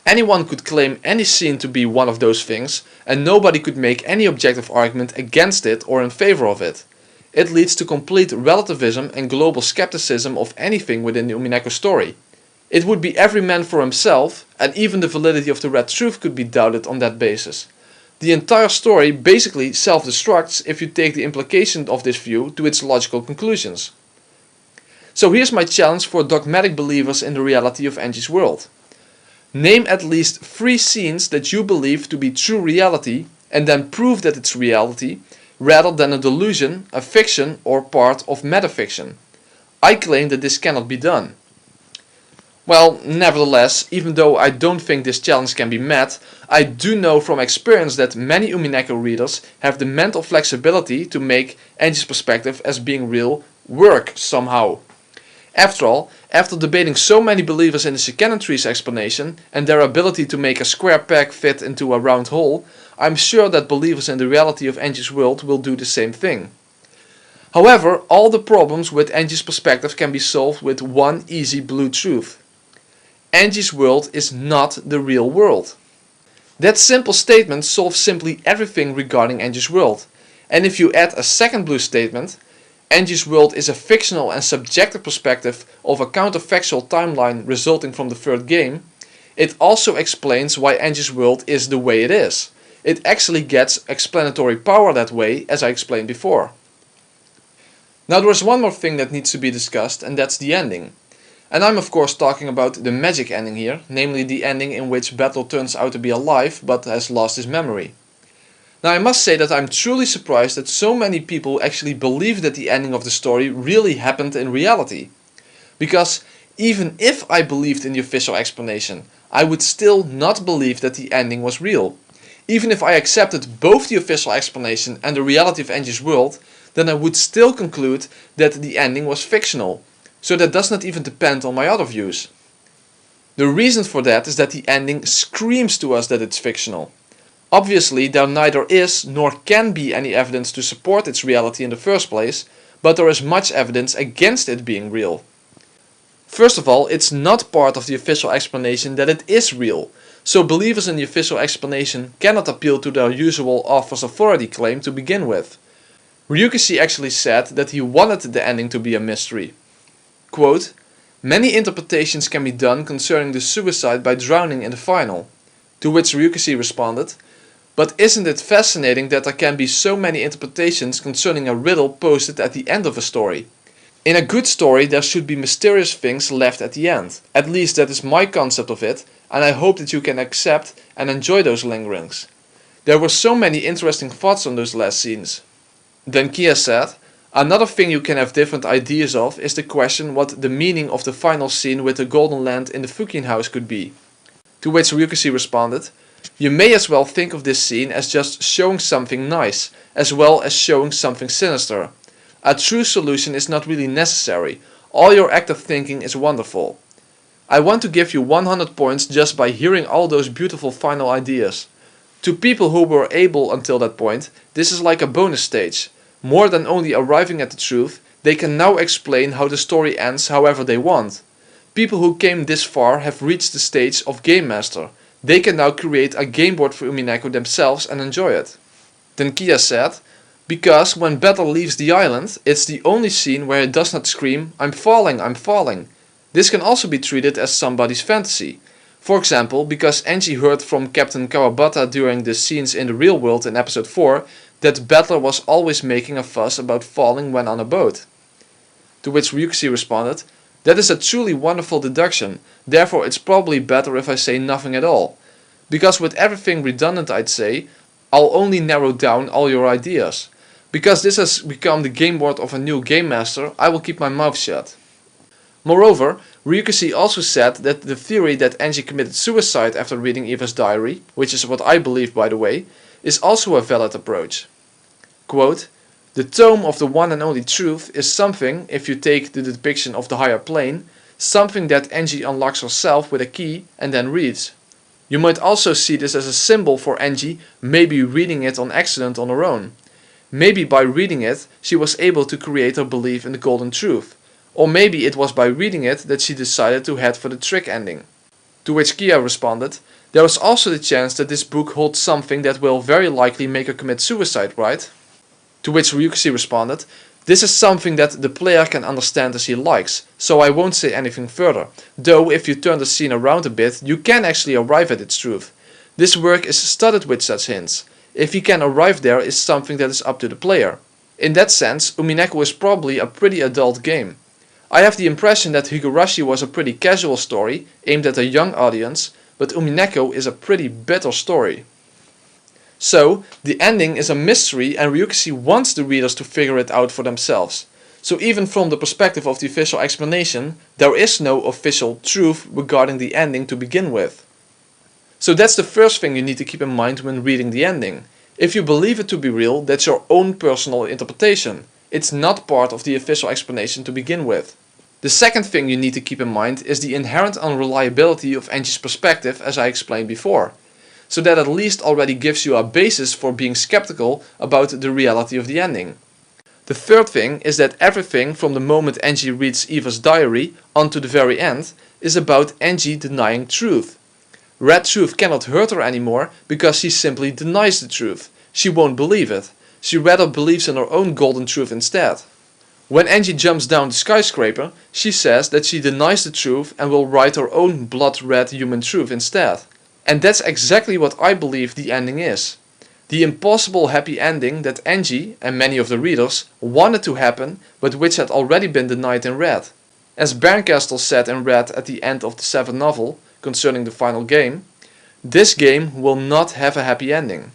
Anyone could claim any scene to be one of those things and nobody could make any objective argument against it or in favor of it. It leads to complete relativism and global skepticism of anything within the Umineko story. It would be every man for himself, and even the validity of the Red Truth could be doubted on that basis. The entire story basically self-destructs if you take the implication of this view to its logical conclusions. So here's my challenge for dogmatic believers in the reality of Angie's world. Name at least 3 scenes that you believe to be true reality and then prove that it's reality rather than a delusion, a fiction or part of metafiction. I claim that this cannot be done. Well, nevertheless, even though I don't think this challenge can be met, I do know from experience that many Umineko readers have the mental flexibility to make Angie's perspective as being real work somehow. After all, after debating so many believers in the Shikanen tree's explanation and their ability to make a square peg fit into a round hole, I'm sure that believers in the reality of Angie's world will do the same thing. However, all the problems with Angie's perspective can be solved with one easy blue truth. Angie's world is not the real world. That simple statement solves simply everything regarding Angie's world. And if you add a second blue statement, Angie's world is a fictional and subjective perspective of a counterfactual timeline resulting from the third game, it also explains why Angie's world is the way it is. It actually gets explanatory power that way, as I explained before. Now there is one more thing that needs to be discussed, and that's the ending. And I'm of course talking about the magic ending here, namely the ending in which Battle turns out to be alive but has lost his memory. Now I must say that I'm truly surprised that so many people actually believe that the ending of the story really happened in reality. Because even if I believed in the official explanation, I would still not believe that the ending was real. Even if I accepted both the official explanation and the reality of Angie's world, then I would still conclude that the ending was fictional. So that does not even depend on my other views. The reason for that is that the ending screams to us that it's fictional. Obviously there neither is nor can be any evidence to support its reality in the first place, but there is much evidence against it being real. First of all, it's not part of the official explanation that it is real, so believers in the official explanation cannot appeal to their usual author's authority claim to begin with. Ryukishi actually said that he wanted the ending to be a mystery. Quote, "Many interpretations can be done concerning the suicide by drowning in the final." To which Ryukishi responded, "But isn't it fascinating that there can be so many interpretations concerning a riddle posted at the end of a story? In a good story there should be mysterious things left at the end. At least that is my concept of it, and I hope that you can accept and enjoy those lingerings. There were so many interesting thoughts on those last scenes." Then Kia said, "Another thing you can have different ideas of is the question what the meaning of the final scene with the golden land in the Fukin house could be." To which Ryukishi responded, "You may as well think of this scene as just showing something nice, as well as showing something sinister. A true solution is not really necessary, all your active thinking is wonderful. I want to give you 100 points just by hearing all those beautiful final ideas. To people who were able until that point, this is like a bonus stage. More than only arriving at the truth, they can now explain how the story ends however they want. People who came this far have reached the stage of Game Master. They can now create a game board for Umineko themselves and enjoy it." Then Kia said, "Because when Battle leaves the island, it's the only scene where he does not scream, 'I'm falling, I'm falling.' This can also be treated as somebody's fantasy. For example, because Angie heard from Captain Kawabata during the scenes in the real world in episode 4 that Battler was always making a fuss about falling when on a boat." To which Ryukishi responded, "That is a truly wonderful deduction, therefore it's probably better if I say nothing at all. Because with everything redundant I'd say, I'll only narrow down all your ideas. Because this has become the game board of a new game master, I will keep my mouth shut. Moreover, Ryukishi also said that the theory that Angie committed suicide after reading Eva's diary, which is what I believe by the way, is also a valid approach. Quote, "The tome of the one and only truth is something, if you take the depiction of the higher plane, something that Angie unlocks herself with a key and then reads. You might also see this as a symbol for Angie maybe reading it on accident on her own. Maybe by reading it she was able to create her belief in the golden truth. Or maybe it was by reading it that she decided to head for the trick ending." To which Kia responded, "There is also the chance that this book holds something that will very likely make her commit suicide, right?" To which Ryukishi responded, "This is something that the player can understand as he likes, so I won't say anything further, though if you turn the scene around a bit you can actually arrive at its truth. This work is studded with such hints. If he can arrive there is something that is up to the player. In that sense, Umineko is probably a pretty adult game. I have the impression that Higurashi was a pretty casual story, aimed at a young audience, but Umineko is a pretty bitter story." So, the ending is a mystery and Ryukishi wants the readers to figure it out for themselves. So even from the perspective of the official explanation, there is no official truth regarding the ending to begin with. So that's the first thing you need to keep in mind when reading the ending. If you believe it to be real, that's your own personal interpretation. It's not part of the official explanation to begin with. The second thing you need to keep in mind is the inherent unreliability of Angie's perspective, as I explained before. So that at least already gives you a basis for being skeptical about the reality of the ending. The third thing is that everything from the moment Angie reads Eva's diary on to the very end is about Angie denying truth. Red truth cannot hurt her anymore because she simply denies the truth. She won't believe it. She rather believes in her own golden truth instead. When Angie jumps down the skyscraper, she says that she denies the truth and will write her own blood-red human truth instead. And that's exactly what I believe the ending is. The impossible happy ending that Angie, and many of the readers, wanted to happen, but which had already been denied in Red. As Bernkastel said in Red at the end of the 7th novel, concerning the final game, this game will not have a happy ending.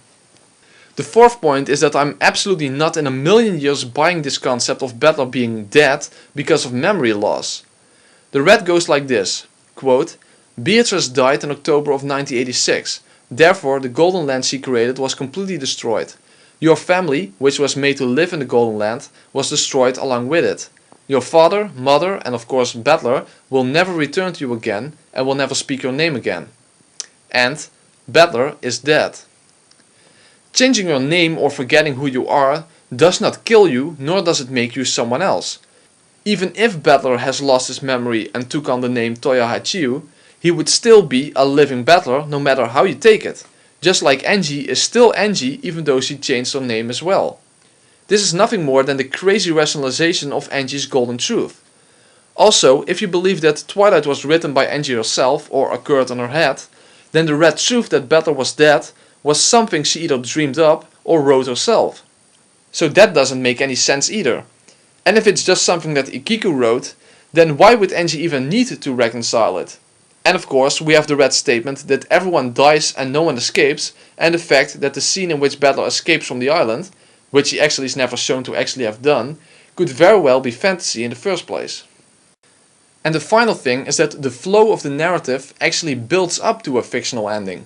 The fourth point is that I'm absolutely not in a million years buying this concept of Battler being dead because of memory loss. The Red goes like this, quote, "Beatrice died in October of 1986, therefore the Golden Land she created was completely destroyed. Your family, which was made to live in the Golden Land, was destroyed along with it. Your father, mother and of course Battler will never return to you again and will never speak your name again. And Battler is dead." Changing your name or forgetting who you are does not kill you, nor does it make you someone else. Even if Battler has lost his memory and took on the name Toya Hachiu, he would still be a living Battler no matter how you take it. Just like Angie is still Angie even though she changed her name as well. This is nothing more than the crazy rationalization of Angie's golden truth. Also, if you believe that Twilight was written by Angie herself or occurred in her head, then the red truth that Battler was dead was something she either dreamed up or wrote herself. So that doesn't make any sense either. And if it's just something that Ikiku wrote, then why would Angie even need to reconcile it? And of course we have the red statement that everyone dies and no one escapes, and the fact that the scene in which Battler escapes from the island, which he actually is never shown to actually have done, could very well be fantasy in the first place. And the final thing is that the flow of the narrative actually builds up to a fictional ending.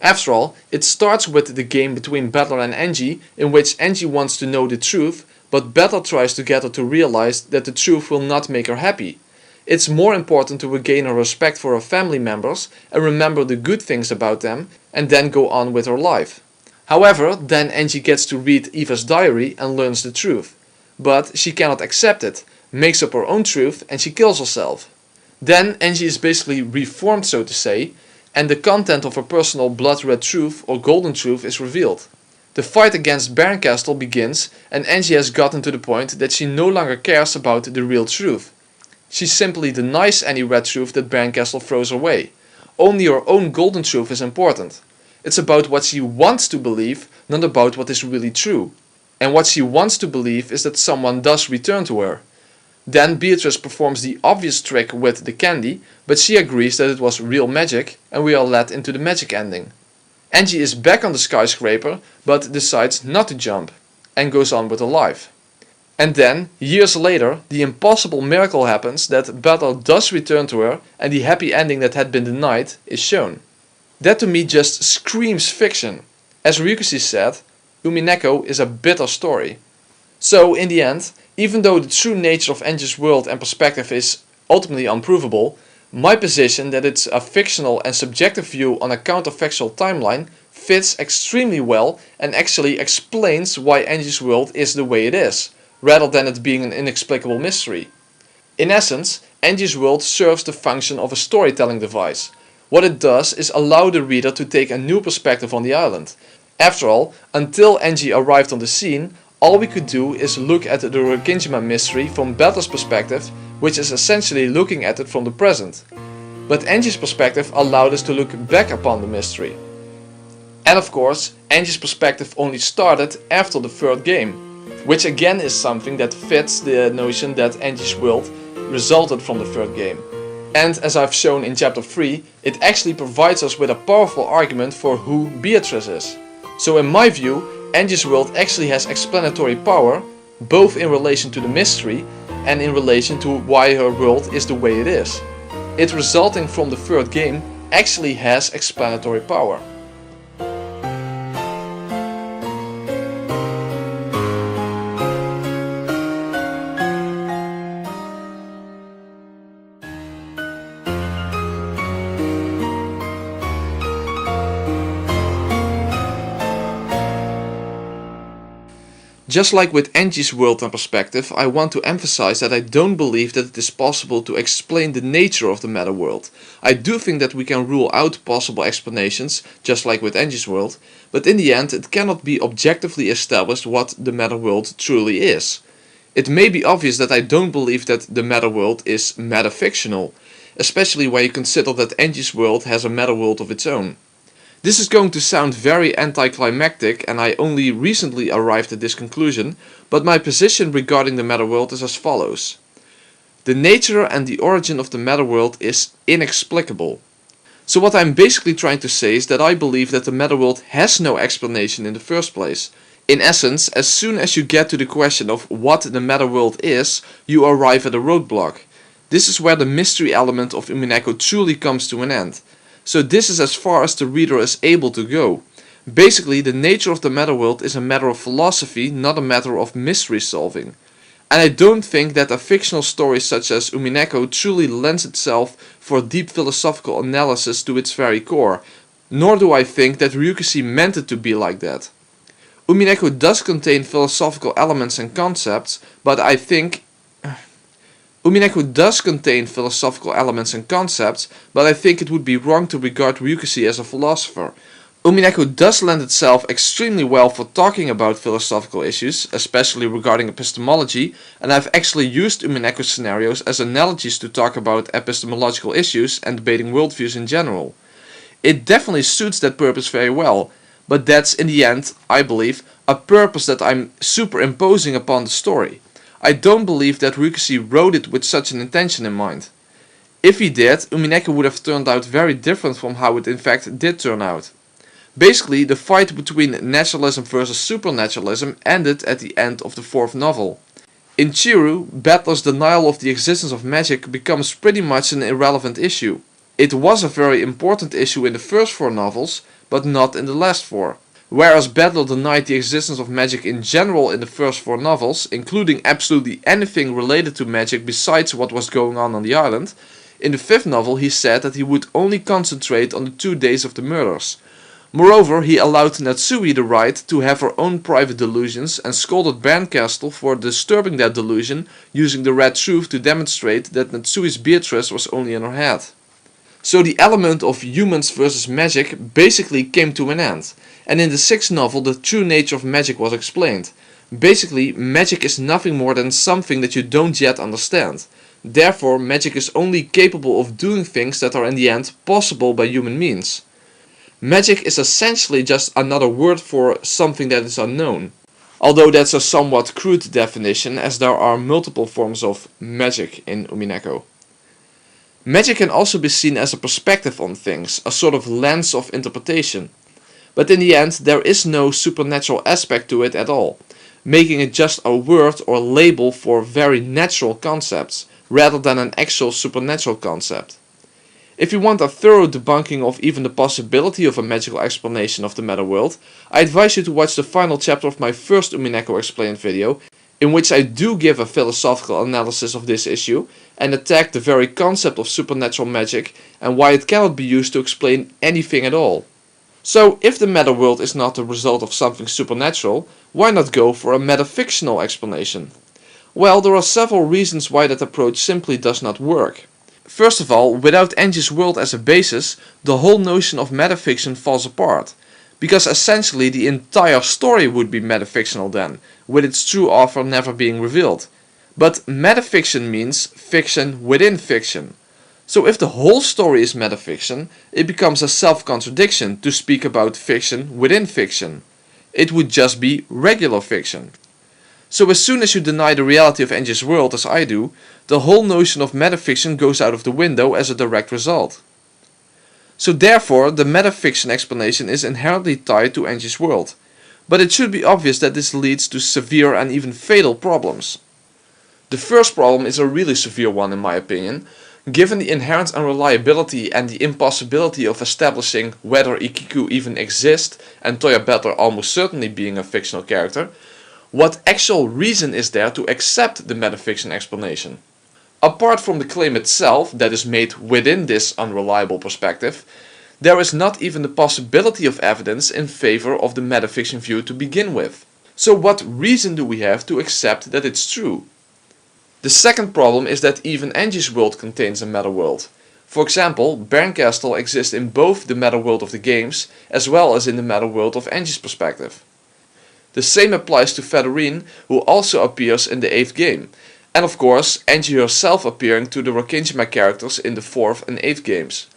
After all, it starts with the game between Battler and Angie, in which Angie wants to know the truth, but Battler tries to get her to realize that the truth will not make her happy. It's more important to regain her respect for her family members and remember the good things about them, and then go on with her life. However, then Angie gets to read Eva's diary and learns the truth. But she cannot accept it, makes up her own truth and she kills herself. Then Angie is basically reformed, so to say, and the content of her personal blood-red truth or golden truth is revealed. The fight against Bernkastel begins and Angie has gotten to the point that she no longer cares about the real truth. She simply denies any red truth that Bernkastel throws away. Only her own golden truth is important. It's about what she wants to believe, not about what is really true. And what she wants to believe is that someone does return to her. Then Beatrice performs the obvious trick with the candy, but she agrees that it was real magic and we are led into the magic ending. Angie is back on the skyscraper but decides not to jump and goes on with her life. And then, years later, the impossible miracle happens that Butler does return to her and the happy ending that had been denied is shown. That to me just screams fiction. As Ryukishi said, Umineko is a bitter story. So, in the end, even though the true nature of Angie's world and perspective is ultimately unprovable, my position that it's a fictional and subjective view on a counterfactual timeline fits extremely well and actually explains why Angie's world is the way it is, rather than it being an inexplicable mystery. In essence, Angie's world serves the function of a storytelling device. What it does is allow the reader to take a new perspective on the island. After all, until Angie arrived on the scene, all we could do is look at the Rokijima mystery from Butler's perspective, which is essentially looking at it from the present. But Angie's perspective allowed us to look back upon the mystery. And of course, Angie's perspective only started after the third game, which again is something that fits the notion that Angie's world resulted from the third game. And as I've shown in chapter 3, it actually provides us with a powerful argument for who Beatrice is. So in my view, Angie's world actually has explanatory power, both in relation to the mystery and in relation to why her world is the way it is. It resulting from the third game actually has explanatory power. Just like with Angie's world and perspective, I want to emphasize that I don't believe that it is possible to explain the nature of the meta world. I do think that we can rule out possible explanations, just like with Angie's world, but in the end it cannot be objectively established what the meta world truly is. It may be obvious that I don't believe that the meta world is metafictional, especially when you consider that Angie's world has a meta world of its own. This is going to sound very anticlimactic and I only recently arrived at this conclusion, but my position regarding the meta world is as follows. The nature and the origin of the meta world is inexplicable. So what I'm basically trying to say is that I believe that the meta world has no explanation in the first place. In essence, as soon as you get to the question of what the meta world is, you arrive at a roadblock. This is where the mystery element of Umineko truly comes to an end. So this is as far as the reader is able to go. Basically, the nature of the meta world is a matter of philosophy, not a matter of mystery solving. And I don't think that a fictional story such as Umineko truly lends itself for deep philosophical analysis to its very core, nor do I think that Ryukishi meant it to be like that. Umineko does contain philosophical elements and concepts, but I think it would be wrong to regard Ryukishi as a philosopher. Umineko does lend itself extremely well for talking about philosophical issues, especially regarding epistemology, and I've actually used Umineko's scenarios as analogies to talk about epistemological issues and debating worldviews in general. It definitely suits that purpose very well, but that's in the end, I believe, a purpose that I'm superimposing upon the story. I don't believe that Ryukishi wrote it with such an intention in mind. If he did, Umineko would have turned out very different from how it in fact did turn out. Basically, the fight between naturalism versus supernaturalism ended at the end of the fourth novel. In Chiru, Butler's denial of the existence of magic becomes pretty much an irrelevant issue. It was a very important issue in the first 4 novels, but not in the last 4. Whereas Butler denied the existence of magic in general in the first 4 novels, including absolutely anything related to magic besides what was going on the island, in the 5th novel he said that he would only concentrate on the 2 days of the murders. Moreover, he allowed Natsui the right to have her own private delusions and scolded Barncastle for disturbing that delusion, using the red truth to demonstrate that Natsui's Beatrice was only in her head. So the element of humans versus magic basically came to an end. And in the 6th novel the true nature of magic was explained. Basically, magic is nothing more than something that you don't yet understand. Therefore, magic is only capable of doing things that are in the end possible by human means. Magic is essentially just another word for something that is unknown. Although that's a somewhat crude definition, as there are multiple forms of magic in Umineko. Magic can also be seen as a perspective on things, a sort of lens of interpretation. But in the end there is no supernatural aspect to it at all, making it just a word or label for very natural concepts, rather than an actual supernatural concept. If you want a thorough debunking of even the possibility of a magical explanation of the meta world, I advise you to watch the final chapter of my first Umineko Explained video, in which I do give a philosophical analysis of this issue and attack the very concept of supernatural magic and why it cannot be used to explain anything at all. So if the meta world is not the result of something supernatural, why not go for a metafictional explanation? Well, there are several reasons why that approach simply does not work. First of all, without Angie's world as a basis, the whole notion of metafiction falls apart, because essentially the entire story would be metafictional then, with its true author never being revealed. But metafiction means fiction within fiction. So if the whole story is metafiction, it becomes a self-contradiction to speak about fiction within fiction. It would just be regular fiction. So as soon as you deny the reality of Angie's world, as I do, the whole notion of metafiction goes out of the window as a direct result. So therefore, the metafiction explanation is inherently tied to Angie's world. But it should be obvious that this leads to severe and even fatal problems. The first problem is a really severe one in my opinion, given the inherent unreliability and the impossibility of establishing whether Ikiku even exists, and Toya Butler almost certainly being a fictional character. What actual reason is there to accept the metafiction explanation? Apart from the claim itself that is made within this unreliable perspective, there is not even the possibility of evidence in favor of the metafiction view to begin with. So what reason do we have to accept that it's true? The second problem is that even Angie's world contains a meta world. For example, Bernkastel exists in both the meta world of the games as well as in the meta world of Angie's perspective. The same applies to Fedorine, who also appears in the 8th game, and of course Angie herself appearing to the Rokkenjima characters in the 4th and 8th games.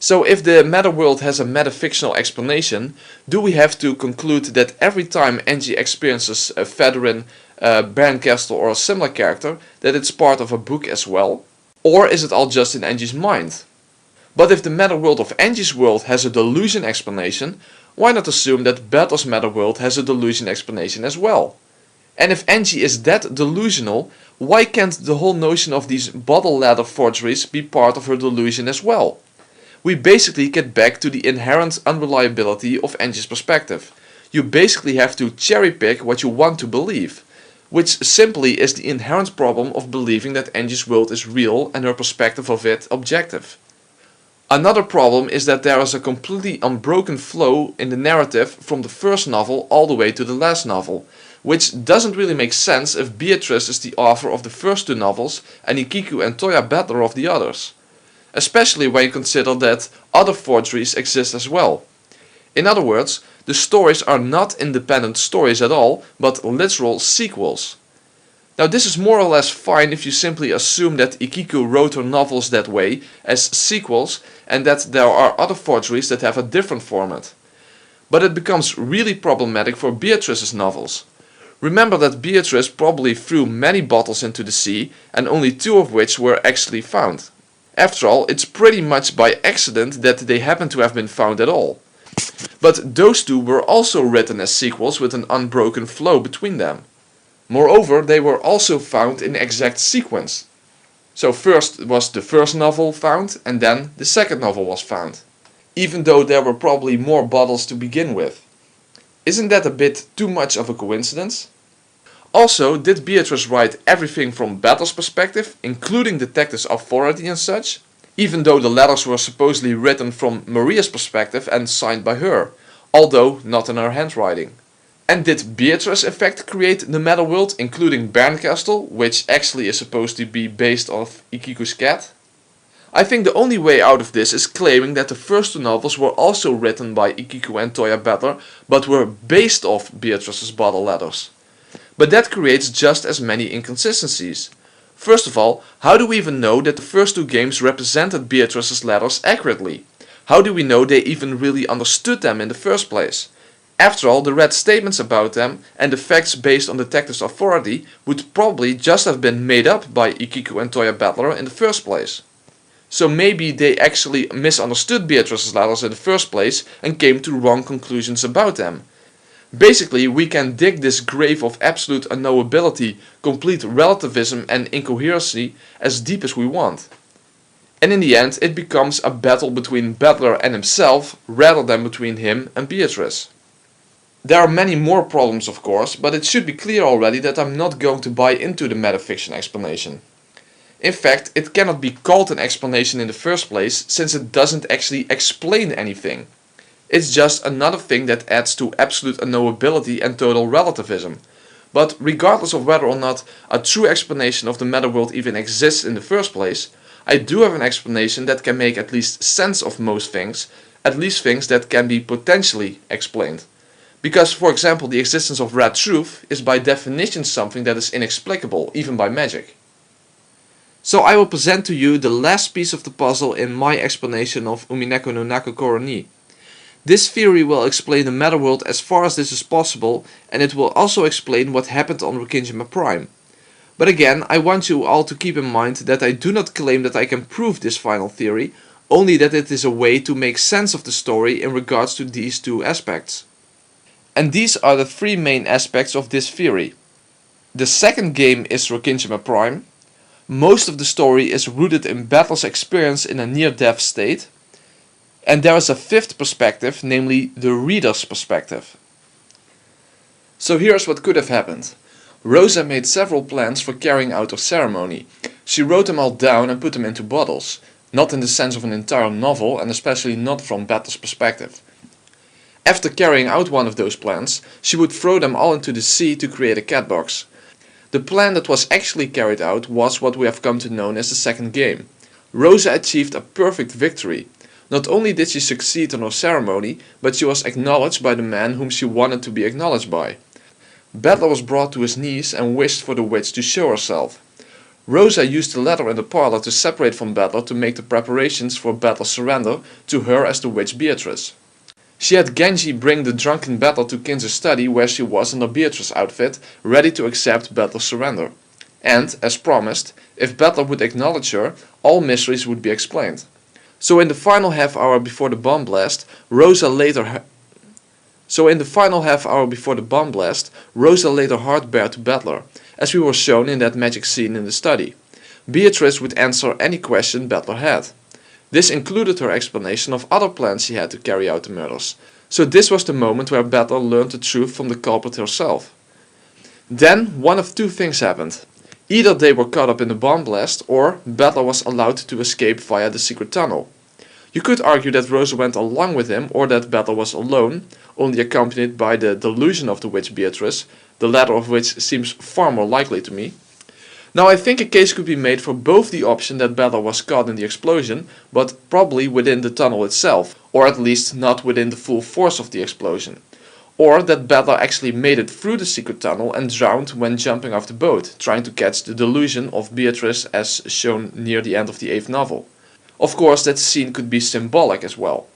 So if the meta world has a metafictional explanation, do we have to conclude that every time Angie experiences a Fedorine, Bernkastel or a similar character, that it's part of a book as well? Or is it all just in Angie's mind? But if the meta world of Angie's world has a delusion explanation, why not assume that Butler's meta world has a delusion explanation as well? And if Angie is that delusional, why can't the whole notion of these bottle ladder forgeries be part of her delusion as well? We basically get back to the inherent unreliability of Angie's perspective. You basically have to cherry pick what you want to believe, which simply is the inherent problem of believing that Angie's world is real and her perspective of it objective. Another problem is that there is a completely unbroken flow in the narrative from the first novel all the way to the last novel, which doesn't really make sense if Beatrice is the author of the first 2 novels and Ikiku and Toya Butler of the others. Especially when you consider that other forgeries exist as well. In other words, the stories are not independent stories at all, but literal sequels. Now this is more or less fine if you simply assume that Ikiku wrote her novels that way, as sequels, and that there are other forgeries that have a different format. But it becomes really problematic for Beatrice's novels. Remember that Beatrice probably threw many bottles into the sea, and only 2 of which were actually found. After all, it's pretty much by accident that they happen to have been found at all. But those 2 were also written as sequels with an unbroken flow between them. Moreover, they were also found in exact sequence. So first was the first novel found and then the second novel was found. Even though there were probably more bottles to begin with. Isn't that a bit too much of a coincidence? Also, did Beatrice write everything from Butler's perspective, including Detective's authority and such? Even though the letters were supposedly written from Maria's perspective and signed by her, although not in her handwriting. And did Beatrice in fact create the meta world, including Bernkastel, which actually is supposed to be based off Ikiku's cat? I think the only way out of this is claiming that the first 2 novels were also written by Ikiku and Toya Butler, but were based off Beatrice's bottle letters. But that creates just as many inconsistencies. First of all, how do we even know that the first 2 games represented Beatrice's letters accurately? How do we know they even really understood them in the first place? After all, the read statements about them and the facts based on Detective's authority would probably just have been made up by Ikiku and Toya Butler in the first place. So maybe they actually misunderstood Beatrice's letters in the first place and came to wrong conclusions about them. Basically, we can dig this grave of absolute unknowability, complete relativism and incoherency as deep as we want. And in the end, it becomes a battle between Battler and himself rather than between him and Beatrice. There are many more problems, of course, but it should be clear already that I'm not going to buy into the metafiction explanation. In fact, it cannot be called an explanation in the first place, since it doesn't actually explain anything. It's just another thing that adds to absolute unknowability and total relativism. But regardless of whether or not a true explanation of the meta world even exists in the first place, I do have an explanation that can make at least sense of most things, at least things that can be potentially explained. Because, for example, the existence of red truth is by definition something that is inexplicable, even by magic. So I will present to you the last piece of the puzzle in my explanation of Umineko no Nakokoro ni. This theory will explain the meta world as far as this is possible, and it will also explain what happened on Rokkinjima Prime. But again, I want you all to keep in mind that I do not claim that I can prove this final theory, only that it is a way to make sense of the story in regards to these two aspects. And these are the three main aspects of this theory. The second game is Rokkinjima Prime. Most of the story is rooted in Battler's experience in a near-death state. And there is a fifth perspective, namely the reader's perspective. So here's what could have happened. Rosa made several plans for carrying out her ceremony. She wrote them all down and put them into bottles. Not in the sense of an entire novel, and especially not from Battler's perspective. After carrying out one of those plans, she would throw them all into the sea to create a cat box. The plan that was actually carried out was what we have come to know as the second game. Rosa achieved a perfect victory. Not only did she succeed in her ceremony, but she was acknowledged by the man whom she wanted to be acknowledged by. Battler was brought to his knees and wished for the witch to show herself. Rosa used the ladder in the parlor to separate from Battler to make the preparations for Battler's surrender to her as the witch Beatrice. She had Genji bring the drunken Battler to Kin's study where she was in her Beatrice outfit, ready to accept Battler's surrender. And, as promised, if Battler would acknowledge her, all mysteries would be explained. So in the final half hour before the bomb blast, Rosa laid her heart bare to Battler, as we were shown in that magic scene in the study. Beatrice would answer any question Battler had. This included her explanation of other plans she had to carry out the murders. So this was the moment where Battler learned the truth from the culprit herself. Then one of two things happened. Either they were caught up in the bomb blast, or Battler was allowed to escape via the secret tunnel. You could argue that Rosa went along with him, or that Battler was alone, only accompanied by the delusion of the witch Beatrice, the latter of which seems far more likely to me. Now I think a case could be made for both the option that Battler was caught in the explosion, but probably within the tunnel itself, or at least not within the full force of the explosion. Or that Battler actually made it through the secret tunnel and drowned when jumping off the boat, trying to catch the delusion of Beatrice as shown near the end of the 8th novel. Of course, that scene could be symbolic as well.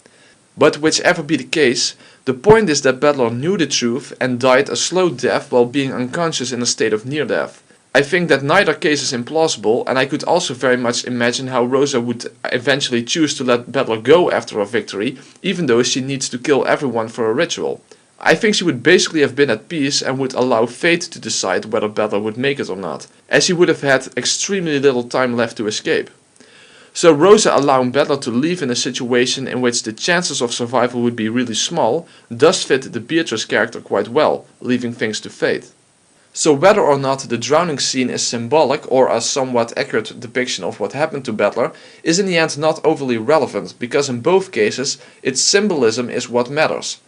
But whichever be the case, the point is that Battler knew the truth and died a slow death while being unconscious in a state of near death. I think that neither case is implausible, and I could also very much imagine how Rosa would eventually choose to let Battler go after her victory, even though she needs to kill everyone for a ritual. I think she would basically have been at peace and would allow fate to decide whether Battler would make it or not, as he would have had extremely little time left to escape. So Rosa allowing Battler to leave in a situation in which the chances of survival would be really small does fit the Beatrice character quite well, leaving things to fate. So whether or not the drowning scene is symbolic or a somewhat accurate depiction of what happened to Battler is in the end not overly relevant, because in both cases its symbolism is what matters.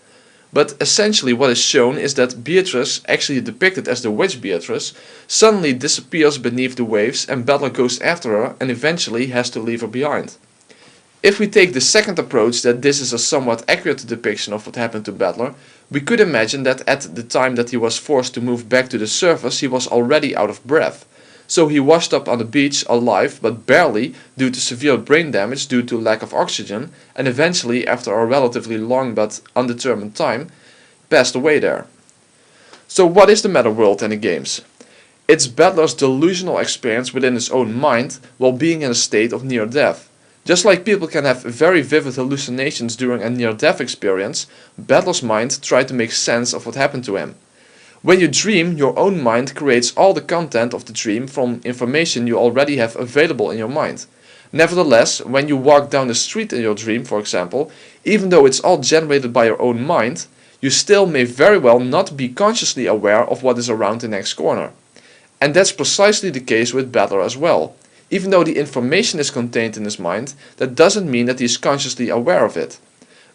But essentially what is shown is that Beatrice, actually depicted as the witch Beatrice, suddenly disappears beneath the waves and Battler goes after her and eventually has to leave her behind. If we take the second approach, that this is a somewhat accurate depiction of what happened to Battler, we could imagine that at the time that he was forced to move back to the surface he was already out of breath. So he washed up on the beach alive, but barely, due to severe brain damage due to lack of oxygen, and eventually, after a relatively long but undetermined time, passed away there. So what is the meta world in the games? It's Battler's delusional experience within his own mind while being in a state of near death. Just like people can have very vivid hallucinations during a near-death experience, Battler's mind tried to make sense of what happened to him. When you dream, your own mind creates all the content of the dream from information you already have available in your mind. Nevertheless, when you walk down the street in your dream, for example, even though it's all generated by your own mind, you still may very well not be consciously aware of what is around the next corner. And that's precisely the case with Battler as well. Even though the information is contained in his mind, that doesn't mean that he is consciously aware of it.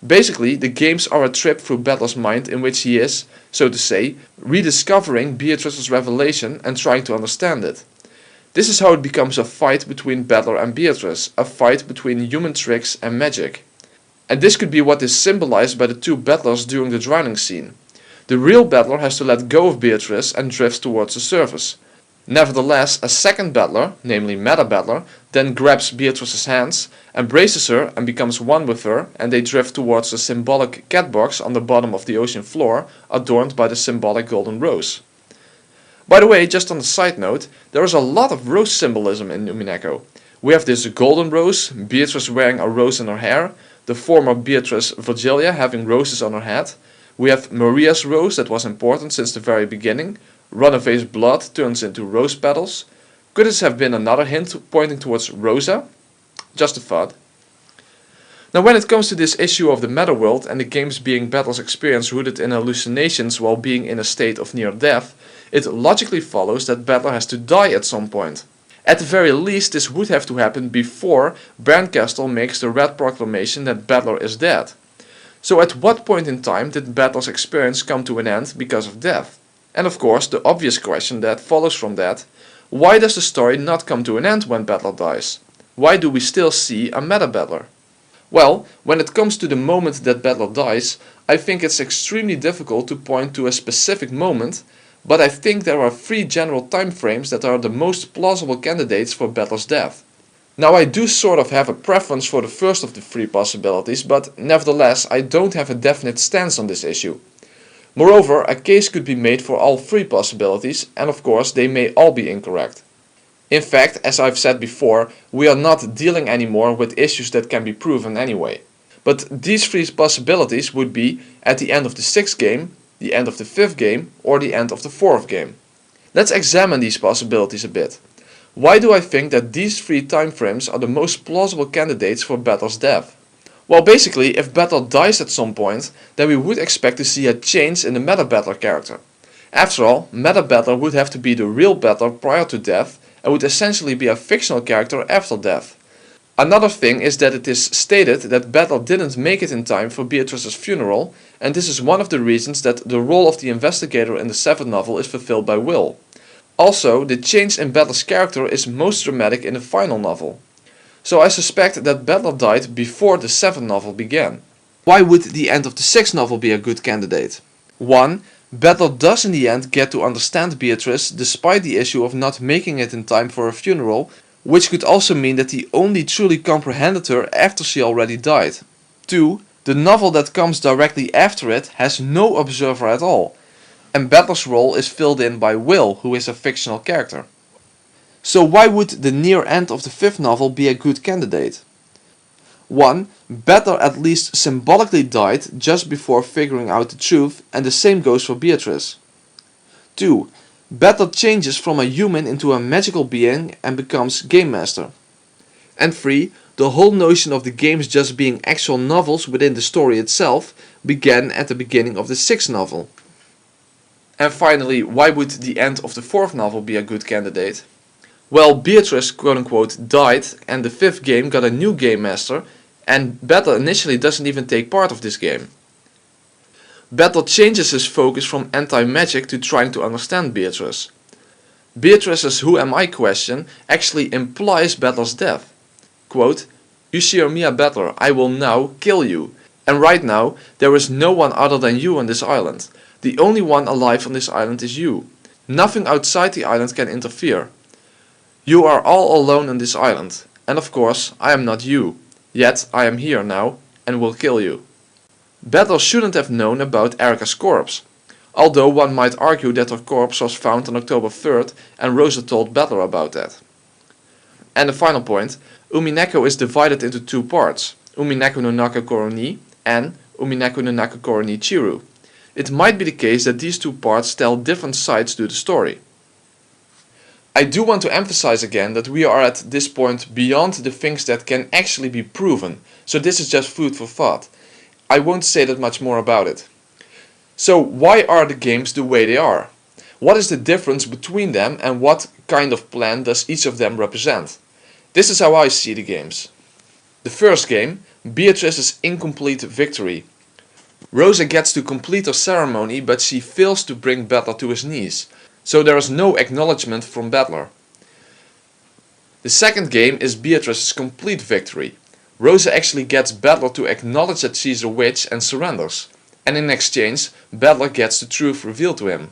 Basically, the games are a trip through Battler's mind in which he is, so to say, rediscovering Beatrice's revelation and trying to understand it. This is how it becomes a fight between Battler and Beatrice, a fight between human tricks and magic. And this could be what is symbolized by the two battlers during the drowning scene. The real battler has to let go of Beatrice and drifts towards the surface. Nevertheless, a second battler, namely Meta Battler, then grabs Beatrice's hands, embraces her and becomes one with her, and they drift towards the symbolic cat box on the bottom of the ocean floor, adorned by the symbolic golden rose. By the way, just on a side note, there is a lot of rose symbolism in Umineko. We have this golden rose, Beatrice wearing a rose in her hair, the former Beatrice Virgilia having roses on her head. We have Maria's rose that was important since the very beginning. Runaway's blood turns into rose petals. Could this have been another hint pointing towards Rosa? Just a thought. Now when it comes to this issue of the meta world and the games being Battler's experience rooted in hallucinations while being in a state of near death, it logically follows that Battler has to die at some point. At the very least, this would have to happen before Barncastle makes the red proclamation that Battler is dead. So at what point in time did Battler's experience come to an end because of death? And of course, the obvious question that follows from that, why does the story not come to an end when Battler dies? Why do we still see a Meta Battler? Well, when it comes to the moment that Battler dies, I think it's extremely difficult to point to a specific moment, but I think there are three general time frames that are the most plausible candidates for Battler's death. Now I do sort of have a preference for the first of the three possibilities, but nevertheless I don't have a definite stance on this issue. Moreover, a case could be made for all three possibilities, and of course they may all be incorrect. In fact, as I've said before, we are not dealing anymore with issues that can be proven anyway. But these three possibilities would be at the end of the 6th game, the end of the 5th game, or the end of the 4th game. Let's examine these possibilities a bit. Why do I think that these three time frames are the most plausible candidates for Battler's death? Well, basically, if Battler dies at some point, then we would expect to see a change in the Meta Battler character. After all, Meta Battler would have to be the real Battler prior to death and would essentially be a fictional character after death. Another thing is that it is stated that Battler didn't make it in time for Beatrice's funeral, and this is one of the reasons that the role of the investigator in the 7th novel is fulfilled by Will. Also, the change in Battler's character is most dramatic in the final novel. So I suspect that Battler died before the 7th novel began. Why would the end of the 6th novel be a good candidate? 1. Battler does in the end get to understand Beatrice despite the issue of not making it in time for her funeral, which could also mean that he only truly comprehended her after she already died. 2. The novel that comes directly after it has no observer at all, and Battler's role is filled in by Will, who is a fictional character. So why would the near end of the 5th novel be a good candidate? 1. Battler at least symbolically died just before figuring out the truth, and the same goes for Beatrice. 2. Battler changes from a human into a magical being and becomes Game Master. And 3. The whole notion of the games just being actual novels within the story itself began at the beginning of the 6th novel. And finally, why would the end of the 4th novel be a good candidate? Well, Beatrice quote-unquote died and the 5th game got a new Game Master, and Battler initially doesn't even take part of this game. Battler changes his focus from anti-magic to trying to understand Beatrice. Beatrice's who am I question actually implies Battler's death. Quote, "You shear me a Battler, I will now kill you. And right now, there is no one other than you on this island. The only one alive on this island is you. Nothing outside the island can interfere. You are all alone on this island, and of course I am not you, yet I am here now and will kill you." Battler shouldn't have known about Erica's corpse, although one might argue that her corpse was found on October 3rd and Rosa told Battler about that. And the final point, Umineko is divided into two parts, Umineko no Nakokoro ni and Umineko no Nakokoro ni Chiru. It might be the case that these two parts tell different sides to the story. I do want to emphasize again that we are at this point beyond the things that can actually be proven, so this is just food for thought. I won't say that much more about it. So why are the games the way they are? What is the difference between them and what kind of plan does each of them represent? This is how I see the games. The first game, Beatrice's incomplete victory. Rosa gets to complete her ceremony, but she fails to bring Battler to his knees, so there is no acknowledgement from Battler. The second game is Beatrice's complete victory. Rosa actually gets Battler to acknowledge that she's a witch and surrenders, and in exchange Battler gets the truth revealed to him.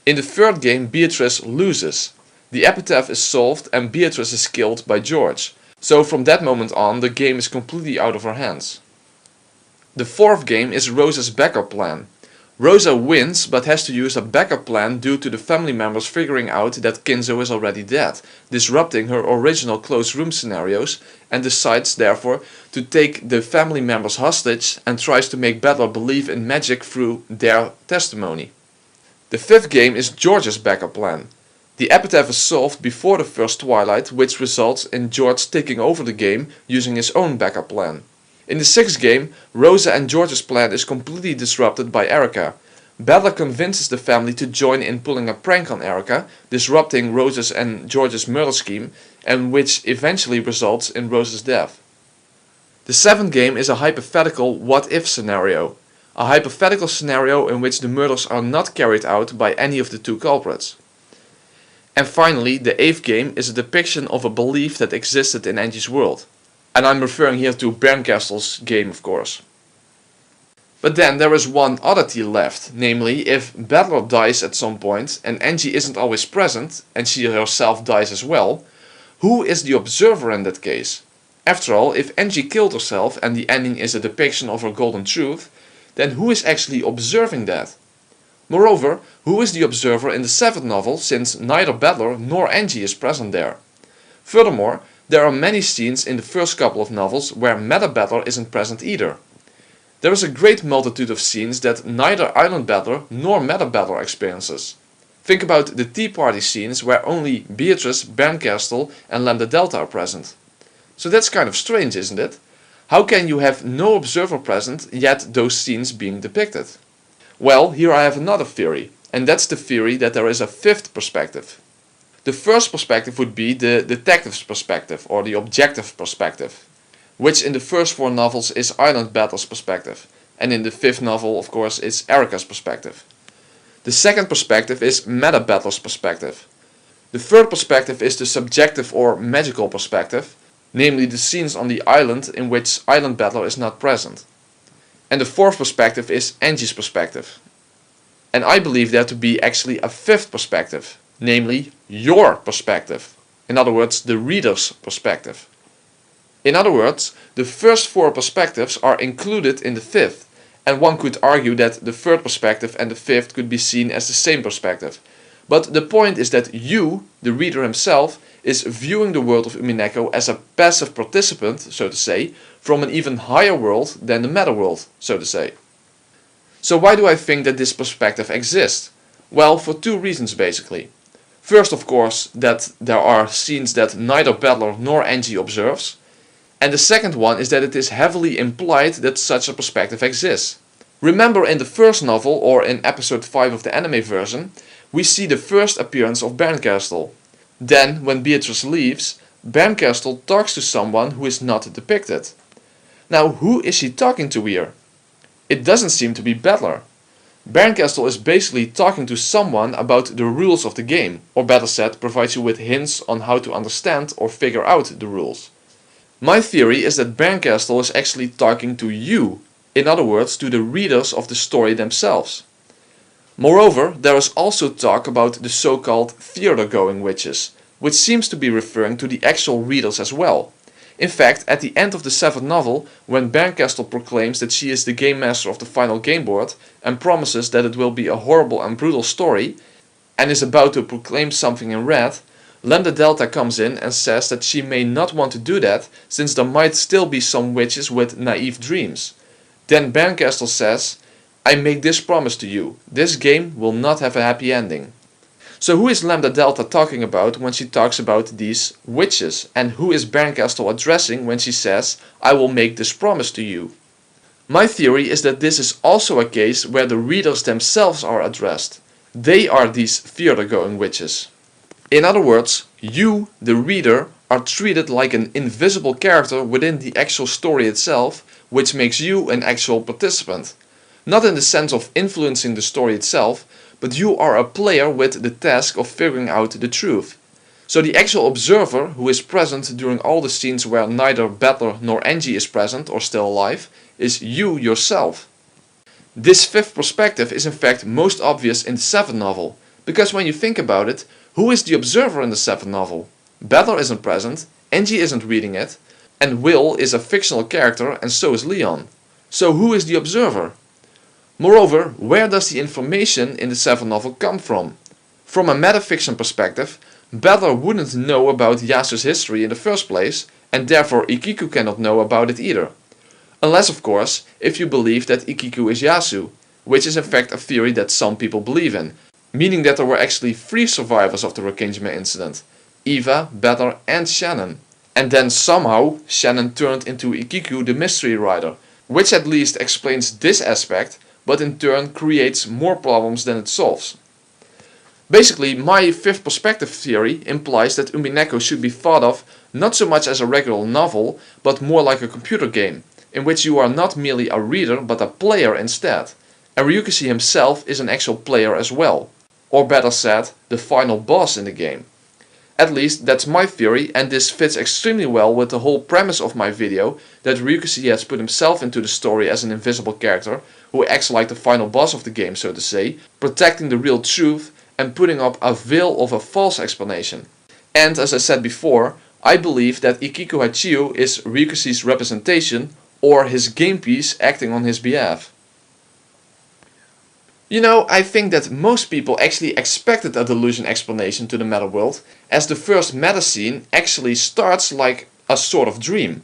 In the third game, Beatrice loses. The epitaph is solved and Beatrice is killed by George. So from that moment on, the game is completely out of her hands. The fourth game is Rosa's backup plan. Rosa wins, but has to use a backup plan due to the family members figuring out that Kinzo is already dead, disrupting her original closed room scenarios, and decides therefore to take the family members hostage and tries to make Battler believe in magic through their testimony. The fifth game is George's backup plan. The epitaph is solved before the first twilight, which results in George taking over the game using his own backup plan. In the sixth game, Rosa and George's plan is completely disrupted by Erica. Battler convinces the family to join in pulling a prank on Erica, disrupting Rosa's and George's murder scheme, and which eventually results in Rosa's death. The seventh game is a hypothetical what-if scenario. A hypothetical scenario in which the murders are not carried out by any of the two culprits. And finally, the eighth game is a depiction of a belief that existed in Angie's world. And I'm referring here to Bernkastel's game, of course. But then there is one oddity left, namely if Battler dies at some point and Angie isn't always present, and she herself dies as well, who is the observer in that case? After all, if Angie killed herself and the ending is a depiction of her golden truth, then who is actually observing that? Moreover, who is the observer in the seventh novel, since neither Battler nor Angie is present there? Furthermore, there are many scenes in the first couple of novels where Meta Battler isn't present either. There is a great multitude of scenes that neither Island Battler nor Meta Battler experiences. Think about the Tea Party scenes where only Beatrice, Bernkastel and Lambda Delta are present. So that's kind of strange, isn't it? How can you have no observer present, yet those scenes being depicted? Well, here I have another theory, and that's the theory that there is a fifth perspective. The first perspective would be the detective's perspective, or the objective perspective, which in the first four novels is Island Battler's perspective, and in the fifth novel, of course, is Erica's perspective. The second perspective is Meta Battler's perspective. The third perspective is the subjective or magical perspective, namely the scenes on the island in which Island Battler is not present. And the fourth perspective is Angie's perspective. And I believe there to be actually a fifth perspective, namely your perspective. In other words, the reader's perspective. In other words, the first four perspectives are included in the fifth, and one could argue that the third perspective and the fifth could be seen as the same perspective. But the point is that you, the reader himself, is viewing the world of Umineko as a passive participant, so to say, from an even higher world than the meta world, so to say. So why do I think that this perspective exists? Well, for two reasons basically. First, of course, that there are scenes that neither Battler nor Angie observes. And the second one is that it is heavily implied that such a perspective exists. Remember in the first novel, or in episode 5 of the anime version, we see the first appearance of Bernkastel. Then, when Beatrice leaves, Bernkastel talks to someone who is not depicted. Now, who is she talking to here? It doesn't seem to be Battler. Bernkastel is basically talking to someone about the rules of the game, or better said, provides you with hints on how to understand or figure out the rules. My theory is that Bernkastel is actually talking to you, in other words, to the readers of the story themselves. Moreover, there is also talk about the so-called theater-going witches, which seems to be referring to the actual readers as well. In fact, at the end of the seventh novel, when Bernkastel proclaims that she is the game master of the final game board and promises that it will be a horrible and brutal story, and is about to proclaim something in red, Lambda Delta comes in and says that she may not want to do that since there might still be some witches with naive dreams. Then Bernkastel says, I make this promise to you, this game will not have a happy ending. So who is Lambda Delta talking about when she talks about these witches, and who is Bernkastel addressing when she says, I will make this promise to you? My theory is that this is also a case where the readers themselves are addressed. They are these theater-going witches. In other words, you, the reader, are treated like an invisible character within the actual story itself, which makes you an actual participant. Not in the sense of influencing the story itself, but you are a player with the task of figuring out the truth. So the actual observer, who is present during all the scenes where neither Battler nor Angie is present or still alive, is you yourself. This fifth perspective is in fact most obvious in the seventh novel, because when you think about it, who is the observer in the seventh novel? Battler isn't present, Angie isn't reading it, and Will is a fictional character and so is Leon. So who is the observer? Moreover, where does the information in the seventh novel come from? From a metafiction perspective, Battler wouldn't know about Yasu's history in the first place, and therefore Ikiku cannot know about it either. Unless of course, if you believe that Ikiku is Yasu, which is in fact a theory that some people believe in, meaning that there were actually 3 survivors of the Rokkenjima incident, Eva, Battler and Shannon. And then somehow Shannon turned into Ikiku the mystery rider, which at least explains this aspect, but in turn creates more problems than it solves. Basically, my fifth perspective theory implies that Umineko should be thought of not so much as a regular novel, but more like a computer game, in which you are not merely a reader but a player instead. And Ryukishi himself is an actual player as well. Or better said, the final boss in the game. At least that's my theory, and this fits extremely well with the whole premise of my video, that Ryukishi has put himself into the story as an invisible character, who acts like the final boss of the game, so to say, protecting the real truth and putting up a veil of a false explanation. And as I said before, I believe that Ikiku Hachiyo is Ryukishi's representation, or his game piece acting on his behalf. You know, I think that most people actually expected a delusion explanation to the meta world, as the first meta scene actually starts like a sort of dream.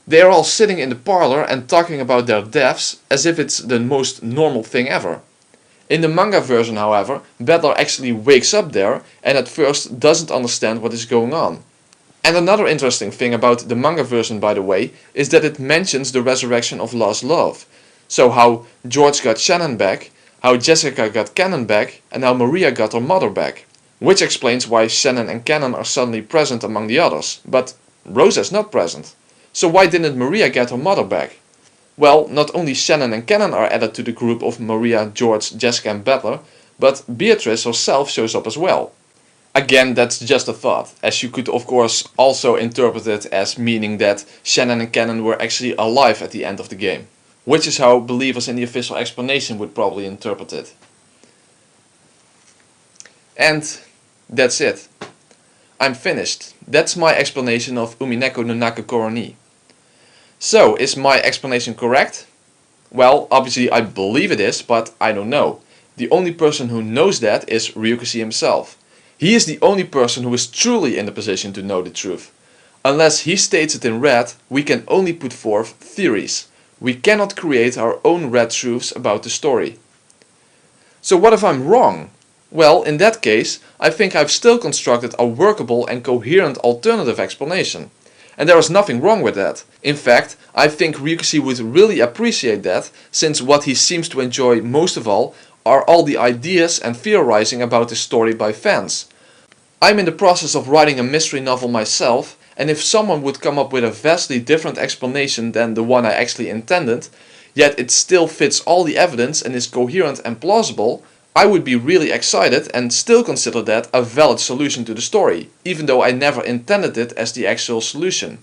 They are all sitting in the parlor and talking about their deaths as if it's the most normal thing ever. In the manga version, however, Battler actually wakes up there and at first doesn't understand what is going on. And another interesting thing about the manga version, by the way, is that it mentions the resurrection of lost love. So how George got Shannon back, how Jessica got Cannon back, and how Maria got her mother back. Which explains why Shannon and Cannon are suddenly present among the others, but Rosa is not present. So why didn't Maria get her mother back? Well, not only Shannon and Cannon are added to the group of Maria, George, Jessica and Battler, but Beatrice herself shows up as well. Again, that's just a thought, as you could of course also interpret it as meaning that Shannon and Cannon were actually alive at the end of the game. Which is how believers in the official explanation would probably interpret it. And that's it. I'm finished. That's my explanation of Umineko no Naka-Koroni. So, is my explanation correct? Well, obviously I believe it is, but I don't know. The only person who knows that is Ryukishi himself. He is the only person who is truly in the position to know the truth. Unless he states it in red, we can only put forth theories. We cannot create our own red truths about the story. So what if I'm wrong? Well, in that case, I think I've still constructed a workable and coherent alternative explanation. And there is nothing wrong with that. In fact, I think Ryukishi would really appreciate that, since what he seems to enjoy most of all are all the ideas and theorizing about the story by fans. I'm in the process of writing a mystery novel myself, and if someone would come up with a vastly different explanation than the one I actually intended, yet it still fits all the evidence and is coherent and plausible, I would be really excited and still consider that a valid solution to the story, even though I never intended it as the actual solution.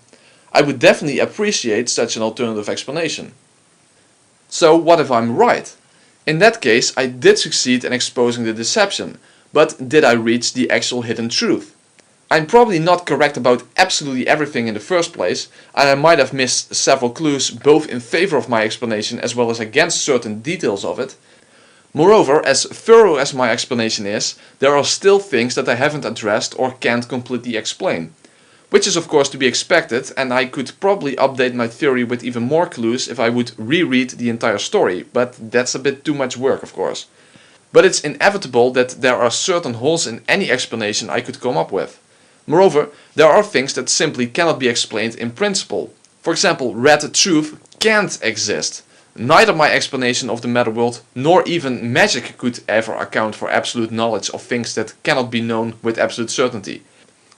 I would definitely appreciate such an alternative explanation. So what if I'm right? In that case, I did succeed in exposing the deception, but did I reach the actual hidden truth? I'm probably not correct about absolutely everything in the first place, and I might have missed several clues both in favor of my explanation as well as against certain details of it. Moreover, as thorough as my explanation is, there are still things that I haven't addressed or can't completely explain. Which is of course to be expected, and I could probably update my theory with even more clues if I would reread the entire story, but that's a bit too much work of course. But it's inevitable that there are certain holes in any explanation I could come up with. Moreover, there are things that simply cannot be explained in principle. For example, red truth can't exist. Neither my explanation of the matter world nor even magic could ever account for absolute knowledge of things that cannot be known with absolute certainty.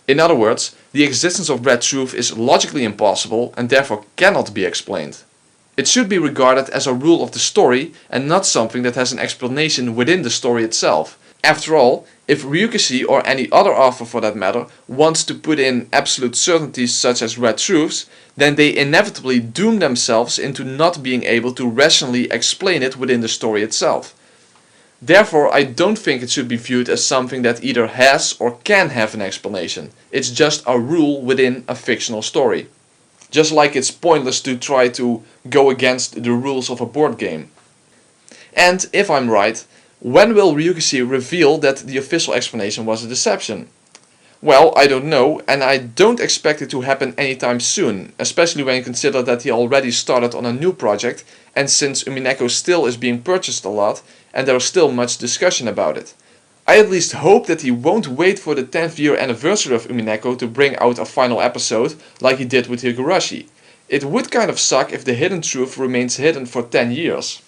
In other words, the existence of red truth is logically impossible and therefore cannot be explained. It should be regarded as a rule of the story and not something that has an explanation within the story itself. After all, if Ryukishi or any other author for that matter wants to put in absolute certainties such as red truths, then they inevitably doom themselves into not being able to rationally explain it within the story itself. Therefore, I don't think it should be viewed as something that either has or can have an explanation. It's just a rule within a fictional story. Just like it's pointless to try to go against the rules of a board game. And if I'm right, when will Ryukishi reveal that the official explanation was a deception? Well, I don't know, and I don't expect it to happen anytime soon, especially when you consider that he already started on a new project, and since Umineko still is being purchased a lot, and there is still much discussion about it. I at least hope that he won't wait for the 10th year anniversary of Umineko to bring out a final episode, like he did with Higurashi. It would kind of suck if the hidden truth remains hidden for 10 years.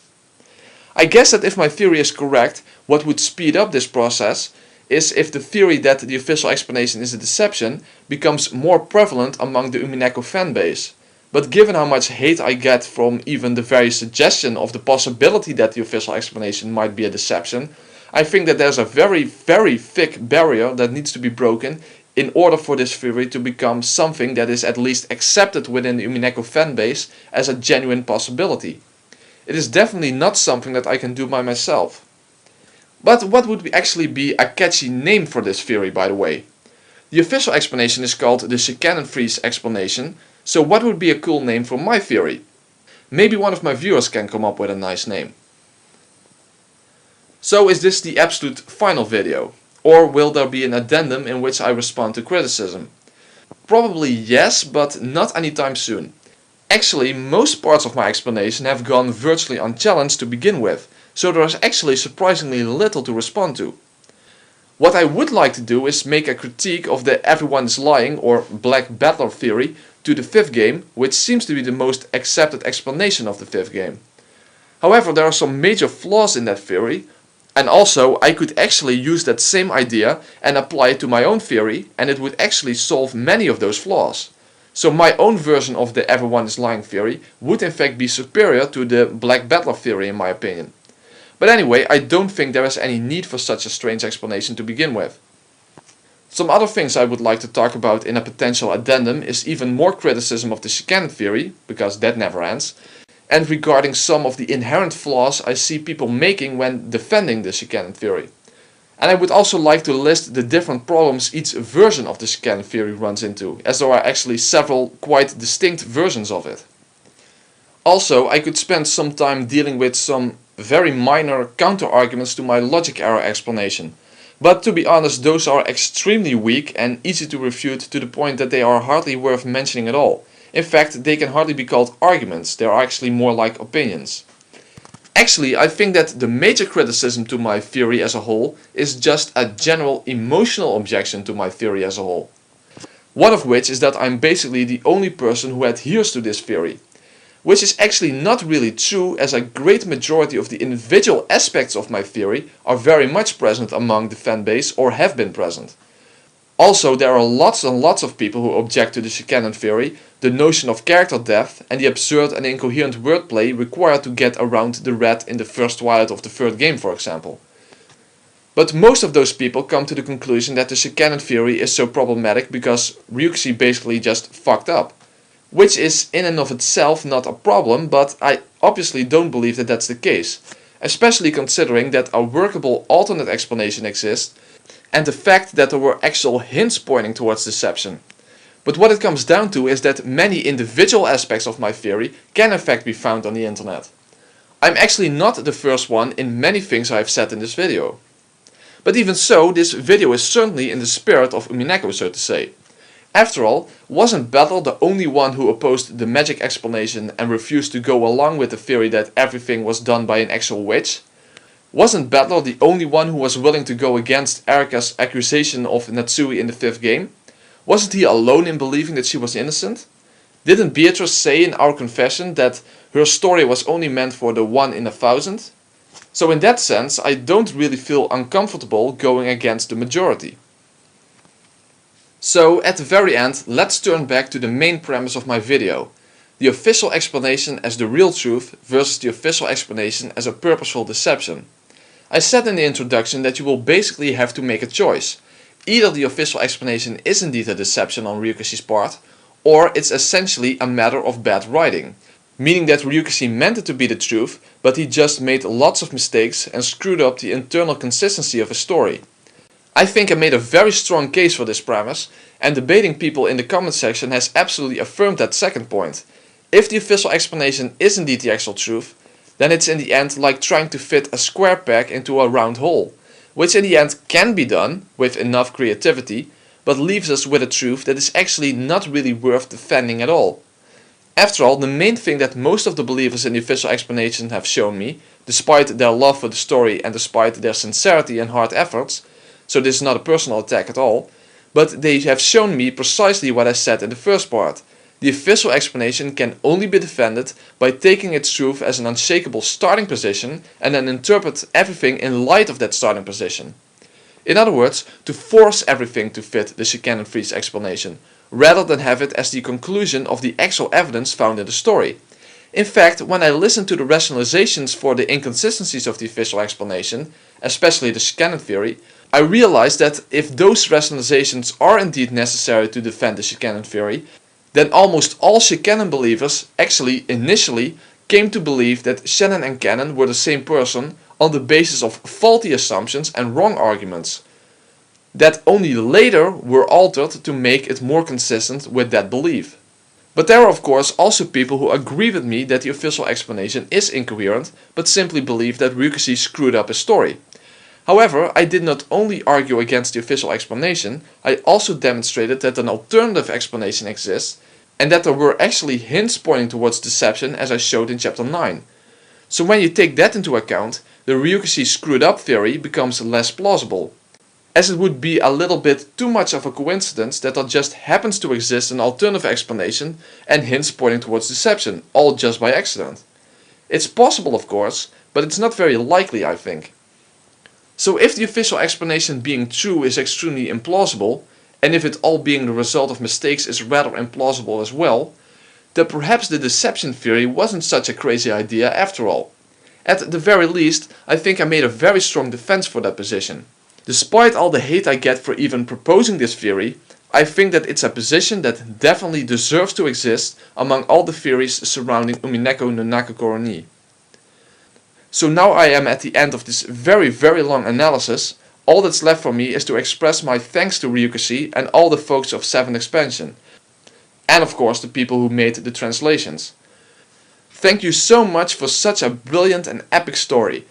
I guess that if my theory is correct, what would speed up this process is if the theory that the official explanation is a deception becomes more prevalent among the Umineko fanbase. But given how much hate I get from even the very suggestion of the possibility that the official explanation might be a deception, I think that there's a very thick barrier that needs to be broken in order for this theory to become something that is at least accepted within the Umineko fanbase as a genuine possibility. It is definitely not something that I can do by myself. But what would actually be a catchy name for this theory, by the way? The official explanation is called the Shikanen Freeze explanation, so what would be a cool name for my theory? Maybe one of my viewers can come up with a nice name. So is this the absolute final video? Or will there be an addendum in which I respond to criticism? Probably yes, but not anytime soon. Actually, most parts of my explanation have gone virtually unchallenged to begin with, so there is actually surprisingly little to respond to. What I would like to do is make a critique of the everyone is lying or black battler theory to the 5th game, which seems to be the most accepted explanation of the 5th game. However, there are some major flaws in that theory, and also I could actually use that same idea and apply it to my own theory, and it would actually solve many of those flaws. So my own version of the everyone is lying theory would in fact be superior to the black battler theory in my opinion. But anyway, I don't think there is any need for such a strange explanation to begin with. Some other things I would like to talk about in a potential addendum is even more criticism of the Shikanen theory, because that never ends, and regarding some of the inherent flaws I see people making when defending the Shikanen theory. And I would also like to list the different problems each version of the Shikanen theory runs into, as there are actually several quite distinct versions of it. Also, I could spend some time dealing with some very minor counter-arguments to my logic error explanation. But to be honest, those are extremely weak and easy to refute to the point that they are hardly worth mentioning at all. In fact, they can hardly be called arguments, they are actually more like opinions. Actually, I think that the major criticism to my theory as a whole is just a general emotional objection to my theory as a whole. One of which is that I'm basically the only person who adheres to this theory. Which is actually not really true, as a great majority of the individual aspects of my theory are very much present among the fanbase or have been present. Also, there are lots and lots of people who object to the Shikanen theory, the notion of character depth and the absurd and incoherent wordplay required to get around the red in the first twilight of the 3rd game, for example. But most of those people come to the conclusion that the Shikanen theory is so problematic because Ryukishi basically just fucked up. Which is in and of itself not a problem, but I obviously don't believe that that's the case. Especially considering that a workable alternate explanation exists, and the fact that there were actual hints pointing towards deception. But what it comes down to is that many individual aspects of my theory can in fact be found on the internet. I'm actually not the first one in many things I have said in this video. But even so, this video is certainly in the spirit of Umineko, so to say. After all, wasn't Battle the only one who opposed the magic explanation and refused to go along with the theory that everything was done by an actual witch? Wasn't Battler the only one who was willing to go against Erika's accusation of Natsui in the 5th game? Wasn't he alone in believing that she was innocent? Didn't Beatrice say in our confession that her story was only meant for the 1 in 1,000? So in that sense, I don't really feel uncomfortable going against the majority. So at the very end, let's turn back to the main premise of my video. The official explanation as the real truth versus the official explanation as a purposeful deception. I said in the introduction that you will basically have to make a choice. Either the official explanation is indeed a deception on Ryukashi's part, or it's essentially a matter of bad writing. Meaning that Ryukashi meant it to be the truth, but he just made lots of mistakes and screwed up the internal consistency of his story. I think I made a very strong case for this premise, and debating people in the comment section has absolutely affirmed that second point. If the official explanation is indeed the actual truth, then it's in the end like trying to fit a square peg into a round hole, which in the end can be done with enough creativity, but leaves us with a truth that is actually not really worth defending at all. After all, the main thing that most of the believers in the official explanation have shown me, despite their love for the story and despite their sincerity and hard efforts, so this is not a personal attack at all, but they have shown me precisely what I said in the first part. The official explanation can only be defended by taking its truth as an unshakable starting position and then interpret everything in light of that starting position. In other words, to force everything to fit the canon freeze explanation, rather than have it as the conclusion of the actual evidence found in the story. In fact, when I listened to the rationalizations for the inconsistencies of the official explanation, especially the canon theory, I realized that if those rationalizations are indeed necessary to defend the canon theory, then almost all canon believers actually initially came to believe that Shannon and Canon were the same person on the basis of faulty assumptions and wrong arguments, that only later were altered to make it more consistent with that belief. But there are of course also people who agree with me that the official explanation is incoherent, but simply believe that Ryukashi screwed up his story. However, I did not only argue against the official explanation, I also demonstrated that an alternative explanation exists, and that there were actually hints pointing towards deception as I showed in chapter 9. So when you take that into account, the Ryukashi screwed up theory becomes less plausible, as it would be a little bit too much of a coincidence that there just happens to exist an alternative explanation and hints pointing towards deception, all just by accident. It's possible of course, but it's not very likely I think. So if the official explanation being true is extremely implausible, and if it all being the result of mistakes is rather implausible as well, then perhaps the deception theory wasn't such a crazy idea after all. At the very least, I think I made a very strong defense for that position. Despite all the hate I get for even proposing this theory, I think that it's a position that definitely deserves to exist among all the theories surrounding Umineko no Nakokoroni. So now I am at the end of this very long analysis. All that's left for me is to express my thanks to Ryukashi and all the folks of 7th Expansion. And of course the people who made the translations. Thank you so much for such a brilliant and epic story.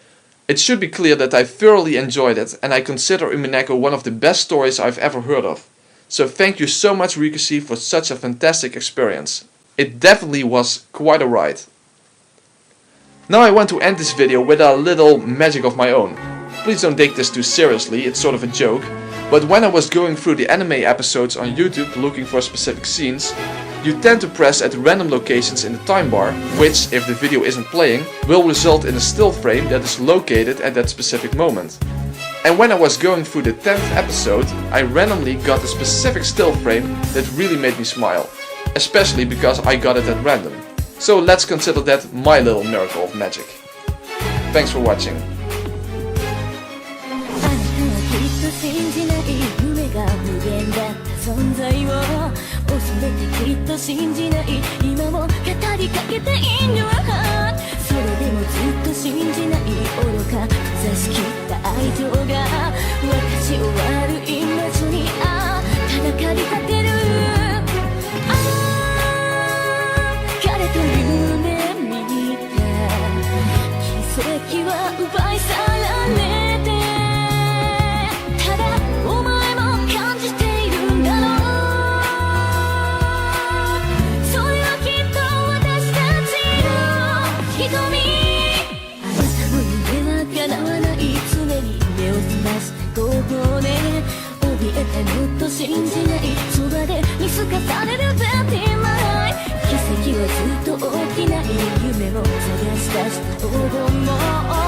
It should be clear that I thoroughly enjoyed it and I consider Umineko one of the best stories I've ever heard of. So thank you so much Ryukashi for such a fantastic experience. It definitely was quite a ride. Now I want to end this video with a little magic of my own. Please don't take this too seriously, it's sort of a joke. But when I was going through the anime episodes on YouTube looking for specific scenes, you tend to press at random locations in the time bar, which, if the video isn't playing, will result in a still frame that is located at that specific moment. And when I was going through the 10th episode, I randomly got a specific still frame that really made me smile. Especially because I got it at random. So let's consider that my little miracle of magic. Thanks for watching. と大きな夢を探し出した黄金の